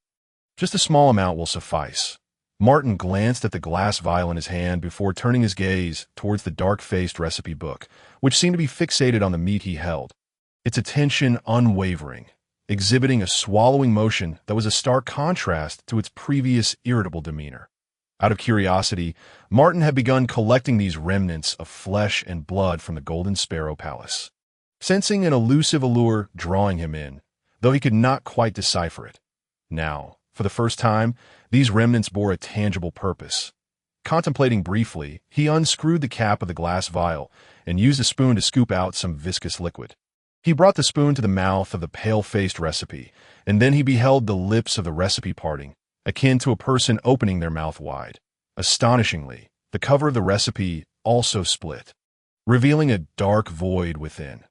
"Just a small amount will suffice." Martin glanced at the glass vial in his hand before turning his gaze towards the dark-faced recipe book, which seemed to be fixated on the meat he held, its attention unwavering, exhibiting a swallowing motion that was a stark contrast to its previous irritable demeanor. Out of curiosity, Martin had begun collecting these remnants of flesh and blood from the Golden Sparrow Palace, sensing an elusive allure drawing him in, though he could not quite decipher it. Now, for the first time, these remnants bore a tangible purpose. Contemplating briefly, he unscrewed the cap of the glass vial and used a spoon to scoop out some viscous liquid. He brought the spoon to the mouth of the pale-faced recipe, and then he beheld the lips of the recipe parting, akin to a person opening their mouth wide. Astonishingly, the cover of the recipe also split, revealing a dark void within.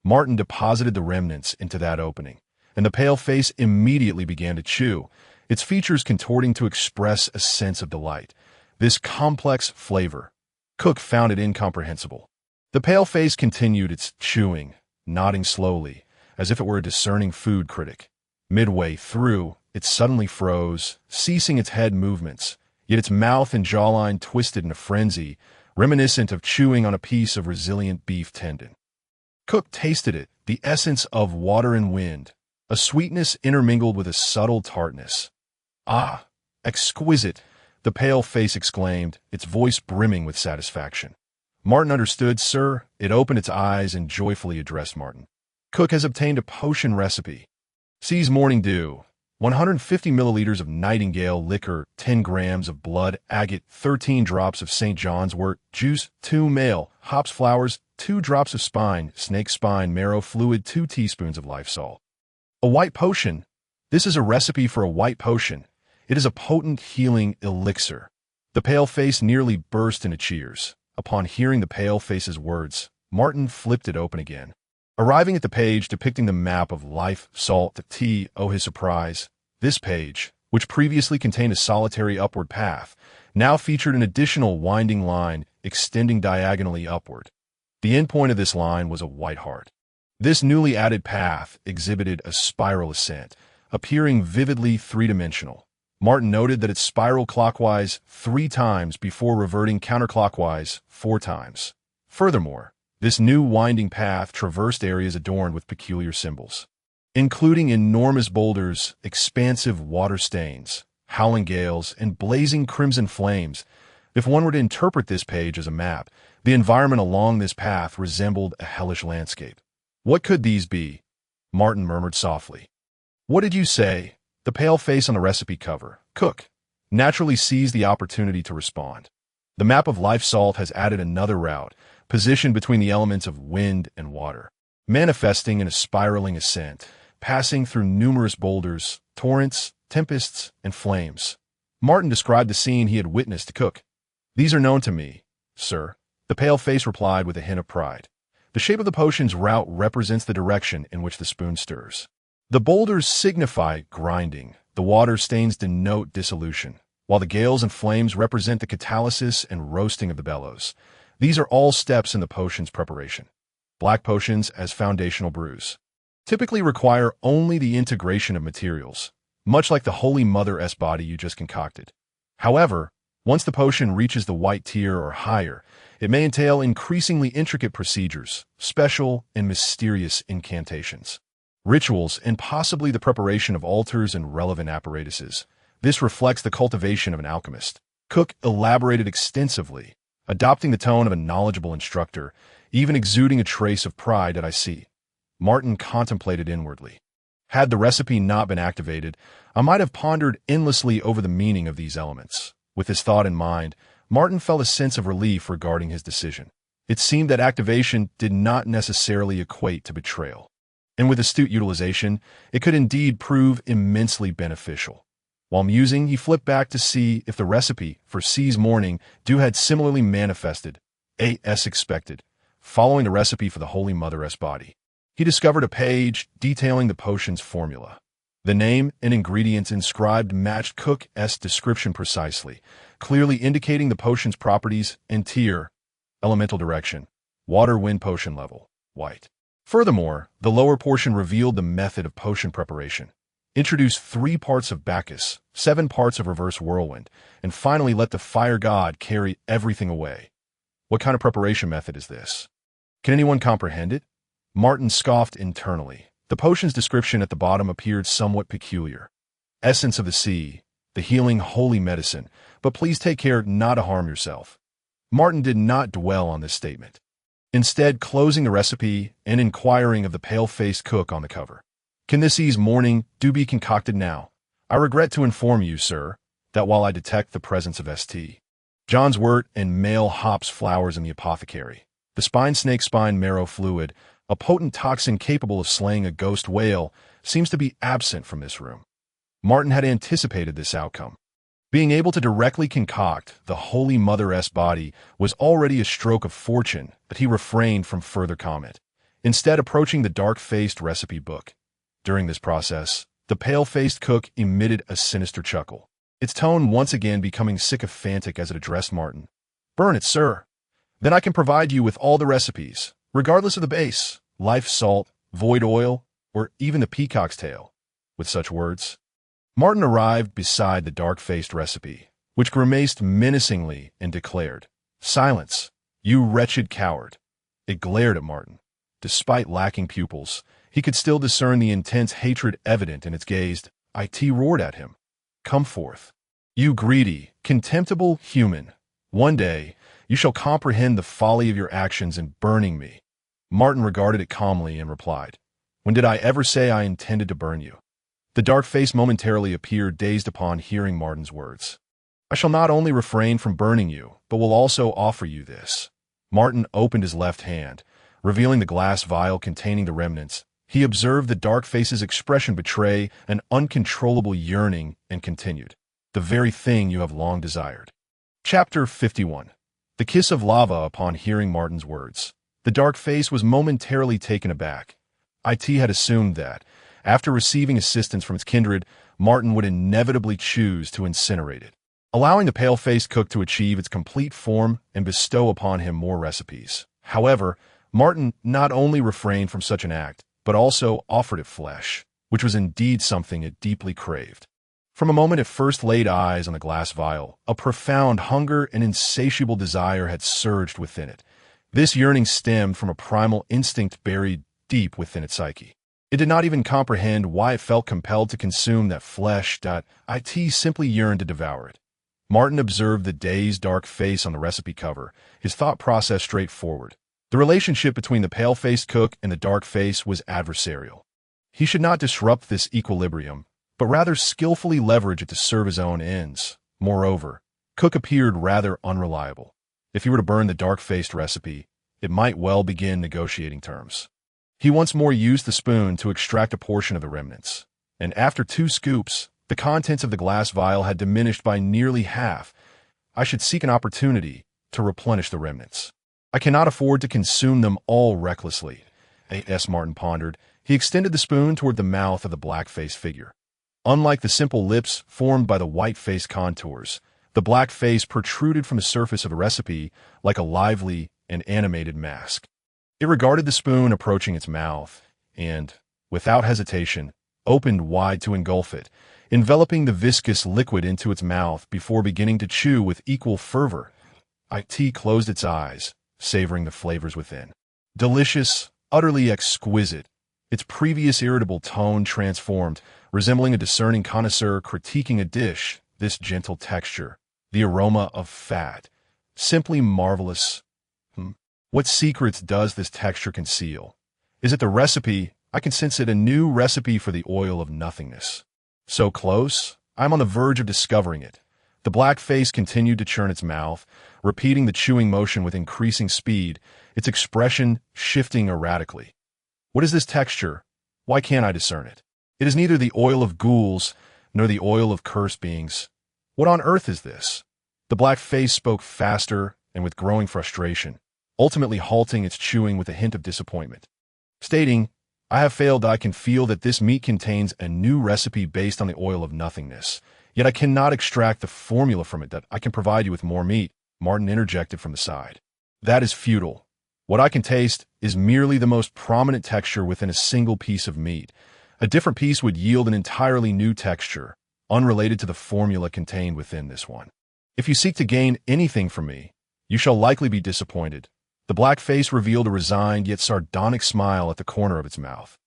Martin deposited the remnants into that opening, and the pale face immediately began to chew, its features contorting to express a sense of delight. This complex flavor, Cook found it incomprehensible. The pale face continued its chewing, nodding slowly, as if it were a discerning food critic. Midway through, it suddenly froze, ceasing its head movements, yet its mouth and jawline twisted in a frenzy, reminiscent of chewing on a piece of resilient beef tendon. Cook tasted it, the essence of water and wind, a sweetness intermingled with a subtle tartness. "Ah, exquisite!" the pale face exclaimed, its voice brimming with satisfaction. Martin understood, "Sir." It opened its eyes and joyfully addressed Martin. "Cook has obtained a potion recipe. Seize morning dew, 150 milliliters of nightingale liquor, 10 grams of blood agate, 13 drops of St. John's wort juice, 2 male, hops flowers, 2 drops of snake spine marrow fluid, 2 teaspoons of life salt." A white potion. This is a recipe for a white potion. It is a potent healing elixir. The pale face nearly burst into cheers. Upon hearing the pale face's words, Martin flipped it open again. Arriving at the page depicting the map of life, salt, his surprise. This page, which previously contained a solitary upward path, now featured an additional winding line extending diagonally upward. The endpoint of this line was a white heart. This newly added path exhibited a spiral ascent, appearing vividly three-dimensional. Martin noted that it spiraled clockwise 3 times before reverting counterclockwise 4 times. Furthermore, this new winding path traversed areas adorned with peculiar symbols, including enormous boulders, expansive water stains, howling gales, and blazing crimson flames. If one were to interpret this page as a map, the environment along this path resembled a hellish landscape. What could these be? Martin murmured softly. What did you say? The pale face on the recipe cover, Cook, naturally seized the opportunity to respond. The map of life salt has added another route, positioned between the elements of wind and water, manifesting in a spiraling ascent, passing through numerous boulders, torrents, tempests, and flames. Martin described the scene he had witnessed to Cook. These are known to me, sir, the pale face replied with a hint of pride. The shape of the potion's route represents the direction in which the spoon stirs. The boulders signify grinding, the water stains denote dissolution, while the gales and flames represent the catalysis and roasting of the bellows. These are all steps in the potion's preparation. Black potions as foundational brews typically require only the integration of materials, much like the Holy Mother-S body you just concocted. However, once the potion reaches the white tier or higher, it may entail increasingly intricate procedures, special and mysterious incantations, rituals, and possibly the preparation of altars and relevant apparatuses. This reflects the cultivation of an alchemist. Cook elaborated extensively, adopting the tone of a knowledgeable instructor, even exuding a trace of pride that I see. Martin contemplated inwardly. Had the recipe not been activated, I might have pondered endlessly over the meaning of these elements. With this thought in mind, Martin felt a sense of relief regarding his decision. It seemed that activation did not necessarily equate to betrayal, and with astute utilization, it could indeed prove immensely beneficial. While musing, he flipped back to see if the recipe for C's morning dew had similarly manifested, as expected, following the recipe for the Holy Mother-S body. He discovered a page detailing the potion's formula. The name and ingredients inscribed matched Cook's description precisely, clearly indicating the potion's properties and tier, elemental direction, water wind potion level, white. Furthermore, the lower portion revealed the method of potion preparation. Introduce 3 parts of Bacchus, 7 parts of reverse whirlwind, and finally let the fire god carry everything away. What kind of preparation method is this? Can anyone comprehend it? Martin scoffed internally. The potion's description at the bottom appeared somewhat peculiar. Essence of the sea, the healing holy medicine, but please take care not to harm yourself. Martin did not dwell on this statement, instead closing the recipe and inquiring of the pale-faced cook on the cover. Can this C's morning dew be concocted now? I regret to inform you, sir, that while I detect the presence of St. John's wort and male hops flowers in the apothecary, the spine snake spine marrow fluid, a potent toxin capable of slaying a ghost whale, seems to be absent from this room. Martin had anticipated this outcome. Being able to directly concoct the Holy Mother-S body was already a stroke of fortune, but he refrained from further comment, instead approaching the dark-faced recipe book. During this process, the pale-faced cook emitted a sinister chuckle, its tone once again becoming sycophantic as it addressed Martin. Burn it, sir. Then I can provide you with all the recipes, regardless of the base, life salt, void oil, or even the peacock's tail. With such words, Martin arrived beside the dark-faced recipe, which grimaced menacingly and declared, "Silence, you wretched coward." It glared at Martin. Despite lacking pupils, he could still discern the intense hatred evident in its gaze. It roared at him. "Come forth, you greedy, contemptible human. One day, you shall comprehend the folly of your actions in burning me." Martin regarded it calmly and replied, "When did I ever say I intended to burn you?" The dark face momentarily appeared dazed upon hearing Martin's words. "I shall not only refrain from burning you, but will also offer you this." Martin opened his left hand, revealing the glass vial containing the remnants. He observed the dark face's expression betray an uncontrollable yearning and continued, "The very thing you have long desired." Chapter 51. The kiss of lava. Upon hearing Martin's words, the dark face was momentarily taken aback. It had assumed that, after receiving assistance from its kindred, Martin would inevitably choose to incinerate it. allowing the pale-faced cook to achieve its complete form and bestow upon him more recipes. However, Martin not only refrained from such an act, but also offered it flesh, which was indeed something it deeply craved. From a moment it first laid eyes on the glass vial, a profound hunger and insatiable desire had surged within it. This yearning stemmed from a primal instinct buried deep within its psyche. It did not even comprehend why it felt compelled to consume that flesh. It simply yearned to devour it. Martin observed the dazed, dark face on the recipe cover, his thought process straightforward. The relationship between the pale-faced cook and the dark face was adversarial. He should not disrupt this equilibrium, but rather skillfully leverage it to serve his own ends. Moreover, Cook appeared rather unreliable. If he were to burn the dark-faced recipe, it might well begin negotiating terms. He once more used the spoon to extract a portion of the remnants, and after 2 scoops, the contents of the glass vial had diminished by nearly half. I should seek an opportunity to replenish the remnants. I cannot afford to consume them all recklessly. A.S. Martin pondered. He extended the spoon toward the mouth of the black-faced figure. Unlike the simple lips formed by the white-faced contours, the black face protruded from the surface of the recipe like a lively and animated mask. It regarded the spoon approaching its mouth and, without hesitation, opened wide to engulf it, enveloping the viscous liquid into its mouth before beginning to chew with equal fervor. It closed its eyes, savoring the flavors within. Delicious, utterly exquisite, its previous irritable tone transformed, resembling a discerning connoisseur critiquing a dish. This gentle texture, the aroma of fat, simply marvelous. What secrets does this texture conceal? Is it the recipe? I can sense it, a new recipe for the oil of nothingness. So close, I'm on the verge of discovering it. The black face continued to churn its mouth, repeating the chewing motion with increasing speed, its expression shifting erratically. What is this texture? Why can't I discern it? It is neither the oil of ghouls nor the oil of cursed beings. What on earth is this? The black face spoke faster and with growing frustration, ultimately halting its chewing with a hint of disappointment. Stating, I have failed. I can feel that this meat contains a new recipe based on the oil of nothingness, yet I cannot extract the formula from it that I can provide you with more meat, Martin interjected from the side. That is futile. What I can taste is merely the most prominent texture within a single piece of meat. A different piece would yield an entirely new texture, unrelated to the formula contained within this one. If you seek to gain anything from me, you shall likely be disappointed. The black face revealed a resigned yet sardonic smile at the corner of its mouth.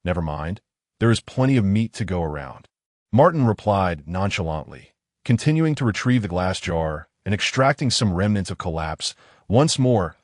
Never mind, there is plenty of meat to go around. Martin replied nonchalantly, continuing to retrieve the glass jar and extracting some remnants of collapse. Once more,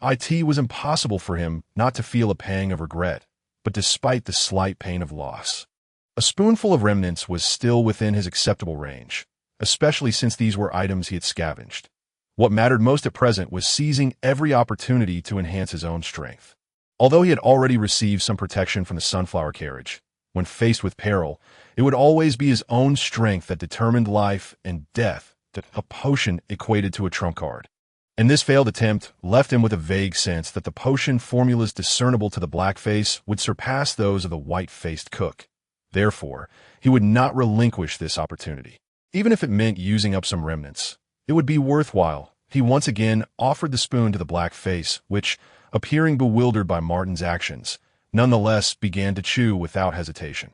it was impossible for him not to feel a pang of regret, but despite the slight pain of loss, a spoonful of remnants was still within his acceptable range, especially since these were items he had scavenged. What mattered most at present was seizing every opportunity to enhance his own strength. Although he had already received some protection from the sunflower carriage, when faced with peril, it would always be his own strength that determined life and death, that a potion equated to a trump card. And this failed attempt left him with a vague sense that the potion formulas discernible to the black face would surpass those of the white-faced cook. Therefore, he would not relinquish this opportunity. Even if it meant using up some remnants, it would be worthwhile. He once again offered the spoon to the black face, which, appearing bewildered by Martin's actions, nonetheless began to chew without hesitation.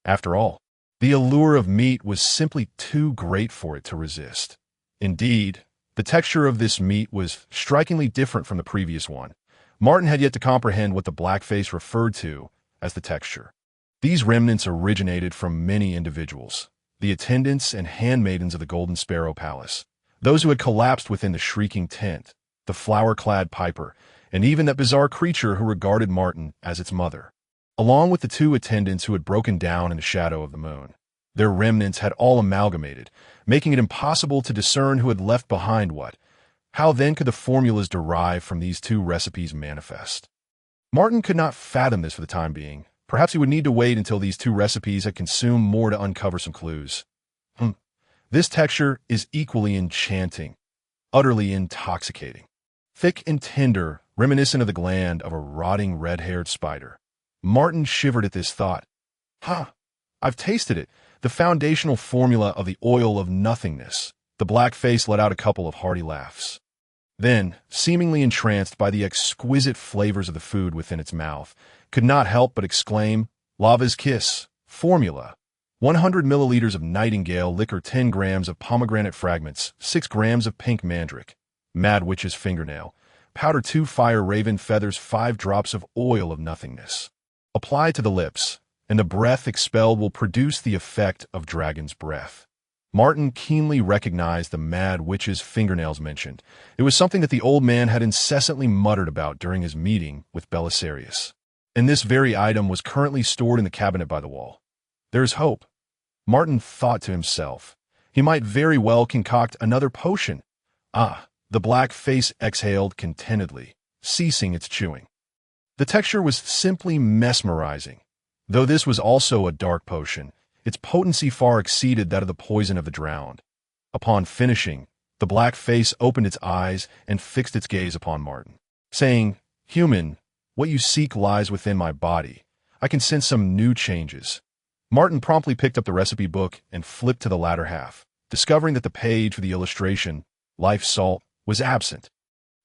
After all, the allure of meat was simply too great for it to resist. Indeed, the texture of this meat was strikingly different from the previous one. Martin had yet to comprehend what the black face referred to as the texture. These remnants originated from many individuals, the attendants and handmaidens of the Golden Sparrow Palace, those who had collapsed within the shrieking tent, the flower-clad piper, and even that bizarre creature who regarded Martin as its mother, along with the 2 attendants who had broken down in the shadow of the moon. Their remnants had all amalgamated, making it impossible to discern who had left behind what. How then could the formulas derived from these 2 recipes manifest? Martin could not fathom this for the time being. Perhaps he would need to wait until these 2 recipes had consumed more to uncover some clues. This texture is equally enchanting, utterly intoxicating. Thick and tender, reminiscent of the gland of a rotting red-haired spider. Martin shivered at this thought. I've tasted it. The foundational formula of the oil of nothingness. The black face let out a couple of hearty laughs. Then, seemingly entranced by the exquisite flavors of the food within its mouth, could not help but exclaim, "Lava's Kiss, formula. 100 milliliters of nightingale liquor, 10 grams of pomegranate fragments, 6 grams of pink mandrake, mad witch's fingernail, powder 2 fire raven feathers, 5 drops of oil of nothingness. Apply to the lips, and the breath expelled will produce the effect of dragon's breath." Martin keenly recognized the mad witch's fingernails mentioned. It was something that the old man had incessantly muttered about during his meeting with Belisarius. And this very item was currently stored in the cabinet by the wall. There is hope. Martin thought to himself. He might very well concoct another potion. The black face exhaled contentedly, ceasing its chewing. The texture was simply mesmerizing. Though this was also a dark potion, its potency far exceeded that of the poison of the drowned. Upon finishing, the black face opened its eyes and fixed its gaze upon Martin, saying, "Human, what you seek lies within my body. I can sense some new changes." Martin promptly picked up the recipe book and flipped to the latter half, discovering that the page for the illustration, Life Salt, was absent,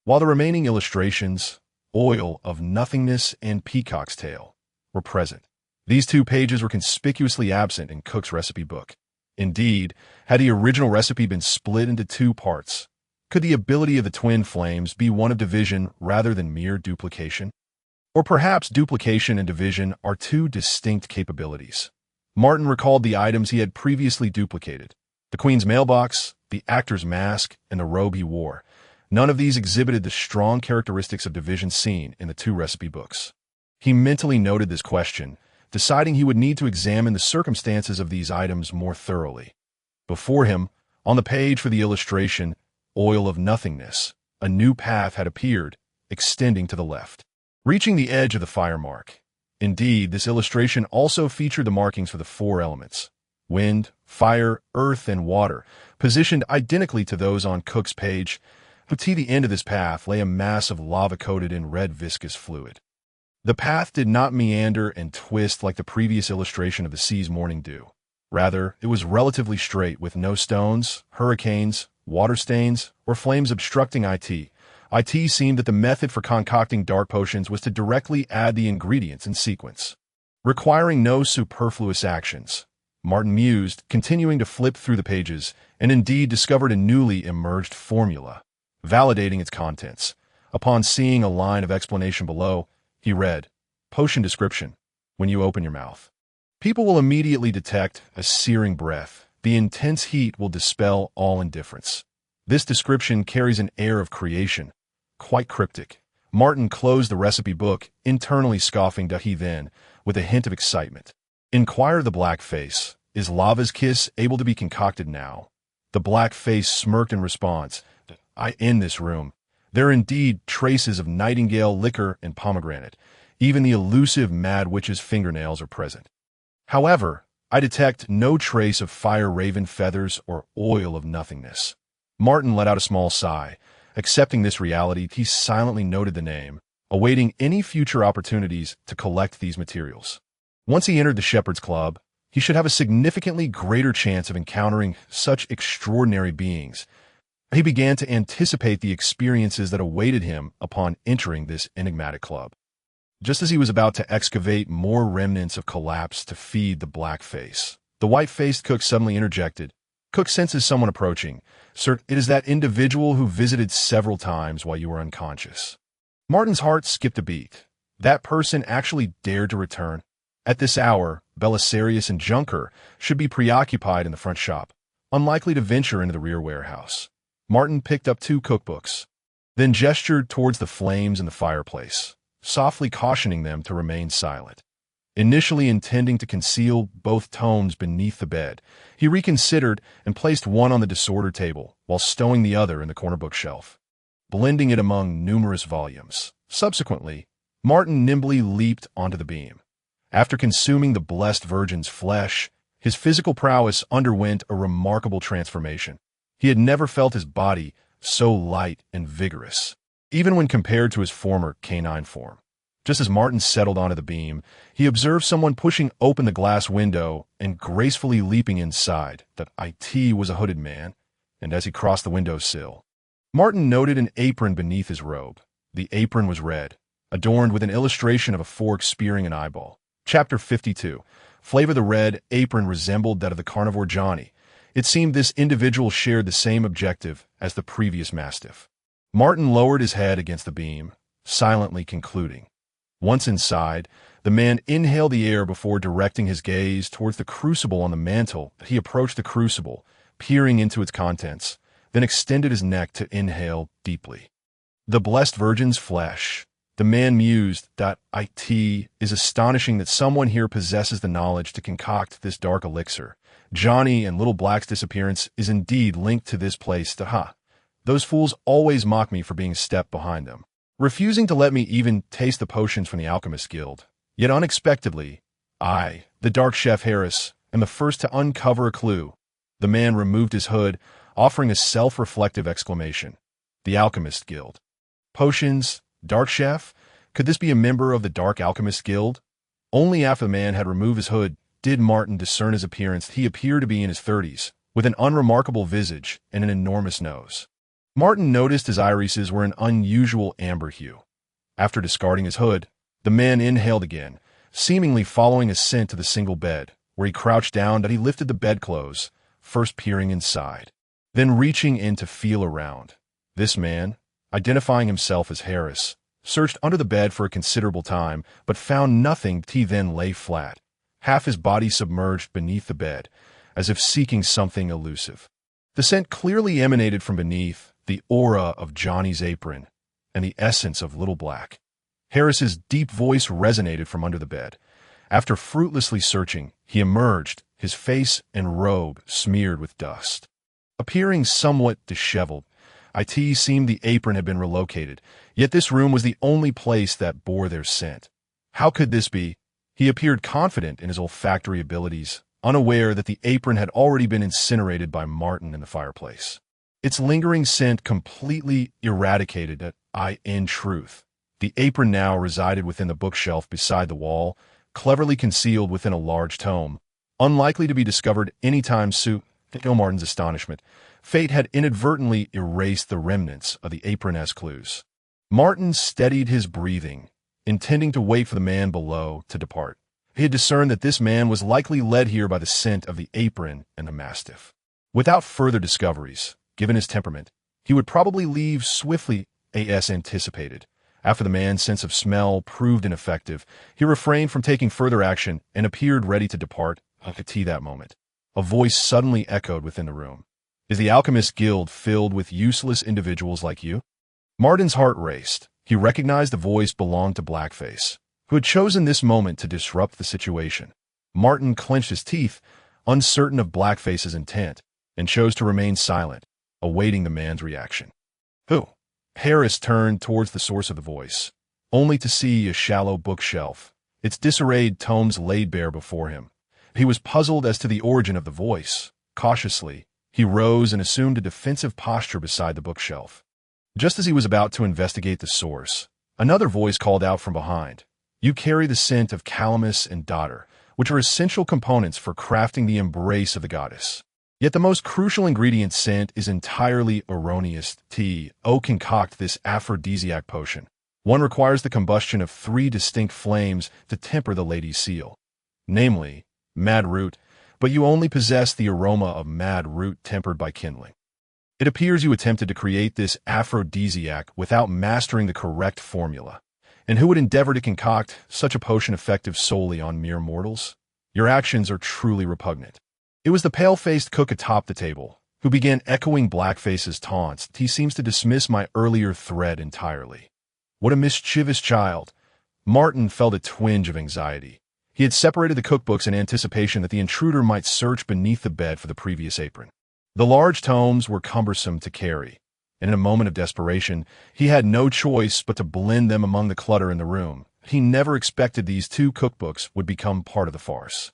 while the remaining illustrations, Oil of Nothingness and Peacock's Tail, were present. These 2 pages were conspicuously absent in Cook's recipe book. Indeed, had the original recipe been split into 2 parts, could the ability of the twin flames be one of division rather than mere duplication? Or perhaps duplication and division are 2 distinct capabilities. Martin recalled the items he had previously duplicated: the queen's mailbox, the actor's mask, and the robe he wore. None of these exhibited the strong characteristics of division seen in the 2 recipe books. He mentally noted this question, deciding he would need to examine the circumstances of these items more thoroughly. Before him, on the page for the illustration, Oil of Nothingness, a new path had appeared, extending to the left, reaching the edge of the fire mark. Indeed, this illustration also featured the markings for the 4 elements: wind, fire, earth, and water, positioned identically to those on Cook's page. To the end of this path lay a mass of lava coated in red viscous fluid. The path did not meander and twist like the previous illustration of the sea's morning dew. Rather, it was relatively straight, with no stones, hurricanes, water stains, or flames obstructing it. It seemed that the method for concocting dark potions was to directly add the ingredients in sequence, requiring no superfluous actions. Martin mused, continuing to flip through the pages, and indeed discovered a newly emerged formula, validating its contents. Upon seeing a line of explanation below, he read, "Potion description. When you open your mouth, people will immediately detect a searing breath. The intense heat will dispel all indifference." This description carries an air of creation, quite cryptic. Martin closed the recipe book, internally scoffing Dahi then, with a hint of excitement. Inquired the black face, "Is Lava's Kiss able to be concocted now?" The black face smirked in response, In this room, there are indeed traces of nightingale liquor and pomegranate. Even the elusive mad witch's fingernails are present. However, I detect no trace of fire raven feathers or oil of nothingness." Martin let out a small sigh. Accepting this reality, he silently noted the name, awaiting any future opportunities to collect these materials. Once he entered the Shepherd's Club, he should have a significantly greater chance of encountering such extraordinary beings. He began to anticipate the experiences that awaited him upon entering this enigmatic club. Just as he was about to excavate more remnants of collapse to feed the black face, the white-faced cook suddenly interjected. "Cook senses someone approaching. Sir, it is that individual who visited several times while you were unconscious." Martin's heart skipped a beat. That person actually dared to return. At this hour, Belisarius and Junker should be preoccupied in the front shop, unlikely to venture into the rear warehouse. Martin picked up 2 cookbooks, then gestured towards the flames in the fireplace, softly cautioning them to remain silent. Initially intending to conceal both tomes beneath the bed, he reconsidered and placed one on the disordered table while stowing the other in the corner bookshelf, blending it among numerous volumes. Subsequently, Martin nimbly leaped onto the beam. After consuming the blessed virgin's flesh, his physical prowess underwent a remarkable transformation. He had never felt his body so light and vigorous, even when compared to his former canine form. Just as Martin settled onto the beam, he observed someone pushing open the glass window and gracefully leaping inside. That it was a hooded man. and as he crossed the windowsill, Martin noted an apron beneath his robe. The apron was red, adorned with an illustration of a fork spearing an eyeball. Chapter 52. Flavor the red apron resembled that of the carnivore Johnny. It seemed this individual shared the same objective as the previous mastiff. Martin lowered his head against the beam, silently concluding. Once inside, the man inhaled the air before directing his gaze towards the crucible on the mantel. He approached the crucible, peering into its contents, then extended his neck to inhale deeply. The blessed virgin's flesh. The man mused. It is astonishing that someone here possesses the knowledge to concoct this dark elixir. Johnny and Little Black's disappearance is indeed linked to this place. Those fools always mock me for being a step behind them, refusing to let me even taste the potions from the Alchemist Guild. Yet unexpectedly, I, the Dark Chef Harris, am the first to uncover a clue. The man removed his hood, offering a self-reflective exclamation. The Alchemist Guild. Potions? Dark Chef? Could this be a member of the Dark Alchemist Guild? Only after the man had removed his hood did Martin discern his appearance. He appeared to be in his 30s, with an unremarkable visage and an enormous nose. Martin noticed his irises were an unusual amber hue. After discarding his hood, the man inhaled again, seemingly following a scent to the single bed, where he crouched down. He lifted the bedclothes, first peering inside, then reaching in to feel around. This man, identifying himself as Harris, searched under the bed for a considerable time, but found nothing. He then lay flat, half his body submerged beneath the bed, as if seeking something elusive. The scent clearly emanated from beneath, the aura of Johnny's apron, and the essence of Little Black. Harris's deep voice resonated from under the bed. After fruitlessly searching, he emerged, his face and robe smeared with dust. Appearing somewhat disheveled, it seemed the apron had been relocated, yet this room was the only place that bore their scent. How could this be? He appeared confident in his olfactory abilities, unaware that the apron had already been incinerated by Martin in the fireplace. Its lingering scent completely eradicated it. In truth, the apron now resided within the bookshelf beside the wall, cleverly concealed within a large tome, unlikely to be discovered anytime soon. To Martin's astonishment, fate had inadvertently erased the remnants of the apron-esque clues. Martin steadied his breathing, intending to wait for the man below to depart. He had discerned that this man was likely led here by the scent of the apron and the mastiff. Without further discoveries, given his temperament, he would probably leave swiftly as anticipated. After the man's sense of smell proved ineffective, he refrained from taking further action and appeared ready to depart at that moment. A voice suddenly echoed within the room. Is the Alchemist Guild filled with useless individuals like you? Martin's heart raced. He recognized the voice belonged to Blackface, who had chosen this moment to disrupt the situation. Martin clenched his teeth, uncertain of Blackface's intent, and chose to remain silent, awaiting the man's reaction. Who? Harris turned towards the source of the voice, only to see a shallow bookshelf, its disarrayed tomes laid bare before him. He was puzzled as to the origin of the voice. Cautiously, he rose and assumed a defensive posture beside the bookshelf. Just as he was about to investigate the source, another voice called out from behind. You carry the scent of calamus and dodder, which are essential components for crafting the embrace of the goddess. Yet the most crucial ingredient scent is entirely erroneous. Concoct this aphrodisiac potion. One requires the combustion of 3 distinct flames to temper the lady's seal, namely, mad root, but you only possess the aroma of mad root tempered by kindling. It appears you attempted to create this aphrodisiac without mastering the correct formula. And who would endeavor to concoct such a potion effective solely on mere mortals? Your actions are truly repugnant. It was the pale-faced cook atop the table, who began echoing Blackface's taunts. He seems to dismiss my earlier threat entirely. What a mischievous child. Martin felt a twinge of anxiety. He had separated the cookbooks in anticipation that the intruder might search beneath the bed for the previous apron. The large tomes were cumbersome to carry, and in a moment of desperation, he had no choice but to blend them among the clutter in the room. He never expected these 2 cookbooks would become part of the farce.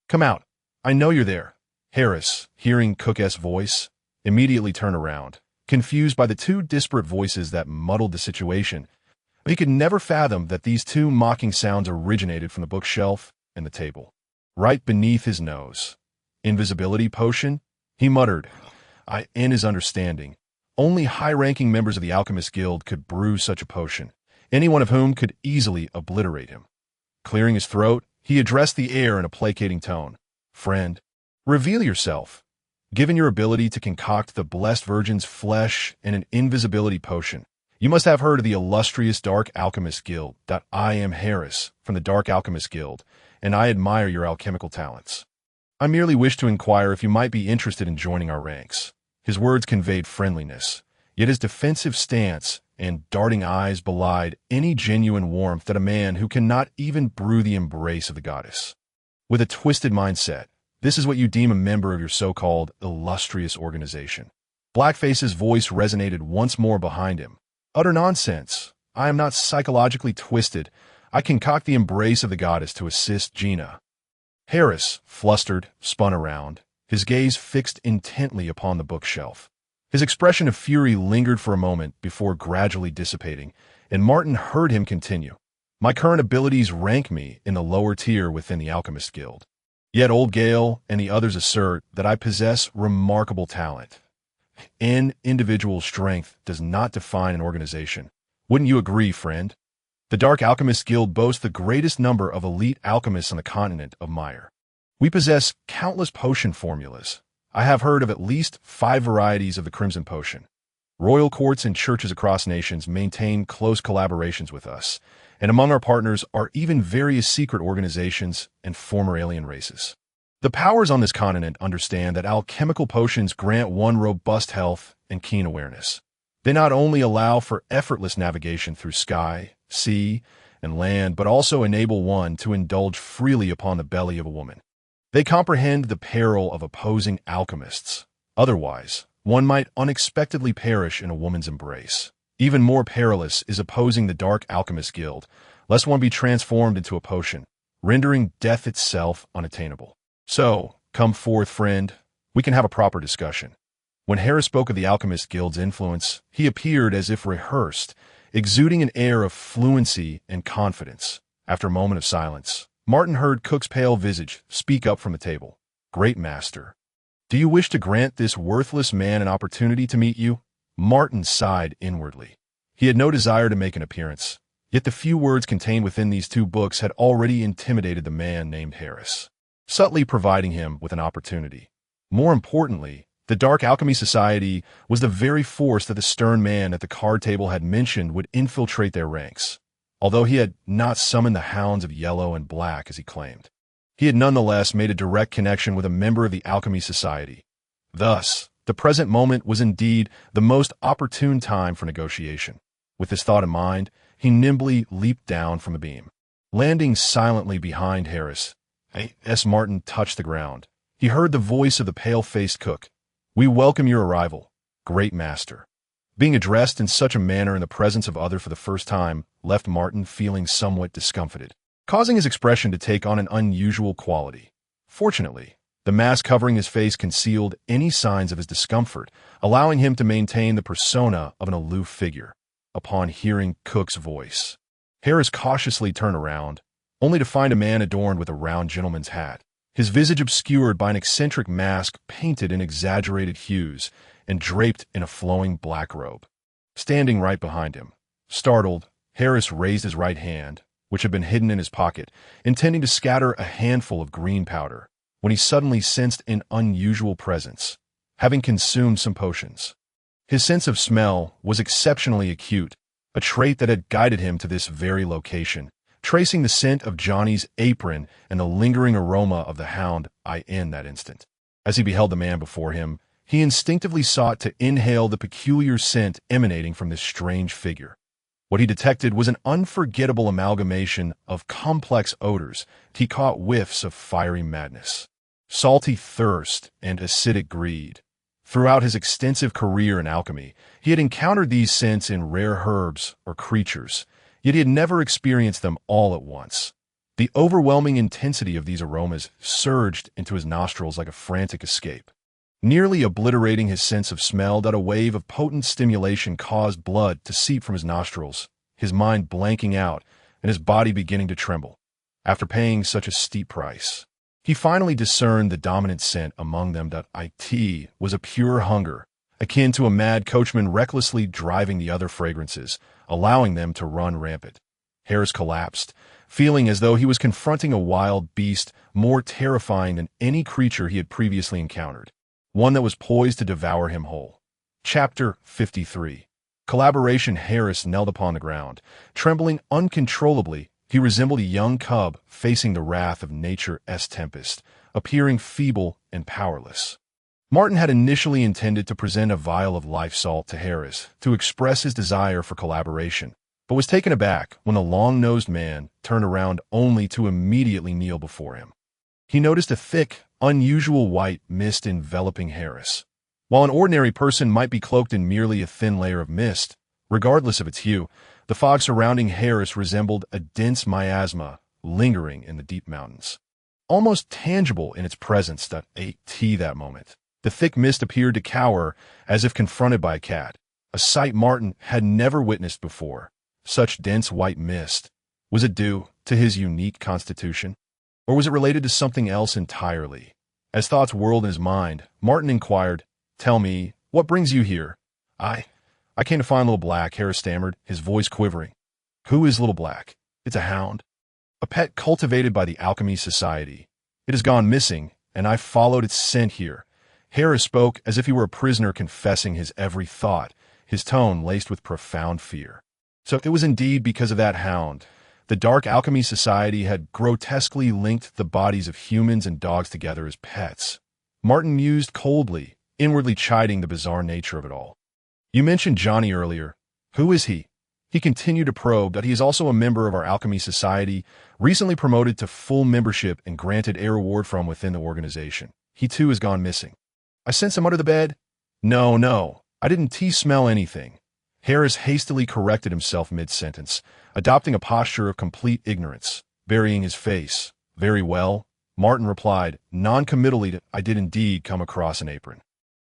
Come out. I know you're there. Harris, hearing Cook's voice, immediately turned around, confused by the 2 disparate voices that muddled the situation. He could never fathom that these 2 mocking sounds originated from the bookshelf and the table, right beneath his nose. Invisibility potion? He muttered, in his understanding, only high-ranking members of the Alchemist Guild could brew such a potion, any one of whom could easily obliterate him. Clearing his throat, he addressed the air in a placating tone. "Friend, reveal yourself. Given your ability to concoct the Blessed Virgin's flesh and an invisibility potion, you must have heard of the illustrious Dark Alchemist Guild. I am Harris, from the Dark Alchemist Guild, and I admire your alchemical talents. I merely wish to inquire if you might be interested in joining our ranks." His words conveyed friendliness, yet his defensive stance and darting eyes belied any genuine warmth that a man who cannot even brew the embrace of the goddess. With a twisted mindset, this is what you deem a member of your so-called illustrious organization. Blackface's voice resonated once more behind him. "Utter nonsense. I am not psychologically twisted. I concoct the embrace of the goddess to assist Gina." Harris, flustered, spun around, his gaze fixed intently upon the bookshelf. His expression of fury lingered for a moment before gradually dissipating, and Martin heard him continue. "My current abilities rank me in the lower tier within the Alchemist Guild. Yet Old Gale and the others assert that I possess remarkable talent. Individual strength does not define an organization. Wouldn't you agree, friend? The Dark Alchemist Guild boasts the greatest number of elite alchemists on the continent of Myre. We possess countless potion formulas. I have heard of at least 5 varieties of the Crimson Potion. Royal courts and churches across nations maintain close collaborations with us, and among our partners are even various secret organizations and former alien races. The powers on this continent understand that alchemical potions grant one robust health and keen awareness. They not only allow for effortless navigation through sky, sea, and land, but also enable one to indulge freely upon the belly of a woman. They comprehend the peril of opposing alchemists. Otherwise, one might unexpectedly perish in a woman's embrace. Even more perilous is opposing the Dark Alchemist Guild, lest one be transformed into a potion, rendering death itself unattainable. So, come forth, friend. We can have a proper discussion." When Harris spoke of the Alchemist Guild's influence, he appeared as if rehearsed, exuding an air of fluency and confidence. After a moment of silence, Martin heard Cook's pale visage speak up from the table. "Great master, do you wish to grant this worthless man an opportunity to meet you?" Martin sighed inwardly. He had no desire to make an appearance, yet the few words contained within these 2 books had already intimidated the man named Harris, subtly providing him with an opportunity. More importantly, the Dark Alchemy Society was the very force that the stern man at the card table had mentioned would infiltrate their ranks. Although he had not summoned the Hounds of Yellow and Black as he claimed, he had nonetheless made a direct connection with a member of the Alchemy Society. Thus, the present moment was indeed the most opportune time for negotiation. With this thought in mind, he nimbly leaped down from the beam. Landing silently behind Harris, Martin touched the ground. He heard the voice of the pale-faced Cook. "We welcome your arrival, great master." Being addressed in such a manner in the presence of others for the first time left Martin feeling somewhat discomfited, causing his expression to take on an unusual quality. Fortunately, the mask covering his face concealed any signs of his discomfort, allowing him to maintain the persona of an aloof figure. Upon hearing Cook's voice, Harris cautiously turned around, only to find a man adorned with a round gentleman's hat, his visage obscured by an eccentric mask painted in exaggerated hues and draped in a flowing black robe. Standing right behind him, startled, Harris raised his right hand, which had been hidden in his pocket, intending to scatter a handful of green powder, when he suddenly sensed an unusual presence, having consumed some potions. His sense of smell was exceptionally acute, a trait that had guided him to this very location, tracing the scent of Johnny's apron and the lingering aroma of the hound in that instant. As he beheld the man before him, he instinctively sought to inhale the peculiar scent emanating from this strange figure. What he detected was an unforgettable amalgamation of complex odors. He caught whiffs of fiery madness, salty thirst, and acidic greed. Throughout his extensive career in alchemy, he had encountered these scents in rare herbs or creatures, yet he had never experienced them all at once. The overwhelming intensity of these aromas surged into his nostrils like a frantic escape. Nearly obliterating his sense of smell, that a wave of potent stimulation caused blood to seep from his nostrils, his mind blanking out and his body beginning to tremble. After paying such a steep price, He finally discerned the dominant scent among them. It was a pure hunger, akin to a mad coachman recklessly driving the other fragrances, allowing them to run rampant. Harris collapsed, feeling as though he was confronting a wild beast more terrifying than any creature he had previously encountered, one that was poised to devour him whole. Chapter 53. Collaboration. Harris knelt upon the ground, trembling uncontrollably. He resembled a young cub facing the wrath of nature's tempest, appearing feeble and powerless. Martin had initially intended to present a vial of life salt to Harris to express his desire for collaboration, but was taken aback when the long-nosed man turned around only to immediately kneel before him. He noticed a thick, unusual white mist enveloping Harris. While an ordinary person might be cloaked in merely a thin layer of mist, regardless of its hue, the fog surrounding Harris resembled a dense miasma lingering in the deep mountains. Almost tangible in its presence. That moment, the thick mist appeared to cower as if confronted by a cat, a sight Martin had never witnessed before. Such dense white mist. Was it due to his unique constitution? Or was it related to something else entirely? As thoughts whirled in his mind, Martin inquired, "Tell me, what brings you here?" I came to find Little Black," Harris stammered, his voice quivering. "Who is Little Black?" "It's a hound. A pet cultivated by the Alchemy Society. It has gone missing, and I followed its scent here." Harris spoke as if he were a prisoner confessing his every thought, his tone laced with profound fear. So it was indeed because of that hound. The Dark Alchemy Society had grotesquely linked the bodies of humans and dogs together as pets. Martin mused coldly, inwardly chiding the bizarre nature of it all. "You mentioned Johnny earlier. Who is he?" He continued to probe that he is also a member of our Alchemy Society, recently promoted to full membership and granted a reward from within the organization. He too has gone missing. "I sent him under the bed?" No, I didn't smell anything." Harris hastily corrected himself mid-sentence, adopting a posture of complete ignorance, burying his face. "Very well," Martin replied, non-committally. "I did indeed come across an apron."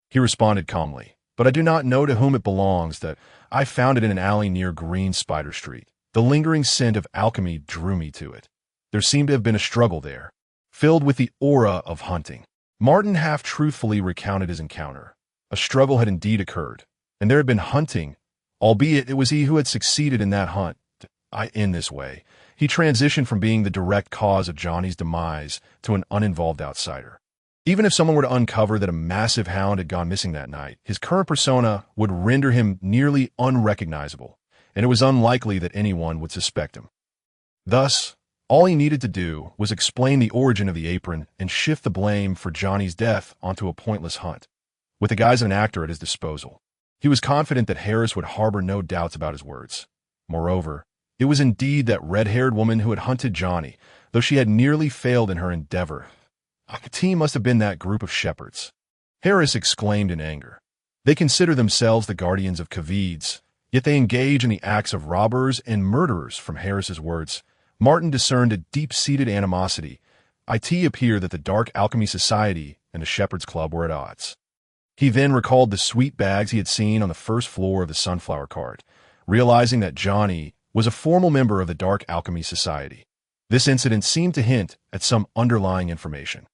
He responded calmly, "But I do not know to whom it belongs. That I found it in an alley near Green Spider Street. The lingering scent of alchemy drew me to it. There seemed to have been a struggle there, filled with the aura of hunting." Martin half-truthfully recounted his encounter. A struggle had indeed occurred, and there had been hunting, albeit it was he who had succeeded in that hunt. In this way, he transitioned from being the direct cause of Johnny's demise to an uninvolved outsider. Even if someone were to uncover that a massive hound had gone missing that night, his current persona would render him nearly unrecognizable, and it was unlikely that anyone would suspect him. Thus, all he needed to do was explain the origin of the apron and shift the blame for Johnny's death onto a pointless hunt. With the guise of an actor at his disposal, he was confident that Harris would harbor no doubts about his words. Moreover, it was indeed that red-haired woman who had hunted Johnny, though she had nearly failed in her endeavor. Akati must have been that group of shepherds. Harris exclaimed in anger. They consider themselves the guardians of Kavids, yet they engage in the acts of robbers and murderers. From Harris's words, Martin discerned a deep-seated animosity. It appeared that the Dark Alchemy Society and the Shepherd's Club were at odds. He then recalled the sweet bags he had seen on the first floor of the Sunflower Cart, realizing that Johnny was a formal member of the Dark Alchemy Society. This incident seemed to hint at some underlying information.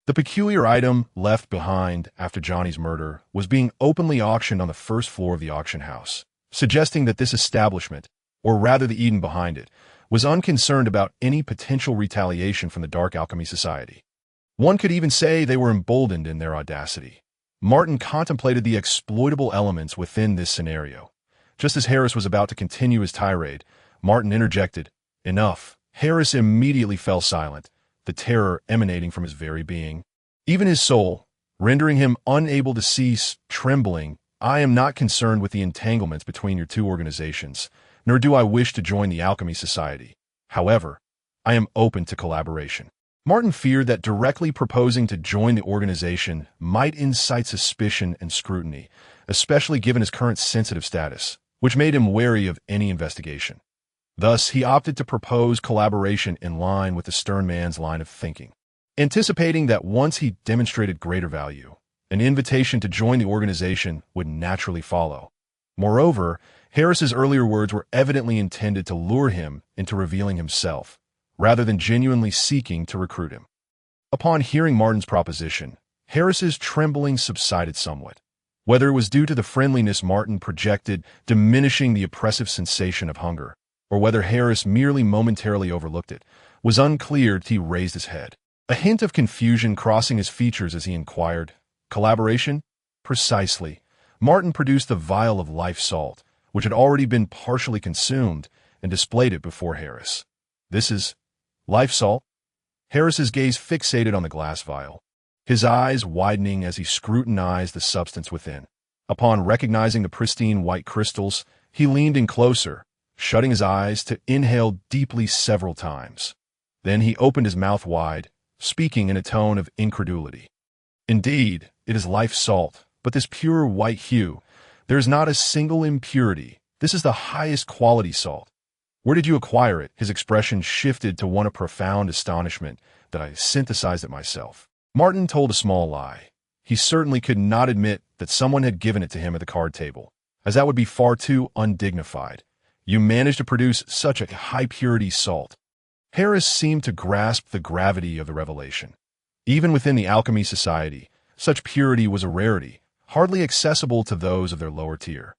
The peculiar item left behind after Johnny's murder was being openly auctioned on the first floor of the auction house, suggesting that this establishment, or rather the Eden behind it, was unconcerned about any potential retaliation from the Dark Alchemy Society. One could even say they were emboldened in their audacity. Martin contemplated the exploitable elements within this scenario. Just as Harris was about to continue his tirade, Martin interjected, "Enough." Harris immediately fell silent, the terror emanating from his very being. Even his soul, rendering him unable to cease trembling. "I am not concerned with the entanglements between your two organizations, nor do I wish to join the Alchemy Society. However, I am open to collaboration." Martin feared that directly proposing to join the organization might incite suspicion and scrutiny, especially given his current sensitive status, which made him wary of any investigation. Thus, he opted to propose collaboration in line with the stern man's line of thinking, anticipating that once he demonstrated greater value, an invitation to join the organization would naturally follow. Moreover, Harris's earlier words were evidently intended to lure him into revealing himself, rather than genuinely seeking to recruit him. Upon hearing Martin's proposition, Harris's trembling subsided somewhat. Whether it was due to the friendliness Martin projected, diminishing the oppressive sensation of hunger, or whether Harris merely momentarily overlooked it, was unclear till he raised his head. A hint of confusion crossing his features as he inquired, "Collaboration?" "Precisely." Martin produced the vial of life salt, which had already been partially consumed, and displayed it before Harris. "This is life salt?" Harris's gaze fixated on the glass vial, his eyes widening as he scrutinized the substance within. Upon recognizing the pristine white crystals, he leaned in closer, shutting his eyes to inhale deeply several times. Then he opened his mouth wide, speaking in a tone of incredulity. "Indeed, it is life salt, but this pure white hue. There is not a single impurity. This is the highest quality salt. Where did you acquire it?" His expression shifted to one of profound astonishment that I synthesized it myself. Martin told a small lie. He certainly could not admit that someone had given it to him at the card table, as that would be far too undignified. "You managed to produce such a high-purity salt." Harris seemed to grasp the gravity of the revelation. Even within the Alchemy Society, such purity was a rarity, hardly accessible to those of their lower tier.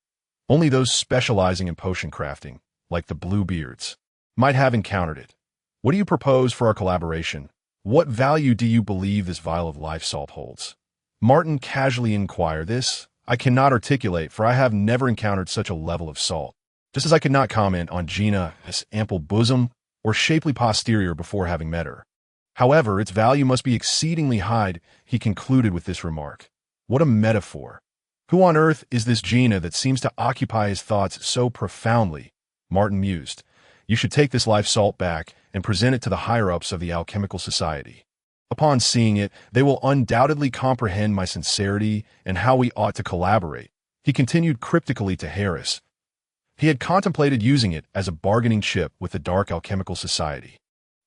Only those specializing in potion crafting, like the Bluebeards, might have encountered it. "What do you propose for our collaboration? What value do you believe this vial of life salt holds?" Martin casually inquired. "This I cannot articulate, for I have never encountered such a level of salt. Just as I could not comment on Gina's ample bosom or shapely posterior before having met her. However, its value must be exceedingly high," he concluded with this remark. What a metaphor! Who on earth is this Gina that seems to occupy his thoughts so profoundly? Martin mused. "You should take this life salt back and present it to the higher-ups of the Alchemical Society. Upon seeing it, they will undoubtedly comprehend my sincerity and how we ought to collaborate," he continued cryptically to Harris. He had contemplated using it as a bargaining chip with the Dark Alchemical Society,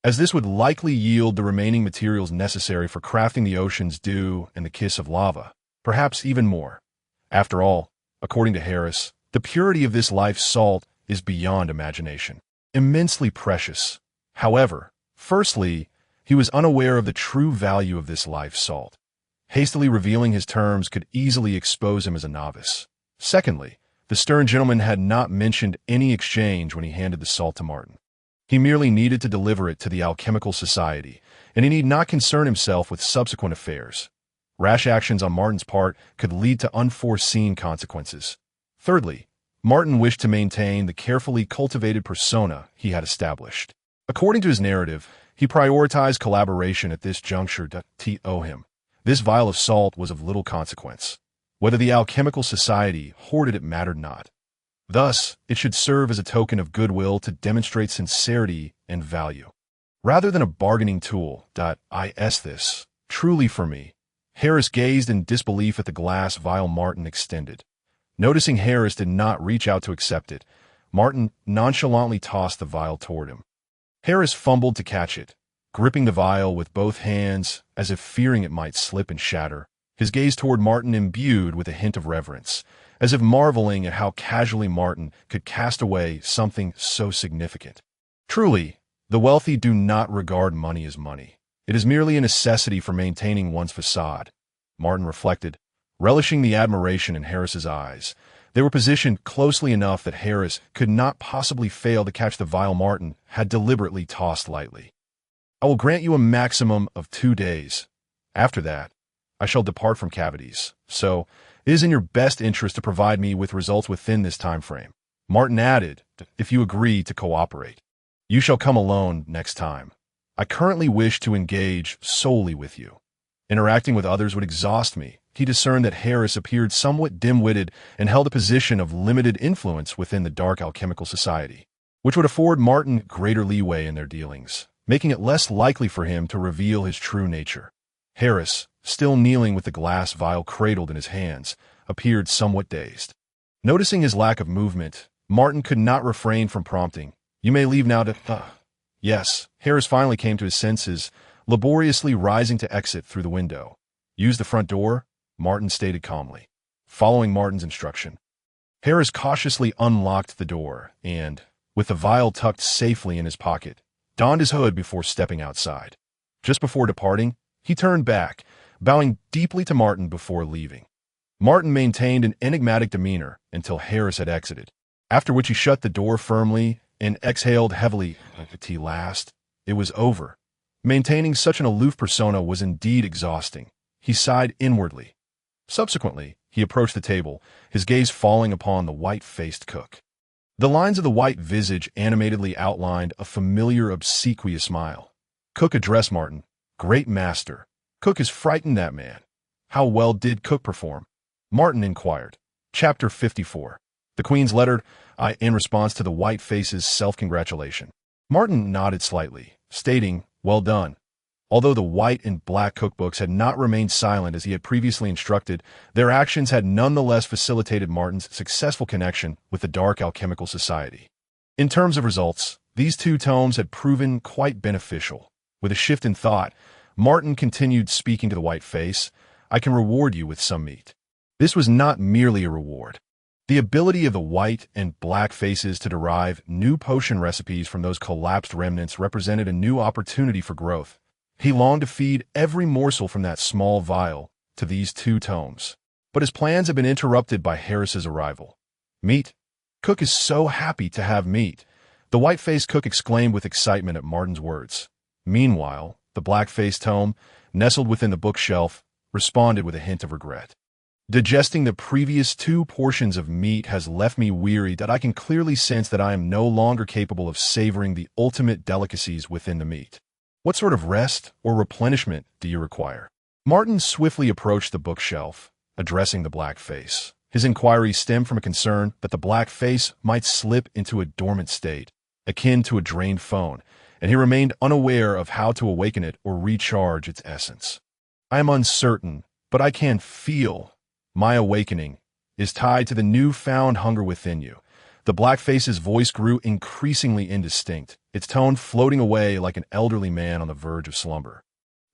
as this would likely yield the remaining materials necessary for crafting the ocean's dew and the kiss of lava, perhaps even more. After all, according to Harris, the purity of this life salt is beyond imagination, immensely precious. However, firstly, he was unaware of the true value of this life salt. Hastily revealing his terms could easily expose him as a novice. Secondly, the stern gentleman had not mentioned any exchange when he handed the salt to Martin. He merely needed to deliver it to the Alchemical Society, and he need not concern himself with subsequent affairs. Rash actions on Martin's part could lead to unforeseen consequences. Thirdly, Martin wished to maintain the carefully cultivated persona he had established. According to his narrative, he prioritized collaboration at this juncture to owe him. This vial of salt was of little consequence. Whether the Alchemical Society hoarded it mattered not. Thus, it should serve as a token of goodwill to demonstrate sincerity and value, rather than a bargaining tool. Is this truly for me? Harris gazed in disbelief at the glass vial Martin extended. Noticing Harris did not reach out to accept it, Martin nonchalantly tossed the vial toward him. Harris fumbled to catch it, gripping the vial with both hands as if fearing it might slip and shatter, his gaze toward Martin imbued with a hint of reverence, as if marveling at how casually Martin could cast away something so significant. Truly, the wealthy do not regard money as money. It is merely a necessity for maintaining one's facade, Martin reflected, relishing the admiration in Harris's eyes. They were positioned closely enough that Harris could not possibly fail to catch the vial Martin had deliberately tossed lightly. "I will grant you a maximum of 2 days. After that, I shall depart from cavities, so it is in your best interest to provide me with results within this time frame." Martin added, "If you agree to cooperate. You shall come alone next time. I currently wish to engage solely with you. Interacting with others would exhaust me." He discerned that Harris appeared somewhat dim-witted and held a position of limited influence within the Dark Alchemical Society, which would afford Martin greater leeway in their dealings, making it less likely for him to reveal his true nature. Harris, still kneeling with the glass vial cradled in his hands, appeared somewhat dazed. Noticing his lack of movement, Martin could not refrain from prompting, "You may leave now to—" Yes, Harris finally came to his senses, laboriously rising to exit through the window. "Use the front door," Martin stated calmly, following Martin's instruction. Harris cautiously unlocked the door and, with the vial tucked safely in his pocket, donned his hood before stepping outside. Just before departing, He turned back, bowing deeply to Martin before leaving. Martin maintained an enigmatic demeanor until Harris had exited, after which he shut the door firmly and exhaled heavily. At last, it was over. Maintaining such an aloof persona was indeed exhausting. He sighed inwardly. Subsequently, he approached the table, his gaze falling upon the white-faced cook. The lines of the white visage animatedly outlined a familiar, obsequious smile. Cook addressed Martin. "Great master. Cook has frightened that man." "How well did Cook perform?" Martin inquired. Chapter 54. The Queen's Letter, in response to the white face's self-congratulation. Martin nodded slightly, stating, "Well done." Although the white and black cookbooks had not remained silent as he had previously instructed, their actions had nonetheless facilitated Martin's successful connection with the Dark Alchemical Society. In terms of results, these two tomes had proven quite beneficial. With a shift in thought, Martin continued speaking to the white face. "I can reward you with some meat." This was not merely a reward. The ability of the white and black faces to derive new potion recipes from those collapsed remnants represented a new opportunity for growth. He longed to feed every morsel from that small vial to these two tomes. But his plans had been interrupted by Harris's arrival. "Meat? Cook is so happy to have meat," the white-faced cook exclaimed with excitement at Martin's words. Meanwhile, the black-faced tome, nestled within the bookshelf, responded with a hint of regret. "Digesting the previous two portions of meat has left me weary that I can clearly sense that I am no longer capable of savoring the ultimate delicacies within the meat. What sort of rest or replenishment do you require?" Martin swiftly approached the bookshelf, addressing the black face. His inquiry stemmed from a concern that the black face might slip into a dormant state, akin to a drained phone, and he remained unaware of how to awaken it or recharge its essence. "I am uncertain, but I can feel my awakening is tied to the newfound hunger within you." The black face's voice grew increasingly indistinct, its tone floating away like an elderly man on the verge of slumber.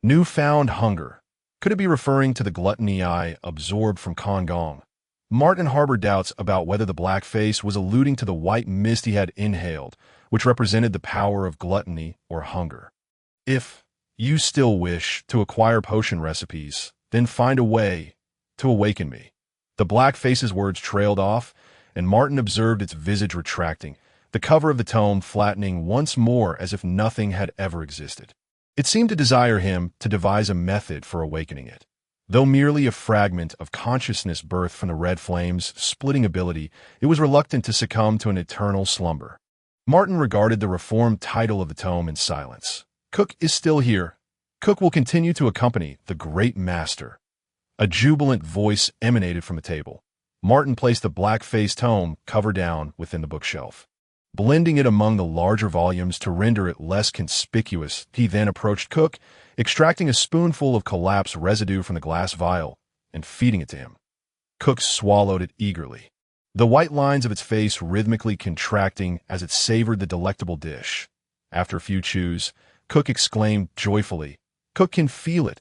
Newfound hunger. Could it be referring to the gluttony I absorbed from Kongong? Martin harbored doubts about whether the black face was alluding to the white mist he had inhaled, which represented the power of gluttony or hunger. "If you still wish to acquire potion recipes, then find a way to awaken me." The black face's words trailed off, and Martin observed its visage retracting, the cover of the tome flattening once more as if nothing had ever existed. It seemed to desire him to devise a method for awakening it. Though merely a fragment of consciousness birthed from the red flame's splitting ability, it was reluctant to succumb to an eternal slumber. Martin regarded the reformed title of the tome in silence. "Cook is still here. Cook will continue to accompany the great master." A jubilant voice emanated from the table. Martin placed the black-faced tome cover down within the bookshelf. Blending it among the larger volumes to render it less conspicuous, he then approached Cook, extracting a spoonful of collapsed residue from the glass vial and feeding it to him. Cook swallowed it eagerly, the white lines of its face rhythmically contracting as it savored the delectable dish. After a few chews, Cook exclaimed joyfully, "Cook can feel it.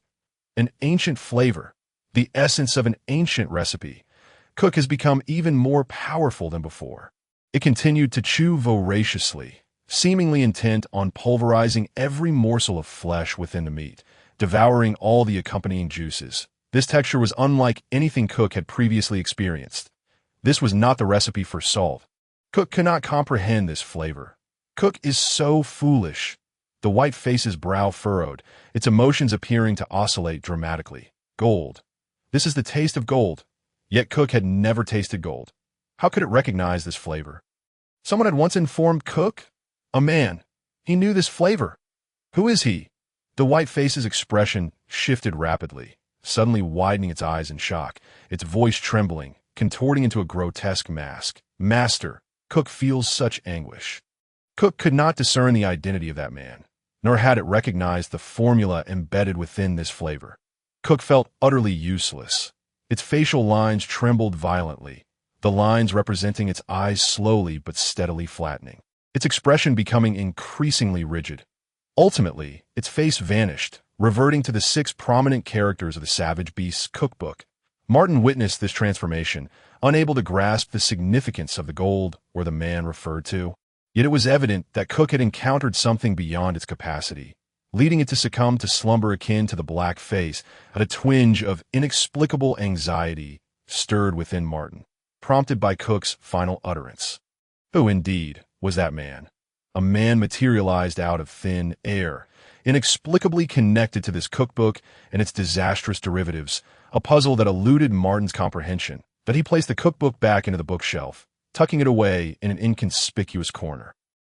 An ancient flavor, the essence of an ancient recipe. Cook has become even more powerful than before." It continued to chew voraciously, seemingly intent on pulverizing every morsel of flesh within the meat, devouring all the accompanying juices. This texture was unlike anything Cook had previously experienced. This was not the recipe for salt. Cook cannot comprehend this flavor. Cook is so foolish. The white face's brow furrowed, its emotions appearing to oscillate dramatically. Gold. This is the taste of gold. Yet Cook had never tasted gold. How could it recognize this flavor? Someone had once informed Cook? A man. He knew this flavor. Who is he? The white face's expression shifted rapidly, suddenly widening its eyes in shock, its voice trembling, contorting into a grotesque mask. "Master." Cook feels such anguish. Cook could not discern the identity of that man, nor had it recognized the formula embedded within this flavor. Cook felt utterly useless. Its facial lines trembled violently, the lines representing its eyes slowly but steadily flattening, its expression becoming increasingly rigid. Ultimately, its face vanished, reverting to the 6 prominent characters of the Savage Beasts cookbook. Martin witnessed this transformation, unable to grasp the significance of the gold or the man referred to. Yet it was evident that Cook had encountered something beyond its capacity, leading it to succumb to slumber akin to the black face. At a twinge of inexplicable anxiety stirred within Martin, prompted by Cook's final utterance. Who indeed was that man? A man materialized out of thin air, inexplicably connected to this cookbook and its disastrous derivatives, a puzzle that eluded Martin's comprehension. But he placed the cookbook back into the bookshelf, tucking it away in an inconspicuous corner.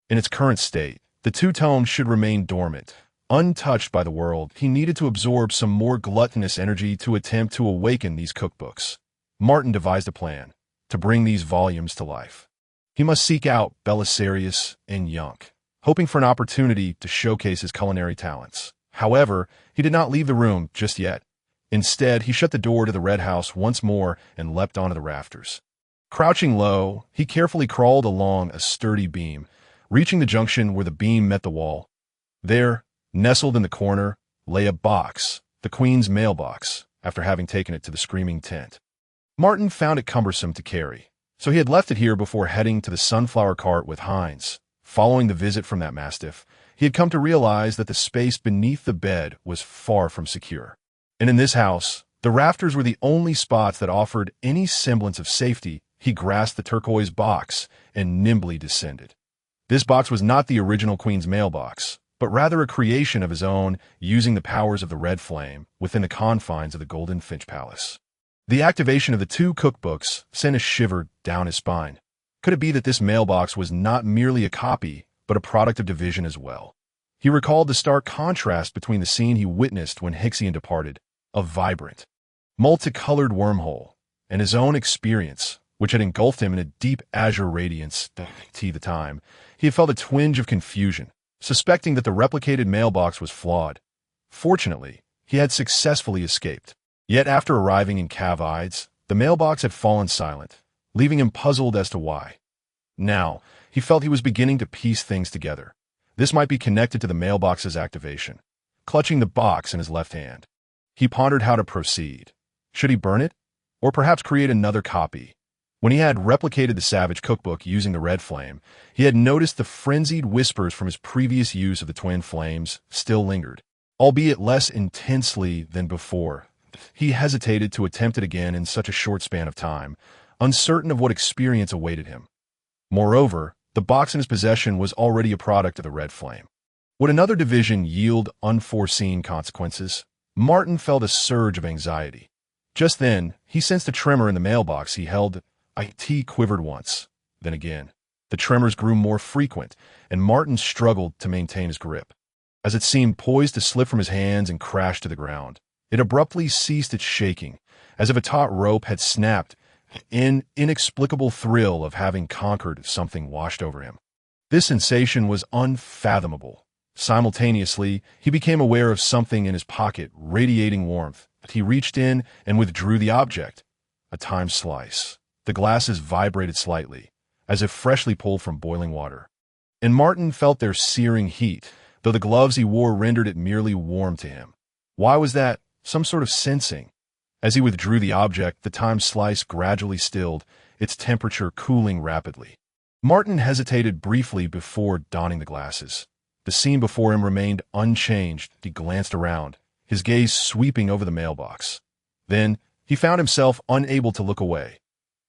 In its current state, the two tomes should remain dormant, untouched by the world. He needed to absorb some more gluttonous energy to attempt to awaken these cookbooks. Martin devised a plan to bring these volumes to life. He must seek out Belisarius and Yunk, hoping for an opportunity to showcase his culinary talents. However, he did not leave the room just yet. Instead, he shut the door to the Red House once more and leapt onto the rafters. Crouching low, he carefully crawled along a sturdy beam, reaching the junction where the beam met the wall. There, nestled in the corner, lay a box, the Queen's mailbox, after having taken it to the screaming tent. Martin found it cumbersome to carry, so he had left it here before heading to the sunflower cart with Heinz. Following the visit from that mastiff, he had come to realize that the space beneath the bed was far from secure. And in this house, the rafters were the only spots that offered any semblance of safety. He grasped the turquoise box and nimbly descended. This box was not the original Queen's mailbox, but rather a creation of his own using the powers of the Red Flame within the confines of the Golden Finch Palace. The activation of the two cookbooks sent a shiver down his spine. Could it be that this mailbox was not merely a copy, but a product of division as well? He recalled the stark contrast between the scene he witnessed when Hixian departed, a vibrant, multicolored wormhole, and his own experience, which had engulfed him in a deep azure radiance. The time, he had felt a twinge of confusion, suspecting that the replicated mailbox was flawed. Fortunately, he had successfully escaped. Yet after arriving in Cav Ides, the mailbox had fallen silent, leaving him puzzled as to why. Now, he felt he was beginning to piece things together. This might be connected to the mailbox's activation. Clutching the box in his left hand, he pondered how to proceed. Should he burn it? Or perhaps create another copy? When he had replicated the Savage cookbook using the Red Flame, he had noticed the frenzied whispers from his previous use of the twin flames still lingered, albeit less intensely than before. He hesitated to attempt it again in such a short span of time, uncertain of what experience awaited him. Moreover, the box in his possession was already a product of the Red Flame. Would another division yield unforeseen consequences? Martin felt a surge of anxiety. Just then, he sensed a tremor in the mailbox he held. It quivered once, then again. The tremors grew more frequent, and Martin struggled to maintain his grip. As it seemed poised to slip from his hands and crash to the ground, it abruptly ceased its shaking, as if a taut rope had snapped. An inexplicable thrill of having conquered something washed over him. This sensation was unfathomable. Simultaneously, he became aware of something in his pocket radiating warmth. He reached in and withdrew the object. A time slice. The glasses vibrated slightly, as if freshly pulled from boiling water. And Martin felt their searing heat, though the gloves he wore rendered it merely warm to him. Why was that? Some sort of sensing. As he withdrew the object, the time slice gradually stilled, its temperature cooling rapidly. Martin hesitated briefly before donning the glasses. The scene before him remained unchanged. He glanced around, his gaze sweeping over the mailbox. Then, he found himself unable to look away.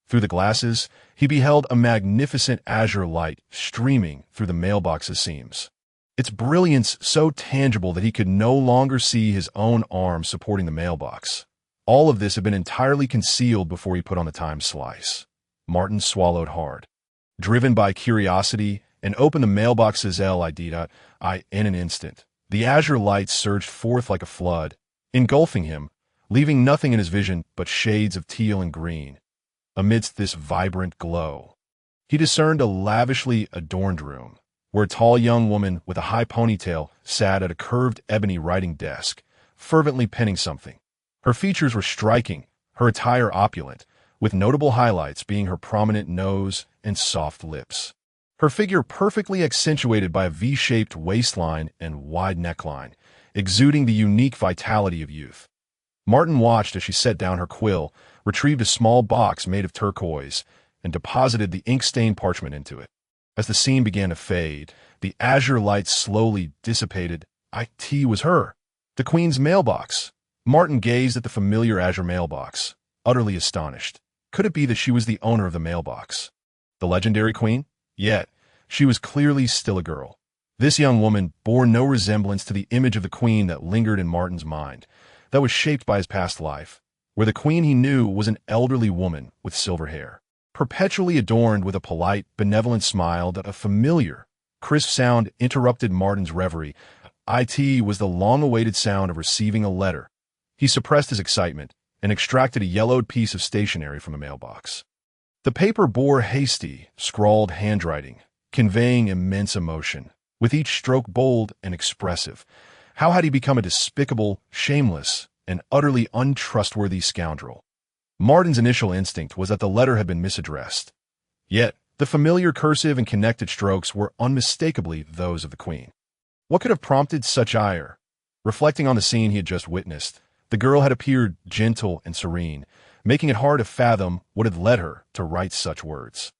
Through the glasses, he beheld a magnificent azure light streaming through the mailbox's seams. Its brilliance so tangible that he could no longer see his own arm supporting the mailbox. All of this had been entirely concealed before he put on the time slice. Martin swallowed hard. Driven by curiosity, and opened the mailbox's in an instant. The azure light surged forth like a flood, engulfing him, leaving nothing in his vision but shades of teal and green. Amidst this vibrant glow, he discerned a lavishly adorned room, where a tall young woman with a high ponytail sat at a curved ebony writing desk, fervently penning something. Her features were striking, her attire opulent, with notable highlights being her prominent nose and soft lips. Her figure perfectly accentuated by a V-shaped waistline and wide neckline, exuding the unique vitality of youth. Martin watched as she set down her quill, retrieved a small box made of turquoise, and deposited the ink-stained parchment into it. As the scene began to fade, the azure light slowly dissipated. It was her. The queen's mailbox. Martin gazed at the familiar azure mailbox, utterly astonished. Could it be that she was the owner of the mailbox? The legendary queen? Yet, she was clearly still a girl. This young woman bore no resemblance to the image of the queen that lingered in Martin's mind, that was shaped by his past life, where the queen he knew was an elderly woman with silver hair, perpetually adorned with a polite, benevolent smile that a familiar, crisp sound interrupted Martin's reverie. It was the long-awaited sound of receiving a letter. He suppressed his excitement and extracted a yellowed piece of stationery from the mailbox. The paper bore hasty, scrawled handwriting, conveying immense emotion, with each stroke bold and expressive. How had he become a despicable, shameless, and utterly untrustworthy scoundrel? Martin's initial instinct was that the letter had been misaddressed. Yet, the familiar cursive and connected strokes were unmistakably those of the queen. What could have prompted such ire? Reflecting on the scene he had just witnessed, the girl had appeared gentle and serene, making it hard to fathom what had led her to write such words.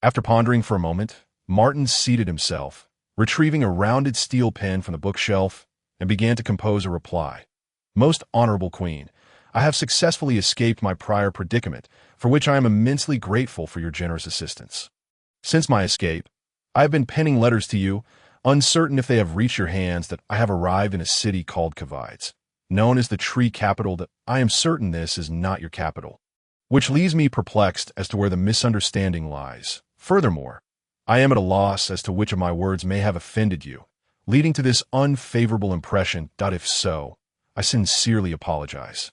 After pondering for a moment, Martin seated himself, retrieving a rounded steel pen from the bookshelf, and began to compose a reply. Most honorable queen, I have successfully escaped my prior predicament, for which I am immensely grateful for your generous assistance. Since my escape, I have been penning letters to you, uncertain if they have reached your hands that I have arrived in a city called Cavides, known as the tree capital, that I am certain this is not your capital, which leaves me perplexed as to where the misunderstanding lies. Furthermore, I am at a loss as to which of my words may have offended you, leading to this unfavorable impression. If so, I sincerely apologize.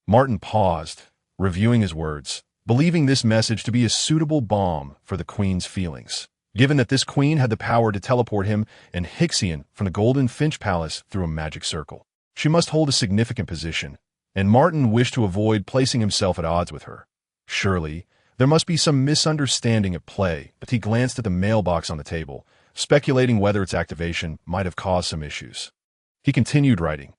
Martin paused, reviewing his words, believing this message to be a suitable balm for the queen's feelings, given that this queen had the power to teleport him and Hixion from the Golden Finch Palace through a magic circle. She must hold a significant position, and Martin wished to avoid placing himself at odds with her. Surely, there must be some misunderstanding at play, but he glanced at the mailbox on the table, speculating whether its activation might have caused some issues. He continued writing.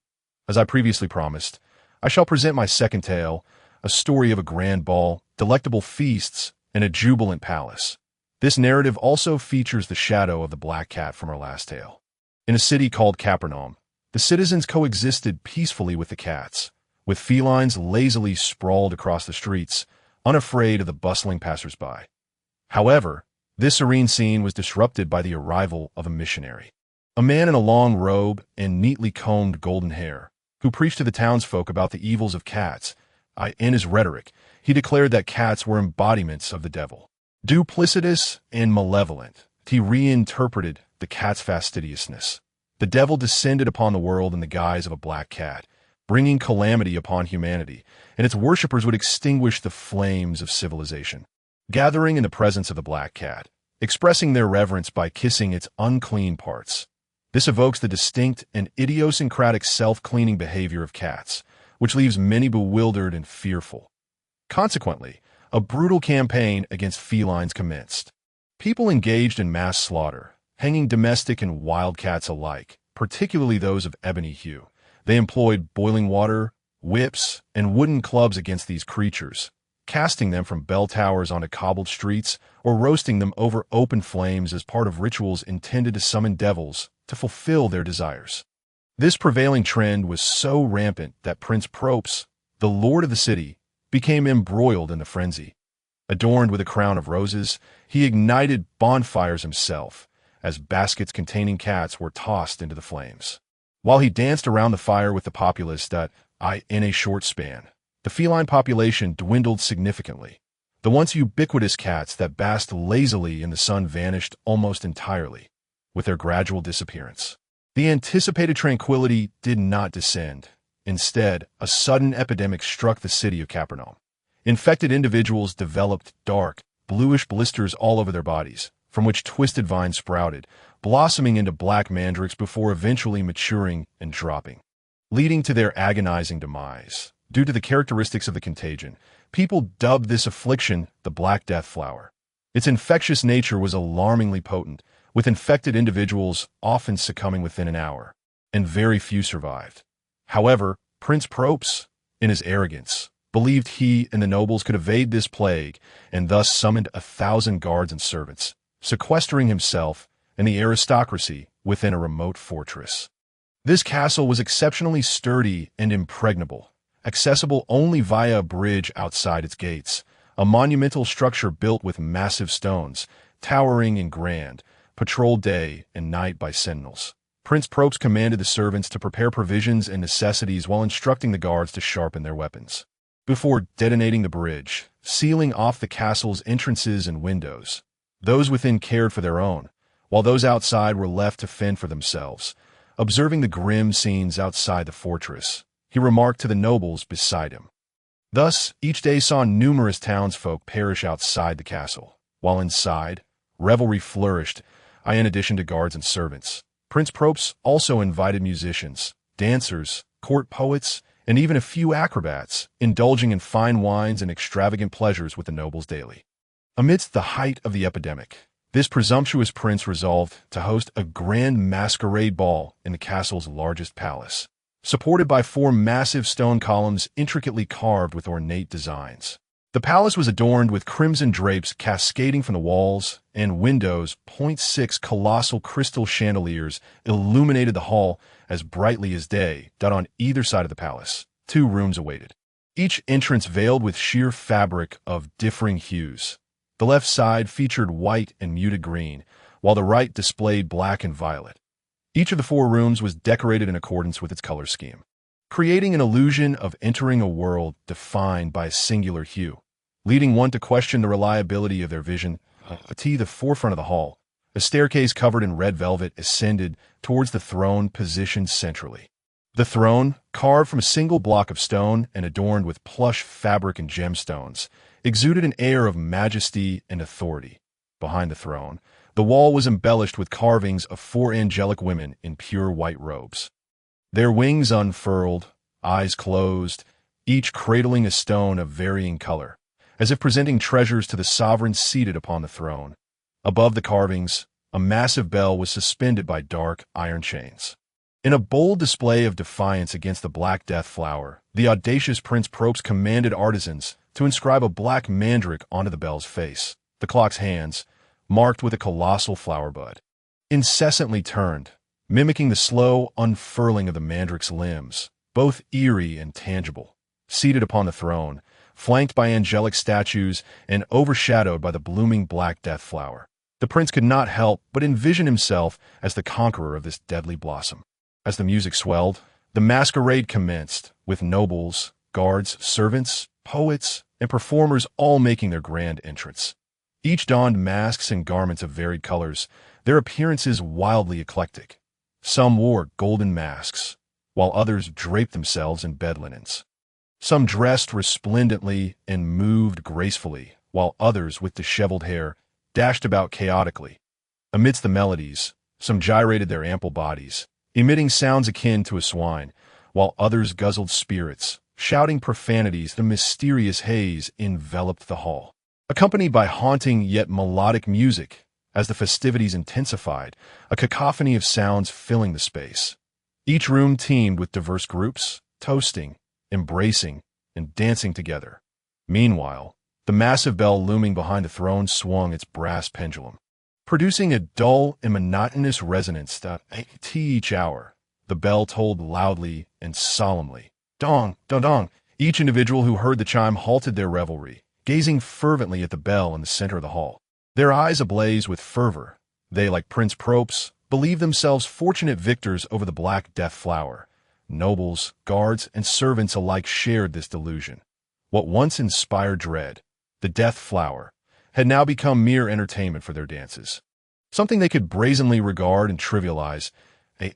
As I previously promised, I shall present my second tale, a story of a grand ball, delectable feasts, and a jubilant palace. This narrative also features the shadow of the black cat from our last tale. In a city called Capernaum, the citizens coexisted peacefully with the cats, with felines lazily sprawled across the streets, unafraid of the bustling passers-by. However, this serene scene was disrupted by the arrival of a missionary, a man in a long robe and neatly combed golden hair, who preached to the townsfolk about the evils of cats. In his rhetoric, he declared that cats were embodiments of the devil. Duplicitous and malevolent, he reinterpreted the cat's fastidiousness. The devil descended upon the world in the guise of a black cat, bringing calamity upon humanity, and its worshippers would extinguish the flames of civilization, gathering in the presence of the black cat, expressing their reverence by kissing its unclean parts. This evokes the distinct and idiosyncratic self-cleaning behavior of cats, which leaves many bewildered and fearful. Consequently, a brutal campaign against felines commenced. People engaged in mass slaughter, hanging domestic and wild cats alike, particularly those of ebony hue. They employed boiling water, whips, and wooden clubs against these creatures, casting them from bell towers onto cobbled streets or roasting them over open flames as part of rituals intended to summon devils to fulfill their desires. This prevailing trend was so rampant that Prince Props, the lord of the city, became embroiled in the frenzy. Adorned with a crown of roses, he ignited bonfires himself, as baskets containing cats were tossed into the flames. While he danced around the fire with the populace in a short span, the feline population dwindled significantly. The once ubiquitous cats that basked lazily in the sun vanished almost entirely, with their gradual disappearance. The anticipated tranquility did not descend. Instead, a sudden epidemic struck the city of Capernaum. Infected individuals developed dark, bluish blisters all over their bodies, from which twisted vines sprouted, blossoming into black mandrakes before eventually maturing and dropping, leading to their agonizing demise. Due to the characteristics of the contagion, people dubbed this affliction the Black Death flower. Its infectious nature was alarmingly potent, with infected individuals often succumbing within an hour, and very few survived. However, Prince Props, in his arrogance, believed he and the nobles could evade this plague, and thus summoned 1,000 guards and servants, sequestering himself and the aristocracy within a remote fortress. This castle was exceptionally sturdy and impregnable, accessible only via a bridge outside its gates, a monumental structure built with massive stones, towering and grand, patrolled day and night by sentinels. Prince Probst commanded the servants to prepare provisions and necessities while instructing the guards to sharpen their weapons. Before detonating the bridge, sealing off the castle's entrances and windows, those within cared for their own, while those outside were left to fend for themselves. Observing the grim scenes outside the fortress, he remarked to the nobles beside him. Thus, each day saw numerous townsfolk perish outside the castle, while inside, revelry flourished, in addition to guards and servants. Prince Probst also invited musicians, dancers, court poets, and even a few acrobats, indulging in fine wines and extravagant pleasures with the nobles daily. Amidst the height of the epidemic, this presumptuous prince resolved to host a grand masquerade ball in the castle's largest palace, supported by 4 massive stone columns intricately carved with ornate designs. The palace was adorned with crimson drapes cascading from the walls, and windows, .6 colossal crystal chandeliers illuminated the hall as brightly as day. On either side of the palace, 2 rooms awaited, each entrance veiled with sheer fabric of differing hues. The left side featured white and muted green, while the right displayed black and violet. Each of the 4 rooms was decorated in accordance with its color scheme, creating an illusion of entering a world defined by a singular hue, leading one to question the reliability of their vision. To the forefront of the hall, a staircase covered in red velvet ascended towards the throne positioned centrally. The throne, carved from a single block of stone and adorned with plush fabric and gemstones, exuded an air of majesty and authority. Behind the throne, the wall was embellished with carvings of 4 angelic women in pure white robes. Their wings unfurled, eyes closed, each cradling a stone of varying color, as if presenting treasures to the sovereign seated upon the throne. Above the carvings, a massive bell was suspended by dark iron chains. In a bold display of defiance against the Black Death flower, the audacious Prince Probst commanded artisans to inscribe a black mandrake onto the bell's face. The clock's hands, marked with a colossal flower bud, incessantly turned, mimicking the slow unfurling of the mandrake's limbs, both eerie and tangible. Seated upon the throne, flanked by angelic statues and overshadowed by the blooming Black Death flower, the prince could not help but envision himself as the conqueror of this deadly blossom. As the music swelled, the masquerade commenced, with nobles, guards, servants, poets, and performers all making their grand entrance. Each donned masks and garments of varied colors, their appearances wildly eclectic. Some wore golden masks, while others draped themselves in bed linens. Some dressed resplendently and moved gracefully, while others, with disheveled hair, dashed about chaotically. Amidst the melodies, some gyrated their ample bodies, emitting sounds akin to a swine, while others guzzled spirits, shouting profanities. The mysterious haze enveloped the hall, accompanied by haunting yet melodic music. As the festivities intensified, a cacophony of sounds filling the space. Each room teemed with diverse groups, toasting, embracing, and dancing together. Meanwhile, the massive bell looming behind the throne swung its brass pendulum, producing a dull and monotonous resonance that, each hour, the bell tolled loudly and solemnly. Dong, dong, dong. Each individual who heard the chime halted their revelry, gazing fervently at the bell in the center of the hall. Their eyes ablaze with fervor, they, like Prince Probst, believed themselves fortunate victors over the Black Death flower. Nobles, guards, and servants alike shared this delusion. What once inspired dread, the Death flower, had now become mere entertainment for their dances, something they could brazenly regard and trivialize.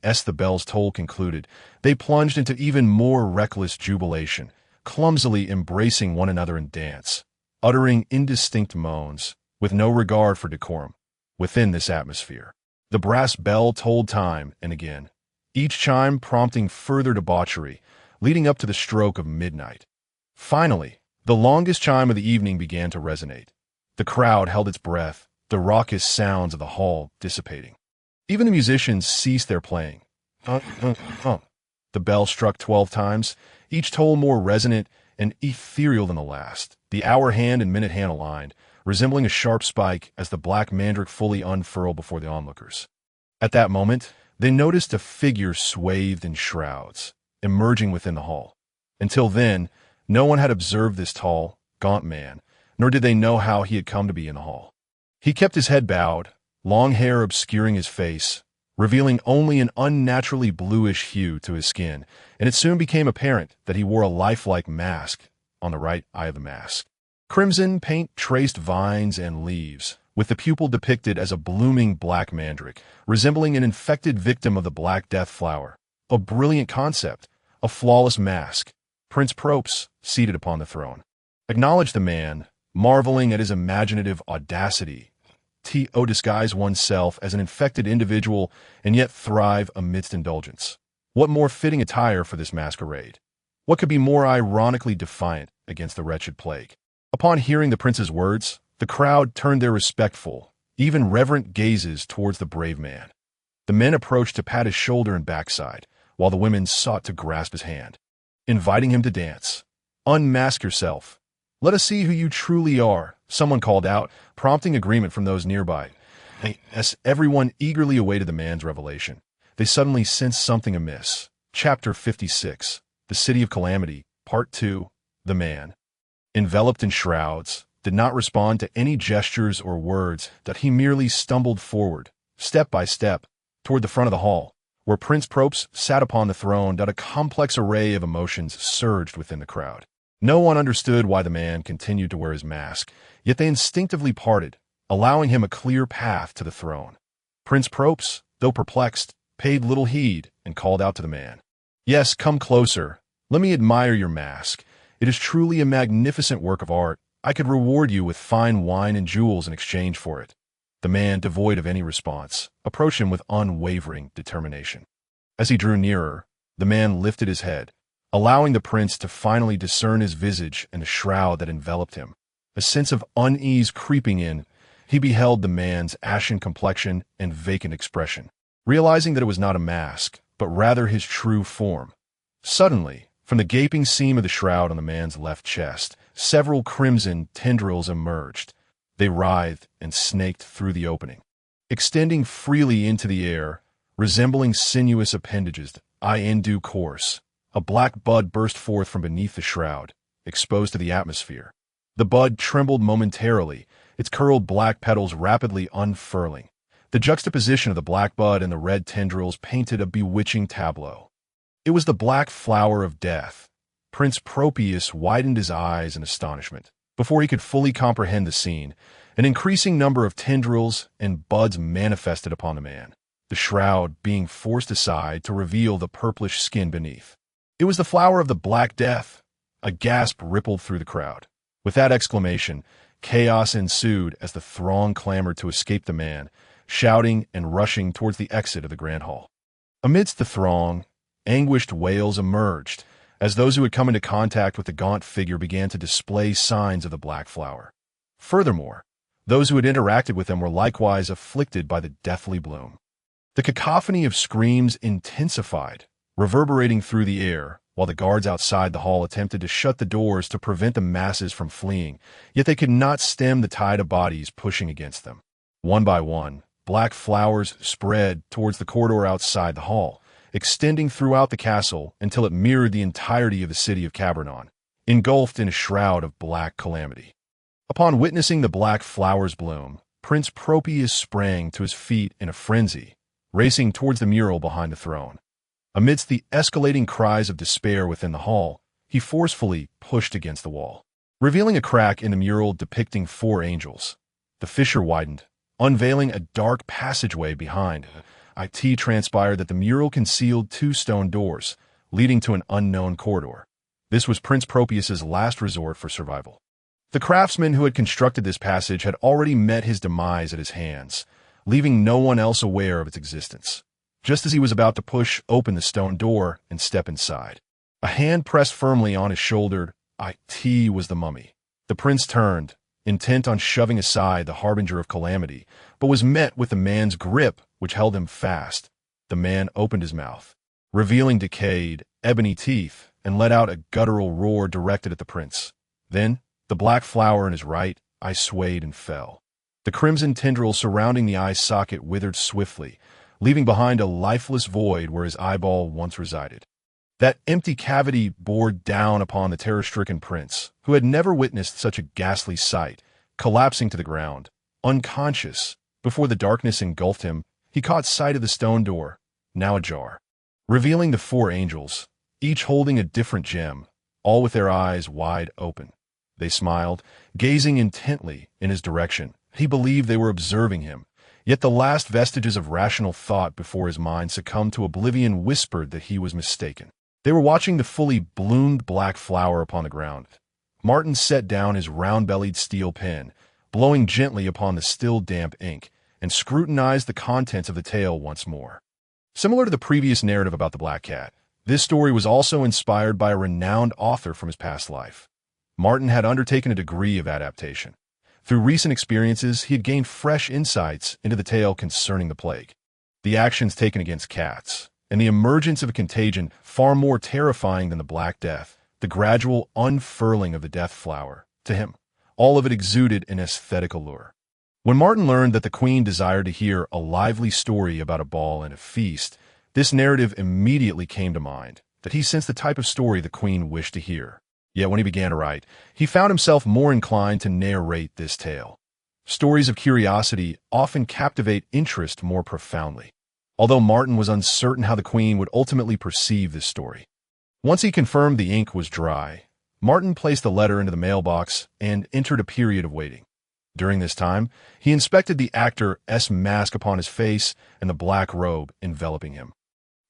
As the bell's toll concluded, they plunged into even more reckless jubilation, clumsily embracing one another in dance, uttering indistinct moans, with no regard for decorum. Within this atmosphere, the brass bell tolled time and again, each chime prompting further debauchery, leading up to the stroke of midnight. Finally, the longest chime of the evening began to resonate. The crowd held its breath, the raucous sounds of the hall dissipating. Even the musicians ceased their playing. The bell struck 12 times, each toll more resonant and ethereal than the last. The hour hand and minute hand aligned, resembling a sharp spike as the black mandrake fully unfurled before the onlookers. At that moment, They noticed a figure swathed in shrouds, emerging within the hall. Until then, no one had observed this tall, gaunt man, nor did they know how he had come to be in the hall. He kept his head bowed, long hair obscuring his face, revealing only an unnaturally bluish hue to his skin, and it soon became apparent that he wore a lifelike mask on the right eye of the mask. Crimson paint traced vines and leaves, with the pupil depicted as a blooming black mandrake, resembling an infected victim of the Black Death flower. A brilliant concept, a flawless mask. Prince Propes, seated upon the throne, acknowledged the man, marveling at his imaginative audacity to disguise oneself as an infected individual and yet thrive amidst indulgence. What more fitting attire for this masquerade? What could be more ironically defiant against the wretched plague? Upon hearing the prince's words, the crowd turned their respectful, even reverent gazes towards the brave man. The men approached to pat his shoulder and backside, while the women sought to grasp his hand, inviting him to dance. "Unmask yourself. Let us see who you truly are," someone called out, prompting agreement from those nearby. As everyone eagerly awaited the man's revelation, they suddenly sensed something amiss. Chapter 56, The City of Calamity, Part 2, The Man. Enveloped in shrouds, did not respond to any gestures or words, that he merely stumbled forward, step by step, toward the front of the hall, where Prince Propes sat upon the throne. That a complex array of emotions surged within the crowd. No one understood why the man continued to wear his mask, yet they instinctively parted, allowing him a clear path to the throne. Prince Propes, though perplexed, paid little heed and called out to the man. "Yes, come closer. Let me admire your mask. It is truly a magnificent work of art. I could reward you with fine wine and jewels in exchange for it." The man, devoid of any response, approached him with unwavering determination. As he drew nearer, the man lifted his head, allowing the prince to finally discern his visage and the shroud that enveloped him. A sense of unease creeping in, he beheld the man's ashen complexion and vacant expression, realizing that it was not a mask, but rather his true form. Suddenly, from the gaping seam of the shroud on the man's left chest, several crimson tendrils emerged. They writhed and snaked through the opening, extending freely into the air, resembling sinuous appendages. In due course, a black bud burst forth from beneath the shroud, exposed to the atmosphere. The bud trembled momentarily, its curled black petals rapidly unfurling. The juxtaposition of the black bud and the red tendrils painted a bewitching tableau. It was the black flower of death. Prince Propius widened his eyes in astonishment. Before he could fully comprehend the scene, an increasing number of tendrils and buds manifested upon the man, the shroud being forced aside to reveal the purplish skin beneath. It was the flower of the Black Death. A gasp rippled through the crowd. With that exclamation, chaos ensued as the throng clamored to escape the man, shouting and rushing towards the exit of the grand hall. Amidst the throng, anguished wails emerged as those who had come into contact with the gaunt figure began to display signs of the black flower. Furthermore, those who had interacted with them were likewise afflicted by the deathly bloom. The cacophony of screams intensified, reverberating through the air, while the guards outside the hall attempted to shut the doors to prevent the masses from fleeing, yet they could not stem the tide of bodies pushing against them. One by one, black flowers spread towards the corridor outside the hall, extending throughout the castle until it mirrored the entirety of the city of Cabernon, engulfed in a shroud of black calamity. Upon witnessing the black flowers bloom, Prince Propius sprang to his feet in a frenzy, racing towards the mural behind the throne. Amidst the escalating cries of despair within the hall, he forcefully pushed against the wall, revealing a crack in the mural depicting 4 angels. The fissure widened, unveiling a dark passageway behind. It transpired that the mural concealed 2 stone doors, leading to an unknown corridor. This was Prince Propius's last resort for survival. The craftsman who had constructed this passage had already met his demise at his hands, leaving no one else aware of its existence. Just as he was about to push open the stone door and step inside, a hand pressed firmly on his shoulder. It was the mummy. The prince turned, intent on shoving aside the harbinger of calamity, but was met with the man's grip, which held him fast. The man opened his mouth, revealing decayed, ebony teeth, and let out a guttural roar directed at the prince. Then, the black flower in his right eye swayed and fell. The crimson tendril surrounding the eye socket withered swiftly, leaving behind a lifeless void where his eyeball once resided. That empty cavity bore down upon the terror-stricken prince, who had never witnessed such a ghastly sight. Collapsing to the ground, unconscious, before the darkness engulfed him, he caught sight of the stone door, now ajar, revealing the four angels, each holding a different gem, all with their eyes wide open. They smiled, gazing intently in his direction. He believed they were observing him, yet the last vestiges of rational thought before his mind succumbed to oblivion whispered that he was mistaken. They were watching the fully bloomed black flower upon the ground. Martin set down his round-bellied steel pen, blowing gently upon the still damp ink, and scrutinized the contents of the tale once more. Similar to the previous narrative about the black cat, this story was also inspired by a renowned author from his past life. Martin had undertaken a degree of adaptation. Through recent experiences, he had gained fresh insights into the tale concerning the plague, the actions taken against cats, and the emergence of a contagion far more terrifying than the Black Death, the gradual unfurling of the death flower. To him, all of it exuded an aesthetic allure. When Martin learned that the queen desired to hear a lively story about a ball and a feast, this narrative immediately came to mind, that he sensed the type of story the queen wished to hear. Yet when he began to write, he found himself more inclined to narrate this tale. Stories of curiosity often captivate interest more profoundly, although Martin was uncertain how the queen would ultimately perceive this story. Once he confirmed the ink was dry, Martin placed the letter into the mailbox and entered a period of waiting. During this time, he inspected the actor's mask upon his face and the black robe enveloping him,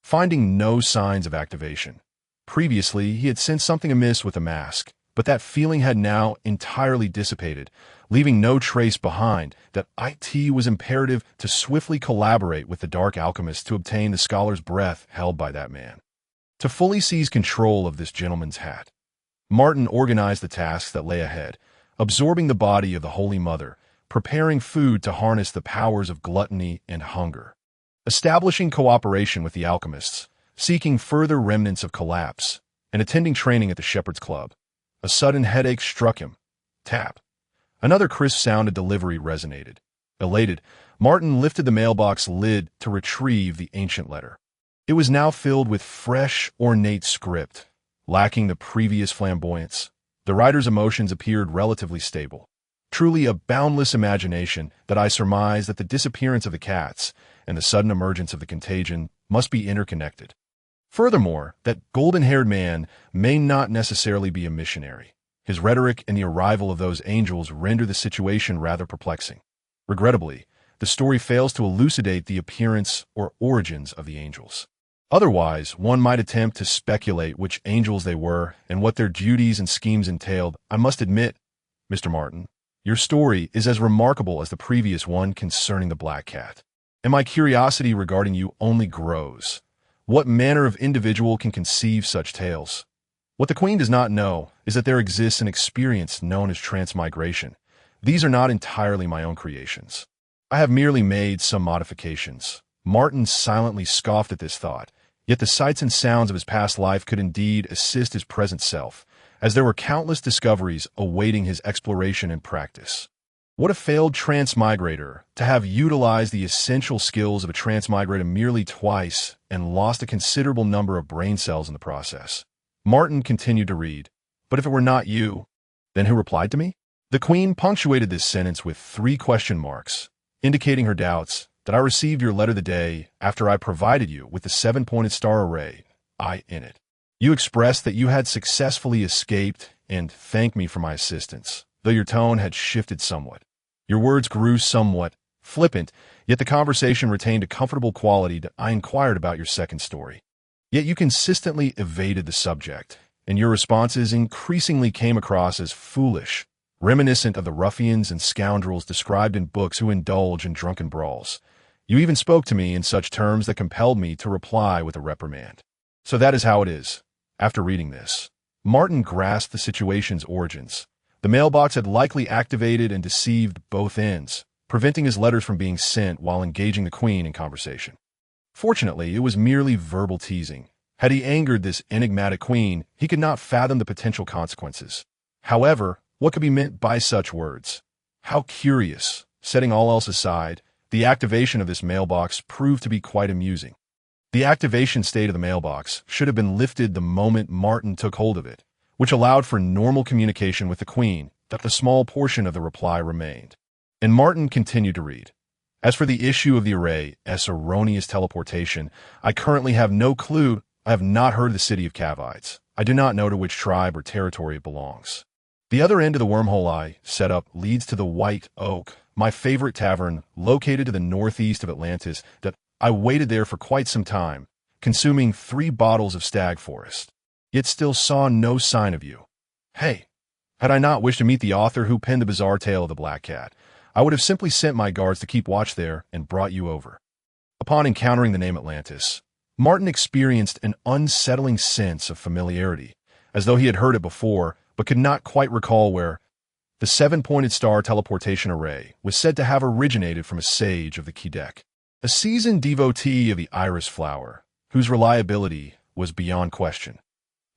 finding no signs of activation. Previously, he had sensed something amiss with the mask, but that feeling had now entirely dissipated, leaving no trace behind that it was imperative to swiftly collaborate with the dark alchemist to obtain the scholar's breath held by that man. To fully seize control of this gentleman's hat, Martin organized the tasks that lay ahead, absorbing the body of the Holy Mother, preparing food to harness the powers of gluttony and hunger, establishing cooperation with the alchemists, seeking further remnants of collapse, and attending training at the Shepherd's Club. A sudden headache struck him. Tap. Another crisp sound of delivery resonated. Elated, Martin lifted the mailbox lid to retrieve the ancient letter. It was now filled with fresh, ornate script, lacking the previous flamboyance. The writer's emotions appeared relatively stable. Truly a boundless imagination that I surmised that the disappearance of the cats and the sudden emergence of the contagion must be interconnected. Furthermore, that golden-haired man may not necessarily be a missionary. His rhetoric and the arrival of those angels render the situation rather perplexing. Regrettably, the story fails to elucidate the appearance or origins of the angels. Otherwise, one might attempt to speculate which angels they were and what their duties and schemes entailed. I must admit, Mr. Martin, your story is as remarkable as the previous one concerning the black cat, and my curiosity regarding you only grows. What manner of individual can conceive such tales? What the Queen does not know is that there exists an experience known as transmigration. These are not entirely my own creations. I have merely made some modifications. Martin silently scoffed at this thought, yet the sights and sounds of his past life could indeed assist his present self, as there were countless discoveries awaiting his exploration and practice. What a failed transmigrator to have utilized the essential skills of a transmigrator merely twice and lost a considerable number of brain cells in the process. Martin continued to read, "But if it were not you, then who replied to me?" The Queen punctuated this sentence with 3 question marks, indicating her doubts that I received your letter the day after I provided you with the 7-pointed star array in it. You expressed that you had successfully escaped and thanked me for my assistance, though your tone had shifted somewhat. Your words grew somewhat flippant, yet the conversation retained a comfortable quality that I inquired about your second story. Yet you consistently evaded the subject, and your responses increasingly came across as foolish, reminiscent of the ruffians and scoundrels described in books who indulge in drunken brawls. You even spoke to me in such terms that compelled me to reply with a reprimand. So that is how it is. After reading this, Martin grasped the situation's origins. The mailbox had likely activated and deceived both ends, preventing his letters from being sent while engaging the Queen in conversation. Fortunately, it was merely verbal teasing. Had he angered this enigmatic Queen, he could not fathom the potential consequences. However, what could be meant by such words? How curious, setting all else aside, The activation of this mailbox proved to be quite amusing. The activation state of the mailbox should have been lifted the moment Martin took hold of it, which allowed for normal communication with the Queen, that the small portion of the reply remained. And Martin continued to read. As for the issue of the array's erroneous teleportation, I currently have no clue. I have not heard of the city of Cavites. I do not know to which tribe or territory it belongs. The other end of the wormhole I set up leads to the White Oak, my favorite tavern, located to the northeast of Atlantis, that I waited there for quite some time, consuming 3 bottles of Stag Forest, yet still saw no sign of you. Hey, had I not wished to meet the author who penned the bizarre tale of the Black Cat, I would have simply sent my guards to keep watch there and brought you over. Upon encountering the name Atlantis, Martin experienced an unsettling sense of familiarity, as though he had heard it before, but could not quite recall where. The 7-pointed star teleportation array was said to have originated from a sage of the Kedek, a seasoned devotee of the iris flower, whose reliability was beyond question.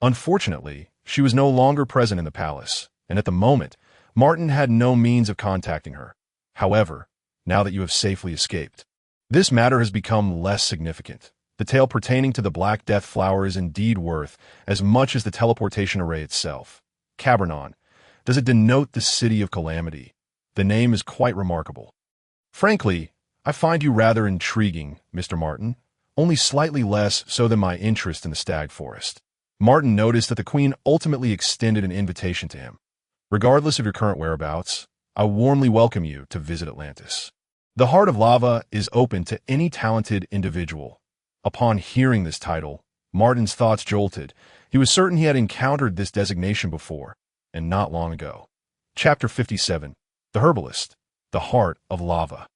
Unfortunately, she was no longer present in the palace, and at the moment, Martin had no means of contacting her. However, now that you have safely escaped, this matter has become less significant. The tale pertaining to the Black Death flower is indeed worth as much as the teleportation array itself. Cabernon. Does it denote the city of calamity? The name is quite remarkable. Frankly, I find you rather intriguing, Mr. Martin, only slightly less so than my interest in the Stag Forest. Martin noticed that the Queen ultimately extended an invitation to him. Regardless of your current whereabouts, I warmly welcome you to visit Atlantis. The Heart of Lava is open to any talented individual. Upon hearing this title, Martin's thoughts jolted. He was certain he had encountered this designation before, and not long ago. Chapter 57, The Herbalist, The Heart of Lava.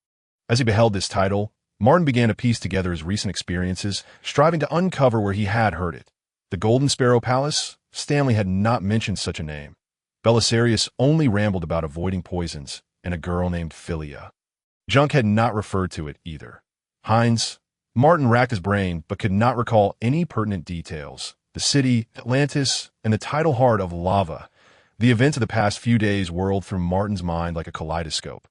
As he beheld this title, Martin began to piece together his recent experiences, striving to uncover where he had heard it. The Golden Sparrow Palace? Stanley had not mentioned such a name. Belisarius only rambled about avoiding poisons and a girl named Philia. Junk had not referred to it either. Hines? Martin racked his brain but could not recall any pertinent details. The city, Atlantis, and the tidal heart of Lava. The events of the past few days whirled through Martin's mind like a kaleidoscope.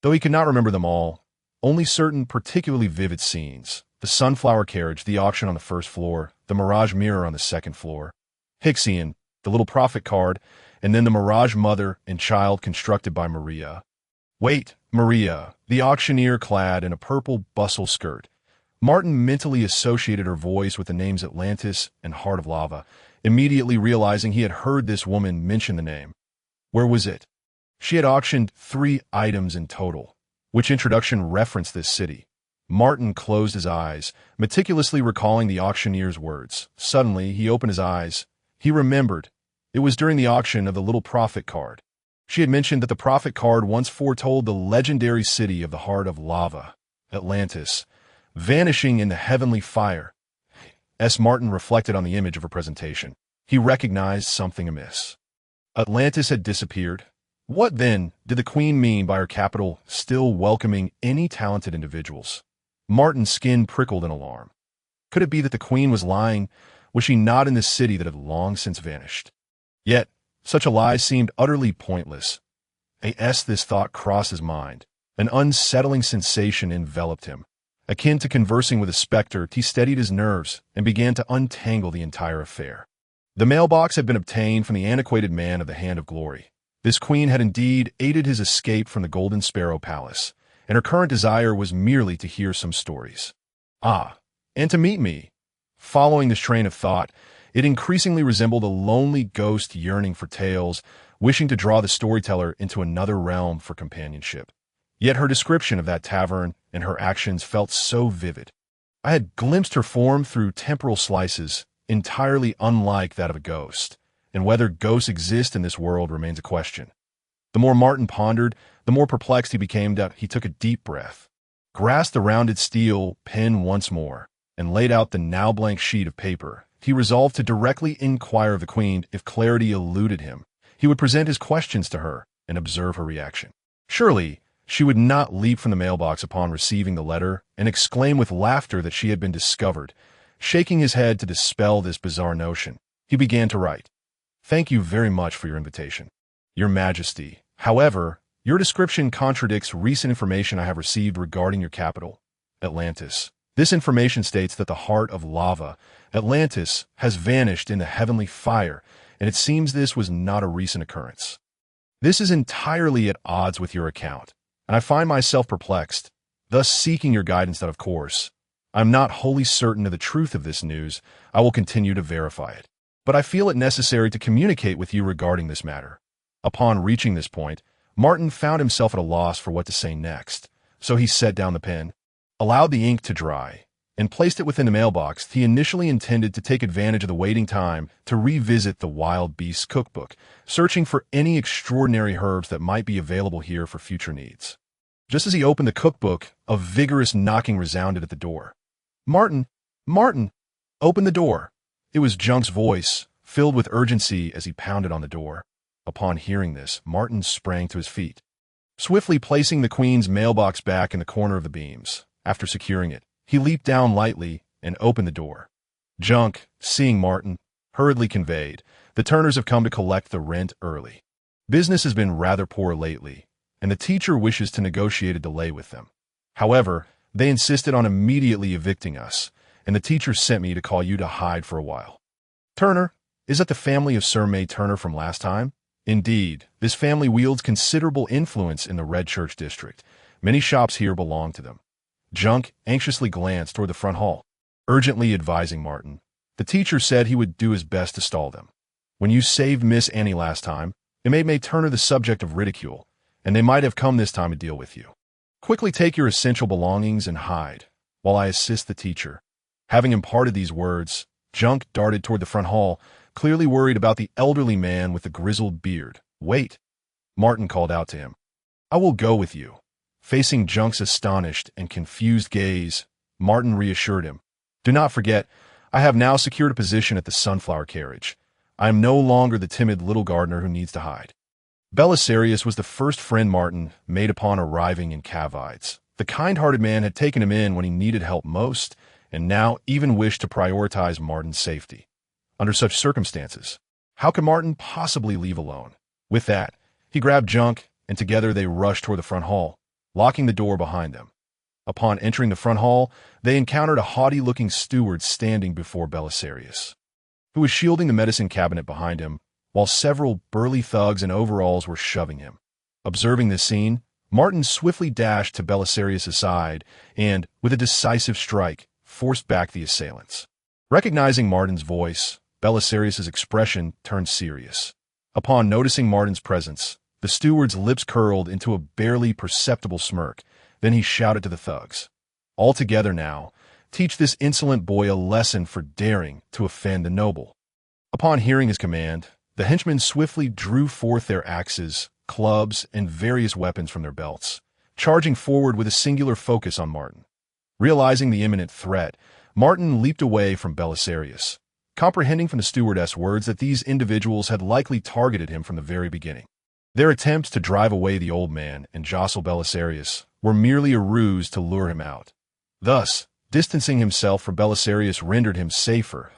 Though he could not remember them all, only certain particularly vivid scenes. The sunflower carriage, the auction on the first floor, the mirage mirror on the second floor, Hixian, the little prophet card, and then the mirage mother and child constructed by Maria. Wait, Maria, the auctioneer clad in a purple bustle skirt. Martin mentally associated her voice with the names Atlantis and Heart of Lava, immediately realizing he had heard this woman mention the name. Where was it? She had auctioned 3 items in total. Which introduction referenced this city? Martin closed his eyes, meticulously recalling the auctioneer's words. Suddenly, he opened his eyes. He remembered. It was during the auction of the little prophet card. She had mentioned that the prophet card once foretold the legendary city of the Heart of Lava, Atlantis, vanishing in the heavenly fire. Martin reflected on the image of her presentation. He recognized something amiss. Atlantis had disappeared. What, then, did the Queen mean by her capital still welcoming any talented individuals? Martin's skin prickled in alarm. Could it be that the Queen was lying? Was she not in this city that had long since vanished? Yet, such a lie seemed utterly pointless. This thought crossed his mind. An unsettling sensation enveloped him. Akin to conversing with a specter, he steadied his nerves and began to untangle the entire affair. The mailbox had been obtained from the antiquated man of the Hand of Glory. This queen had indeed aided his escape from the Golden Sparrow Palace, and her current desire was merely to hear some stories. And to meet me. Following this train of thought, it increasingly resembled a lonely ghost yearning for tales, wishing to draw the storyteller into another realm for companionship. Yet her description of that tavern and her actions felt so vivid. I had glimpsed her form through temporal slices, entirely unlike that of a ghost, and whether ghosts exist in this world remains a question. The more Martin pondered, the more perplexed he became. He took a deep breath, grasped the rounded steel pen once more, and laid out the now blank sheet of paper. He resolved to directly inquire of the Queen. If clarity eluded him, he would present his questions to her and observe her reaction. Surely, she would not leap from the mailbox upon receiving the letter and exclaim with laughter that she had been discovered. Shaking his head to dispel this bizarre notion, he began to write. Thank you very much for your invitation. Your Majesty. However, Your description contradicts recent information I have received regarding your capital, Atlantis. This information states that the heart of lava, Atlantis, has vanished in the heavenly fire, and it seems this was not a recent occurrence. This is entirely at odds with your account, and I find myself perplexed, thus seeking your guidance that, of course, I'm not wholly certain of the truth of this news. I will continue to verify it. But I feel it necessary to communicate with you regarding this matter. Upon reaching this point, Martin found himself at a loss for what to say next, so he set down the pen, allowed the ink to dry, and placed it within the mailbox. He initially intended to take advantage of the waiting time to revisit the Wild Beasts cookbook, searching for any extraordinary herbs that might be available here for future needs. Just as he opened the cookbook, a vigorous knocking resounded at the door. "Martin! Martin! Open the door!" It was Junk's voice, filled with urgency as he pounded on the door. Upon hearing this, Martin sprang to his feet, swiftly placing the Queen's mailbox back in the corner of the beams. After securing it, he leaped down lightly and opened the door. Junk, seeing Martin, hurriedly conveyed, "The Turners have come to collect the rent early. Business has been rather poor lately, and the teacher wishes to negotiate a delay with them. However, they insisted on immediately evicting us, and the teacher sent me to call you to hide for a while." "Turner, is that the family of Sir May Turner from last time?" "Indeed, this family wields considerable influence in the Red Church district. Many shops here belong to them." Junk anxiously glanced toward the front hall, urgently advising Martin. "The teacher said he would do his best to stall them. When you saved Miss Annie last time, it made May Turner the subject of ridicule, and they might have come this time to deal with you. Quickly take your essential belongings and hide, while I assist the teacher." Having imparted these words, Junk darted toward the front hall, clearly worried about the elderly man with the grizzled beard. "Wait," Martin called out to him. "I will go with you." Facing Junk's astonished and confused gaze, Martin reassured him. "Do not forget, I have now secured a position at the Sunflower Carriage. I am no longer the timid little gardener who needs to hide." Belisarius was the first friend Martin made upon arriving in Cavides. The kind-hearted man had taken him in when he needed help most, and now even wished to prioritize Martin's safety. Under such circumstances, how could Martin possibly leave alone? With that, he grabbed Junk, and together they rushed toward the front hall, locking the door behind them. Upon entering the front hall, they encountered a haughty-looking steward standing before Belisarius, who was shielding the medicine cabinet behind him, while several burly thugs in overalls were shoving him. Observing this scene, Martin swiftly dashed to Belisarius' side and, with a decisive strike, forced back the assailants. Recognizing Martin's voice, Belisarius' expression turned serious. Upon noticing Martin's presence, the steward's lips curled into a barely perceptible smirk. Then he shouted to the thugs, "All together now, teach this insolent boy a lesson for daring to offend the noble." Upon hearing his command, the henchmen swiftly drew forth their axes, clubs, and various weapons from their belts, charging forward with a singular focus on Martin. Realizing the imminent threat, Martin leaped away from Belisarius, comprehending from the stewardess' words that these individuals had likely targeted him from the very beginning. Their attempts to drive away the old man and jostle Belisarius were merely a ruse to lure him out. Thus, distancing himself from Belisarius rendered him safer.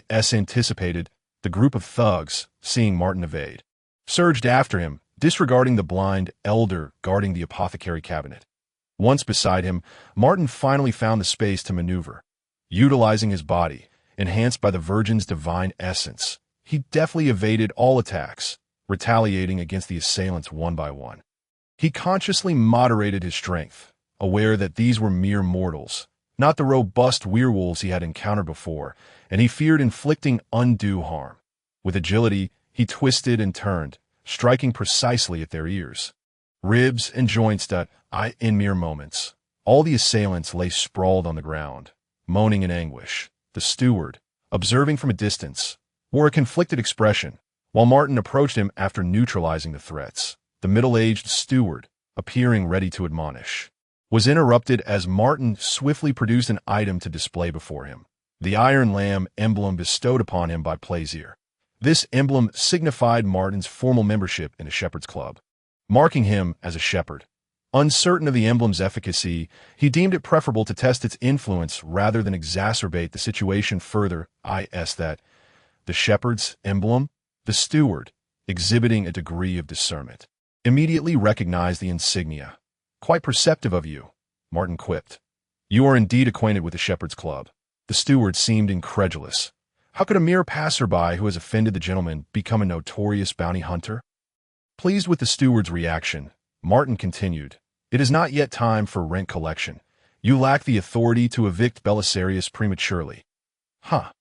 As anticipated, the group of thugs, seeing Martin evade, surged after him, disregarding the blind elder guarding the apothecary cabinet. Once beside him, Martin finally found the space to maneuver. Utilizing his body, enhanced by the Virgin's divine essence, he deftly evaded all attacks, retaliating against the assailants one by one. He consciously moderated his strength, aware that these were mere mortals, not the robust werewolves he had encountered before, and he feared inflicting undue harm. With agility, he twisted and turned, striking precisely at their ears, ribs, and joints that, in mere moments, all the assailants lay sprawled on the ground, moaning in anguish. The steward, observing from a distance, wore a conflicted expression, while Martin approached him after neutralizing the threats. The middle-aged steward, appearing ready to admonish, was interrupted as Martin swiftly produced an item to display before him, the iron lamb emblem bestowed upon him by Plaisir. This emblem signified Martin's formal membership in a shepherd's club, marking him as a shepherd. Uncertain of the emblem's efficacy, he deemed it preferable to test its influence rather than exacerbate the situation further. That the shepherd's emblem, the steward, exhibiting a degree of discernment, immediately recognized the insignia. "Quite perceptive of you," Martin quipped. "You are indeed acquainted with the Shepherd's Club." The steward seemed incredulous. How could a mere passerby who has offended the gentleman become a notorious bounty hunter? Pleased with the steward's reaction, Martin continued, "It is not yet time for rent collection. You lack the authority to evict Belisarius prematurely." Huh.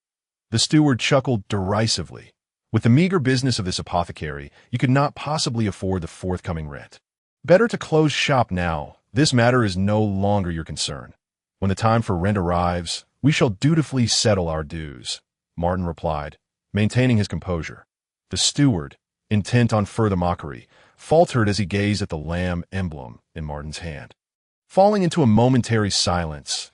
The steward chuckled derisively. With the meager business of this apothecary, you could not possibly afford the forthcoming rent. Better to close shop now. This matter is no longer your concern. When the time for rent arrives, we shall dutifully settle our dues, Martin replied, maintaining his composure. The steward, intent on further mockery, faltered as he gazed at the lamb emblem in Martin's hand. Falling into a momentary silence,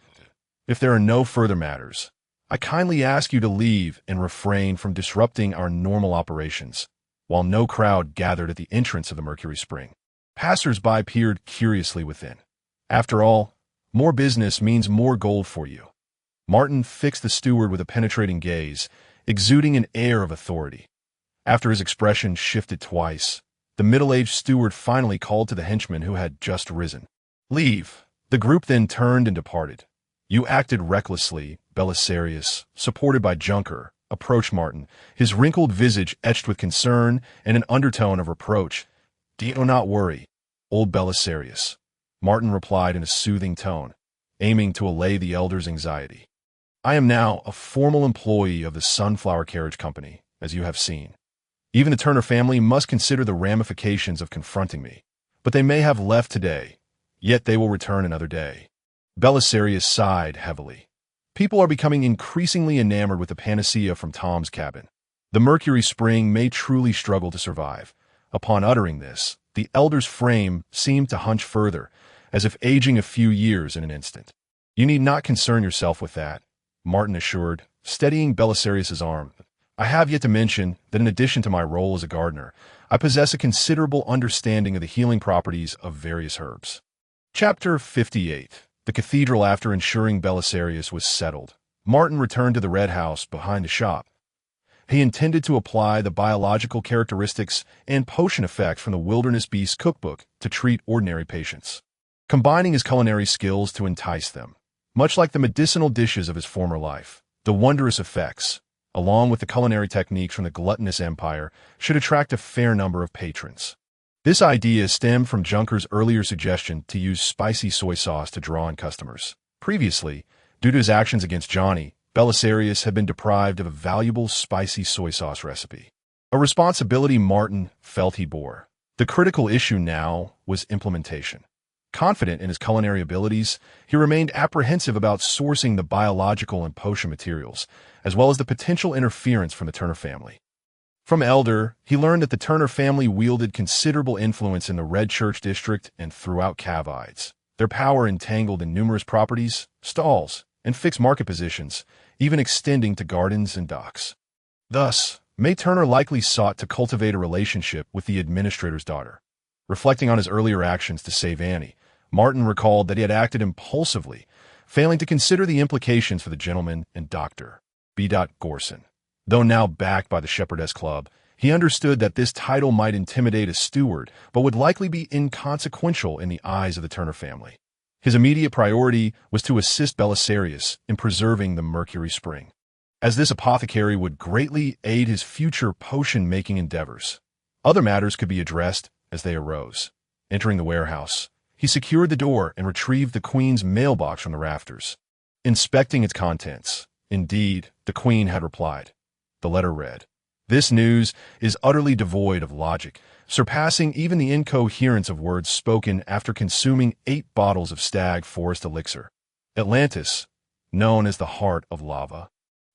"If there are no further matters, I kindly ask you to leave and refrain from disrupting our normal operations," while no crowd gathered at the entrance of the Mercury Spring. Passers-by peered curiously within. After all, more business means more gold for you. Martin fixed the steward with a penetrating gaze, exuding an air of authority. After his expression shifted twice, the middle-aged steward finally called to the henchman who had just risen. "Leave." The group then turned and departed. "You acted recklessly," Belisarius, supported by Junker, approached Martin, his wrinkled visage etched with concern and an undertone of reproach. "Do not worry, old Belisarius," Martin replied in a soothing tone, aiming to allay the elder's anxiety. "I am now a formal employee of the Sunflower Carriage Company, as you have seen. Even the Turner family must consider the ramifications of confronting me, but they may have left today, yet they will return another day." Belisarius sighed heavily. People are becoming increasingly enamored with the panacea from Tom's cabin. The Mercury Spring may truly struggle to survive. Upon uttering this, the elder's frame seemed to hunch further, as if aging a few years in an instant. "You need not concern yourself with that," Martin assured, steadying Belisarius's arm. "I have yet to mention that in addition to my role as a gardener, I possess a considerable understanding of the healing properties of various herbs." Chapter 58. The cathedral. After ensuring Belisarius was settled, Martin returned to the Red House behind the shop. He intended to apply the biological characteristics and potion effects from the Wilderness Beast cookbook to treat ordinary patients, combining his culinary skills to entice them. Much like the medicinal dishes of his former life, the wondrous effects, along with the culinary techniques from the gluttonous empire, should attract a fair number of patrons. This idea stemmed from Junker's earlier suggestion to use spicy soy sauce to draw in customers. Previously, due to his actions against Johnny, Belisarius had been deprived of a valuable spicy soy sauce recipe, a responsibility Martin felt he bore. The critical issue now was implementation. Confident in his culinary abilities, he remained apprehensive about sourcing the biological and potion materials, as well as the potential interference from the Turner family. From Elder, he learned that the Turner family wielded considerable influence in the Red Church district and throughout Cavides, their power entangled in numerous properties, stalls, and fixed market positions, even extending to gardens and docks. Thus, May Turner likely sought to cultivate a relationship with the administrator's daughter. Reflecting on his earlier actions to save Annie, Martin recalled that he had acted impulsively, failing to consider the implications for the gentleman and Dr. B. Gorson. Though now backed by the Shepherdess Club, he understood that this title might intimidate a steward, but would likely be inconsequential in the eyes of the Turner family. His immediate priority was to assist Belisarius in preserving the Mercury Spring, as this apothecary would greatly aid his future potion-making endeavors. Other matters could be addressed as they arose. Entering the warehouse, he secured the door and retrieved the Queen's mailbox from the rafters. Inspecting its contents, indeed, the Queen had replied. The letter read, "This news is utterly devoid of logic, surpassing even the incoherence of words spoken after consuming 8 bottles of Stag Forest elixir. Atlantis, known as the Heart of Lava,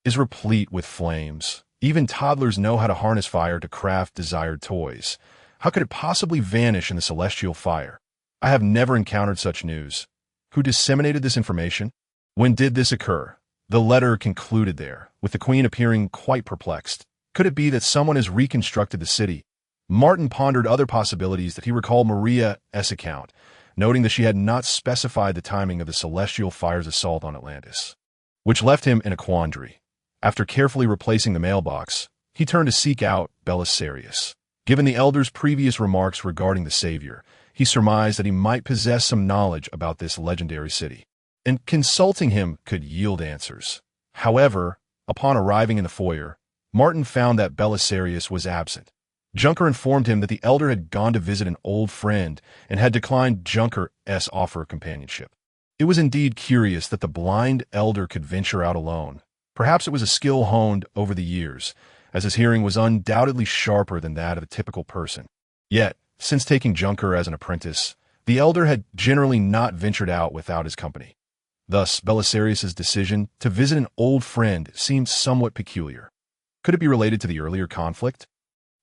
is replete with flames. Even toddlers know how to harness fire to craft desired toys. How could it possibly vanish in the celestial fire? I have never encountered such news. Who disseminated this information? When did this occur?" The letter concluded there, with the Queen appearing quite perplexed. Could it be that someone has reconstructed the city? Martin pondered other possibilities that he recalled Maria's account, noting that she had not specified the timing of the celestial fire's assault on Atlantis, which left him in a quandary. After carefully replacing the mailbox, he turned to seek out Belisarius. Given the elder's previous remarks regarding the Savior, he surmised that he might possess some knowledge about this legendary city, and consulting him could yield answers. However, upon arriving in the foyer, Martin found that Belisarius was absent. Junker informed him that the elder had gone to visit an old friend and had declined Junker's offer of companionship. It was indeed curious that the blind elder could venture out alone. Perhaps it was a skill honed over the years, as his hearing was undoubtedly sharper than that of a typical person. Yet, since taking Junker as an apprentice, the elder had generally not ventured out without his company. Thus, Belisarius's decision to visit an old friend seemed somewhat peculiar. Could it be related to the earlier conflict?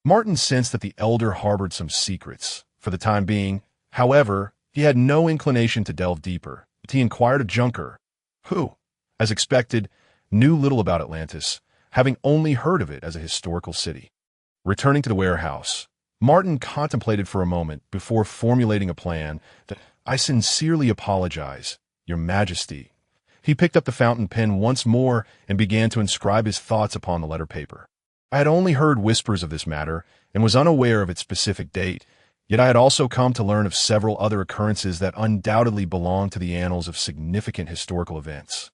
Martin sensed that the elder harbored some secrets. For the time being, however, he had no inclination to delve deeper, but he inquired of Junker, who, as expected, knew little about Atlantis, having only heard of it as a historical city. Returning to the warehouse, Martin contemplated for a moment before formulating a plan that, "I sincerely apologize, Your Majesty." He picked up the fountain pen once more and began to inscribe his thoughts upon the letter paper. I had only heard whispers of this matter and was unaware of its specific date, yet I had also come to learn of several other occurrences that undoubtedly belong to the annals of significant historical events,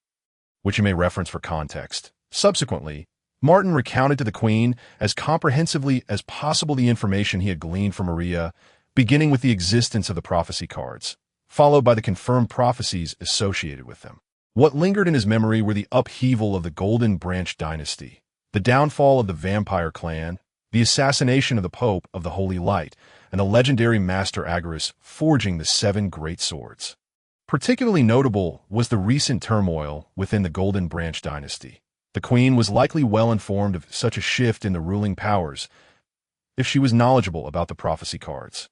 which you may reference for context. Subsequently, Martin recounted to the Queen as comprehensively as possible the information he had gleaned from Maria, beginning with the existence of the prophecy cards, followed by the confirmed prophecies associated with them. What lingered in his memory were the upheaval of the Golden Branch dynasty, the downfall of the vampire clan, the assassination of the Pope of the Holy Light, and the legendary Master Agarus forging the 7 great swords. Particularly notable was the recent turmoil within the Golden Branch dynasty. The Queen was likely well informed of such a shift in the ruling powers if she was knowledgeable about the prophecy cards.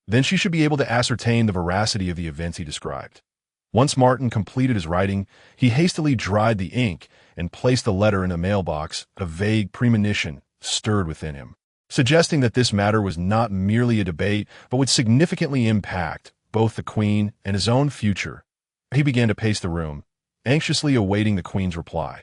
Then she should be able to ascertain the veracity of the events he described. Once Martin completed his writing, he hastily dried the ink and placed the letter in a mailbox. A vague premonition stirred within him, suggesting that this matter was not merely a debate, but would significantly impact both the Queen and his own future. He began to pace the room, anxiously awaiting the Queen's reply.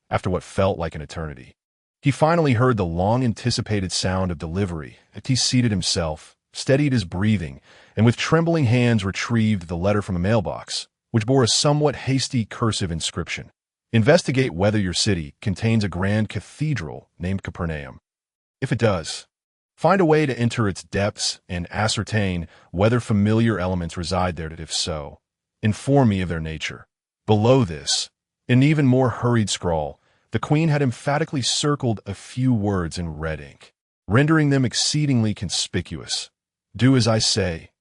After what felt like an eternity, he finally heard the long-anticipated sound of delivery. He seated himself, steadied his breathing, and with trembling hands retrieved the letter from the mailbox, which bore a somewhat hasty cursive inscription. Investigate whether your city contains a grand cathedral named Capernaum. If it does, find a way to enter its depths and ascertain whether familiar elements reside there. If so, inform me of their nature. Below this, in even more hurried scrawl, the Queen had emphatically circled a few words in red ink, rendering them exceedingly conspicuous. Do as I say.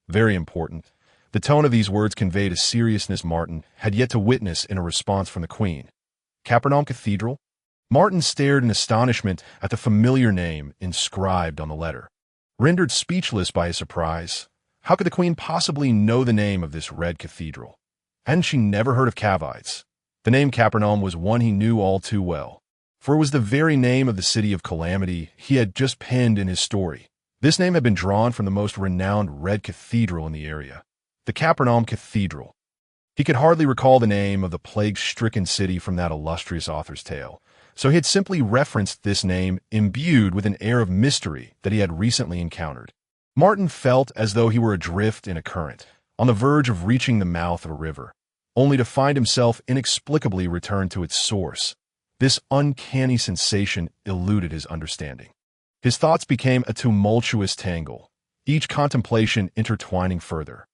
Very important. The tone of these words conveyed a seriousness Martin had yet to witness in a response from the Queen. Capernaum Cathedral? Martin stared in astonishment at the familiar name inscribed on the letter. Rendered speechless by his surprise, how could the Queen possibly know the name of this red cathedral? Hadn't she never heard of Cavites? The name Capernaum was one he knew all too well, for it was the very name of the city of calamity he had just penned in his story. This name had been drawn from the most renowned red cathedral in the area, the Capernaum Cathedral. He could hardly recall the name of the plague-stricken city from that illustrious author's tale, so he had simply referenced this name imbued with an air of mystery that he had recently encountered. Martin felt as though he were adrift in a current, on the verge of reaching the mouth of a river, only to find himself inexplicably returned to its source. This uncanny sensation eluded his understanding. His thoughts became a tumultuous tangle, each contemplation intertwining further.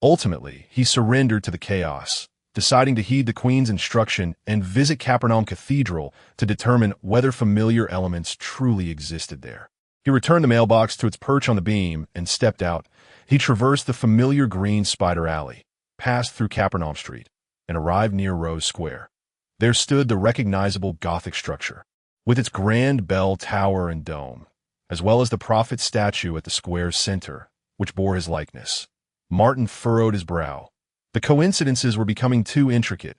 Ultimately, he surrendered to the chaos, deciding to heed the Queen's instruction and visit Capernaum Cathedral to determine whether familiar elements truly existed there. He returned the mailbox to its perch on the beam and stepped out. He traversed the familiar green spider alley, passed through Capernaum Street, and arrived near Rose Square. There stood the recognizable Gothic structure, with its grand bell tower and dome, as well as the prophet statue at the square's center, which bore his likeness. Martin furrowed his brow. The coincidences were becoming too intricate.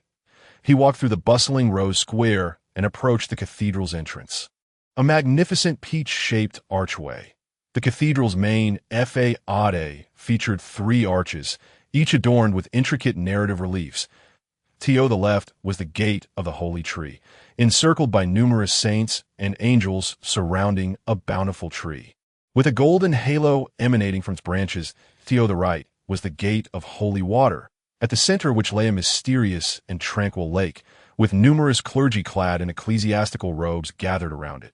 He walked through the bustling Rose Square and approached the cathedral's entrance, a magnificent peach-shaped archway. The cathedral's main façade featured 3 arches, each adorned with intricate narrative reliefs. To the left was the Gate of the Holy Tree, encircled by numerous saints and angels surrounding a bountiful tree. With a golden halo emanating from its branches, to the right was the Gate of Holy Water, at the center which lay a mysterious and tranquil lake, with numerous clergy clad in ecclesiastical robes gathered around it,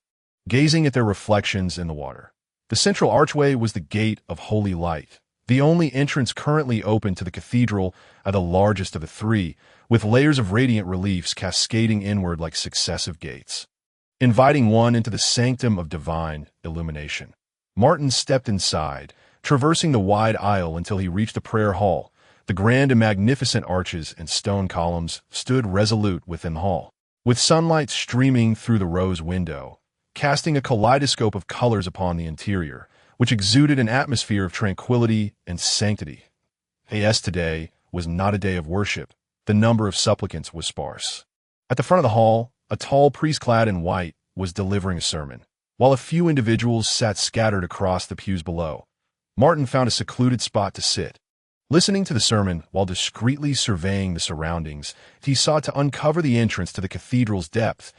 gazing at their reflections in the water. The central archway was the Gate of Holy Light, the only entrance currently open to the cathedral, the largest of the three, with layers of radiant reliefs cascading inward like successive gates, inviting one into the sanctum of divine illumination. Martin stepped inside, traversing the wide aisle until he reached the prayer hall. The grand and magnificent arches and stone columns stood resolute within the hall, with sunlight streaming through the rose window, casting a kaleidoscope of colors upon the interior, which exuded an atmosphere of tranquility and sanctity. As today was not a day of worship, the number of supplicants was sparse. At the front of the hall, a tall priest clad in white was delivering a sermon, while a few individuals sat scattered across the pews below. Martin found a secluded spot to sit. Listening to the sermon while discreetly surveying the surroundings, he sought to uncover the entrance to the cathedral's depth.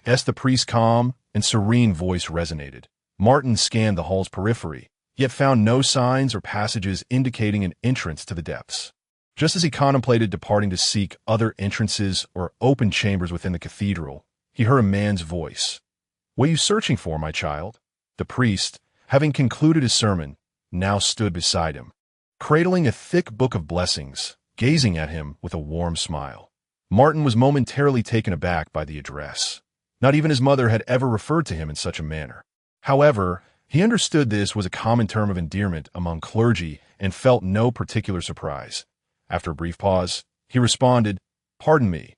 As the priest's calm and serene voice resonated, Martin scanned the hall's periphery, yet found no signs or passages indicating an entrance to the depths. Just as he contemplated departing to seek other entrances or open chambers within the cathedral, he heard a man's voice. "What are you searching for, my child?" The priest, having concluded his sermon, now stood beside him, cradling a thick book of blessings, gazing at him with a warm smile. Martin was momentarily taken aback by the address. Not even his mother had ever referred to him in such a manner. However, he understood this was a common term of endearment among clergy and felt no particular surprise. After a brief pause, he responded, "Pardon me,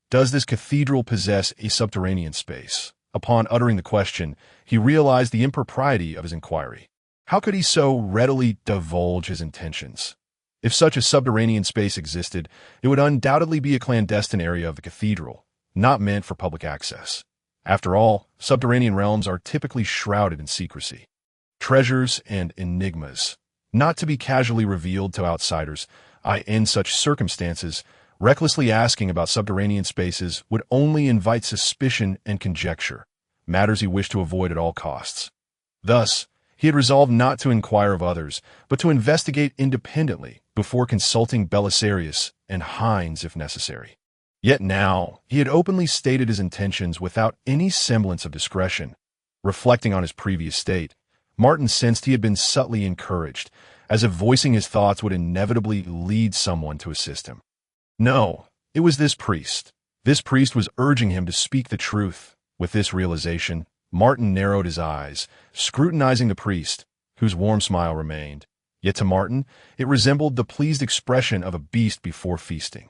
does this cathedral possess a subterranean space?" Upon uttering the question, he realized the impropriety of his inquiry. How could he so readily divulge his intentions? If such a subterranean space existed, it would undoubtedly be a clandestine area of the cathedral, not meant for public access. After all, subterranean realms are typically shrouded in secrecy. Treasures and enigmas, not to be casually revealed to outsiders. In such circumstances, recklessly asking about subterranean spaces would only invite suspicion and conjecture, matters he wished to avoid at all costs. Thus, he had resolved not to inquire of others, but to investigate independently before consulting Belisarius and Hines if necessary. Yet now, he had openly stated his intentions without any semblance of discretion. Reflecting on his previous state, Martin sensed he had been subtly encouraged, as if voicing his thoughts would inevitably lead someone to assist him. No, it was this priest. This priest was urging him to speak the truth. With this realization, Martin narrowed his eyes, scrutinizing the priest, whose warm smile remained. Yet to Martin, it resembled the pleased expression of a beast before feasting.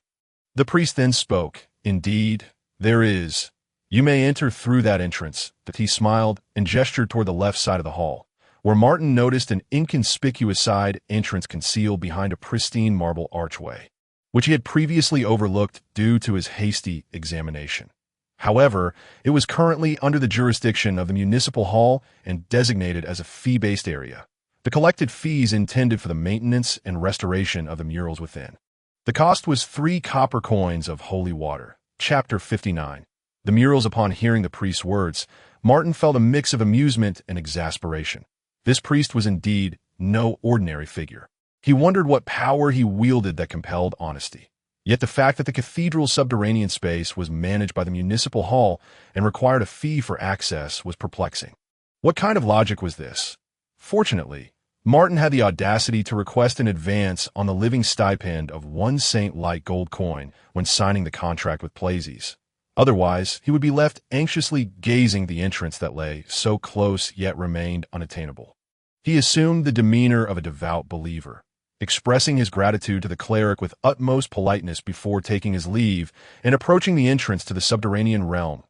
The priest then spoke. "Indeed, there is. You may enter through that entrance." That he smiled and gestured toward the left side of the hall, where Martin noticed an inconspicuous side entrance concealed behind a pristine marble archway, which he had previously overlooked due to his hasty examination. However, it was currently under the jurisdiction of the municipal hall and designated as a fee-based area. The collected fees intended for the maintenance and restoration of the murals within. The cost was 3 copper coins of holy water. Chapter 59. The murals. Upon hearing the priest's words, Martin felt a mix of amusement and exasperation. This priest was indeed no ordinary figure. He wondered what power he wielded that compelled honesty. Yet the fact that the cathedral's subterranean space was managed by the municipal hall and required a fee for access was perplexing. What kind of logic was this? Fortunately, Martin had the audacity to request an advance on the living stipend of 1 saint-like gold coin when signing the contract with Plazies. Otherwise, he would be left anxiously gazing the entrance that lay so close yet remained unattainable. He assumed the demeanor of a devout believer, expressing his gratitude to the cleric with utmost politeness before taking his leave and approaching the entrance to the subterranean realm.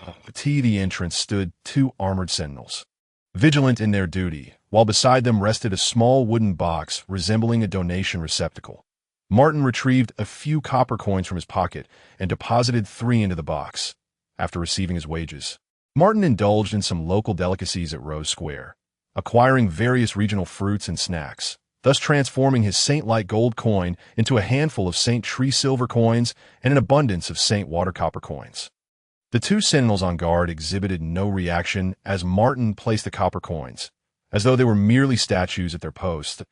At the entrance stood 2 armored sentinels, vigilant in their duty, while beside them rested a small wooden box resembling a donation receptacle. Martin retrieved a few copper coins from his pocket and deposited 3 into the box. After receiving his wages, Martin indulged in some local delicacies at Rose Square, acquiring various regional fruits and snacks, thus transforming his saint-like gold coin into a handful of Saint Tree silver coins and an abundance of Saint Water copper coins. The 2 sentinels on guard exhibited no reaction as Martin placed the copper coins, as though they were merely statues at their post,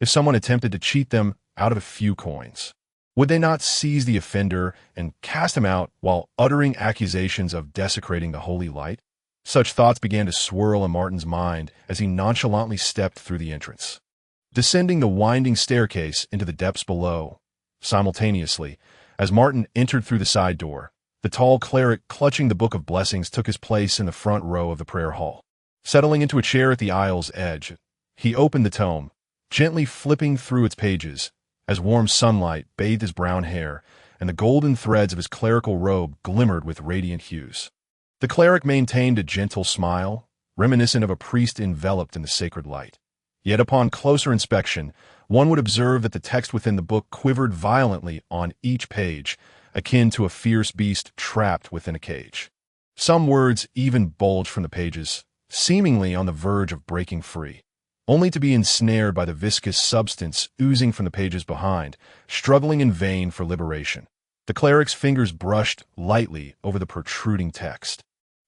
if someone attempted to cheat them out of a few coins. Would they not seize the offender and cast him out while uttering accusations of desecrating the holy light? Such thoughts began to swirl in Martin's mind as he nonchalantly stepped through the entrance. Descending the winding staircase into the depths below, simultaneously, as Martin entered through the side door, the tall cleric clutching the Book of Blessings took his place in the front row of the prayer hall. Settling into a chair at the aisle's edge, he opened the tome, gently flipping through its pages, as warm sunlight bathed his brown hair and the golden threads of his clerical robe glimmered with radiant hues. The cleric maintained a gentle smile, reminiscent of a priest enveloped in the sacred light. Yet upon closer inspection, one would observe that the text within the book quivered violently on each page, akin to a fierce beast trapped within a cage. Some words even bulged from the pages, seemingly on the verge of breaking free, only to be ensnared by the viscous substance oozing from the pages behind, struggling in vain for liberation. The cleric's fingers brushed lightly over the protruding text,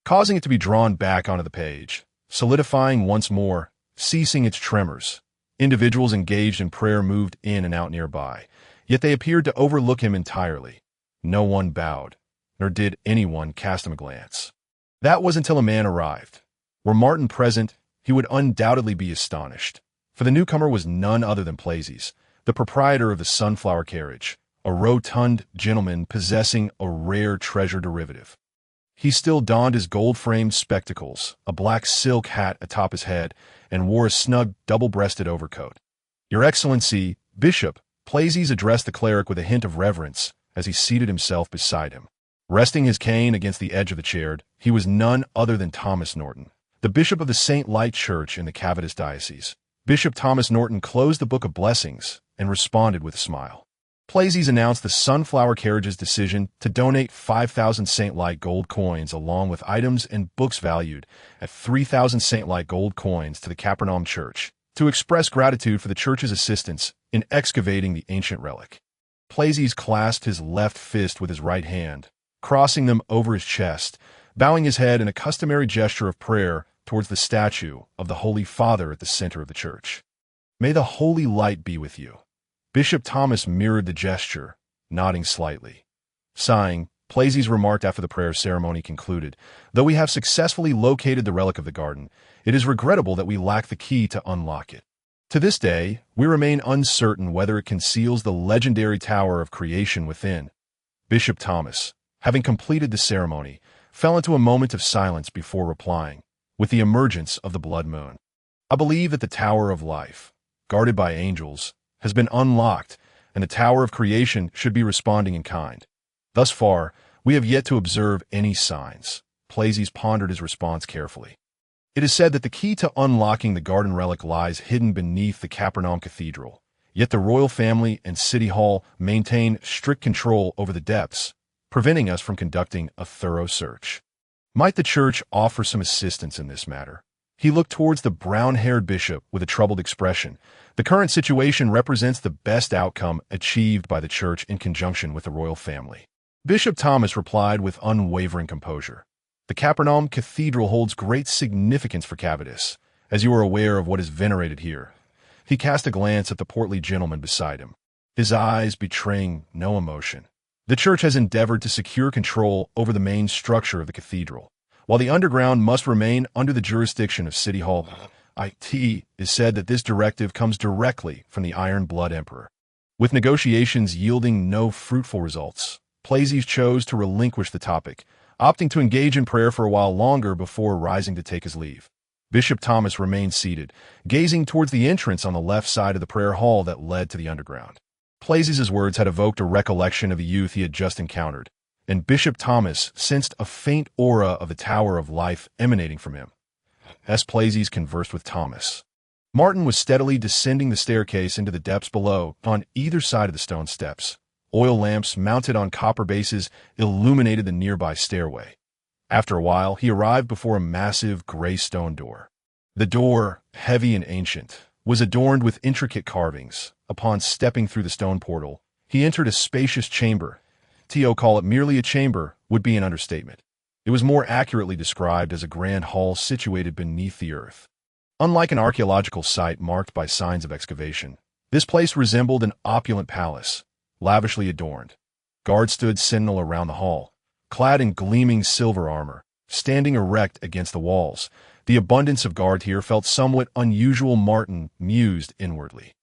causing it to be drawn back onto the page, solidifying once more, ceasing its tremors. Individuals engaged in prayer moved in and out nearby, yet they appeared to overlook him entirely. No one bowed, nor did anyone cast him a glance. That was until a man arrived. Were Martin present, he would undoubtedly be astonished, for the newcomer was none other than Plazies, the proprietor of the Sunflower Carriage, a rotund gentleman possessing a rare treasure derivative. He still donned his gold-framed spectacles, a black silk hat atop his head, and wore a snug double-breasted overcoat. "Your Excellency, Bishop," Plazies addressed the cleric with a hint of reverence as he seated himself beside him. Resting his cane against the edge of the chair, he was none other than Thomas Norton, the bishop of the St. Light Church in the Cavendish Diocese. Bishop Thomas Norton closed the Book of Blessings and responded with a smile. Plazies announced the Sunflower Carriage's decision to donate 5,000 St. Light gold coins along with items and books valued at 3,000 St. Light gold coins to the Capernaum Church to express gratitude for the church's assistance in excavating the ancient relic. Plazies clasped his left fist with his right hand, crossing them over his chest, bowing his head in a customary gesture of prayer towards the statue of the Holy Father at the center of the church. "May the holy light be with you." Bishop Thomas mirrored the gesture, nodding slightly. Sighing, Plazies remarked after the prayer ceremony concluded, "Though we have successfully located the relic of the garden, it is regrettable that we lack the key to unlock it. To this day, we remain uncertain whether it conceals the legendary tower of creation within." Bishop Thomas, having completed the ceremony, fell into a moment of silence before replying, with the emergence of the blood moon. "I believe that the Tower of Life, guarded by angels, has been unlocked, and the Tower of Creation should be responding in kind. Thus far, we have yet to observe any signs." Plazies pondered his response carefully. "It is said that the key to unlocking the garden relic lies hidden beneath the Capernaum Cathedral, yet the royal family and City Hall maintain strict control over the depths, preventing us from conducting a thorough search. Might the church offer some assistance in this matter?" He looked towards the brown-haired bishop with a troubled expression. The current situation represents the best outcome achieved by the church in conjunction with the royal family. Bishop Thomas replied with unwavering composure. "The Capernaum Cathedral holds great significance for Cavendish, as you are aware of what is venerated here." He cast a glance at the portly gentleman beside him, his eyes betraying no emotion. "The church has endeavored to secure control over the main structure of the cathedral, while the underground must remain under the jurisdiction of City Hall. It is said that this directive comes directly from the Iron Blood Emperor." With negotiations yielding no fruitful results, Plazies chose to relinquish the topic, opting to engage in prayer for a while longer before rising to take his leave. Bishop Thomas remained seated, gazing towards the entrance on the left side of the prayer hall that led to the underground. Plazies' words had evoked a recollection of the youth he had just encountered, and Bishop Thomas sensed a faint aura of the Tower of Life emanating from him. As Plazies conversed with Thomas, Martin was steadily descending the staircase into the depths below on either side of the stone steps. Oil lamps mounted on copper bases illuminated the nearby stairway. After a while, he arrived before a massive gray stone door. The door, heavy and ancient, was adorned with intricate carvings. Upon stepping through the stone portal, he entered a spacious chamber. To call it merely a chamber would be an understatement. It was more accurately described as a grand hall situated beneath the earth. Unlike an archaeological site marked by signs of excavation, this place resembled an opulent palace, lavishly adorned. Guards stood sentinel around the hall, clad in gleaming silver armor, standing erect against the walls. The abundance of guard here felt somewhat unusual. Martin mused inwardly.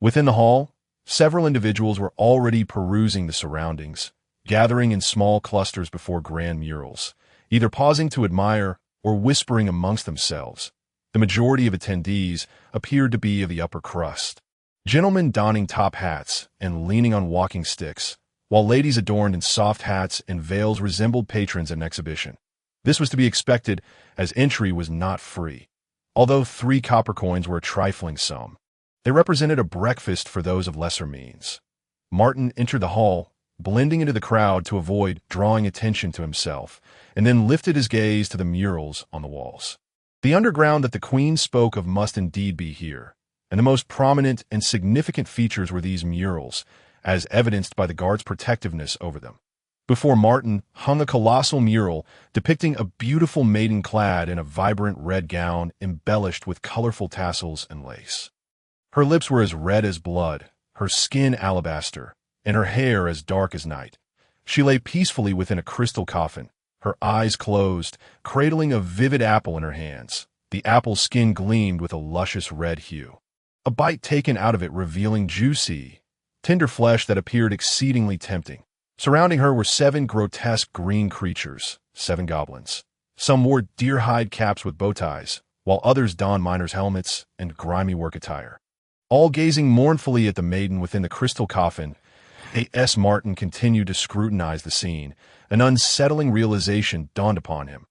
Within the hall, several individuals were already perusing the surroundings, gathering in small clusters before grand murals, either pausing to admire or whispering amongst themselves. The majority of attendees appeared to be of the upper crust, gentlemen donning top hats and leaning on walking sticks, while ladies adorned in soft hats and veils resembled patrons at an exhibition. This was to be expected, as entry was not free, although 3 copper coins were a trifling sum. They represented a breakfast for those of lesser means. Martin entered the hall, blending into the crowd to avoid drawing attention to himself, and then lifted his gaze to the murals on the walls. The underground that the Queen spoke of must indeed be here, and the most prominent and significant features were these murals, as evidenced by the guards' protectiveness over them. Before Martin hung a colossal mural depicting a beautiful maiden clad in a vibrant red gown embellished with colorful tassels and lace. Her lips were as red as blood, her skin alabaster, and her hair as dark as night. She lay peacefully within a crystal coffin, her eyes closed, cradling a vivid apple in her hands. The apple's skin gleamed with a luscious red hue, a bite taken out of it revealing juicy, tender flesh that appeared exceedingly tempting. Surrounding her were 7 grotesque green creatures, 7 goblins. Some wore deer-hide caps with bow ties, while others donned miners' helmets and grimy work attire. All gazing mournfully at the maiden within the crystal coffin, A.S. Martin continued to scrutinize the scene. An unsettling realization dawned upon him.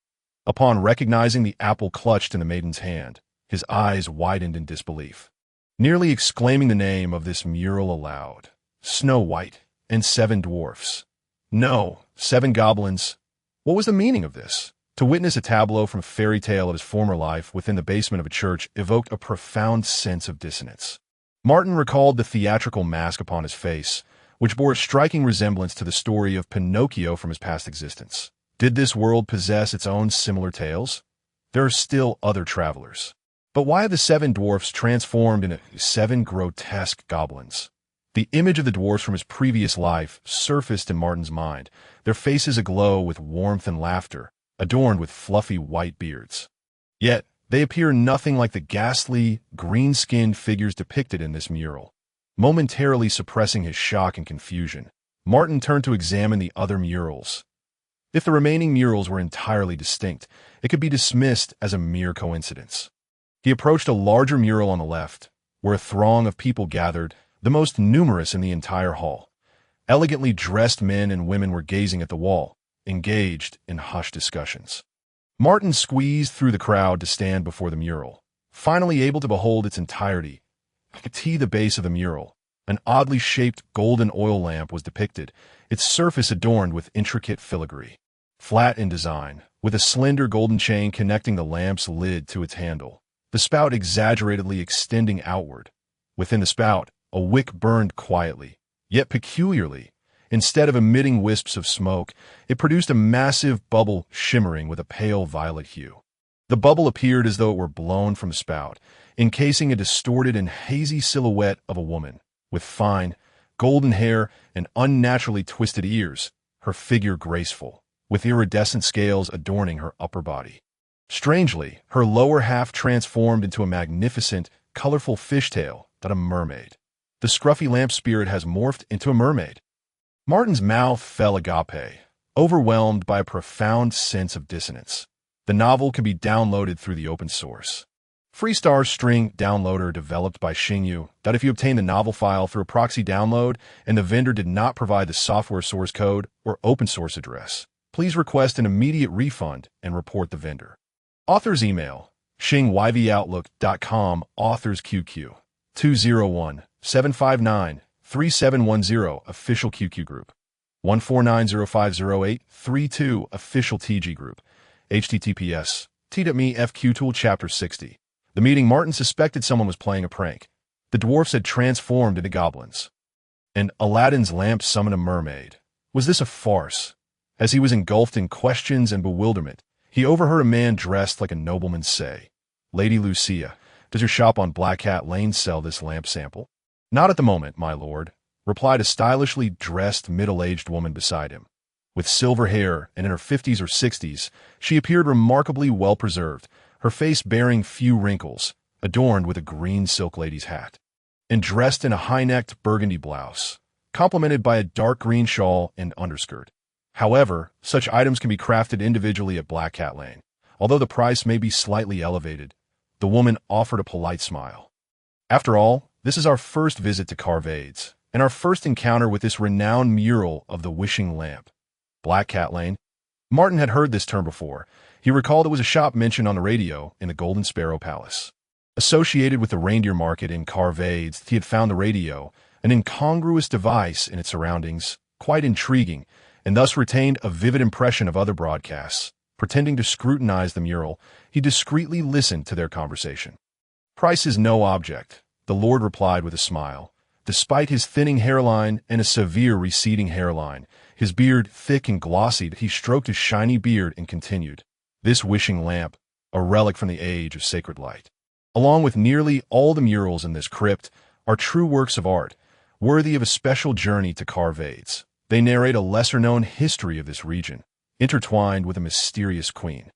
Upon recognizing the apple clutched in the maiden's hand, his eyes widened in disbelief, nearly exclaiming the name of this mural aloud. Snow White and 7 dwarfs. No, 7 goblins. What was the meaning of this? To witness a tableau from a fairy tale of his former life within the basement of a church evoked a profound sense of dissonance. Martin recalled the theatrical mask upon his face, which bore a striking resemblance to the story of Pinocchio from his past existence. Did this world possess its own similar tales? There are still other travelers. But why have the 7 dwarfs transformed into 7 grotesque goblins? The image of the dwarfs from his previous life surfaced in Martin's mind, their faces aglow with warmth and laughter, adorned with fluffy white beards. Yet, they appear nothing like the ghastly, green-skinned figures depicted in this mural. Momentarily suppressing his shock and confusion, Martin turned to examine the other murals. If the remaining murals were entirely distinct, it could be dismissed as a mere coincidence. He approached a larger mural on the left, where a throng of people gathered, the most numerous in the entire hall. Elegantly dressed men and women were gazing at the wall, engaged in hushed discussions. Martin squeezed through the crowd to stand before the mural, finally able to behold its entirety. At the base of the mural, an oddly shaped golden oil lamp was depicted, its surface adorned with intricate filigree. Flat in design, with a slender golden chain connecting the lamp's lid to its handle, the spout exaggeratedly extending outward. Within the spout, a wick burned quietly, yet peculiarly. Instead of emitting wisps of smoke, it produced a massive bubble shimmering with a pale violet hue. The bubble appeared as though it were blown from the spout, encasing a distorted and hazy silhouette of a woman, with fine, golden hair and unnaturally twisted ears, her figure graceful, with iridescent scales adorning her upper body. Strangely, her lower half transformed into a magnificent, colorful fishtail that a mermaid. The scruffy lamp spirit has morphed into a mermaid. Martin's mouth fell agape, overwhelmed by a profound sense of dissonance. The novel can be downloaded through the open source Freestar String Downloader developed by Xingyu that if you obtain the novel file through a proxy download and the vendor did not provide the software source code or open source address, please request an immediate refund and report the vendor. Author's email, xingyvoutlook.com, authors QQ, 201-759-3710, official QQ group, 149050832, official TG group, https, t.me FQTool Chapter 60. The meeting Martin suspected someone was playing a prank. The dwarfs had transformed into goblins. And Aladdin's lamp summoned a mermaid. Was this a farce? As he was engulfed in questions and bewilderment, he overheard a man dressed like a nobleman say, "Lady Lucia, Does your shop on Black Cat Lane sell this lamp sample? Not at the moment, my lord, replied a stylishly dressed middle-aged woman beside him. With silver hair and in her 50s or 60s, she appeared remarkably well-preserved, her face bearing few wrinkles, adorned with a green silk lady's hat, and dressed in a high-necked burgundy blouse, complemented by a dark green shawl and underskirt. However, such items can be crafted individually at Black Cat Lane. Although the price may be slightly elevated, the woman offered a polite smile. After all, this is our first visit to Carvades, and our first encounter with this renowned mural of the wishing lamp. Black Cat Lane. Martin had heard this term before. He recalled it was a shop mentioned on the radio in the Golden Sparrow Palace. Associated with the reindeer market in Carvades, he had found the radio, an incongruous device in its surroundings, quite intriguing, and thus retained a vivid impression of other broadcasts. Pretending to scrutinize the mural, he discreetly listened to their conversation. Price is no object, the Lord replied with a smile. Despite his thinning hairline and a severe receding hairline, his beard thick and glossy, he stroked his shiny beard and continued. This wishing lamp, a relic from the age of sacred light, along with nearly all the murals in this crypt, are true works of art, worthy of a special journey to Carvades. They narrate a lesser-known history of this region, intertwined with a mysterious queen.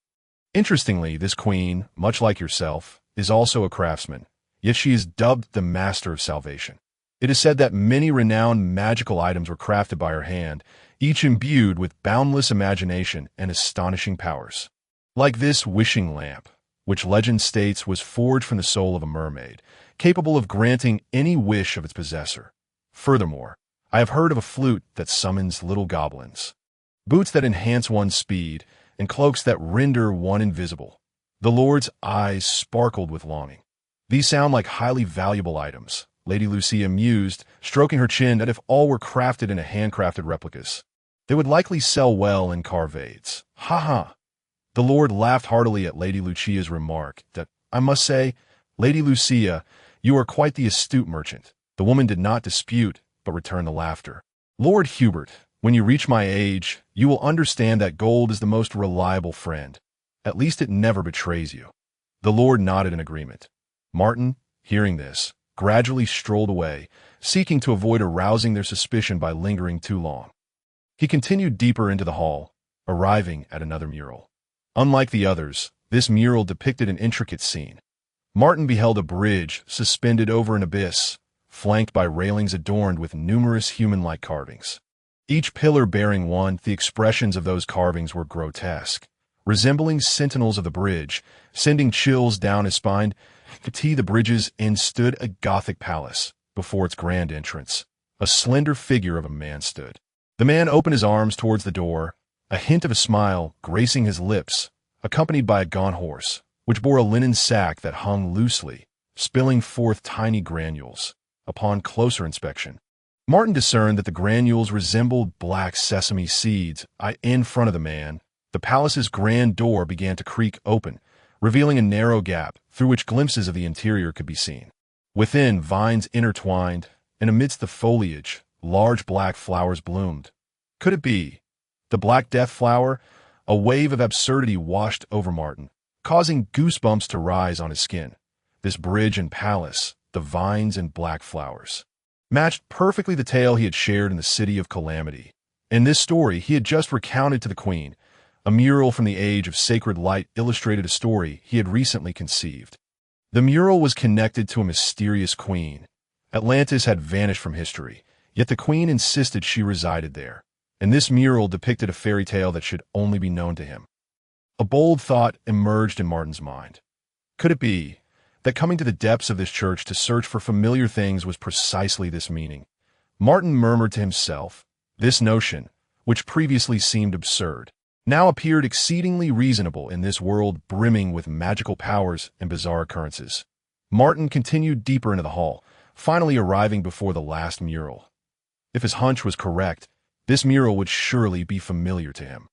Interestingly, this queen, much like yourself, is also a craftsman, yet she is dubbed the Master of Salvation. It is said that many renowned magical items were crafted by her hand, each imbued with boundless imagination and astonishing powers. Like this wishing lamp, which legend states was forged from the soul of a mermaid, capable of granting any wish of its possessor. Furthermore, I have heard of a flute that summons little goblins, boots that enhance one's speed, and cloaks that render one invisible. The Lord's eyes sparkled with longing. These sound like highly valuable items, Lady Lucia mused, stroking her chin, that if all were crafted into handcrafted replicas, they would likely sell well in Carvades. Ha ha! The Lord laughed heartily at Lady Lucia's remark that, I must say, Lady Lucia, you are quite the astute merchant. The woman did not dispute, but returned the laughter. Lord Hubert, when you reach my age, you will understand that gold is the most reliable friend. At least it never betrays you. The Lord nodded in agreement. Martin, hearing this, gradually strolled away, seeking to avoid arousing their suspicion by lingering too long. He continued deeper into the hall, arriving at another mural. Unlike the others, this mural depicted an intricate scene. Martin beheld a bridge suspended over an abyss, flanked by railings adorned with numerous human-like carvings. Each pillar bearing one, the expressions of those carvings were grotesque, resembling sentinels of the bridge, sending chills down his spine. To the bridge's end stood a Gothic palace. Before its grand entrance, a slender figure of a man stood. The man opened his arms towards the door, a hint of a smile gracing his lips, accompanied by a gaunt horse, which bore a linen sack that hung loosely, spilling forth tiny granules. Upon closer inspection, Martin discerned that the granules resembled black sesame seeds. In front of the man, the palace's grand door began to creak open, revealing a narrow gap through which glimpses of the interior could be seen. Within, vines intertwined, and amidst the foliage, large black flowers bloomed. Could it be the Black Death flower? A wave of absurdity washed over Martin, causing goosebumps to rise on his skin. This bridge and palace, the vines and black flowers, matched perfectly the tale he had shared in the City of Calamity. In this story he had just recounted to the Queen, a mural from the age of sacred light illustrated a story he had recently conceived. The mural was connected to a mysterious queen. Atlantis had vanished from history, yet the Queen insisted she resided there, and this mural depicted a fairy tale that should only be known to him. A bold thought emerged in Martin's mind. Could it be that coming to the depths of this church to search for familiar things was precisely this meaning? Martin murmured to himself. This notion, which previously seemed absurd, now appeared exceedingly reasonable in this world brimming with magical powers and bizarre occurrences. Martin continued deeper into the hall, finally arriving before the last mural. If his hunch was correct, this mural would surely be familiar to him.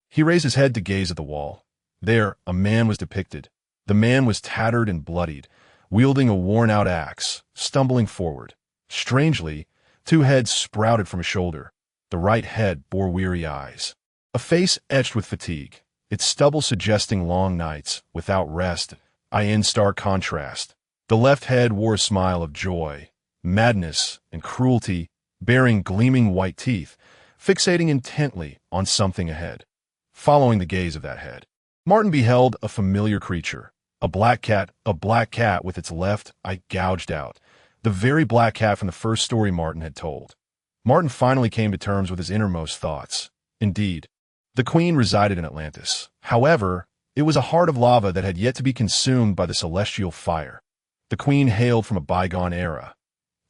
He raised his head to gaze at the wall. There, a man was depicted. The man was tattered and bloodied, wielding a worn-out axe, stumbling forward. Strangely, two heads sprouted from his shoulder. The right head bore weary eyes, a face etched with fatigue, its stubble suggesting long nights, without rest. In stark contrast, The left head wore a smile of joy, madness, and cruelty, bearing gleaming white teeth, fixating intently on something ahead. Following the gaze of that head, Martin beheld a familiar creature, a black cat with its left eye gouged out, the very black cat from the first story Martin had told. Martin finally came to terms with his innermost thoughts. Indeed, the queen resided in Atlantis. However, it was a heart of lava that had yet to be consumed by the celestial fire. The queen hailed from a bygone era.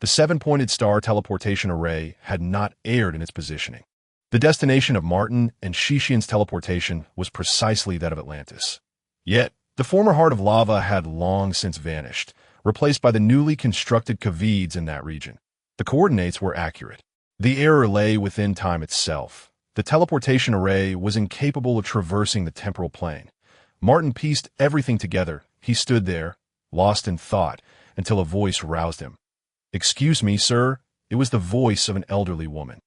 The seven-pointed star teleportation array had not erred in its positioning. The destination of Martin and Shishian's teleportation was precisely that of Atlantis. Yet, the former heart of lava had long since vanished, replaced by the newly constructed cavides in that region. The coordinates were accurate. The error lay within time itself. The teleportation array was incapable of traversing the temporal plane. Martin pieced everything together. He stood there, lost in thought, until a voice roused him. "Excuse me, sir." It was the voice of an elderly woman.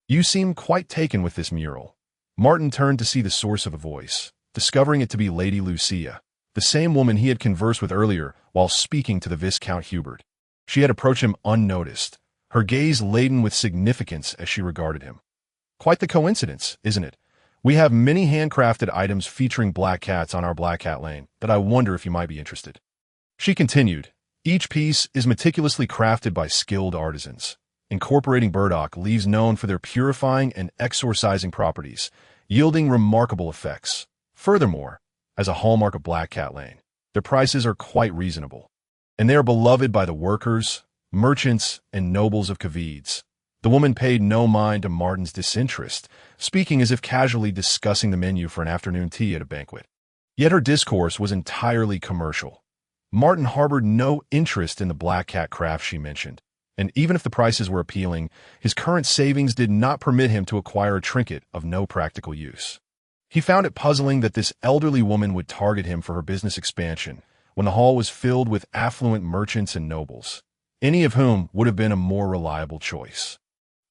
"You seem quite taken with this mural." Martin turned to see the source of the voice, discovering it to be Lady Lucia, the same woman he had conversed with earlier while speaking to the Viscount Hubert. She had approached him unnoticed, her gaze laden with significance as she regarded him. "Quite the coincidence, isn't it? We have many handcrafted items featuring black cats on our Black Cat Lane that I wonder if you might be interested." She continued, "Each piece is meticulously crafted by skilled artisans, incorporating burdock leaves known for their purifying and exorcising properties, yielding remarkable effects. Furthermore, as a hallmark of Black Cat Lane, their prices are quite reasonable, and they are beloved by the workers, merchants, and nobles of Cavides." The woman paid no mind to Martin's disinterest, speaking as if casually discussing the menu for an afternoon tea at a banquet. Yet her discourse was entirely commercial. Martin harbored no interest in the black cat craft she mentioned, and even if the prices were appealing, his current savings did not permit him to acquire a trinket of no practical use. He found it puzzling that this elderly woman would target him for her business expansion when the hall was filled with affluent merchants and nobles, any of whom would have been a more reliable choice.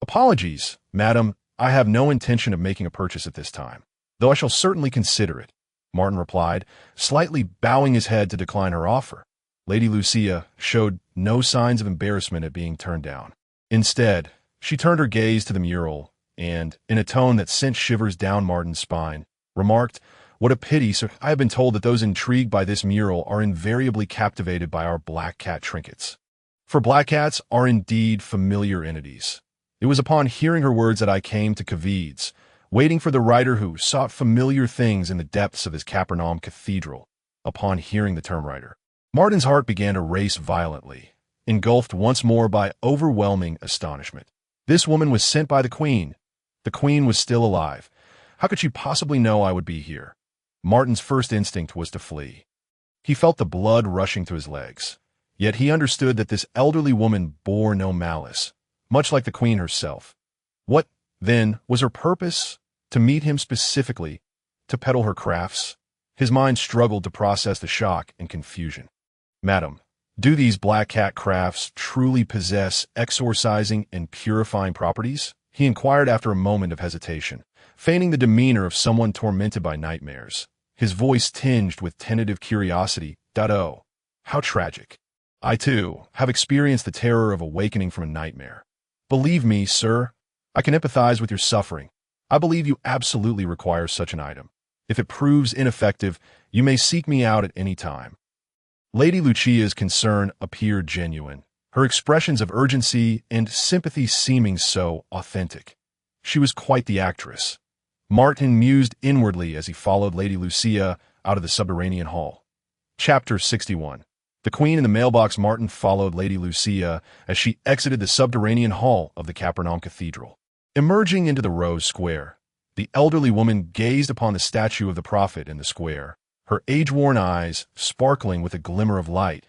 "Apologies, madam, I have no intention of making a purchase at this time, though I shall certainly consider it," Martin replied, slightly bowing his head to decline her offer. Lady Lucia showed no signs of embarrassment at being turned down. Instead, she turned her gaze to the mural and, in a tone that sent shivers down Martin's spine, remarked, "What a pity, sir. I have been told that those intrigued by this mural are invariably captivated by our black cat trinkets. For black cats are indeed familiar entities." It was upon hearing her words that I came to Cavides, waiting for the writer who sought familiar things in the depths of his Capernaum cathedral. Upon hearing the term writer, Martin's heart began to race violently, engulfed once more by overwhelming astonishment. This woman was sent by the queen. The queen was still alive. How could she possibly know I would be here? Martin's first instinct was to flee. He felt the blood rushing to his legs. Yet he understood that this elderly woman bore no malice, much like the queen herself. What, then, was her purpose? To meet him specifically, to peddle her crafts? His mind struggled to process the shock and confusion. "Madam, do these black cat crafts truly possess exorcising and purifying properties?" he inquired after a moment of hesitation, feigning the demeanor of someone tormented by nightmares. His voice tinged with tentative curiosity. "Oh, how tragic. I, too, have experienced the terror of awakening from a nightmare. Believe me, sir, I can empathize with your suffering. I believe you absolutely require such an item. If it proves ineffective, you may seek me out at any time." Lady Lucia's concern appeared genuine, her expressions of urgency and sympathy seeming so authentic. She was quite the actress. Martin mused inwardly as he followed Lady Lucia out of the subterranean hall. Chapter 61. The queen in the mailbox. Martin followed Lady Lucia as she exited the subterranean hall of the Capernaum Cathedral. Emerging into the Rose Square, the elderly woman gazed upon the statue of the prophet in the square, her age-worn eyes sparkling with a glimmer of light.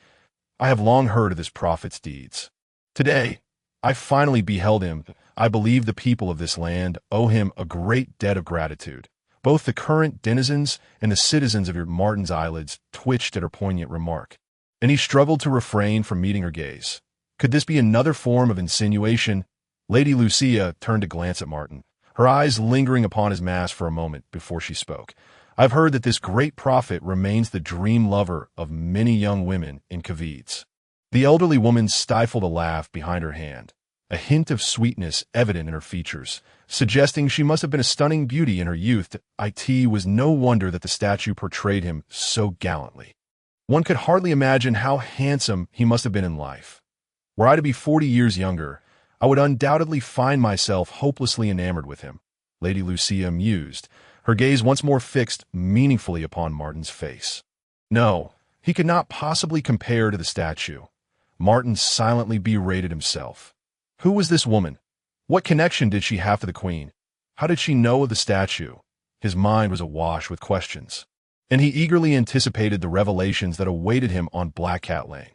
"I have long heard of this prophet's deeds. Today, I finally beheld him. I believe the people of this land owe him a great debt of gratitude." Both the current denizens and the citizens of your Martin's eyelids twitched at her poignant remark, and he struggled to refrain from meeting her gaze. Could this be another form of insinuation? Lady Lucia turned to glance at Martin, her eyes lingering upon his mask for a moment before she spoke. I've heard that this great prophet remains the dream lover of many young women in Kavids. The elderly woman stifled a laugh behind her hand, a hint of sweetness evident in her features, suggesting she must have been a stunning beauty in her youth. It was no wonder that the statue portrayed him so gallantly. One could hardly imagine how handsome he must have been in life. Were I to be 40 years younger, I would undoubtedly find myself hopelessly enamored with him, Lady Lucia mused, her gaze once more fixed meaningfully upon Martin's face. No, he could not possibly compare to the statue. Martin silently berated himself. Who was this woman? What connection did she have to the queen? How did she know of the statue? His mind was awash with questions, and he eagerly anticipated the revelations that awaited him on Black Cat Lane.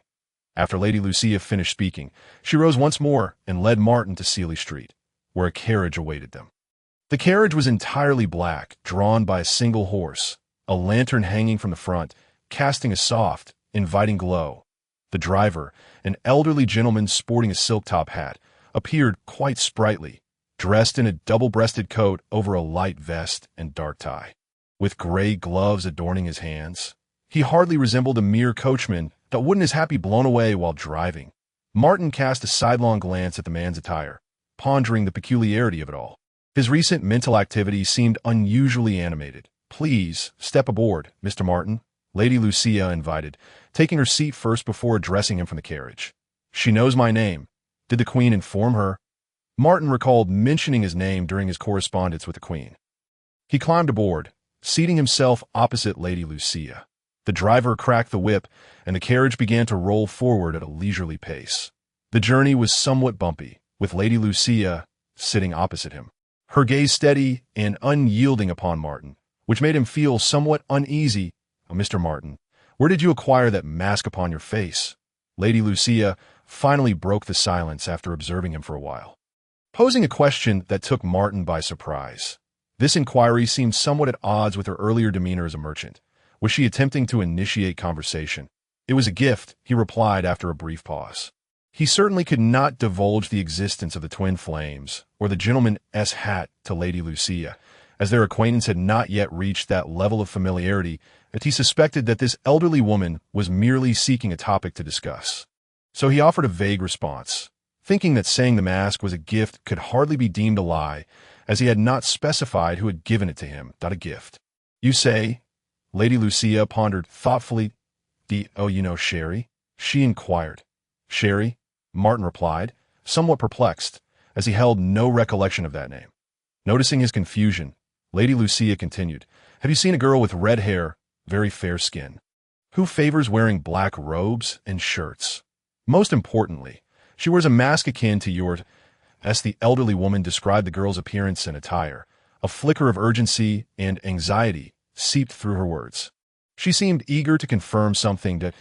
After Lady Lucia finished speaking, she rose once more and led Martin to Sealy Street, where a carriage awaited them. The carriage was entirely black, drawn by a single horse, a lantern hanging from the front, casting a soft, inviting glow. The driver, an elderly gentleman sporting a silk-top hat, appeared quite sprightly, dressed in a double-breasted coat over a light vest and dark tie. With gray gloves adorning his hands, he hardly resembled a mere coachman that wouldn't his hat be blown away while driving. Martin cast a sidelong glance at the man's attire, pondering the peculiarity of it all. His recent mental activity seemed unusually animated. "Please, step aboard, Mr. Martin," Lady Lucia invited, taking her seat first before addressing him from the carriage. "She knows my name. Did the queen inform her?" Martin recalled mentioning his name during his correspondence with the queen. He climbed aboard, seating himself opposite Lady Lucia. The driver cracked the whip, and the carriage began to roll forward at a leisurely pace. The journey was somewhat bumpy, with Lady Lucia sitting opposite him, her gaze steady and unyielding upon Martin, which made him feel somewhat uneasy. "Oh, Mr. Martin, where did you acquire that mask upon your face?" Lady Lucia finally broke the silence after observing him for a while, posing a question that took Martin by surprise. This inquiry seemed somewhat at odds with her earlier demeanor as a merchant. Was she attempting to initiate conversation? "It was a gift," he replied after a brief pause. He certainly could not divulge the existence of the twin flames or the gentleman's hat to Lady Lucia, as their acquaintance had not yet reached that level of familiarity that he suspected that this elderly woman was merely seeking a topic to discuss. So he offered a vague response, thinking that saying the mask was a gift could hardly be deemed a lie, as he had not specified who had given it to him. "A gift, you say?" Lady Lucia pondered thoughtfully. "Oh, you know Sherry?" she inquired. "Sherry?" Martin replied, somewhat perplexed, as he held no recollection of that name. Noticing his confusion, Lady Lucia continued, "Have you seen a girl with red hair, very fair skin, who favors wearing black robes and shirts? Most importantly, she wears a mask akin to yours." As the elderly woman described the girl's appearance and attire, a flicker of urgency and anxiety seeped through her words. She seemed eager to confirm something that,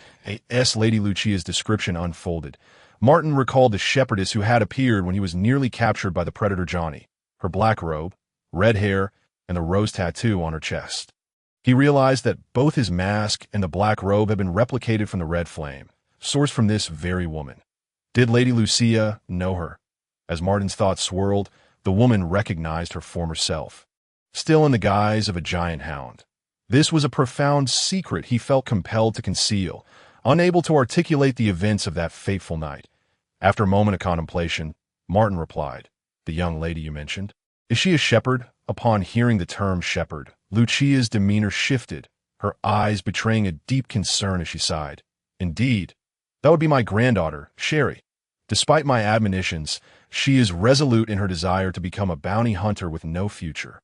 as Lady Lucia's description unfolded, Martin recalled the shepherdess who had appeared when he was nearly captured by the predator Johnny, her black robe, red hair, and the rose tattoo on her chest. He realized that both his mask and the black robe had been replicated from the red flame, sourced from this very woman. Did Lady Lucia know her? As Martin's thoughts swirled, the woman recognized her former self, still in the guise of a giant hound. This was a profound secret he felt compelled to conceal, unable to articulate the events of that fateful night. After a moment of contemplation, Martin replied, "The young lady you mentioned, is she a shepherd?" Upon hearing the term shepherd, Lucia's demeanor shifted, her eyes betraying a deep concern as she sighed. "Indeed, that would be my granddaughter, Sherry. Despite my admonitions, she is resolute in her desire to become a bounty hunter with no future."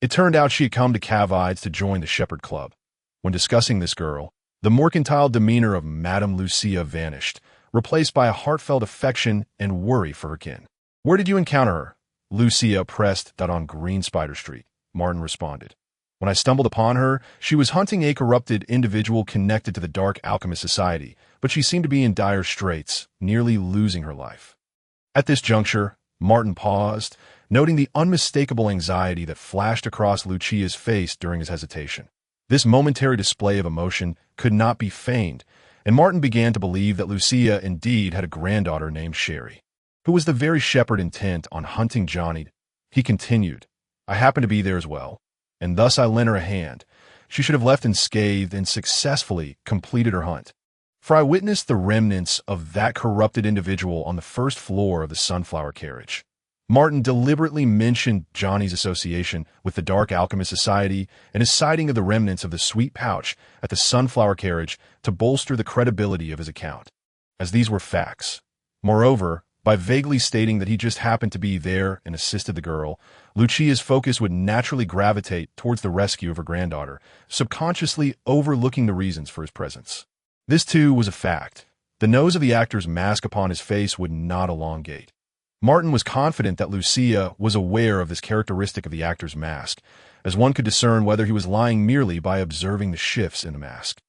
It turned out she had come to Cavides to join the Shepherd Club. When discussing this girl, the mercantile demeanor of Madame Lucia vanished, replaced by a heartfelt affection and worry for her kin. "Where did you encounter her?" Lucia pressed. "On Green Spider Street," Martin responded. "When I stumbled upon her, she was hunting a corrupted individual connected to the Dark Alchemist Society, but she seemed to be in dire straits, nearly losing her life." At this juncture, Martin paused, noting the unmistakable anxiety that flashed across Lucia's face during his hesitation. This momentary display of emotion could not be feigned, and Martin began to believe that Lucia indeed had a granddaughter named Sherry, who was the very shepherd intent on hunting Johnny. He continued, "I happened to be there as well, and thus I lent her a hand. She should have left unscathed and successfully completed her hunt. For I witnessed the remnants of that corrupted individual on the first floor of the Sunflower Carriage. Martin deliberately mentioned Johnny's association with the Dark Alchemist Society and his citing of the remnants of the sweet pouch at the Sunflower Carriage to bolster the credibility of his account, as these were facts. Moreover, by vaguely stating that he just happened to be there and assisted the girl, Lucia's focus would naturally gravitate towards the rescue of her granddaughter, subconsciously overlooking the reasons for his presence. This, too, was a fact. The nose of the actor's mask upon his face would not elongate. Martin was confident that Lucia was aware of this characteristic of the actor's mask, as one could discern whether he was lying merely by observing the shifts in the mask.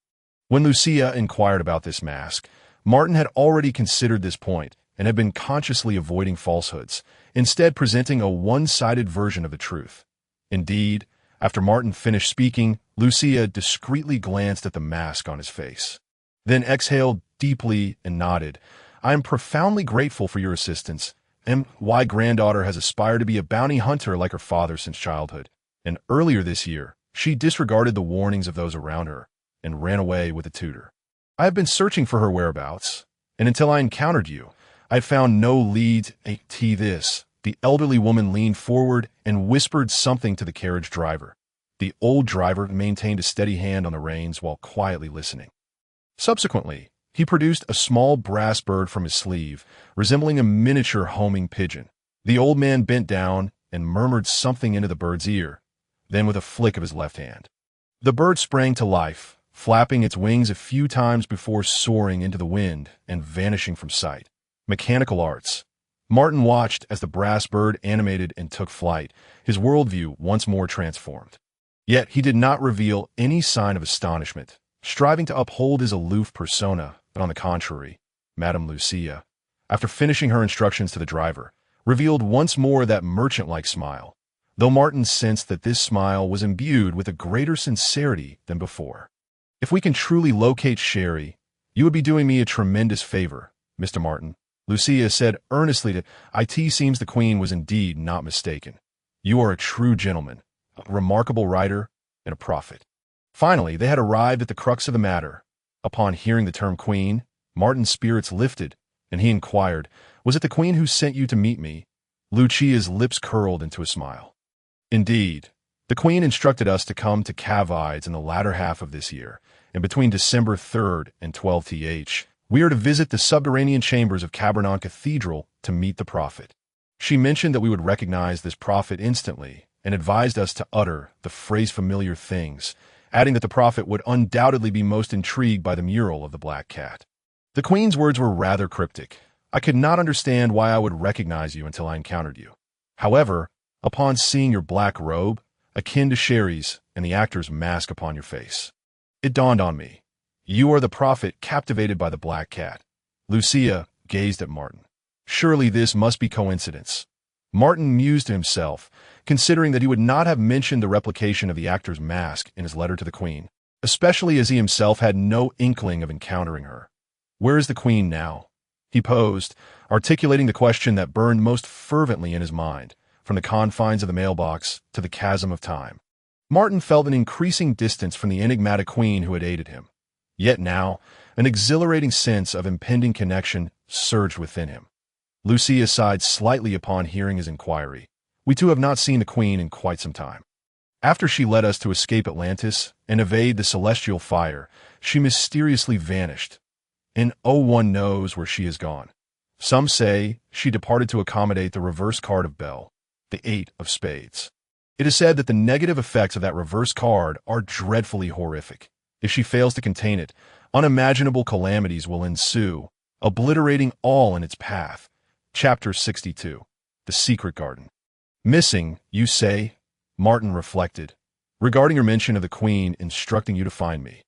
When Lucia inquired about this mask, Martin had already considered this point and had been consciously avoiding falsehoods, instead presenting a one-sided version of the truth. Indeed, after Martin finished speaking, Lucia discreetly glanced at the mask on his face, then exhaled deeply and nodded. "I am profoundly grateful for your assistance, and my granddaughter has aspired to be a bounty hunter like her father since childhood. And earlier this year, she disregarded the warnings of those around her and ran away with a tutor. I have been searching for her whereabouts, and until I encountered you, I had found no lead to this." The elderly woman leaned forward and whispered something to the carriage driver. The old driver maintained a steady hand on the reins while quietly listening. Subsequently, he produced a small brass bird from his sleeve, resembling a miniature homing pigeon. The old man bent down and murmured something into the bird's ear, then with a flick of his left hand, the bird sprang to life, flapping its wings a few times before soaring into the wind and vanishing from sight. Mechanical arts. Martin watched as the brass bird animated and took flight, his worldview once more transformed. Yet he did not reveal any sign of astonishment, striving to uphold his aloof persona, but on the contrary, Madame Lucia, after finishing her instructions to the driver, revealed once more that merchant-like smile, though Martin sensed that this smile was imbued with a greater sincerity than before. "If we can truly locate Sherry, you would be doing me a tremendous favor, Mr. Martin," Lucia said earnestly to it. "Seems the Queen was indeed not mistaken. You are a true gentleman, a remarkable writer, and a prophet." Finally, they had arrived at the crux of the matter. Upon hearing the term Queen, Martin's spirits lifted, and he inquired, "Was it the Queen who sent you to meet me?" Lucia's lips curled into a smile. "Indeed, the Queen instructed us to come to Cavides in the latter half of this year, and between December 3rd and 12th, we are to visit the subterranean chambers of Cabernon Cathedral to meet the prophet. She mentioned that we would recognize this prophet instantly and advised us to utter the phrase familiar things, adding that the prophet would undoubtedly be most intrigued by the mural of the black cat. The Queen's words were rather cryptic. I could not understand why I would recognize you until I encountered you. However, upon seeing your black robe, akin to Sherry's, and the actor's mask upon your face, it dawned on me. You are the prophet captivated by the black cat." Lucia gazed at Martin. Surely this must be coincidence. Martin mused to himself, considering that he would not have mentioned the replication of the actor's mask in his letter to the Queen, especially as he himself had no inkling of encountering her. "Where is the Queen now?" he posed, articulating the question that burned most fervently in his mind, from the confines of the mailbox to the chasm of time. Martin felt an increasing distance from the enigmatic Queen who had aided him. Yet now, an exhilarating sense of impending connection surged within him. Lucia sighed slightly upon hearing his inquiry. "We too have not seen the Queen in quite some time. After she led us to escape Atlantis and evade the celestial fire, she mysteriously vanished, and one knows where she has gone. Some say she departed to accommodate the reverse card of Bell, the 8 of Spades. It is said that the negative effects of that reverse card are dreadfully horrific. If she fails to contain it, unimaginable calamities will ensue, obliterating all in its path." Chapter 62. The Secret Garden. "Missing, you say?" Martin reflected. "Regarding your mention of the Queen instructing you to find me."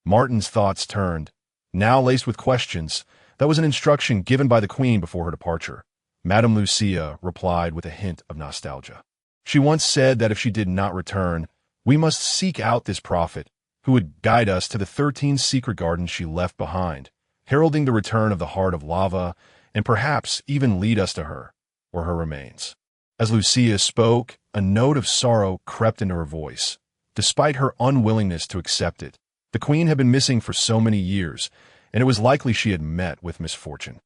Martin's thoughts turned, now laced with questions. That was an instruction given by the Queen before her departure. Madame Lucia replied with a hint of nostalgia. "She once said that if she did not return, we must seek out this prophet, who would guide us to the 13 secret gardens she left behind, heralding the return of the Heart of Lava, and perhaps even lead us to her, or her remains." As Lucia spoke, a note of sorrow crept into her voice. despite her unwillingness to accept it. The queen had been missing for so many years, and it was likely she had met with misfortune.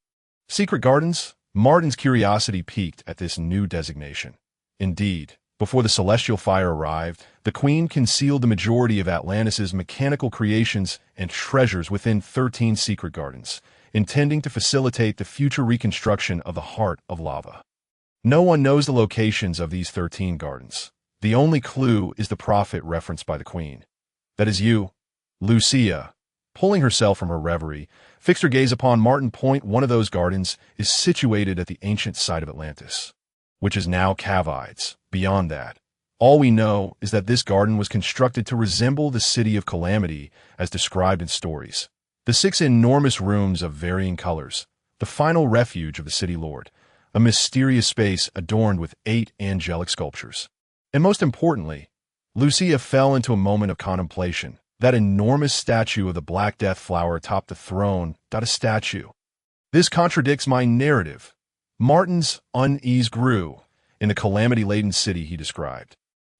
Secret gardens? Martin's curiosity piqued at this new designation. Indeed, before the celestial fire arrived, the queen concealed the majority of Atlantis' mechanical creations and treasures within 13 secret gardens, intending to facilitate the future reconstruction of the heart of lava. No one knows the locations of these 13 gardens. The only clue is the prophet referenced by the queen. That is you. Lucia, pulling herself from her reverie, fixed her gaze upon Martin. One of those gardens is situated at the ancient site of Atlantis, which is now Cavides. Beyond that, all we know is that this garden was constructed to resemble the city of Calamity as described in stories. The 6 enormous rooms of varying colors, the final refuge of the city lord, a mysterious space adorned with 8 angelic sculptures. And most importantly, Lucia fell into a moment of contemplation. That enormous statue of the Black Death flower atop the throne, a statue. This contradicts my narrative. Martin's unease grew in the calamity-laden city he described.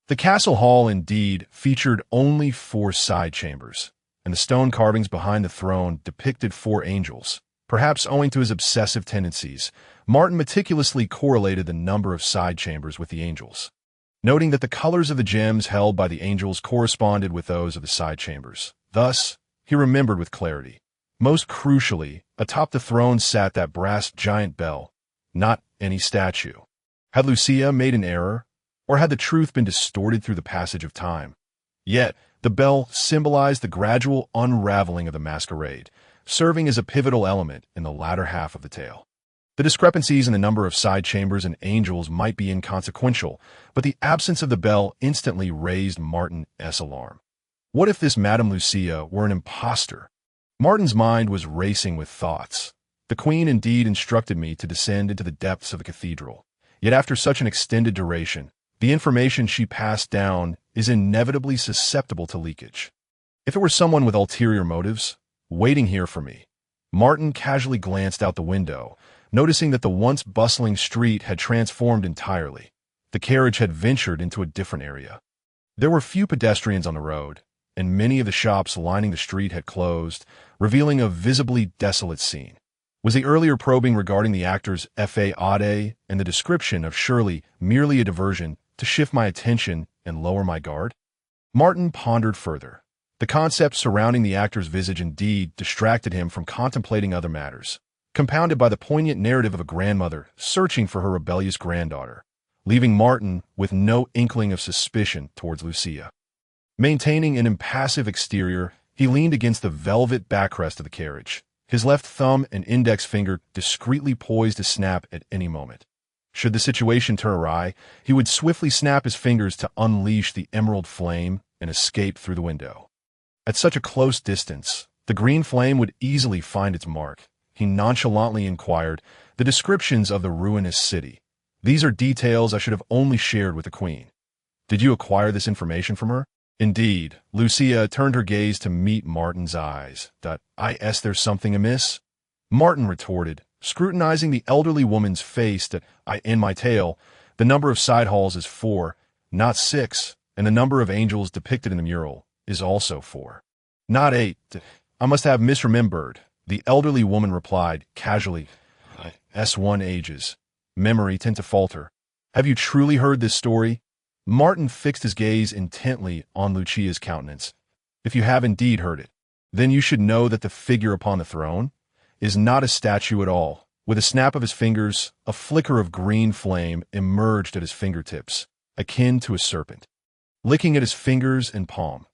The castle hall indeed featured only 4 side chambers, and the stone carvings behind the throne depicted 4 angels. Perhaps owing to his obsessive tendencies, Martin meticulously correlated the number of side chambers with the angels, noting that the colors of the gems held by the angels corresponded with those of the side chambers. Thus, he remembered with clarity. Most crucially, atop the throne sat that brass giant bell, not any statue. Had Lucia made an error, or had the truth been distorted through the passage of time? Yet, the bell symbolized the gradual unraveling of the masquerade, serving as a pivotal element in the latter half of the tale. The discrepancies in the number of side chambers and angels might be inconsequential, but the absence of the bell instantly raised Martin's alarm. What if this Madame Lucia were an impostor? Martin's mind was racing with thoughts. The queen indeed instructed me to descend into the depths of the cathedral. Yet after such an extended duration, the information she passed down is inevitably susceptible to leakage. If it were someone with ulterior motives, waiting here for me, Martin casually glanced out the window, noticing that the once bustling street had transformed entirely. The carriage had ventured into a different area. There were few pedestrians on the road, and many of the shops lining the street had closed, revealing a visibly desolate scene. Was the earlier probing regarding the actor's faade and the description of Shirley merely a diversion to shift my attention and lower my guard? Martin pondered further. The concept surrounding the actor's visage indeed distracted him from contemplating other matters, compounded by the poignant narrative of a grandmother searching for her rebellious granddaughter, leaving Martin with no inkling of suspicion towards Lucia. Maintaining an impassive exterior, he leaned against the velvet backrest of the carriage, his left thumb and index finger discreetly poised to snap at any moment. Should the situation turn awry, he would swiftly snap his fingers to unleash the emerald flame and escape through the window. At such a close distance, the green flame would easily find its mark. He nonchalantly inquired, the descriptions of the ruinous city. These are details I should have only shared with the queen. Did you acquire this information from her? Indeed, Lucia turned her gaze to meet Martin's eyes. Is there something amiss? Martin retorted, scrutinizing the elderly woman's face. In my tale, the number of side halls is 4, not 6, and the number of angels depicted in the mural is also 4, not 8. I must have misremembered, the elderly woman replied, casually. S1 ages. Memory tend to falter. Have you truly heard this story? Martin fixed his gaze intently on Lucia's countenance. If you have indeed heard it, then you should know that the figure upon the throne is not a statue at all. With a snap of his fingers, a flicker of green flame emerged at his fingertips, akin to a serpent, licking at his fingers and palm.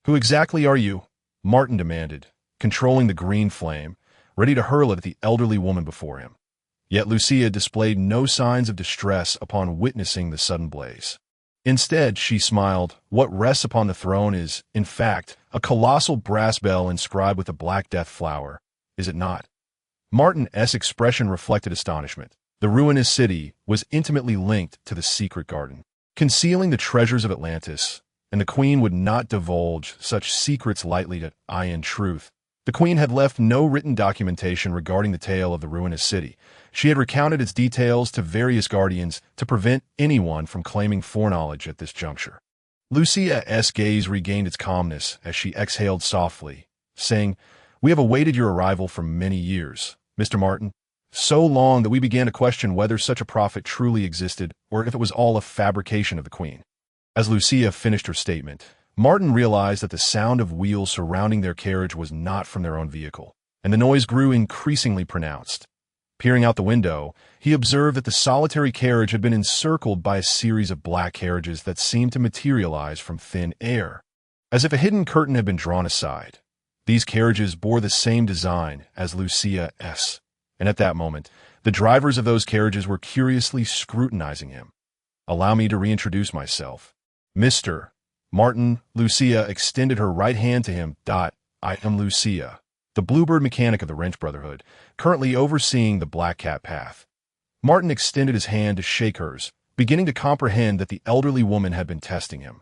Who exactly are you? Martin demanded, controlling the green flame, ready to hurl it at the elderly woman before him. Yet Lucia displayed no signs of distress upon witnessing the sudden blaze. Instead, she smiled. What rests upon the throne is, in fact, a colossal brass bell inscribed with a Black Death flower, is it not? Martin's expression reflected astonishment. The ruinous city was intimately linked to the secret garden, concealing the treasures of Atlantis, and the queen would not divulge such secrets lightly to in truth. The queen had left no written documentation regarding the tale of the ruinous city. She had recounted its details to various guardians to prevent anyone from claiming foreknowledge at this juncture. Lucia's gaze regained its calmness as she exhaled softly, saying, "We have awaited your arrival for many years, Mr. Martin. So long that we began to question whether such a prophet truly existed or if it was all a fabrication of the Queen." As Lucia finished her statement, Martin realized that the sound of wheels surrounding their carriage was not from their own vehicle, and the noise grew increasingly pronounced. Peering out the window, he observed that the solitary carriage had been encircled by a series of black carriages that seemed to materialize from thin air, as if a hidden curtain had been drawn aside. These carriages bore the same design as Lucia's, and at that moment, the drivers of those carriages were curiously scrutinizing him. "Allow me to reintroduce myself. Mr. Martin." Lucia extended her right hand to him. "I am Lucia, the Bluebird mechanic of the Wrench Brotherhood, currently overseeing the Black Cat Path." Martin extended his hand to shake hers, beginning to comprehend that the elderly woman had been testing him.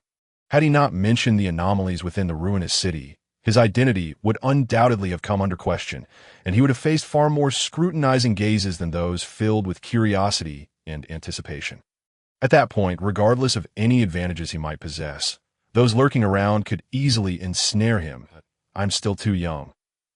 Had he not mentioned the anomalies within the ruinous city, his identity would undoubtedly have come under question, and he would have faced far more scrutinizing gazes than those filled with curiosity and anticipation. At that point, regardless of any advantages he might possess, those lurking around could easily ensnare him. "I'm still too young,"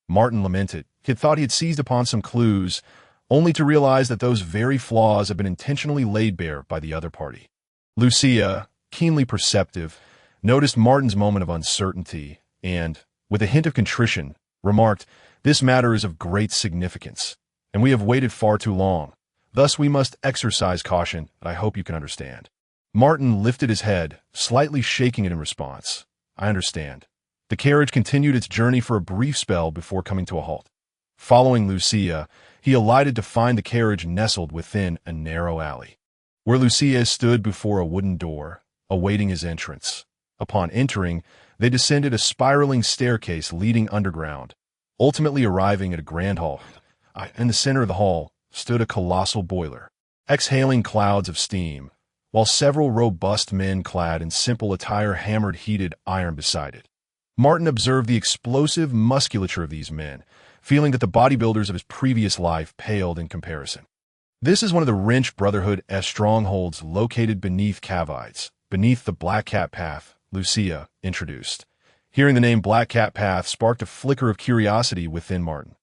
Martin lamented. He had thought he had seized upon some clues, only to realize that those very flaws had been intentionally laid bare by the other party. Lucia, keenly perceptive, noticed Martin's moment of uncertainty and, with a hint of contrition, remarked, "This matter is of great significance, and we have waited far too long. Thus we must exercise caution, and I hope you can understand." Martin lifted his head, slightly shaking it in response. "I understand." The carriage continued its journey for a brief spell before coming to a halt. Following Lucia, he alighted to find the carriage nestled within a narrow alley, where Lucia stood before a wooden door, awaiting his entrance. Upon entering, they descended a spiraling staircase leading underground, ultimately arriving at a grand hall. In the center of the hall stood a colossal boiler, exhaling clouds of steam, while several robust men clad in simple attire hammered heated iron beside it. Martin observed the explosive musculature of these men, feeling that the bodybuilders of his previous life paled in comparison. "This is one of the Wrench Brotherhood's strongholds located beneath Cavides, beneath the Black Cat Path," Lucia introduced. Hearing the name Black Cat Path sparked a flicker of curiosity within Martin.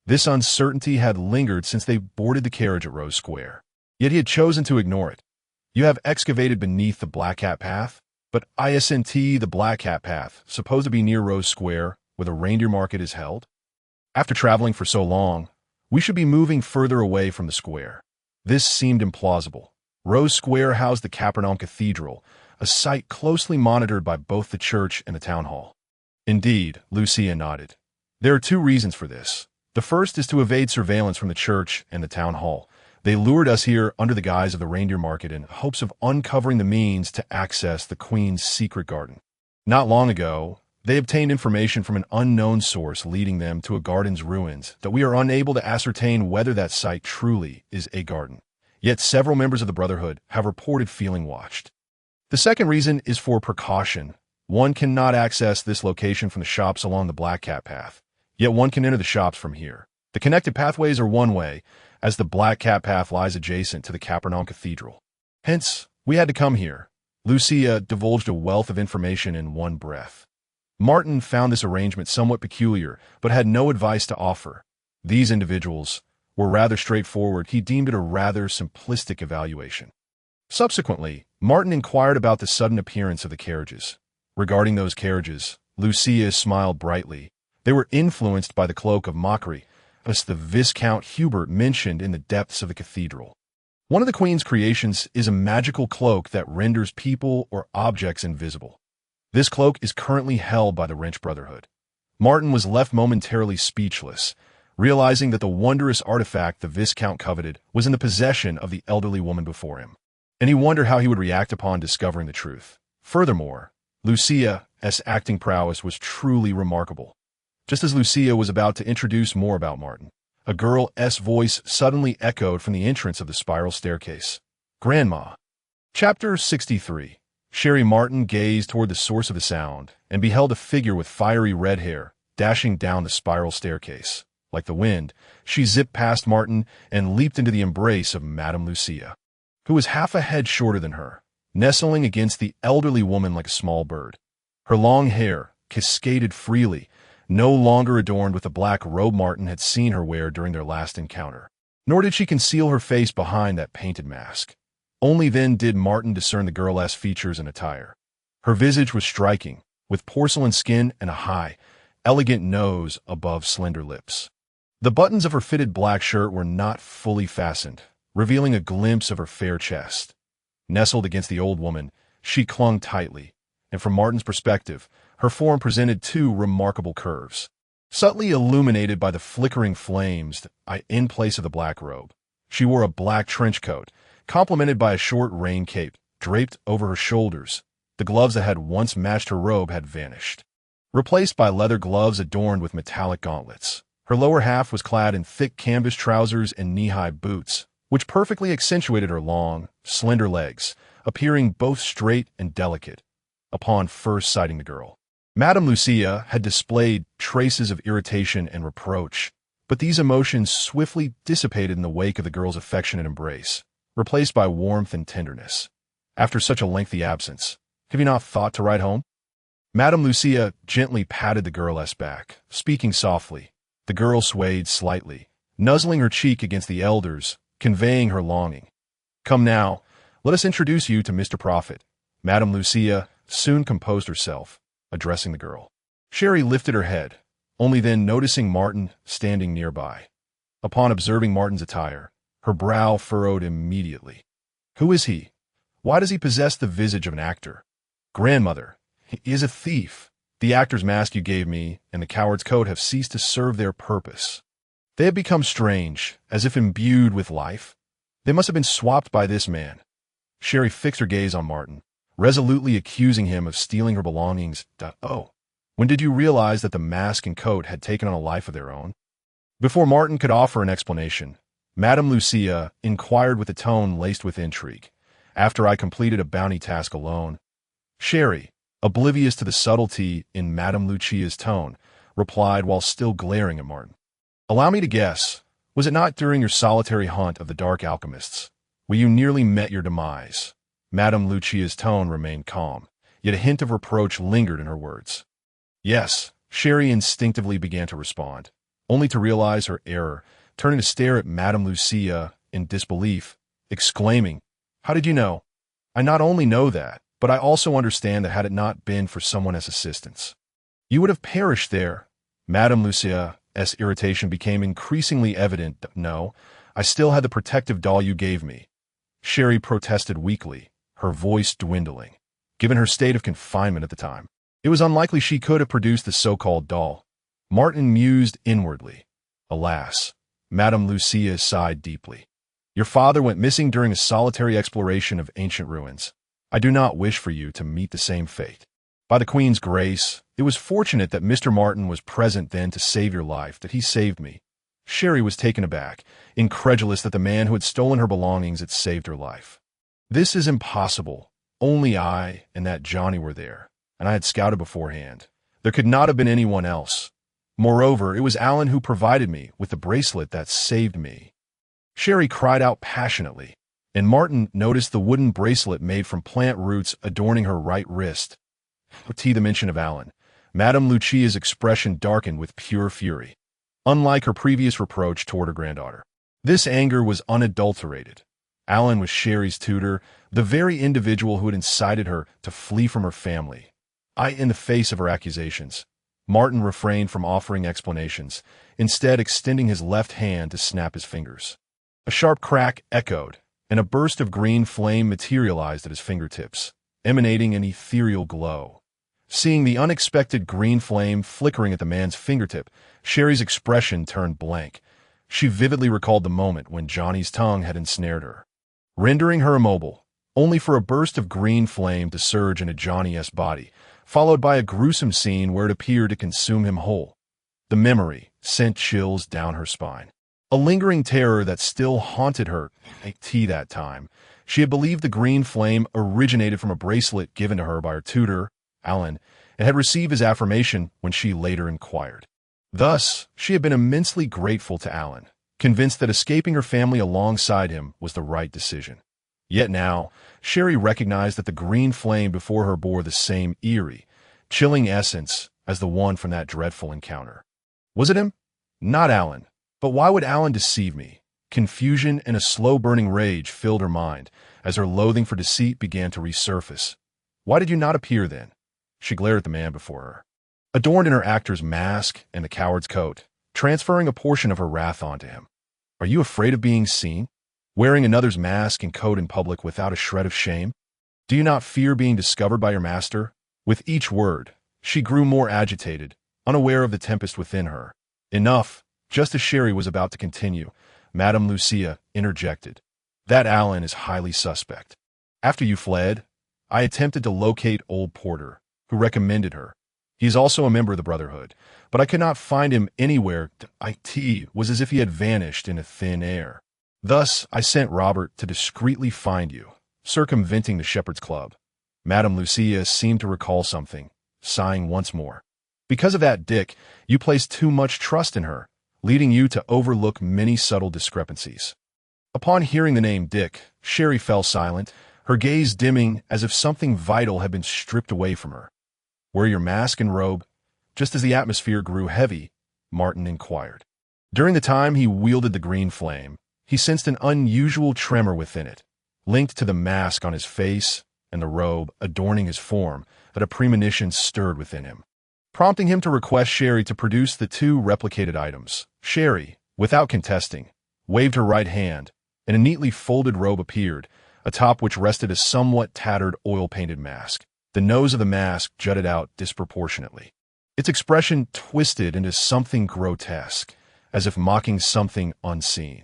This uncertainty had lingered since they boarded the carriage at Rose Square, yet he had chosen to ignore it. "You have excavated beneath the Black Cat Path? But isn't the Black Cat Path supposed to be near Rose Square, where the reindeer market is held? After traveling for so long, we should be moving further away from the square." This seemed implausible. Rose Square housed the Capernaum Cathedral, a site closely monitored by both the church and the town hall. "Indeed," Lucia nodded. "There are two reasons for this. The first is to evade surveillance from the church and the town hall. They lured us here under the guise of the reindeer market in hopes of uncovering the means to access the Queen's secret garden. Not long ago, they obtained information from an unknown source leading them to a garden's ruins that we are unable to ascertain whether that site truly is a garden. Yet several members of the Brotherhood have reported feeling watched. The second reason is for precaution. One cannot access this location from the shops along the Black Cat Path, yet one can enter the shops from here. The connected pathways are one way, as the Black Cat Path lies adjacent to the Capernaum Cathedral. Hence, we had to come here." Lucia divulged a wealth of information in one breath. Martin found this arrangement somewhat peculiar, but had no advice to offer. These individuals were rather straightforward. He deemed it a rather simplistic evaluation. Subsequently, Martin inquired about the sudden appearance of the carriages. Regarding those carriages, Lucia smiled brightly. They were influenced by the cloak of mockery, as the Viscount Hubert mentioned in the depths of the cathedral. One of the Queen's creations is a magical cloak that renders people or objects invisible. This cloak is currently held by the Wrench Brotherhood. Martin was left momentarily speechless, realizing that the wondrous artifact the Viscount coveted was in the possession of the elderly woman before him, and he wondered how he would react upon discovering the truth. Furthermore, Lucia's acting prowess was truly remarkable. Just as Lucia was about to introduce more about Martin, a girl's voice suddenly echoed from the entrance of the spiral staircase. "Grandma." Chapter 63. Sherry Martin gazed toward the source of the sound and beheld a figure with fiery red hair dashing down the spiral staircase. Like the wind, she zipped past Martin and leaped into the embrace of Madame Lucia, who was half a head shorter than her. nestling against the elderly woman like a small bird. Her long hair cascaded freely, no longer adorned with the black robe Martin had seen her wear during their last encounter. Nor did she conceal her face behind that painted mask. Only then did Martin discern the girl-esque features and attire. Her visage was striking, with porcelain skin and a high, elegant nose above slender lips. The buttons of her fitted black shirt were not fully fastened, revealing a glimpse of her fair chest. Nestled against the old woman, she clung tightly, and from Martin's perspective, her form presented two remarkable curves. Subtly illuminated by the flickering flames in place of the black robe, she wore a black trench coat, complemented by a short rain cape draped over her shoulders. The gloves that had once matched her robe had vanished, replaced by leather gloves adorned with metallic gauntlets. Her lower half was clad in thick canvas trousers and knee-high boots, which perfectly accentuated her long, slender legs, appearing both straight and delicate. Upon first sighting the girl, Madame Lucia had displayed traces of irritation and reproach, but these emotions swiftly dissipated in the wake of the girl's affectionate embrace, replaced by warmth and tenderness. After such a lengthy absence, have you not thought to ride home? Madame Lucia gently patted the girl's back, speaking softly. The girl swayed slightly, nuzzling her cheek against the elder's, conveying her longing. Come now, let us introduce you to Mr. Prophet. Madame Lucia soon composed herself, addressing the girl. Sherry lifted her head, only then noticing Martin standing nearby. Upon observing Martin's attire, her brow furrowed immediately. Who is he? Why does he possess the visage of an actor? Grandmother, he is a thief. The actor's mask you gave me and the coward's coat have ceased to serve their purpose. They have become strange, as if imbued with life. They must have been swapped by this man. Sherry fixed her gaze on Martin, resolutely accusing him of stealing her belongings. Oh, when did you realize that the mask and coat had taken on a life of their own? Before Martin could offer an explanation, Madame Lucia inquired with a tone laced with intrigue. After I completed a bounty task alone, Sherry, oblivious to the subtlety in Madame Lucia's tone, replied while still glaring at Martin. Allow me to guess, was it not during your solitary hunt of the dark alchemists, where you nearly met your demise? Madame Lucia's tone remained calm, yet a hint of reproach lingered in her words. Yes, Sherry instinctively began to respond, only to realize her error, turning to stare at Madame Lucia in disbelief, exclaiming, How did you know? I not only know that, but I also understand that had it not been for someone as assistance, you would have perished there. Madame Lucia's irritation became increasingly evident. No, I still had the protective doll you gave me. Sherry protested weakly, her voice dwindling. Given her state of confinement at the time, it was unlikely she could have produced the so-called doll. Martin mused inwardly. Alas, Madame Lucia sighed deeply. Your father went missing during a solitary exploration of ancient ruins. I do not wish for you to meet the same fate. By the Queen's grace, it was fortunate that Mr. Martin was present then to save your life, that he saved me. Sherry was taken aback, incredulous that the man who had stolen her belongings had saved her life. This is impossible. Only I and that Johnny were there, and I had scouted beforehand. There could not have been anyone else. Moreover, it was Alan who provided me with the bracelet that saved me. Sherry cried out passionately, and Martin noticed the wooden bracelet made from plant roots adorning her right wrist. At the mention of Alan, Madame Lucia's expression darkened with pure fury. Unlike her previous reproach toward her granddaughter, this anger was unadulterated. Alan was Sherry's tutor, the very individual who had incited her to flee from her family. In the face of her accusations, Martin refrained from offering explanations, instead extending his left hand to snap his fingers. A sharp crack echoed, and a burst of green flame materialized at his fingertips, emanating an ethereal glow. Seeing the unexpected green flame flickering at the man's fingertip, Sherry's expression turned blank. She vividly recalled the moment when Johnny's tongue had ensnared her, rendering her immobile, only for a burst of green flame to surge into Johnny's body, followed by a gruesome scene where it appeared to consume him whole. The memory sent chills down her spine. A lingering terror that still haunted her at that time. She had believed the green flame originated from a bracelet given to her by her tutor, Alan, and had received his affirmation when she later inquired. Thus, she had been immensely grateful to Alan, convinced that escaping her family alongside him was the right decision. Yet now, Sherry recognized that the green flame before her bore the same eerie, chilling essence as the one from that dreadful encounter. Was it him? Not Alan. But why would Alan deceive me? Confusion and a slow-burning rage filled her mind as her loathing for deceit began to resurface. Why did you not appear then? She glared at the man before her, adorned in her actor's mask and the coward's coat, transferring a portion of her wrath onto him. Are you afraid of being seen? Wearing another's mask and coat in public without a shred of shame? Do you not fear being discovered by your master? With each word, she grew more agitated, unaware of the tempest within her. Enough. Just as Sherry was about to continue, Madame Lucia interjected. That Alan is highly suspect. After you fled, I attempted to locate old Porter, who recommended her. He is also a member of the Brotherhood, but I could not find him anywhere. It was as if he had vanished in a thin air. Thus, I sent Robert to discreetly find you, circumventing the Shepherd's Club. Madame Lucia seemed to recall something, sighing once more. Because of that Dick, you placed too much trust in her, leading you to overlook many subtle discrepancies. Upon hearing the name Dick, Sherry fell silent, her gaze dimming as if something vital had been stripped away from her. Wear your mask and robe. Just as the atmosphere grew heavy, Martin inquired. During the time he wielded the green flame, he sensed an unusual tremor within it, linked to the mask on his face and the robe adorning his form, that a premonition stirred within him, prompting him to request Sherry to produce the two replicated items. Sherry, without contesting, waved her right hand, and a neatly folded robe appeared, atop which rested a somewhat tattered oil-painted mask. The nose of the mask jutted out disproportionately, its expression twisted into something grotesque, as if mocking something unseen.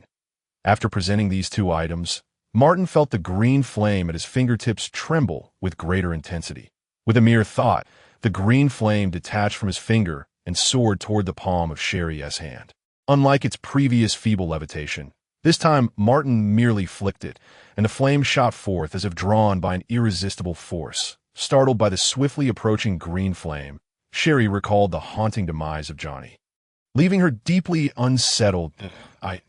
After presenting these two items, Martin felt the green flame at his fingertips tremble with greater intensity. With a mere thought, the green flame detached from his finger and soared toward the palm of Sherry's hand. Unlike its previous feeble levitation, this time Martin merely flicked it, and the flame shot forth as if drawn by an irresistible force. Startled by the swiftly approaching green flame, Sherry recalled the haunting demise of Johnny. Leaving her deeply unsettled,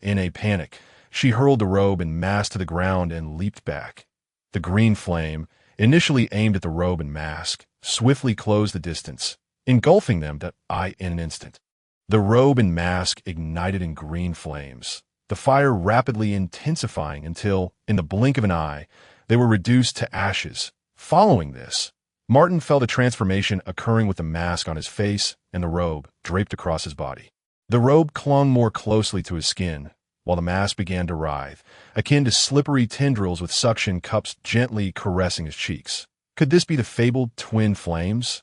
in a panic, she hurled the robe and mask to the ground and leaped back. The green flame, initially aimed at the robe and mask, swiftly closed the distance, engulfing them in an instant. The robe and mask ignited in green flames, the fire rapidly intensifying until, in the blink of an eye, they were reduced to ashes. Following this, Martin felt a transformation occurring with the mask on his face and the robe draped across his body. The robe clung more closely to his skin, while the mask began to writhe, akin to slippery tendrils with suction cups gently caressing his cheeks. Could this be the fabled twin flames?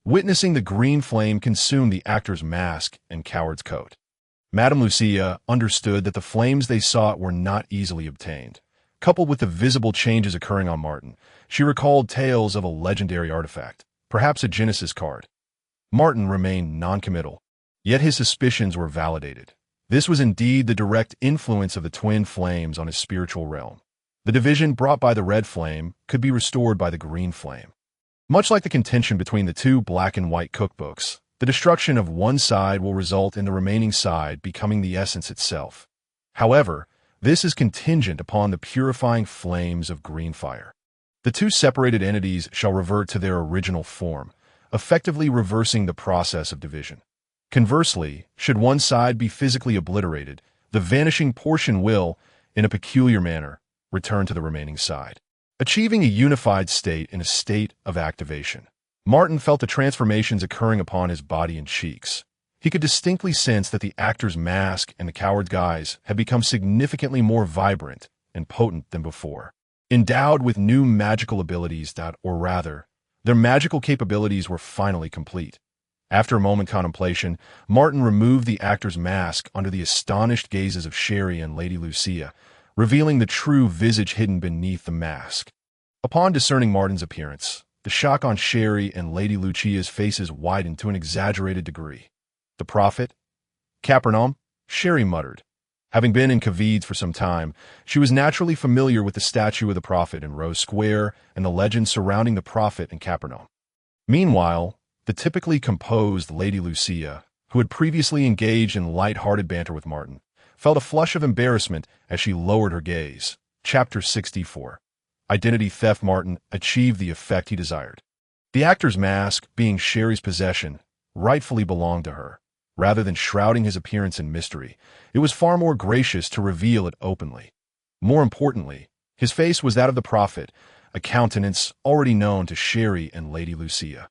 Witnessing the green flame consume the actor's mask and coward's coat, Madame Lucia understood that the flames they sought were not easily obtained. Coupled with the visible changes occurring on Martin, she recalled tales of a legendary artifact, perhaps a Genesis card. Martin remained noncommittal, yet his suspicions were validated. This was indeed the direct influence of the twin flames on his spiritual realm. The division brought by the red flame could be restored by the green flame. Much like the contention between the two black and white cookbooks, the destruction of one side will result in the remaining side becoming the essence itself. However, this is contingent upon the purifying flames of green fire. The two separated entities shall revert to their original form, effectively reversing the process of division. Conversely, should one side be physically obliterated, the vanishing portion will, in a peculiar manner, return to the remaining side, achieving a unified state in a state of activation. Martin felt the transformations occurring upon his body and cheeks. He could distinctly sense that the actor's mask and the coward's guise had become significantly more vibrant and potent than before. Endowed with new magical abilities or rather, their magical capabilities were finally complete. After a moment's contemplation, Martin removed the actor's mask under the astonished gazes of Sherry and Lady Lucia, revealing the true visage hidden beneath the mask. Upon discerning Martin's appearance, the shock on Sherry and Lady Lucia's faces widened to an exaggerated degree. The prophet? Capernaum? Sherry muttered. Having been in Cavides for some time, she was naturally familiar with the statue of the prophet in Rose Square and the legend surrounding the prophet in Capernaum. Meanwhile, the typically composed Lady Lucia, who had previously engaged in light-hearted banter with Martin, felt a flush of embarrassment as she lowered her gaze. Chapter 64. Identity theft. Martin achieved the effect he desired. The actor's mask, being Sherry's possession, rightfully belonged to her. Rather than shrouding his appearance in mystery, it was far more gracious to reveal it openly. More importantly, his face was that of the prophet, a countenance already known to Sherry and Lady Lucia.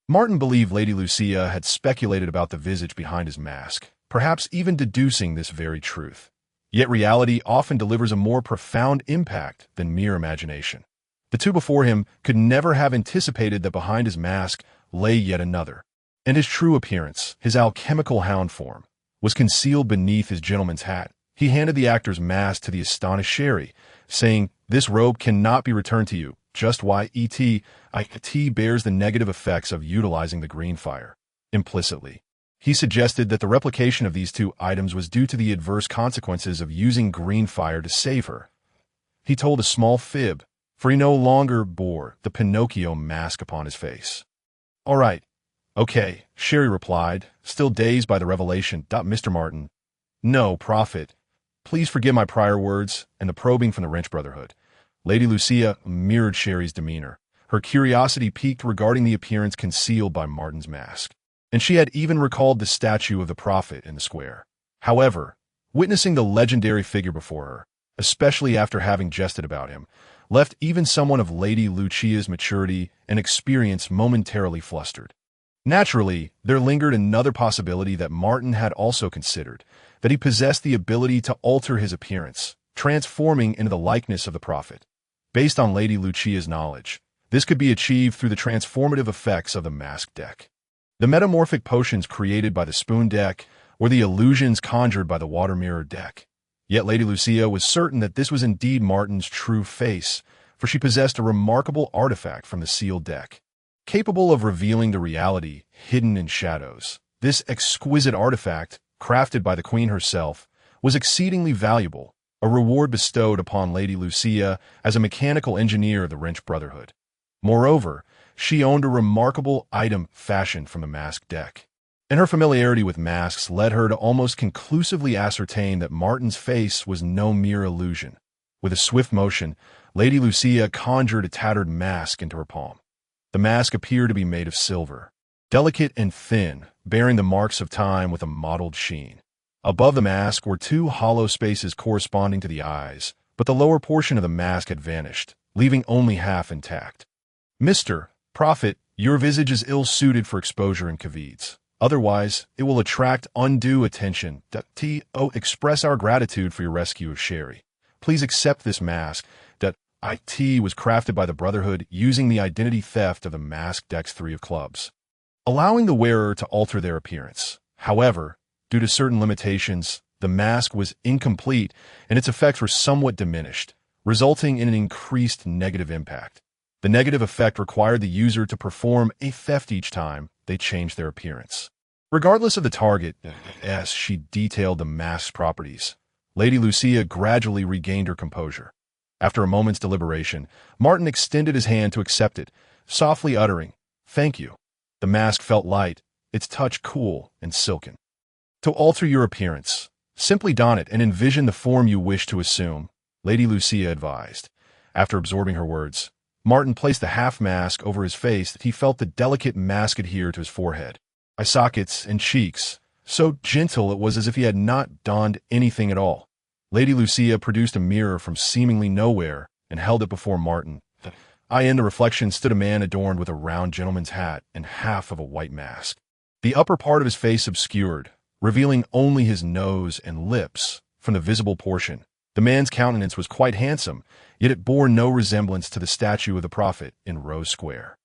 Martin believed Lady Lucia had speculated about the visage behind his mask, perhaps even deducing this very truth. Yet reality often delivers a more profound impact than mere imagination. The two before him could never have anticipated that behind his mask lay yet another, and his true appearance, his alchemical hound form, was concealed beneath his gentleman's hat. He handed the actor's mask to the astonished Sherry, saying, "This robe cannot be returned to you. Just why it bears the negative effects of utilizing the green fire." Implicitly, he suggested that the replication of these two items was due to the adverse consequences of using green fire to save her. He told a small fib, for he no longer bore the Pinocchio mask upon his face. "All right. Okay," Sherry replied, still dazed by the revelation. "Mr. Martin." "No, Prophet. Please forgive my prior words and the probing from the Wrench Brotherhood." Lady Lucia mirrored Sherry's demeanor. Her curiosity piqued regarding the appearance concealed by Martin's mask, and she had even recalled the statue of the prophet in the square. However, witnessing the legendary figure before her, especially after having jested about him, left even someone of Lady Lucia's maturity and experience momentarily flustered. Naturally, there lingered another possibility that Martin had also considered, that he possessed the ability to alter his appearance, transforming into the likeness of the prophet. Based on Lady Lucia's knowledge, this could be achieved through the transformative effects of the mask deck. The metamorphic potions created by the spoon deck, or the illusions conjured by the water mirror deck. Yet Lady Lucia was certain that this was indeed Martin's true face, for she possessed a remarkable artifact from the sealed deck, capable of revealing the reality hidden in shadows. This exquisite artifact, crafted by the Queen herself, was exceedingly valuable, a reward bestowed upon Lady Lucia as a mechanical engineer of the Wrench Brotherhood. Moreover, she owned a remarkable item fashioned from the mask deck, and her familiarity with masks led her to almost conclusively ascertain that Martin's face was no mere illusion. With a swift motion, Lady Lucia conjured a tattered mask into her palm. The mask appeared to be made of silver, delicate and thin, bearing the marks of time with a mottled sheen. Above the mask were two hollow spaces corresponding to the eyes, but the lower portion of the mask had vanished, leaving only half intact. "Mr. Prophet, your visage is ill-suited for exposure in cavities. Otherwise, it will attract undue attention. Express our gratitude for your rescue of Sherry. Please accept this mask. It was crafted by the Brotherhood using the identity theft of the mask deck's 3 of clubs, allowing the wearer to alter their appearance. However, due to certain limitations, the mask was incomplete and its effects were somewhat diminished, resulting in an increased negative impact. The negative effect required the user to perform a theft each time they changed their appearance. Regardless of the target, as she detailed the mask's properties, Lady Lucia gradually regained her composure. After a moment's deliberation, Martin extended his hand to accept it, softly uttering, "Thank you." The mask felt light, its touch cool and silken. "To alter your appearance, simply don it and envision the form you wish to assume," Lady Lucia advised. After absorbing her words, Martin placed the half-mask over his face that he felt the delicate mask adhere to his forehead, eye sockets, and cheeks, so gentle it was as if he had not donned anything at all. Lady Lucia produced a mirror from seemingly nowhere and held it before Martin. In the reflection stood a man adorned with a round gentleman's hat and half of a white mask, the upper part of his face obscured, revealing only his nose and lips from the visible portion. The man's countenance was quite handsome, yet it bore no resemblance to the statue of the prophet in Rose Square.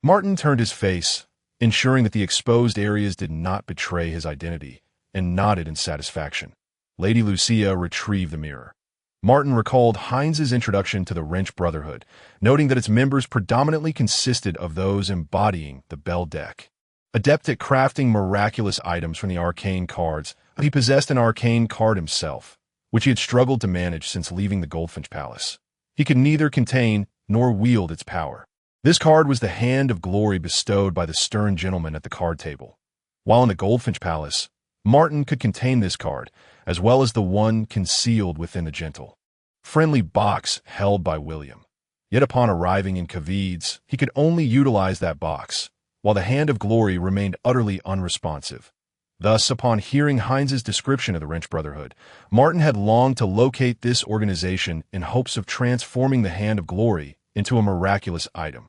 Martin turned his face, ensuring that the exposed areas did not betray his identity, and nodded in satisfaction. Lady Lucia retrieved the mirror. Martin recalled Heinz's introduction to the Wrench Brotherhood, noting that its members predominantly consisted of those embodying the Bell Deck. Adept at crafting miraculous items from the arcane cards, he possessed an arcane card himself, which he had struggled to manage since leaving the Goldfinch Palace. He could neither contain nor wield its power. This card was the hand of glory bestowed by the stern gentleman at the card table. While in the Goldfinch Palace, Martin could contain this card, as well as the one concealed within the gentle, friendly box held by William. Yet upon arriving in Cavides, he could only utilize that box, while the Hand of Glory remained utterly unresponsive. Thus, upon hearing Heinz's description of the Wrench Brotherhood, Martin had longed to locate this organization in hopes of transforming the Hand of Glory into a miraculous item.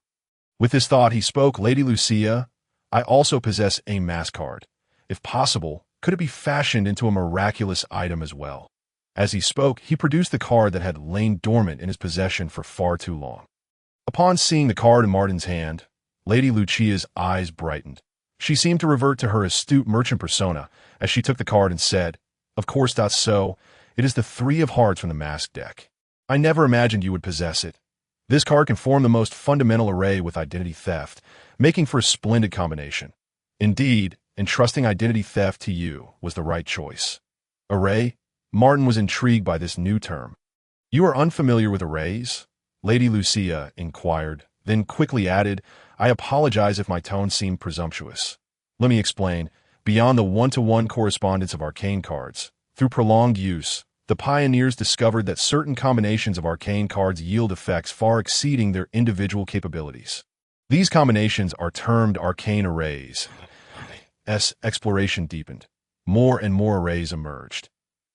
With this thought, he spoke, "Lady Lucia, I also possess a mask card. If possible, could it be fashioned into a miraculous item as well?" As he spoke, he produced the card that had lain dormant in his possession for far too long. Upon seeing the card in Martin's hand, Lady Lucia's eyes brightened. She seemed to revert to her astute merchant persona as she took the card and said, "Of course that's so. It is the 3 of Hearts from the mask deck. I never imagined you would possess it. This card can form the most fundamental array with identity theft, making for a splendid combination. Indeed, entrusting identity theft to you was the right choice." Array? Martin was intrigued by this new term. "You are unfamiliar with arrays?" Lady Lucia inquired, then quickly added, "I apologize if my tone seemed presumptuous. Let me explain. Beyond the one-to-one correspondence of arcane cards, through prolonged use, the pioneers discovered that certain combinations of arcane cards yield effects far exceeding their individual capabilities. These combinations are termed arcane arrays. As exploration deepened, more and more arrays emerged.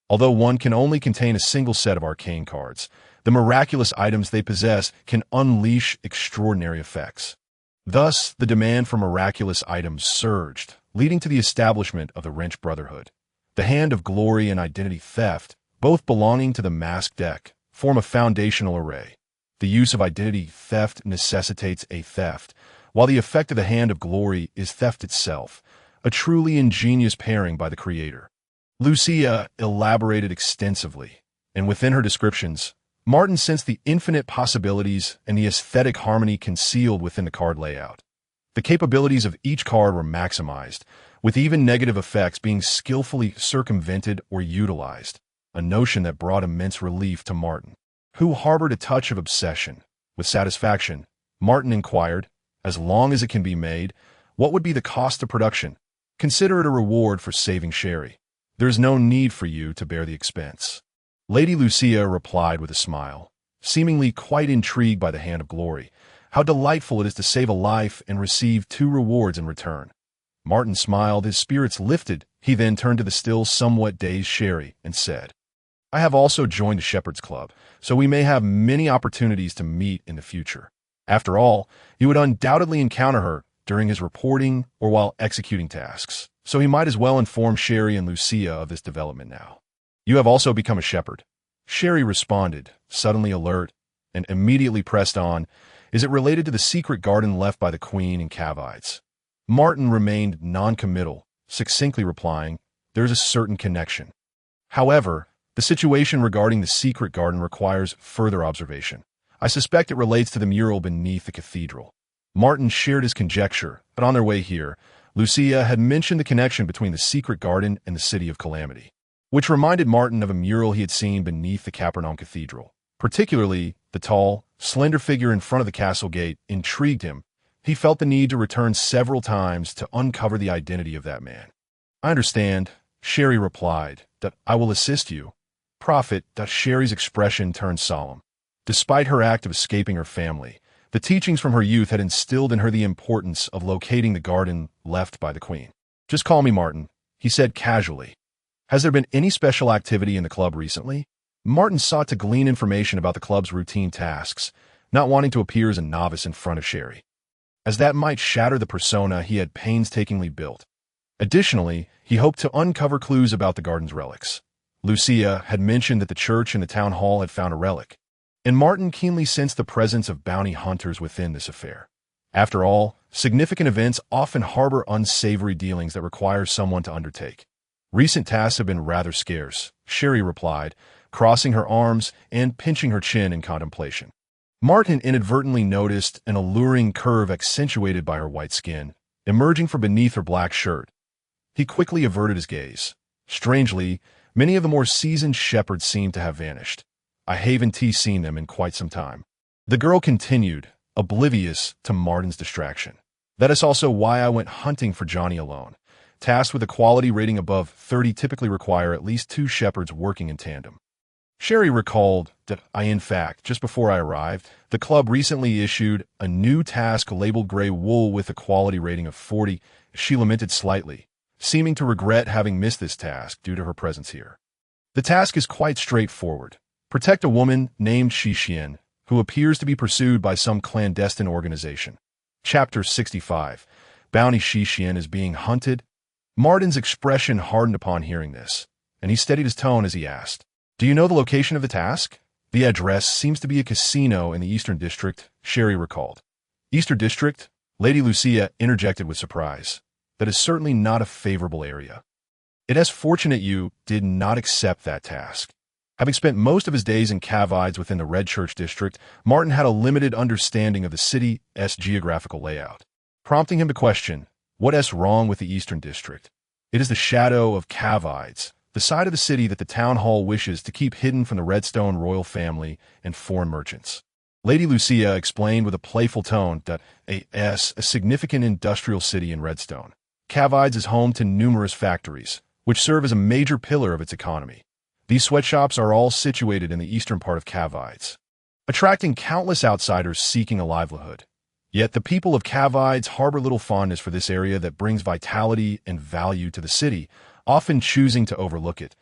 Although one can only contain a single set of arcane cards, the miraculous items they possess can unleash extraordinary effects. Thus, the demand for miraculous items surged, leading to the establishment of the Wrench Brotherhood. The Hand of Glory and Identity Theft, both belonging to the mask deck, form a foundational array. The use of identity theft necessitates a theft, while the effect of the Hand of Glory is theft itself, a truly ingenious pairing by the creator. Lucia elaborated extensively, and within her descriptions, Martin sensed the infinite possibilities and the aesthetic harmony concealed within the card layout. The capabilities of each card were maximized, with even negative effects being skillfully circumvented or utilized, a notion that brought immense relief to Martin, who harbored a touch of obsession. With satisfaction, Martin inquired, "As long as it can be made, what would be the cost of production? Consider it a reward for saving Sherry. There is no need for you to bear the expense." Lady Lucia replied with a smile, seemingly quite intrigued by the Hand of Glory. "How delightful it is to save a life and receive 2 rewards in return." Martin smiled, his spirits lifted. He then turned to the still somewhat dazed Sherry and said, "I have also joined the Shepherd's Club, so we may have many opportunities to meet in the future. After all, you would undoubtedly encounter her during his reporting or while executing tasks, so he might as well inform Sherry and Lucia of this development now. You have also become a shepherd." Sherry responded, suddenly alert, and immediately pressed on, "Is it related to the secret garden left by the Queen in Cavides?" Martin remained non-committal, succinctly replying, "There is a certain connection. However, the situation regarding the secret garden requires further observation. I suspect it relates to the mural beneath the cathedral." Martin shared his conjecture, but on their way here, Lucia had mentioned the connection between the secret garden and the City of Calamity, which reminded Martin of a mural he had seen beneath the Capernaum Cathedral. Particularly, the tall, slender figure in front of the castle gate intrigued him. He felt the need to return several times to uncover the identity of that man. "I understand," Sherry replied, "that I will assist you." Prophet, that Sherry's expression turned solemn. Despite her act of escaping her family, the teachings from her youth had instilled in her the importance of locating the garden left by the Queen. "Just call me Martin," he said casually. "Has there been any special activity in the club recently?" Martin sought to glean information about the club's routine tasks, not wanting to appear as a novice in front of Sherry, as that might shatter the persona he had painstakingly built. Additionally, he hoped to uncover clues about the garden's relics. Lucia had mentioned that the church and the town hall had found a relic, and Martin keenly sensed the presence of bounty hunters within this affair. After all, significant events often harbor unsavory dealings that require someone to undertake. "Recent tasks have been rather scarce," Sherry replied, crossing her arms and pinching her chin in contemplation. Martin inadvertently noticed an alluring curve accentuated by her white skin, emerging from beneath her black shirt. He quickly averted his gaze. Strangely, many of the more seasoned shepherds seemed to have vanished. "I haven't seen them in quite some time." The girl continued, oblivious to Martin's distraction. "That is also why I went hunting for Johnny alone. Tasks with a quality rating above 30 typically require at least 2 shepherds working in tandem." Sherry recalled that in fact, just before I arrived, the club recently issued a new task labeled gray wool with a quality rating of 40. She lamented slightly, seeming to regret having missed this task due to her presence here. The task is quite straightforward. Protect a woman named Shixian, who appears to be pursued by some clandestine organization. Chapter 65. Bounty Shixian is being hunted. Martin's expression hardened upon hearing this, and he steadied his tone as he asked, "Do you know the location of the task?" "The address seems to be a casino in the Eastern District," Sherry recalled. "Eastern District?" Lady Lucia interjected with surprise. "That is certainly not a favorable area. It is fortunate you did not accept that task." Having spent most of his days in Cavides within the Red Church District, Martin had a limited understanding of the city's geographical layout, prompting him to question, what's wrong with the Eastern District? It is the shadow of Cavides, the side of the city that the town hall wishes to keep hidden from the Redstone royal family and foreign merchants. Lady Lucia explained with a playful tone that a significant industrial city in Redstone. Cavides is home to numerous factories, which serve as a major pillar of its economy. These sweatshops are all situated in the eastern part of Cavides, attracting countless outsiders seeking a livelihood. Yet the people of Cavides harbor little fondness for this area that brings vitality and value to the city, often choosing to overlook it.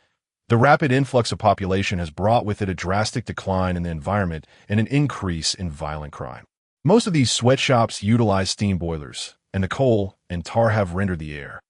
The rapid influx of population has brought with it a drastic decline in the environment and an increase in violent crime. Most of these sweatshops utilize steam boilers, and the coal and tar have rendered the air